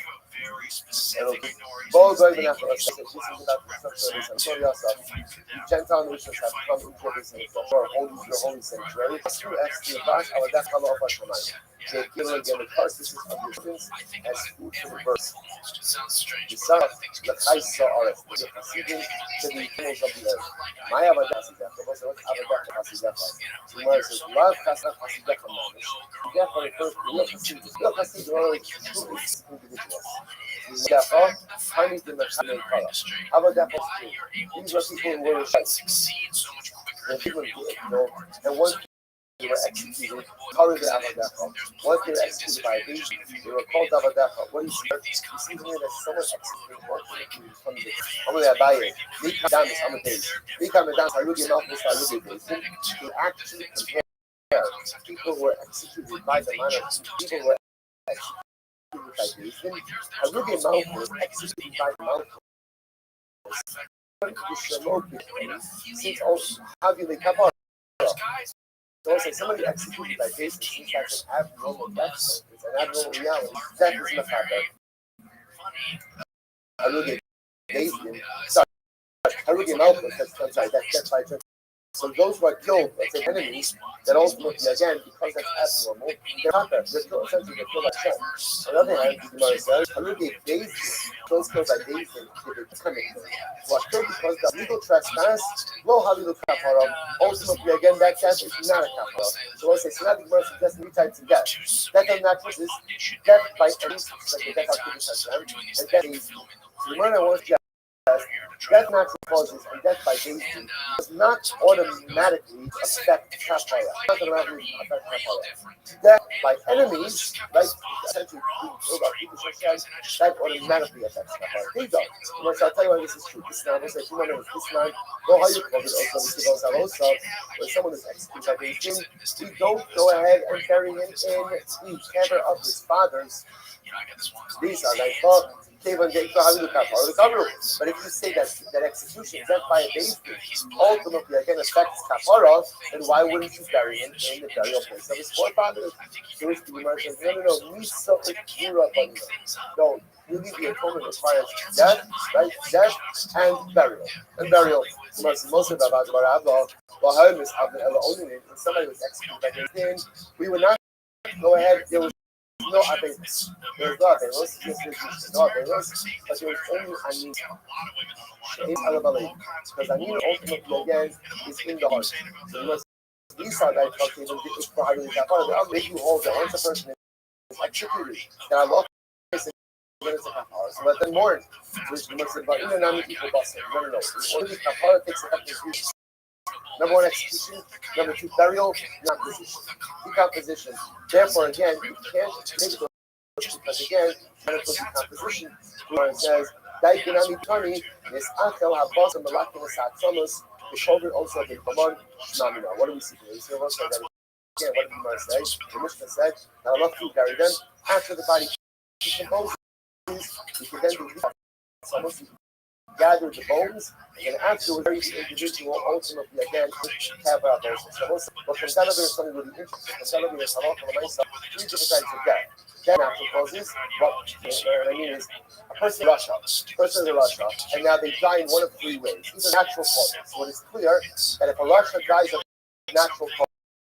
Both going after us. This is about the structure yourself. Gentile nations have come into this holy sanctuary. Through X, the Bash, our death color of us tonight. They kill again the carcasses of your sins as food for the birds. The son of the Kaisa are the proceeding to the kingdoms of the earth. My Avadas is that. What's Avadas Hasidafa? Tomorrow says, love Kasa Hasidafa Manish. Therefore, the first real Hasidas. Real Hasidas are only two individuals. Therefore, finding the Mexican color. Avadas is these are people who were and people and once they were executed, called the Avadacha. Once they were executed by a beast, they were called Avadacha. What do you see? You see here that someone executed from the Amale Abaye. Mika Damis Amadeus. Mika Medan Harugi Malchus Harugi Basin to actually compare people who were executed by the manner people were executed by Basin. Harugi Malchus executed by Malchus. Since also have you the Kappa? So it's like somebody executed by Basin seems like an abnormal death. It's an abnormal reality. Death is not happening. Harugi Basin. Sorry, Harugi Malchus. That's right. That's death by church. So those who are killed, let's say enemies, that ultimately, again, because that's abnormal, they're not there. They're killed, essentially, they're killed by Shem. On the other hand, the Gemara says, Harugi Basin, those killed by Basin, they're coming. What killed because the legal trespass, lo havilu kapara. Ultimately, again, that death is not a kapara. So let's say, so now the Gemara suggests three types of death. Death of natural is death by enemies, like the death of Hashem, and death is. So the Gemara wants to death natural causes and death by Basin does not automatically affect kapara. Not automatically affect kapara. Death by enemies, right? Essentially, that automatically affects kapara. Here you go. I'll tell you why this is true. This is not, this is not, no, how you call it also, when someone is executed by Basin, we don't go ahead and bury him in the camera of his fathers. These are like, but if you say that execution death by a Basin ultimately again affects kapara, then why wouldn't you bury him in the burial place of his forefathers? So if the Gemara says, no, really the atonement requires death, right? Death and burial. And burial. Most of the Abba, only if somebody was executed by Basin, we would not go ahead. There was no Abelos. There was no Abelos. Yes, there's no Abelos, but there was only Anin. Because Anin ultimately again is in the heart. So these are like okay, it's for having the kapara. I'll make you hold that once a person is executed, then I love this against the kapara. So let them mourn. Which the Muslim about in and people busting. No. Only kapara takes effect in two. Number one, execution. Number two, burial. Decomposition. Decomposition. Therefore, again, you can't make it because again, medical decomposition. Where it says, "Daikinami Tani is Achel Habas and Malakim Satzamos." The children also have been command. What do we see here? We see also that again, what did the Gemara say? The Mishnah said that Allah to bury them after the body decomposes. You can then do Almost gather the bones, and afterwards each individual ultimately again have those. But from that over is something really interesting. From that over is three different types of death. Death natural causes. What I mean is a person in Russia, and now they die in one of three ways. These are natural causes. So it is clear that if a Russia dies of natural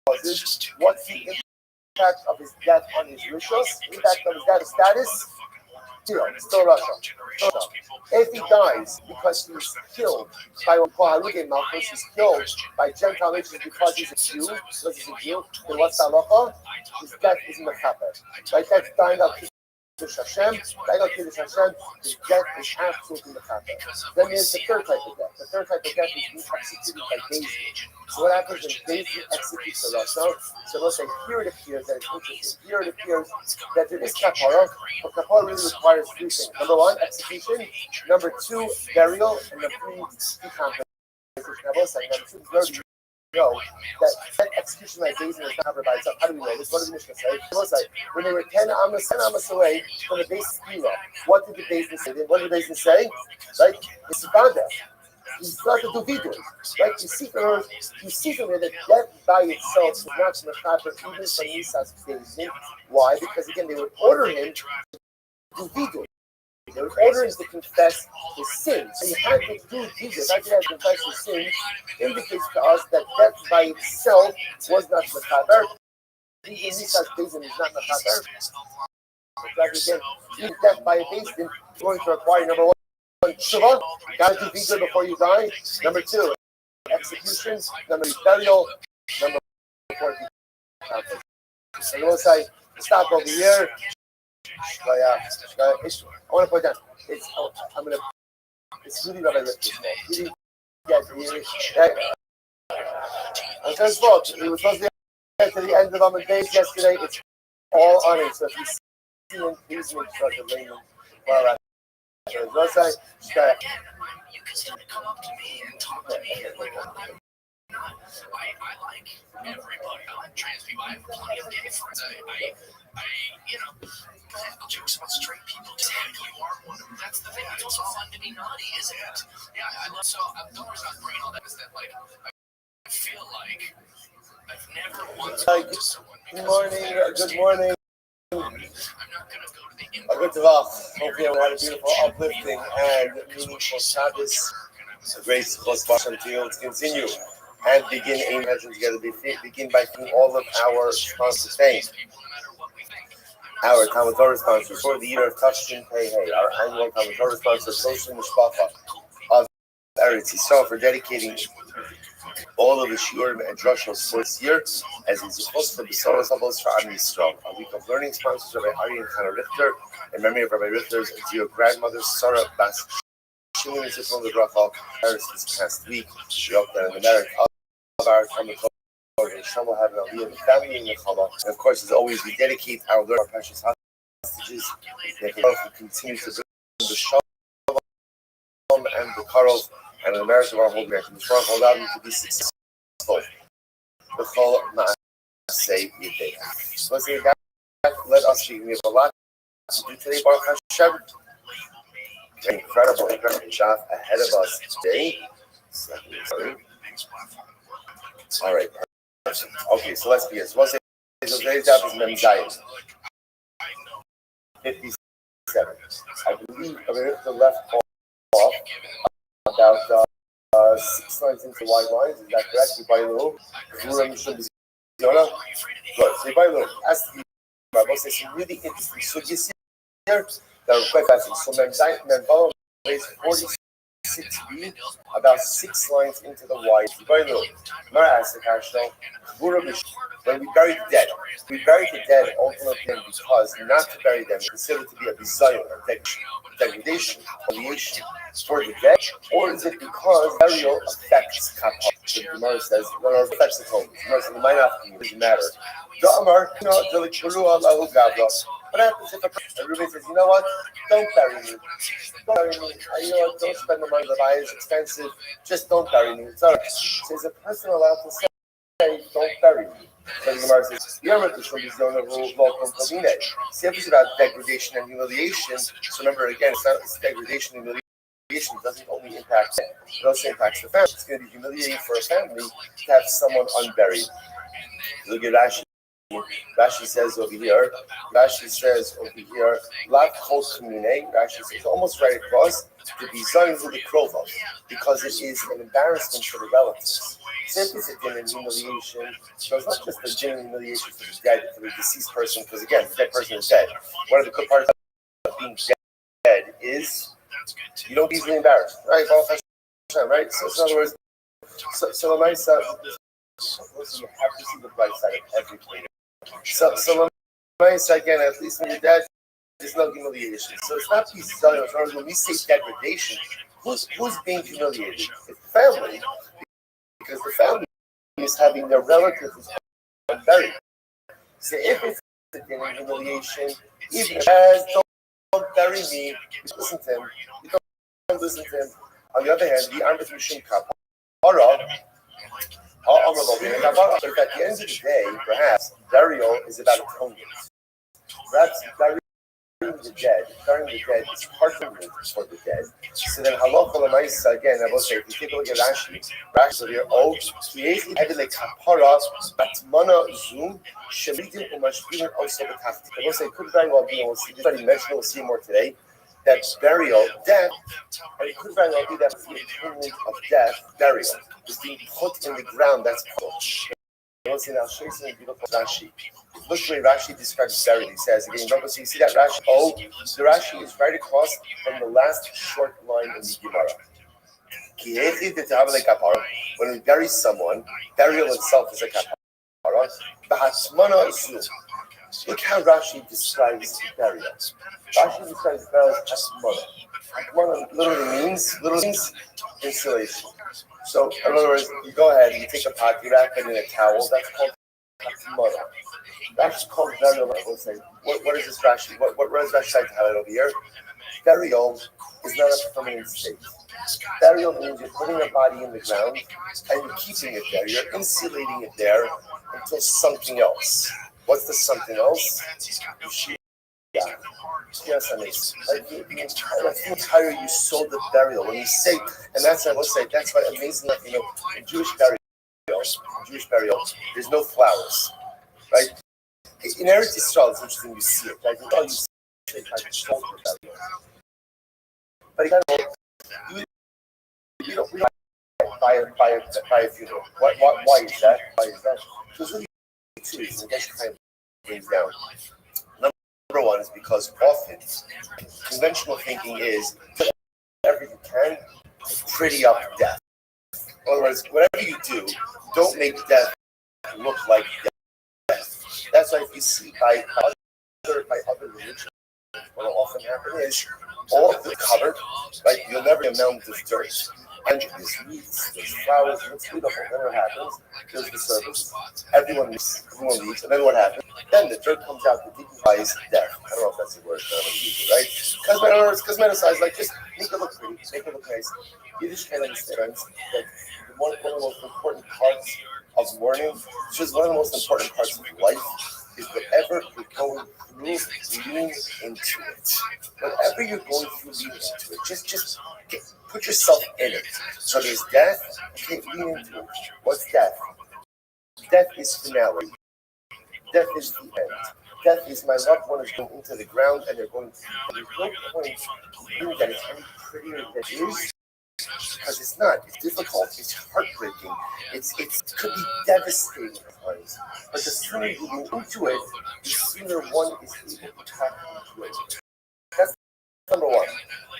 causes, what's the impact of his death on his rishos? The impact of his death status? Zero. Still Russia. If he dies because he's killed by Malchus, he's killed by Gentile nations because he's a Jew, then what's the halacha? His death is in the mechaper. Right? That's dying of Kiddush Hashem. Dying of Kiddush Hashem, his death is absolutely mechaper. Then there's the third type of death. The third type of death is being executed by Daisy. So what happens when Daisy executes the Russia? So let's say here it appears that it's interesting. Here it appears that there is kapara, but kapara really requires three things. Number one, execution. Number two, burial. And number three, decompensation. Number two, very know that execution like Daisy is not covered by itself. How do we know this? What did the Mishnah say? It was like when they were 10 amas away from the base of Spira, what did the Daisy say? What did the Daisy say? Right? It's Sibanda. He's not to do vidui. Right? You see from here that death by itself is not to mechaper even from Nisas Daisy. Why? Because again, they would order him to do vidui. They would order him to confess his sins. So he had to do vidui. Not to confess his sins indicates to us that death by itself was not mechaper. Even Nisas Daisy is not mechaper. Again, even death by a basin is going to require number one. Shuvah, gotta do vidui before you die. Number two, execution. Number three, burial. Number four, decompensation. So I'm gonna say, stop over here. I want to put down. It's really Rabbi Ristream. I'm his fault. He was supposed to get to the end of Amud Beis yesterday. It's all on it. So if you see him, please make sure to bring him. You can come up to me and talk to me like I like everybody. I like trans people. I have plenty of gay friends. I'll jokes about straight people. You are one of them. That's the thing. It's also fun to be naughty, isn't it? Yeah, I love. So the reason I was bringing all that is that I feel like I've never once talked to someone. Good morning. Good morning. I'm not gonna go to the A good Tavach. Hopefully, everyone had a beautiful, uplifting, and meaningful Shabbos. It's a great plus Hashem to you. Let's continue and begin aim together. Begin by thanking all of our sponsors. Thanks. Our Talmud Torah sponsors for the year of Tashkin Pei Hey, our annual Talmud Torah sponsor, Social Mishpacha of Eretz Yisrael, for dedicating all of the shiurim and drushos for this year, as is supposed to be Soros Avos for Am Yisrael. A week of learning sponsors Rabbi Ari and Hannah Richter, in memory of Rabbi Richter's dear grandmother Sarah Bas Shimon Zifron Lebracha, Paris this past week. She upped in the merit of our Talmud Torah, and Hashem will have an aliyah, the family in Nechama. And of course, as always, we dedicate our learning, our precious hostages, that we continue to bring the Shalom and the Karov and the merits of our whole nation. We will allow them to be successful. The Chol Ma'aseh Yidei. So let's say that. Let us speak. We have a lot to do today, Baruch Hashem. Incredible job ahead of us today. All right. Okay, so let's begin. So let's say today's job is Mem Zayin 57. I believe the left off about 6 lines into wide lines. Is that correct? You buy a little. Good. So you buy a little. As the Bible says, some really interesting suggestions here that are quite fascinating. So Mem is 46b, about 6 lines into the wide. You buy a little. Mara asked the question, when we bury the dead, ultimately because not to bury them is considered to be a desire, degradation, humiliation for the dead, or is it because burial affects kappa? The Gemara says, when it affects the home. The Gemara says, it might not be, it doesn't matter. What happens if everybody says, you know what, don't bury me. Don't bury me. You know what, don't spend the money to buy it, it's expensive. Just don't bury me. It's all right. So is a person allowed to say, don't bury me? So the Gemara says, see, if it's about degradation and humiliation, so remember again, it's degradation and humiliation. doesn't only impact it, it also impacts the family. It's going to be humiliating for a family to have someone unburied. Look at Rashi. Rashi says over here, Lav Kol Kamine, Rashi says almost right across, to be Zion with the Krova, because it is an embarrassment for the relatives. Simply it's a din and humiliation. So it's not just a din and humiliation for the dead, for the deceased person, because again, the dead person is dead. One of the good parts of being dead is you don't be easily embarrassed. Right? Right? So in other words, so the nice you have to see the bright side of every plate. So nice again, at least when you're dead, there's no humiliation. So it's not these when we say degradation, who's being humiliated? It's the family. Because the family is having their relatives buried. So if it's a humiliation, even as don't bury me, you listen to him. You don't listen to him. On the other hand, the arm of Mishum Kapara, but at the end of the day, perhaps burial is about atonement. Perhaps burying the dead is part of it for the dead. So then halacha l'maisa again, I will say, if you take a look at Rashi here, creating heavy like kapara, batmana zoom, shemidim umashbirin also betafti. I will say, could very well be, and we'll see, this mentioned, we'll see more today, that burial, death, and it could very well be that the atonement of death, burial, is being put in the ground. That's called. I'll show you something beautiful Rashi. Look the way Rashi describes burial. He says again, so you see that Rashi? Oh, the Rashi is right across from the last short line in the Gemara. When we bury someone, burial itself is a kapara. Look how Rashi describes burial. Rashi describes burial as hasmana. Hasmana literally means insulation. So, in other words, you go ahead, you take a pot, you wrap it in a towel, that's called hasmana. That's called burial. I will say, what is this Rashi? What does Rashi try to highlight over here? Burial is not a permanent state. Burial means you're putting a body in the ground and you're keeping it there. You're insulating it there until something else. What's the something else? Yes, I mean, like the entire you sold the burial. When you say, and that's I will say, that's why amazing. In Jewish burial, there's no flowers, right? In Eretz Yisrael, it's interesting. You see it, right? You see it like a shoulder burial. But again, we don't buy a funeral. Why is that? Because really, two reasons. I guess you kind of brings down. Number one is because often conventional thinking is whatever you can to pretty up death. In other words, whatever you do, don't make death look like death. That's why if you see by other religions, what will often happen is all of the covered, right? You'll never amount of dirt. And there's meats, there's flowers, it's beautiful. Then what happens? There's the service. Everyone leaves, and then what happens? Then the dirt comes out, the dignifies death. I don't know if that's a word, but I'm going to use it, right? Cosmeticize, like just make it look pretty, make it look nice. You just can't understand that one of the most important parts of mourning, which is one of the most important parts of life, is whatever you're going through, lean into it. Whatever you're going through, lean into it. Just put yourself in it. So there's death, okay, lean into it. What's death? Death is finality. Death is the end. Death is my loved one is going into the ground and they're going to. There's no point in that it's any prettier than it is. Because it's not. It's difficult. It's heartbreaking. It could be devastating at times. But the sooner you move into it, the sooner one is able to tap into it. That's number one.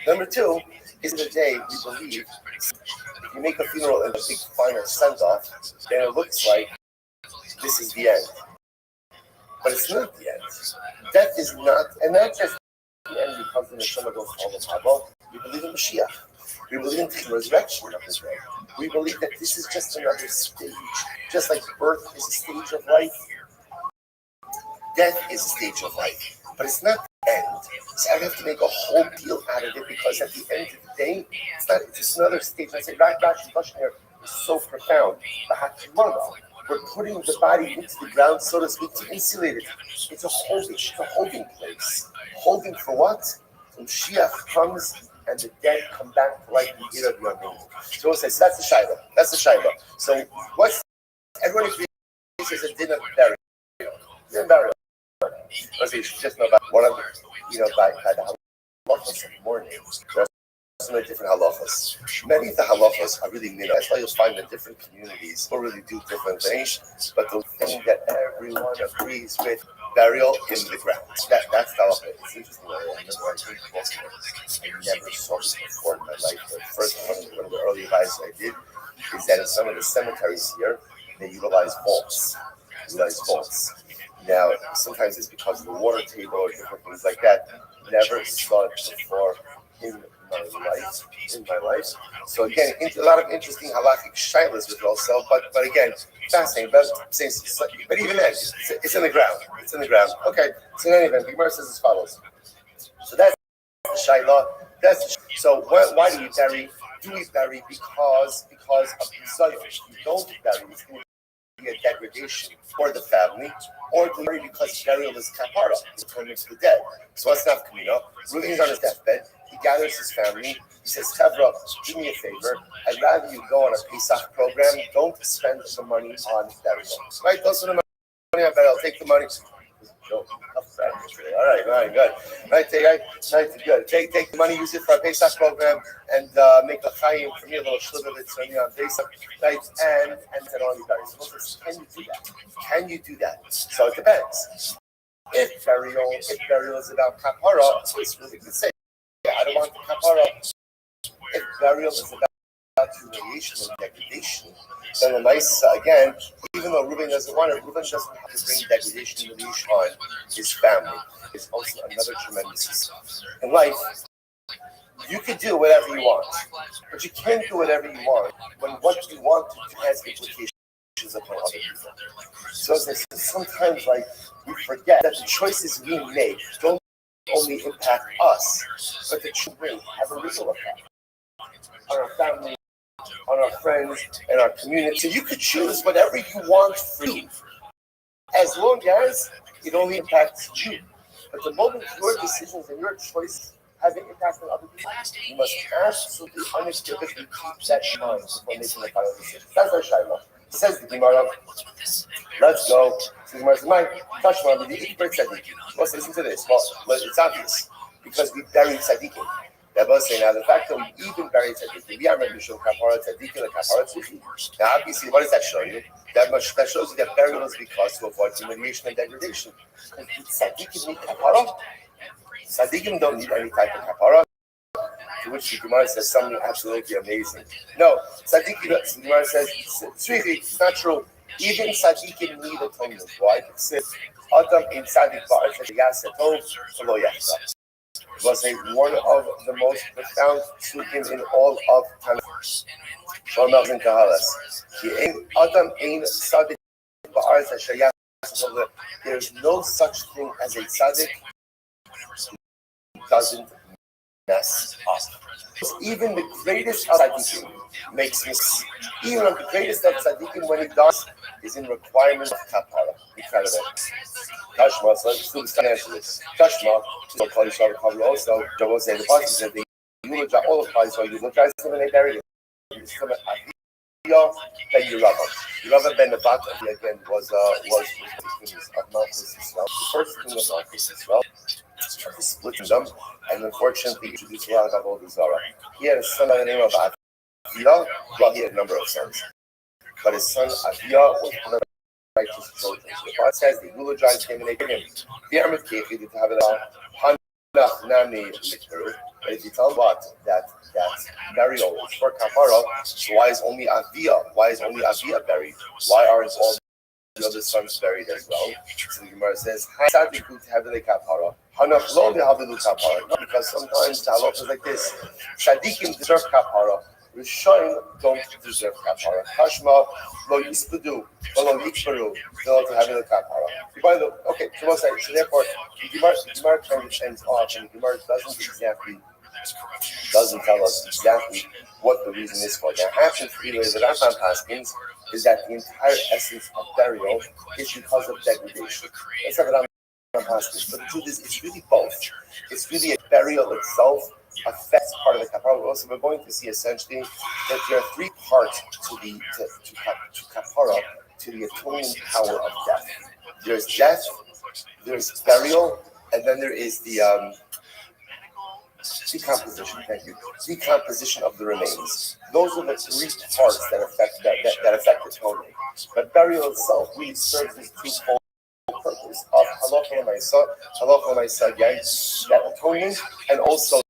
Number two is the day we believe if you make a funeral and a big final send-off, then it looks like this is the end. But it's not the end. Death is not, and not just the end because in the Shema goes all the Bible. We believe in Mashiach. We believe in the resurrection of the dead. We believe that this is just another stage. Just like birth is a stage of life, death is a stage of life. But it's not the end. So I have to make a whole deal out of it because at the end of the day, it's just another stage. I say, Rashi's question here is so profound. We're putting the body into the ground, so to speak, to insulate it. It's a holding place. Holding for what? When Mashiach comes, and the dead come back to life in the era of Yom Kippur. So we'll say, so that's the Shaila. That's the Shaila. So what's everyone agrees is a din of burial. Din of burial. Okay, you should just know about one of by the halachas of mourning. There are so many different halachas. Many of the halachas are really minor. That's why you'll find that different communities will really do different things. But the thing that everyone agrees with, burial in the ground. That's the halacha. It's interesting. I never saw this before in my life. The first one of the early advice I did is that in some of the cemeteries here, they utilize vaults. Now, sometimes it's because of the water table or different things like that. Never saw it before in my life. So again, a lot of interesting halakhic shilas with also, but again, fascinating. But even then, it's in the ground. It's in the ground. Okay. So in any event, the Gemara says as follows. So that's the shayla. So why do we bury? Do we bury because of desire? You don't bury. It's going to be a degradation for the family, or do we bury because burial is kapara, it's atonement to the dead. So what's not Kamino? Reuven's on his deathbed. He gathers his family. He says, Chevra, do me a favor. I'd rather you go on a Pesach program. Don't spend the money on burial. Right? Don't spend the money on burial. Take the money. All right, good. Right, good. Take the money, use it for a Pesach program, and make a chayim for me, a little shliver of it for me on Pesach, right? And then all you bury. So can you do that? So it depends. If burial is about kapara, it's really good to say. I don't want the kapara. If burial is about humiliation and degradation, then the nice again, even though Reuven doesn't want it, Reuven doesn't have to bring degradation and humiliation on his family. It's also another tremendous in life. You can do whatever you want, but you can't do whatever you want when what you want to do has implications upon other people. So sometimes we forget that the choices we make don't only impact us, but the children have a ripple effect on our family, on our friends, and our community. So you could choose whatever you want for you, as long as it only impacts you. But the moment your decisions and your choices have an impact on other people, you must absolutely unequivocally keep that in mind before making the final decision. That's our shayla. Says the Gemara. Let's go. So the Gemara says, "My Tashma, with the Ikber Tzaddik." Well, listen to this. Well, it's obvious because we buried tzaddikim. That was saying now the fact that we even buried tzaddikim. We are ready to show kapara tzaddikim and kapara tzaddikim. Now, obviously, what does that show you? That shows you that burial is because to avoid humiliation and degradation. Tzaddikim need kapara. Tzaddikim don't need any type of kapara. To which the Gemara says something absolutely amazing. No, tzaddikim, the Gemara says, it's not true. Even tzaddikim need atonement. Why? It says, Adam in tzaddik ba'ar tzaddik yaseh lo yachzah. Was one of the most profound psukim in all of Tanakh. Shalom and Kahalas. Adam ein tzaddik ba'ar tzaddik yaseh. There is no such thing as a tzaddik who doesn't mess up. Even the greatest of tzaddikim makes mistakes. Even the greatest of tzaddikim, when he does, is in requirement of kapara. Incredible. Tashma, so let's answer this. Tashma, so Kalisha Kabbalah also, I will say the pasuk said they eulogize all of Kalisha, eulogize them and they buried him. Then Yerava ben Nebat again was of Malchus Israel. The first king of Malchus Israel. Splitting them, and unfortunately introduced a lot of Avodah Zarah. He had a son by the name of Aviyah. Well, he had a number of sons, but his son Aviyah was one of the righteous children. So the Bible says they eulogized him and they gave him the Armid Kefi to have it all. But if you tell what that burial is for kapara, so why is only Aviyah buried? Why aren't all the other sons buried as well? So the Gemara says, because sometimes the halakha is like this. Tzaddikim deserve kapara. Rishonim don't deserve kapara. Kashma lo yispadu, lo yikbaru. They don't have the kapara. Okay, so we'll say, so therefore, the Gemara kind of ends off, and the Gemara doesn't tell us exactly what the reason is for. Now, after three ways that Rambam Paskins is that the entire essence of burial is because of degradation. That's not what Rambam Paskins. But the truth is, it's really both. It's really a burial itself affects part of the kapara. Also, we're going to see essentially that there are three parts to the to kapara, to the atoning power of death. There's death, there's burial, and then there is the decomposition. Thank you. Decomposition of the remains. Those are the three parts that affect that affect atoning. But burial itself really serves this twofold purpose of halacha l'maisa, again, that atonement, and also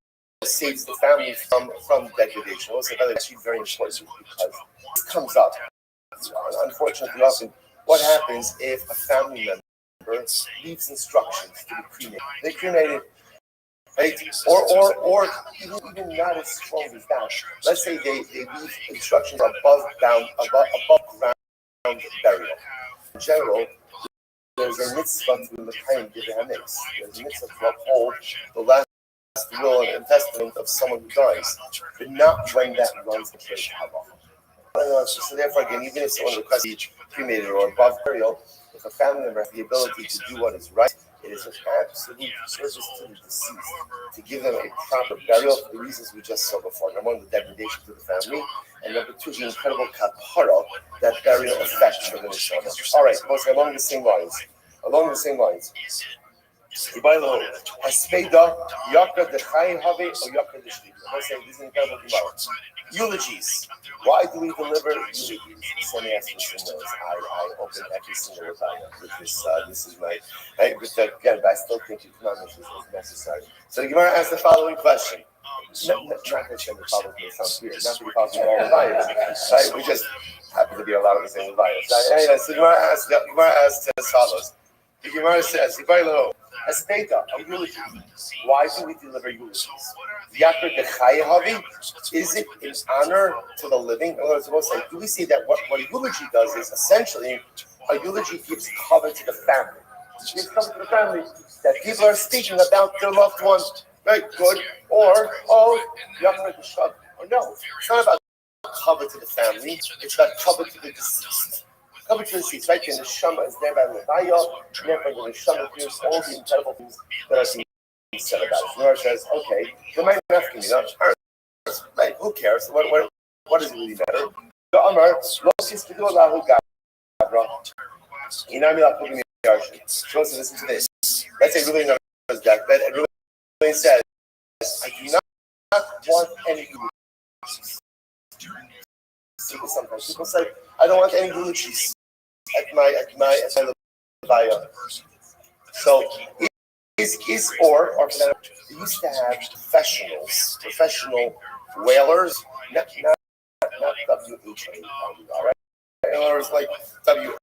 saves the family from degradation. Also, that's actually very important because this comes up. Unfortunately, often, what happens if a family member leaves instructions to be cremated? They cremated, right? Or even not as strong as that. Let's say they leave instructions above ground burial. In general, there's a mitzvah to the time give a mix. There's a mitzvah to uphold the last will and testament of someone who dies, but not when that runs the place So therefore, again, even if someone requests to be cremated or above burial, if a family member has the ability to do what is right, it is an absolute service to the deceased to give them a proper burial for the reasons we just saw before. Number one, the degradation to the family, and number two, the incredible kapara that burial affects for the neshama. All right, along the same lines. Ibailo, Hespeda, Yaka de Chai Have, or Yaka de Shli. I'm saying this is an incredible Gemara. Eulogies. Why do we deliver eulogies? Somebody asked me some notes. I open every single rebuttal with this. This is my. Again, but I still think economics is necessary. So the Gemara asks the following question. Not that the following may sound weird, not that we talk about all the bias. Right? We just happen to be a lot of the same bias. Anyway, so the Gemara asks as follows. The Gemara says, as data, a eulogy. Why do we deliver eulogies? Is it in honor to the living? In other words, we'll say, do we see that what a eulogy does is essentially a eulogy gives cover to the family. It gives cover to the family that people are speaking about their loved ones. Very good. Or, no. It's not about cover to the family, it's about cover to the deceased. Cover to the deceased, right? And the Shama is there by Levaya, therefore the Shama hears all the incredible things that are being said about it. Gemara says, okay, the might not be right? Who cares? What does it really matter? The Amar, Losis Pidu Allahu Gabra, Inami La Pugni Yarshin. So listen to this. Let's say Ruben knows that, but Ruben says, I do not want any eulogies. Sometimes people say, I don't want any eulogies at my Levaya. So or they used to have professional whalers, not WHALER, right? In other words, like WILER,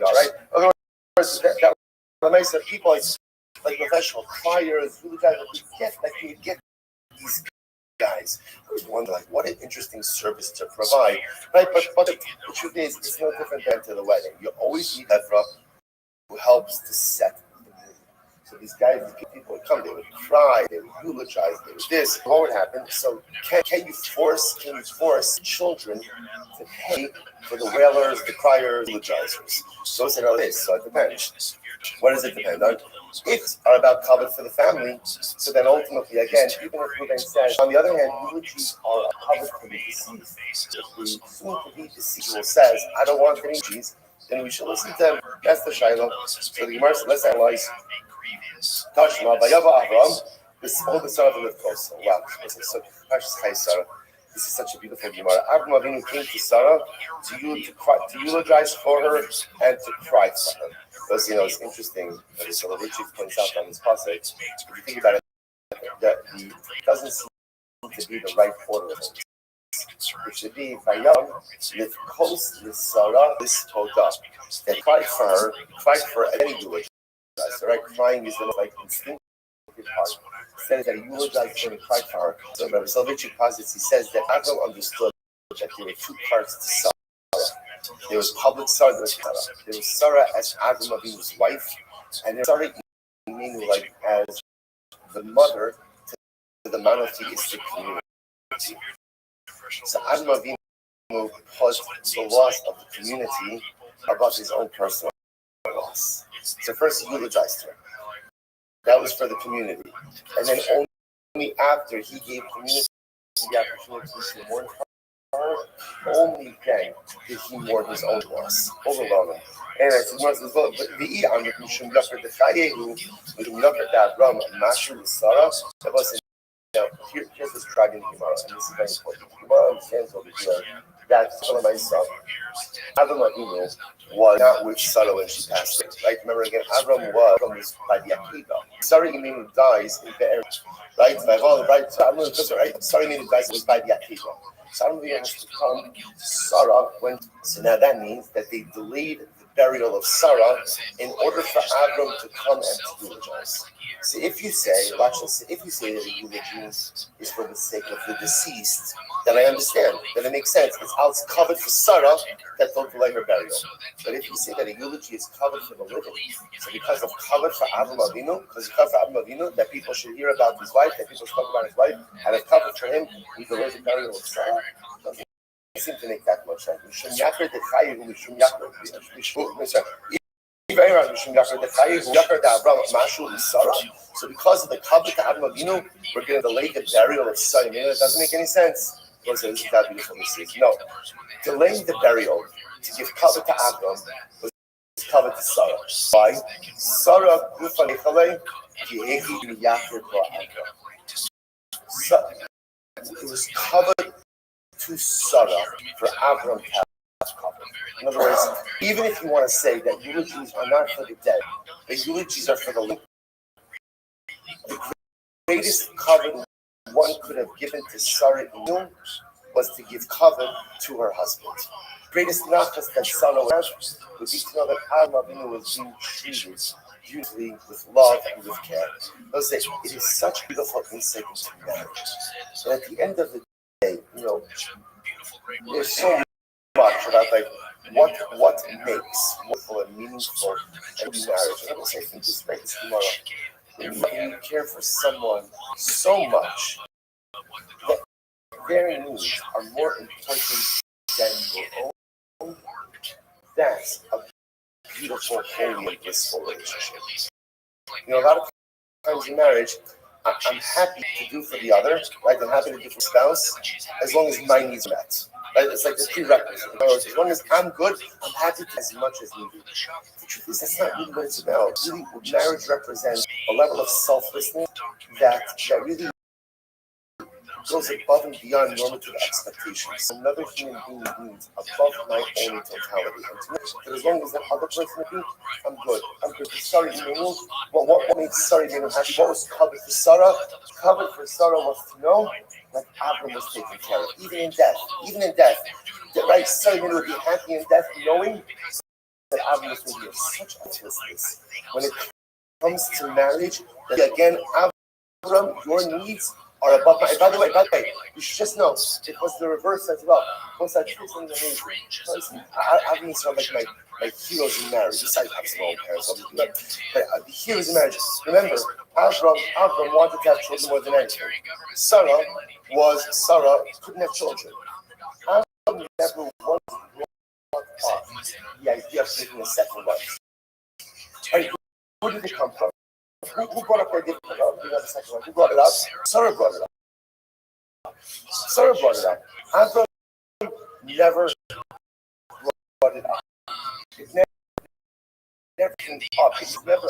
right? In other words, that makes the people like professional criers, really guys you get these guys. I was wondering, like, what an interesting service to provide, right? But the truth is, it's no different than to the wedding. You always need Evra who helps to set the mood. So these guys, people would come, they would cry, they would eulogize, they would this. What would happen? So can you force children to pay for the wailers, the criers, the eulogizers? So it's another this. So it depends. What does it depend on? If are about cover for the family, so then ultimately, again, even if Ruben says, on the other hand, eulogies are a cover for the deceased. If the soon-to-be deceased says, I don't want any eulogies, then we should listen to them. That's the Shiloh. So the Gemara, let's analyze. Tashma, Vayava Avram, this all the son of the Livkos. Wow, this is such a beautiful Gemara. Avram Avinu came to Sarah to eulogize for her and to cry for her. Because, it's interesting that the Soloveitchik points out on this passage. If you think about it, that it doesn't seem to be the right order of it. It should be Vayam, Livkos, Sarah, this Todah. They cried for any eulogy. Right? Crying is the like instinctive part. Instead that he eulogized her and cried for her. So Rabbi Soloveitchik posits, he says that Avram understood that there were two parts to Sarah. There was public Sarah, there was Sarah. There was Sarah as Avram Avinu's wife, and there was Sarah meaning like as the mother to the monotheistic community. So Avram Avinu put the loss of the community above his own personal loss. So first he eulogized her. That was for the community. And then only after he gave community the opportunity to mourn her, only then did he mourn his own loss. Overwhelming. And as it was, but the Ian, Mishum Yakar the Chayehu, Mishum Yakar the Abram, Mashu Sarah, that was now, here's this dragon Gemara, and this is very important. Gemara understands over here that myself, Avram Avinu was not with Sarah when she passed away, right? Remember again, Avram was by the Akiva. Sarah Imenu dies in the area, right? Right? Sarah Imenu dies was by the Akiva. Sarah Imenu has to come to Sarah when. So now that means that they delayed the burial of Sarah in order for Avram to come and to eulogize. So if you say, watch this, if you say that a eulogy is for the sake of the deceased, then I understand, then it makes sense. It's covered for Sarah that don't delay her burial. But if you say that a eulogy is covered for the living, so because of covered for Avram Avinu, that people should hear about his wife, that people should talk about his wife, and if covered for him, we delay the burial of Sarah. Doesn't seem to make that much sense. So because of the covenant to Avram Avinu, we're going to delay the burial of Sarah. It doesn't make any sense. Isn't that beautiful? No, delaying the burial to give covenant to Avram was covenant to Sarah. Why? Sarah it was covered to Sarah for Avram to have covenant. In other words, even if you want to say that eulogies are not for the dead, the eulogies are for the living. The greatest covenant one could have given to Sarah was to give covenant to her husband. The greatest nachas that Sarah would have would be to know that Avram Avinu was being treated beautifully with love and with care. Those days, it is such beautiful insight into marriage. And at the end of the day, there's so much about what makes wonderful and meaningful a marriage. And I'm going to say from this right tomorrow, when you care for someone so much that their needs are more important than your own, that's a beautiful, holy, and blissful relationship. A lot of times in marriage, I'm happy to do for the other, right? I'm happy to do for the spouse, as long as my needs are met. Right? It's like the prerequisite. In other words, as long as I'm good, I'm happy to as much as needed. The truth is, that's not really what it's about. Really, marriage represents a level of selflessness that really goes above and beyond normative expectations. Another human being needs above my own totality. And to me, that as long as that other person is happy, I'm good. I'm good. Sorry, what made Sarah happy? What was covered for Sarah? Covered for Sarah was to know that Avram was taken care of, even in death. That right, Sarah would be happy in death, knowing that Avram was going to be such uselessness. When it comes to marriage, that again, Avram, your needs are above my. By the way, you should just know it was the reverse as well. Once I choose something amazing, I've been sort of like my heroes in marriage. Besides, I have some own parents, but the heroes in marriage. Remember, Avram wanted to have children more than anything. Sarah couldn't have children. Avram never once brought up the idea of taking a second wife. Right? Where did it come from? Who brought up the idea of the second wife? Who brought it up? Sarah brought it up. Avram never brought it up. It never came up. It was never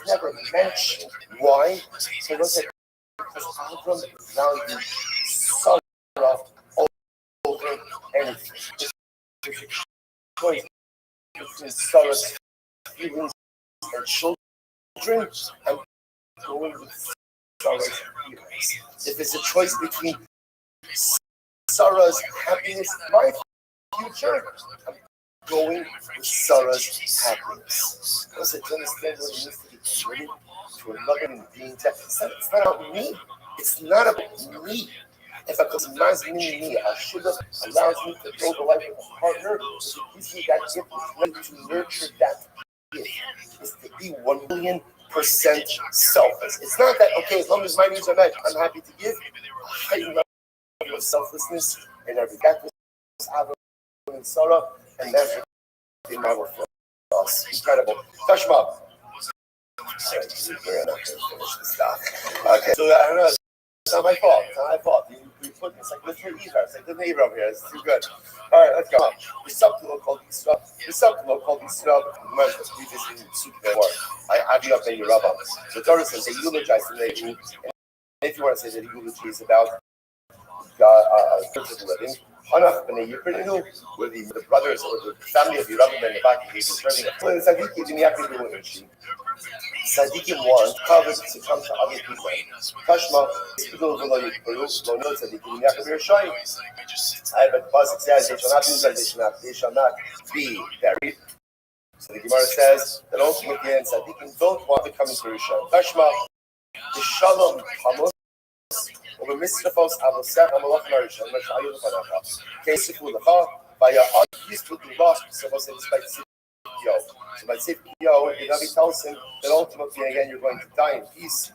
never mentioned. Why? Because Avram valued Sarah over anything. There's a choice between Sarah's feelings and children and going with Sarah's feelings. If it's a choice between Sarah's happiness and my future, I'm going with Sarah's happiness. Listen, to understand what it means to be committed to another human being. It's not about me. It's not about me. If I customize me, I should have allows me to build a life with a partner. It gives me that gift of ready to nurture that gift. Is to be 1,000,000% selfless. It's not that okay, as long as my needs are met, I'm happy to give. A heightened level of selflessness and every that was Avram and Sarah, and that's the model for us. Incredible. Tashma. We're not going to finish this stuff. Okay, so I don't know. It's not my fault. It's not my fault. You put it's like let's read Eva. It's like the neighbor over here. It's too good. All right, let's go. The subtitle called Yisrael. The subtitle called Yisrael. Let's read this in super more. I be up in your rabbi. So Torah says they eulogize the nation. And if you want to say that eulogy is about physical living, Hanach b'nei Yiprininu, where the brothers or the family of Yerabim and Nebaki is serving a place. Tzaddikim want covered to come to other people. Kashma, people who know Tzaddikim Yaakov Yerushalayim. I have a pasuk says they shall not be buried. So the Gemara says that ultimately Tzaddikim don't want to come into Yerushalayim. Kashma, the Shalom Hamus. ובמסרפוס אבוסר המלוך מרשם משאיו לפניך כספו לך ויעד יספו דובך סבוס in Yo. So by Yo, the Navi tells him that ultimately again you're going to die in peace.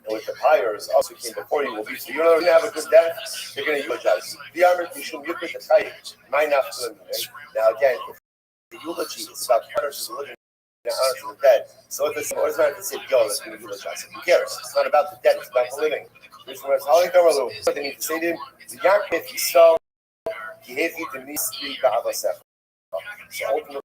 And with the pyres also came before you will be so you're not going to have a good death, you're going to eulogize. The armor Mishum Yukrit the Chayim. Now again, the eulogy is about honors of the living and honors of the dead. So what does it say Yo that's going to eulogize? Who cares? It's not about the dead, it's about the living. What they need to say to him, the Yaakov Yisrael, Yehi to Nisri Ba'avasech. So ultimately,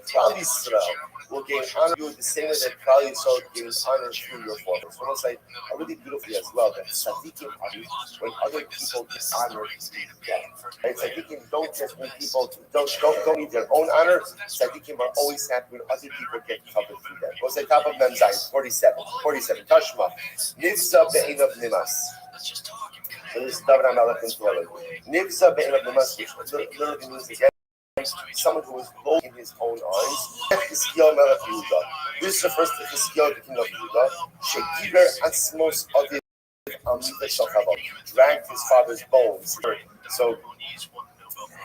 Klal Yisrael will gain honor you the same way that Klal Yisrael gains honor through your forefathers. What else I really beautifully as well that Tzaddikim are when other people get honored through them. Right? Tzaddikim don't just when people don't need their own honor. Tzaddikim are always happy when other people get covered through them. What's the top of Mem Zayin? 47. Tashma. Nivza be'enav nimas. So this is David HaMelech in Torah. Nivza be'enav nimas, which literally means again, someone who is low in his own eyes. This is the first Chizkiyahu, the king of Yehuda. Shegiver Atzmos Aviv Amita Shalchavah dragged his father's bones. So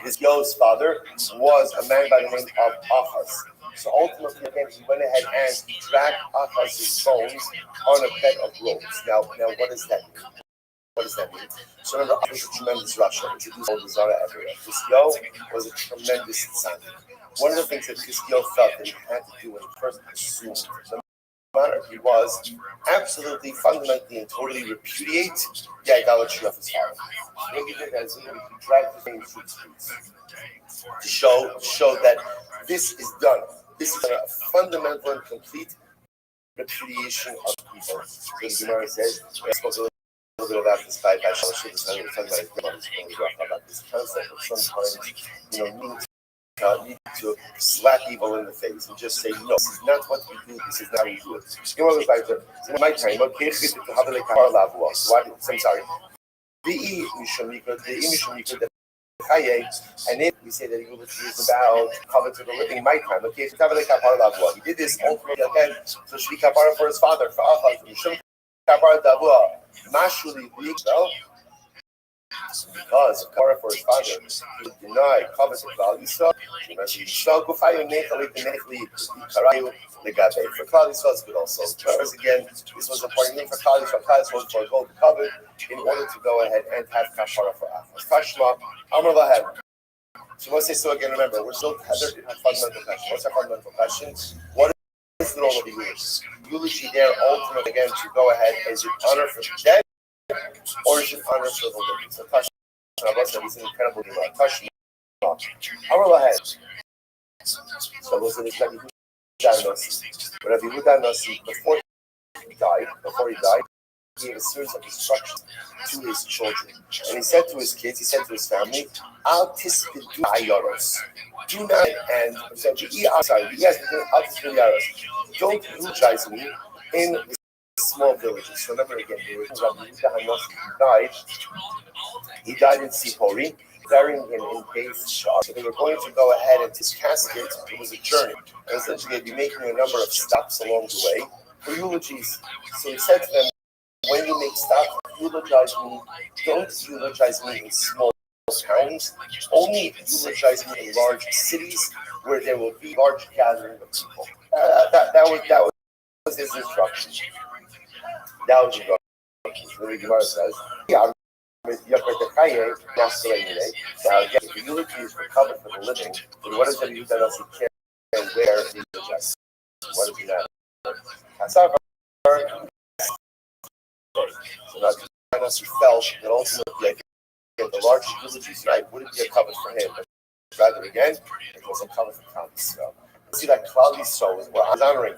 Chizkiyahu's father was a man by the name of Achaz. So ultimately, again, he went ahead and dragged Achaz's bones on a bed of ropes. Now, what does that mean? What does that mean? So remember, Achaz was a tremendous Russia, introduced all the Zara everywhere. Chizkiyahu was a tremendous tzaddik. One of the things that Chizkiyahu felt that he had to do when he first assumed the monarch, he was absolutely, fundamentally, and totally repudiate the idolatry of his father. What he did is he dragged his name through the streets to show that this is done. This is a fundamental and complete repudiation of people. So the Gemara says, I spoke a little bit about this by Shalash, about this concept of sometimes, need to slap people in the face and just say, no, this is not what we do, this is not how we do it. You know what it was like to, in my time, I'm sorry. And if we say that eulogy is about cover to the living in my time, okay, he did this ultimately again to shvi kapara for his father, for Achaz, mishum kapara davua, mashuli b'ikdal, because kapara for his father, he denied cover to Klal Yisrael. Yisrael gufayu nechali b'nechli karayu legabe. For Klal Yisrael is good also. Because again, this was important thing for Klal Yisrael. Klal Yisrael was for gold covered in order to go ahead and have kapara for Achaz. Kashma. So let's say so again. Remember, we're still have fundamental question. What's our fundamental question? What is the role of the eulogy? Eulogy there ultimately again to go ahead is it honor for the dead or is it honor for the living? So Tashma is an incredible question. Amar ahead. So listen to Rabbi Yehuda Nasi before he died. He gave a series of instructions to his children. And he said to his kids, he said to his family, Al tisbidu ayoros. Do not, and so don't eulogize me in the small villages. So remember again, he died in Sipori, burying him in Beis Shar. So they were going to go ahead and his casket, it was a journey. And essentially they'd be making a number of stops along the way for eulogies. So he said to them, when you make stops, eulogize me. Don't eulogize me in small towns. Only eulogize me in large cities where there will be large gathering of people. That was his instruction. That was his instruction. The Gemara says, now again, if the eulogy is recovered for the living, then what does that mean that us care and where he eulogize? What does he matter? So now he felt that ultimately, the larger villages, right, wouldn't be a cover for him, but rather again, it was a cover for Klal Yisrael. See that Klal Yisrael was what I was honoring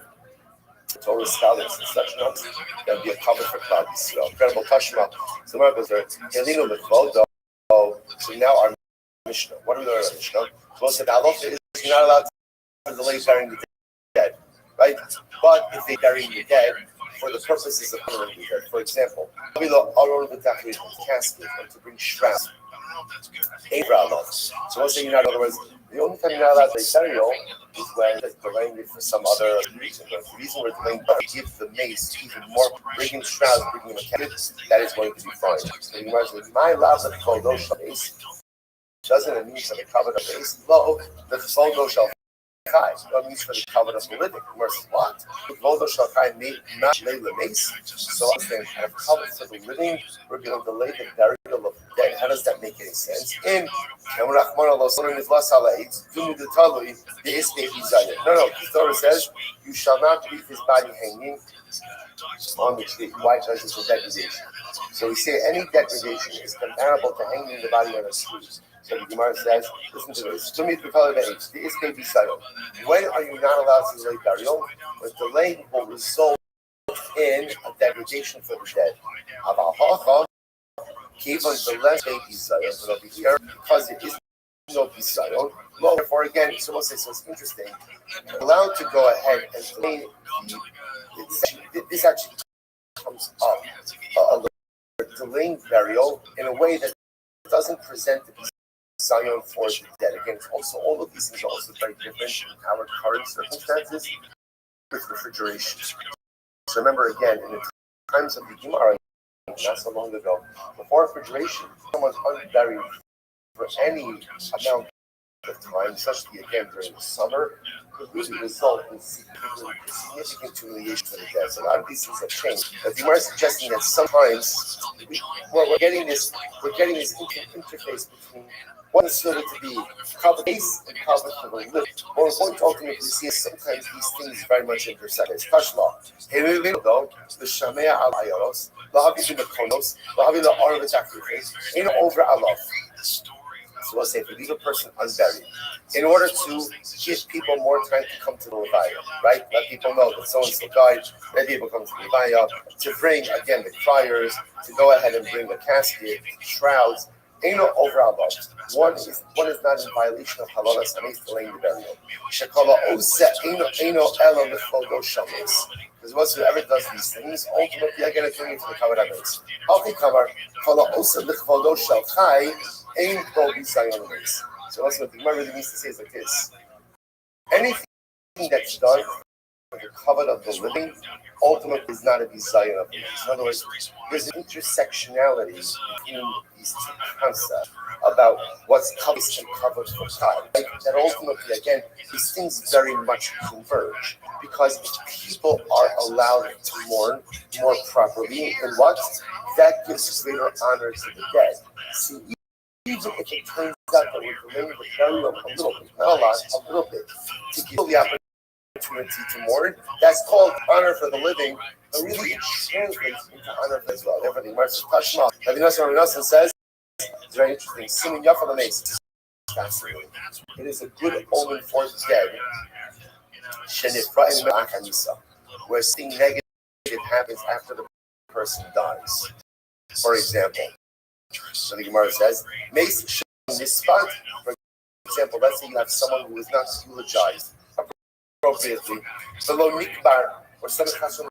Torah scholars and such notes. That would be a cover for Klal Yisrael. Incredible Tashma. So Mark goes there. Helino Lechodo. So now our Mishnah. What do we learn in Mishnah? Well, said Allah is you're not allowed to delay burying the dead, right? But if they bury the dead for the purposes of honoring the dead, for example, casket and to bring shrouds. So once you're not, in other words, the only time you're not allowed to say burial is when they're delaying it for some other reason. But the reason we're delaying to give the mace even more, bringing shrouds, bringing them a casket, that is going to be fine. So you imagine, my love of the mace doesn't it mean for the covenant of mace? Lo, the photo shall Chai. That means for the covenant of the living. Where's what? Vodo Shalchai made not lay the mace. So understand, have covenant for the living, we're going to delay the burial of the dead. How does that make any sense? In no, no, the Torah says, you shall not leave his body hanging on the tree. Why? Because it's a degradation. So we say any degradation is comparable to hanging the body on a tree. So the Gemara says, listen to this. When are you not allowed to delay burial? When delay will result in a degradation for the dead. Because it is no bisayon. Well, therefore, again, so we'll say, so it's interesting. You're allowed to go ahead and delay this actually comes up a little delaying burial in a way that doesn't present the bisayon for the dead. Again, it's also all of these things are also very different in our current circumstances with refrigeration. So remember again, in the times of the Gemara, not so long ago, before refrigeration, someone's unburied for any amount of time, especially again during the summer, could really result in significant humiliation for the dead. So a lot of these things have changed. But the Gemara is suggesting that sometimes we're getting this interface between what is considered to be covered base and covered for the living. More important to ultimately see is sometimes these things very much intersect. It's Kashla. The Shamea al Ayaros, Lahavi the Konos, Lahavi the Arvet Akrifes, in over Allah. So let's say if we leave a person unburied, in order to give people more time to come to the Levaya, right? Let people know that so and so died, let people come to the Levaya, to bring again the criers, to go ahead and bring the casket, shrouds. Eino over Allah. One is not in violation of halal samis delaying the burial. Shekala ose eino elo lechodo shamis. Because whatsoever does these things, ultimately I get a feeling for the kavod. Alchi kamar kala ose lechodo shalchai ein kol bisayon mis. So that's what the Gemara really means to say is like this: anything that's done for the kavod of the living, ultimately is not a bisayon of mis. In other words, there's an intersectionality between these two concepts about what's covered and covered for time. Like that ultimately, again, these things very much converge because people are allowed to mourn more properly, and what? That gives greater honor to the dead. See, even if it turns out that we're delaying the burial a little bit, not a lot, a little bit, to give the opportunity to mourn, that's called honor for the living, but really it translates into honor as well. Therefore, the Marsh Tashma, Rabbi says, it's very interesting. Simin Yafa the Mace. Fascinating. It is a good omen for the dead. Where seeing negative happens after the person dies. For example, so the Gemara says, Mace Nispat, for example, let's say you have someone who is not eulogized appropriately, below Nikbar, or someone has been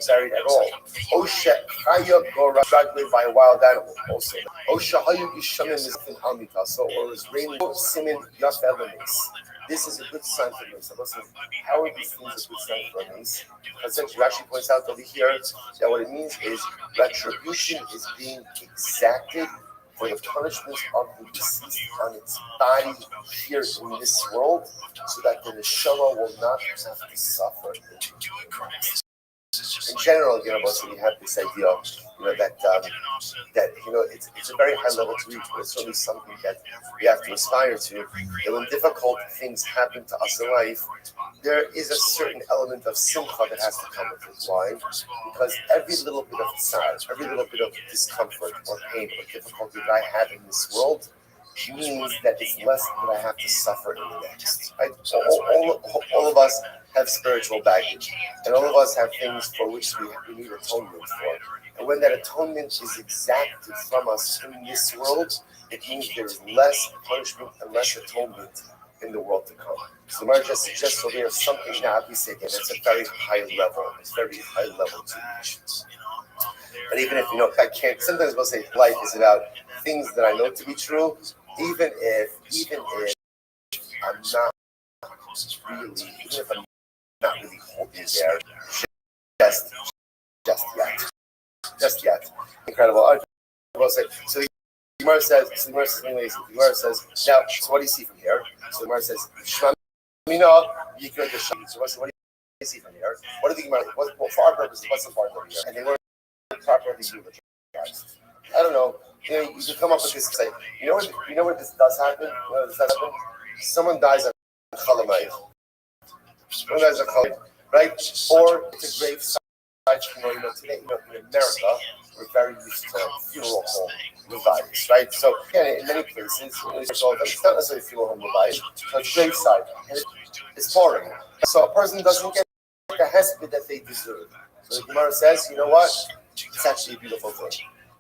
buried at all. Osha Chaya Gora dragged by a wild animal also. Osha Hayu Ishamin is in Almita, so or is raining Simin Yaf elements. This is a good sign for me. So listen, how are these things a good sign for me? Because Rashi points out over here that what it means is retribution is being exacted for the punishment of the deceased on its body here in this world, so that the neshama will not have to suffer. in general, we have this idea, that it's a very high level to reach, but it's really something that we have to aspire to. That when difficult things happen to us in life, there is a certain element of simcha that has to come with it. Why? Because every little bit of tzad, every little bit of discomfort or pain or difficulty that I have in this world means that it's less that I have to suffer in the next. Right? All of us have spiritual baggage, and all of us have things for which we need atonement for. And when that atonement is exacted from us in this world, it means there is less punishment and less atonement in the world to come. So the Gemara just suggests over here something now, obviously, again, it's a very high level. It's very high level to reach. But even if, I can't, sometimes we'll say life is about things that I know to be true, even if I'm not really holding there just yet. Incredible. I will say, so the Gemara says, now, so what do you see from here? So the Gemara says, so what do you see from here? What do the Gemara, for our purposes, what's the part over here? And they weren't properly eulogized. I don't know. You can come up with this. Say, you know what this does happen? Someone dies on Chalamayim. Right? Or it's a grave site. Today, in America, we're very used to funeral home levites, right? So, in many places, it's not necessarily funeral home levites, but grave site. And it's boring. So a person doesn't get the hesped that they deserve. So the Gemara says, you know what? It's actually a beautiful thing.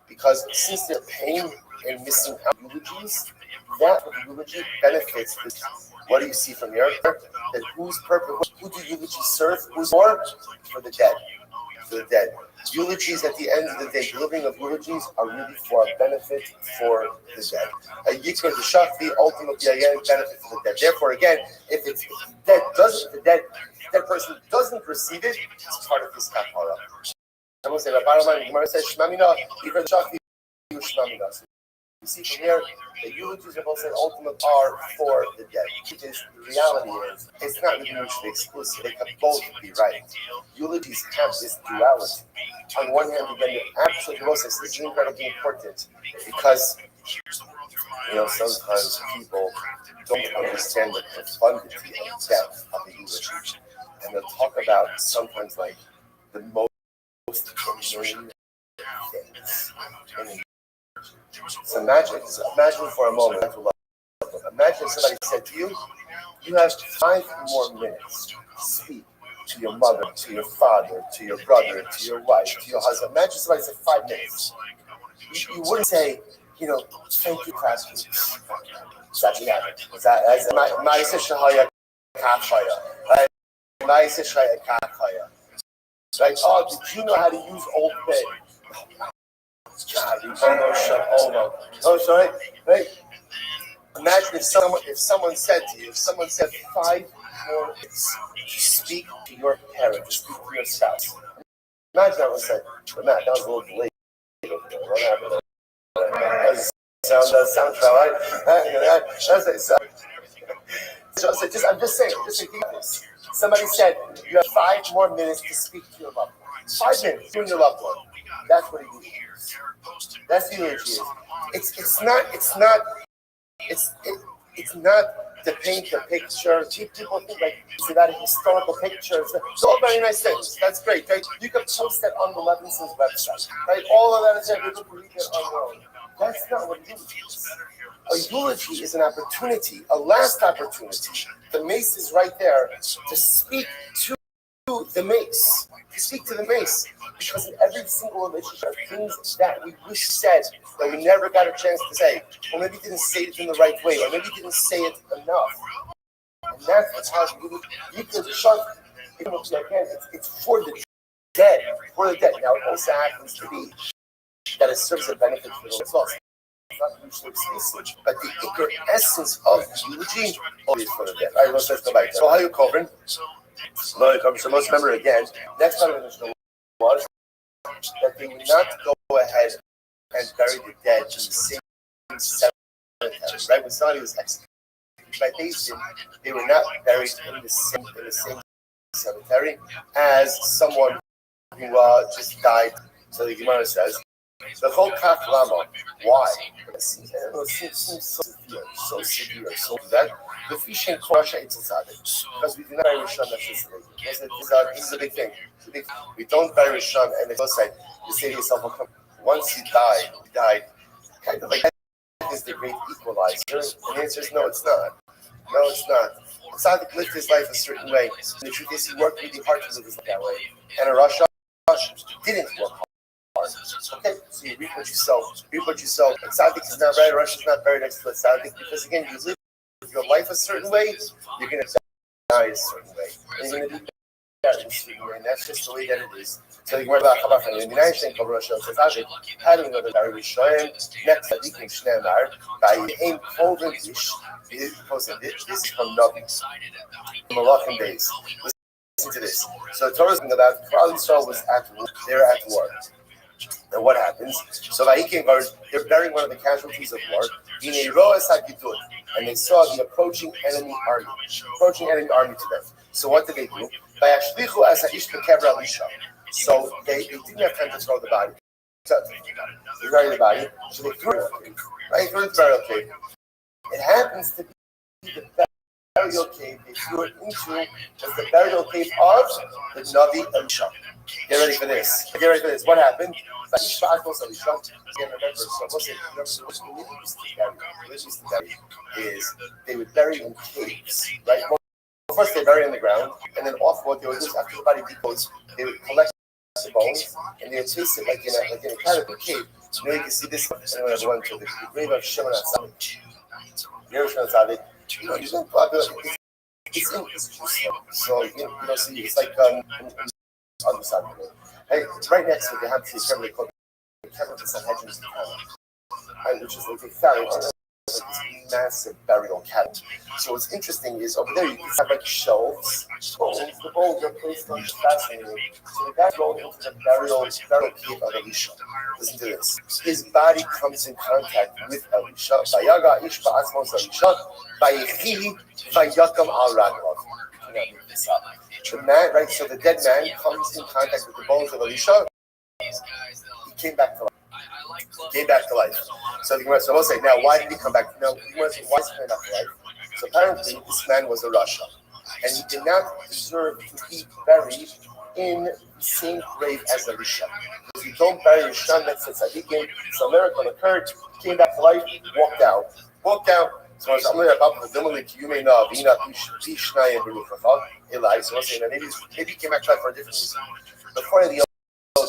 Because since their pain and missing out eulogies, that eulogy benefits this. What do you see from here? That whose purpose, who do eulogies serve? Who's for? For the dead. For the dead. Eulogies at the end of the day, delivering of eulogies are really for a benefit for the dead. A yikra the shakti ultimately again benefit for the dead. Therefore, again, if the dead person doesn't receive it, it's part of his kapara. I will say, the Gemara says, Shmamina, even Shakti, Shmamina. You see from here, the eulogies of also ultimate are for the dead. Because the reality is, it's not even mutually exclusive. They can both be right. Eulogies have this duality. On one hand, again, the absolute process is incredibly important because, sometimes people don't understand the profundity of depth of the eulogy. And they'll talk about sometimes like the most annoying things. So imagine for a moment, imagine somebody said to you, you have 5 more minutes to speak to your mother, to your father, to your brother, to your wife, to your husband. Imagine somebody said 5 minutes. You wouldn't say, thank you, class. That's right? Oh, did you know how to use Old Bay? Oh, sorry. Right? Imagine if someone said to you, 5 more minutes to speak to your parent, to speak to your spouse. Imagine that was said, but Matt, that was a little delayed. What happened? That sound right? I'm just saying, this. Somebody said, you have 5 more minutes to speak to your loved one. 5 minutes to your loved one. That's what it is. That's the eulogy. It's not to paint a picture. People think like it's about a historical picture. It's all very nice things. That's great, right? You can post that on the Levinson's website, right? All of that is there. You can read it on your own. That's not what eulogy is. A eulogy is an opportunity, a last opportunity. The mace is right there to speak to the mace. Speak to the mace. Because in every single relationship, things that we wish said that we never got a chance to say, or maybe didn't say it in the right way, or maybe didn't say it enough. And that's how you can shut it. Again, it's for the dead. For the dead. Now, it also happens to be that it serves a benefit for those lost. Not mutually exclusive, but the essence of eulogy always for the dead. All right, let's go back. So how you covering? So let's remember again. Next time was that they would not go ahead and bury the dead in the same cemetery. Right, when somebody was executed by Basin, they were not buried in the same cemetery as someone who just died. So the Gemara says, the whole kaf lama. Why? It seems so severe, so that the fishing crusher it's inside it. Because we do not bury Rishon necessarily. This is a big thing. We don't bury Rishon, and it's like you say to yourself, well, once you died. Kind of like that is the great equalizer. And the answer is no, it's not. No, it's not. Tzaddik lived his life a certain way. And the truth is, he worked really hard to live his life that way. And a Rasha didn't work hard. Okay, so you reap what you sow. And Tzaddik is not buried, Rasha is not buried next to a Tzaddik because, again, you live your life a certain way, you're going to die a certain way. And you're going to be buried a certain way. And that's just the way that it is. So you can about Chabach and the Minayishin Kol Rasha Tzaddik having another buried Rishon next Tzaddik in Shneimar by Aim Kolvin Ish. This is from Navi Malachim days. Listen to this. So the Torah is talking about Klal Yisrael was at war. They're at war. And what happens? So they're burying one of the casualties of war. And they saw the approaching enemy army to them. So what did they do? So they didn't have time to throw the body. So they buried the body. So they threw it. Right? Threw the burial cave. It happens to be the burial cave they threw it into was the burial cave of the Navi Elisha. Get ready for this. What happened? Is they would bury in caves, right? Well, first they bury in the ground, and then off what they would do is after the body decomposes, they would collect the bones and they would place it like in a kind of a cave. You can see this. Anyone ever went to the grave of Shimon HaTzadik? So it's like other side of it. Hey, right next to it, they have this family called the Sanhedrin, which is like a ferry, this massive burial cabin. So what's interesting is over there you can have like shelves. The bowls are placed on fascinating. So the guy rolled into the burial cave of Elisha. Listen to this. His body comes in contact with Elisha. Vayaga ish ba'atzmos Elisha. Vayechi vayakam al raglav. The man, right? So the dead man comes in contact with the bones of Elisha. He came back to life. So we'll say, now, why did he come back? Why is he coming back to life? So apparently, this man was a Rasha. And he did not deserve to be buried in the same grave as Elisha. Because you don't bury Rishon next to Tzaddikim. So a miracle occurred, came back to life, walked out. So so we'll say, maybe he came back to life for a different reason. Before the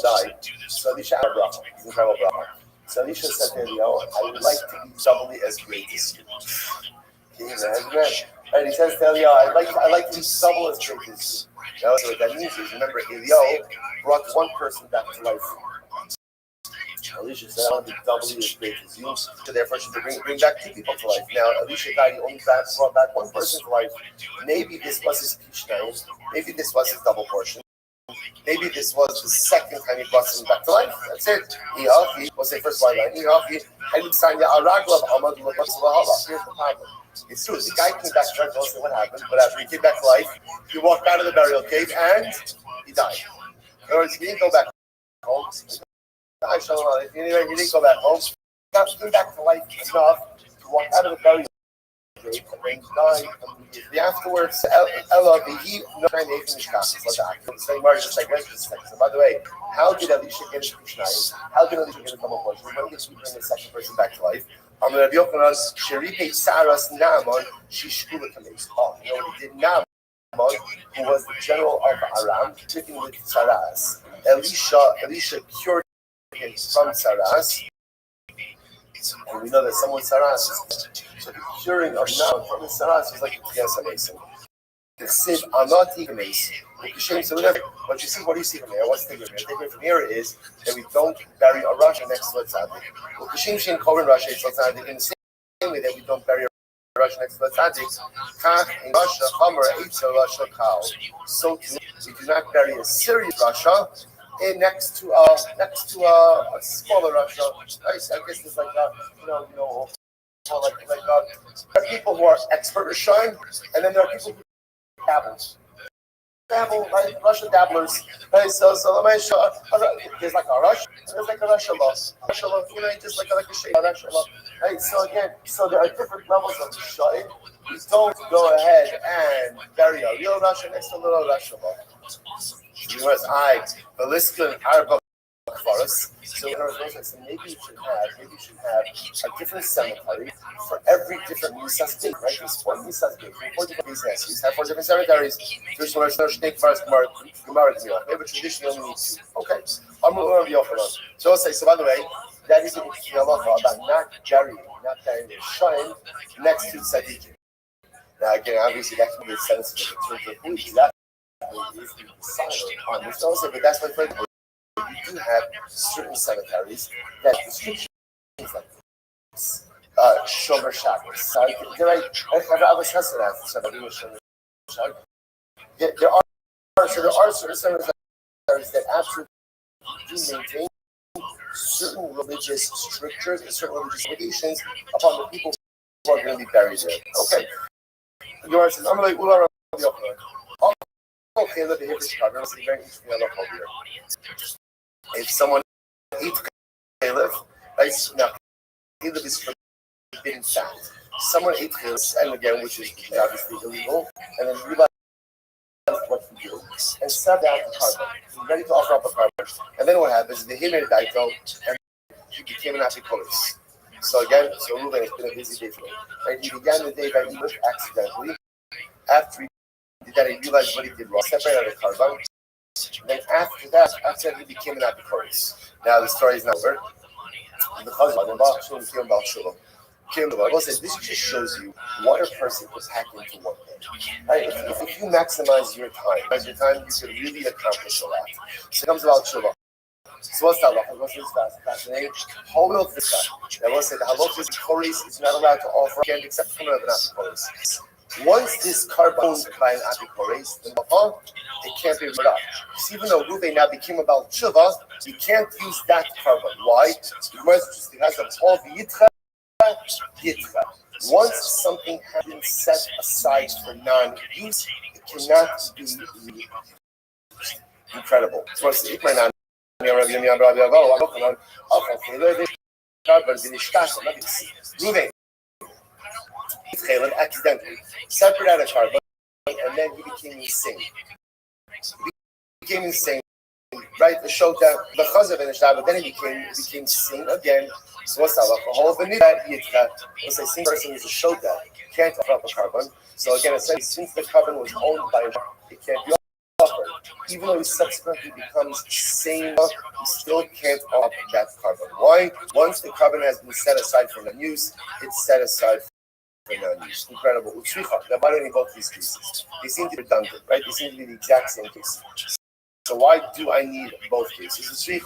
died, so Elisha had a bracha. So Elisha said to Eliyahu, I would like to be doubly as great as you. Can you imagine? And he says to Eliyahu, I like to be double as great as you. So what that means is, remember, Eliyahu brought one person back to life. Elisha said, I want to be doubly as great as you. So therefore, she should bring back two people to life. Now, Elisha died, he only brought back one person to life. Maybe this was his Kishnayim. Maybe this was his double portion. Maybe this was the second time he brought him back to life. That's it. We'll say first line. Here's the problem. It's true. The guy came back to life. We'll say what happened. But after he came back to life, he walked out of the burial cave and he died. In other words, he didn't go back home. He didn't go back home. He came back to life enough to walk out of the burial cave and died immediately afterwards. Ella, he no trying to his classes. So by the way, how did Elisha get his Kishnayim? How did Elisha get a double portion? When did he bring the second person back to life? Rabbi Yochanan, Sheripe Saras Naaman, Shishkula Kames. Oh, you know what he did? Naaman, who was the general of Aram, living with Saras. Elisha cured him from Saras. And we know that someone Saras is so the curing of Naaman from the Saras is like a Mason. The Siv Anati Mason. So what do you see from here? What's the takeaway? The takeaway from here is that we don't bury a Rasha next to a Tzaddik. In the same way that we don't bury a Rasha next to a Tzaddik, so too, we do not bury a serious Rasha next to a smaller Rasha. I guess it's like there are people who are expert Rishon, and then there are people who dabble. dabble, right? Russia dabblers. Right? So there's like a Rush, there's like a Russia law. Russia law, just like a shade Russia law. Right? So again, so there are different levels of shutting. We don't go ahead and bury a real Russia next to a little Russia law. The list can for us. So maybe you should have a different cemetery for every different Misas gate, right? There's 4 Misas gates, 4 different Misas. You have 4 different cemeteries. There's one snake first, Gemara. Maybe traditionally only need 2. Okay. So I'll say, so by the way, that is an halacha about not burying the shrine next to tzaddikim. Now again, obviously that can be sensitive in terms of beliefs. That is silent on this also, but that's my friend. You do have certain cemeteries that restrictions like Shomer Shabbos. There are certain cemeteries that absolutely do maintain certain religious strictures and certain religious obligations upon the people who are going to be buried there. Okay. Yours says, I'm like, okay, let me hear this card. If someone eats Caleb, right? Now, Caleb is forbidden fat. Someone ate Caleb, and again, which is obviously illegal, and then realized what to do, and sat down the carbon. He's ready to offer up a carbon. And then what happens? They hit a daito, and he became an apikolis. So again, so Ruben, it's been a busy day for me. And he began the day by English accidentally. After he did that, he realized what he did wrong. Separated the carbon. Then after that, he became an apikolis. Now the story is not over. This just shows you what a person was packed into one day. Right? If you maximize your time, you can really accomplish a lot. So it comes about Shuvah. So what's that? What's this fascinating? Holil Visa. I will say the halach is Koris is not allowed to offer again except for an apikolis. Once this carbon owned by an apikoris, then it can't be rid of. So even though Ruben now became about Shuvah, you can't use that carbon. Why? Because it has a all the Yitra. Once something has been set aside for non-use, it cannot be used. Incredible. So I say, Ruben accidentally separated out a carbon, and then he became insane. Right? The shota, the chazav and the shtab, but then he became sane again. So what's that? The whole of the yitra. Let's say same person is a shota, can't offer up a carbon. So again, essentially, since the carbon was owned by it can't be offered. Even though he subsequently becomes sane, he still can't offer that carbon. Why? Once the carbon has been set aside for non-use, it's set aside for non-use. Incredible. Now, why don't you both these cases? They seem to be redundant, right? They seem to be the exact same case. So why do I need both cases? If you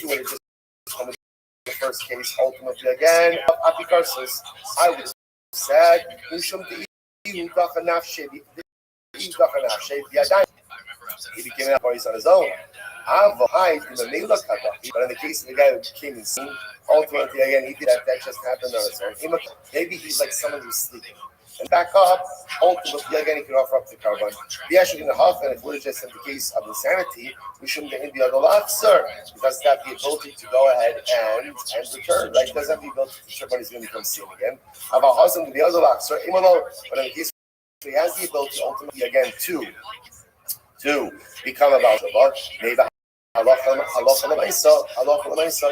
would have just come with the first case, ultimately again, apikarsis, I would have said, he became an apikoris on his own. But in the case of the guy who became insane, ultimately again, he did that just happened on his own. Maybe he's like someone who's sleeping. And back up, ultimately again, he can offer up the carbon. The actually in the half, and if we're just in the case of insanity, we shouldn't get the other officer because that the ability to go ahead and return. Right? Doesn't have the ability to somebody's going to become sane again. Have a husband with the other officer, but in the case he has the ability ultimately again to become about the maybe halacha l'maisa,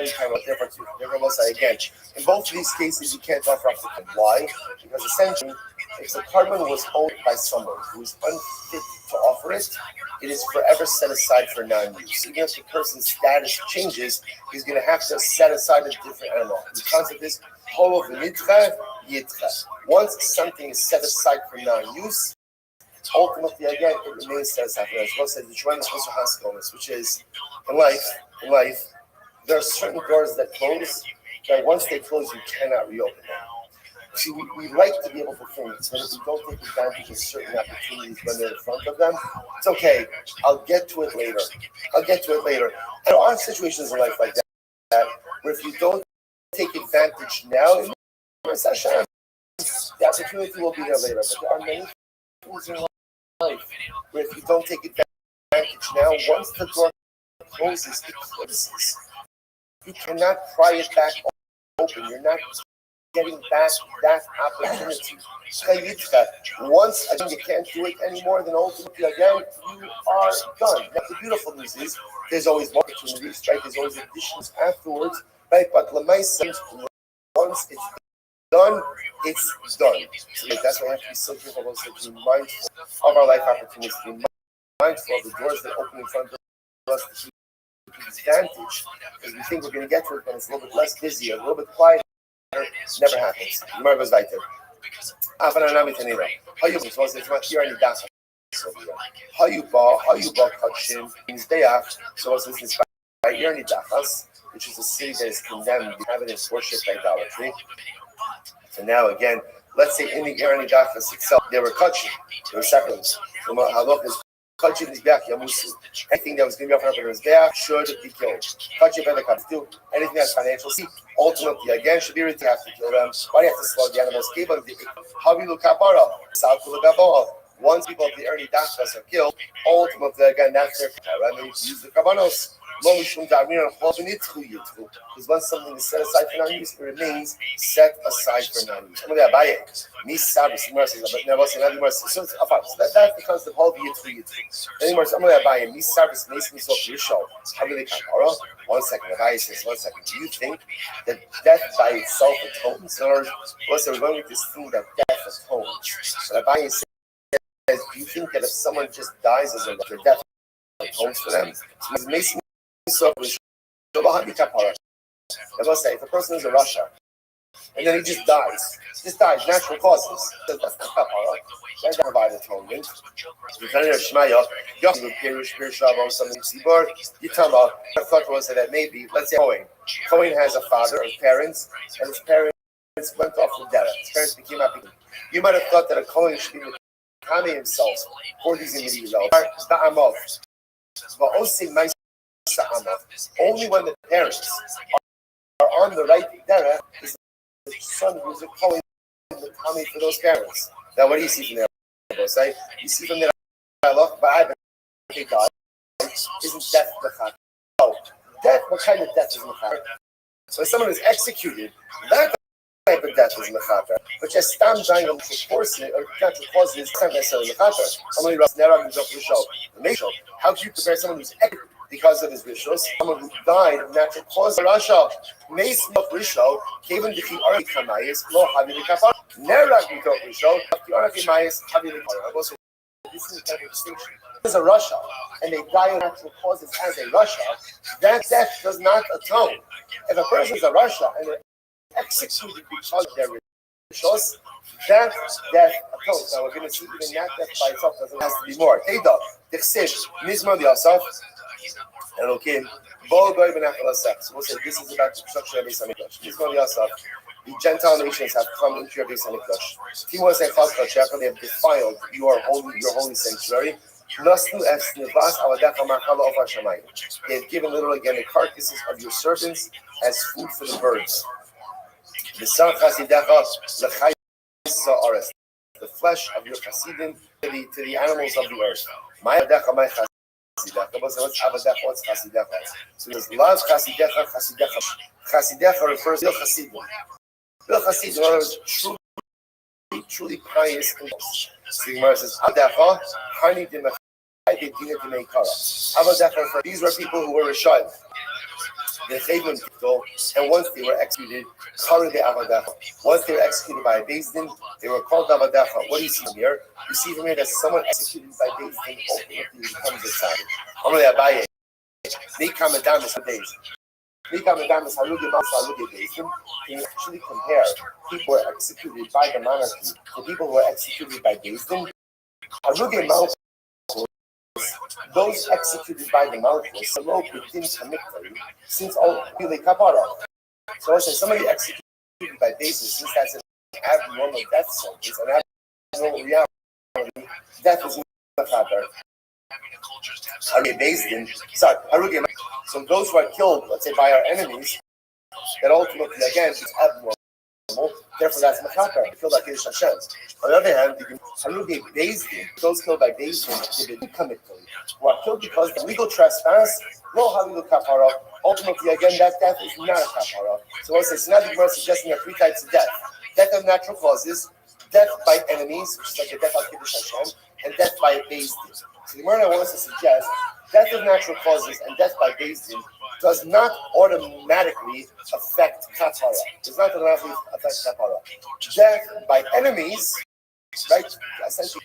you kind of different too. Therefore, say again, in both of these cases, you can't offer up the carbon. Why? Because essentially, if the carbon was owned by someone who is unfit to offer it, it is forever set aside for non-use. Even if the person's status changes, he's going to have to set aside a different animal. The concept is whole of yitra. Once something is set aside for non-use, ultimately, again, it remains set aside. As well as the tremendous illness, which is in life, there are certain doors that close that once they close, you cannot reopen them. See, we like to be able to think, but if we don't take advantage of certain opportunities when they're in front of them, it's okay. I'll get to it later. And there are situations in life like that where if you don't take advantage now, the opportunity will be there later. But there are many things in life where if you don't take advantage now, once the door closes, it closes. You cannot pry it back open. You're not getting back that opportunity. Once again, you can't do it anymore, then ultimately again, you are done. Now, the beautiful news is there's always more opportunities, right? There's always additions afterwards, right? But once it's done, it's done. So that's why we have to be so careful, to be mindful of our life opportunities, to be mindful of the doors that open in front of us to keep advantage, because we think we're going to get to it when it's a little bit less busy, a little bit quieter. Never happens. Gemara goes weiter. How you kachim means deach. So what's this by Yerni Dachas, which is a city that is condemned. The inhabitants worship idolatry. So now again, let's say in the Yerni Dachas itself, they were kachim. They were sacrifices. Kachim is deach yamusu. Anything that was going to be offered up in his deach should be killed. Kachim bedekam too. Anything that's financial. See, ultimately, again, should be written. You have to kill them. Why do you have to slaughter the animals? How you look kapara? South to the once people of the early dachas are killed, ultimately, again, that's their kapara. And they use the kabanos. Because once something is set aside for non-use, it remains set aside for non-use. So that becomes the whole yitru. One second, Abaye says, 1 second. Do you think that death by itself atones? In other words, we're going with this thing that death atones. But Abaye says, do you think that if someone just dies as a death atones for them? So I must say, if a person is a Russia and then he just dies, natural causes, that's not kapara. That's not provide atonement. You tell me I thought was that maybe, let's say Cohen has a father or parents, and his parents went off with death. His parents became happy. You might have thought that a Cohen should be Kami himself for these individuals. But also only when the parents are on the right derech is the son who's a Kohen the Kami for those parents. Now, what do you see from there? Say, you see from there, God isn't death mechak? No, death. What kind of death is mechak? So, if someone is executed, that type of death is mechak. But just stam dying of proportionate or natural causes is not necessarily mechak. Somebody runs nerag and show. How could you compare someone who's executed because of his rishos, someone who died of natural cause? Rasha, Mace of Risho, Kevin the Ari Kamayas, Lo Havi Kappa, Nerag without Risho, Araki Mayas, Havi Kappa. This is the type of distinction. As a Russia, and they die of natural causes as a Russia, that death does not atone. If a person is a Russia and they're executed because of their rishos, that death atones. Now we're going to see even that death by itself doesn't have to be more. Teda, Tichsev, Mizma Yasaf. And okay, so we'll say this is about the destruction of Beis Hamikdash. The Gentile nations have come into your Beis Hamikdash. They have defiled your holy sanctuary. They have given literally again the carcasses of your servants as food for the birds. The flesh of your chasidim to the animals of the earth. What's Chasidecha? So there's love Chasidecha. Chasidecha refers to Chasidim. Real Chasidim are truly pious. So the Gemara says, Avadecha, Hani Dimechai, Dina Dimeikara. Avadecha, these were people who were Rishayim. The Chayvim people, and once they were executed, once they were executed by a Beis Din, they were called Avadecha. What do you see from here? You see from here that someone executed by Beis Din ultimately becomes a tzaddik. Only Abaye. Nikam Adamis for days. Nikam Adamis Harugi Masalugi Beis Din. Can you actually compare people who were executed by the monarchy to people who were executed by Beis Din? Harugi Malchus, those executed by the Malchus, the law within Hamikdash, since all really kapara. So I say somebody executed by Beis Din, since that's an abnormal death sentence, an abnormal reality, death is not kapara. So those who are killed, let's say by our enemies, that ultimately again is abnormal. Therefore, that's Machaper, killed by Kiddush Hashem. On the other hand, Halugi Bezdin, those killed by Bezdin, they did commit to who are killed because of legal trespass, no Halugi Kapara. Ultimately, again, that death is not a Kapara. So what it says, now the Gemara suggesting there are three types of death: death of natural causes, death by enemies, which is like the death of Kiddush Hashem, and death by Bezdin. So the Gemara wants to suggest death of natural causes and death by Bezdin does not automatically affect kapara. Does not automatically affect kapara. Death by enemies, right? Essentially,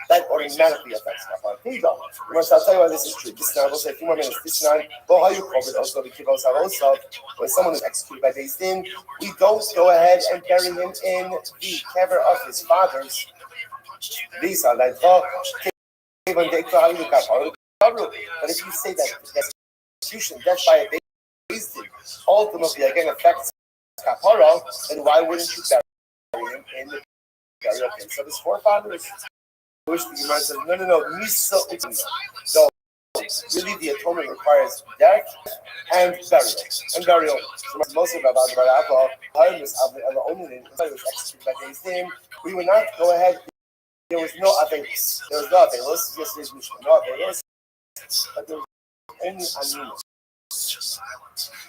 that automatically affects kapara. Here you go. I'll tell you why this is true. This now, we'll say a few more minutes. This now, how you covered also the kibbutz also. When someone is executed by Beis Din, we don't go ahead and bury him in the kever of his fathers. These are like but if you say that execution, death by a Beis Din ultimately again affects kapara, then why wouldn't you bury him in the burial place of his forefathers? Which the Gemara says, no, so really the atonement requires death and burial. So most of about was executed by Beis Din, we would not go ahead. There was no avelos. Yes, there's no avelos. But there was only aninos.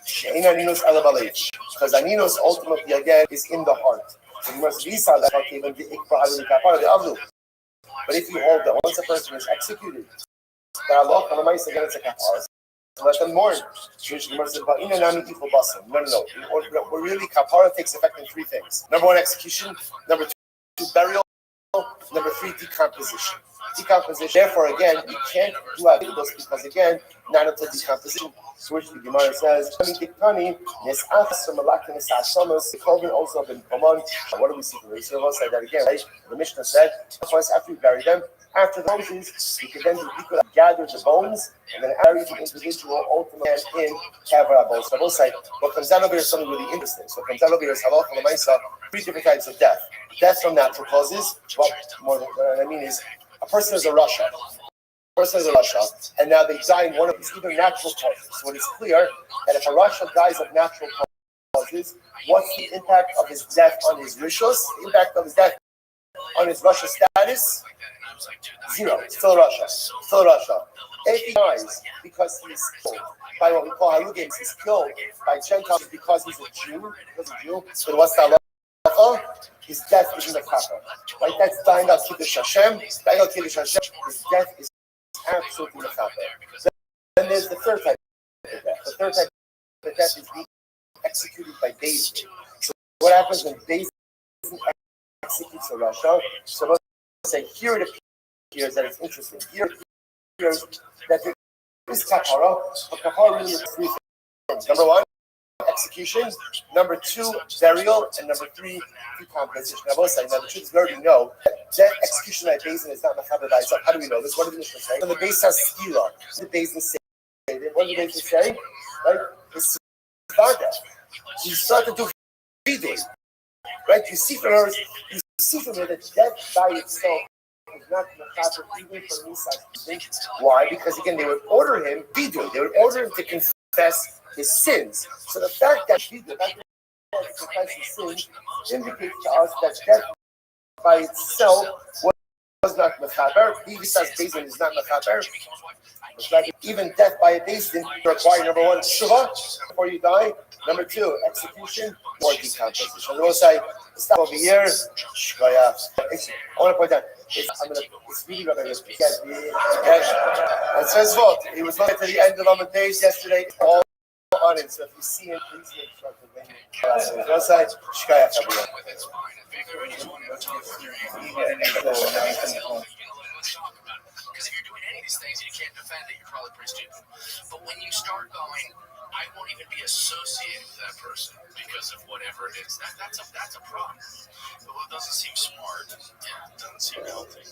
She'ein aninos ala balev. Because aninos ultimately again is in the heart. So you must visa that even the ikra having kapara the avlu. But if you hold that once a person is executed, that Allah Kalamais again it's a kapara. So let them mourn. No. We're really kapara takes effect in three things. Number one, execution. Number two, burial. Number three, decomposition. Therefore, again, you can't do avelos because, again, not until decomposition. So which the Gemara says, the Kohen also been common. What do we see from the Yisrael? Say that again, right? The Mishnah said, twice after you bury them, after the bones, you can then gather the bones and then bury the individual ultimately in Kavra bones. So both say, what comes out over here is something really interesting. So what comes out over here is three different types of death. Death from natural causes. What I mean is, a person is a Russia. And now they die in one of these either natural causes. So it is clear that if a Russia dies of natural causes, what's the impact of his death on his rishos? The impact of his death on his Russia status? Zero. Still Russia. If he dies because he's killed by what we call halugim, he's killed by Gentiles because he's a Jew, then what's the halacha? His death is in the kappa. Right? That's dying al Kiddush Hashem. His death is absolutely in the kappa. Then there's the third type of death. The third type of death is being executed by Beis Din. So what happens when Beis Din executes a Russia? So let's say here it appears that it's interesting. Here it appears that there is kapara, but kapara really is three things. Number one, execution. Number two, burial. And number three, decomposition. Now, both sides. Now, the truth is, we already know that execution by Beis Din is not mechaber by itself. How do we know this? What did the Mishnah say? When the Beis has skila, the Beis Din say, what did the Beis Din say? Right? It's Vada. You start to do vidui. Right? You see from here that death by itself is not mechaber even for Nisa. Why? Because again, they would order him vidui. They would order him to confess his sins. So the fact that he did not confess his sins indicates to us that death by itself was not mechaber. He says Beis Din is not mechaber. Even death by a Beis Din requires number one, shuvah before you die. Number two, execution or decomposition. So we'll say, stop over here. I want to point out, it's really Rabbi Yisrael. It says what? He was looking at the end of Amud days yesterday. All on it. So if you see him, please make sure to go side. Shkaya Kabbalah. Because if you're doing any of these things and you can't defend it, you're probably pretty stupid. But when you start going, I won't even be associated with that person because of whatever it is, that's a problem. But it doesn't seem smart. Yeah, it doesn't seem healthy.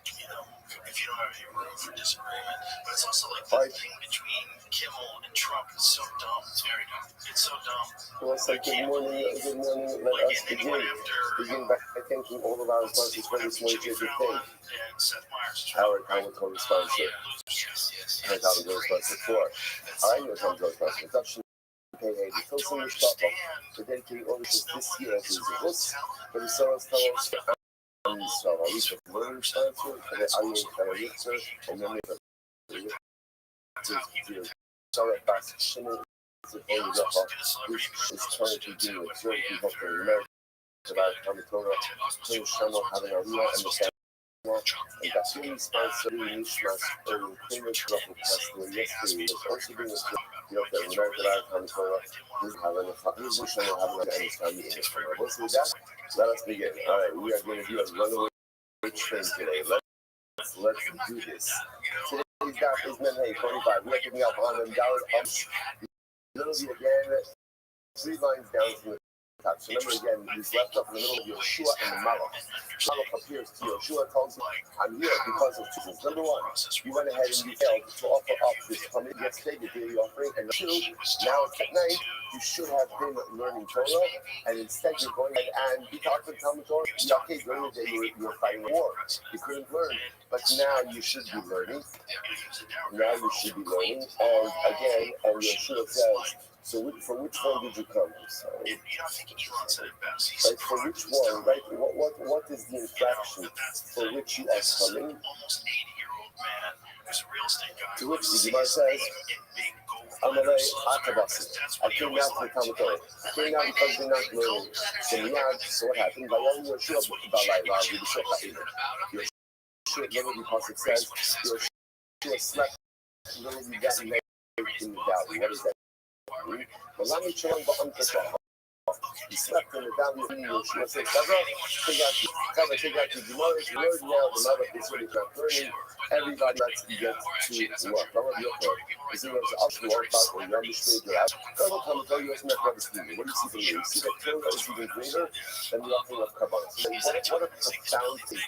You know, if you don't have any room for disagreement. But it's also like the thing between Kimmel and Trump is so dumb. It's very dumb. It's so dumb. Well, it's like good morning. Let us begin by thanking all of our sponsors for this morning's good thing. Howard told sponsor. Yes. Howard goes sponsor 4. All right, you're going to go sponsor. Hey, the Tulsa was shot to dedicate all this year to the bus, but the Soros Towers and so I used to learn transfer for the audio character and then to sorry back to Shimmer to the rapper, which is currently doing a joint with the American about Comitora, Tim Channel having a real understanding. And that really sponsored the Nishmas and Cambridge Rock Festival yesterday was also being a the American Comitora. Who's having a channel having an understanding in this. What's with that? Let us begin. Alright, we are going to do a runaway train today. Let's do this. Today's gap is Menhay 45. We are picking up on them down little bit again, 3 lines down from the top. So remember again, he's left up in the middle of Yeshua and the Malach. Malach appears to Yeshua, tells him, I'm here because of 2 things. Number 1, you went ahead and you failed to offer up this coming yesterday, the daily offering. And 2, now it's at night, you should have been learning Torah, and instead you're going ahead and you talked to Talmud Torah. Okay, during the day you were fighting a war. You couldn't learn. But now you should be learning. Now you should be learning. And again, and Yeshua says, so for which one did you come? Sorry. Right, for which one, right? What is the infraction for which you are coming? To which the Gemara says, Amalei Atabasi. I came out to the Talmud Torah. I came out because they're not learning. So what happened? Yeshua literally because it says Yeshua slept literally that night in the valley. What is that? Well, let me show you what I'm talking about. He slept in the valley of Yeshua said, take out the Gemara, the word now, the mother is really not learning. Everybody likes to get to work. I want to be okay. Is it was to work out or you understand your out? Go come and tell you what's not understanding. What do you see from me? You see that Torah is even greater than the offering of Kabbalah. So what a profound thing.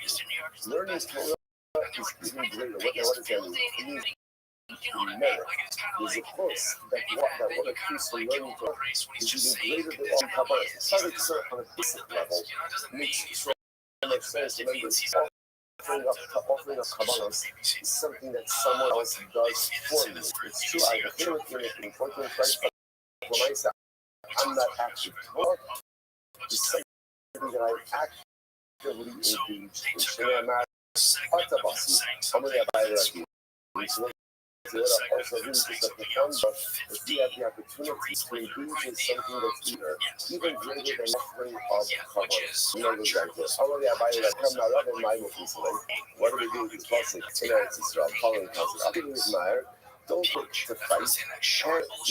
Learning Torah is even greater. What does that mean? Merit. There's a course that what a piece of learning Torah is even greater than all Kabbalah. It's not on a basic level. It makes so much sense. Remember, offering of Kabbalah is something that someone else does for me. It's true, I agree with you, it's important, right? But when I say I'm not actually Torah, it's something that I actively engage in. So I'm not Atabasi. I'm going to buy it at also really just a profound, but if we have the opportunity to engage in something that's even greater than offering of Kabbalah. You know exactly. Already I buy it at Kamna Rav and Maimon recently. What do we do with this blessing? In Eretz Yisrael, following concept. I'll give you his Meyer. Don't put to fight.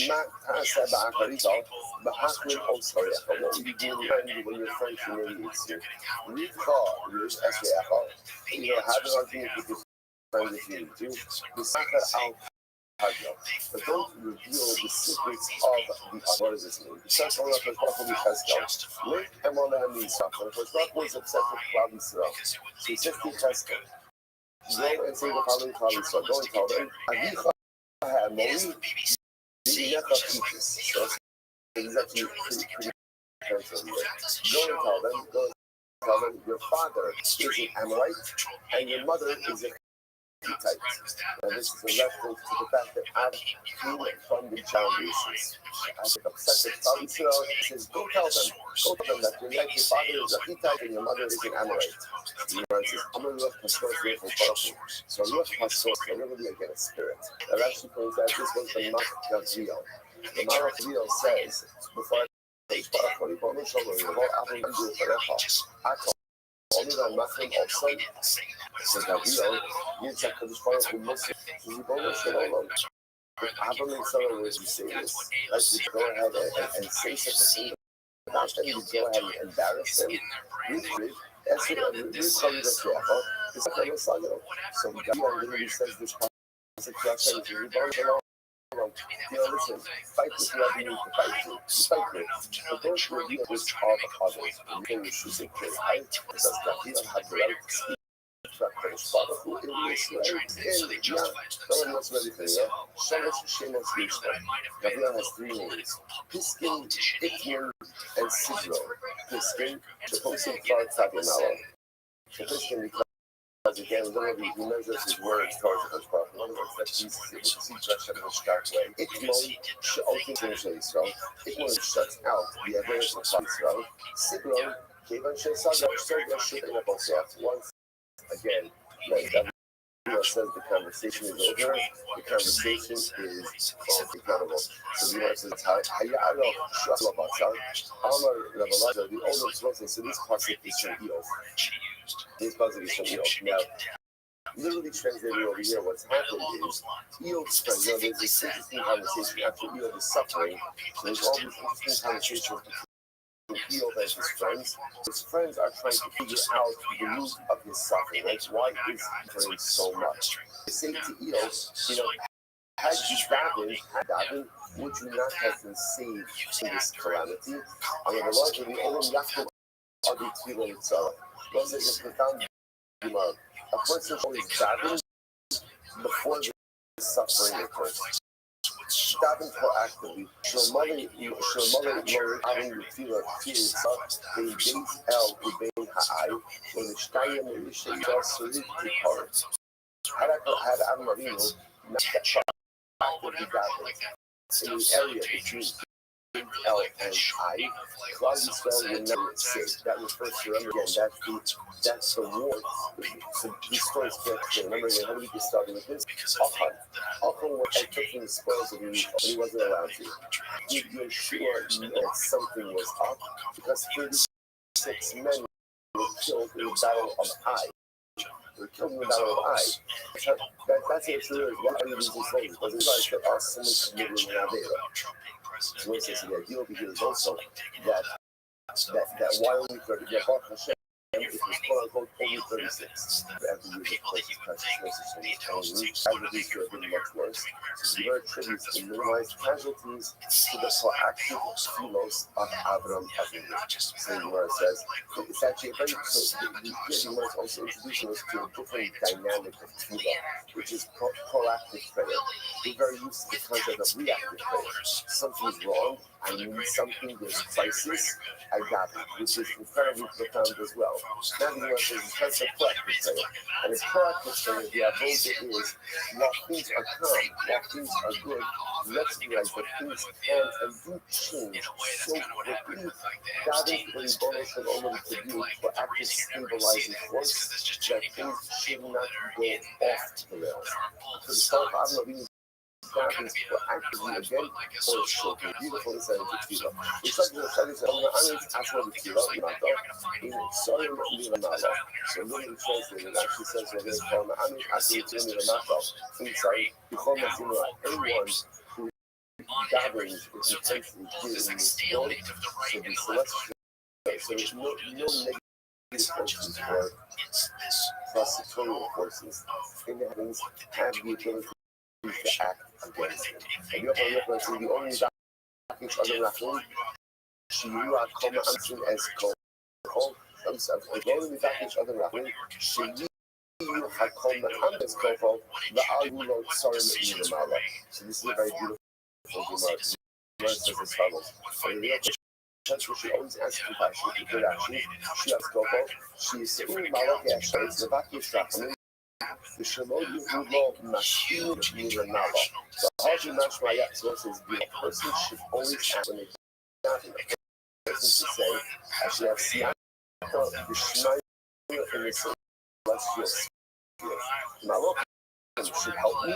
Not Taseh Ba'acharizal, Ba'achmin Osariach. What would you do when your friend humiliates you? Read Chal, read Esreach. You know, have an argument with your friend if you need to. The Sakar Al but don't reveal the secrets of the what does this mean? Because Allah has probably Cheskel. Late Emona means something. Because God was obsessed with Klal Yisrael. So he says to Cheskel, go and say the following Klal Yisrael. Go and tell them, Avicha ha'amori v'yinecha teaches. So it's actually pretty careful here. Go and tell them, your father is an Amorite and your mother is a Hittite. And this is a reference to the fact that I've came from the foundations. As a obsessive Klal Yisrael, it says, go tell them that your father is a Hittite and your mother is an Amorite. The Gemara says, Amalek Pastor is from Baruch. So Ruach Pastor, literally again a spirit. That actually points out this was the Malach Gavriel. The Malach Gavriel says, before I say Baruch, only the Machem also says Gavriel, Yitzhak Kadosh Baruch Hu Moshe, Zibona Shalom. Abba and Sarah was you say this, like you go ahead and say such a thing. Not that you go ahead and embarrass them. That's it. It's like a saga. So God literally says this passage to listen, fight with whoever you need to fight with. Fight with. But don't reveal this to all the others. And you should say, right? Because God had the right to speak. Who is no one was ready for you. Shalosh Gabriel has 3 names. Piskin, Itmir, and Sidro. Piskin, the posting card Tabiamala. The Piskin because because again, literally, he measures his words towards the Baruch. In other words, that he's Hashem in a stark way. Itmon she'otin B'nei Yisrael. Itmon shuts out the awareness of Yisrael. Sigron, Kevan she'saga soga she'in abosat. Once again, like that says the conversation is over, the conversation is incredible. So the Gemara says, Hayalo Shua Batzar, Amar Rabbalazar, the older sources, so this pasuk is from Eov. This pasuk is from Eov. Now, literally translated over here, what's happened is Eov's friends, there's this interesting conversation after Eov is suffering, so there's all these interesting conversations between Eov and his friends. His friends are trying to figure out the root of his suffering, right? Why is he suffering so much? They say to Eov, had you davened, would you not have been saved from this calamity? And the Lord will be only yachted of the tefillah itself. Those are the profound Gemara. A person should always daven before the suffering occurs. Daven proactively. Shomali Lord having the tefillah itself, they base El Ubein Ha'ai, when the Shtayim and Misha Yosuri to Koretz. Had Adam Avinu not actively daven in the area between L and I, Klal Yisrael will never escape. That refers to, remember again, that's the war. So these stories can't remember again, how do we get started with this? Achan was taking the spoils of Yisrael, but he wasn't allowed to. You're sure that something was up, because 36 men were killed in the Battle of Ai. They were killed in the Battle of Ai. That's the issue is, why are you losing soldiers? Because it's like there are someone committing an Avera. So what it says, the idea over here is also that while we could get Baruch Hashem, it was quote unquote only 36. After you get places, after these could have been much worse. So the Gemara attributes the minimized casualties to the proactive philos of Avram Avinu. So the Gemara says, it's actually a very, so the Gemara is also introducing us to a different dynamic of tefillah, which is proactive prayer. We're very used to the concept of reactive prayer. Something's wrong, I need something, there's crisis, I got it, which is incredibly profound as well. Now the Gemara says it's kind of proactive prayer. And it's proactive prayer, the avoda is, while things are calm, while things are good, recognize that things can and do change so quickly. That is what Ebola should already produce for active stabilizing force, that things should not go off the rails. So the Baruch Avinu happens proactively again, or it should be beautiful inside of the tefillah. It's like the studies of the Amis after the tefillah, in Sorim Milamala. So literally translated, it actually says we're going to call the Amis after the tefillah Milamala. Inside, B'chol Masinu, anyone who dabbers is intensely good in this world, so the celestial, so there's no negative forces or prosecutorial forces in the heavens have the ability to act against it. And you have to the only each other laughing. She knew I come answering as called. I'm sorry, the only each other laughing. She knew I come as called. The Alulo sorry in the Mala. So this is a very beautiful Gemara. Gemara says as follows. That's what she always asks compassion for good actions. She has called. She is saying Malak Yashar is the Vaki Shachman. The Shemot Yehulo Mashir Milamala. So Haji Mashmayat sources the person should always ask when they have enough. Person to say, I should have Siaka, the Shemot in the celestial sphere. Malachim should help me,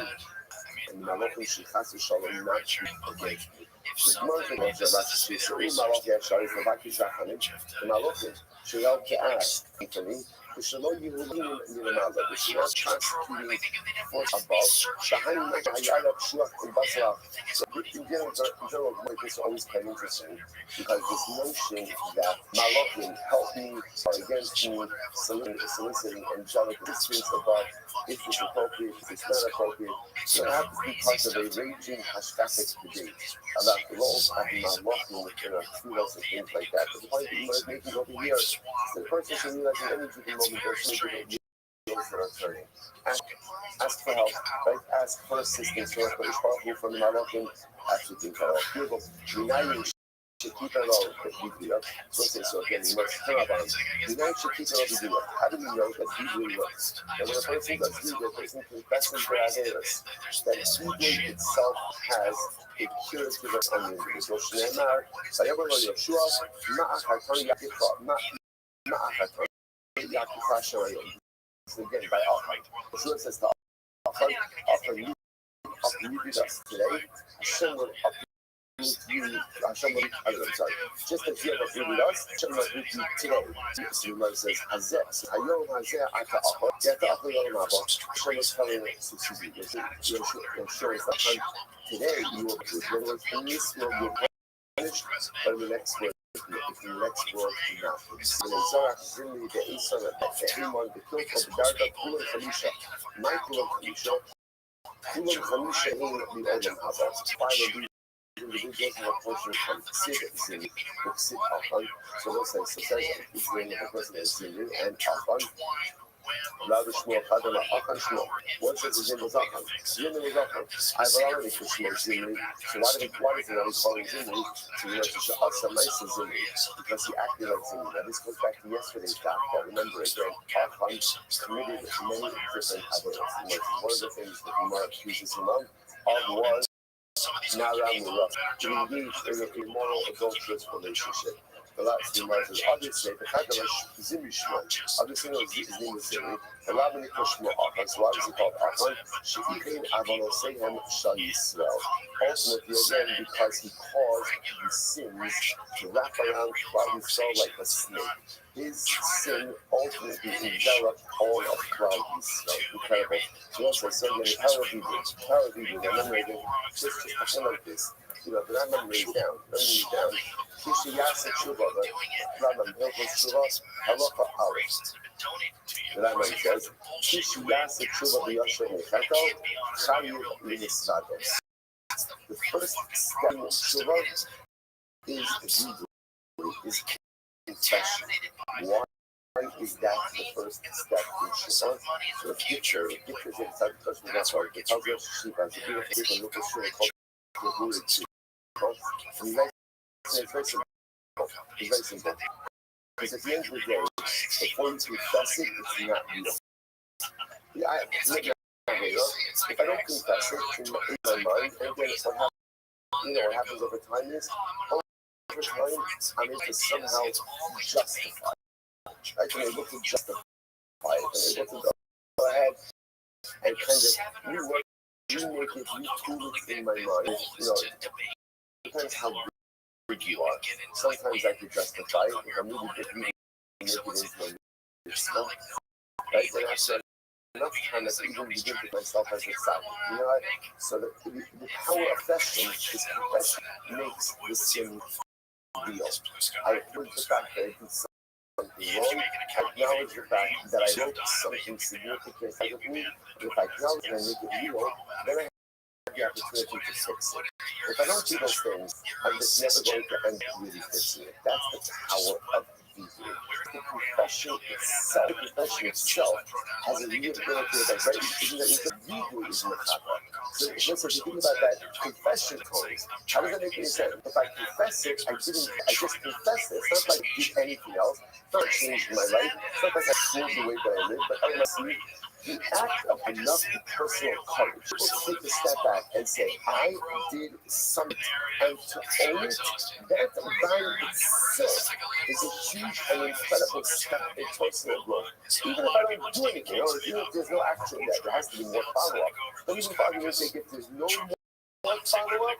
and Malachim should have to show them not to against me. The Malachim of the Vaki Shachim, Malach Yashar is the Vaki Shachim, the Malachim should help to ask for me. The Shalom Yehudim Milamala, the Shalom constituting force above, Shahanim Hayala Shuach and Basra. So in general, this is always quite interesting because this notion that Malachim help me or against me, soliciting angelic assistance above, if it's appropriate, if it's not appropriate, so it has to be part of a raging hashkafic debate about the roles of Malachim within our tefillos and things like that. But the point that we're making over here is the person should realize that any given moment ask for help, right? Ask for assistance, or from Malachim, actually think beautiful. should keep it all Biblia. So say so again, you must turn about. We know should keep it all Biblia. How do we know that Biblia works? And when a person does Biblia, a person confesses their averas, that Biblia itself has a curative immunity. So Shneimar, Vayomer lo Yoshua, Ma'achaton Yakifa, Ma'achaton Yakifa Shorayim. So again, by Achon. Yoshua says to Achon, Achon, you did us today. Hashem will Hashem will, I'm sorry. Just as you have uprooted us, Hashem will uproot you today. So the Gemara says, Hazeh, Hayom Hazeh, Ata Achot, Yata Achot Yom Haba. Hashem is telling us, excuse me, Yeshua is the time today you will uproot. In other words, in this world you're punished, but in the next world, if in the next world you not. In Zorach, Zimri, the Eson, the Himon, the Kilk of the Darda, Kulam Chamisha, my Kulam Chamisha, Kulam Chamisha in the Odom Haba. 5 of these individuals have a portion from Sid Zimri, with Sid Achon. So they'll say, so says, it's the name of the person is Zimri and Achon. Rabbi Shmuel Chadam Achon Shmuel. One says his name was Achon. Zimri was Achon. I've already for Shmuel Zimri. So why does he already call him Zimri? So we know to show us a nice Zimri because he acted like Zimri. Now this goes back to yesterday's fact that remember again, Achon committed many different averas. One of the things that Gemara accuses him of was Naramura, to engage in an immoral adulterous relationship. The last thing is obviously the fact that Zimri Shmuel, obviously his name is Zimri, the Rabbi Shmuel Achon, so why was he called Achon? She'ichin Avonosehem Shal Yisrael. Ultimately, again, because he caused the sins to wrap around Klal Yisrael like a snake. His sin ultimately enveloped all of Klal Yisrael. Incredible. He also said that the power of evil, the memory of just I like this. You know, the Rambam lays down. Kishiyasa Tshuva, the Rambam Hilchos Tshuva, Halacha Aleph. The Rambam says, Kishiyasa Tshuva v'yosher mechato, chayu l'nisvados. The first step in Tshuva is Hebrew, is confession. Why is that the first step in Tshuva? So if Gitcher is inside the person that's right, it tells us Shiva, it's a beautiful thing, look at Shura called the it's very simple. It's very simple. Because at the end of the day, before you confess it, it's not real. If I don't confess it in my mind, and again, what happens over time is, over time, I'm able to somehow justify it. I'm able to justify it. I'm able to go ahead and kind of remake it, retool it in my mind. You know, it depends how good you are. Sometimes I can justify it if I'm really good, make it into my stuff. Right? Then I said enough time to even begin to myself as a son. You know what? So the power of confession is confession makes the sin real. I acknowledge the fact that I did something wrong. I acknowledge the fact that I wrote something significant of me. If I acknowledge and I make it real, then I the opportunity to fix it. If I don't do those things, I'm just never going to end up really fixing it. That's the power of Hebrew. The confession itself has a real ability of identity. Hebrew is Mechaba. So if you think about that confession code, how does that make any sense? If I confess it, I just confess it. It's not like I did anything else. It's not changed my life. It's not like I changed the way that I live, but I must see the act of enough personal courage to take a step back and say, I did something, and to own it, that by itself is a huge and incredible step in personal growth. Even if I don't do anything, even if there's no action there has to be more follow-up. But even if argument's sake, if there's no more follow-up,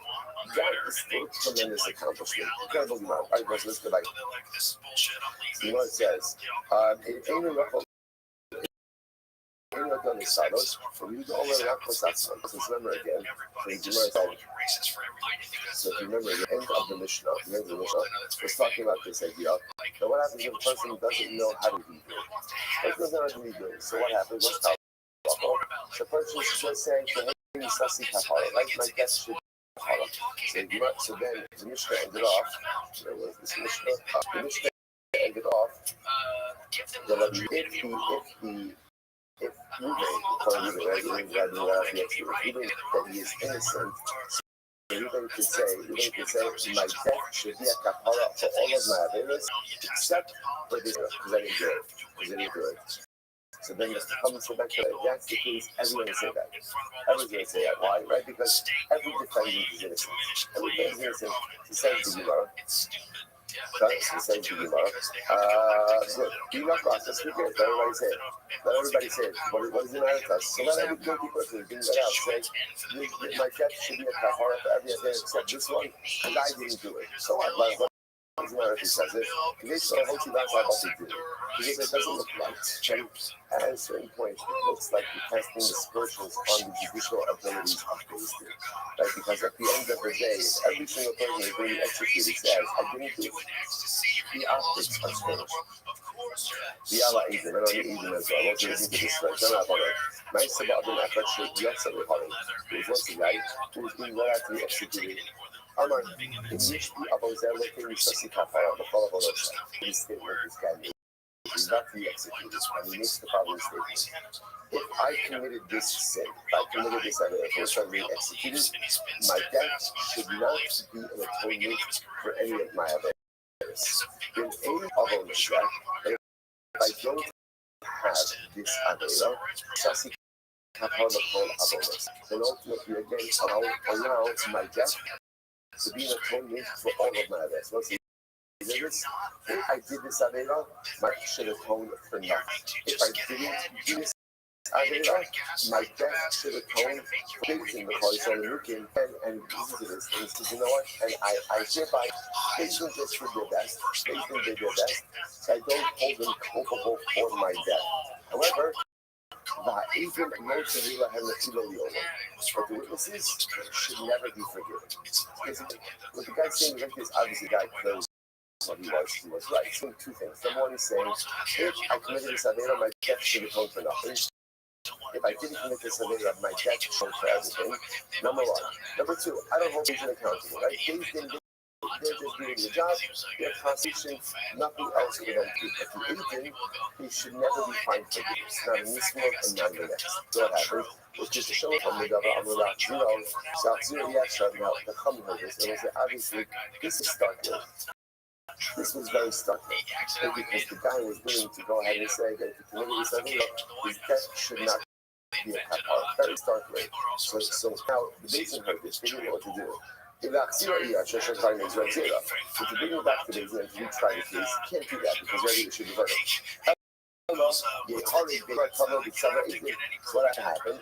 that is still a tremendous accomplishment. Incredible amount. All right, let's go back. You know what it says? On the silos, for you to all the Rakosasan, because remember again, so if you remember the end of the Mishnah, was talking about this idea. Now what happens if a person doesn't know how to be good? The person doesn't know how to be good, so what happens? What's the the person is just saying, like my guest should so then the Mishnah ended off, there was this Mishnah, the Mishnah ended off, if Ruben, that he is innocent, Everybody could say, my death should be a kapara for all of my averos, except for this, because I didn't do it. So then the comes back to that. If that's the case, everyone will say that. Everyone's going to say that. Why? Right? Because every defendant is innocent. Every defendant is innocent. He says to Gemara. He says to Gemara. Good. Do not process. Who cares? Let everybody say it. Let everybody say it. What does it matter to us? So let every guilty person bring that out. Say, my death should be a kahara for every other except this one, because I didn't do it. So what? What does it matter if he says it? This one, Hochi Vasa, what he did. Because it doesn't look like it. At a certain point, it looks like you're casting aspersions on the judicial abilities of those two. Right? Because at the end of the day, if every single person is being executed says, I didn't do it, the optics are strange. The Allah Eden, I don't need Eden as well. I want you to listen to this verse. I'm not about it. My Sabbath actually, yes, I'm recalling. There was once a guy who was being led out to be executed. Amar, in which the Abozer located Shasi Kafara, the follow of those. He stated this guy is not to be executed, and he makes the following statement. If I committed this sin, if I committed this other, if I was being executed, my death should not be an atonement for any of my offenses. In any of them, if I don't have this avera, Shasi Kafara, the whole avodas, then ultimately again, allow my death to be an atonement for all of my offenses. If I did this avera, my should atone for nothing. If I didn't do this avera, my death should atone for everything because it's on the nukin and listen to this. And says, you know what? And I hereby, they didn't just for their best. They didn't do their best. So I don't hold them culpable for my death. However, even but the witnesses should never be forgiven. What the guy's saying right is obviously the guy closed. What he was right. So two things. Number one, he's saying, if I committed this avera, my death should atone for nothing. If I didn't commit this avera, my death should atone for everything. Number one. Number two, I don't hold Asian accountable, right? They're just doing the job, their constitution, nothing else for them to do. But the agent, he should never be fined for this. Not in this world and not in the next. So what happened? Which is to show from the government, South Syria, shut out the Chum heard this, and was obviously, this is startling. This was very startling because the guy was willing to go ahead and say that if he committed this avera, his death should not be a kapara. Very startling. So now the Basin heard this, they didn't know what to do. If you bring it back to the Basin and retry the case, you can't do that because already it should be verdict. So what happened?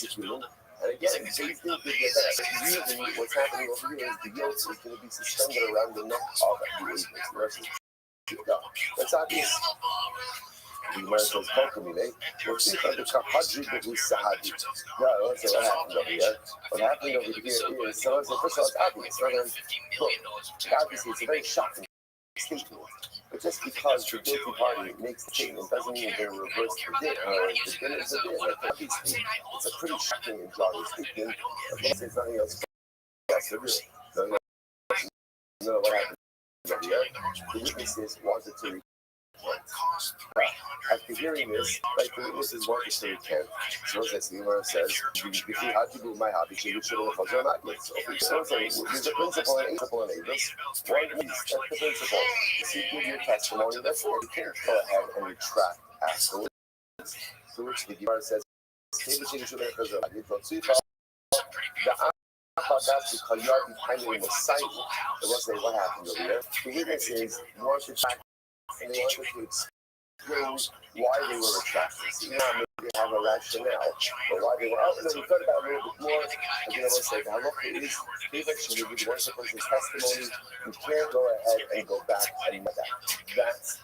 Executed. And again, they think that really what's happening over here is the guilt is going to be suspended around the neck of the agents. That's obvious. The Gemara says, let's see if the Kahadri Begus Sahadi. No, let's say what happened over here. What happened over here is, so let's say, first of all, it's obvious. Obviously, it's a very shocking statement. But just because the guilty party makes the statement doesn't mean they're going to reverse the din. The din is the din. Obviously, it's a pretty shocking and jarring statement. But there's nothing else to do. No, what happened over here? The witnesses wanted to report. After hearing this, like the witnesses wanted to recant. So as the Gemara says, if you had to do my hobby, you should have called your not yet. So there's a principle in Avis. One is, that's the principle. If you give your testimony, that's it. You can't go ahead and retract afterwards. To which the Gemara says, that's because you are behind in the silent. So let's say what happened over here. The witnesses wanted to and they wanted to explain why they were retracting. So now maybe they have a rationale for why they were out. And then we thought about it a little bit more. And then I was like, how look, it is actually with one person's testimony, you can't go ahead and go back and do that. That's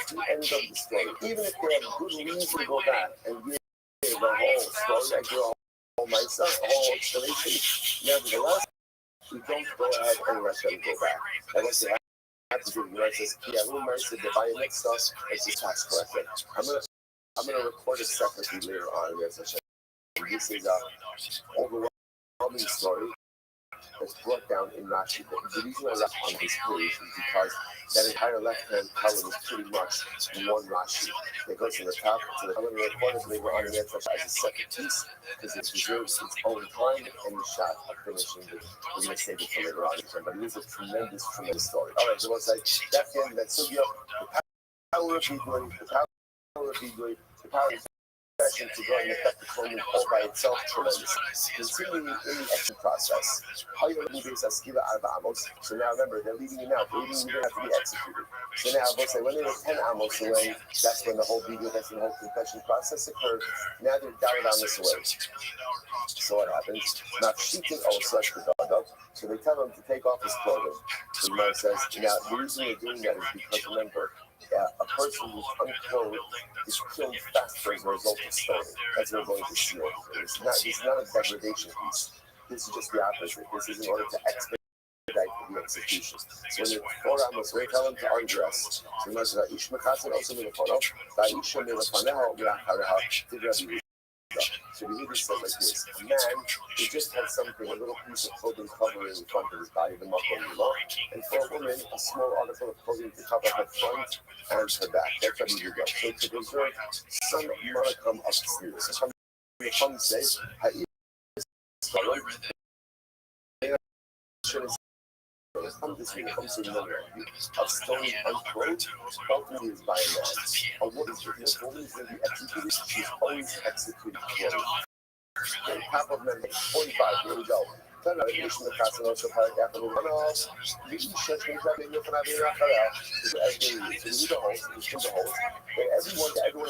the end of the story. Even if they have good reason to go back and give the whole story, like your whole myself, the whole explanation, nevertheless, we don't go ahead and let them go back. And let's say, to do the says, yeah, who mercy the buy next stuff, it's a tax collector. I'm gonna record it separately later on. This is a overwhelming story. that's brought down in Rashi. The reason I left on this page is because that entire left-hand column is pretty much one Rashi. It goes from the top to the column reportedly we're on the edge as a separate piece because it deserves its own time and the shot of finishing it. We're going to save it for later on, but it is a tremendous, tremendous story. All right, so let's say that's the end of that sugya. The power of Bigui, the power of to go and affect the clothing all by itself tremendous. Continuing in the action process. So now remember, they're leaving you now. They're leaving you, don't have to be executed. So now we'll say when they were 10 amos away, that's when the whole bigui, that's when the whole confession process occurred. Now they're down on this away. So what happens? Not cheating also the dog. So they tell him to take off his clothing. The Gemara says, now the reason they're doing that is because remember, a person who's unclothed is killed faster as a result of stoning. That's what we're going to see over here. It's not a degradation piece. This is just the opposite. This is in order to expedite the execution. So when you're 4 amos, we tell them to undress. So you also so the Hebrew says like this: a man who just has something, a little piece of clothing covering the front of his body, the makom, and for a woman, a small article of clothing to cover her front and her back. That's what you do. So to preserve some modicum of spirit. So some say, this becomes a number of stone unclothed, ultimately is by a man. A woman is going to be executed, she's always executed. The top of number 45, here we go. Everyone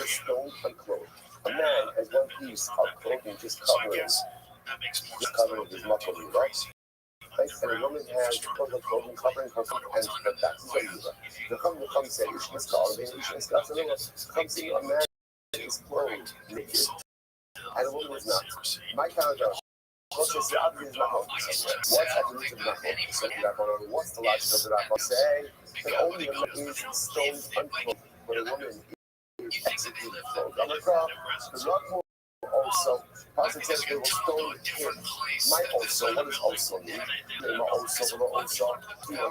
is stoned unclothed. A man has one piece of clothing just covering his muscle, right? And a woman has clothing covering her front and her back. The come say, come see a man is clothed naked, and a woman is not. My counter. What's the obvious what's the logic of the Rambam say that only a man is stoned unclothed, but a woman is executed clothed? The Rambam also, Pastor says they will stone him. My also, what does also mean? Also, you want to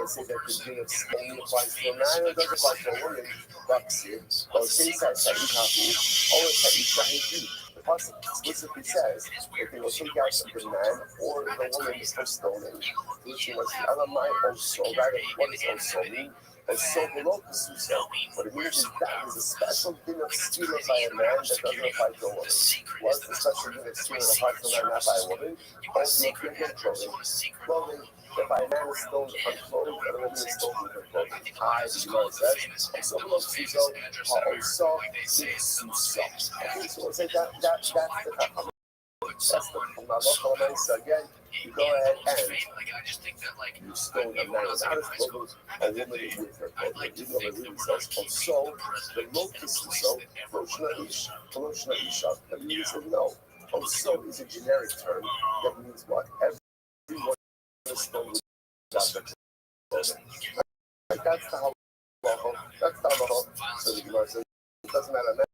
say that the thing of stoning applies to a man or does apply to a woman? That's it. Or say that the Pastor explicitly says that they will take out the man or the woman for stoning. Which was the other mind also, right? What does also mean? And so below the Susa, what it means is that is a special din of stealing by a man that doesn't apply to a woman. What's the special din of stealing applies to a man, not by a woman? Also, you get clothing that by a man is stoned unclothed, and a woman is stoned with her clothing. The Gemara says, also below the Susa, also the Susa. Okay, so we'll say that's the Chacham. That's the Malacha. So again, you go ahead and you stone a man without his clothing, a woman is with her clothing. You know, it really says, also, the locus is so, Roshna Isha. That means no. Also is a generic term that means what? Everyone is stoned without their clothing. Like, that's the halacha. That's the halacha. So the Gemara says, it doesn't matter man,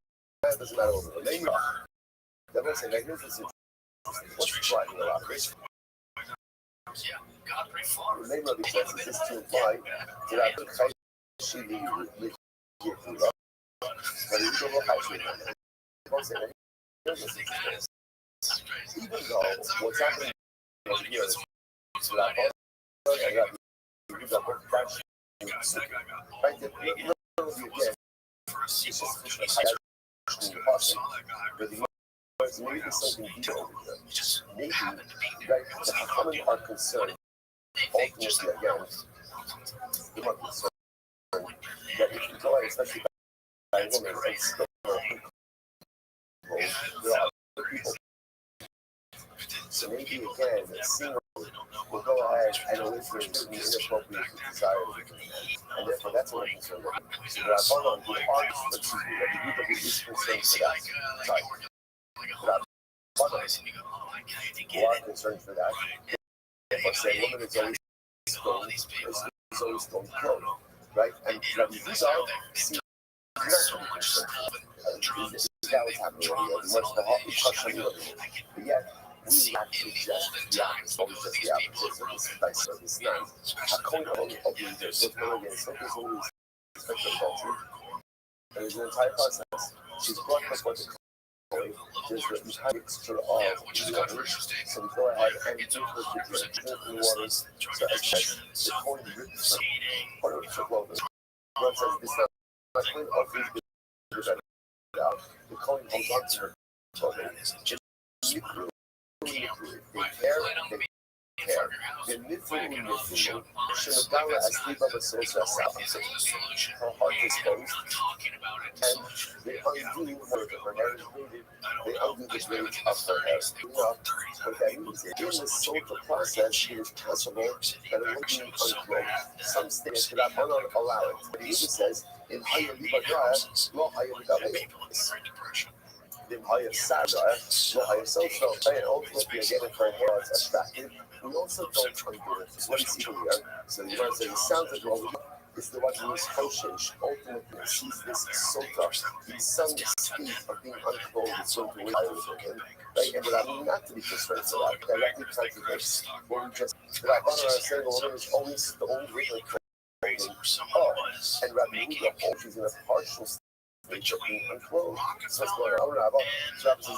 it doesn't matter what the name are. That will say, like, this is what's driving a lot of this. The name of the text is just to imply that the Chai Shili with Yehula, but it's a little high. Even though what's happening over here is that I got right there, literally again, it's just but the maybe something deeper over here. Maybe the Hachamim are concerned, ultimately again, they are concerned that if you go out, especially by a woman, and stone her, there are other people. So maybe again, the singer will go ahead and elicit the inappropriate desires, and therefore that's what I'm concerned with. So the Rabbanon, who are is concerned for that. Sorry. Who are concerned for that? Or say a woman is always stoned clothed, right? And Rabbi Yisrael seems not to be concerned. That was happening already. But yet, we actually just the opposite. Always just the opposite. So this is vice versa. It's not. A coin of the leader. So again, so there's always special culture. There's an entire process. She's brought before the coin. There's the entire mixture of water. So we go ahead and do the water. So as the coin rips part of the clothing. God says this is not clean of these out. The coin holds on to her clothing. They care, they care. The Mithru, Shinogara as Liba Basosa her heart is closed, and they undo her hair is braided, they undo the braids of her hair. What that means is, in the social process, it is possible that it will be unclothed. Some states that I will not allow it. But he says, in higher Liba Gaya, no higher Liba the higher Sarah, the higher social, and ultimately again if her hair is attractive, we also don't undo it. What do you see here? So you might say it sounds like well, it's the one who is Hoshish, ultimately sees this Sota, the sun speed of being unclothed is going to retire with him. They ended up not to be concerned for that, directly contradicts what we just that I saying a woman is only stoned with her clothing. Oh, and Rabbi Yehuda, she's in a partial state of being unclothed. So what's going on? Rabbi says, no.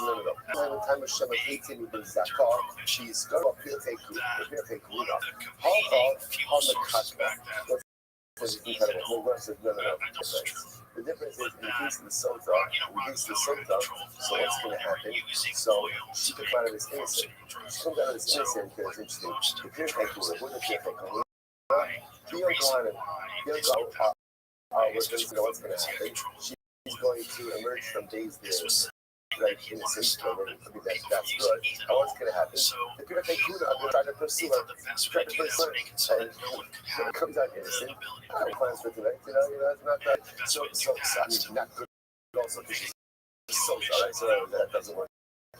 By the time of Shema Hatim with Zakar, she's going to appear to Kuda. How about on the Katba? That's incredible. No one says, no. The difference is, in the case of the Sota, so what's going to happen? So she could find out this innocent. She comes out of this innocent because it's interesting. The Pir Kuda, what is the Pir Kuda? What's going to happen? She's going to emerge from days there, like innocent, I mean, that's good. And what's going to happen? The Pir Kuda, I'm going to try to pursue her, and it comes out innocent. I have plans for tonight, it's not that. So I mean, not good also because she's social, right? So that doesn't work.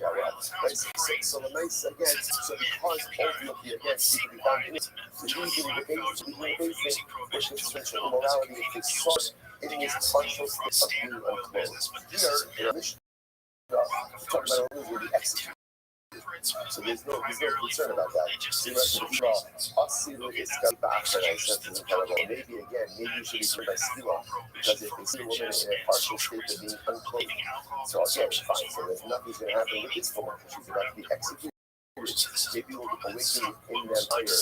Yeah, well, right? So the nice again, so because ultimately again, she can be found innocent. So usually the basic which is sexual immorality is the source, it is partial state of being unclothed. Here, in Mishnah, talking about only will be executed. So there's no concern about that. So you mentioned the law. Asilu is Gabach, and I said this is incredible. Maybe again, maybe you should be turned by Stila, because if they see a woman in a partial state of being unclothed, so again, fine. So there's nothing's going to happen with this woman because she's about to be executed. Maybe we'll awaken in them higher to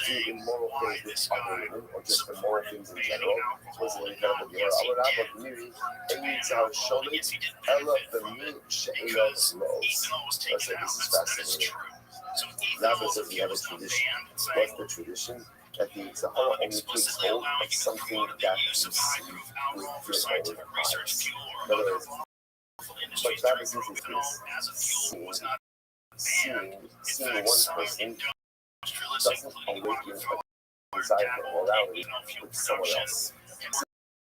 do immoral things with other women, or just immoral things in general. So it's an incredible deal. Our Rabbi Miri, Eitzah Sholit, Ella B'mi She'elov Los. I said this is fascinating. Rabbi says we have a tradition. What's the tradition? That the Sahara only takes hold of something that you see with your own eyes. In other words, what Rabbi says is this. Seeing one person doesn't awaken a desire for morality with someone else.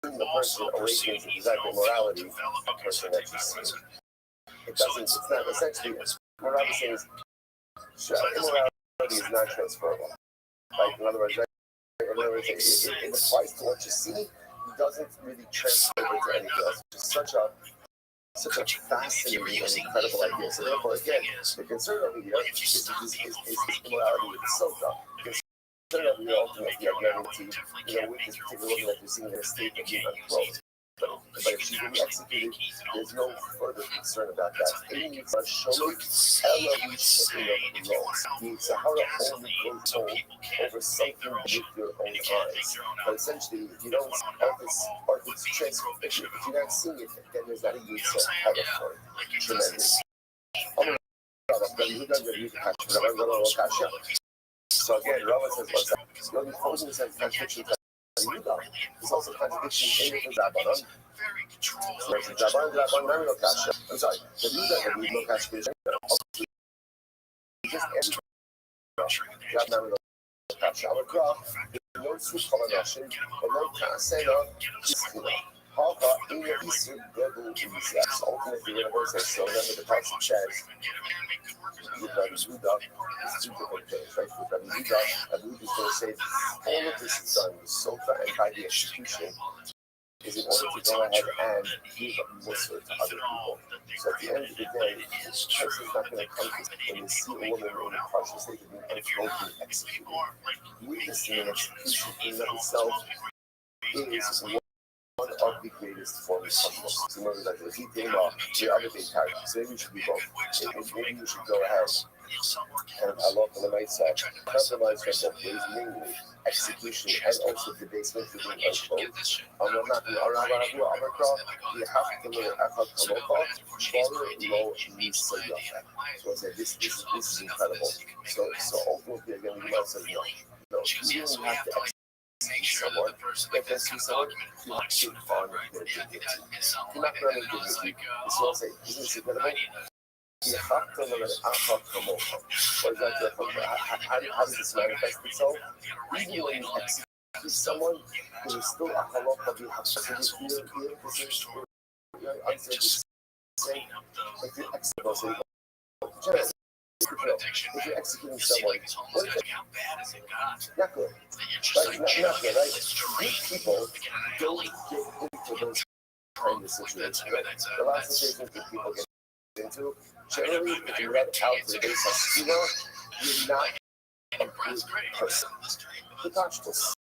Seeing the person awakens a desire for morality with a person that you see. It doesn't, it's not essentially, morality says, immorality is not transferable. Like, in other words, it applies to what you see, it doesn't really transfer to anything else. It's such a fascinating and incredible idea. So therefore, again, the concern over here is immorality with the Sota. The concern over here ultimately, again, with this particular woman that you're seeing in a state of being unclothed. But if she's being executed, there's no further concern about that. The Sahara only goes home over something with your own eyes. But essentially, if you don't, or if it's transformed, if you're not seeing it, then there's not a use of it for it. Tremendous. So again, Rava says, what's that? The only opposing says contradiction to it's also contradiction in the Zabaran. I'm sorry, the Yuda and the Kasha is just every our craft, no switch combination, but no Kasena, Haka, in the Eastern Devil, ultimately universal. So remember the text says, Yuda is two different things, right? Yuda is going to say, all of this is done with Sofa and by the execution. is in order to go ahead and give muscle to other people. So at the end of the day, this person's not going to come to when they see a woman in a partial state of being unbroken executed. Witnessing an execution in and of itself is one of the greatest forms of muscle. So remember that the heat game off, the other big card. So maybe you should be both. Maybe you should go ahead and allow for the mindset, compromise from both ways, namely execution and also the basement for being unquote. I'm not going to have to you have to know how to follow low Nisayaka. So I said, this is incredible. So ultimately, again, you might say, no, you don't have to execute someone. If there's someone, you have to on their dignity. You're not going to dignity. So I say, isn't this incredible? You have to learn how to promote. For example, how does this manifest itself? Even when you execute someone, there is still a halakha you have to do here. If you're executing someone, what is it? Not good. Not good, right? These people don't get into those kind of situations. The last situations that people get into, generally, if you let out to the base of schema, you're not a good person. Precautions.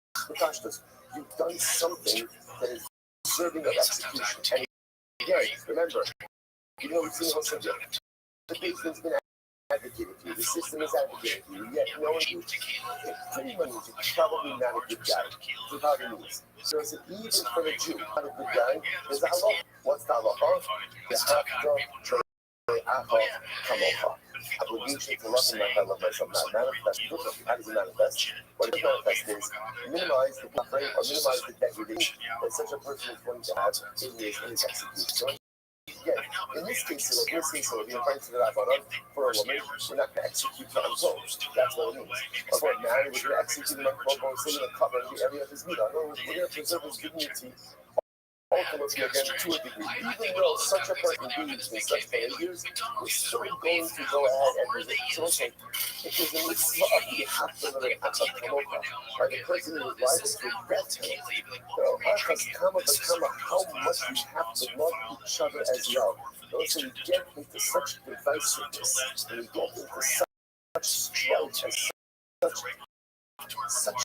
You've done something that is deserving of execution. And again, remember, you know, it's the subject. The basement's been advocated for you, the system is advocating for you, yet no one you pretty much is probably not a good guy. Without any means. So it's even for the Jew, not a good guy, there's a halakha. What's the halakha? You have to obligation to love him like I love myself. Not manifest. How does it manifest? What it manifests is minimize the suffering or minimize the degradation that such a person is going to have in his execution. So again, in this case, if you're trying to do that for a woman, we're not going to execute her unquote. That's what it means. Or for a man, we're going to execute him unquote, or sitting in a cover in the area of his meat. We're going to preserve his dignity. Ultimately, again, to a degree, even though such a person believes in such behaviors, we're still going to go ahead and resist. So we'll say, if there's a mitzvah of the haftamah and haftamah, by the person who is liable to death penalty, how much we have to love each other as well. Those who get into such divisiveness, and we get into such strife and such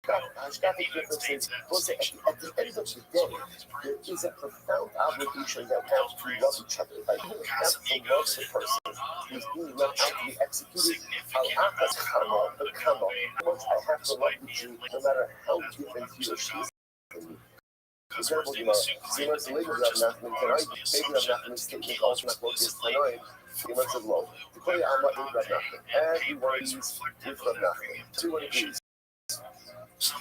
Catastrophic differences, we'll say at the end of the day, there is a profound obligation that we have to love each other. Like, we have to love the person who's being left out to be executed. How much I have to love the Jew, no matter how different he or she is. For example, so much later Rav Nachman tonight, maybe Rav Nachman's statement also not what is tonight. He must have loved. To play Amma with Rav Nachman. Everyone agrees with Rav Nachman. Everyone agrees. So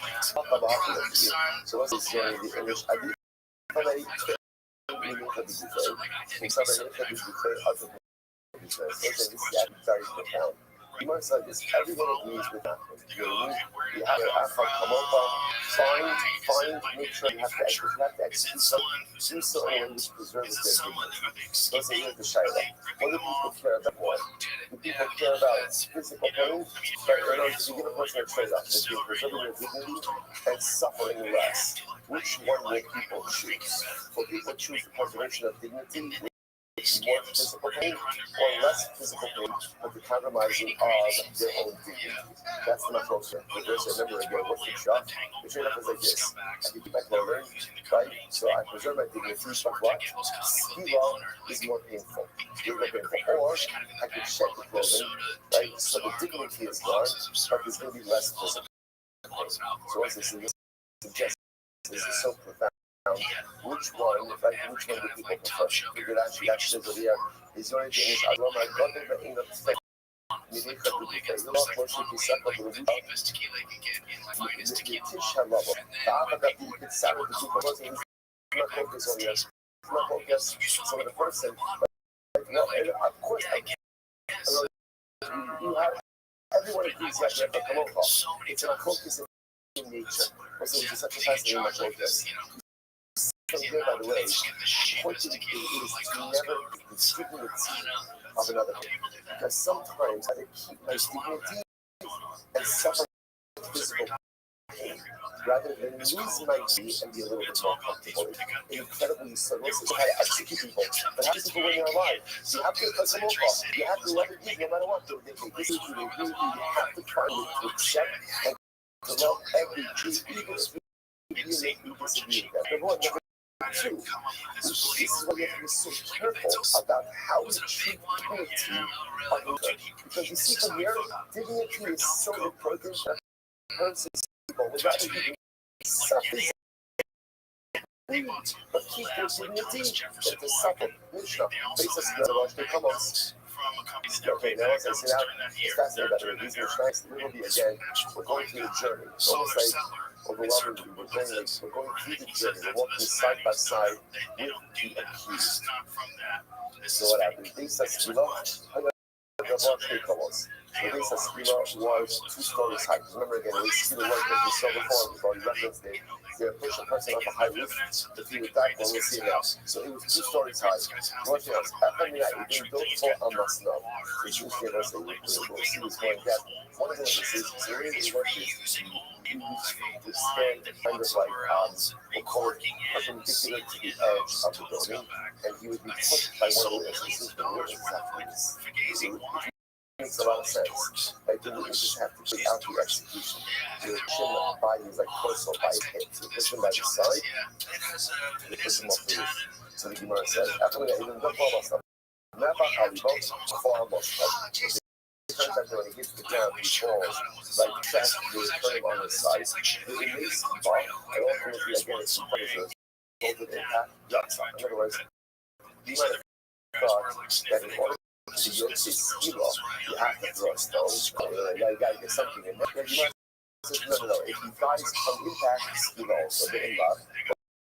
what's this the English? I did this is very profound. You must like this, everyone agrees with that. You have to find, make sure you have to execute someone, do so in order to preserve their dignity. So say here's the shayla. What do people care about more? Do people care about physical pain? But in order to give a person a trade-off between preserving their dignity and suffering less, which one will people choose? Will people choose the preservation of dignity? More physical pain or less physical pain, but the compromising of their own dignity. That's the much closer. The verse, remember again, what's the trade-off? The trade-off is like this. I can keep my clothing, right? So I preserve my dignity, but what? Skila is more painful. Or I can shed the clothing, right? So the dignity is gone, but there's going to be less physical. So what's this suggest? This is so profound. Which one do people prefer? Figure out she actually over here is only the English. I love my brother, but in the fact, you need to be fair. You lost what should be separate from the deepest tequila you can get in my finest tequila. The other that you could sell the people wasn't not focus on yes. Not focus on the person. No, of course I can. You have everyone agrees that you have to come over. It's a focus in nature. Also, it's such a fascinating much focus. From here, by the way, fortunately, it is to never the dignity of another. Because sometimes I keep my dignity and suffer physical pain rather than lose my key and be a little bit more comfortable. Incredibly subtle. So how to execute people. But how people when they're alive? You have to cut them off. You have to let it be no matter what. They this is you. You have to try to accept and to love every Jew, even if you disagree with them. Number one. Number two, this is why you have to be so careful about how we treat dignity on earth. Because you see from here, dignity is so important that person people would rather be suffering but keep their dignity than to suffer. Mishnah, basis of the Kamos. Okay, now as I say that, it's fascinating about it. These Mishnahs, we will be again, we're going through the journey. It's almost like overwhelmingly, we're going through the journey. We're walking side by side with the accused. So what happened? Basis of the base of schema was 2 stories high. Remember again, the schema was that we saw before, we've already referenced it. You push a person off a high roof, if you would die, well, we'll see it now. So it was 2 stories high. One thing else, after that, it didn't build for a must know. Which was given us, we'll see this going down. One of the things is, the way it works is, you stand kind of like, we'll call it perpendicular to the edge of the building, and he would be pushed by one of the witnesses. The witness makes a lot of sense. Like the witnesses have to put out the execution. So the chin by his like torso, by his head. So push him by the side, and they push him off the roof. So the Gemara says, after that, even the ball stuff. Never Alibok, far more stuff. Sometimes when he hits the ground, he falls. Like trash, they turn him on his side. The release ball, and ultimately again, it's predators. Both of them have yucks. In other words, you might have thought that in order to use this skill, you have to throw a stone. You gotta get something in there. You might say, no. If he dies from impact, skill also the impact.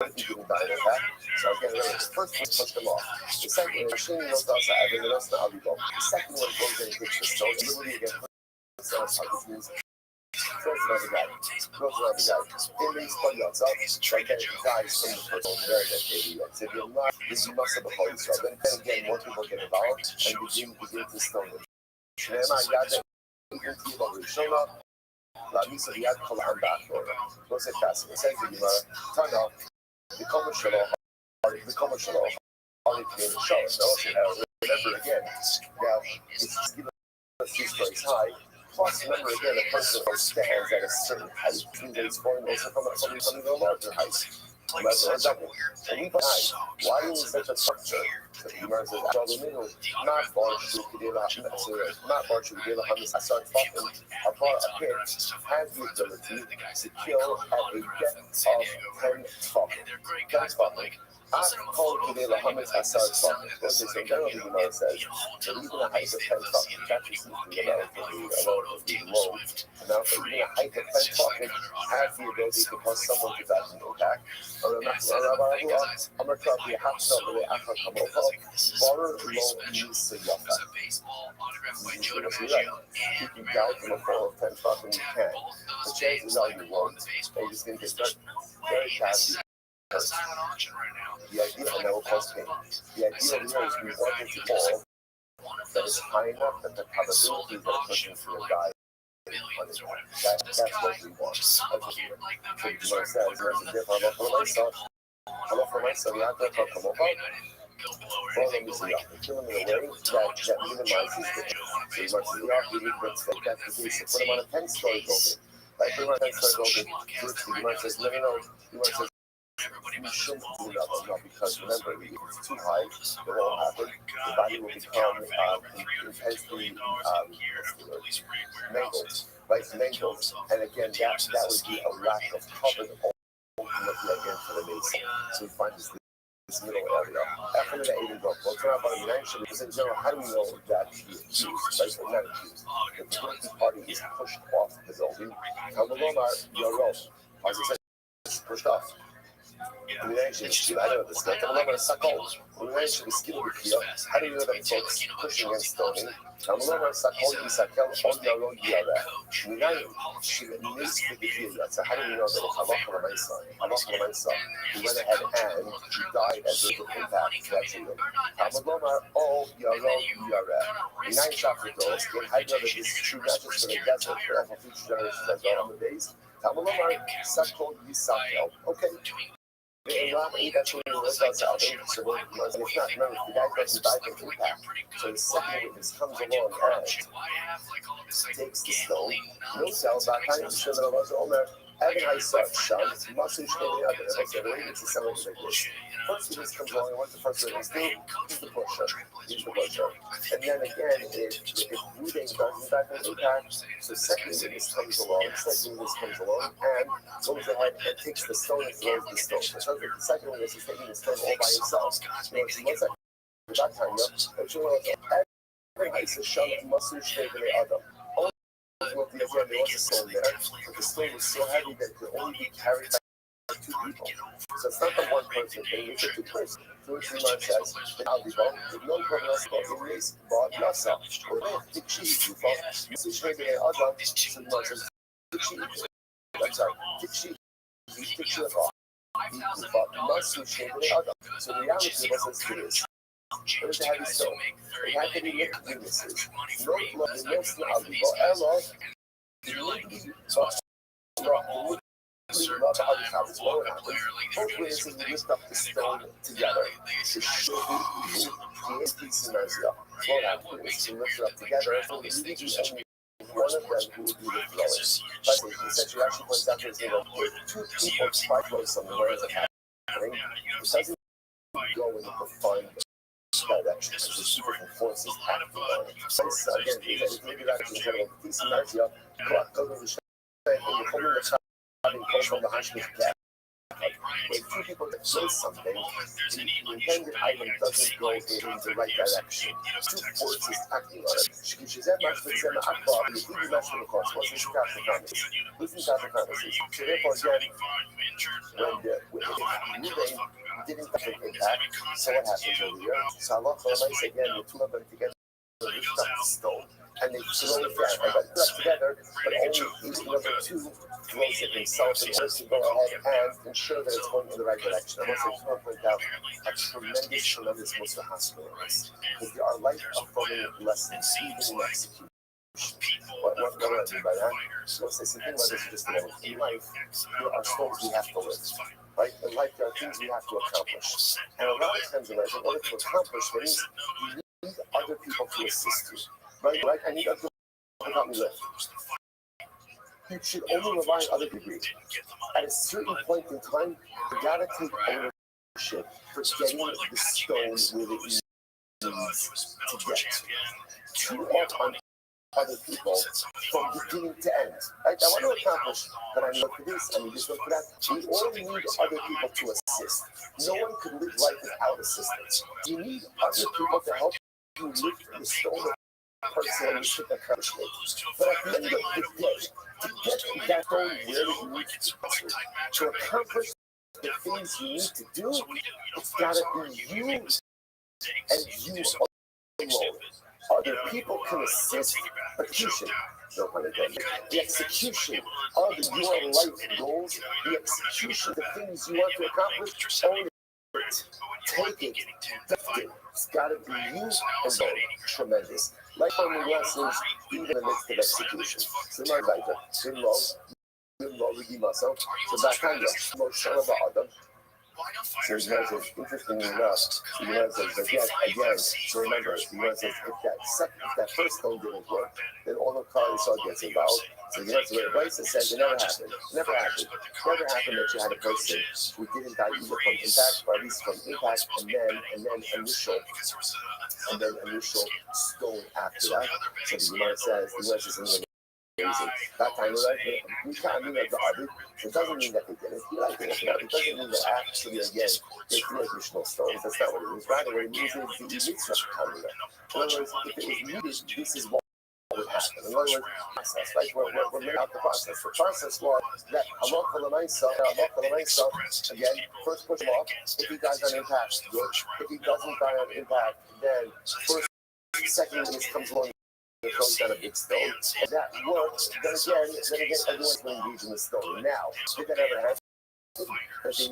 If he didn't die in impact, so again, the first one pushed him off. The second one, Shane knows also having the rest of the Alibok. The second one goes in and hits the stone. Literally again, this means throws another guy. In these play outside, like that, he dies from the first one. Very that baby. So if you're not, this you must have a holy so then again, more people get involved and begin to stone them. Shema Yada, even to you, Rishona, La Misa Yad Kolam Bachor. Go say fast. It says in Gemara, Tana, the commercial, only to the show. Remember again, now, it's given us 2 stories high. Plus, remember again, a person who stands at a certain height, it's going also from a larger height. Why is such a structure? So the Gemara says, not Barchu Gila Hamis Asar Fatim, Abar Apir, has the ability to kill at a depth of 10 Fatim. Ask called today Lahamis Asar Fatim. So generally the Gemara says, that even a height of 10 Fatim, actually seems to be a relatively low amount, but even a height of 10 Fatim has the ability to cause someone to die from the attack. I'm going to try to have something that I can come up. Water low needs to yafa. If you doubt from a fall of 10 Fatim, you can. The chances are you won't. And you just going to get very fast. The idea of no cause pain. The idea of here is we want it to fall that is high enough that the probability that a person is going to die. That's what we want. That's what we want. So the Gemara says, there's a different Allah for myself, you have to come up. Well, let me see, kill him in a way that minimizes the pain. So you have to read what's that's the case. So put him on a 10-story building. Like put him on a 10-story building, the Gemara says, no. The Gemara says, you shouldn't do that, because remember, if it's too high, it won't happen. The body will become intensely mangled, right? Mangled, and again, that would be a lack of cover ultimately again for the mason. So we find this middle area. After that, even go. Well, turn out by the mention, because in general, how do we know that the accused, right? Or not accused, the guilty party is pushed off the building. How the Lomar, your role, as I said, pushed off. Umination skill, I know this guy. Tamalama Sakol. Umination skill with here. How do you know that it's pushing and stoning? Tamalama Sakol Isakel on the road Yara. Umination she needs to be here. So how do we know that it's Halacha Lamaisa? Halacha Lamaisa. He went ahead and he died as a result of impact. That's it. Tamalama O Yara. Umination chapter goes. How do you know that this is true not just for the desert, but also for future generations as well on the days? Tamalama Sakol Isakel. Okay. And not eat that food and live outside. So it's not, remember, the guy doesn't die from impact. So the second witness comes along and takes the stone, no cell back on the sugar of us all there. Evan I saw shot, muscle showing up, and I said, wait, it's a cell like this. First witness comes along, and what the first witness do? He's the pusher. He's the pusher. And then again, if Wu-Ding doesn't die from impact, so second witness comes along, and goes ahead and takes the stone and throws the stone. So the second witness is taking the stone all by himself. You know, so what's that? That time, but you know, every ice is shot, muscle showing the other. What the again, there was a stone there, but the stone was so heavy that it could only be carried by two people. So it's not the one person thing, it's a two person. So it's Imam says, the Albibo, the no problem about the race, but Nasa, or the cheese, you thought, you see, maybe the other, so Imam says, the cheese, I'm sorry, the cheese, the cheese, you thought, Masu, maybe the other. So the reality was this. It was a heavy stone. It had to be lit witnesses. No blood, no snow, Ella, both witnesses lift up the stone together to show who is peace and mercy. What happens to lift it up together? So the only one of them who would be the flowers. But essentially, actually points out there's two people try to know something where is it happening. It doesn't go in the defined direction. It's just two different forces acting on it. So again, maybe that's in general peace and mercy. Go to the shop and you're holding the child and come from the Hashem's gap. When two people that say something, the intended item doesn't go in the right direction. Two forces acting on it. She's at much with Zema Akbar, and you think you match them across. What's this chapter promises? Listen to chapter promises. So therefore, again, when the didn't touch impact, so what happens over here? So Allah Almighty again, the two of them together lift up the stone, and they throw it down. But not together, but only each number two throws it himself in order to go ahead and ensure that it's going in the right direction. I want to point out a tremendous Muslim hospital in this, because there are life-affirming lessons even in execution. What do I mean by that? So let's say something about this just a moment. In life, there are stones we have to live. Right? In life, there are things we have to accomplish. And a lot of times in life, in order to accomplish things, you need other people to assist you. Right? I need other people to help me live. You should only rely on other people. At a certain point in time, you gotta take ownership for getting the stone where it needs to get. Too often, other people from beginning to end. Right? I want to accomplish that I need for this, I need this, for that. We all need other people to assist. No one can live life without assistance. You need other people to help you lift the stone of the person and you should accomplish it. But at the end of the day, to get that stone where it needs to accomplish the things you need to do, it's got to be you and you alone. Other people can assist, but execution, the execution of your life goals, the execution of the things you want to accomplish, own it, take it, lift it. It's got to be you and God. Tremendous. Life only lessons, even in the midst of execution. So my writer, so back on you, most son of Adam. So he has this interestingly enough, he has this again, so remember, he has this, if that first stone didn't work, then all the cars gets involved. So he has the advice that says it never happened. Never happened that you had a person who didn't die either from impact, or at least from impact, and then initial stone after that. So the Gemara says, the Gemara says, that time, we can't mean that God, it doesn't mean that they did it. It doesn't mean that actually, again, they threw additional stones. That's not what it means. Rather, what it means is the mitzvah coming up. In other words, if it was needed, this is what would happen. In In other words, process, right? We're laying out the process. The process was that halacha l'maisa, again, first push him off. If he dies on impact, good. If he doesn't die on impact, then first, second witness comes along and throws down a big stone. And that works. Then again, everyone's going to engage in the stone. Now, did that ever happen? That they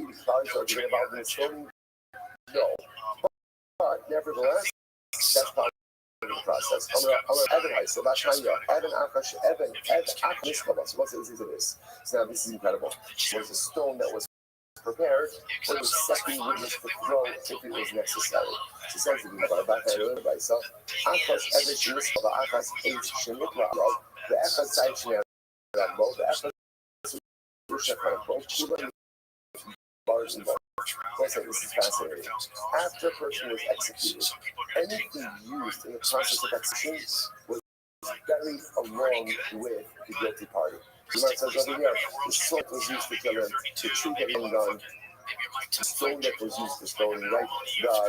need cars or get involved in the stone? No. But nevertheless, that's part of the process. So now this is incredible. It was a stone that was prepared for the second witness to throw if it was necessary. She says to me, so Achas Evan Shemishka, Achas H Shemikra, the Echad Side Shnei Rambo, the Echad Shemikra, bars and bars. This is fascinating. After a person was executed, anything used in the process of execution was buried along with the guilty party. The Gemara says over here, the sword was used to kill him, the tree that he done, the stone that was used to stone him, right?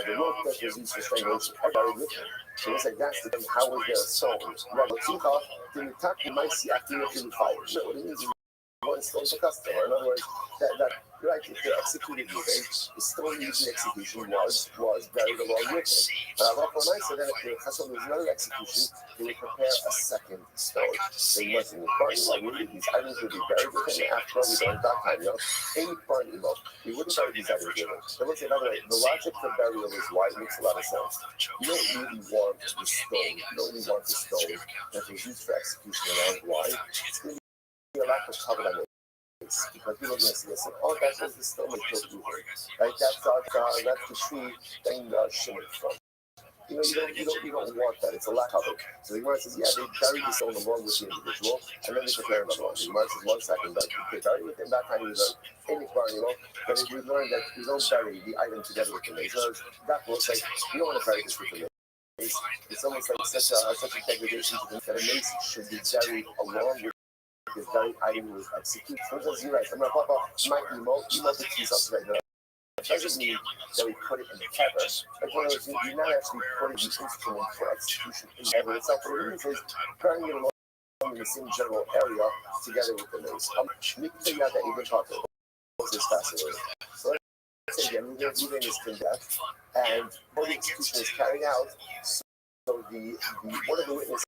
The rope that was used to stone him, I buried with him. So it's like that's the thing. How was there a stone? Right, but Tika, the Mitaki Maisi Akina in fire. So what it means is one stone to customer. In other words, that right, if they executed moving, the stone used in execution was buried along with him. But Allah said that if the customer was another execution, they would prepare a second stone. They wasn't burning, these items would be buried with him after we don't that time, any burning mode. We wouldn't bury these items with him. So let's say, by the way, the logic for burial is why it makes a lot of sense. You don't really want the stone, that was used for execution around why. It's going to be a lack of covered on it. Because people are going to say, oh, that was the stone that killed you. Right? That's the tree that shimmered from. You don't want that. It's a lack of it. So the Gemara says, yeah, they buried the stone along with the individual, and then they prepare him along. The Gemara says, 1 second, but they buried with him. That time he was in the barn, But if we learn that we don't bury the item together with the mace, that looks like you don't want to bury this with the mace. It's almost like such a degradation to the that a mace should be buried along with this very item was executed. Sometimes you're right. I'm going to pop up my emote the keys up right now. It doesn't mean that we put it in the cover. But you're not actually putting the instrument for execution in the cover itself. What it means is carrying it along in the same general area together with the mace. We can figure out that even talk about this is fascinating. So let's say again, moving is condemned, and when the execution is carried out, so the one of the witnesses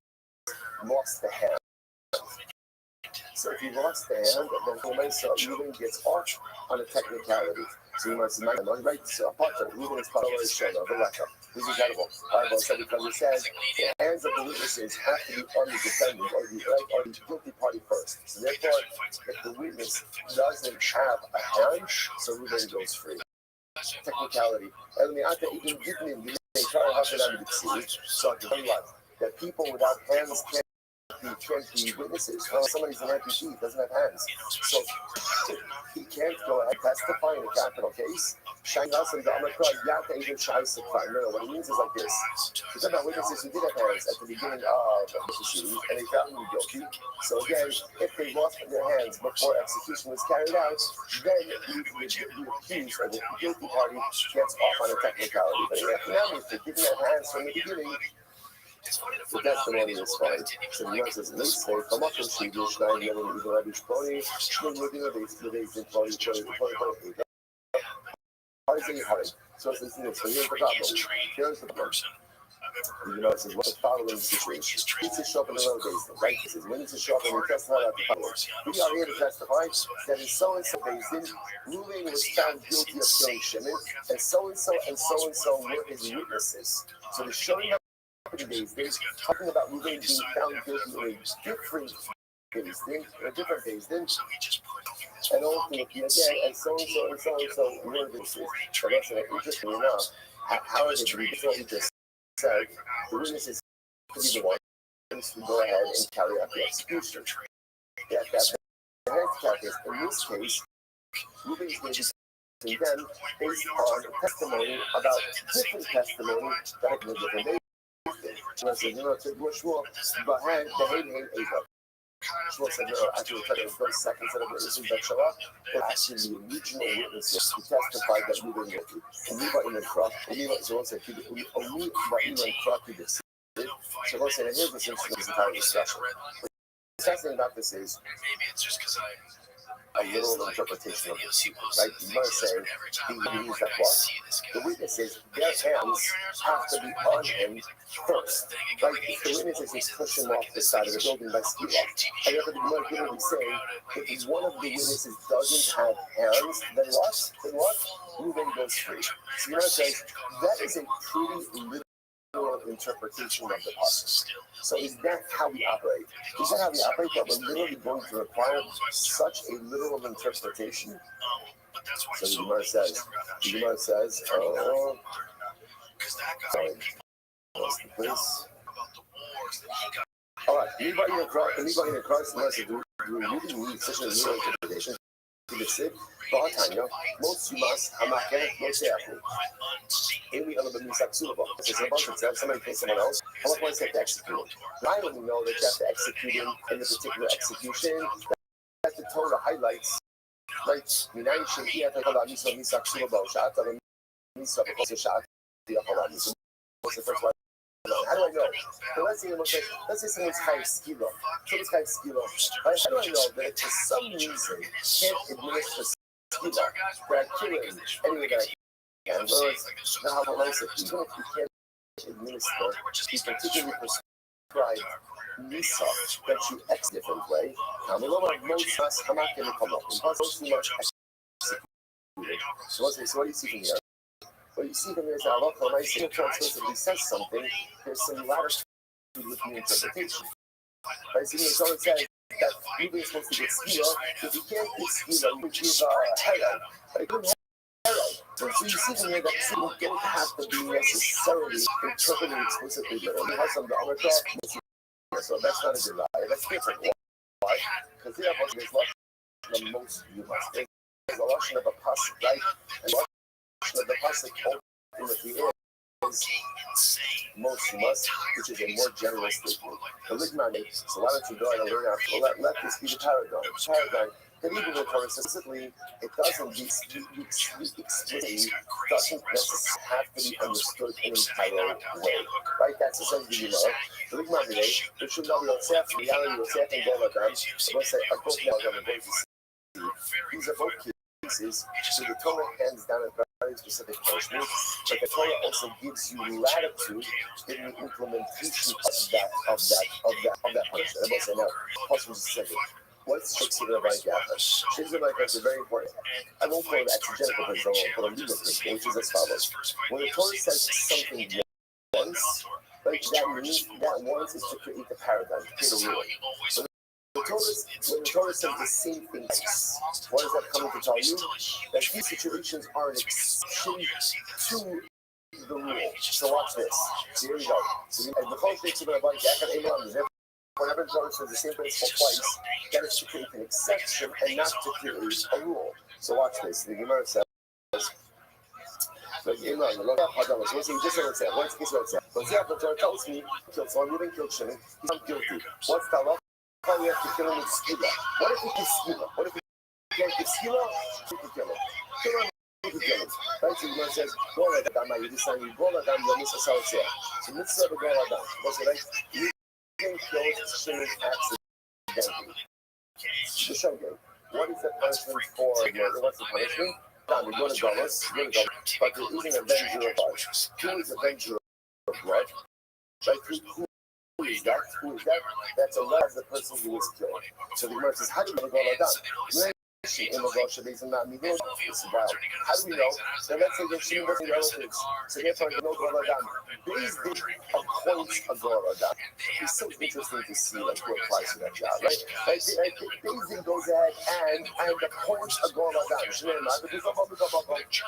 lost the hand. So if you lost the hand, then Ruben gets off on a technicality. So you might say, right? So apart from Ruben is part of the shoulder, the left. This is incredible. So because it says the hands of the witnesses have to be on the defendant or the guilty party first. So therefore, if the witness doesn't have a hand, so Ruben goes free. Technicality. So that people without hands can't be witnesses. Well, somebody's an amputee, doesn't have hands. So he can't go ahead testify in a capital case. No, what it means is like this. We're talking about witnesses who did have hands at the beginning of the proceedings, and they found them guilty. So again, if they lost their hands before execution was carried out, then the accused or the guilty party gets off on a technicality. But if they didn't have hands from the beginning, the testimony is fine. So the Gemara says, let's say, come up and see this nine men in the Rabbi Shponi, so it's this, so here's the problem. Here's the problem. It says, what's the following situation? It's a shop in the road basin, right? It says, when it's a shop and we testify about the following. We are here to testify that in so-and-so basin, Ruben was found guilty of killing Shimon, and so-and-so were his witnesses. So the showing up they're talking about Ruben being found guilty in a different case, and ultimately again, and so were witnesses. So that's interesting enough. How is it to be before he just said the witnesses could be the ones who go ahead and carry out the execution? Yeah, that's the next case. In this case, Ruben is going to be them based on testimony about different testimony that have been different days. So I said, Shmuel, Shmuel said, no, actually, those second set of witnesses that show up, they're actually the original witnesses who testified that we were guilty. So we'll say, So let's say, here's this entire discussion. What's fascinating about this is maybe it's just because a literal interpretation of it. Right? You might say, the use that what? The witnesses, their hands have to be on him first. Right? If the witnesses just push him off the side of the building by ski off, and you have to literally say, if one of the witnesses doesn't have hands, then what? Then what? Who then goes free? So you know what I'm saying? That is a pretty literal interpretation of the pasuk. So is that how we operate? Is that how we operate? That we're literally going to require such a literal interpretation? So the Gemara says, please. All right, anybody in the Christ unless you really need such a literal interpretation? Most you must, most careful. Any other than it's a bunch of stuff, somebody pays someone else, how much points have to execute? I only know that you have to execute him in the particular execution that the Torah highlights. Right? How do I know? So let's say someone's high skilo. Someone's high skilo. How do I know that for some reason can't administer skilo that killing anyway that I can? Now how about this? Even if you can't administer the particularly prescribed Nisa that you X different way, most of us are not going to come up. Most too much executed. So what do you see from here? What you see from here is that Allah explicitly says something, there's some latitude with the interpretation. Right? So the Torah says that you're supposed to get skila. If you can't get skila, you give herod. But it couldn't have herod. So you see from here that skila don't have to be necessarily interpreted explicitly, but only has some Amrita. So that's not a good lie. That's different. Why? Because the other is not the most you must. There's a lesson of a pasuk, right? And the pasuk ultimately is most must, which is a more general statement. The ligman so why don't you go and learn after let this be the paradigm. That even the Torah specifically, it doesn't explicitly doesn't necessarily have to be understood in an entire way. Right? That's essentially the ligman there should not be yourself, reality yourself and go like that. Let's say I both now going to see. These are both cases, so the Torah hands down a very specific punishment, but the Torah also gives you latitude in the implementation of that punishment. I must say now, question is second. What's Shiksa Rabbi Gaffer? Shiksa Rabbi Gaffer is very important. I won't call it exegetical principle, but a legal principle, which is as follows. When the Torah says something once, right, that means that once is to create the paradigm, to create a rule. So when the Torah says the same thing, what is that coming to tell you? That these situations are an exception to the rule. So watch this. So here we go. So the Torah says whenever the Torah says the same principle twice, that is to create an exception and not to create a rule. So watch this. The Gemara says, so just what it said. What's this what it said? So the Torah tells me, killed someone, you didn't kill Shimon, he's not guilty. What's the law? How we have to kill him with skila? What if we give skila? What if we can't give skila? We can kill him. Kill him, we can kill him. Right? So the Gemara says, Gola Dama, you decide you Gola Dama, you miss us out there. So mitzvah of Gola Dama. What's it like? Shimon accidentally. The Shogun. What is the punishment for murder? What's the punishment? We go to Golas, but there is an avenger of blood. Who is avenger of blood? Right? Who is that? That's a lot of the person who was killed. So the Gemara says, how do you know that? How do we know? So let's say that she doesn't relatives. So therefore, no Goradam. Based appoints a Goradam. It's so interesting to see like who applies to that job, right? Based goes ahead and appoints a Goradam.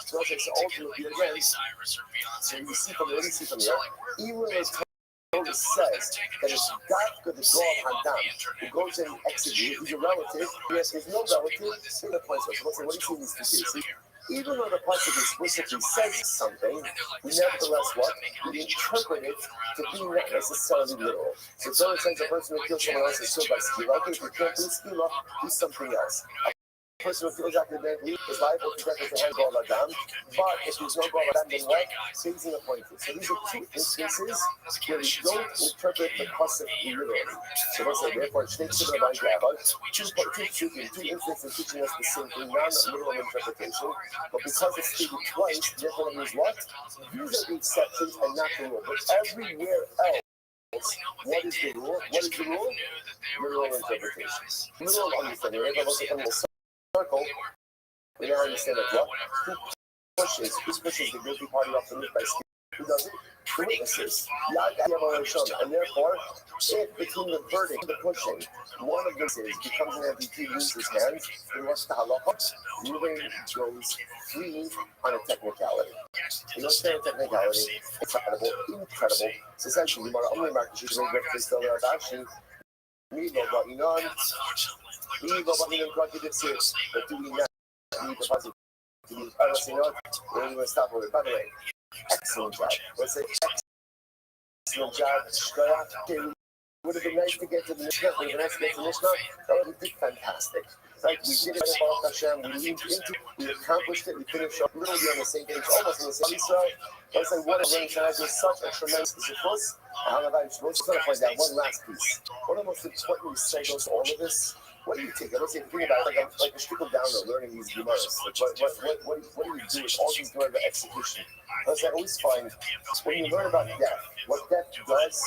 So ultimately again, so you see from here, even as Torah says that it's Dafka the Goal Hadam who goes and executes, he's a relative, yes, there's no relative in the place. So what do you see in these two cases? Even though the pasuk explicitly says something, we nevertheless what? We interpret it to be not necessarily literal. So Torah says a person who kills someone else is killed by skila. Okay, if you can't do skila, do something else. person who feels academically is liable to get the hand Gol Adam, but if there's no Gol Adam, then what? He's appointed. So these are two instances where we don't interpret the pasuk literally. So let's say, therefore, two instances teaching us the same thing, non-literal interpretation, but because it's stated twice, therefore it means what? These are the exceptions and not the rule. But everywhere else, what is the rule? What is the rule? Literal interpretation. Literal understanding. If I look at a circle, we now understand that what? Who pushes the guilty party off the roof by skin? Who does it? The witnesses. And therefore, if between the verdict and the pushing, one of those becomes an amputee, loses his hands, then what's the halacha? Ruling goes free on a technicality. You understand a technicality? Incredible, incredible. So essentially, only mark the shoes make this still there actually. We know what you know. We know what you know. But do we not need the positive? Do we not? We're going to stop with it. By the way, excellent job. Let's say excellent job. Would have been nice to get to the Mishnah. Would have been nice to get to the Mishnah. That would have been fantastic. Like we did it in Baruch Hashem. We leaned into it. We accomplished it. We finished up literally on the same page, almost on the same Israel. I was like, what a range. And I was such a tremendous success. I'm going to point out one last piece. One of the most important recitals to all of this. What do you take? Let's say, think about it like a trickle download, learning these Gemaras. Like what do you do with all these Gemara execution? As I always find, when you learn about death, what death does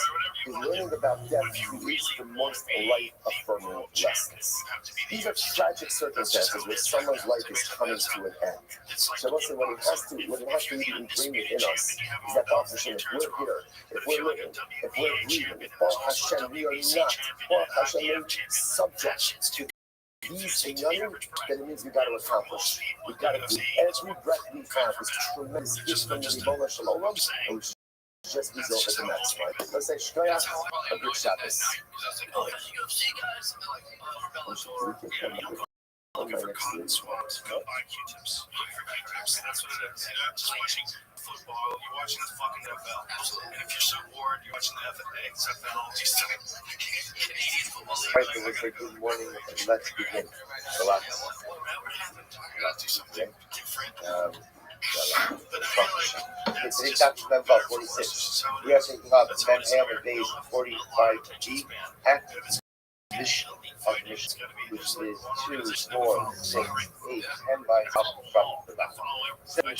is learning about death creates the most life-affirming lessons. These are tragic circumstances where someone's life is coming to an end. So listen, what it has to be ingrained within us is that Baruch Hashem, if we're here, if we're living, if we're breathing, if Baruch Hashem, we are not, Baruch Hashem, subject to these inyanim, then it means we got to accomplish. We got to do every breath we have is tremendous gift from the Ribono Shel Olam, and we just result at the next one. Let's say Shkoyach, a good Shabbos. Looking for cotton swabs, go buy Q-tips. That's what it is. You're not just watching football, you're watching the fucking NFL. And if you're so bored, you're watching the XFL. Canadian football league. Right, it looks like good morning. Let's begin. Relax. Let's do something different. Today's chapter 46. We are taking up Ben Ham and Days 45G. Active mission of mission, which is 2, 4, 6, 8, 10 by up from the back. 7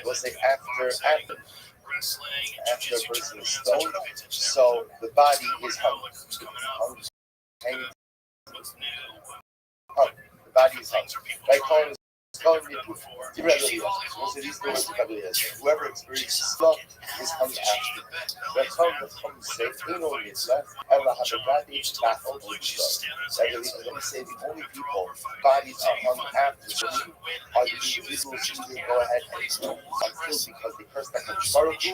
we'll say after a person is stoned, so the body is hung. The body is hung. Right, whoever experiences love is hung after. The tongue becomes safe, only is left, and the Habibati is back over the let me say the only people bodies are hung after are the individuals who can go ahead and kill because they curse that Baruch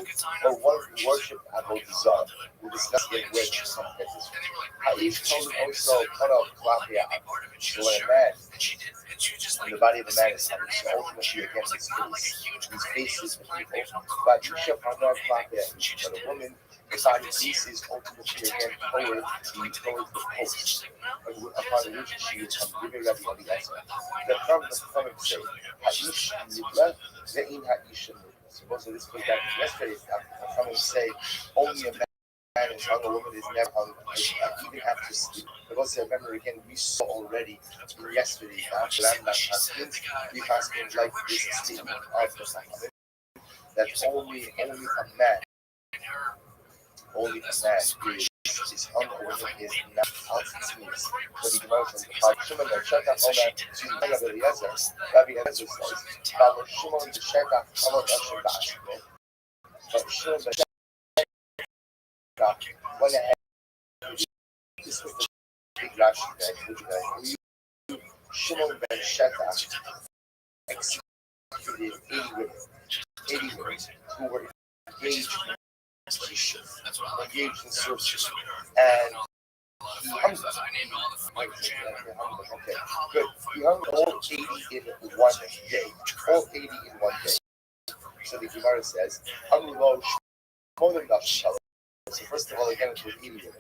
or one who worship Avodah Zarah. We'll discuss it where to some cases. Haish told also cut off Klapia to let a man. And the body of the man is ultimately against his face. His face is the people. But you shall not Klapia. But a woman, the body piece is ultimately again toward the post. Upon which she is very ready on the answer. The Chachamim say, Haish Nibla, Ve'in Haish Nibla. Supposedly this goes back to yesterday's Chachamim say, only a man is hung, a woman is never hung, even after sleep. But also remember again, we saw already in yesterday's we passed like this statement of the Chachamim that only a man is hung, a woman is not hung. But the emotions, Shimon ben Shekach, Rabbi Eliezer says, Rabbi Shimon ben Shekach, Amar Hashem Ba'ashim. But Shimon ben Shekach went ahead. This was the big Rashi that Shimon ben Shekach executed 80 women who were engaged in service, and he hung them. Okay, good. He hung all 80 in one day. All 80 in one day. So the Gemara says, so first of all, again, it was 80 women.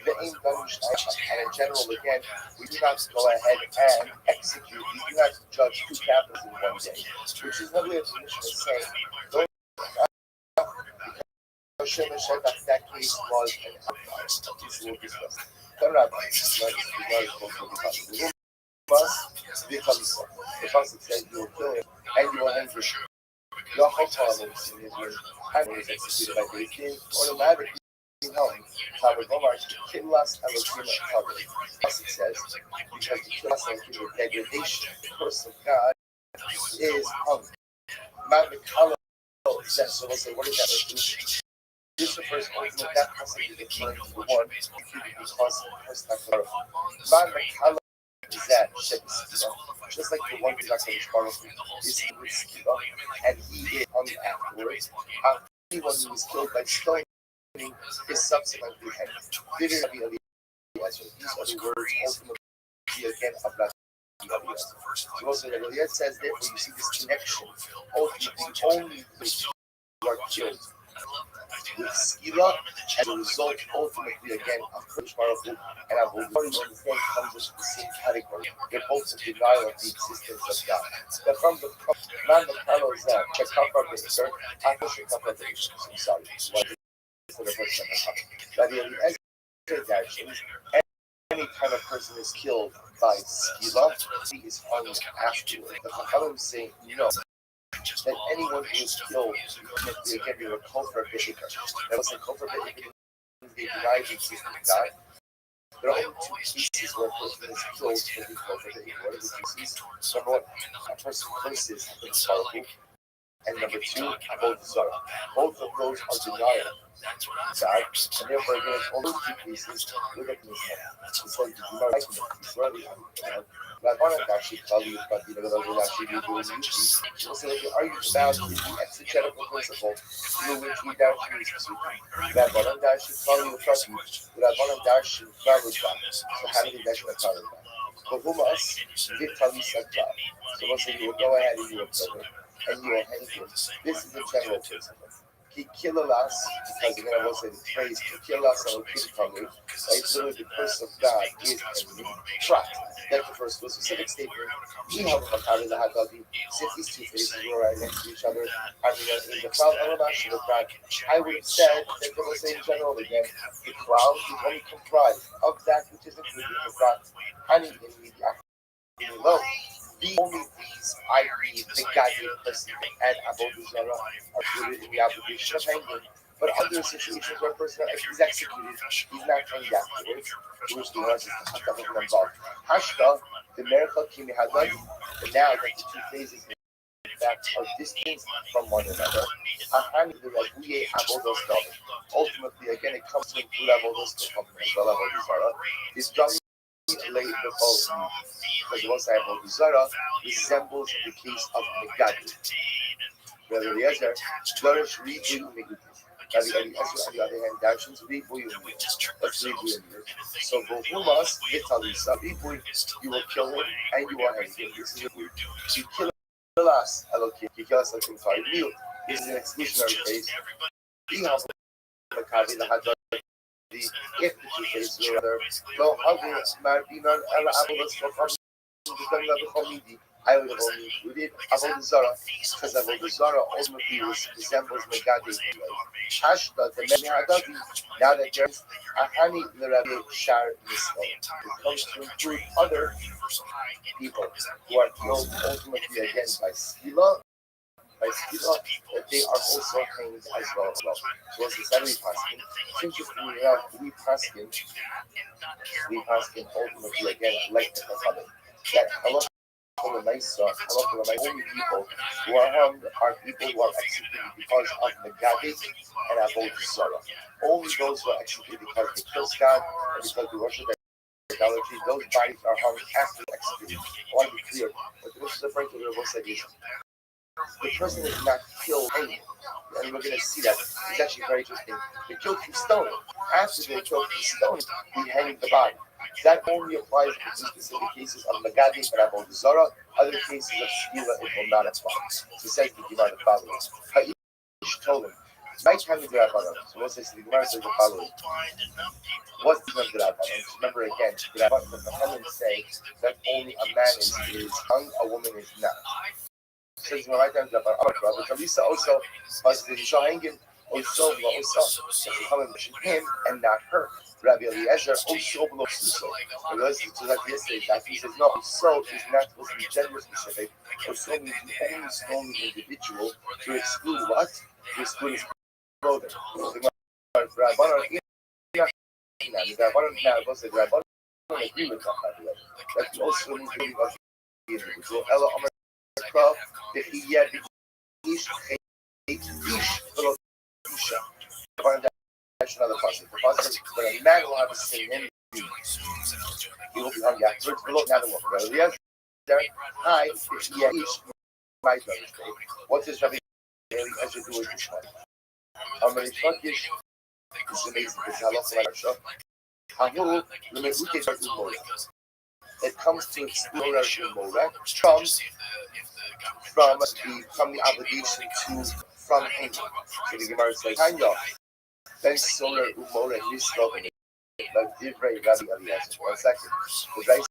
the aim done, and in general, again, we do not go ahead and execute. We do not judge two capitals in one day, which is what we have tradition is saying. Those that case was an outlier. This will discuss. The rabbis, must become so. The Pasuk says you will kill him and you will hang him. Your whole father is in Israel and was executed by the king automatically home. Father Gomar kill us and will kill us cover. Pasuk says because the kill us and kill the degradation, the curse of God is hung. Mount Mikalo says, so we'll say, what is that? This refers only to that passage is referring to the one executed because of the first time. Mount Mikalo is that just like the one who's not going to is he was and he is hung afterwards. Anyone who was killed by stoning is subsequently hanged. These are the words ultimately again of that. So also the Eliad says therefore you see this connection. Ultimately only those who are killed with skila as a result ultimately again of Kodesh Baruch Hu and Avodah Zarah comes into the same category. They're both in denial of the existence of God. But from the man the Carlo is that Shekafar Be'er, Ako Shekafar Be'er, I'm sorry, for the first time. That the actions, any kind of person is killed by skila, he is hung afterward. The Chachamim say no. That anyone who is killed they can be a kofar b'ikar. That was a kofar b'ikar. They deny the existence of God. There are only two cases where a person is killed for the kofar b'ikar. What are the cases? Number one, a person curses the sorrow, and number two, Avodah Zarah. Both of those are denial. God, and therefore against all those two cases, look at this one. It says, "Do not like me." Israeli, Rabbanan actually tell you about the level actually do doing YouTube. People say that you argue about the exegetical principle through which we doubt you speaking. Rabbanan actually tell you trust me. Rabbanan actually valid that. So how do we measure that? But whom us, they tell you such job. So we'll say you will go ahead and you will kill him, and you will hang him. This is the general principle. He killed us, because again I will say the phrase, he killed us and kill from you. Right? Literally the curse of God is in trapped. That's the first specific statement. Since these two faces were right next to each other, I mean in the cloud should have cried. I would have said that they will say in general again, the cloud is only comprised of that which is included in the cloud. Honey in below. The only these, i.e., the Gadian person and Avodah Zarah are included in the obligation of hanging. But other situations where a person is executed, he's not hanged afterwards. Which the ones involved. Hashka, the miracle Kimi Hadad, and now that the two phases in fact are distinct from one another. Ahani the Rabuye Avodah Zarah. Ultimately, again, it comes to include Avodah Zarah. Is done late before because once I have Zara resembles the case of Megadi. Whether the Ezra, Flourish, Rebu, Megadi. On the other hand, Dashins, Rebu, let's Rebu. So, Bohumas, Vitalisa, Rebu, you will kill him and you will hang him. This is you kill us, you kill us like in 5 meal. This is an exclusionary case. If the two faces were other, no, I would have only included Avodah Zarah because Avodah Zarah ultimately resembles Megadi. Hashda, the Mehadadi, now that there's Ahani Lerabi Shar Nisrael, it comes to include other people who are killed ultimately again by Skila. That they are also hanged as well. So as the Saturday Paskin, it's interesting enough, we Paskin ultimately again like the Chachamim. That Allah only people who are harmed are people who are executed because of Megadi and Avodah Zarah. Only those who are executed because they killed God and because they worship idolatry, those bodies are harmed after executed. I want to be clear, but this is referring to the Rebbe said the person is not killed anyway. And we're going to see that. It's actually very interesting. They killed through stoning. After they killed through stoning, we hanged the body. That only applies to specific cases of Megadi and Avodah Zarah. Other cases of Skila, it will not apply. So it says the Gemara the following. Ha'ish told him, My time is Rabbanon. So we'll say the Gemara says the following. What's the Rabbanon? Remember again, the Rabbanon say that only a man is young, a woman is not. Says my right hand Rabbanon. But Talisa also was the Shahangan also him and not her. Rabbi Eliezer also belongs to so. To like yesterday, that he says no, so is not supposed to be gender specific. Or so means the only stone individual to exclude what? To exclude his clothing. The Rabbanon agree with that, by the way. That also means the individual. Ella Amar Krav, if he yet ish below Isha. That's another passage. The passage that a man will have a sin in you. He will be hung afterwards below another one. Well, yes, hi, if he yet ish my brother's faith. What does Rabbi Eliezer do with this one? Amar Yitzchak Ish. This is amazing. This is halacha like Arsha. Hahu lemezute umora. It comes to explore umora from the obligation to from him. So the Gemara says, "Tanya, ben solar umora yisroven." But divrei Rabbi Eliezer. 1 second. The Rais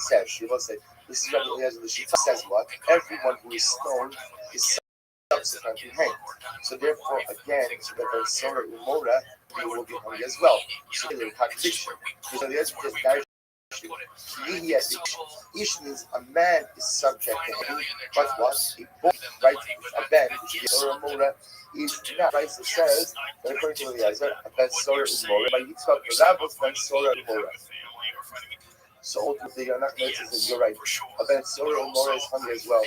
says, she will say, this is Rabbi Eliezer. The Shita says what? Everyone who is stoned is subsequently hanged. So therefore, again, so that ben solar umora, he will be hung as well. So there's a contradiction. So there's Ish means a man is subject to him, but what? A boy, right? A ben, or a mora, is not. Right? It says, that according to Eliezer, a ben sora umora, by Yitzchak, the rabbis, ben sora umora. So ultimately, you're not noticing, you're right. A ben sora umora is hung as well.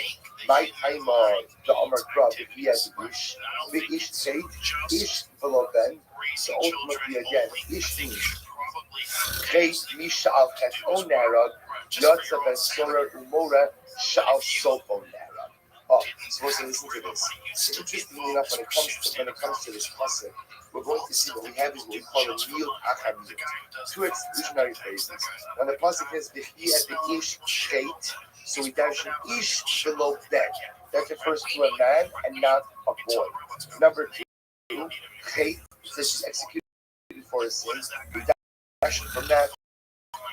My time the Amar Krav, if he has a ish, the ish take, ish below ben. So ultimately, again, ish means Chait Misha al Kefon Narag, Yotza Ben Sora Umora Sha'al Sofon Narag. Oh, so let's listen to this. So interestingly enough, when it comes to this pasuk, we're going to see what we have is what we call a real achamiyut. Two exclusionary phrases. When the pasuk is if he at the ish chait, so we dash an ish below ben. That refers to a man and not a boy. Number two, chait says she's executed for a sin. We from that,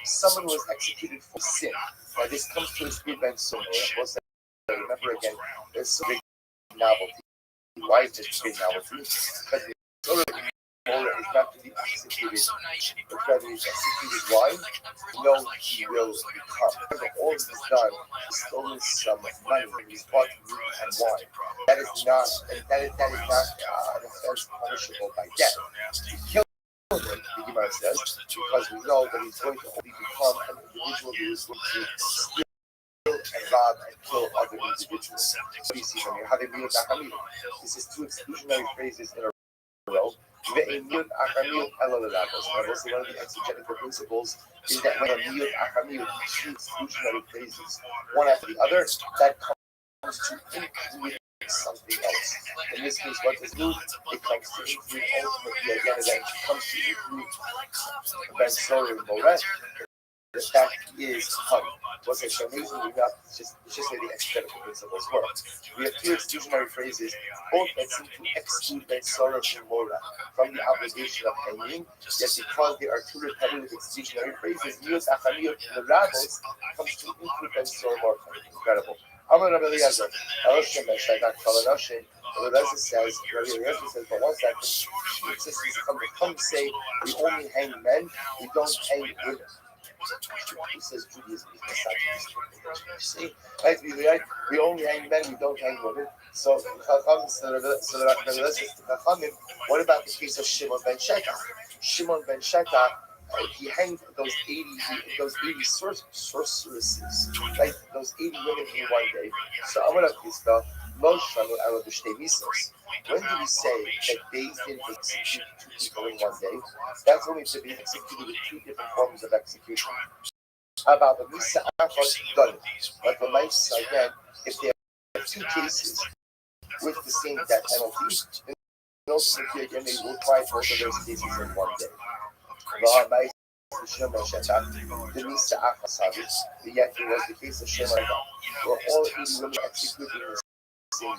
someone who was executed for sin. Now this comes to exclude Ben Sora. Remember again, there's a big novelty. Why is this big novelty? Because the Sora is not to be executed, but rather is executed. Why? No, he will become. Remember, all this is done is stolen some money from his bought meat and wine. That is not an offense punishable by death. The Gemara says, because we know that he's going to only become an individual who is going to steal and rob and kill other individuals. What do you see from here? How they read Achamiyut. This is two exclusionary phrases in a row. Ve'emiyut Achamiyut Elalabos. And also one of the exegetical principles is that when a miyut Achamiyut, two exclusionary phrases, one after the other, that comes to include something else. In this case, what does mean? It comes to include ultimately again and then it comes to include Ben Sora and Moret. The fact is hung. What's so amazing, we got just say the exegetical principles work. We have two exclusionary phrases, both that seem to exclude Ben Sora and Moret from the obligation of hanging, yet because there are two repetitive exclusionary phrases, Miyot Achamiyot and the Rabbos comes to include Ben Sora and Moret. Incredible. Amar Rabbi Eliezer, Eloshim Ben Shaidak Kalanoshin, Rabbi Eliezer says, but one second, come say, we only hang men, we don't hang women. He says Judaism is misogynistic. See, we only hang men, we don't hang women. So Rabbi Eliezer says to Chachamim, what about the case of Shimon Ben Shaidak? Shimon Ben Shaidak, he hanged those 80 sorceresses, right? Those 80 women in one day. So I'm gonna put stuff. When do we say that they didn't execute two people in one day? That's only to be executed with two different forms of execution. How about the Misa Achot done it? But the Misa, again, if they have two cases with the same death penalty, then ultimately again they will try both of those cases in one day. The Misa Achasavis, yet it was the case of Shemon, where all 80 women executed in the same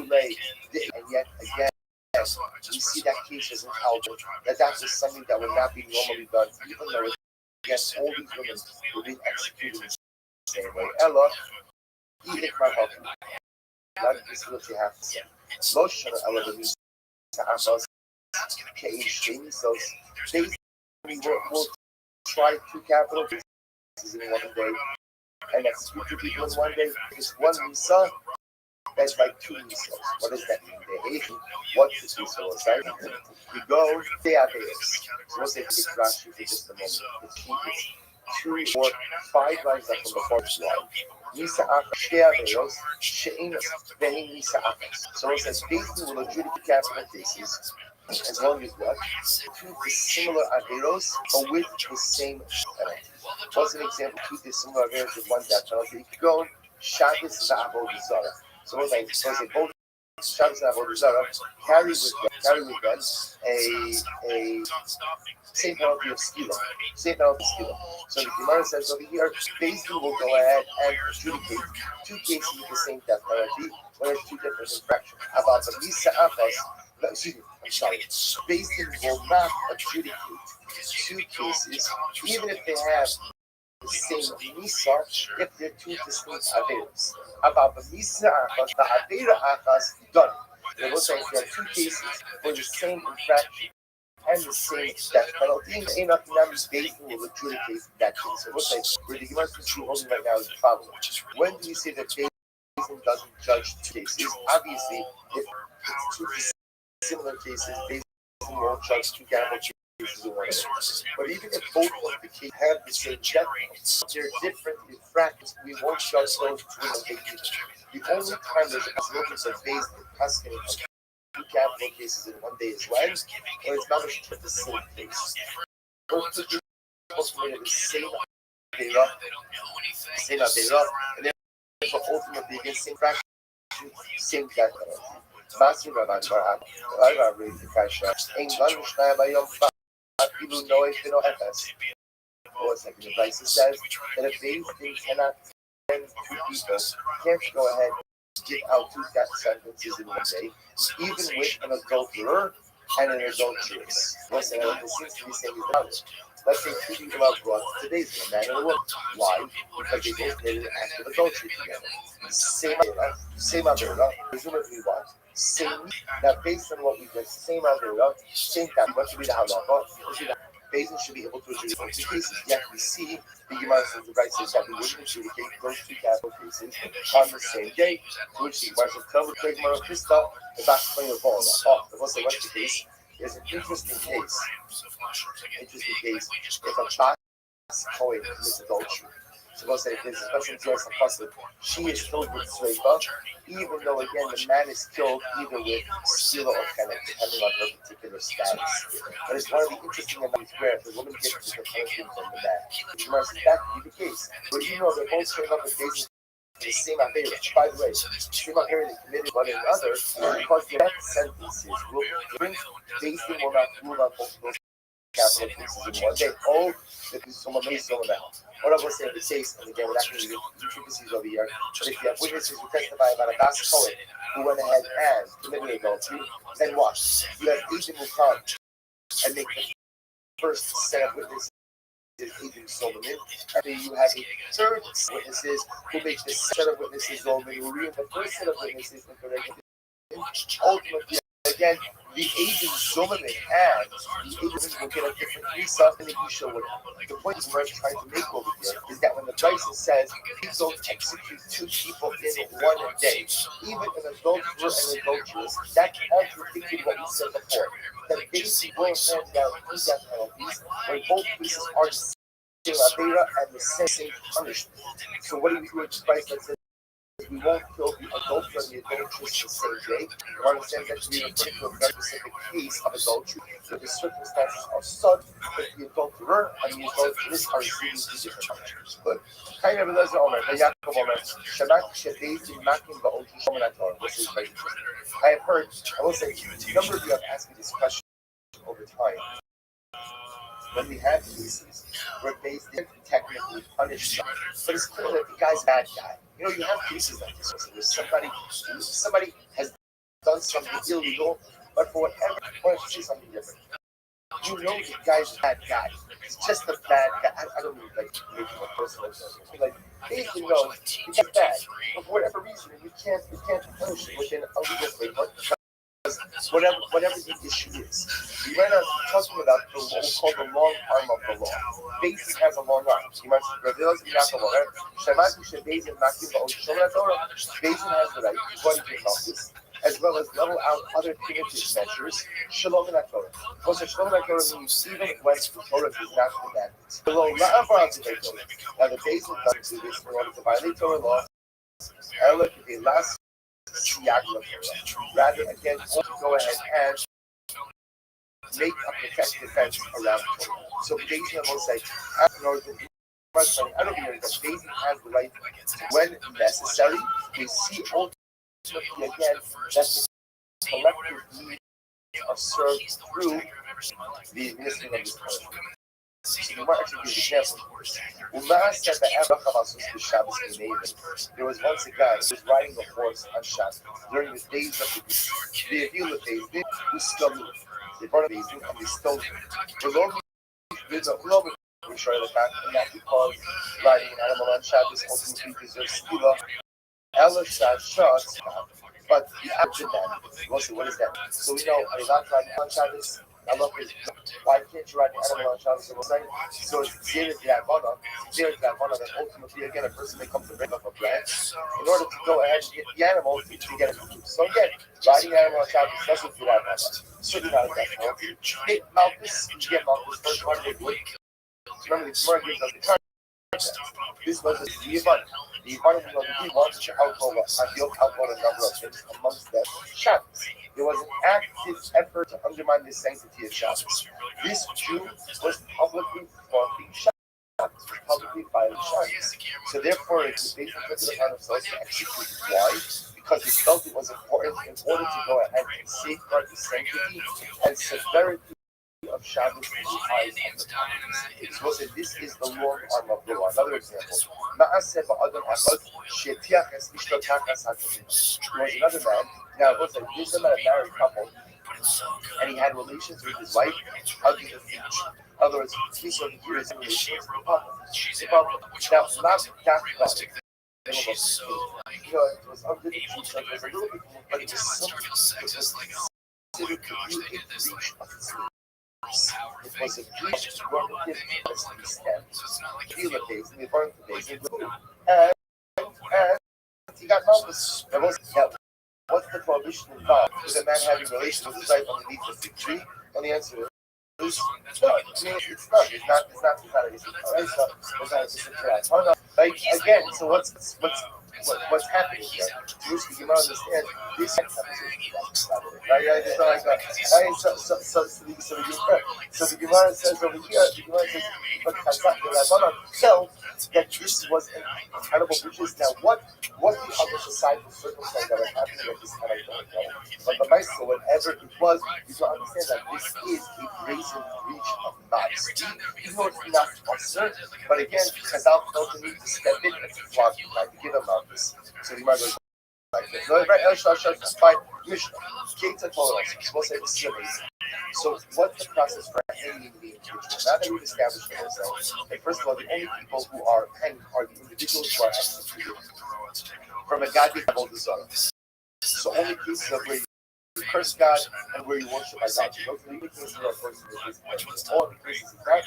day. And yet again, we see that case as an album, that was something that would not be normally done, even though against all these women were being executed in the same way. Ella, even my husband, not this is what you have to say. Most of the Ella, the music, so we'll try two capital cases in one day, and execute two people in one day. Just one Misa, that's like two Misas. What does that mean? They hate what's the Misa, right? We go, they are theirs. So we'll say, pick Rashi for just a moment. It's 2 or 5 lines up from the first line. Misa Achas, Sheaveros, She'enos, Vehi Misa Achas. So it says, basically, will adjudicate capital cases, as long as what? Two dissimilar Averos, or with the same penalty. What's an example? Two dissimilar Averos with one death penalty. You could go, Shabbos V'Avodah Zarah. So what they both Shabbos and Avodah Zarah carry with them a same penalty of skila. Same penalty of skila. So the Gemara says over here, basically we'll go ahead and adjudicate two cases with the same death penalty, when there's two different infractions. About the Misa Achas, excuse me, I'm sorry. Basically will not adjudicate two cases, even if they have the same Misa, if they're two distinct Averos. About the Misa Achas, the Avera Achas, done. They will say there are two cases for the same infraction and the same death penalty. Enoch Nami's basically will adjudicate that case. So we'll say, where the Gemara is holding right now is the following. When do we say that Basin doesn't judge two cases? Obviously, if it's two similar cases, Basin won't judge two capital cases in one day. But even if both of the cases have the same death penalty, they're different infractions, we won't judge those two in the only time there's a possibility of Basin custody of two capital cases in one day is when it's not a the same case. Both of the people committed the same Avera, and therefore ultimately against same fraction, same death penalty. Master Rabban Bar raised the kasha. Ein gan mishnah bayom afilu no efino efes. Or second, the Bryce says that if they cannot send two people, can't go ahead and give out two death sentences in one day, even with an adulterer and an adulteress. Listen, this seems to be saying about it. Let's say two people are brought to today's a man and a woman. Why? Because they both committed an act of adultery together. Same Avera, presumably what? Same. Now, based on what we did, same Avera, same time. What should be the halacha? Basin should be able to adjudicate both cases. Yet we see the Gemara says the right says that we wouldn't adjudicate those two capital cases on the same day. Which the Gemara says, "Tell the Gemara Krista about playing a ball." Oh, the most what's the case? There's an interesting case. If a child commits adultery. So we'll say there's a special dress of husband. She is killed with Sreifa, even though again the man is killed either with Sila or Kenek, depending on her particular status. But it's one of the interesting things where the woman gets different punishment from the man. Which must that be the case. But you know they're both showing up as basically the same Avera. By the way, the same Avera they committed one another because the death sentences will bring basically will not rule on both those capital cases in one day. Oh, that is so amazing about. What I was saying, the case, and again, we're not going to do intricacies over here, but if you have witnesses who testify about a Bas Cohen who went ahead and committed adultery, then what? You have Agent who come and make the first set of witnesses Agent Solomon, and then you have a third witnesses who make the set of witnesses Solomon, who read the first set of witnesses and correct it. Ultimately, again, the agent Solomon and the agents will get a different visa than the Isha would have. The point we're trying to make over here is that when the Bryson says please don't execute two people in one day, even an adulterer and an adulteress, that contradicted what we said before. That basically will hand down two death penalties when both cases are the same Avera and the same punishment. So what do we do with Bryson says? We won't kill the adulterer and the adulteress the same day. We understand that to be referring to a very specific case of adultery, where the circumstances are such that the adulterer and the adulteress are receiving two different punishments. Good. Kind of a Omer, Yaakov Omer, Shabbat Shadeit in Makim Ba'otu Shomanator. This is very interesting. I have heard, I will say, a number of you have asked me this question over time. When we have cases where they technically punish them, but it's clear that the guy's a bad guy. You know, you have cases like this where somebody has done something illegal, But for whatever, I want to say something different. You know the guy's a bad guy. He's just a bad guy. I don't mean like making a personal thing. Like Nathan knows he's bad. But for whatever reason, you can't punish him within a legal framework because whatever the issue is. We went on talking about what we call the long arm of the law. Basin has a long arm. You might say, Basin has the right, according to Malchus, as well as level out other punitive measures. Shalom and Torah. Also, Shalom and Torah means even when the Torah is not commanded. Below now the Basin doesn't do this in order to violate Torah law. Ella could be last rather again go ahead and make a protective fence around it. So Basin will say, I don't mean that Basin has the right when necessary. We see ultimately again that the collective needs are served through the administering of this country. You might actually give an example. There was once a guy who was riding a horse on Shabbos during the days of the Avila days, who stoned him. They brought him and they stoned him. The Lord we show the fact and that because riding an animal on Shabbos ultimately deserves stila. Ella shots, but the action man, mostly what is that? So we know a lot riding on Shabbos. I love it. Why can't you ride an animal on Shabbos? So it's zero to that that ultimately again a person may come to bring up a branch in order to go ahead and get the animal to get it food. So again, riding an animal on Shabbos doesn't do that much. Certainly not a death penalty. Hey, Malchus, you get Malchus first one day week. Remember the Gemara gives us the context. This was the Yivan. The Yivan was he wants to outlaw a number of things, amongst them Shabbos. There was an active effort to undermine the sanctity of Shabbos. This Jew was publicly flaunting Shabbos, publicly violating Shabbos. So therefore, it was basically took it upon themselves to execute it. Why? Because they felt it was important in order to go ahead and safeguard the sanctity and severity of Shabbos in the eyes of the Talmud. So this is the long arm of the law. Another example. There was another man. Now, it was like this about a married couple, and he had relations with his wife hugging the feet. In other words, he saw the years in relations with the couple. Now, not that couple. It was under the sheets, so it was a little bit more, but it was something. It was considered to be a breach of sleep. It was a breach of normative honesty standards. Feel days, and they burned the days, and he got Malchus. There was what's the prohibition involved? Is a man having relations with his wife underneath the fig tree? And the answer is no. It's not. It's not a reason. Like again, so what's happening here? Jewish you might understand this right? It's not like that. Right? So the Gemara says over here, the Gemara says, but so that this was an incredible riches. Now, what the other societal circumstances that are happening at this time? I don't know. But the Bible, whatever it was, you can understand that this is a brazen breach of modesty. Even though it's not absurd, but again, Chazal felt the need to step in and to flog him, like to give him out this. So the Gemara goes like this. No, right? By Mishnah, Keita told us, we'll say this is amazing. So what's the process for hanging the individual? Now that we've established for ourselves, first of all, the only people who are hanged are the individuals who are executed from a godly level to Zara. So only cases of where you curse God and where you worship idolatry. Those are the only cases where a person is all the cases of that.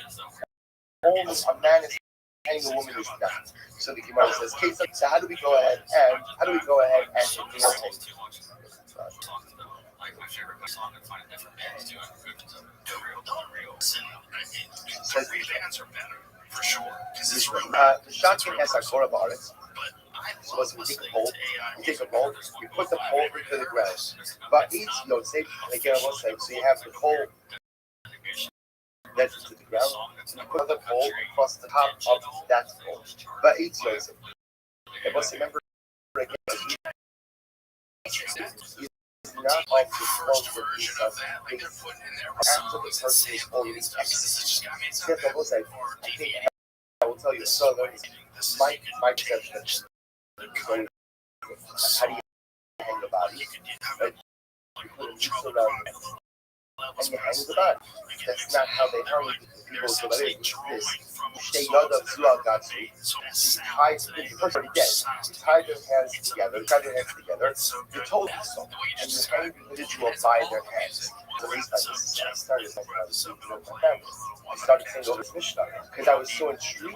Only a man is hanging, a woman is not. So the Gemara says, so how do we go ahead and ignore him? Says the bands are better, for sure. The shotgun has a core about it. So we take a bowl, we put the pole into the ground. But each say, again, I will say, so you have the pole that's into the ground, and you put the pole across the top of that pole. But each Yosef, I must remember again, not of the sponsor of after the person is already executed. I will say, I think I will tell you, so my perception. How do you hang the body? Right? you put a noose around it, and you hang the body. That's not how they hung people to the this. They tied the person already dead. You tied their hands together, you told them so, and you hang the individual by their hands. At least I started thinking I was sleeping with my family. I started saying over this Mishnah because I was so intrigued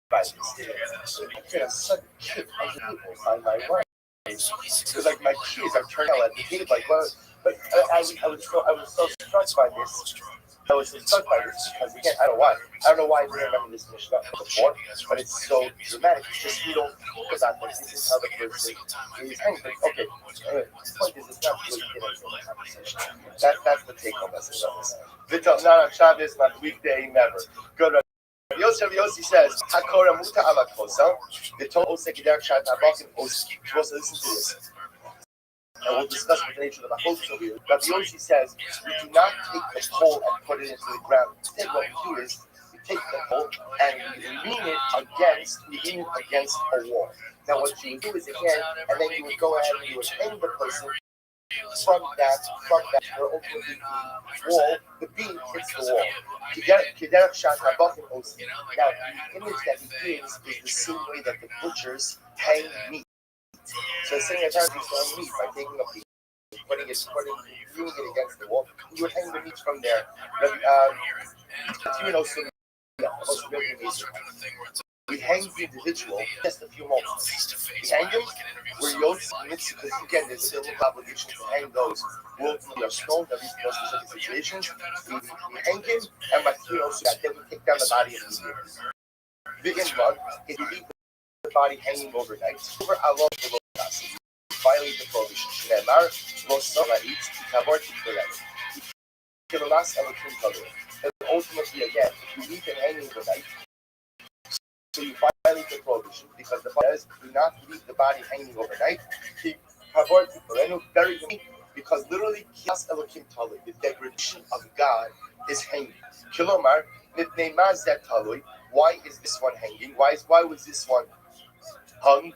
by this. I get a sudden kick unbelievable by my wife. Because like my kids are turning out at the table like what? But I was so struck by this. I was so struck by this because again I don't know why I didn't remember this Mishnah before, but it's so dramatic. It's just we don't think about this. This is how the person is hanging. Okay. Anyway, the point is it's not really getting into the conversation. That's the take home message of this. Vital not on Shabbos, not weekday, never. Good. Yossi says, Hakora muta ala kosa. The total secondary shot abakim os. You're supposed to listen to this. And we'll discuss what the nature of the host over here. Rabbi Yoshi says, you do not take the pole and put it into the ground. Instead, what you do is, you take the pole and you lean it against a wall. Now, what you would do is again, and then you would go ahead and you would hang the person from that, where ultimately the wall, the beam hits the wall. Now, the image that he gives is the same way that the butchers hang meat. So saying at times he's throwing meat by taking a piece, leaning it against the wall. You would hang the meat from there. We hang the individual just a few moments. We hang him where Yosef admits, because again, there's a biblical obligation to hang those who ultimately are stoned, at least in those specific situations. We hang him, and then we take down the body of the Big and mud, if you leave the body hanging overnight, over Allah below us, violate the prohibition. Shneimar, lo sora'it, kabor tikvarek. Kilolas elokim kabor. And ultimately, again, if you leave him hanging overnight, so you violate the prohibition because the Bible says do not leave the body hanging overnight. Bury him because literally the degradation of God is hanging. Kilomar, why is this one hanging? Why was this one hung?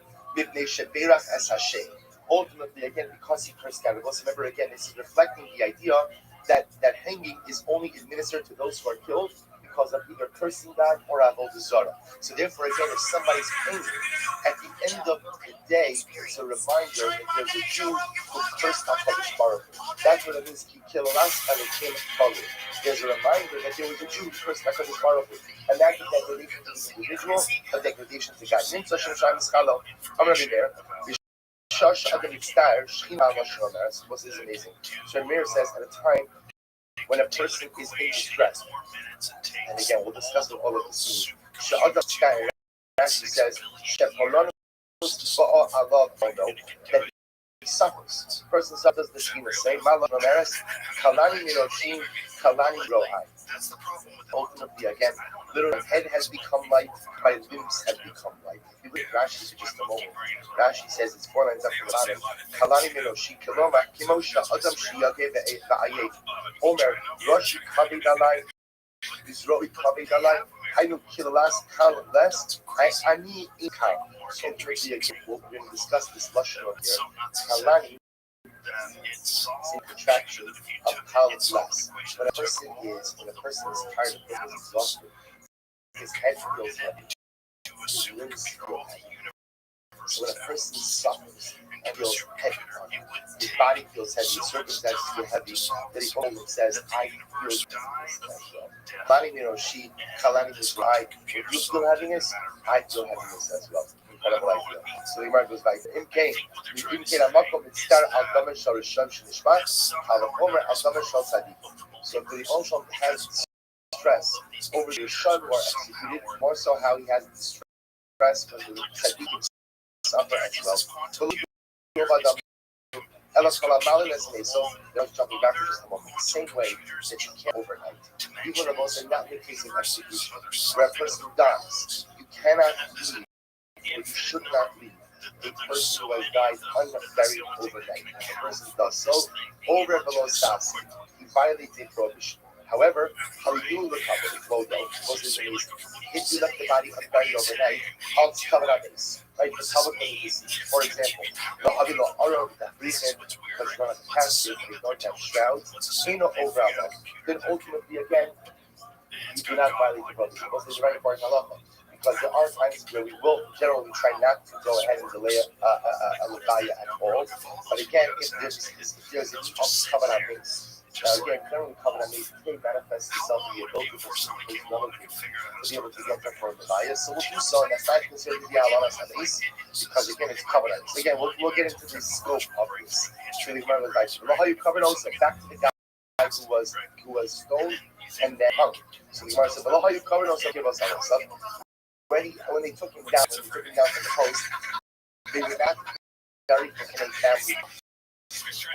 Ultimately, again, because he cursed God. Remember, again, this is reflecting the idea that hanging is only administered to those who are killed because of either cursing God or avodah zarah. So therefore, again, if somebody's angry, at the end of the day, it's a reminder that there's a Jew who cursed HaKadosh Baruch Hu. That's what it means, Ki Kiloras Elokim Kalu. There's a reminder that there was a Jew who cursed HaKadosh Baruch Hu. And that's a degradation to the individual, a degradation to God. I'm going to be there. This is amazing. So Amir says at a time when a person is in distress, and again we'll discuss what all of this means. She says that he suffers. The person suffers the scheme the same. Ultimately, again, literally, my head has become light, my limbs have become light. If you look at Rashi for just a moment, Rashi says it's 4 lines up from the bottom. Kalani Miloshi Kiloma Kimosha Adam Shiyage Ve'ayet Omer Roshi Kavidalai Israeli Kavidalai Hainu Kilas Kal less Ani Ikai. So we're going to discuss this Lashon here. Kalani is a contraction of Kal less. When a person is tired, a person is exhausted, his head feels heavy, his limbs feel heavy. So when a person suffers and feels heavy, his body feels heavy, his circumstances feel heavy, that he only says, I feel this as well. Kalani Miroshi, Kalani Mishrai, when you feel heaviness, I feel heaviness as well. Incredible idea. So the Gemara goes like, Im Kain Amakom Mitzar Al Damer Shal Rishon Shnishmat, Halachomer Al Damer Shal Tzaddik. So if the Rishon has stress over the Rishon who are executed, more so how he has stress when the Tzaddik suffer as well. So jumping back for just a moment. The same way that you can't overnight, even the most not in the case of execution, where a person dies, you cannot leave, or you should not leave a person who has died unburied overnight. If a person does so, over and below Sasi, he violates a prohibition. However, how you look up at the photo, if you left the body unburied overnight, I'll cover that base. right? The public doesn't see. For example, the Havila Oro, the recent, because you're not a casket, you don't have shrouds, you know, over our life. Then ultimately, again, you do not violate the brothers. This is very important halacha. Because there are times where we will generally try not to go ahead and delay a levaya at all. But again, if there's a covenant base, again, generally covenant base may manifest itself in the ability for someone to be able to get there for a levaya. So we'll do so, and that's not considered to be alanas base, because again, it's covenant. So again, we'll get into the scope of this. So the Gemara was like, how you covered also back to the guy who was stoned and then hung. So the Gemara said, how you covered also give us all stuff. When they took him down, from the post, they were not very in a family.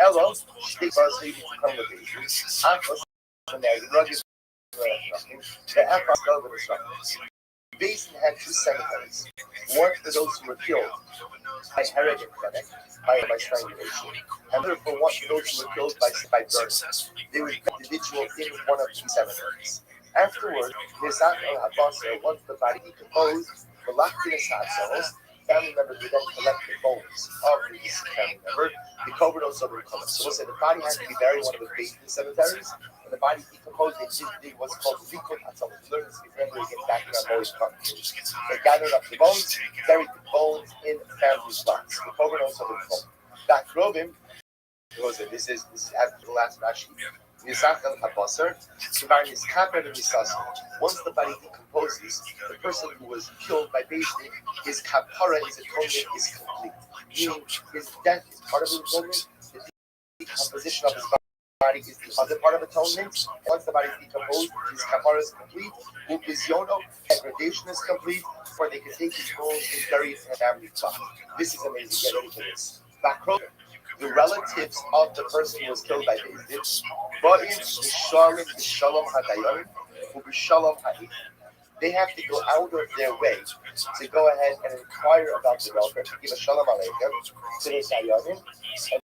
Hello, speak for us, leaving to congregate. Akos, and the rugged, the Akos over the structure. The basin had two cemeteries. One for those who were killed by heretic, by strangulation, and another for those who were killed by burning. They were individual in one of two cemeteries. Afterward, Nizak al-Habasar, once the body decomposed, the Lactinus cells, family members would then collect the bones of the deceased family member, the covered also would come. So we'll say the body has to be buried in one of the basement cemeteries. When the body decomposed, they did what's called Likut Atzal. We learned this before we get back in our bones. They gathered up the bones, buried the bones in family spots. The covered also would come. That Robin, this is after the last Rashi. Nizak al-Habasar, is covered in Nisasa. Once the body decomposes, the person who was killed by basing, his kapara, his atonement is complete. Meaning, his death is part of the atonement, the decomposition of his body is the other part of atonement. Once the body is decomposed, his kapara is complete, upizyono, degradation is complete, or they can take his bones and bury it in a family plot. This is amazing. Get ready for this. The relatives of the person who was killed by Bezdin, they have to go out of their way to go ahead and inquire about the welfare, to give a shalom aleichem to the Sayadim and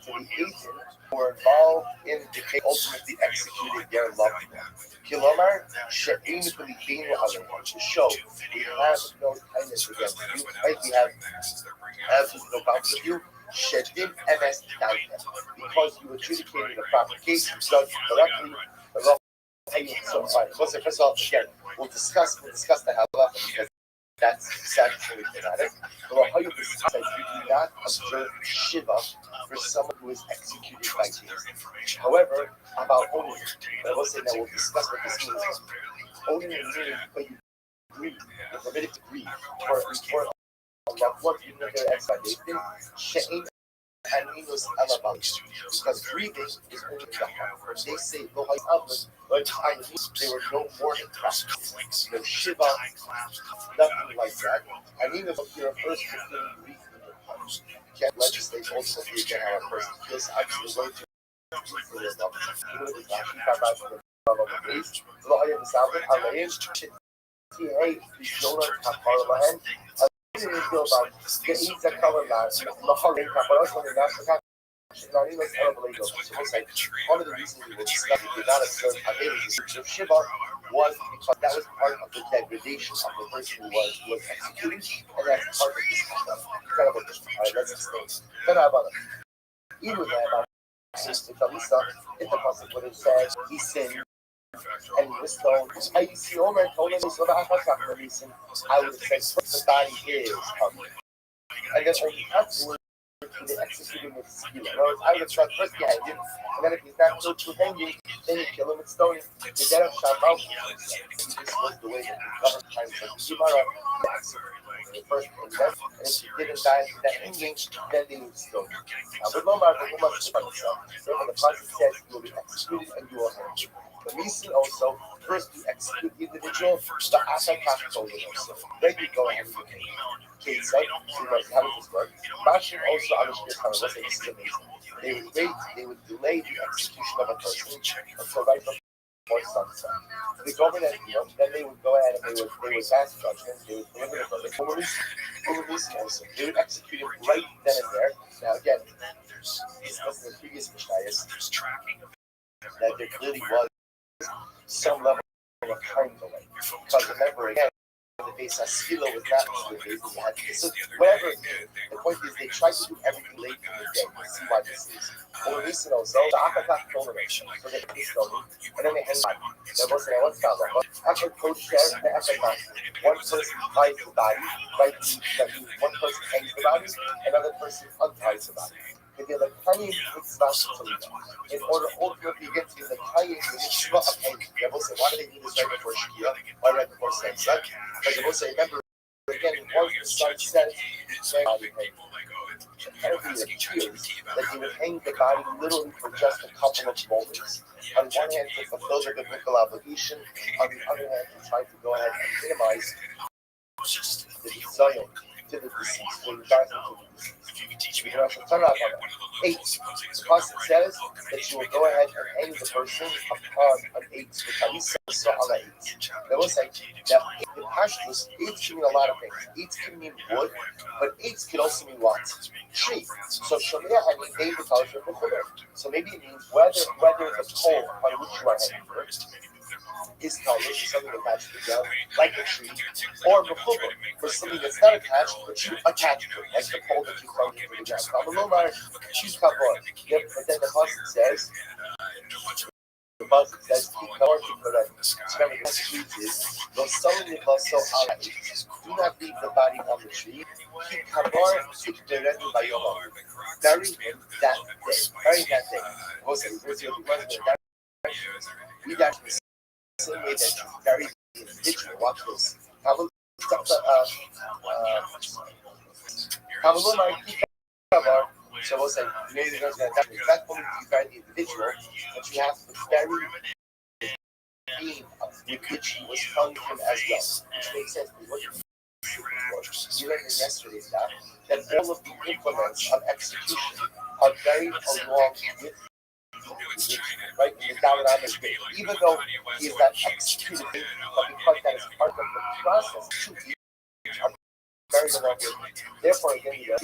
to the agent who were involved in the case, ultimately executing their loved one. Kilomar, she'ein b'libenu aleichem, to show we have no kindness against you, right? We have no problems with you. Shedim MS because you adjudicated the proper case, you judged correctly. So fine. First of all, again, we'll discuss the halacha because that's statutory fanatic. But how you decide you do not observe shiva for someone who is executed by case. However, about owning, I will say that we'll discuss what this means. Owning means when you grieve, you're permitted to grieve for what you know their expectation, she'ein aninus elabal, because grieving is only the heart. They say lo hayavus, but they were no mourning practice. No shiva, nothing like that. Aninus refers to feeling grief in your heart. You can't legislate ultimately again how a person feels. Actually, going to for their love. Even if it's actually about the love of the base, lo hayavus alayim, T.A. Jonah Kapar Lahan. I didn't feel about the eats that cover last. The Halloween Kaparos when the national one of the reasons we were discussing did not observe Hadelis of Shiva was because that was part of the degradation of the person who was executed, and that's part of this incredible mission. All right, let's explain. Then about it. Even about Sister Talisa, if the Pasuk would have said he sinned and he was stoned, I see Omer told him this about Hakachacharism, I would have said first the body is public. And then only afterwards they executed him with skill. I would have thought first behind him, and then if he's not so true hanging, then you kill him with stoning. To get him Shabbal, this was the way that the government times of Gemara first and then, and if he didn't die from that hanging, then they would stone him. But Lomar, the Umar himself, therefore the Prophet says you will be executed and you will hang. The reason also, first you execute the individual, the Asakach told him also. Then you go ahead and you can. Okay, so how does this work? Mashim also understood how it was amazing. They would delay the execution of a person until right before sunset. The government, then they would go ahead and they would pass judgment, they would deliver the verdict. Also, they would execute it right then and there. Now again, this was the previous Mishnayos, that there clearly was some level of time delay. Because remember again, the face Asfilo was not the face that you had. So whatever it is, the point is they try to do everything late in the day. We'll see why this is. Or listen also, the Akatak donation. So they pay stoning, and then they hang on. They're both saying, what's that? After coach share, the Akatak, one person ties the body, right? That means one person hangs the body, another person unties the body. They like hanging in order ultimately get to the hanging mitzvah of hanging. They both say, why do they do this right before Shkia? Why right before sunset? Because they both say, remember, again, once the sun sets, body hanging. Apparently it appears that he would hang the body literally for just a couple of moments. On one hand, to fulfill the biblical obligation. On the other hand, to try to go ahead and minimize the desire to the deceased, the regard to the deceased. Eight, the Pasuk says that you will go ahead and hang the person upon an eight, They will say that in Pashtus, eights can mean a lot of things. Eights can mean wood, but eights can also mean what? Tree. So Shomea, I mean, David tells you so maybe it means whether the pole on which you are hanging first is talus, something attached to the ground, like a tree, or mechubah, for something that's not attached, but you attach to it, like the pole that you plug into the ground. Choose kavod. But then the pasuk says, remember the street is, do not leave the body on the tree. Bury him that day. Bury that day. We got the same way that you bury the individual. Watch this. So we'll say, maybe there's going to not only do you bury the individual, but you have to bury the being with which he was hung him as well. Which makes sense. You learned in yesterday's stuff that all of the implements of execution are buried along with right? Even though he is not executed, but because that is part of the process, are buried along with it. Therefore, again, if you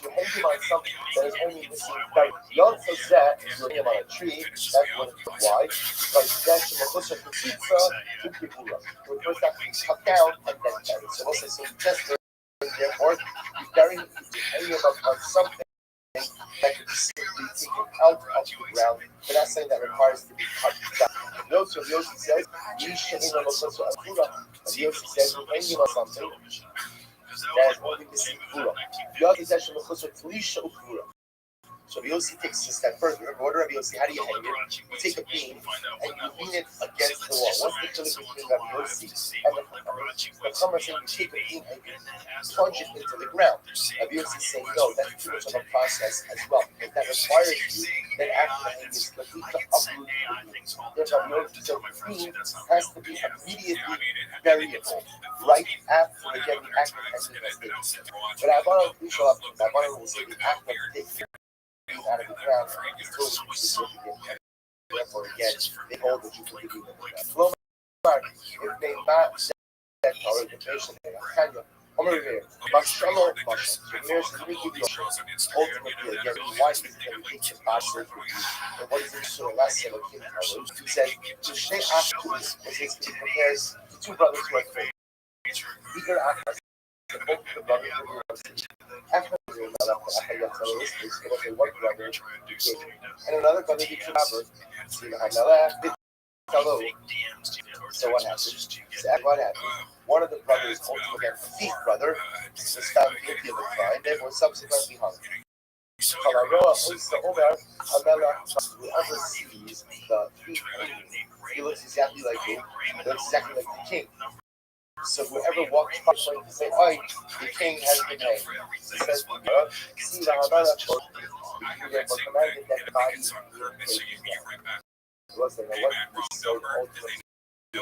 hang him on something that is only missing buried, you also said if you hang him on a tree, that's what it's why. Because that's the pizza to people. So first have to cut down and then bury. So also, so just therefore, you bury hang him on something that can be simply taken out of the ground, but that's something that requires to be cut down. Yosef says, Yosef says, we're hanging on something that is only missing Kura. So Yossi takes a step further. In order of Yossi, how do you hang it? You take a beam and you lean it against the wall. What's the difference between Rabbi Yossi and the Chachamim? The Chachamim saying you take a beam and you plunge it into the ground. Rabbi Yossi is saying no, that's too much of a process as well. If that requires you, then after the hanging is complete to uproot the beam. Therefore, Rabbi Yossi said the beam has to be immediately buriable right after again the act of hanging is taken. But Abba will say the act of taking out of the ground is totally significant. Therefore, again, they hold that you can do that. Flow mark, if they not that or the patient kind of ultimately again why is it that we take the body surgery and what is it so last year he said to stay after this he compares the two brothers who are three. Either after the brother who was after and another brother became Robert. So what happened? One of the brothers, ultimately the thief brother, was found guilty of the crime, therefore subsequently hung. Whoever sees the thief, he looks exactly like him, he looks exactly like the king. So whoever walks by to say, "Oh, the king has been hanged," he says, "See the Hamala, you therefore commanded that the body be taken down." Was there what this so ultimately of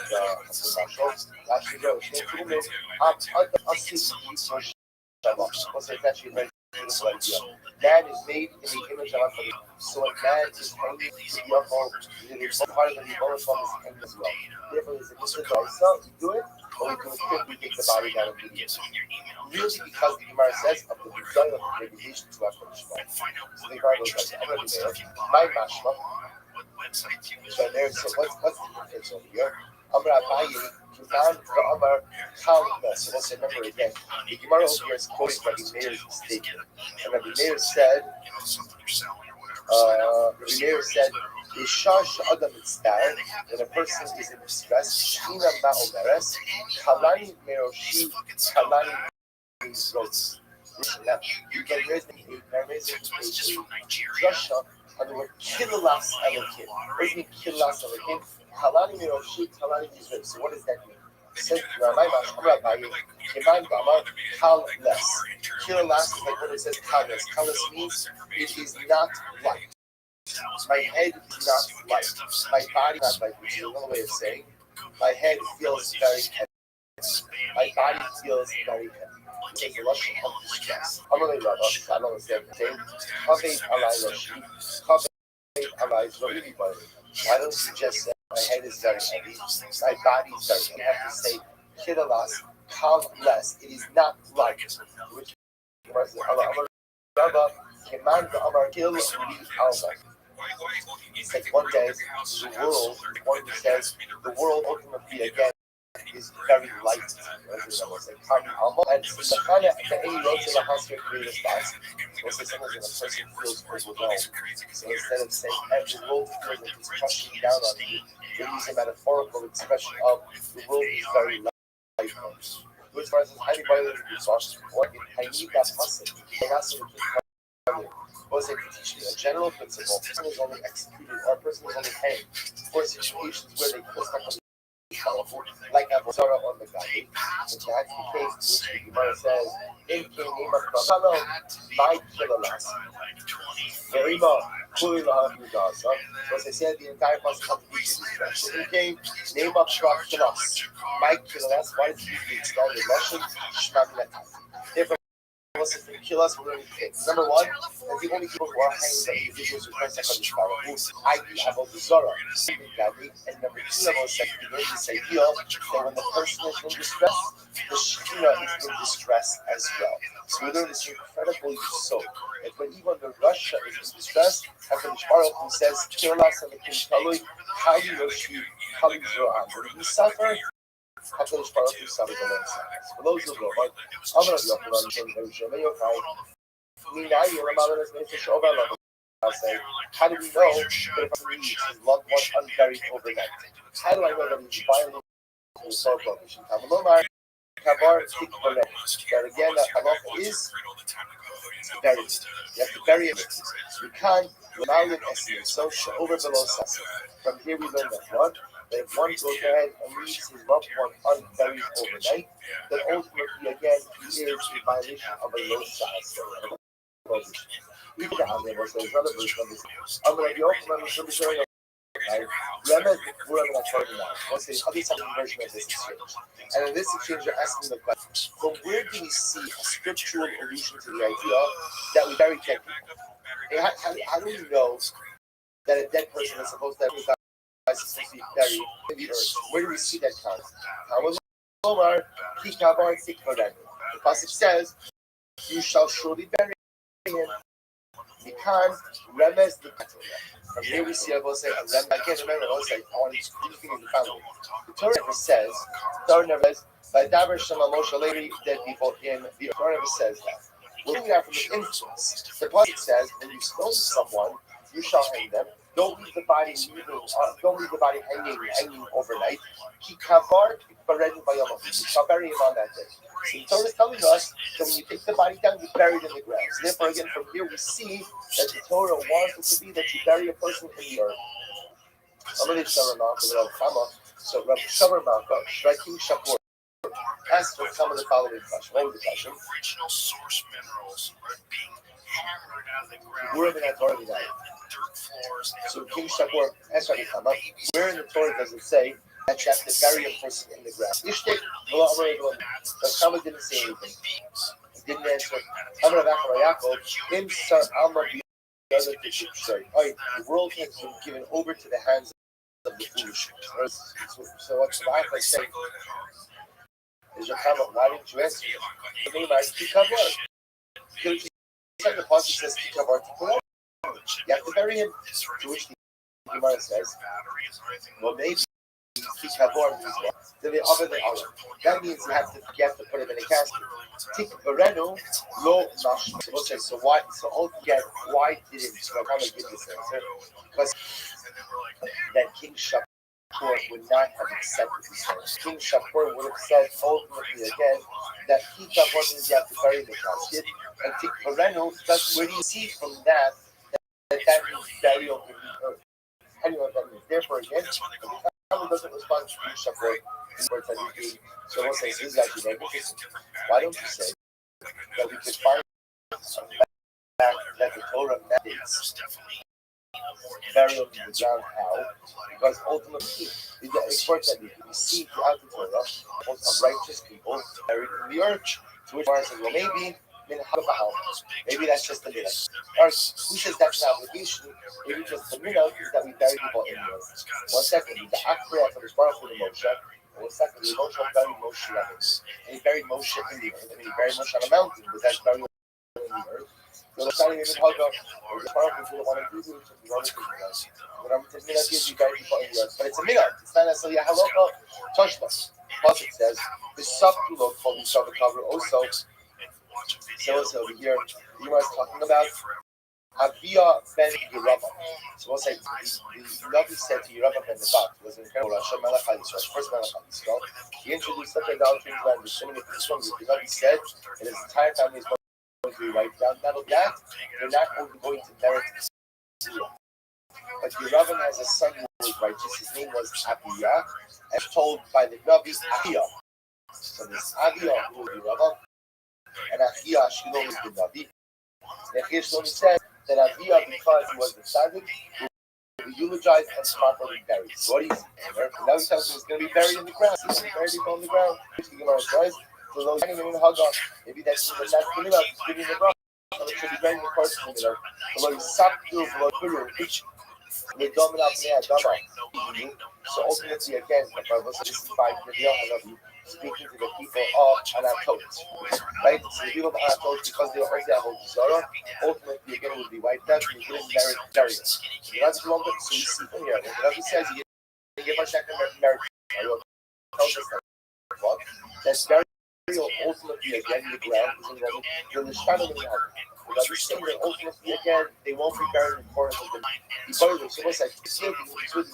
the marshal? Actually, no. Man is made in the image of Allah. So a man is only part of the Yibon from his hand as well. Therefore, there's a difference. So we do it, or we do it quick, we take the body down and do it. Really, because the Gemara says of the desire of the regulation to have punishment. So the Gemara goes like, I'm there. My mashma. So there, so what's the difference over here? Amar Abaye, Kiman Amar Kalna. So let's remember again. The Gemara over here is quoting Rabbi Meir's statement. And Rabbi Meir said, Ishash Adam Mitzvah, when a person is in distress, Shina Ma'omeres, Kalani Meroshi, Kalani means roads. Now, you can hear Russia on the word Kilas Elohim. What does it mean, Kilas Elohim? Kalani Meroshi, Kalani means roads. So what does that mean? Said Ramai Mashmur Abaye, Keman Gamar, Kal less. Kilas is like when it says Kal less. Kal less means it is not light. My head is not light. My body is not light, which is another way of saying my head feels very heavy. My body feels very heavy. Which is a Russian of distress. I'm going to I don't understand the thing. Kaveh alai Russian. Kaveh alai Zohiri body. Why don't you just say my head is very heavy, my body is very heavy? You have to say kidalas, kal less. It is not light. Which it's like one day the world, one who says the world ultimately again is very light. And the kind of any road to the house here create a spots. We'll say sometimes when a person feels overwhelmed. So instead of saying the world feels like it's crushing down on you, they use a metaphorical expression of the world is very light. Which part says, I need that muscle. Was it to teach me a general principle? A person is only executed or a person is only paying for situations where they feel stuck on the like Zara on the Gadi. That's the case which the Gemara says, in Kenima Kramalo, my kilolas. Very much. So as I said, the entire process comes to be so in came, name up Kramalo. My kilolas, why did you install in Russian? Shmagletai. Therefore, kill us, we're going to kill. Number one, as the only people who are hanging the individuals who Christ have I have a Zara. And number two, I will say, this idea that when the person is in distress, the Shekhinah is in distress as well. So we learn this incredible yisod. And when even the Russia is in distress, HaKadosh Baruch Hu says, kill us and the King Talui, Kali Roshi, Kali Zoran. When you suffer, HaKadosh Baruch Hu suffers alongside. For those who know, I'm going to be up on I'll say, how do we know that if a person needs his loved one unburied overnight? How do I know that he's violating the soul prohibition? That again, that halacha is buried. You have to bury it. You can't allow it as so over below sasa. From here we learn that one. That if one goes ahead and leaves his loved one unburied overnight, then ultimately again he is in violation of a low sasa. Even the Amir was another version of this. I'm going to be open and show you. Remember, we're going to talk about. What's the other version of this exchange? And in this exchange, you're asking the question: from where do we see a scriptural allusion to the idea that we bury dead people? How do we know that a dead person is supposed to be buried in the earth? Where do we see that concept? The passage says, "You shall surely bury him." Because Remez the from here we see I will say I can't remember I will say I want to speaking in the family. The Torah never says by Davar Shema Moshe later dead people in the Torah never says that. We're looking at from the influence. The passage says when you stone someone, you shall hang them. Don't leave the body hanging overnight. You shall bury him on that day. So the Torah is telling us that when you take the body down, you bury it in the ground. So therefore, again, from here we see that the Torah wants it to be that you bury a person in the earth. I'm going to tell Rama. So Rabbi Shavar Malka, King Shapur, asked for some of the following questions. What was the question? Original source minerals are being hammered out of the ground. Where in the Torah is that? So King Shapur asked Rabbi Kama, where in the Torah does it say that you have to bury a person in the ground? But Kama didn't say anything. He didn't answer. The world has been given over to the hands of the foolish. So what's the Bible saying? Is your Kama, why didn't you answer? The name is Kikavar. The passage says Kikavar. You have to bury him. To which the Gemara says, well, maybe kikavor mizvah. That means you have to put him in a casket. Tik berenu lo mashma. So why? So altogether, why didn't? So I'm gonna give this answer because that King Shapur would not have accepted this answer. King Shapur would have said ultimately again that kikavor means you have to bury the casket, and tik berenu. Where do you see from that that means burial in the earth? How do you know what that means? Therefore, again, the family doesn't respond to King Shapur. So we'll say, this is actually very interesting. Why don't you say that we could find that the Torah mandates burial in the ground? How? Because ultimately, it's worth that we see throughout the Torah of righteous people buried in the earth. To which one says, well, maybe that's just the minhag. Or who says that's an obligation? Maybe just the minhag is that we bury people in the earth. 1 second, the Akhriyat of the Baruch Hu Moshe. 1 second, the Moshe buried Moshe Rabbeinu. And he buried Moshe in the earth. And he buried Moshe on a mountain, but that's burial in the earth. So the Shani even Hagar, or the Baruch Hu didn't want to do it, so he wanted to do it. What I'm telling you is we bury people in the earth. But it's a minhag. It's not necessarily a halacha. Toshbas. Pasuk says, the Sabtulot called himself a cover also. So over here, you are talking about Avia ben Yerabah. So we'll say the Navi said to Yerabah ben Nebat was incredible. Hashem Melech HaYisrael, first Melech HaYisrael. He introduced such idolatry into land. The Navi said that his entire family is going to be wiped out. Not only that, they're not only going to merit Ziyah. But Yerabah has a son who was righteous. His name was Abiyah, as told by the Navi Ahiyah. So this Abiyah who was Yerabah, and Ahiyah Shilom is the Navi. And here Shlomi says that Aviyah, because he was the tzaddik, will be eulogized and properly buried. So what do you see? Now he tells me he's going to be buried in the ground. He's going to be buried on the ground. So those hanging in Hagar, maybe that's the middle. He's giving the ground. So it should be buried in the course of the middle. So ultimately, again, the Bible says, speaking to the people of Anatot, right? So the people of Anatot, because they were under Avodah Zarah, ultimately again would be wiped out and he didn't bury it. So that's long term. So we see from here, when the Rabbi says he didn't give a second marriage, tells us that burial ultimately again in the ground is involved in the Shana of the Harbor. The Rabbi is saying that ultimately again they won't be buried in accordance with the Bible. So what's that? We're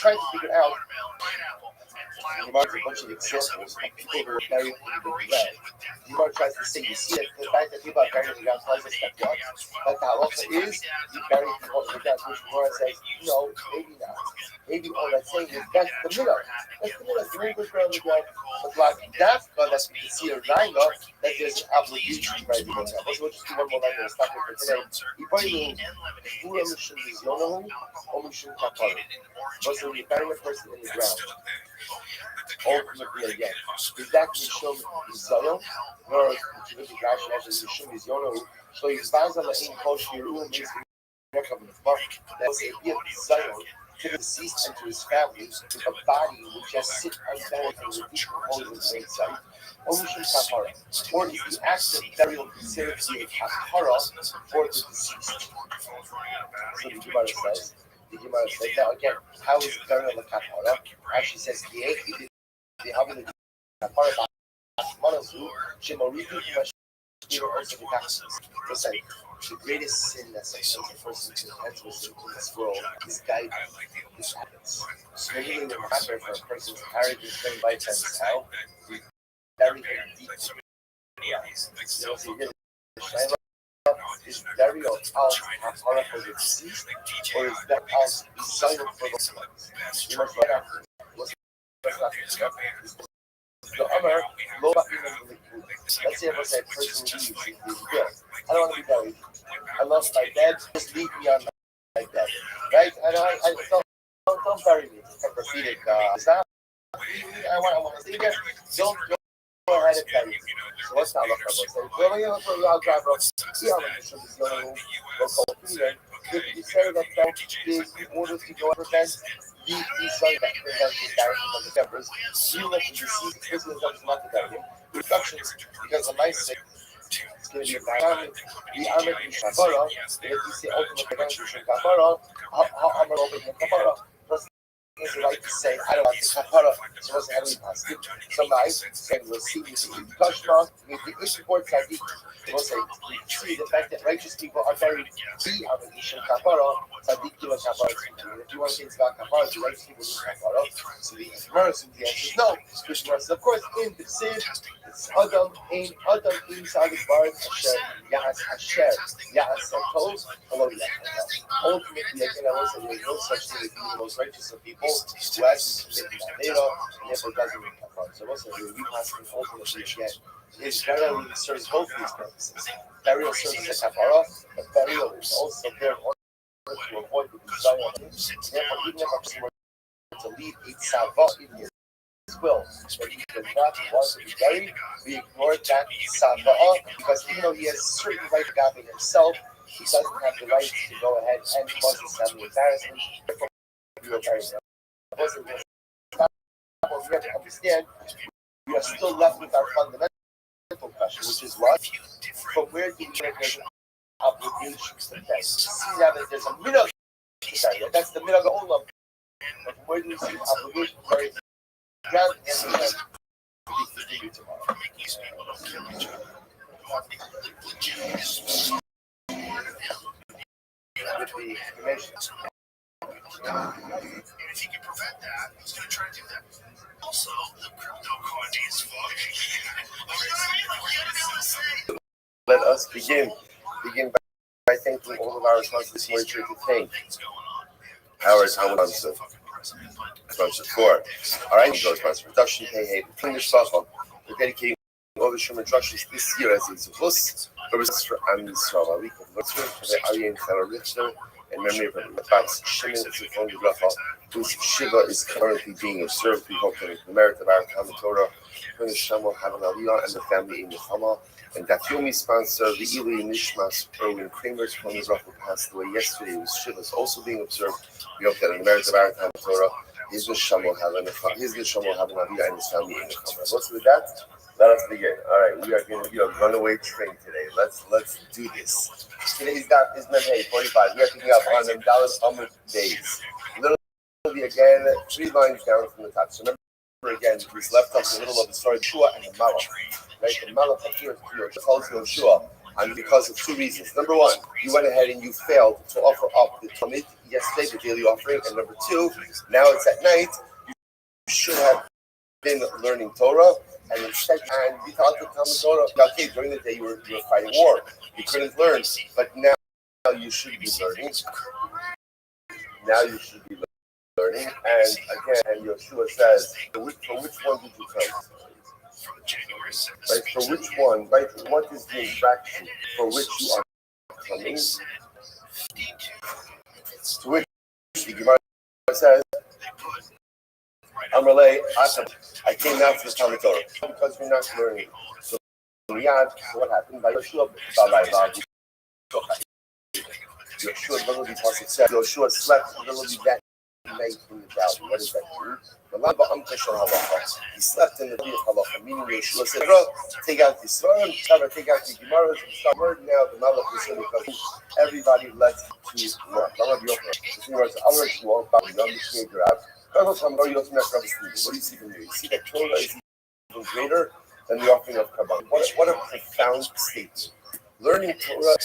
trying to figure out. He marks a bunch of examples of people who were buried in the ground. He tries to say, you see that the fact that people are buried in the ground tells us that what? That the halacha is you bury people in the ground, which Gemara says, no, maybe not. Maybe all that's saying is that's the middle. That's the middle. The neighbors are on the ground. But like that's because we can see a rhino that there's an obligation to bury people in the ground. We'll just do one more line and stop it for today. You bury so when you bury a person in the ground, ultimately again, is that Mishum Zion? Or is it Rashi as Mishum Zion? So he's bound on the same Kosh Yeruim means that's a gift Zion to the deceased and to his family, to the body which just sit unburied and will decompose in plain sight. Or Mishum Kapara. Or is the act of burial considered to be a Kapara for the deceased? So the Gemara says, now again, how is burial a kapara? Actually says the having the kapara manazu shemoritu the greatest sin that sometimes a person can enter in this world is guiding his habits. So maybe the matter for a person's arrogance and bypass out, we bury him deep. Is burial out kapara for the deceased, or is that out silent for the ones? You must find out. The Amar, let's say if I say person leaves, I don't want to be buried. I lost my bed, just leave me on my bed. Right? I don't bury me. Prophetic staff. I want to stay there. Don't go ahead and bury me. So what's not looking at? Well, I'll drive up. See how much of this young you say that is in order to go over best, you say that the direction of the peppers, you let the deceased person is not to bury him. Reductions because of my sake. It's going to be a environment. The Ahmed in Shafara, if you say ultimate prevention in Kafara, I'm going to open the Kafara. has the right to say, I don't want the kapara, so what's the heavenly pastor? Somebody said, we'll see you in Kashma, with the Ishbor Tzaddik, we'll say, see the fact that righteous people are buried, we are the Ishim kapara, Tzaddik Kila kapara. If you want to say it's about kapara, the righteous people do kapara. So the answer is no. Of course, in the sin, it's Adam in Sadik Bar, Asher, Yahas Asher, Yahas Tov, ultimately, again, I want to say there's no such thing as being the most righteous of people who actually commit Madeira and therefore doesn't make kapara. So also, the repasking ultimately again is burial serves both these purposes. Burial serves as a kapara, but burial is also there in order to avoid the desire of him. Therefore, even if a person were to leave a tzava in his will, that he does not want to be buried, we ignore that tzava because even though he has certain right regarding himself, he doesn't have the right to go ahead and cause his family embarrassment. Therefore, we are buried. What we have to understand, we are still left with our fundamental question, which is what? From where do we get there's obligations to pay? See now that there's a middle. That's the middle of the olam. But from where do we see obligation to pay? Again, and we continue tomorrow. With the dimensions. And if he can prevent that, he's going to try to do that. Also, the cryptocurrency is fucking. Let us begin by thanking all of our sponsors here to thank our sponsor. Sponsor 4. All right, go sponsor production. Hey, finish off. We're dedicating all the Sherman instructions this year as a plus. And Israel, week of Lutzman, the Aryan Sarah Richter, in memory of Rabbi Shimon Tzifon Gebracha, whose Shiva is currently being observed. We hope that in the merit of our Talmud Torah, Prince Shamo Havan Aliyah and the family in Nechama. And that Yomi sponsor, the Eli Nishmas Erwin Kramer's from Gebracha passed away yesterday. His Shiva is also being observed. We hope that in the merit of our Talmud Torah, his Neshama Havan Aliyah and his family in Nechama. What's with that? Let us begin. All right, we are going to be a runaway train today. Let's do this. Today's dot is Memhei 45. We are picking up on the Dallas Amud days. Literally again, 3 lines down from the top. So remember again, he's left us in the middle of the story, Shua and the Malach. Right, the Malach here tells Shua, and because of 2 reasons. Number 1, you went ahead and you failed to offer up the Talmud yesterday, the daily offering, and number 2, now it's at night. You should have been learning Torah. And instead, we thought the Talmud Torah, okay, during the day you were fighting war. You couldn't learn. But now you should be learning. Now you should be learning. And again, Yeshua says, for which one did you come? Right, for which one? Right, what is the infraction for which you are coming? To which the Gemara says, Amalei, I came now for the Talmud Torah because we're not learning. So what happened? By Yeshua slept literally that night in the valley. What does that mean? He slept in the valley of Halacha, meaning Yeshua said, take out the Svarim, take out the Gemaras, and start word now the Malach is going to come. Everybody lets to work. What do you see from here? You see that Torah is even greater than the offering of Kabbalah. What a profound statement. Learning Torah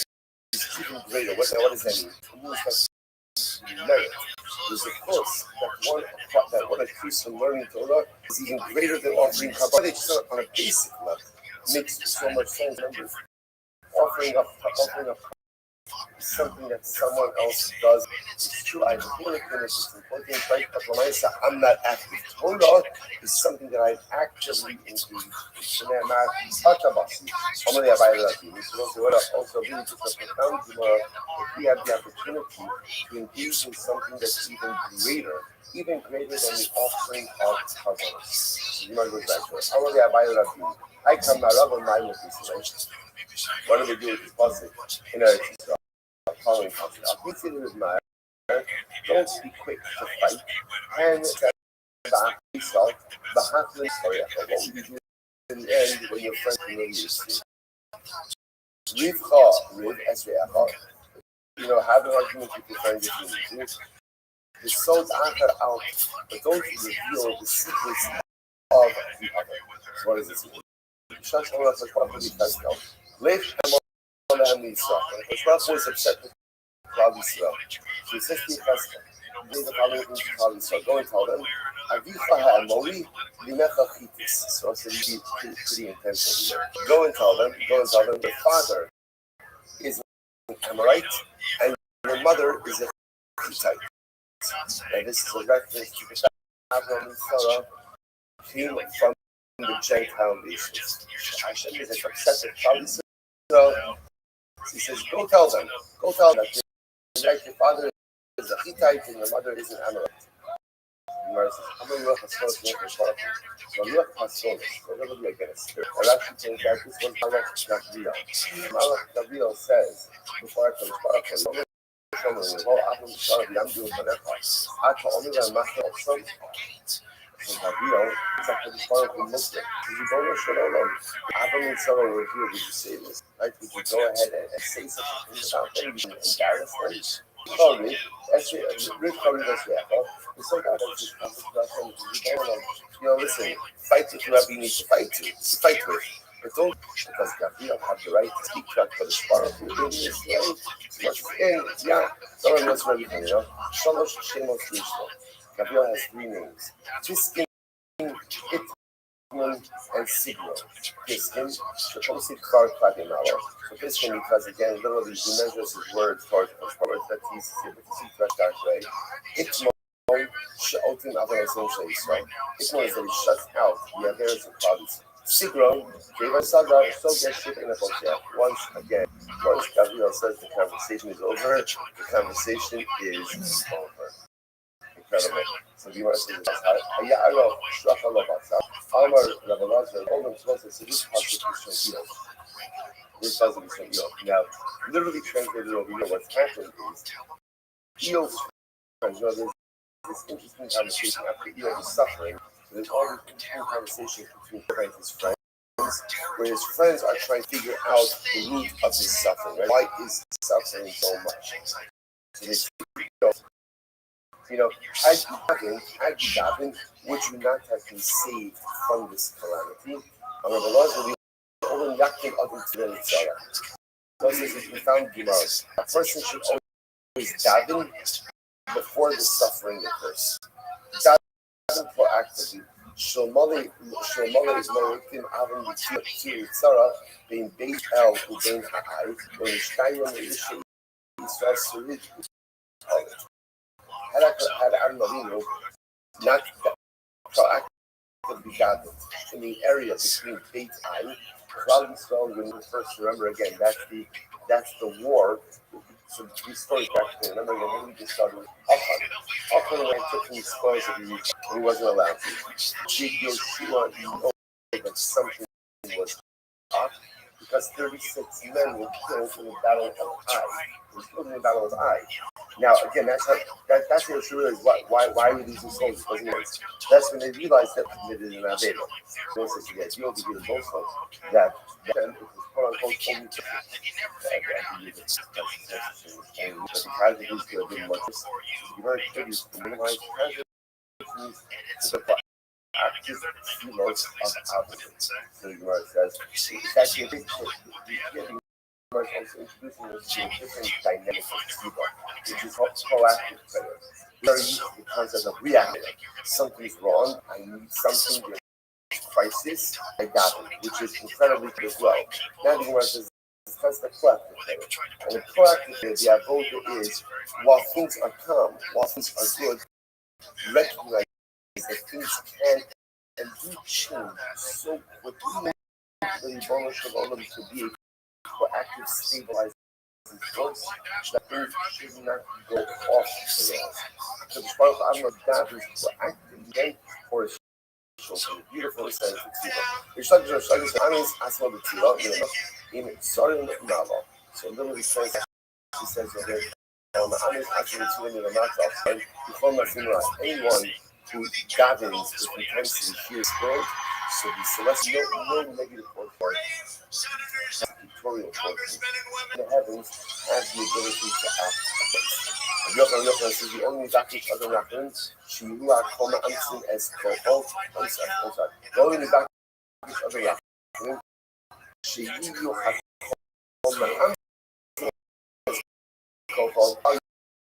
is even greater. What does that mean? It means that there's a course that one increase from learning Torah is even greater than offering Kabbalah. They just on a basic level makes so much sense. Remember, offering up something that someone else does. It's true, I feel it when it's important, right? But when I say I'm not active, Torah is something that I'm actively engaged in. Also, really just a profound Gemara that we have the opportunity to engage in something that's even greater than the offering of Kabbalah. Gemara goes back to it. I come now, Rav and Ma'im with this, right? What do they do with this puzzle? In Eretz Yisrael. Following puzzle. Don't be quick to fight. And in the end, when your friend knows you, have an argument with your friend if you need to. the soul anchor out, but don't reveal the secrets of the other. So what is this? Shach Olam HaShpach B'Yisrael. Leif Hamon HaMisa. And HaShpach was upset with Klal Yisrael. So he says to Yechezkel, say the following things to Klal Yisrael. Go and tell them, Avicha ha'amori limecha chitis. So it's pretty intense here. Go and tell them, your father is an Amorite and your mother is a Hittite. And this is a reference to the Abraham and Sarah came from the Gentile nations. Hashem is upset with Klal Yisrael. He says, go tell them that your father is a Hittite and your mother is an Amorite. Gemara says, I'm going to look at so look at Sonos. We're going to be against it. And actually think that this was Malach Gabriel. Malach Gabriel says, before I finish, so Gabriel is actually part of the Muslim. You don't know Shalom. Adam and Sarah were here. Would you say this? Right? Would you go ahead and say such a thing about them? You can embarrass them? Sorry, actually, Rick probably does that. It's so bad that just comes to that point. Listen, fight with whoever you need to fight with. But don't, because Gabriel had the right to speak back for the Sparrow. Someone knows everything, Shalosh Shemos Yishlo. Gabriel has three names. Tiskin, Itman, and Signo. Tiskin, Shakosi Kar Kadimalo. So Tiskin, because again, literally he measures his words towards the words that he's able to see fresh that way. Itman, Shaotin Avarasol Shayisrael. Itman is that he shuts out the Averas of Province. Sigro, Deva Saga, so get shit in a book. Once Gabriel says the conversation is over, the conversation is over. Incredible. So do you want to say this? Now, literally translated over here, what's happened is Eo's friends, there's this interesting conversation after Eo is suffering. So there's all this interesting conversation between him and his friends, where his friends are trying to figure out the root of his suffering. Right? Why is he suffering so much? So they had you gotten, would you not have been saved from this calamity? So if we found Gemara, a person should always daven before the suffering occurs. Daven proactively. Shomali is Morikim Avon Yitzhak Sarah being based out who being high, when the Skyrim is Israel Surit. Had Armarino not proactively gathered in the area between Beit Ai, Klal Yisrael, when you first remember again, that's the war. So these stories back to remember when we just started with Achan when he took the spoils of Egypt, he wasn't allowed to. Big Yeshua knew that something was up because 36 men were killed in the battle of Ai. Now again, that's what she realized. Why were these soldiers? That's when they realized that they did an Aveda. They said to the idea of the also that then it was quote unquote only to and but the casualties could have been much worse. You very clearly to minimize casualties to the active fields of opposites. So the Gemara says it's actually a big also introducing this to a different dynamic of Tziva, which is proactive prayer. We are used to the concept of reactive. Something's wrong, I need something, there's a crisis, I got it, which is incredibly good as well. Now the Gemara says that's the proactive prayer. And the proactive prayer, the avoda is, while things are calm, while things are good, recognize that things can and do change so quickly that the Yibbono Shalom to be a proactive, stabilizing force that things should not go off the rails. So the Spark of Adonai God is proactive again for a beautiful sense of Tziva. So literally says, she says, anyone who davens with intensity hears God, so the celestial, no negative force, pictorial force, the heavens have the ability to act against. Yochanan says the only Zakik of the Rachman, Shihu Akoma Amsin as Kofol. I'm sorry. The only Zakik of the Rachman, Shihu Akoma Amsin as Kofol.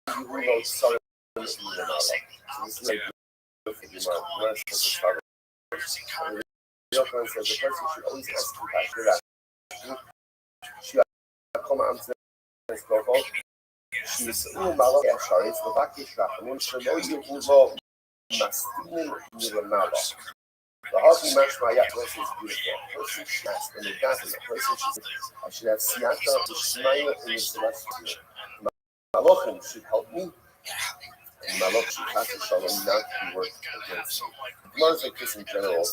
You know, sorry. So this is like Yochanan says the person should always ask compassion. Shihu Akoma Amsin as Kofol. שיסעו מעלות האפשרית לבקש רחמים שלא יהיו מסתירים מלמעלה. והאופי משמע יחס is beautiful. Person should ask and it doesn't. A person should have siyata d'shmaya in the celestial. Malachim should help me. And Malach should have to shalom not be worked against me. Gemara's like this in general. If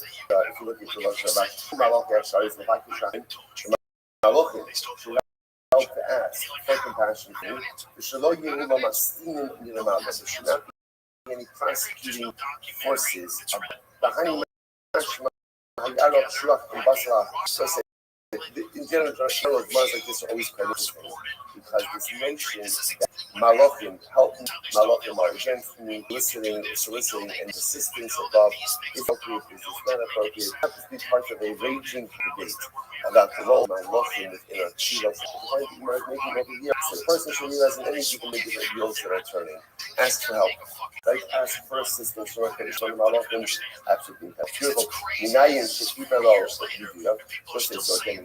you look at the Lashon, Malach HaShari is Levakish Rachim. Malachim should help to ask for compassion for me. There should not be any prosecuting forces behind in general, words like this are always quite interesting because this mentions that Malachim, help Malachim are against me, soliciting, and persistence above is appropriate, is not appropriate. It has to be part of a raging debate about the role of Malachim within our tefillah. So the person should realize in any given different wheels that are turning. Ask for help. Right? Ask for assistance from Malachim. Absolutely. That's beautiful. Minayin should keep our laws that you do. First, so again,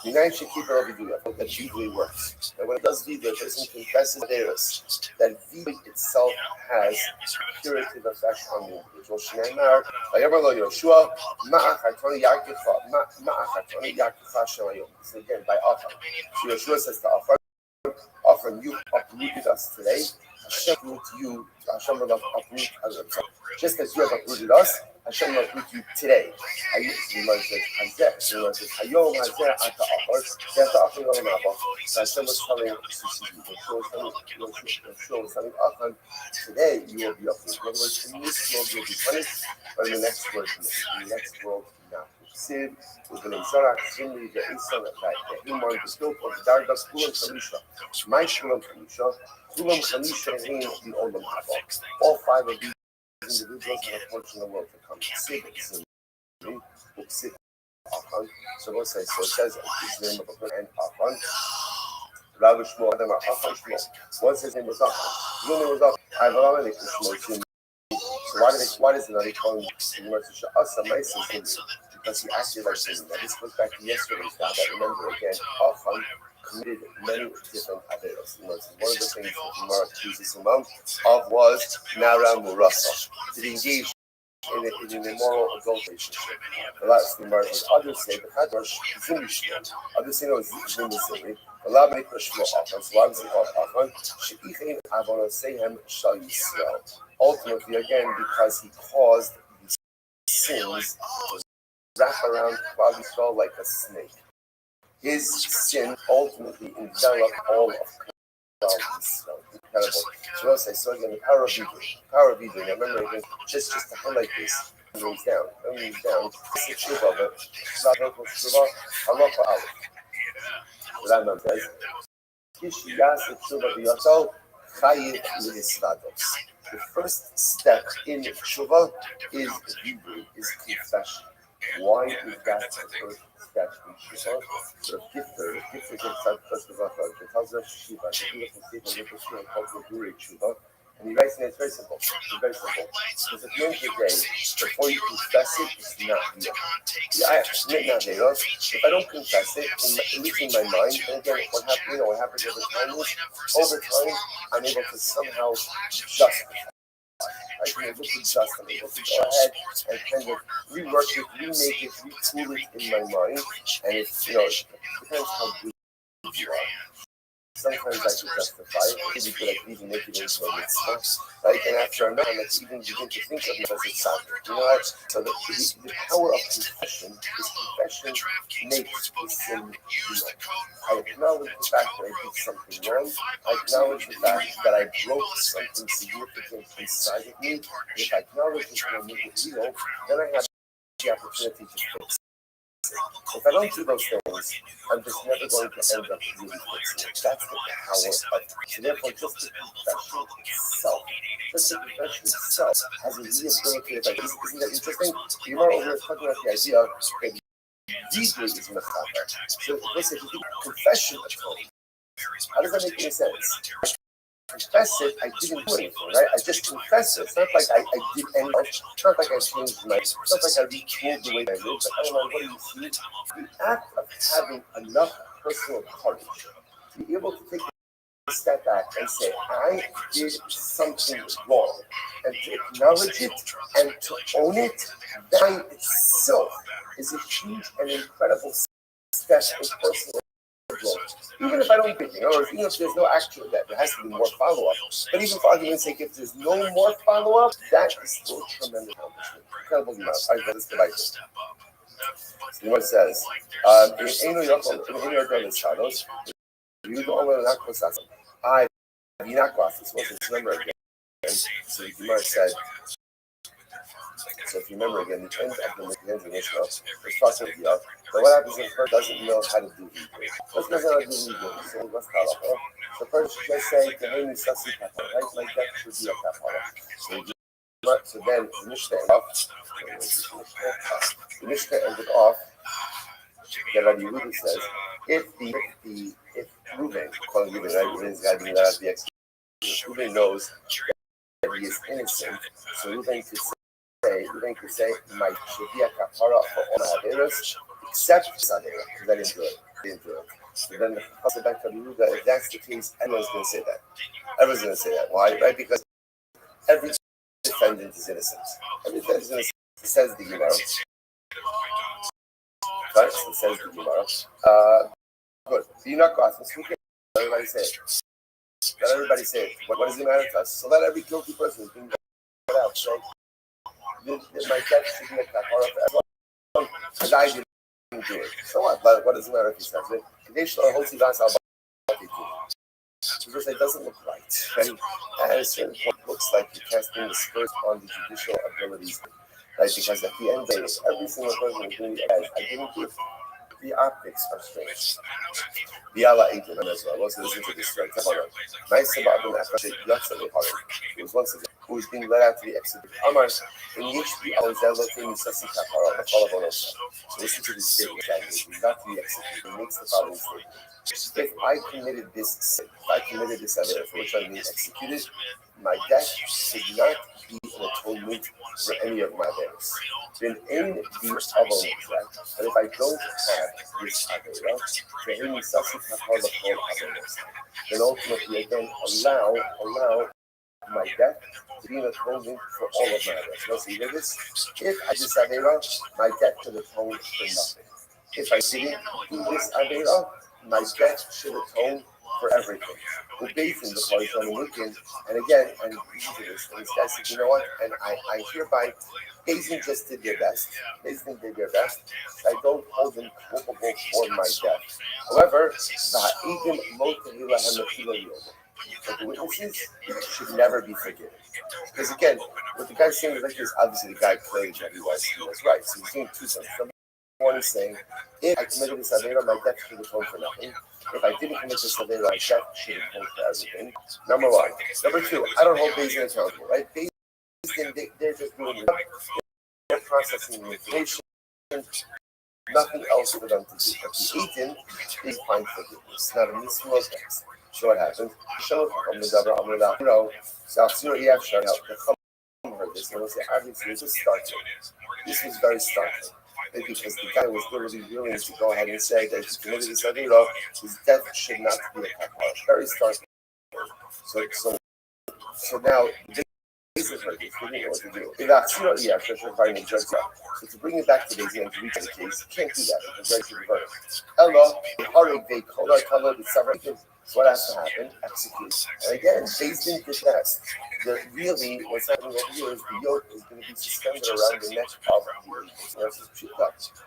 Minayin should keep our laws that usually works. And when it does video, the person confesses that video itself has a curative effect on the individual. Shneimar, Vayomer lo Yoshua, Ma'achatoni Yakicha Shemayom. This is again by Afar. So Yoshua says to Afar, you uprooted us today. Hashem will uproot us. Just as you have uprooted us, Hashem will uproot you today. Hashem was telling today you will be uprooted. In other words, in this world you'll be punished, but in the next world, not. Sid, with the Nizara, Zimri, the Isan, the Iman, the Scope of the Dardas, Kulam Khamisha, my Shulam Khamisha, Kulam Khamisha, and the Olam Haba. All five of these individuals have a portion of the world to come. Sid, Zimri, Sid, Afan. So we'll say, so it says his name of a person and Afan. Rabbi Shmuel, Adam Afan Shmuel. Once his name was Afan. His name was Afan. I have a lot of Shmuel. So why does it not call him because he acted like him? Now this goes back to yesterday's dad. I remember again, Afan committed many different averos. One of the things that Gemara accuses him of was Nara Murasa. Did he engage in an immoral adult relationship? The last thing others say the Kadosh Zimishman. Others say no Zimishman. So why was he called Afan? She'ichin Avonosehem Shal Yisrael. Ultimately, again, because he caused the sins to wrap around Klal Yisrael like a snake. His sin ultimately enveloped all of Klal Yisrael. Incredible. So I'll say, so again, the power of Vidui. I remember again, just to highlight this, when he was down, it's a tshuva, but it's not a tshuva, halacha aleph. The Rambam says, Kishiyas tshuva v'yosol, chayiv l'hisrados. The first step in tshuva is Hebrew, is confession. Why is that the first step in tshuva? The Gifter tells us Shiva, and he writes in it, it's very simple. Because at the end of the day, before you confess it, it's not real. If I don't confess it, at least in my mind, and again, what happens over time is, over time, I'm able to somehow justify. I'm able to justify. I'm able to go ahead and kind of rework it, remake it, retool it in my mind, and it's, it depends how good you are. Sometimes I can justify it, maybe good at even make it into a mitzvah. And after a time, I can even begin to think of it as a tzaddik. So the power of confession is confession makes the sin real. I acknowledge the fact that I did something wrong. I acknowledge the fact that I broke something significant inside of me. If I acknowledge it and make it real, then I have the opportunity to fix If I don't do those things, I'm just never going to end up really fixing it. That's the power of it. So therefore, just the confession itself, has a rehabilitative idea. Isn't that interesting? You might over here talking about the idea of deeply is mechaber. So listen, if you think confession atonement, how does that make any sense? Confess it, I didn't do anything, right? I just confess it. It's not like I did anything. It's not like I changed my, it's not like I retooled the way I live, but I don't know, what do you see? The act of having enough personal courage to be able to take a step back and say, I did something wrong, and to acknowledge it and to own it, that in itself is a huge and incredible step in personal growth. Even if I don't think, in other words, even if there's no actual that there has to be more follow-up. But even for argument's sake, if there's no more follow-up, that is still tremendous accomplishment. Incredible amount. I got this device. So what it says, so the Gemara said, so if you remember again, the end of the Mishnah is talking about so what happens if a person doesn't know how to do Hebrew? First doesn't know how to do Hebrew, so what's halacha? So first just say, right? Like that should be a kapara. So then the Mishnah ended off that Rabbi Yehuda says, if Reuben, calling Reuben, right? Reuben's got to be allowed to be executed. Reuben knows that he is innocent, so Reuben could say, my Shavia Kapara for all my Averas, except Sadera, because I didn't do it. So then the Chassid back to Yehuda, if that's the case, everyone's going to say that. Everyone's going to say that. Why? Right? Because every defendant is innocent. Every defendant is innocent. It says the Gemara. Right? So it says the Gemara. Good. So you're not gossiping. So everybody say it. Let everybody say it. What does it matter to us? So let every guilty person be let out. So my death should be a kapara for everyone. And I didn't do it. So what? But what does it matter if he says it? Because it doesn't look right. And at a certain point, it looks like you're casting the spurs on the judicial abilities. Right? Because at the end of the day, every single person is doing it as I didn't do it. The optics are strange. The Allah ate them as well. Let's listen to this story. Nice about them after it was once again who was being led out to the exit. Amar in Yishbi Alzella Sassi Kapara, the follow on. So listen to this statement that he got to the exit. He makes the following statement. If I committed this sin, if I committed this other for which I mean executed, my death should not be an atonement for any of my errors. Then any the other but if I don't have this avera, then ultimately again allow my death to be an atonement for all of my errors. So see this? If I did avera, my death should atone for nothing. If I didn't do this avera, my death should atone for everything. We're basing the parties on the weekend, and again, and these guys said, you know what? And I hereby, Basin just did their best. Basin did their best. I don't hold them culpable for my death. However, but the witnesses should never be forgiven. Because again, what the guy's saying is like this, obviously the guy claimed that he was right. So he's doing two things. One is saying, if I committed this avera, my death should atone for nothing. If I didn't commit this avera, my death should atone for everything. Number one. Number two, I don't hold Basin accountable, right? Basin, they're just doing it. They're processing the information. Nothing else for them to do. But the agent, they find forgiveness. Now, in this most case, so what happens? Show from the Dabra Amrullah, so heard this, and we'll say, obviously, this is startling. This was very startling. Because the guy was literally willing to go ahead and say that if he committed this avera, his death should not be a kapara. Very startling. So now, this is what they know what to do. So to bring it back to Basin and to reach the case, you can't do that. It's very reverse. So what has to happen? Execute. And again, Basin did that. Really, what's happening over here is the yoke is going to be suspended around the neck of the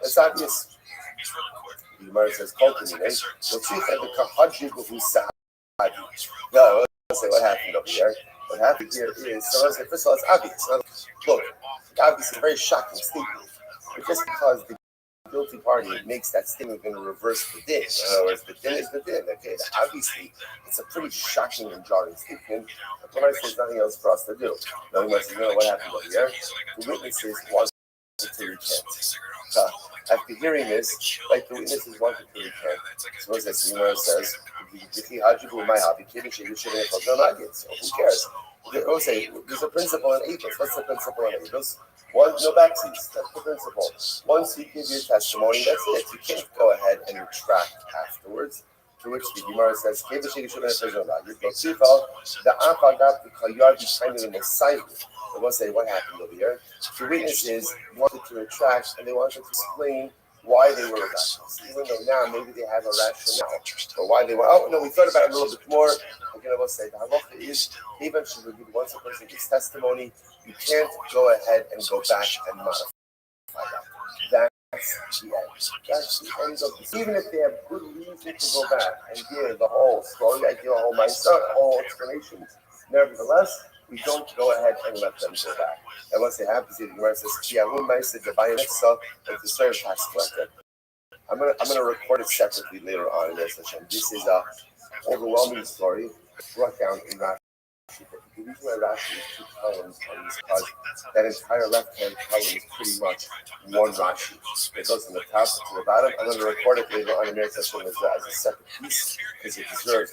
That's obvious. The Gemara says, no, let's say what happened over here. What happened here is, so let's say, first of all, it's obvious. Look, obviously, a very shocking statement. But just because the guilty party makes that statement going to reverse the din. In other words, the din is the din. Okay, obviously, it's a pretty shocking and jarring statement. But when I say there's nothing else for us to do, nothing else to know what happened over here. The witnesses wanted to recant. After hearing this, like the witnesses wanted to recant. So what says, who cares? We'll say there's a principle in Apis. What's the principle in Apis? One, no backseats. That's the principle. Once you give your testimony, that's it. You can't go ahead and retract afterwards. To which the Gemara says, the we'll say, what happened over here? The witnesses wanted to retract and they wanted to explain why they were redacted. Even though now maybe they have a rationale for why they were. Oh, no, we thought about it a little bit more. Again, I will say, the halacha is, even once a person gives testimony, you can't go ahead and go back and modify that. That's the end. That's the end of this. Even if they have good reason to go back and give the whole story, I give a whole whole explanations. Nevertheless, we don't go ahead and let them go back. And once they have to see the Gemara says, the serve tax collector. I'm gonna record it separately later on in this session. This is a overwhelming story brought down in Rashi. The reason why Rashi is two columns on this because that entire left-hand column is pretty much one Rashi. It goes from the top to the bottom. I'm going to record it later on in the session as a separate piece because it deserves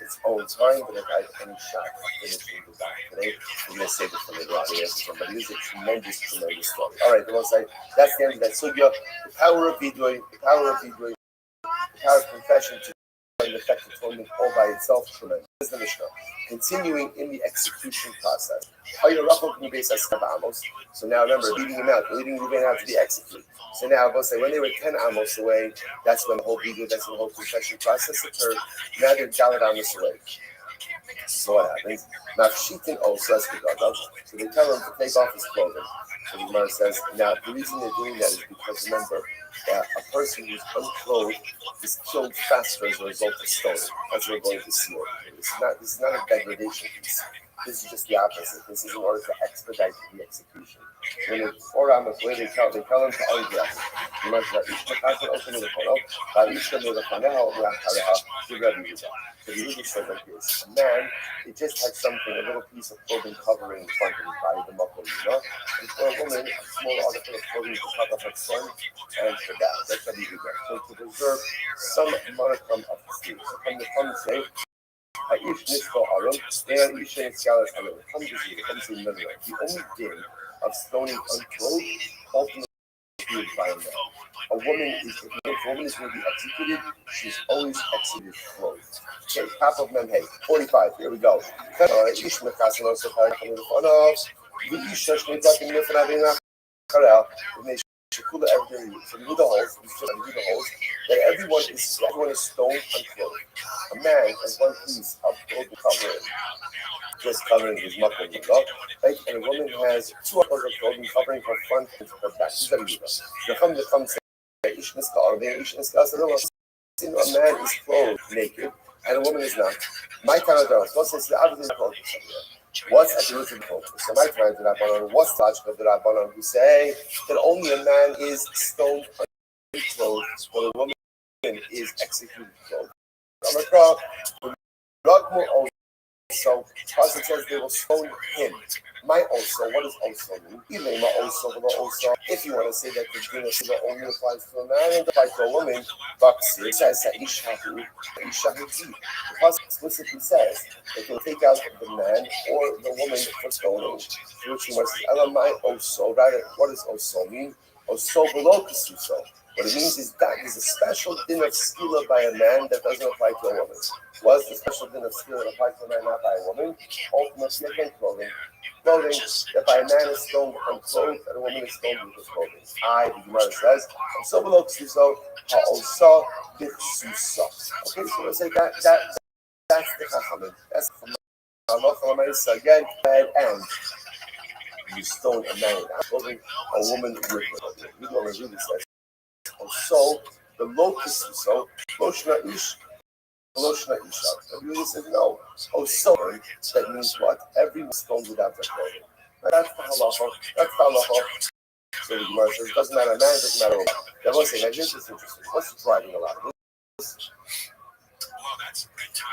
its own time. But if I have any shot at finishing the back today, I'm going to save it for later on in the session. But it is a tremendous story. All right, that's the end of that sugya. The power of vidui, the power of confession to an effective atonement all by itself, tremendous. This is the Mishnah. Continuing in the execution process. So now remember, leading Reuben out to be executed. So now we'll say when they were 10 amos away, that's when the whole video, that's when the whole confession process occurred. Now they're Dalet amos away. So what happens? Mafshitin also as so they tell him to take off his clothing. So the Gemara says, now the reason they're doing that is because remember, a person who's unclothed is killed faster as a result of stoning. That's what we're going to see over here. This is not a degradation piece. This is just the opposite. This is in order to expedite the execution. When it's 4 hours away, they tell him to undress. So the English says like this: a man, it just had something, a little piece of clothing covering the front of his body, the muffler, and for a woman, a small article of clothing to cover her front and her back. That's how you do that. So to preserve some modicum of the sleep. So from the front say, Ha'ish Nisco Arum, and Isha and Scalas Arum. Comes to the only din of stoning unclothed, ultimately by a man. A woman is going to be executed, she's always executed clothed. Okay, top of Memhe, 45, here we go. So we do the holes, that everyone is stoned unclothed. A man has one piece of clothing covering, just covering his muffler, right? And a woman has 2 hours of clothing covering her front and her back. A man is clothed naked and a woman is not. My time of the what's this? Obviously, what's at the root of the focus? So my time did I on what's logical did I on who say that only a man is stoned unclothed while a woman is executed clothed. So, Pasuk says they will stone him. My also, what does also mean? Ilema also, if you want to say that the Dina Shiva only applies to a man and applies to a woman, but it says that Ishahu. The Pasuk explicitly says that they'll take out the man or the woman for stoning. Which you must say, Elamai also, rather, what does also mean? Also below Kisuso. What it means is that is a special din of skila by a man that doesn't apply to a woman. Was the special din of skila that applies to a man, not by a woman? Ultimately, again, clothing that by a man is stoned unclothed and a woman is stoned with his clothing. The Gemara says, so below Kisuso, also B'Kisuso. Okay, so let's say that's the Chachamim. That's from Allah again, and you stone a man without clothing, a woman with clothing. You know what it really says. So the locus is so Loshna Isha. The really says no. So that means what? Everyone stoned without their clothing. That's the halacha. So the Gemara says, it doesn't matter, man, it doesn't matter. I will say, now here's what's interesting. What's driving a lot?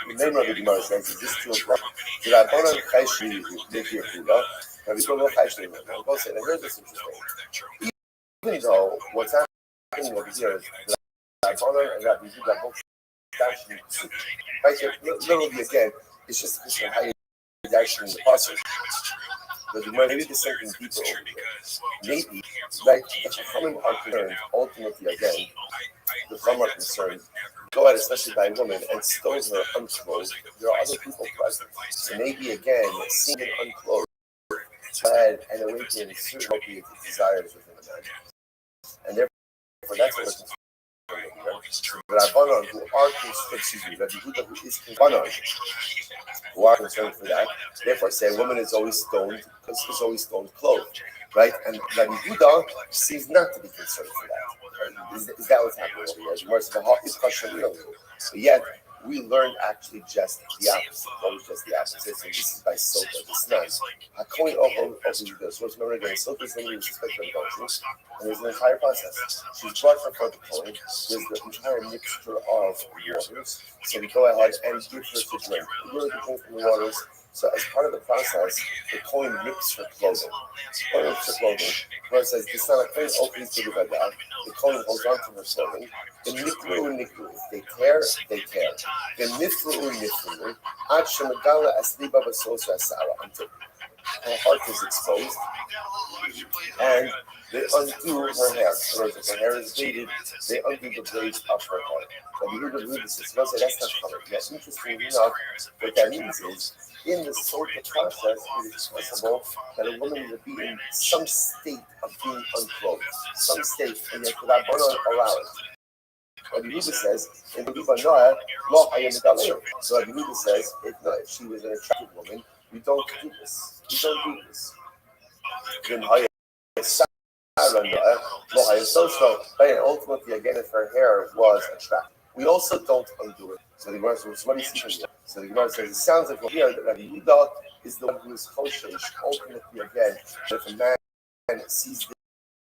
The name of the Gemara says, is this 2 o'clock? The Rabbanan Chayshli Livia Kula, and we go Chayshli. I will say, now here's what's interesting. Even though what's happening over here is the Rabbanan and Rabbi Yehuda both actually right here, literally again, it's just a question of how you actually in the process. But maybe the certain people over here, maybe, like, the Chachamim are concerned, ultimately again, the Chachamim are concerned, go out, especially by a woman, and stone her unclothed. There are other people present. So maybe again, seeing it unclothed, and awakening certain opiate desires within a man. And therefore, that's what it's Rabbanon, who are concerned, Rabbi Yehuda, who is concerned, who are concerned for that, therefore say a woman is always stoned because she's always stoned clothed, right? And Rabbi Yehuda seems not to be concerned for that. Is that what's happening over here? Gemara says the heart is kosher, but yet we learned actually just the opposite. What was just the opposite? So this is by Sota, the Snan. Hakoin Ochel Ochel. So remember again, Sota is somebody who's respected and functions, and there's an entire process. She's brought for the Kohen. There's the entire mixture of waters. So we go ahead and give her to drink. We give her to drink from the waters. So as part of the process, the Kohen rips her clothing. Kohen rips her clothing. Where it says, the son of Kohen opens to the Vadah. The Kohen holds on to her clothing. The Nikru, Nikru. They tear, they tear. The Nifru, Nifru. Ad Shemagala Asliba Basosa Sara. Until her heart is exposed. And they undo her hair. Whereas if her hair is braided, they undo the braids of her hair. But you would read this, it's going to say that's not common. Yet, interestingly enough, what that means is, in the Sota process, it is possible that a woman will be in some state of being unclothed, some state, and yet the Rabbanon allow it. Rabbi Yehuda says, in the Ruba Noah, Lo Hayim Medaleh. So Rabbi Yehuda says, if she was an attractive woman, we don't do this. We don't do this. Then Hayim Sarah Noah, Lo Hayim Soso. But ultimately, again, if her hair was attractive, we also don't undo it. So the Gemara says, what is here? So the Gemara says, it sounds like here that Rabbi Yehuda is the one who is choshesh. Ultimately, again, if a man sees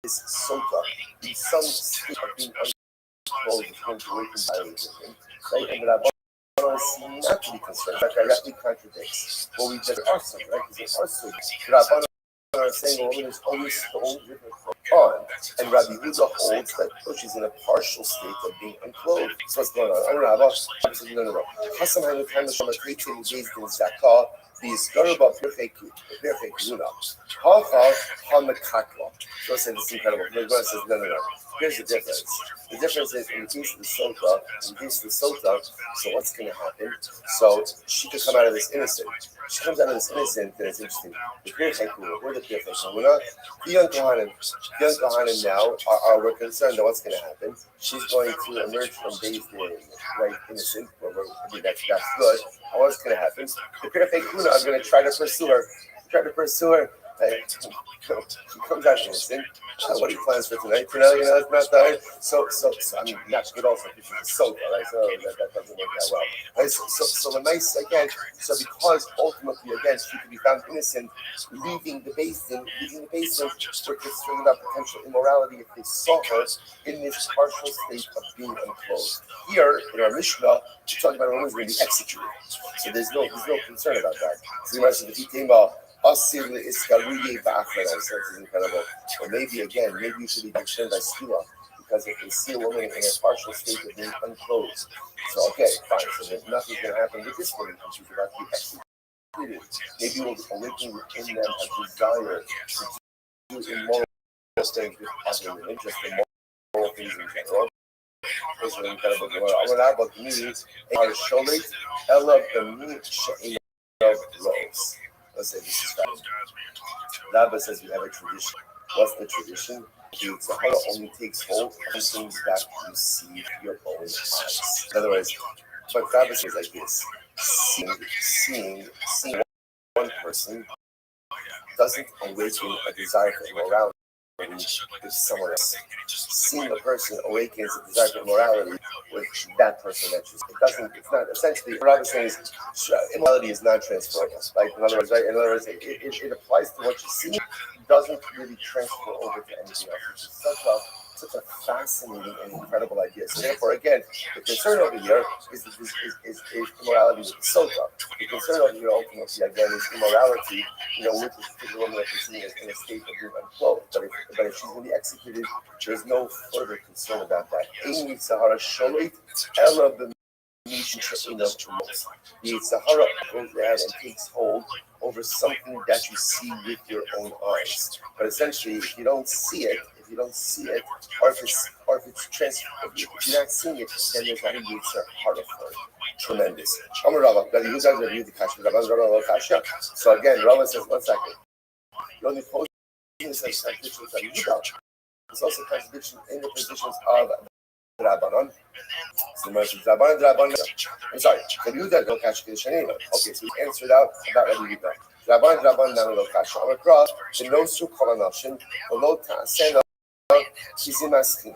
this sota in some state of being unclothed, it's going to awaken violence in him. Right? And the Rabbanon seem not to be concerned. That directly contradicts what we just asked, right? Because it's also the Rabbanon are saying a woman is always stoned with her clothes on, and Rabbi Yehuda holds that she's in a partial state of being unclothed. So what's going on? I don't know. Rabbi says, no. Hasam Hanutam Shama Kritin engaged in Zakah, the Iskaraba Pirchei Hacha Hamakatla. So it says it's incredible. The Gemara says, no. Here's the difference. The difference is in the case of the Sota, so what's going to happen? So she could come out of this innocent. She comes out of this innocent, and it's interesting. The Pirchei Kuna, we're the Pirchei Kuna. The young Kohanim now we're concerned that what's going to happen. She's going to emerge from Beis Din, right, innocent. I mean, that's good. And what's going to happen? The Pirchei Kuna are going to try to pursue her. She comes out innocent. What are your plans for tonight? It's not that. So I mean, that's good also because she's a soda, right? So that doesn't work that well. Right? So the nice again. So because ultimately again she could be found innocent, leaving the basin for concern about potential immorality if they saw her in this partial state of being unclothed. Here in our Mishnah, we're talking about a woman who's going to be executed. So there's no concern about that. So you might say the Hitima. Asir iskaruye ba'achara. So it's incredible. Or maybe you should be concerned by skila, because if they see a woman in a partial state of being unclothed, so okay, fine. So then nothing's going to happen with this woman because she's about to be executed. Maybe we'll awaken within them a desire to do immoral things with other women, just immoral things in general. This is incredible. What about me? Our sholit ella b'mi she'inav rose. Let's say this is fact. Rabbi says we have a tradition. What's the tradition? The Tzahara only takes hold of things that you see with your own eyes. In other words, what Rabbi says like this: seeing one person doesn't awaken a desire for immorality. with someone else. Seeing a person awakens a desire for morality with that person that you see. It's not, essentially, what I was saying is, immorality is not transferable. Like, in other words, right? In other words, it applies to what you see, it doesn't really transfer over to anything else. It's such a fascinating and incredible idea. So therefore, again, the concern over here is immorality with the sota. The concern over here ultimately, again, is immorality, with this particular woman that we're seeing in a state of being unclothed. But if she's going to be executed, there's no further concern about that. Amy Sahara Sholit, Ella the Sahara goes ahead and takes hold over something that you see with your own eyes. But essentially, if you don't see it, or if you're not seeing it, then there's not a Yetzer Hara for it. Tremendous. So again, Rava says, 1 second. The only position is contradictions of Yudah. There's also contradiction in the positions of Rabbanon. I'm sorry. Okay, so we answered out about Rabbi Yudah. Rabban Nami Lo Kasha. Amar the no su kolanashin, the lo ta'asena. So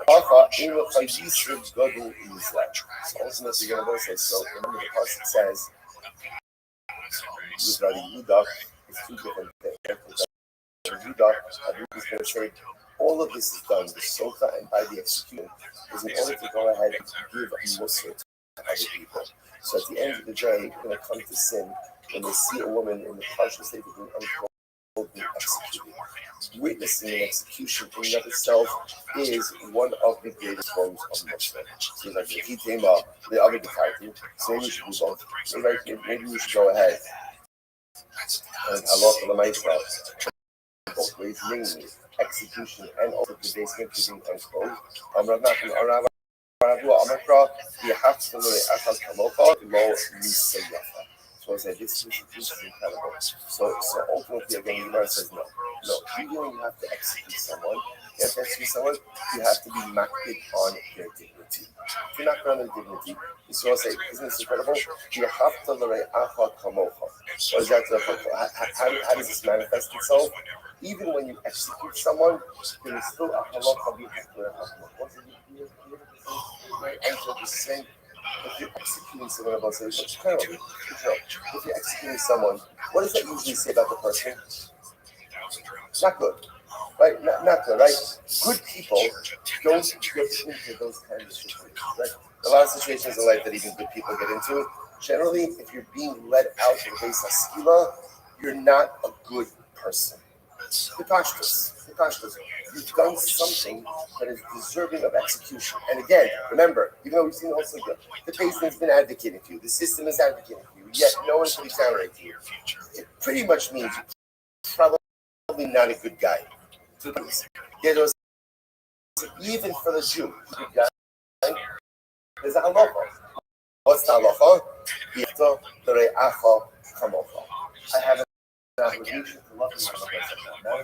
ultimately, you're going to say, so remember the person says, with Rabbi Yudah, it's two different things. Rabbi Yudah is going to say, all of this is done, the sota and by the execution, is in order to go ahead and give a musr to other people. So at the end of the day, you're going to come to sin when they see a woman in the partial state of being unclothed being executed. Witnessing an execution in and of itself is one of the greatest forms of Muslim. So like the other department, so maybe we should do both. Maybe we should go ahead and Allah for the Maestro, both ways, namely execution and also the basement to being unclothed. You have to so I said, this is incredible. So ultimately, again, the Gemara says, no. Even when you have to execute someone, you have to be makbid on their dignity. If you're not on their dignity, you sort of say, isn't this incredible? You have to learn acha kamocha. What is that? How does this manifest itself? Even when you execute someone, there is still a halacha b'hakler enter the same. If you're executing someone, if you're executing someone, what does that usually say about the person? Not good, right? Not good, right? Good people don't get into those kinds of situations, right? A lot of situations in life that even good people get into. Generally, if you're being led out to base skila, you're not a good person. Preposterous. You've done something that is deserving of execution. And again, remember, even though we've seen also the patient's been advocating for you, the system is advocating for you, yet no one can exonerate you. It pretty much means you're probably not a good guy. Even for the Jew, good guy, there's a halacha. What's the halacha? I have an obligation to love my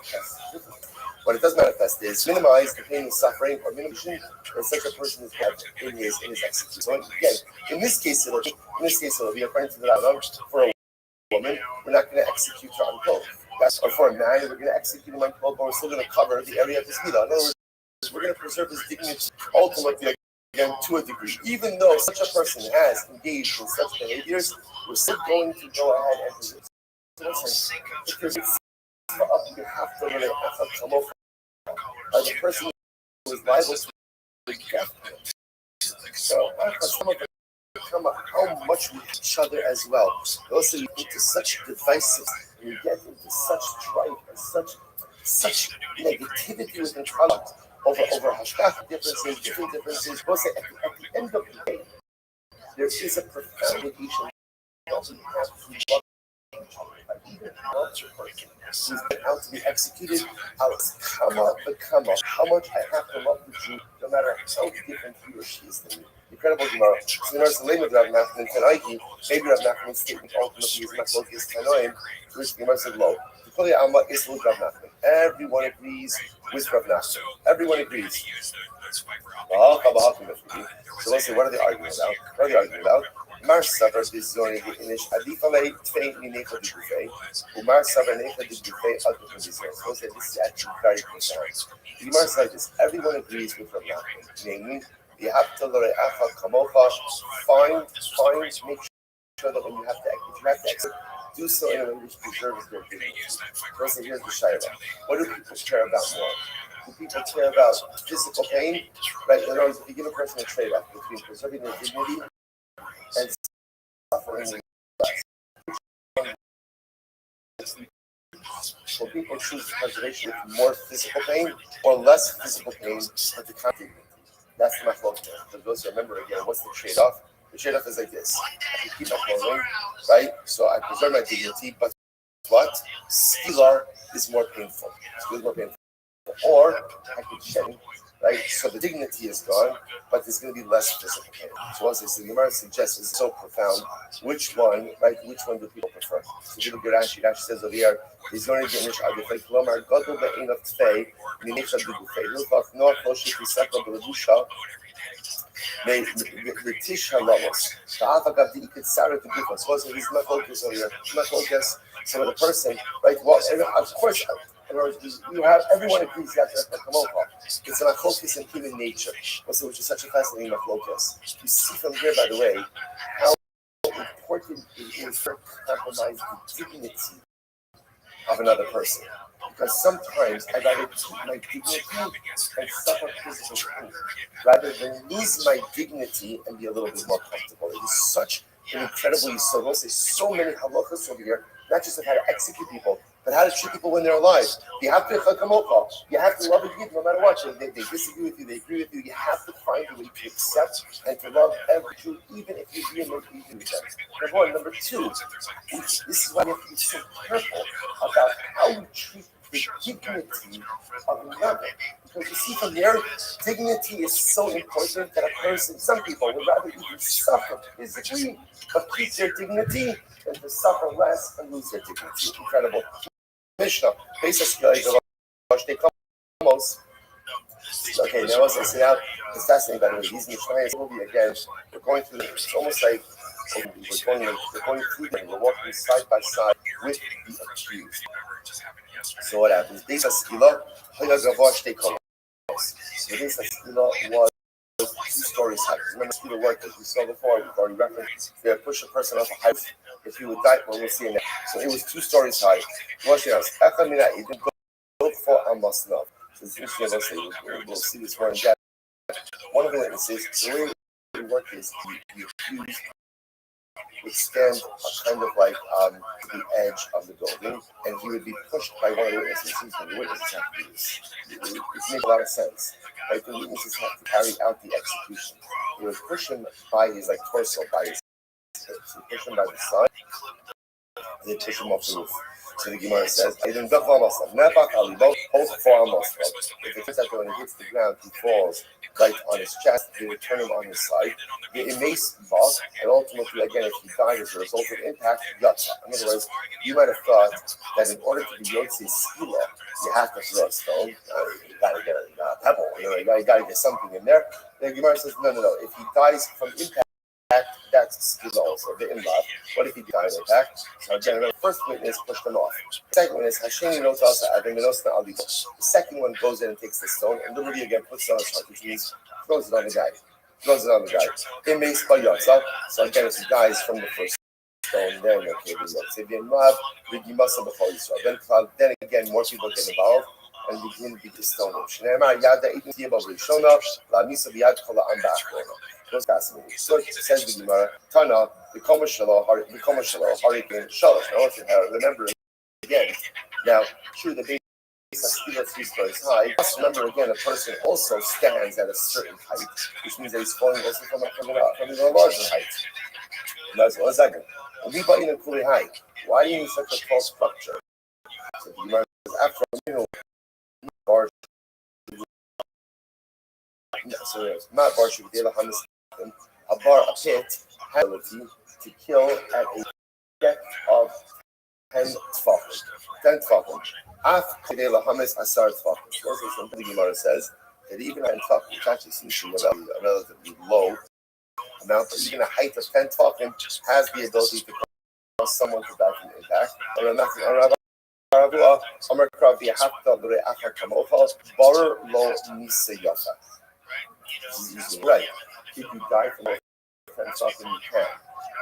what it does manifest is minimize the pain and suffering or minimization that such a person is had in his execution. So again, in this case it'll be according to the Rambam, for a woman, we're not going to execute her unclothed. Or for a man, we're going to execute him unclothed, but we're still going to cover the area of his midah. In other words, we're going to preserve his dignity ultimately, again, to a degree. Even though such a person has engaged in such behaviors, we're still going to go ahead and preserve. Because you have to really come over the person who is liable to death. So some of them come up how much we each other as well. Also, you get into such divisive, you get into such strife and such negativity within product over hashkaf differences, different differences. We'll say at the end of the day, there is a profound relation. Even who's been out to be executed, come up. How much I have to love the Jew, no matter how different he or she is than me. Incredible Gemara. So the Gemara says, "Lema Rav Nachman Tanaiki." Maybe Rav Nachman's statement ultimately is not close to Tanoim. To which the Gemara said, "Lo." Everyone agrees with Rav Nachman. Everyone agrees. So let's say, what are they arguing about? What are they arguing about? Mar Savar is zoning the Inish Adifale Tfei Minecha de Buffet, Umar Savar Necha de Buffet Adufan Israel. So this is actually very profound. The Gemara says like this: everyone agrees with Rav Nachman, namely, you have to learn Acha Kamocha, find, make sure that when you have to exit, do so in a way which preserves their dignity. First, here's the Shaila. What do people care about more? Do people care about physical pain? Right? In other words, if you give a person a trade-off between preserving their dignity and suffering less, will people choose preservation with more physical pain or less physical pain but the kind of dignity? That's my focus. For those who remember again, what's the trade-off? The trade-off is like this. I can keep my clothing, right? So I preserve my dignity, but what? Skila is more painful. Skila is more painful. Or I could shed, right? So the dignity is gone, but there's going to be less physical pain. So once the Gemara suggests is so profound, which one, right? Which one do people prefer? So if you look at Rashi, Rashi says over here, he's going to get Nish Adifei, Kolomar, Godol Be'in of Tfei, Minish Adifei, Lukach, Noach, Loshik, Yisakal, Beledusha, the Tisha levels. The Avagav, the Ikitsara to Gufas. So he's not focused on here. Not focused. So the person, right? Well, of course, in other words, you have everyone agrees that that's a kamocha. It's an achokis in human nature, which is such a fascinating achokis. You see from here, by the way, how important it is to compromise the dignity of another person. Because sometimes I gotta keep my dignity and suffer physical pain rather than lose my dignity and be a little bit more comfortable. It is such an incredibly so many halachas over here, not just of how to execute people, but how to treat people when they're alive. You have to chakamocha. You have to love a yid no matter what. They disagree with you, they agree with you. You have to find a way to accept and to love every Jew, even if you agree with them. Number one. Number two, this is why you have to be so careful about how we treat the dignity of another. Because you see from there, dignity is so important that a person, some people would rather even suffer physically, but keep their dignity than to suffer less and lose their dignity. Incredible. Mishnah, basically, okay, now as I say out, it's fascinating by the way, these Mishnahs will be again, we're going through this, it's almost like we're going through them, we're walking side by side with the accused. So what happens? This Skila, so this Skila was 2 stories high. Remember Skila worked as we saw before, we've already referenced, they would push a person off a height. If he would die, well, we'll see in there. So it was 2 stories high. What she asked, you didn't go for a must know. So it's interesting, we'll see this more in depth. One of the witnesses, the way it worked is the accused would stand kind of like the edge of the building, and he would be pushed by one of the witnesses. The witnesses have to do this. It makes a lot of sense. Right? The witnesses have to carry out the execution. They would push him by his torso, by his hips. They push him by the side, and they push him off the roof. So the Gemara says, if it turns out that when he hits the ground, he falls right on his chest, they would turn him on his side. It may fall, and ultimately, again, if he died as a result of impact, yatsa. In other words, you might have thought that in order to be yotzi skila, you have to throw a stone. You gotta get a pebble, you gotta get something in there. The Gemara says, no. If he dies from impact, that's skila also, the imlav. What if he died in impact? So again, the first witness pushed him off. The second witness, Hashem knows also, the second one goes in and takes the stone and literally again puts it on his heart, which means throws it on the guy. It makes bayatza. So again, if he dies from the first stone, then okay, then again, more people get involved and begin to be the stone. Those fascinating. So it says the Gemara, Tana, the Komashalo, Hurricane, Shalosh. Now, remember again, now, true, the base is 3 stories high. Remember again, a person also stands at a certain height, which means that he's falling also from a larger height. That's what second. Why do you need such a tall structure? So the Gemara says, after large. So there's not bar should be a bar, a pit, ability to kill at a depth of 10 tefachim. 10 tefachim. Af kidei lahamis asar tefachim. Also, something the Gemara says that even at tefachim, which actually seems to be a relatively low amount, but even a height of 10 tefachim has the ability to cause someone to die from impact. Right. If you die from 10 tefachim, you can.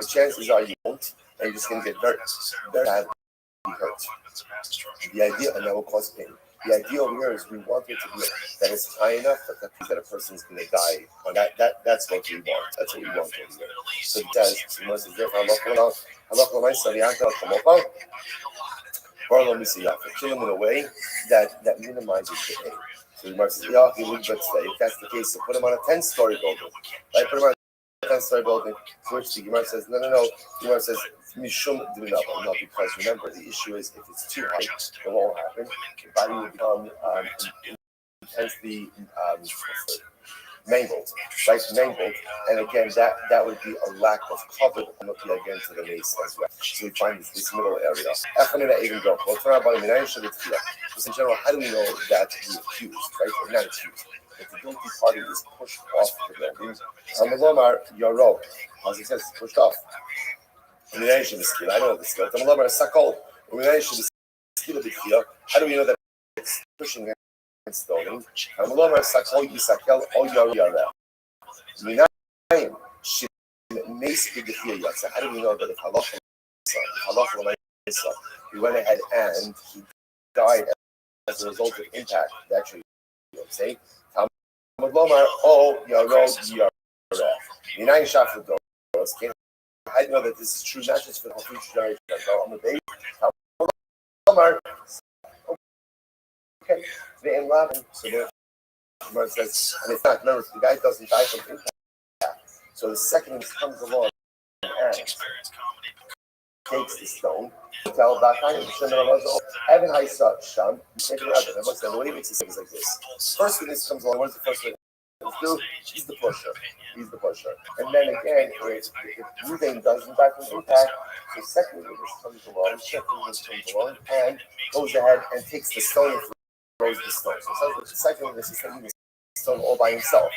The chances are you won't, and you're just going to get very, very badly hurt. The idea, and that will cause pain. The idea over here is we want it to be that it's high enough that a person is going to die. And that's what we want. That's what we want over here. So it says, kill him in a way that minimizes the pain. So the Gemara says, if that's the case, so put him on a 10-story building. Right? Put him on a 10-story building, to which the Gemara says, no. The Gemara says, Mishum Dinaba. No, because remember, the issue is if it's too high, then what will happen? The body will become intensely mangled, right? Mangled. And again, that would be a lack of cover again to the base as well. So we find this middle area. Even go. Just in general, how do we know that the accused, right? Or not accused. If the guilty party is pushed off the building, as it says, pushed off. I know this skill. How do we know that it's pushing and stoning? How do we know that if he went ahead and he died as a result of impact? Actually, you know what I'm saying? I know that this is true not just for the future generation. On the base, okay, they in laughing. So the says, and it's not. Remember, the guy doesn't die from impact. So the second he comes along and takes the stone, tell back on him. Evan Haisa Sham. The way he makes it is like this. First witness comes along. What is the first witness? He's the pusher. And then again, if Ruvain doesn't back from impact, the second witness comes along and goes ahead and takes the stone and throws the stone. So the second witness is taking the stone all by himself.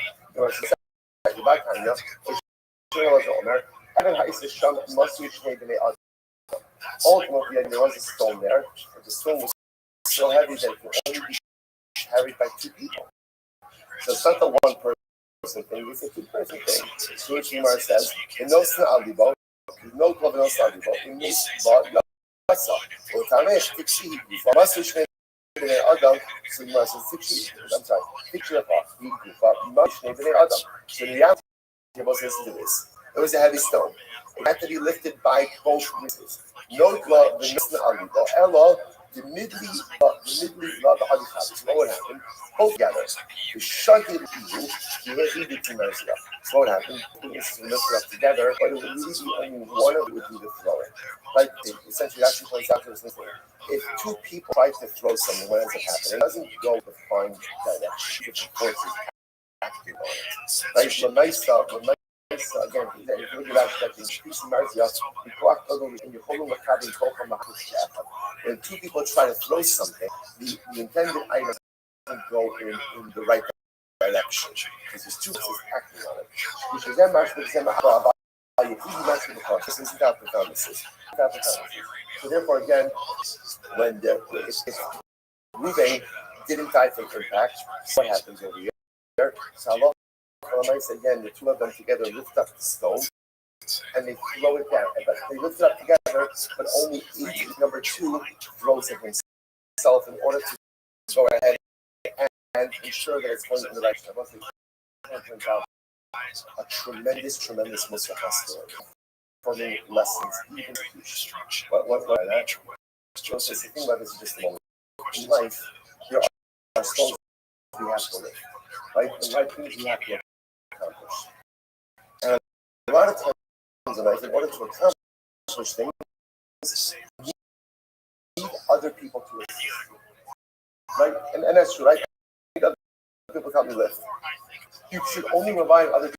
Ultimately, there was a stone there, but the stone was so heavy that it could only be carried by two people. So it's not the one person thing, it's a two-person thing. So which Gemara says, in no sin alibo, no club in no sin alibo, in this bar, yasa. Or tamesh, tikshi, for masush nebene adam, so Gemara says, tikshi, I'm sorry, tikshi afa, yigufa, imash nebene adam. So the reality was listen to this. It was a heavy stone. It had to be lifted by both witnesses. No club, the no sin alibo, elo, the midly love the Hadithah. So what happened? Both together. The shunted people, he did two minutes ago. So what happened? It's lift it up together, but it would really be only one of it would do the throwing. Like essentially actually points out to us listening. If two people try to throw something, what ends up happening? It doesn't go with fine direction. Different forces acting on it. Right? Again, if you look at that, when two people try to throw something, the intended item doesn't go in the right direction because there's two forces acting on it. Which is then matched with so therefore, again, when if Ruvain didn't die from impact, what happens over here? So again, the two of them together lift up the stone and they throw it down. But they lift it up together, but only each number two throws it himself in order to go ahead and ensure that it's going in the right direction. A tremendous Musaf story. Forming lessons, even huge. What that? Just the thing about this is just a moment. In life, there are stones we have to live. Right? The right things we have to accomplish. And a lot of times in life, in order to accomplish things, you need other people to assist you. Right? And that's true, right? I need other people to help me lift. You should only rely on other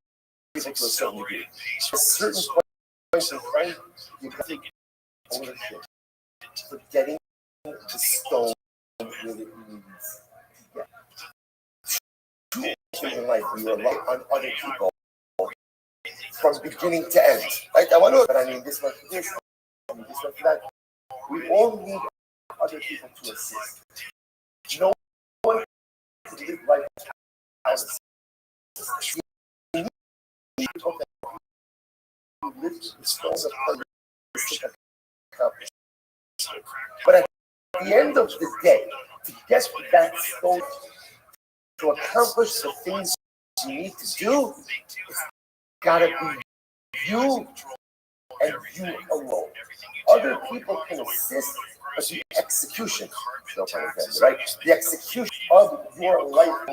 people to a certain degree. At a certain point in time, you can take ownership for getting the stone where it needs to get. In life, we rely on other people from beginning to end. Right? I want to know that I need this much for this, I need this much for that. We all need other people to assist. No one can live life without assistance. We need people that lift the stones of accomplish. But at the end of the day, to get that stone to accomplish the things you need to do, it's gotta be you and you alone. Other people can assist, but the execution, no pun intended, right? The execution of your life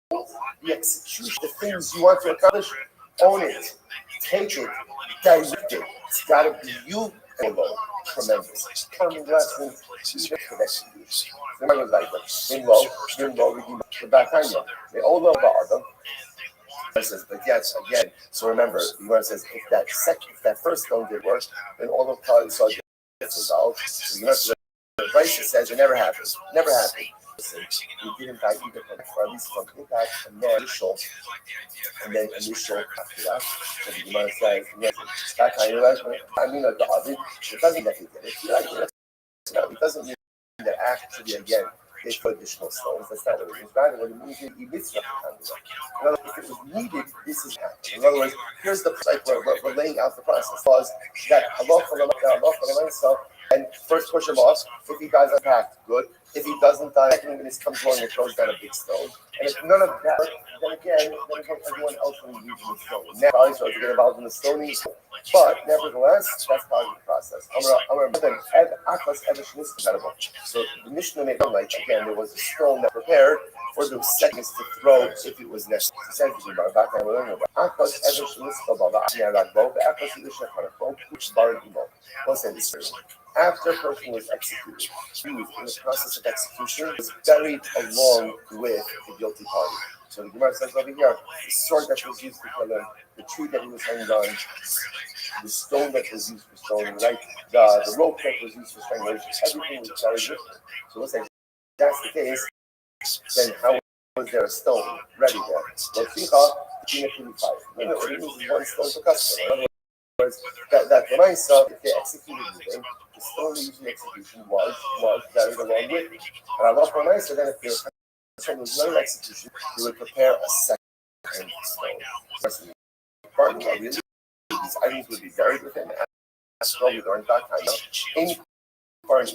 goals, the execution, the things you want to accomplish, own it, take it, direct it. It's gotta be you alone. Tremendous. Coming last week, even for execution. Remember like that. The back time, they all know about them. Says, but yes, again. So remember, the says if that first stone did work, then all of the saw gets resolved. So the Raisa says it never happened. Never happened. We didn't die either from at least from impact and then initial after that. So the Gemara says, that kind of I mean, it doesn't mean that he did it. It doesn't mean that actually again. They put additional stones. That's not what it means. Rather, what it means is he needs to have. In other words, if it was needed, this is happening. In other words, here's the like we're laying out the process. Was that Allah and first push him off. If he dies unpacked, good. If he doesn't die, second minister comes along and throws down a big stone. And if none of that, then again, everyone else will use the stone. Now, guys are to get involved in the stoning. But nevertheless, that's part of the process. So the Mishnah made it like again, there was a stone that prepared for the seconds to throw if it was necessary. After a person was executed, in the process of execution was buried along with the guilty party. So the Gemara says over here, the sword that was used to kill him, the tree that he was hanged on, the stone that was used for stoning, right? The rope that was used for strangulation, everything was buried with him. So let's say that's the case, then how was there a stone ready there? Let's see how it means one stone per customer. In other words, that reminds us if they executed the thing, the stone they used in execution was buried along with it. And Allah reminds us then if there was no execution, he would prepare a second stone. These items would be buried with him. After all, we learned that time. Any part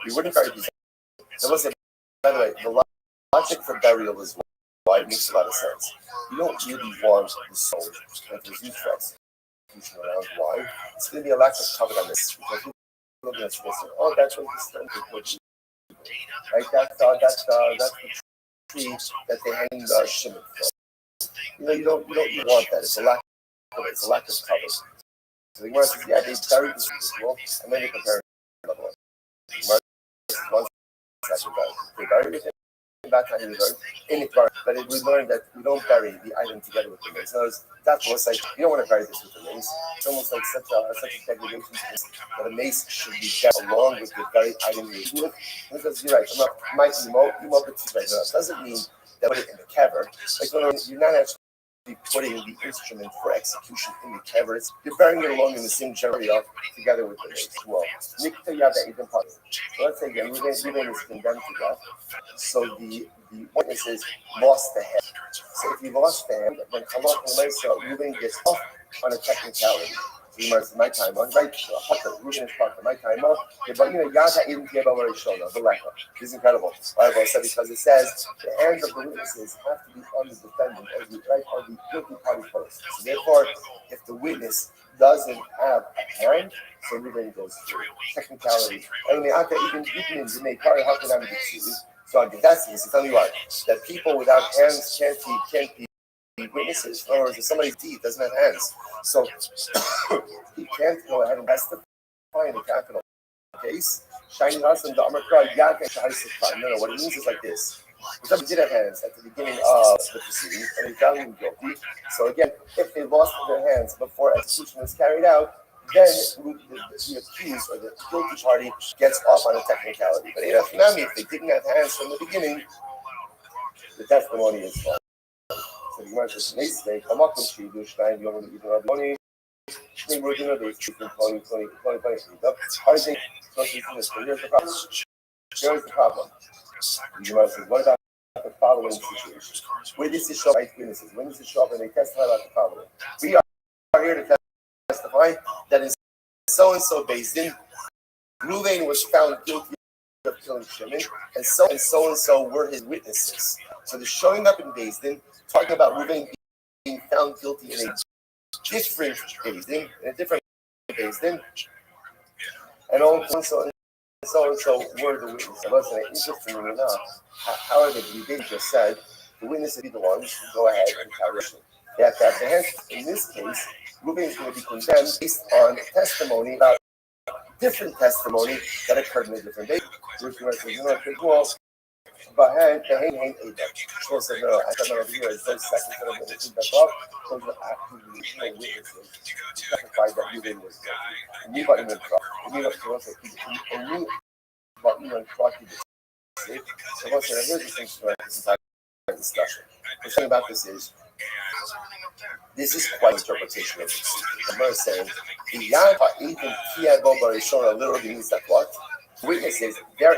we wouldn't bury these. Now, listen, by the way, the logic for burial is why it makes a lot of sense. You don't really want the stone that was used for execution around. Why? It's going to be a lack of cover on this. Because people are going to say, oh, that's what the stone is. Right? That's the tree that they hang the shimon from. You don't want that. It's a lack of cover. So the Gemara says, yeah, they buried this ritual, and then they compare another one. They buried it, and that time we learned in it, but we learned that we don't bury the item together with the mace. So that's what's like, you don't want to bury this with the mace. It's almost like such a degradation that a mace should be kept along with the buried item you're using with. Because you're right, you mow it right now. It doesn't mean that put it in the kever. Like, you're not actually putting the instrument for execution in the kever. You're burying it along in the same area together with the mace as well. So let's say again, Reuben is condemned to death. So the witnesses lost the head. So if you lost the head, then Reuben gets off on a technicality. My time on right, Reuben is part of my time on. But Yada even gave over Shona, the leper. This is incredible. Bible said because it says the hands of the witnesses have to be on the defendant or the guilty party first. So therefore, if the witness doesn't have a hand, so Reuben goes through technicality. I mean, after even the may carry how can I be so that's the tell you what, that people without hands can't be witnesses. In other words, if somebody's deed doesn't have hands, so he can't go ahead and testify in the capital case. Shining us in the armor cry, no, what it means is like this. Because he did have hands at the beginning of the proceeding, and they found him guilty. So again, if they lost their hands before execution was carried out, then the accused or the guilty party gets off on a technicality. But if they didn't have hands from the beginning, the testimony is false. So the Gemara says, "Neistei kamakom shidu shnayim yom le'idu rabbi shnei rodina de'ishitim koni shidab." Here's the problem. Here's the problem. The Gemara says, "What about the following situation? Witnesses show up, witnesses. Witnesses show up and they testify about the following. We are here to testify that in so-and-so Beis Ruvain was found guilty of killing Shimon, and so were his witnesses. So they're showing up in Beis talking about Ruvain being found guilty in a different Beis and also so were the witnesses. Interestingly enough, however, we did just said the witnesses be the ones who go ahead and tell the truth. They have to have the hands. In this case, Ruvain is going to be condemned based on testimony about different testimony that occurred in a different day. But hand the hand so said no, I don't know if you are so second for the witnesses that up, those are actively witnesses to testify that Ruvain was guilty. You got in the truck. You got to also but you know, so what's here's the thing for this entire discussion. The thing about this is quite an interpretation of this. The Gemara is saying the even Kiabo Barishona literally means that what? Witnesses, their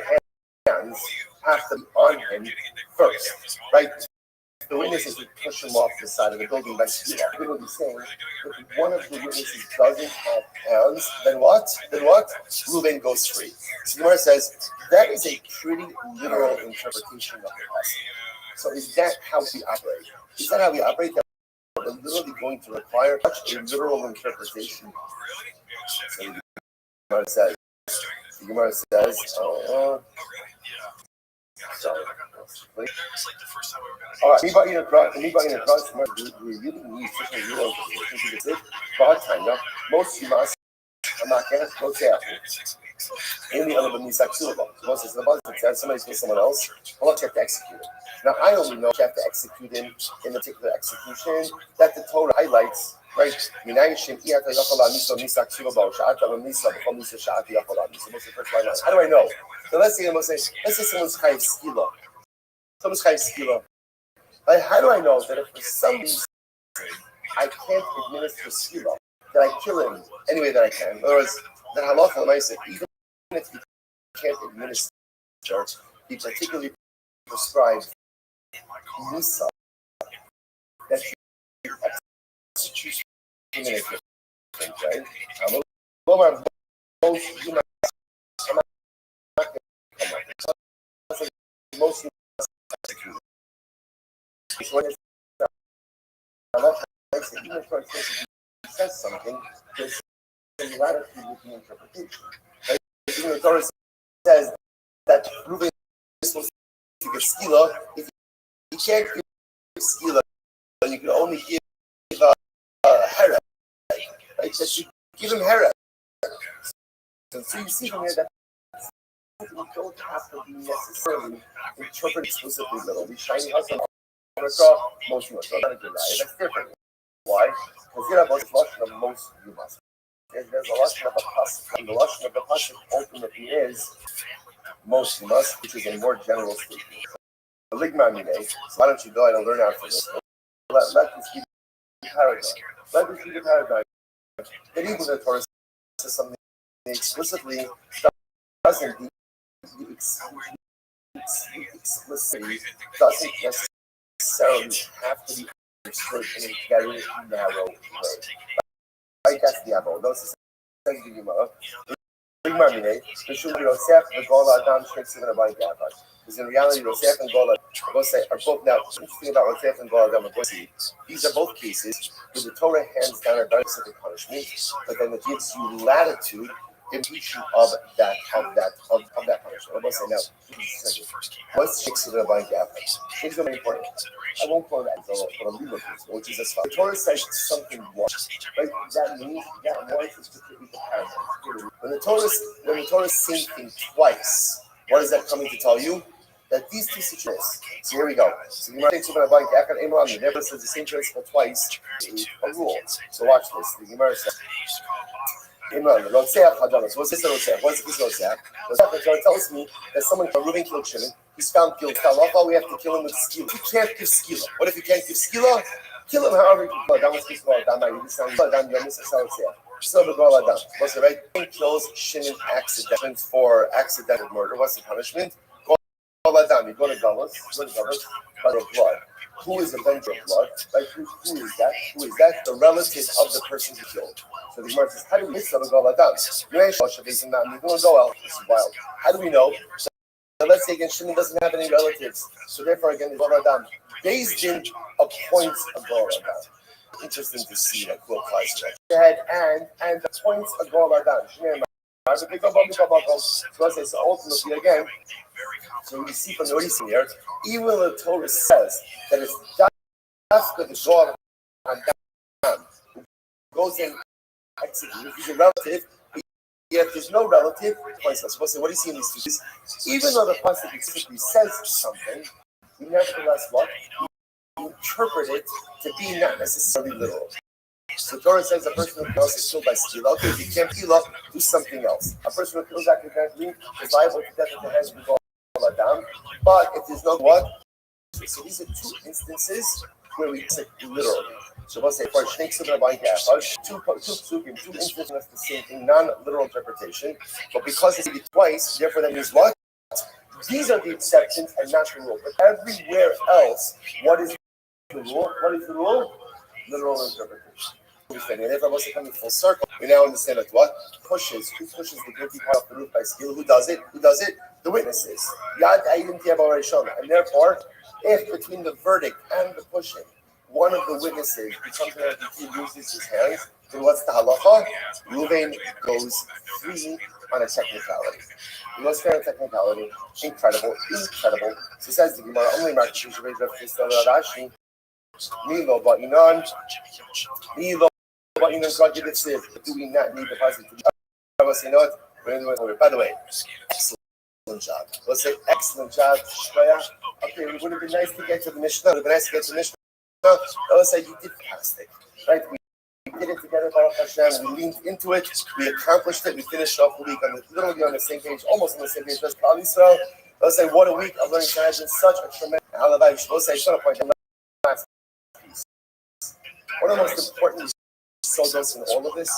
hands have to be on him first, right? The witnesses would push him off the side of the building by speed. They would be saying, if one of the witnesses doesn't have hands, then what? Ruvain goes free. So the Gemara says, that is a pretty literal interpretation of the passage. So is that how we operate? Is that how we operate? That we're literally going to require such a literal interpretation? So the Gemara says, all right, anybody in the crowd, we really need such a real time. No, most of us are not going to go to any other than these most of the ones that somebody's with someone else, well, you have to execute it. Now, I only know you have to execute him in a particular execution that the Torah highlights, right? How do I know? So let's say someone's chayiv skila. Someone's chayiv skila. How do I know that if for some reason I can't administer skila, that I kill him any way that I can? In other words, that halacha l'maaseh, even if you can't administer, he particularly prescribes misa that you execute him in a different way. Most execute. Even if he says something, there's similarity with the interpretation. Right? Even the Torah says that Ruvain is supposed to give skila. If you can't give skila, you can only give hera. Right? That you give him hera. So you see from here that we don't have to be necessarily interpret explicitly little. We shiny husband most not a good lie. That's different. Why? Because you have a lashon of most you must. There's a lashon of a pasuk, and the lashon of the pasuk ultimately is most you must, which is a more general statement. So why don't you go ahead and learn out from this? Let this be the paradigm. Let this be the paradigm. That even the Torah says something explicitly doesn't explicitly doesn't necessarily have to be understood in a very narrow way. Right? That's the above. Those are the Gemara. Because in reality, Rosef and Gola are both now. Interesting about Rosef and Gola, these are both cases where the Torah hands down a very specific punishment, but then it gives you latitude in teaching of that punishment. I'm going to say now, what's fixing the blank gap? It's very important. I won't call that for a legal case, which is as far. The Torah says something once, right? That means that once is completely the paradigm. When the Torah says something twice, what is that coming to tell you? That these two situations. So here we go. So you might think about a blank gap, and Imran never says the same principle twice. A rule. So watch this. The Gemara says. Imran, Rotzeach Hadamas. What's this Rotzeach? What's this Rotzeach? Rotzeach tells me that someone from Reuben killed Shimon. He's found guilty. Halacha, we have to kill him with skila. You can't give skila. What if you can't give skila? Kill him however you can. That was this one. So the goal Adam. What's the right? Kills Shimon accidentally for accidental murder. What's the punishment? Goal Adam. You go to Galus. By the blood. Who is the avenger of blood? Like who is that? Who is that? The relative of the person who killed. So the Gemara says, how do we miss the goal Adam? You ain't wild. How do we know? So let's say again, Shimon doesn't have any relatives. So therefore, again, the goal Adam. Beis Din appoints a goal Adam. Interesting to see that who applies to that. And appoints a goal Adam. So ultimately, again, so we see from the Odysseus here, even the Torah says that it's Dafka the goal Adam who goes in execute. If he's a relative, if there's no relative, pointless. What do you see in these two? Even though the pasuk explicitly says something, we nevertheless what? Interpret it to be not necessarily literal. So the Torah says a person who kills is killed by skila. Okay, if you can't kill up, do something else. A person who kills accidentally is liable to death at the hands of the Adam. But if there's no what? So these are two instances where we say literally. So we'll say for snakes of the bike two instances of the same thing, non-literal interpretation. But because it's twice, therefore that means what? These are the exceptions and not the rule. But everywhere else, what is the rule? What is the rule? Literal interpretation. And if I wasn't coming full circle, we now understand that what? Who pushes the guilty part of the roof by skill? Who does it? The witnesses. Yad Ayim Tiabar Rishon. And therefore, if between the verdict and the pushing, one of the witnesses becomes an entity, loses his hands, then what's the halacha? Reuven goes free on a technicality. He goes free on a technicality. Incredible. So says the Gemara, only Mark Rashi. Milo Ba'inan. Do we not need the positive? By the way, excellent job. Let's say excellent job. Okay, it would have been nice to get to the Mishnah. Let's say you did fantastic. Right? We did it together, Baruch Hashem. We leaned into it. We accomplished it. We finished off the week literally on the same page, almost on the same page. Let's probably so. Let's say what a week of learning Torah has been such a tremendous. Let's say shut up point. One of the most important sodas in all of this.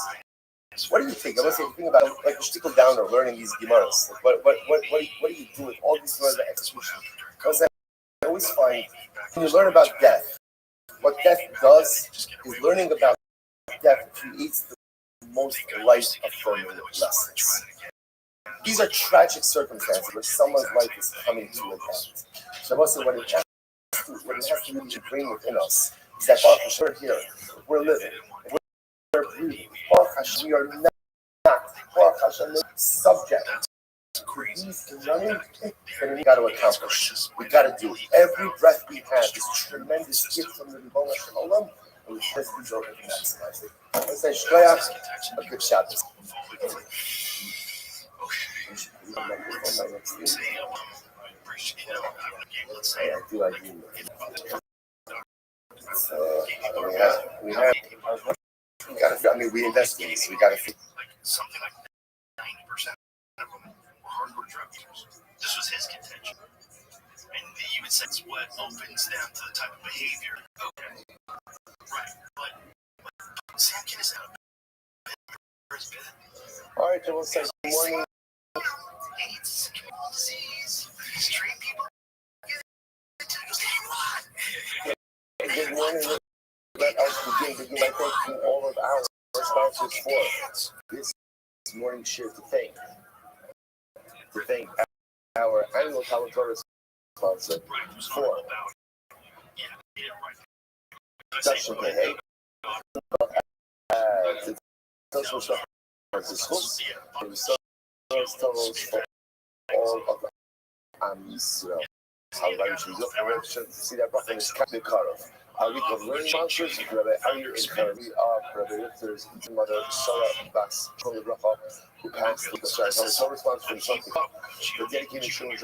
What do you think? Let's say you think about like the shtickle down or learning these gemaras. Like what do you do with all these gemaras of execution? Because I always find when you learn about death, what death does is learning about death creates the most life-affirming lessons. These are tragic circumstances where someone's life is coming to an end. So also what it has to really bring within us is that we're here, we're living, we're breathing. We are not subject to these learning that we got to accomplish. We got to do it. Every breath we have is a tremendous gift from the Ribono Shel Olam, and we just deserve to maximize it. Let's say Shkoyach, a good shot. We invest in this. We got to feel something like 90% of them were hardcore drug users. This was his contention. And you would say it's what opens them to the type of behavior. Okay. Right. But Samkin is out. all right, so we'll say good morning. AIDS, communicable disease, street people. Good morning. Let us begin by thanking all of our sponsors for this morning shift to thank our annual Talmud Torah sponsor for Dustin Hey, the social schools, and for all of Israel. See that brother is Captain Karov. Our week of learning sponsors, Rabbi Ari and Rabbi Rabbi Richter's mother, Sarah Bas, from the Bracha, who passed the Shai. So response from something. The dedicated children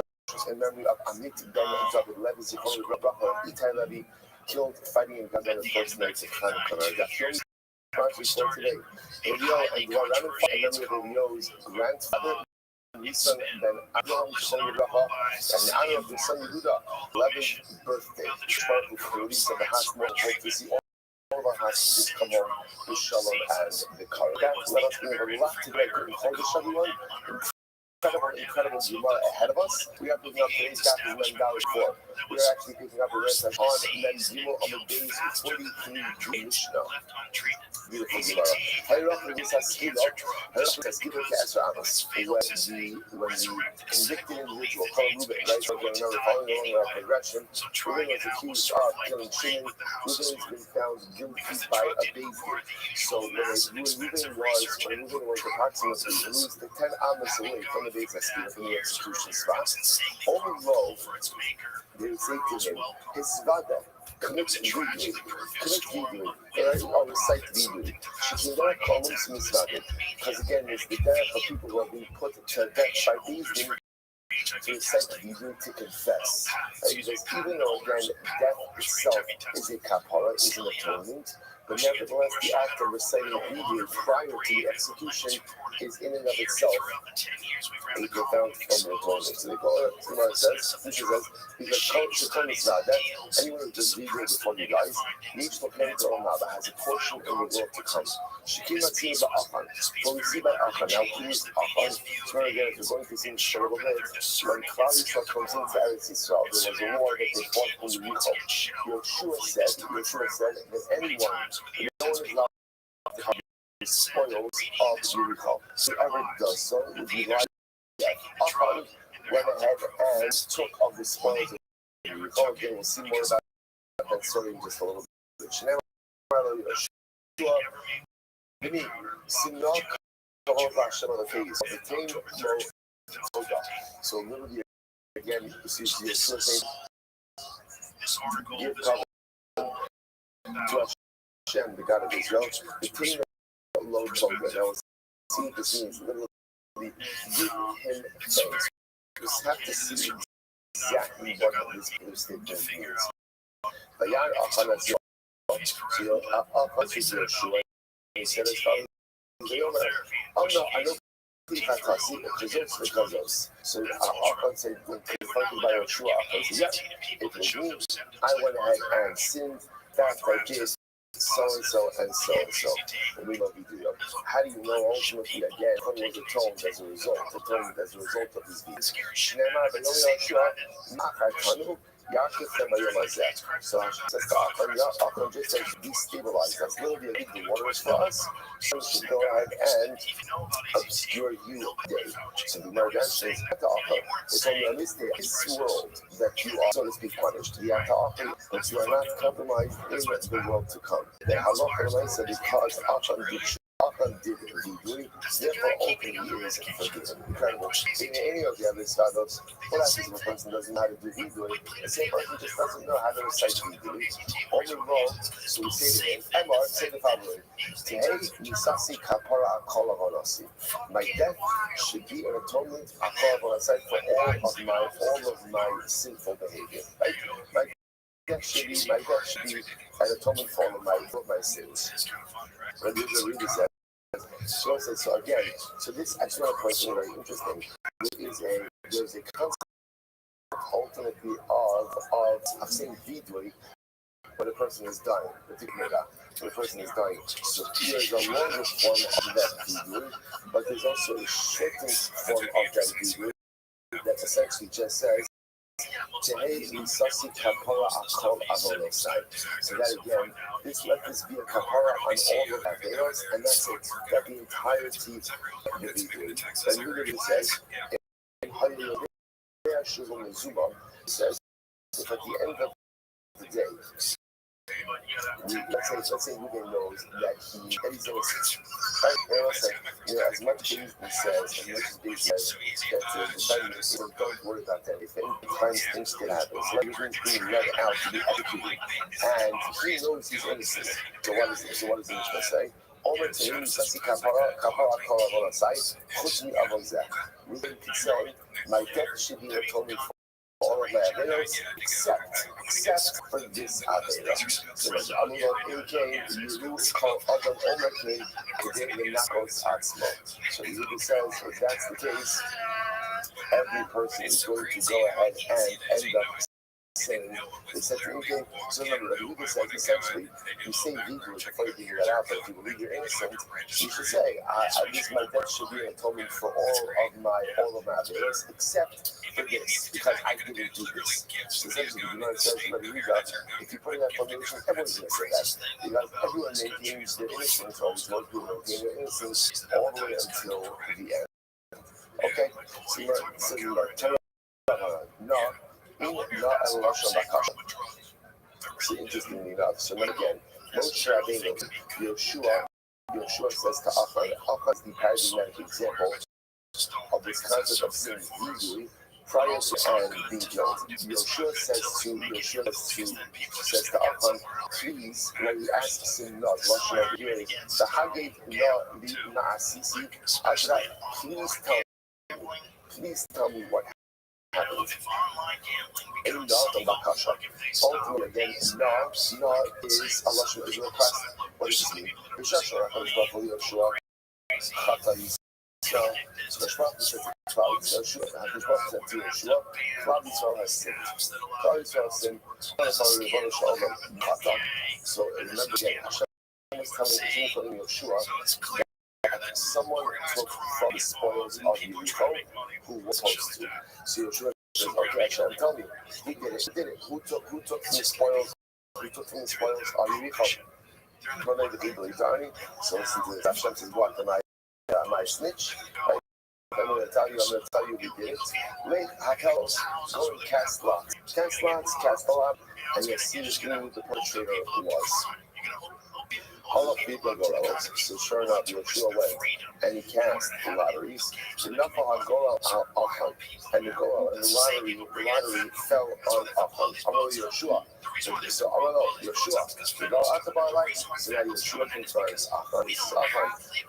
in memory of Amit Ben David Levi, Zichron Bracha, Itai Levi, killed fighting in Gaza the first nights of Hanukkah. Actually, for today, Elio and Dwar Ramified, and then we have Elio's grandfather, Nisan Ben Adam, Shlomo Bracha, and in honor of the son Yehuda, 11th birthday, sparkle for the release of the Hasmon. Hope to see all of our hostages come home with Shalom and the car. That let us be able a lot to make in Chodesh everyone. Incredible Gemara ahead of us. We are picking up today's daf is Mem Dalet 4. We are actually picking up a rest on Mem Gimel on the days 43 Mishnah. Beautiful Gemara. Hayrach Misaskilo. Hayrach Misaskilo Kasser Amos. When the convicted individual, Kol Ruben, right? So we're following along our progression. Ruben was accused of killing Shimon. Ruben has been found guilty by a baby. So when Ruben was approximately at least 10 Amos away from the base from the execution spot, only though they would say to him, his svada, commit vidui, or recite vidui. She can not call him misvada, because again, it's the death of people who are being put to death by these women to recite vidui to confess. Because even though again, death itself is a kapara, is an atonement, but nevertheless, the act of reciting vidui prior to the execution is in and of itself a profound form of atonement. So they call it, Gemara says, because anyone who does vidui before he dies, each Lokhem has a portion in the world to come. Shekimatzim ba'achan. What we see by achan, now who is achan? So again, if you're going to see in a little bit, when Klal Yisrael comes into Eretz Yisrael, there was a war that they fought in Yericho. Yeshua said that anyone, no one is allowed to have the spoils of Yericho. Whoever does so would be like Achan went ahead and took of the spoils of Yericho. Again, we'll see more about that story in just a little bit. So literally again, you see Yeshua saying, give cover to Hashem, the God of Israel, the king of low Toga. Now, see this means literally give him thanks. You just have to see exactly what this statement means. Vayan Achan as Yeshua, Yeshua, he said as follows, oh no, I don't think I can see it. So Achan said, when confronted by Yeshua, Achan said, yeah, it was me. I went ahead and sinned that I did so and so and so and so. And we love you, do. How do you know ultimately again Achan was atoned as a result of his deeds? So Hashem says to Achan just says destabilize us. Literally, the waters for us. So we should go ahead and obscure you today. So the Gemara says to Achan, it's only on this day, this world, that you are, so to speak, punished. You have to Achan, but you are not compromised in the world to come. The halacha said because Achan did vidui, therefore open ears forgiven. Incredible. In any of the other styles, what happens if a person doesn't know how to do vidui? The same person just doesn't know how to recite vidui. Only wrong, so we say to him, Emar, say the following. Tehei nisasi kapara akol avonasi. My death should be an atonement akol avonasi for all of my sinful behavior. Right? My death should be an atonement for all of my sins. But the reader said, so again, so this I just want to point something very interesting. There's a concept ultimately of saying vidui when a person is dying, particularly when a person is dying. So there's a longer form of that vidui, but there's also a shortened form of that vidui that essentially just says, so that again, let this be a kapara on all of our veils, and that's it. That the entirety of the vidui. And literally says, in Hayya says, if at the end of the day, let's say Ruben knows that he's innocent. Right? As much as he says, that the defendant don't worry about that. If any times things can happen, so Ruben's being led out to be executed, and he knows he's innocent. So what does the Mishnah say? Ruben could say, my death should be atonement for all of my Averos, except for this Avera. So there's Amulot AK, Yehu, called Adam Omerkin, Kedin Yenakos Atzmo. So Yehuda says, if that's the case, every person is going to go ahead and end up saying, they said to okay, so remember, Yehuda says essentially, you say legally before you figure that out, but if you believe you're innocent, you should say, at least my death should be an atonement for all of my Averos, except for this, because I didn't do this. So essentially, the Gemara says, if you put in that formulation, everyone's going to say that, because everyone maintains their innocence, or most people maintain their innocence all the way until the end. Okay, so you no. So interestingly enough, so then again, Moshe Rabbeinu, Yeshua says to Achan is the paradigmatic example of this concept of sin legally prior to being killed. Yeshua says to Achan, please, when you ask sin not, Moshe Rabbeinu, the Hagid no li na'asisi, Ashra, please tell me what happened. Ultimately, again, no is a lashon is a request. What does this mean? B'shashar HaKadosh Baruch Hu Yeshua Chata Yisrael. So the Shema said to Klal Yisrael, HaKadosh Baruch Hu said to Yeshua, Klal Yisrael has sinned. Klal Yisrael has sinned. So remember again, Hashem was telling Yeshua that someone took from the spoils of Yericho who was supposed to. So Yeshua says, okay, Hashem, tell me, who did it? Who took from the spoils? Who took from the spoils of Yericho? None of the people believe Donnie. So listen to this. Hashem says, what? Am I snitch? Right? I'm going to tell you who did it. Make Hakelos, go and cast lots. Cast a lot, and you'll see who the perpetrator was. All of people go out, so sure enough, Yeshua went, and he cast the lotteries. The Nafal HaGoral al-Achan, and the lottery fell on Achan. Amar Yeshua. So Yeshua, the Goral Atabar lights. So now Yeshua confirms Achan,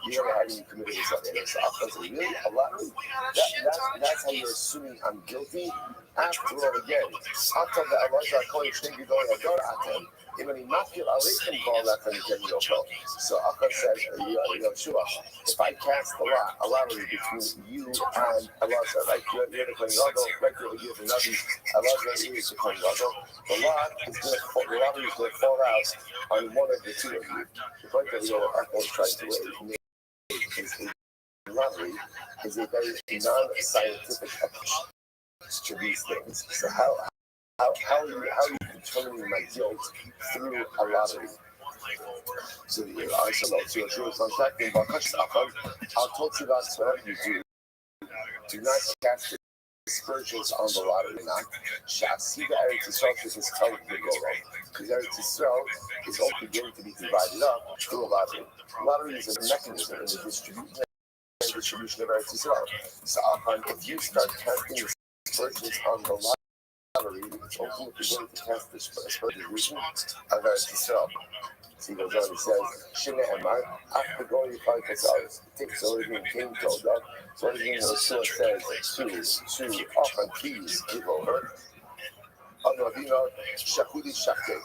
you never had any committed this up. So Achan said, really? A lottery? That's how you're assuming I'm guilty? After all, again, Atam the Elijah Kohen Shnei Gedol Yador Atam. Even in Makil Aleikum call that from the Yoko. So Achan said, Yeshua, if I cast a lottery between you and Elijah, like you're the Kohen Gadol, like you're the Navi, Elijah is the Kohen Gadol, the lottery is going to fall out on one of the two of you. The point that Achan tried to make is the lottery is a very non-scientific approach to these things. So how are you determining my guilt through a lottery? So I said, so Yeshua contacting Bakash Achan, I'll talk you about what you do. Do not cast aspersions on the lottery. See the Eretz Yisrael is telling the Goral, because Eretz Yisrael is only beginning to be divided up through a lottery. Lottery is a mechanism in the distribution of Eretz Yisrael. So if you start casting aspersions on the lottery, it's ultimately going to cast the aspersion of Eretz Yisrael. So he goes on, he says, Shina Emar, after going to find themselves, takes over the king told them. So what Yeshua says to Achan, please give over. Shakudi Shakti.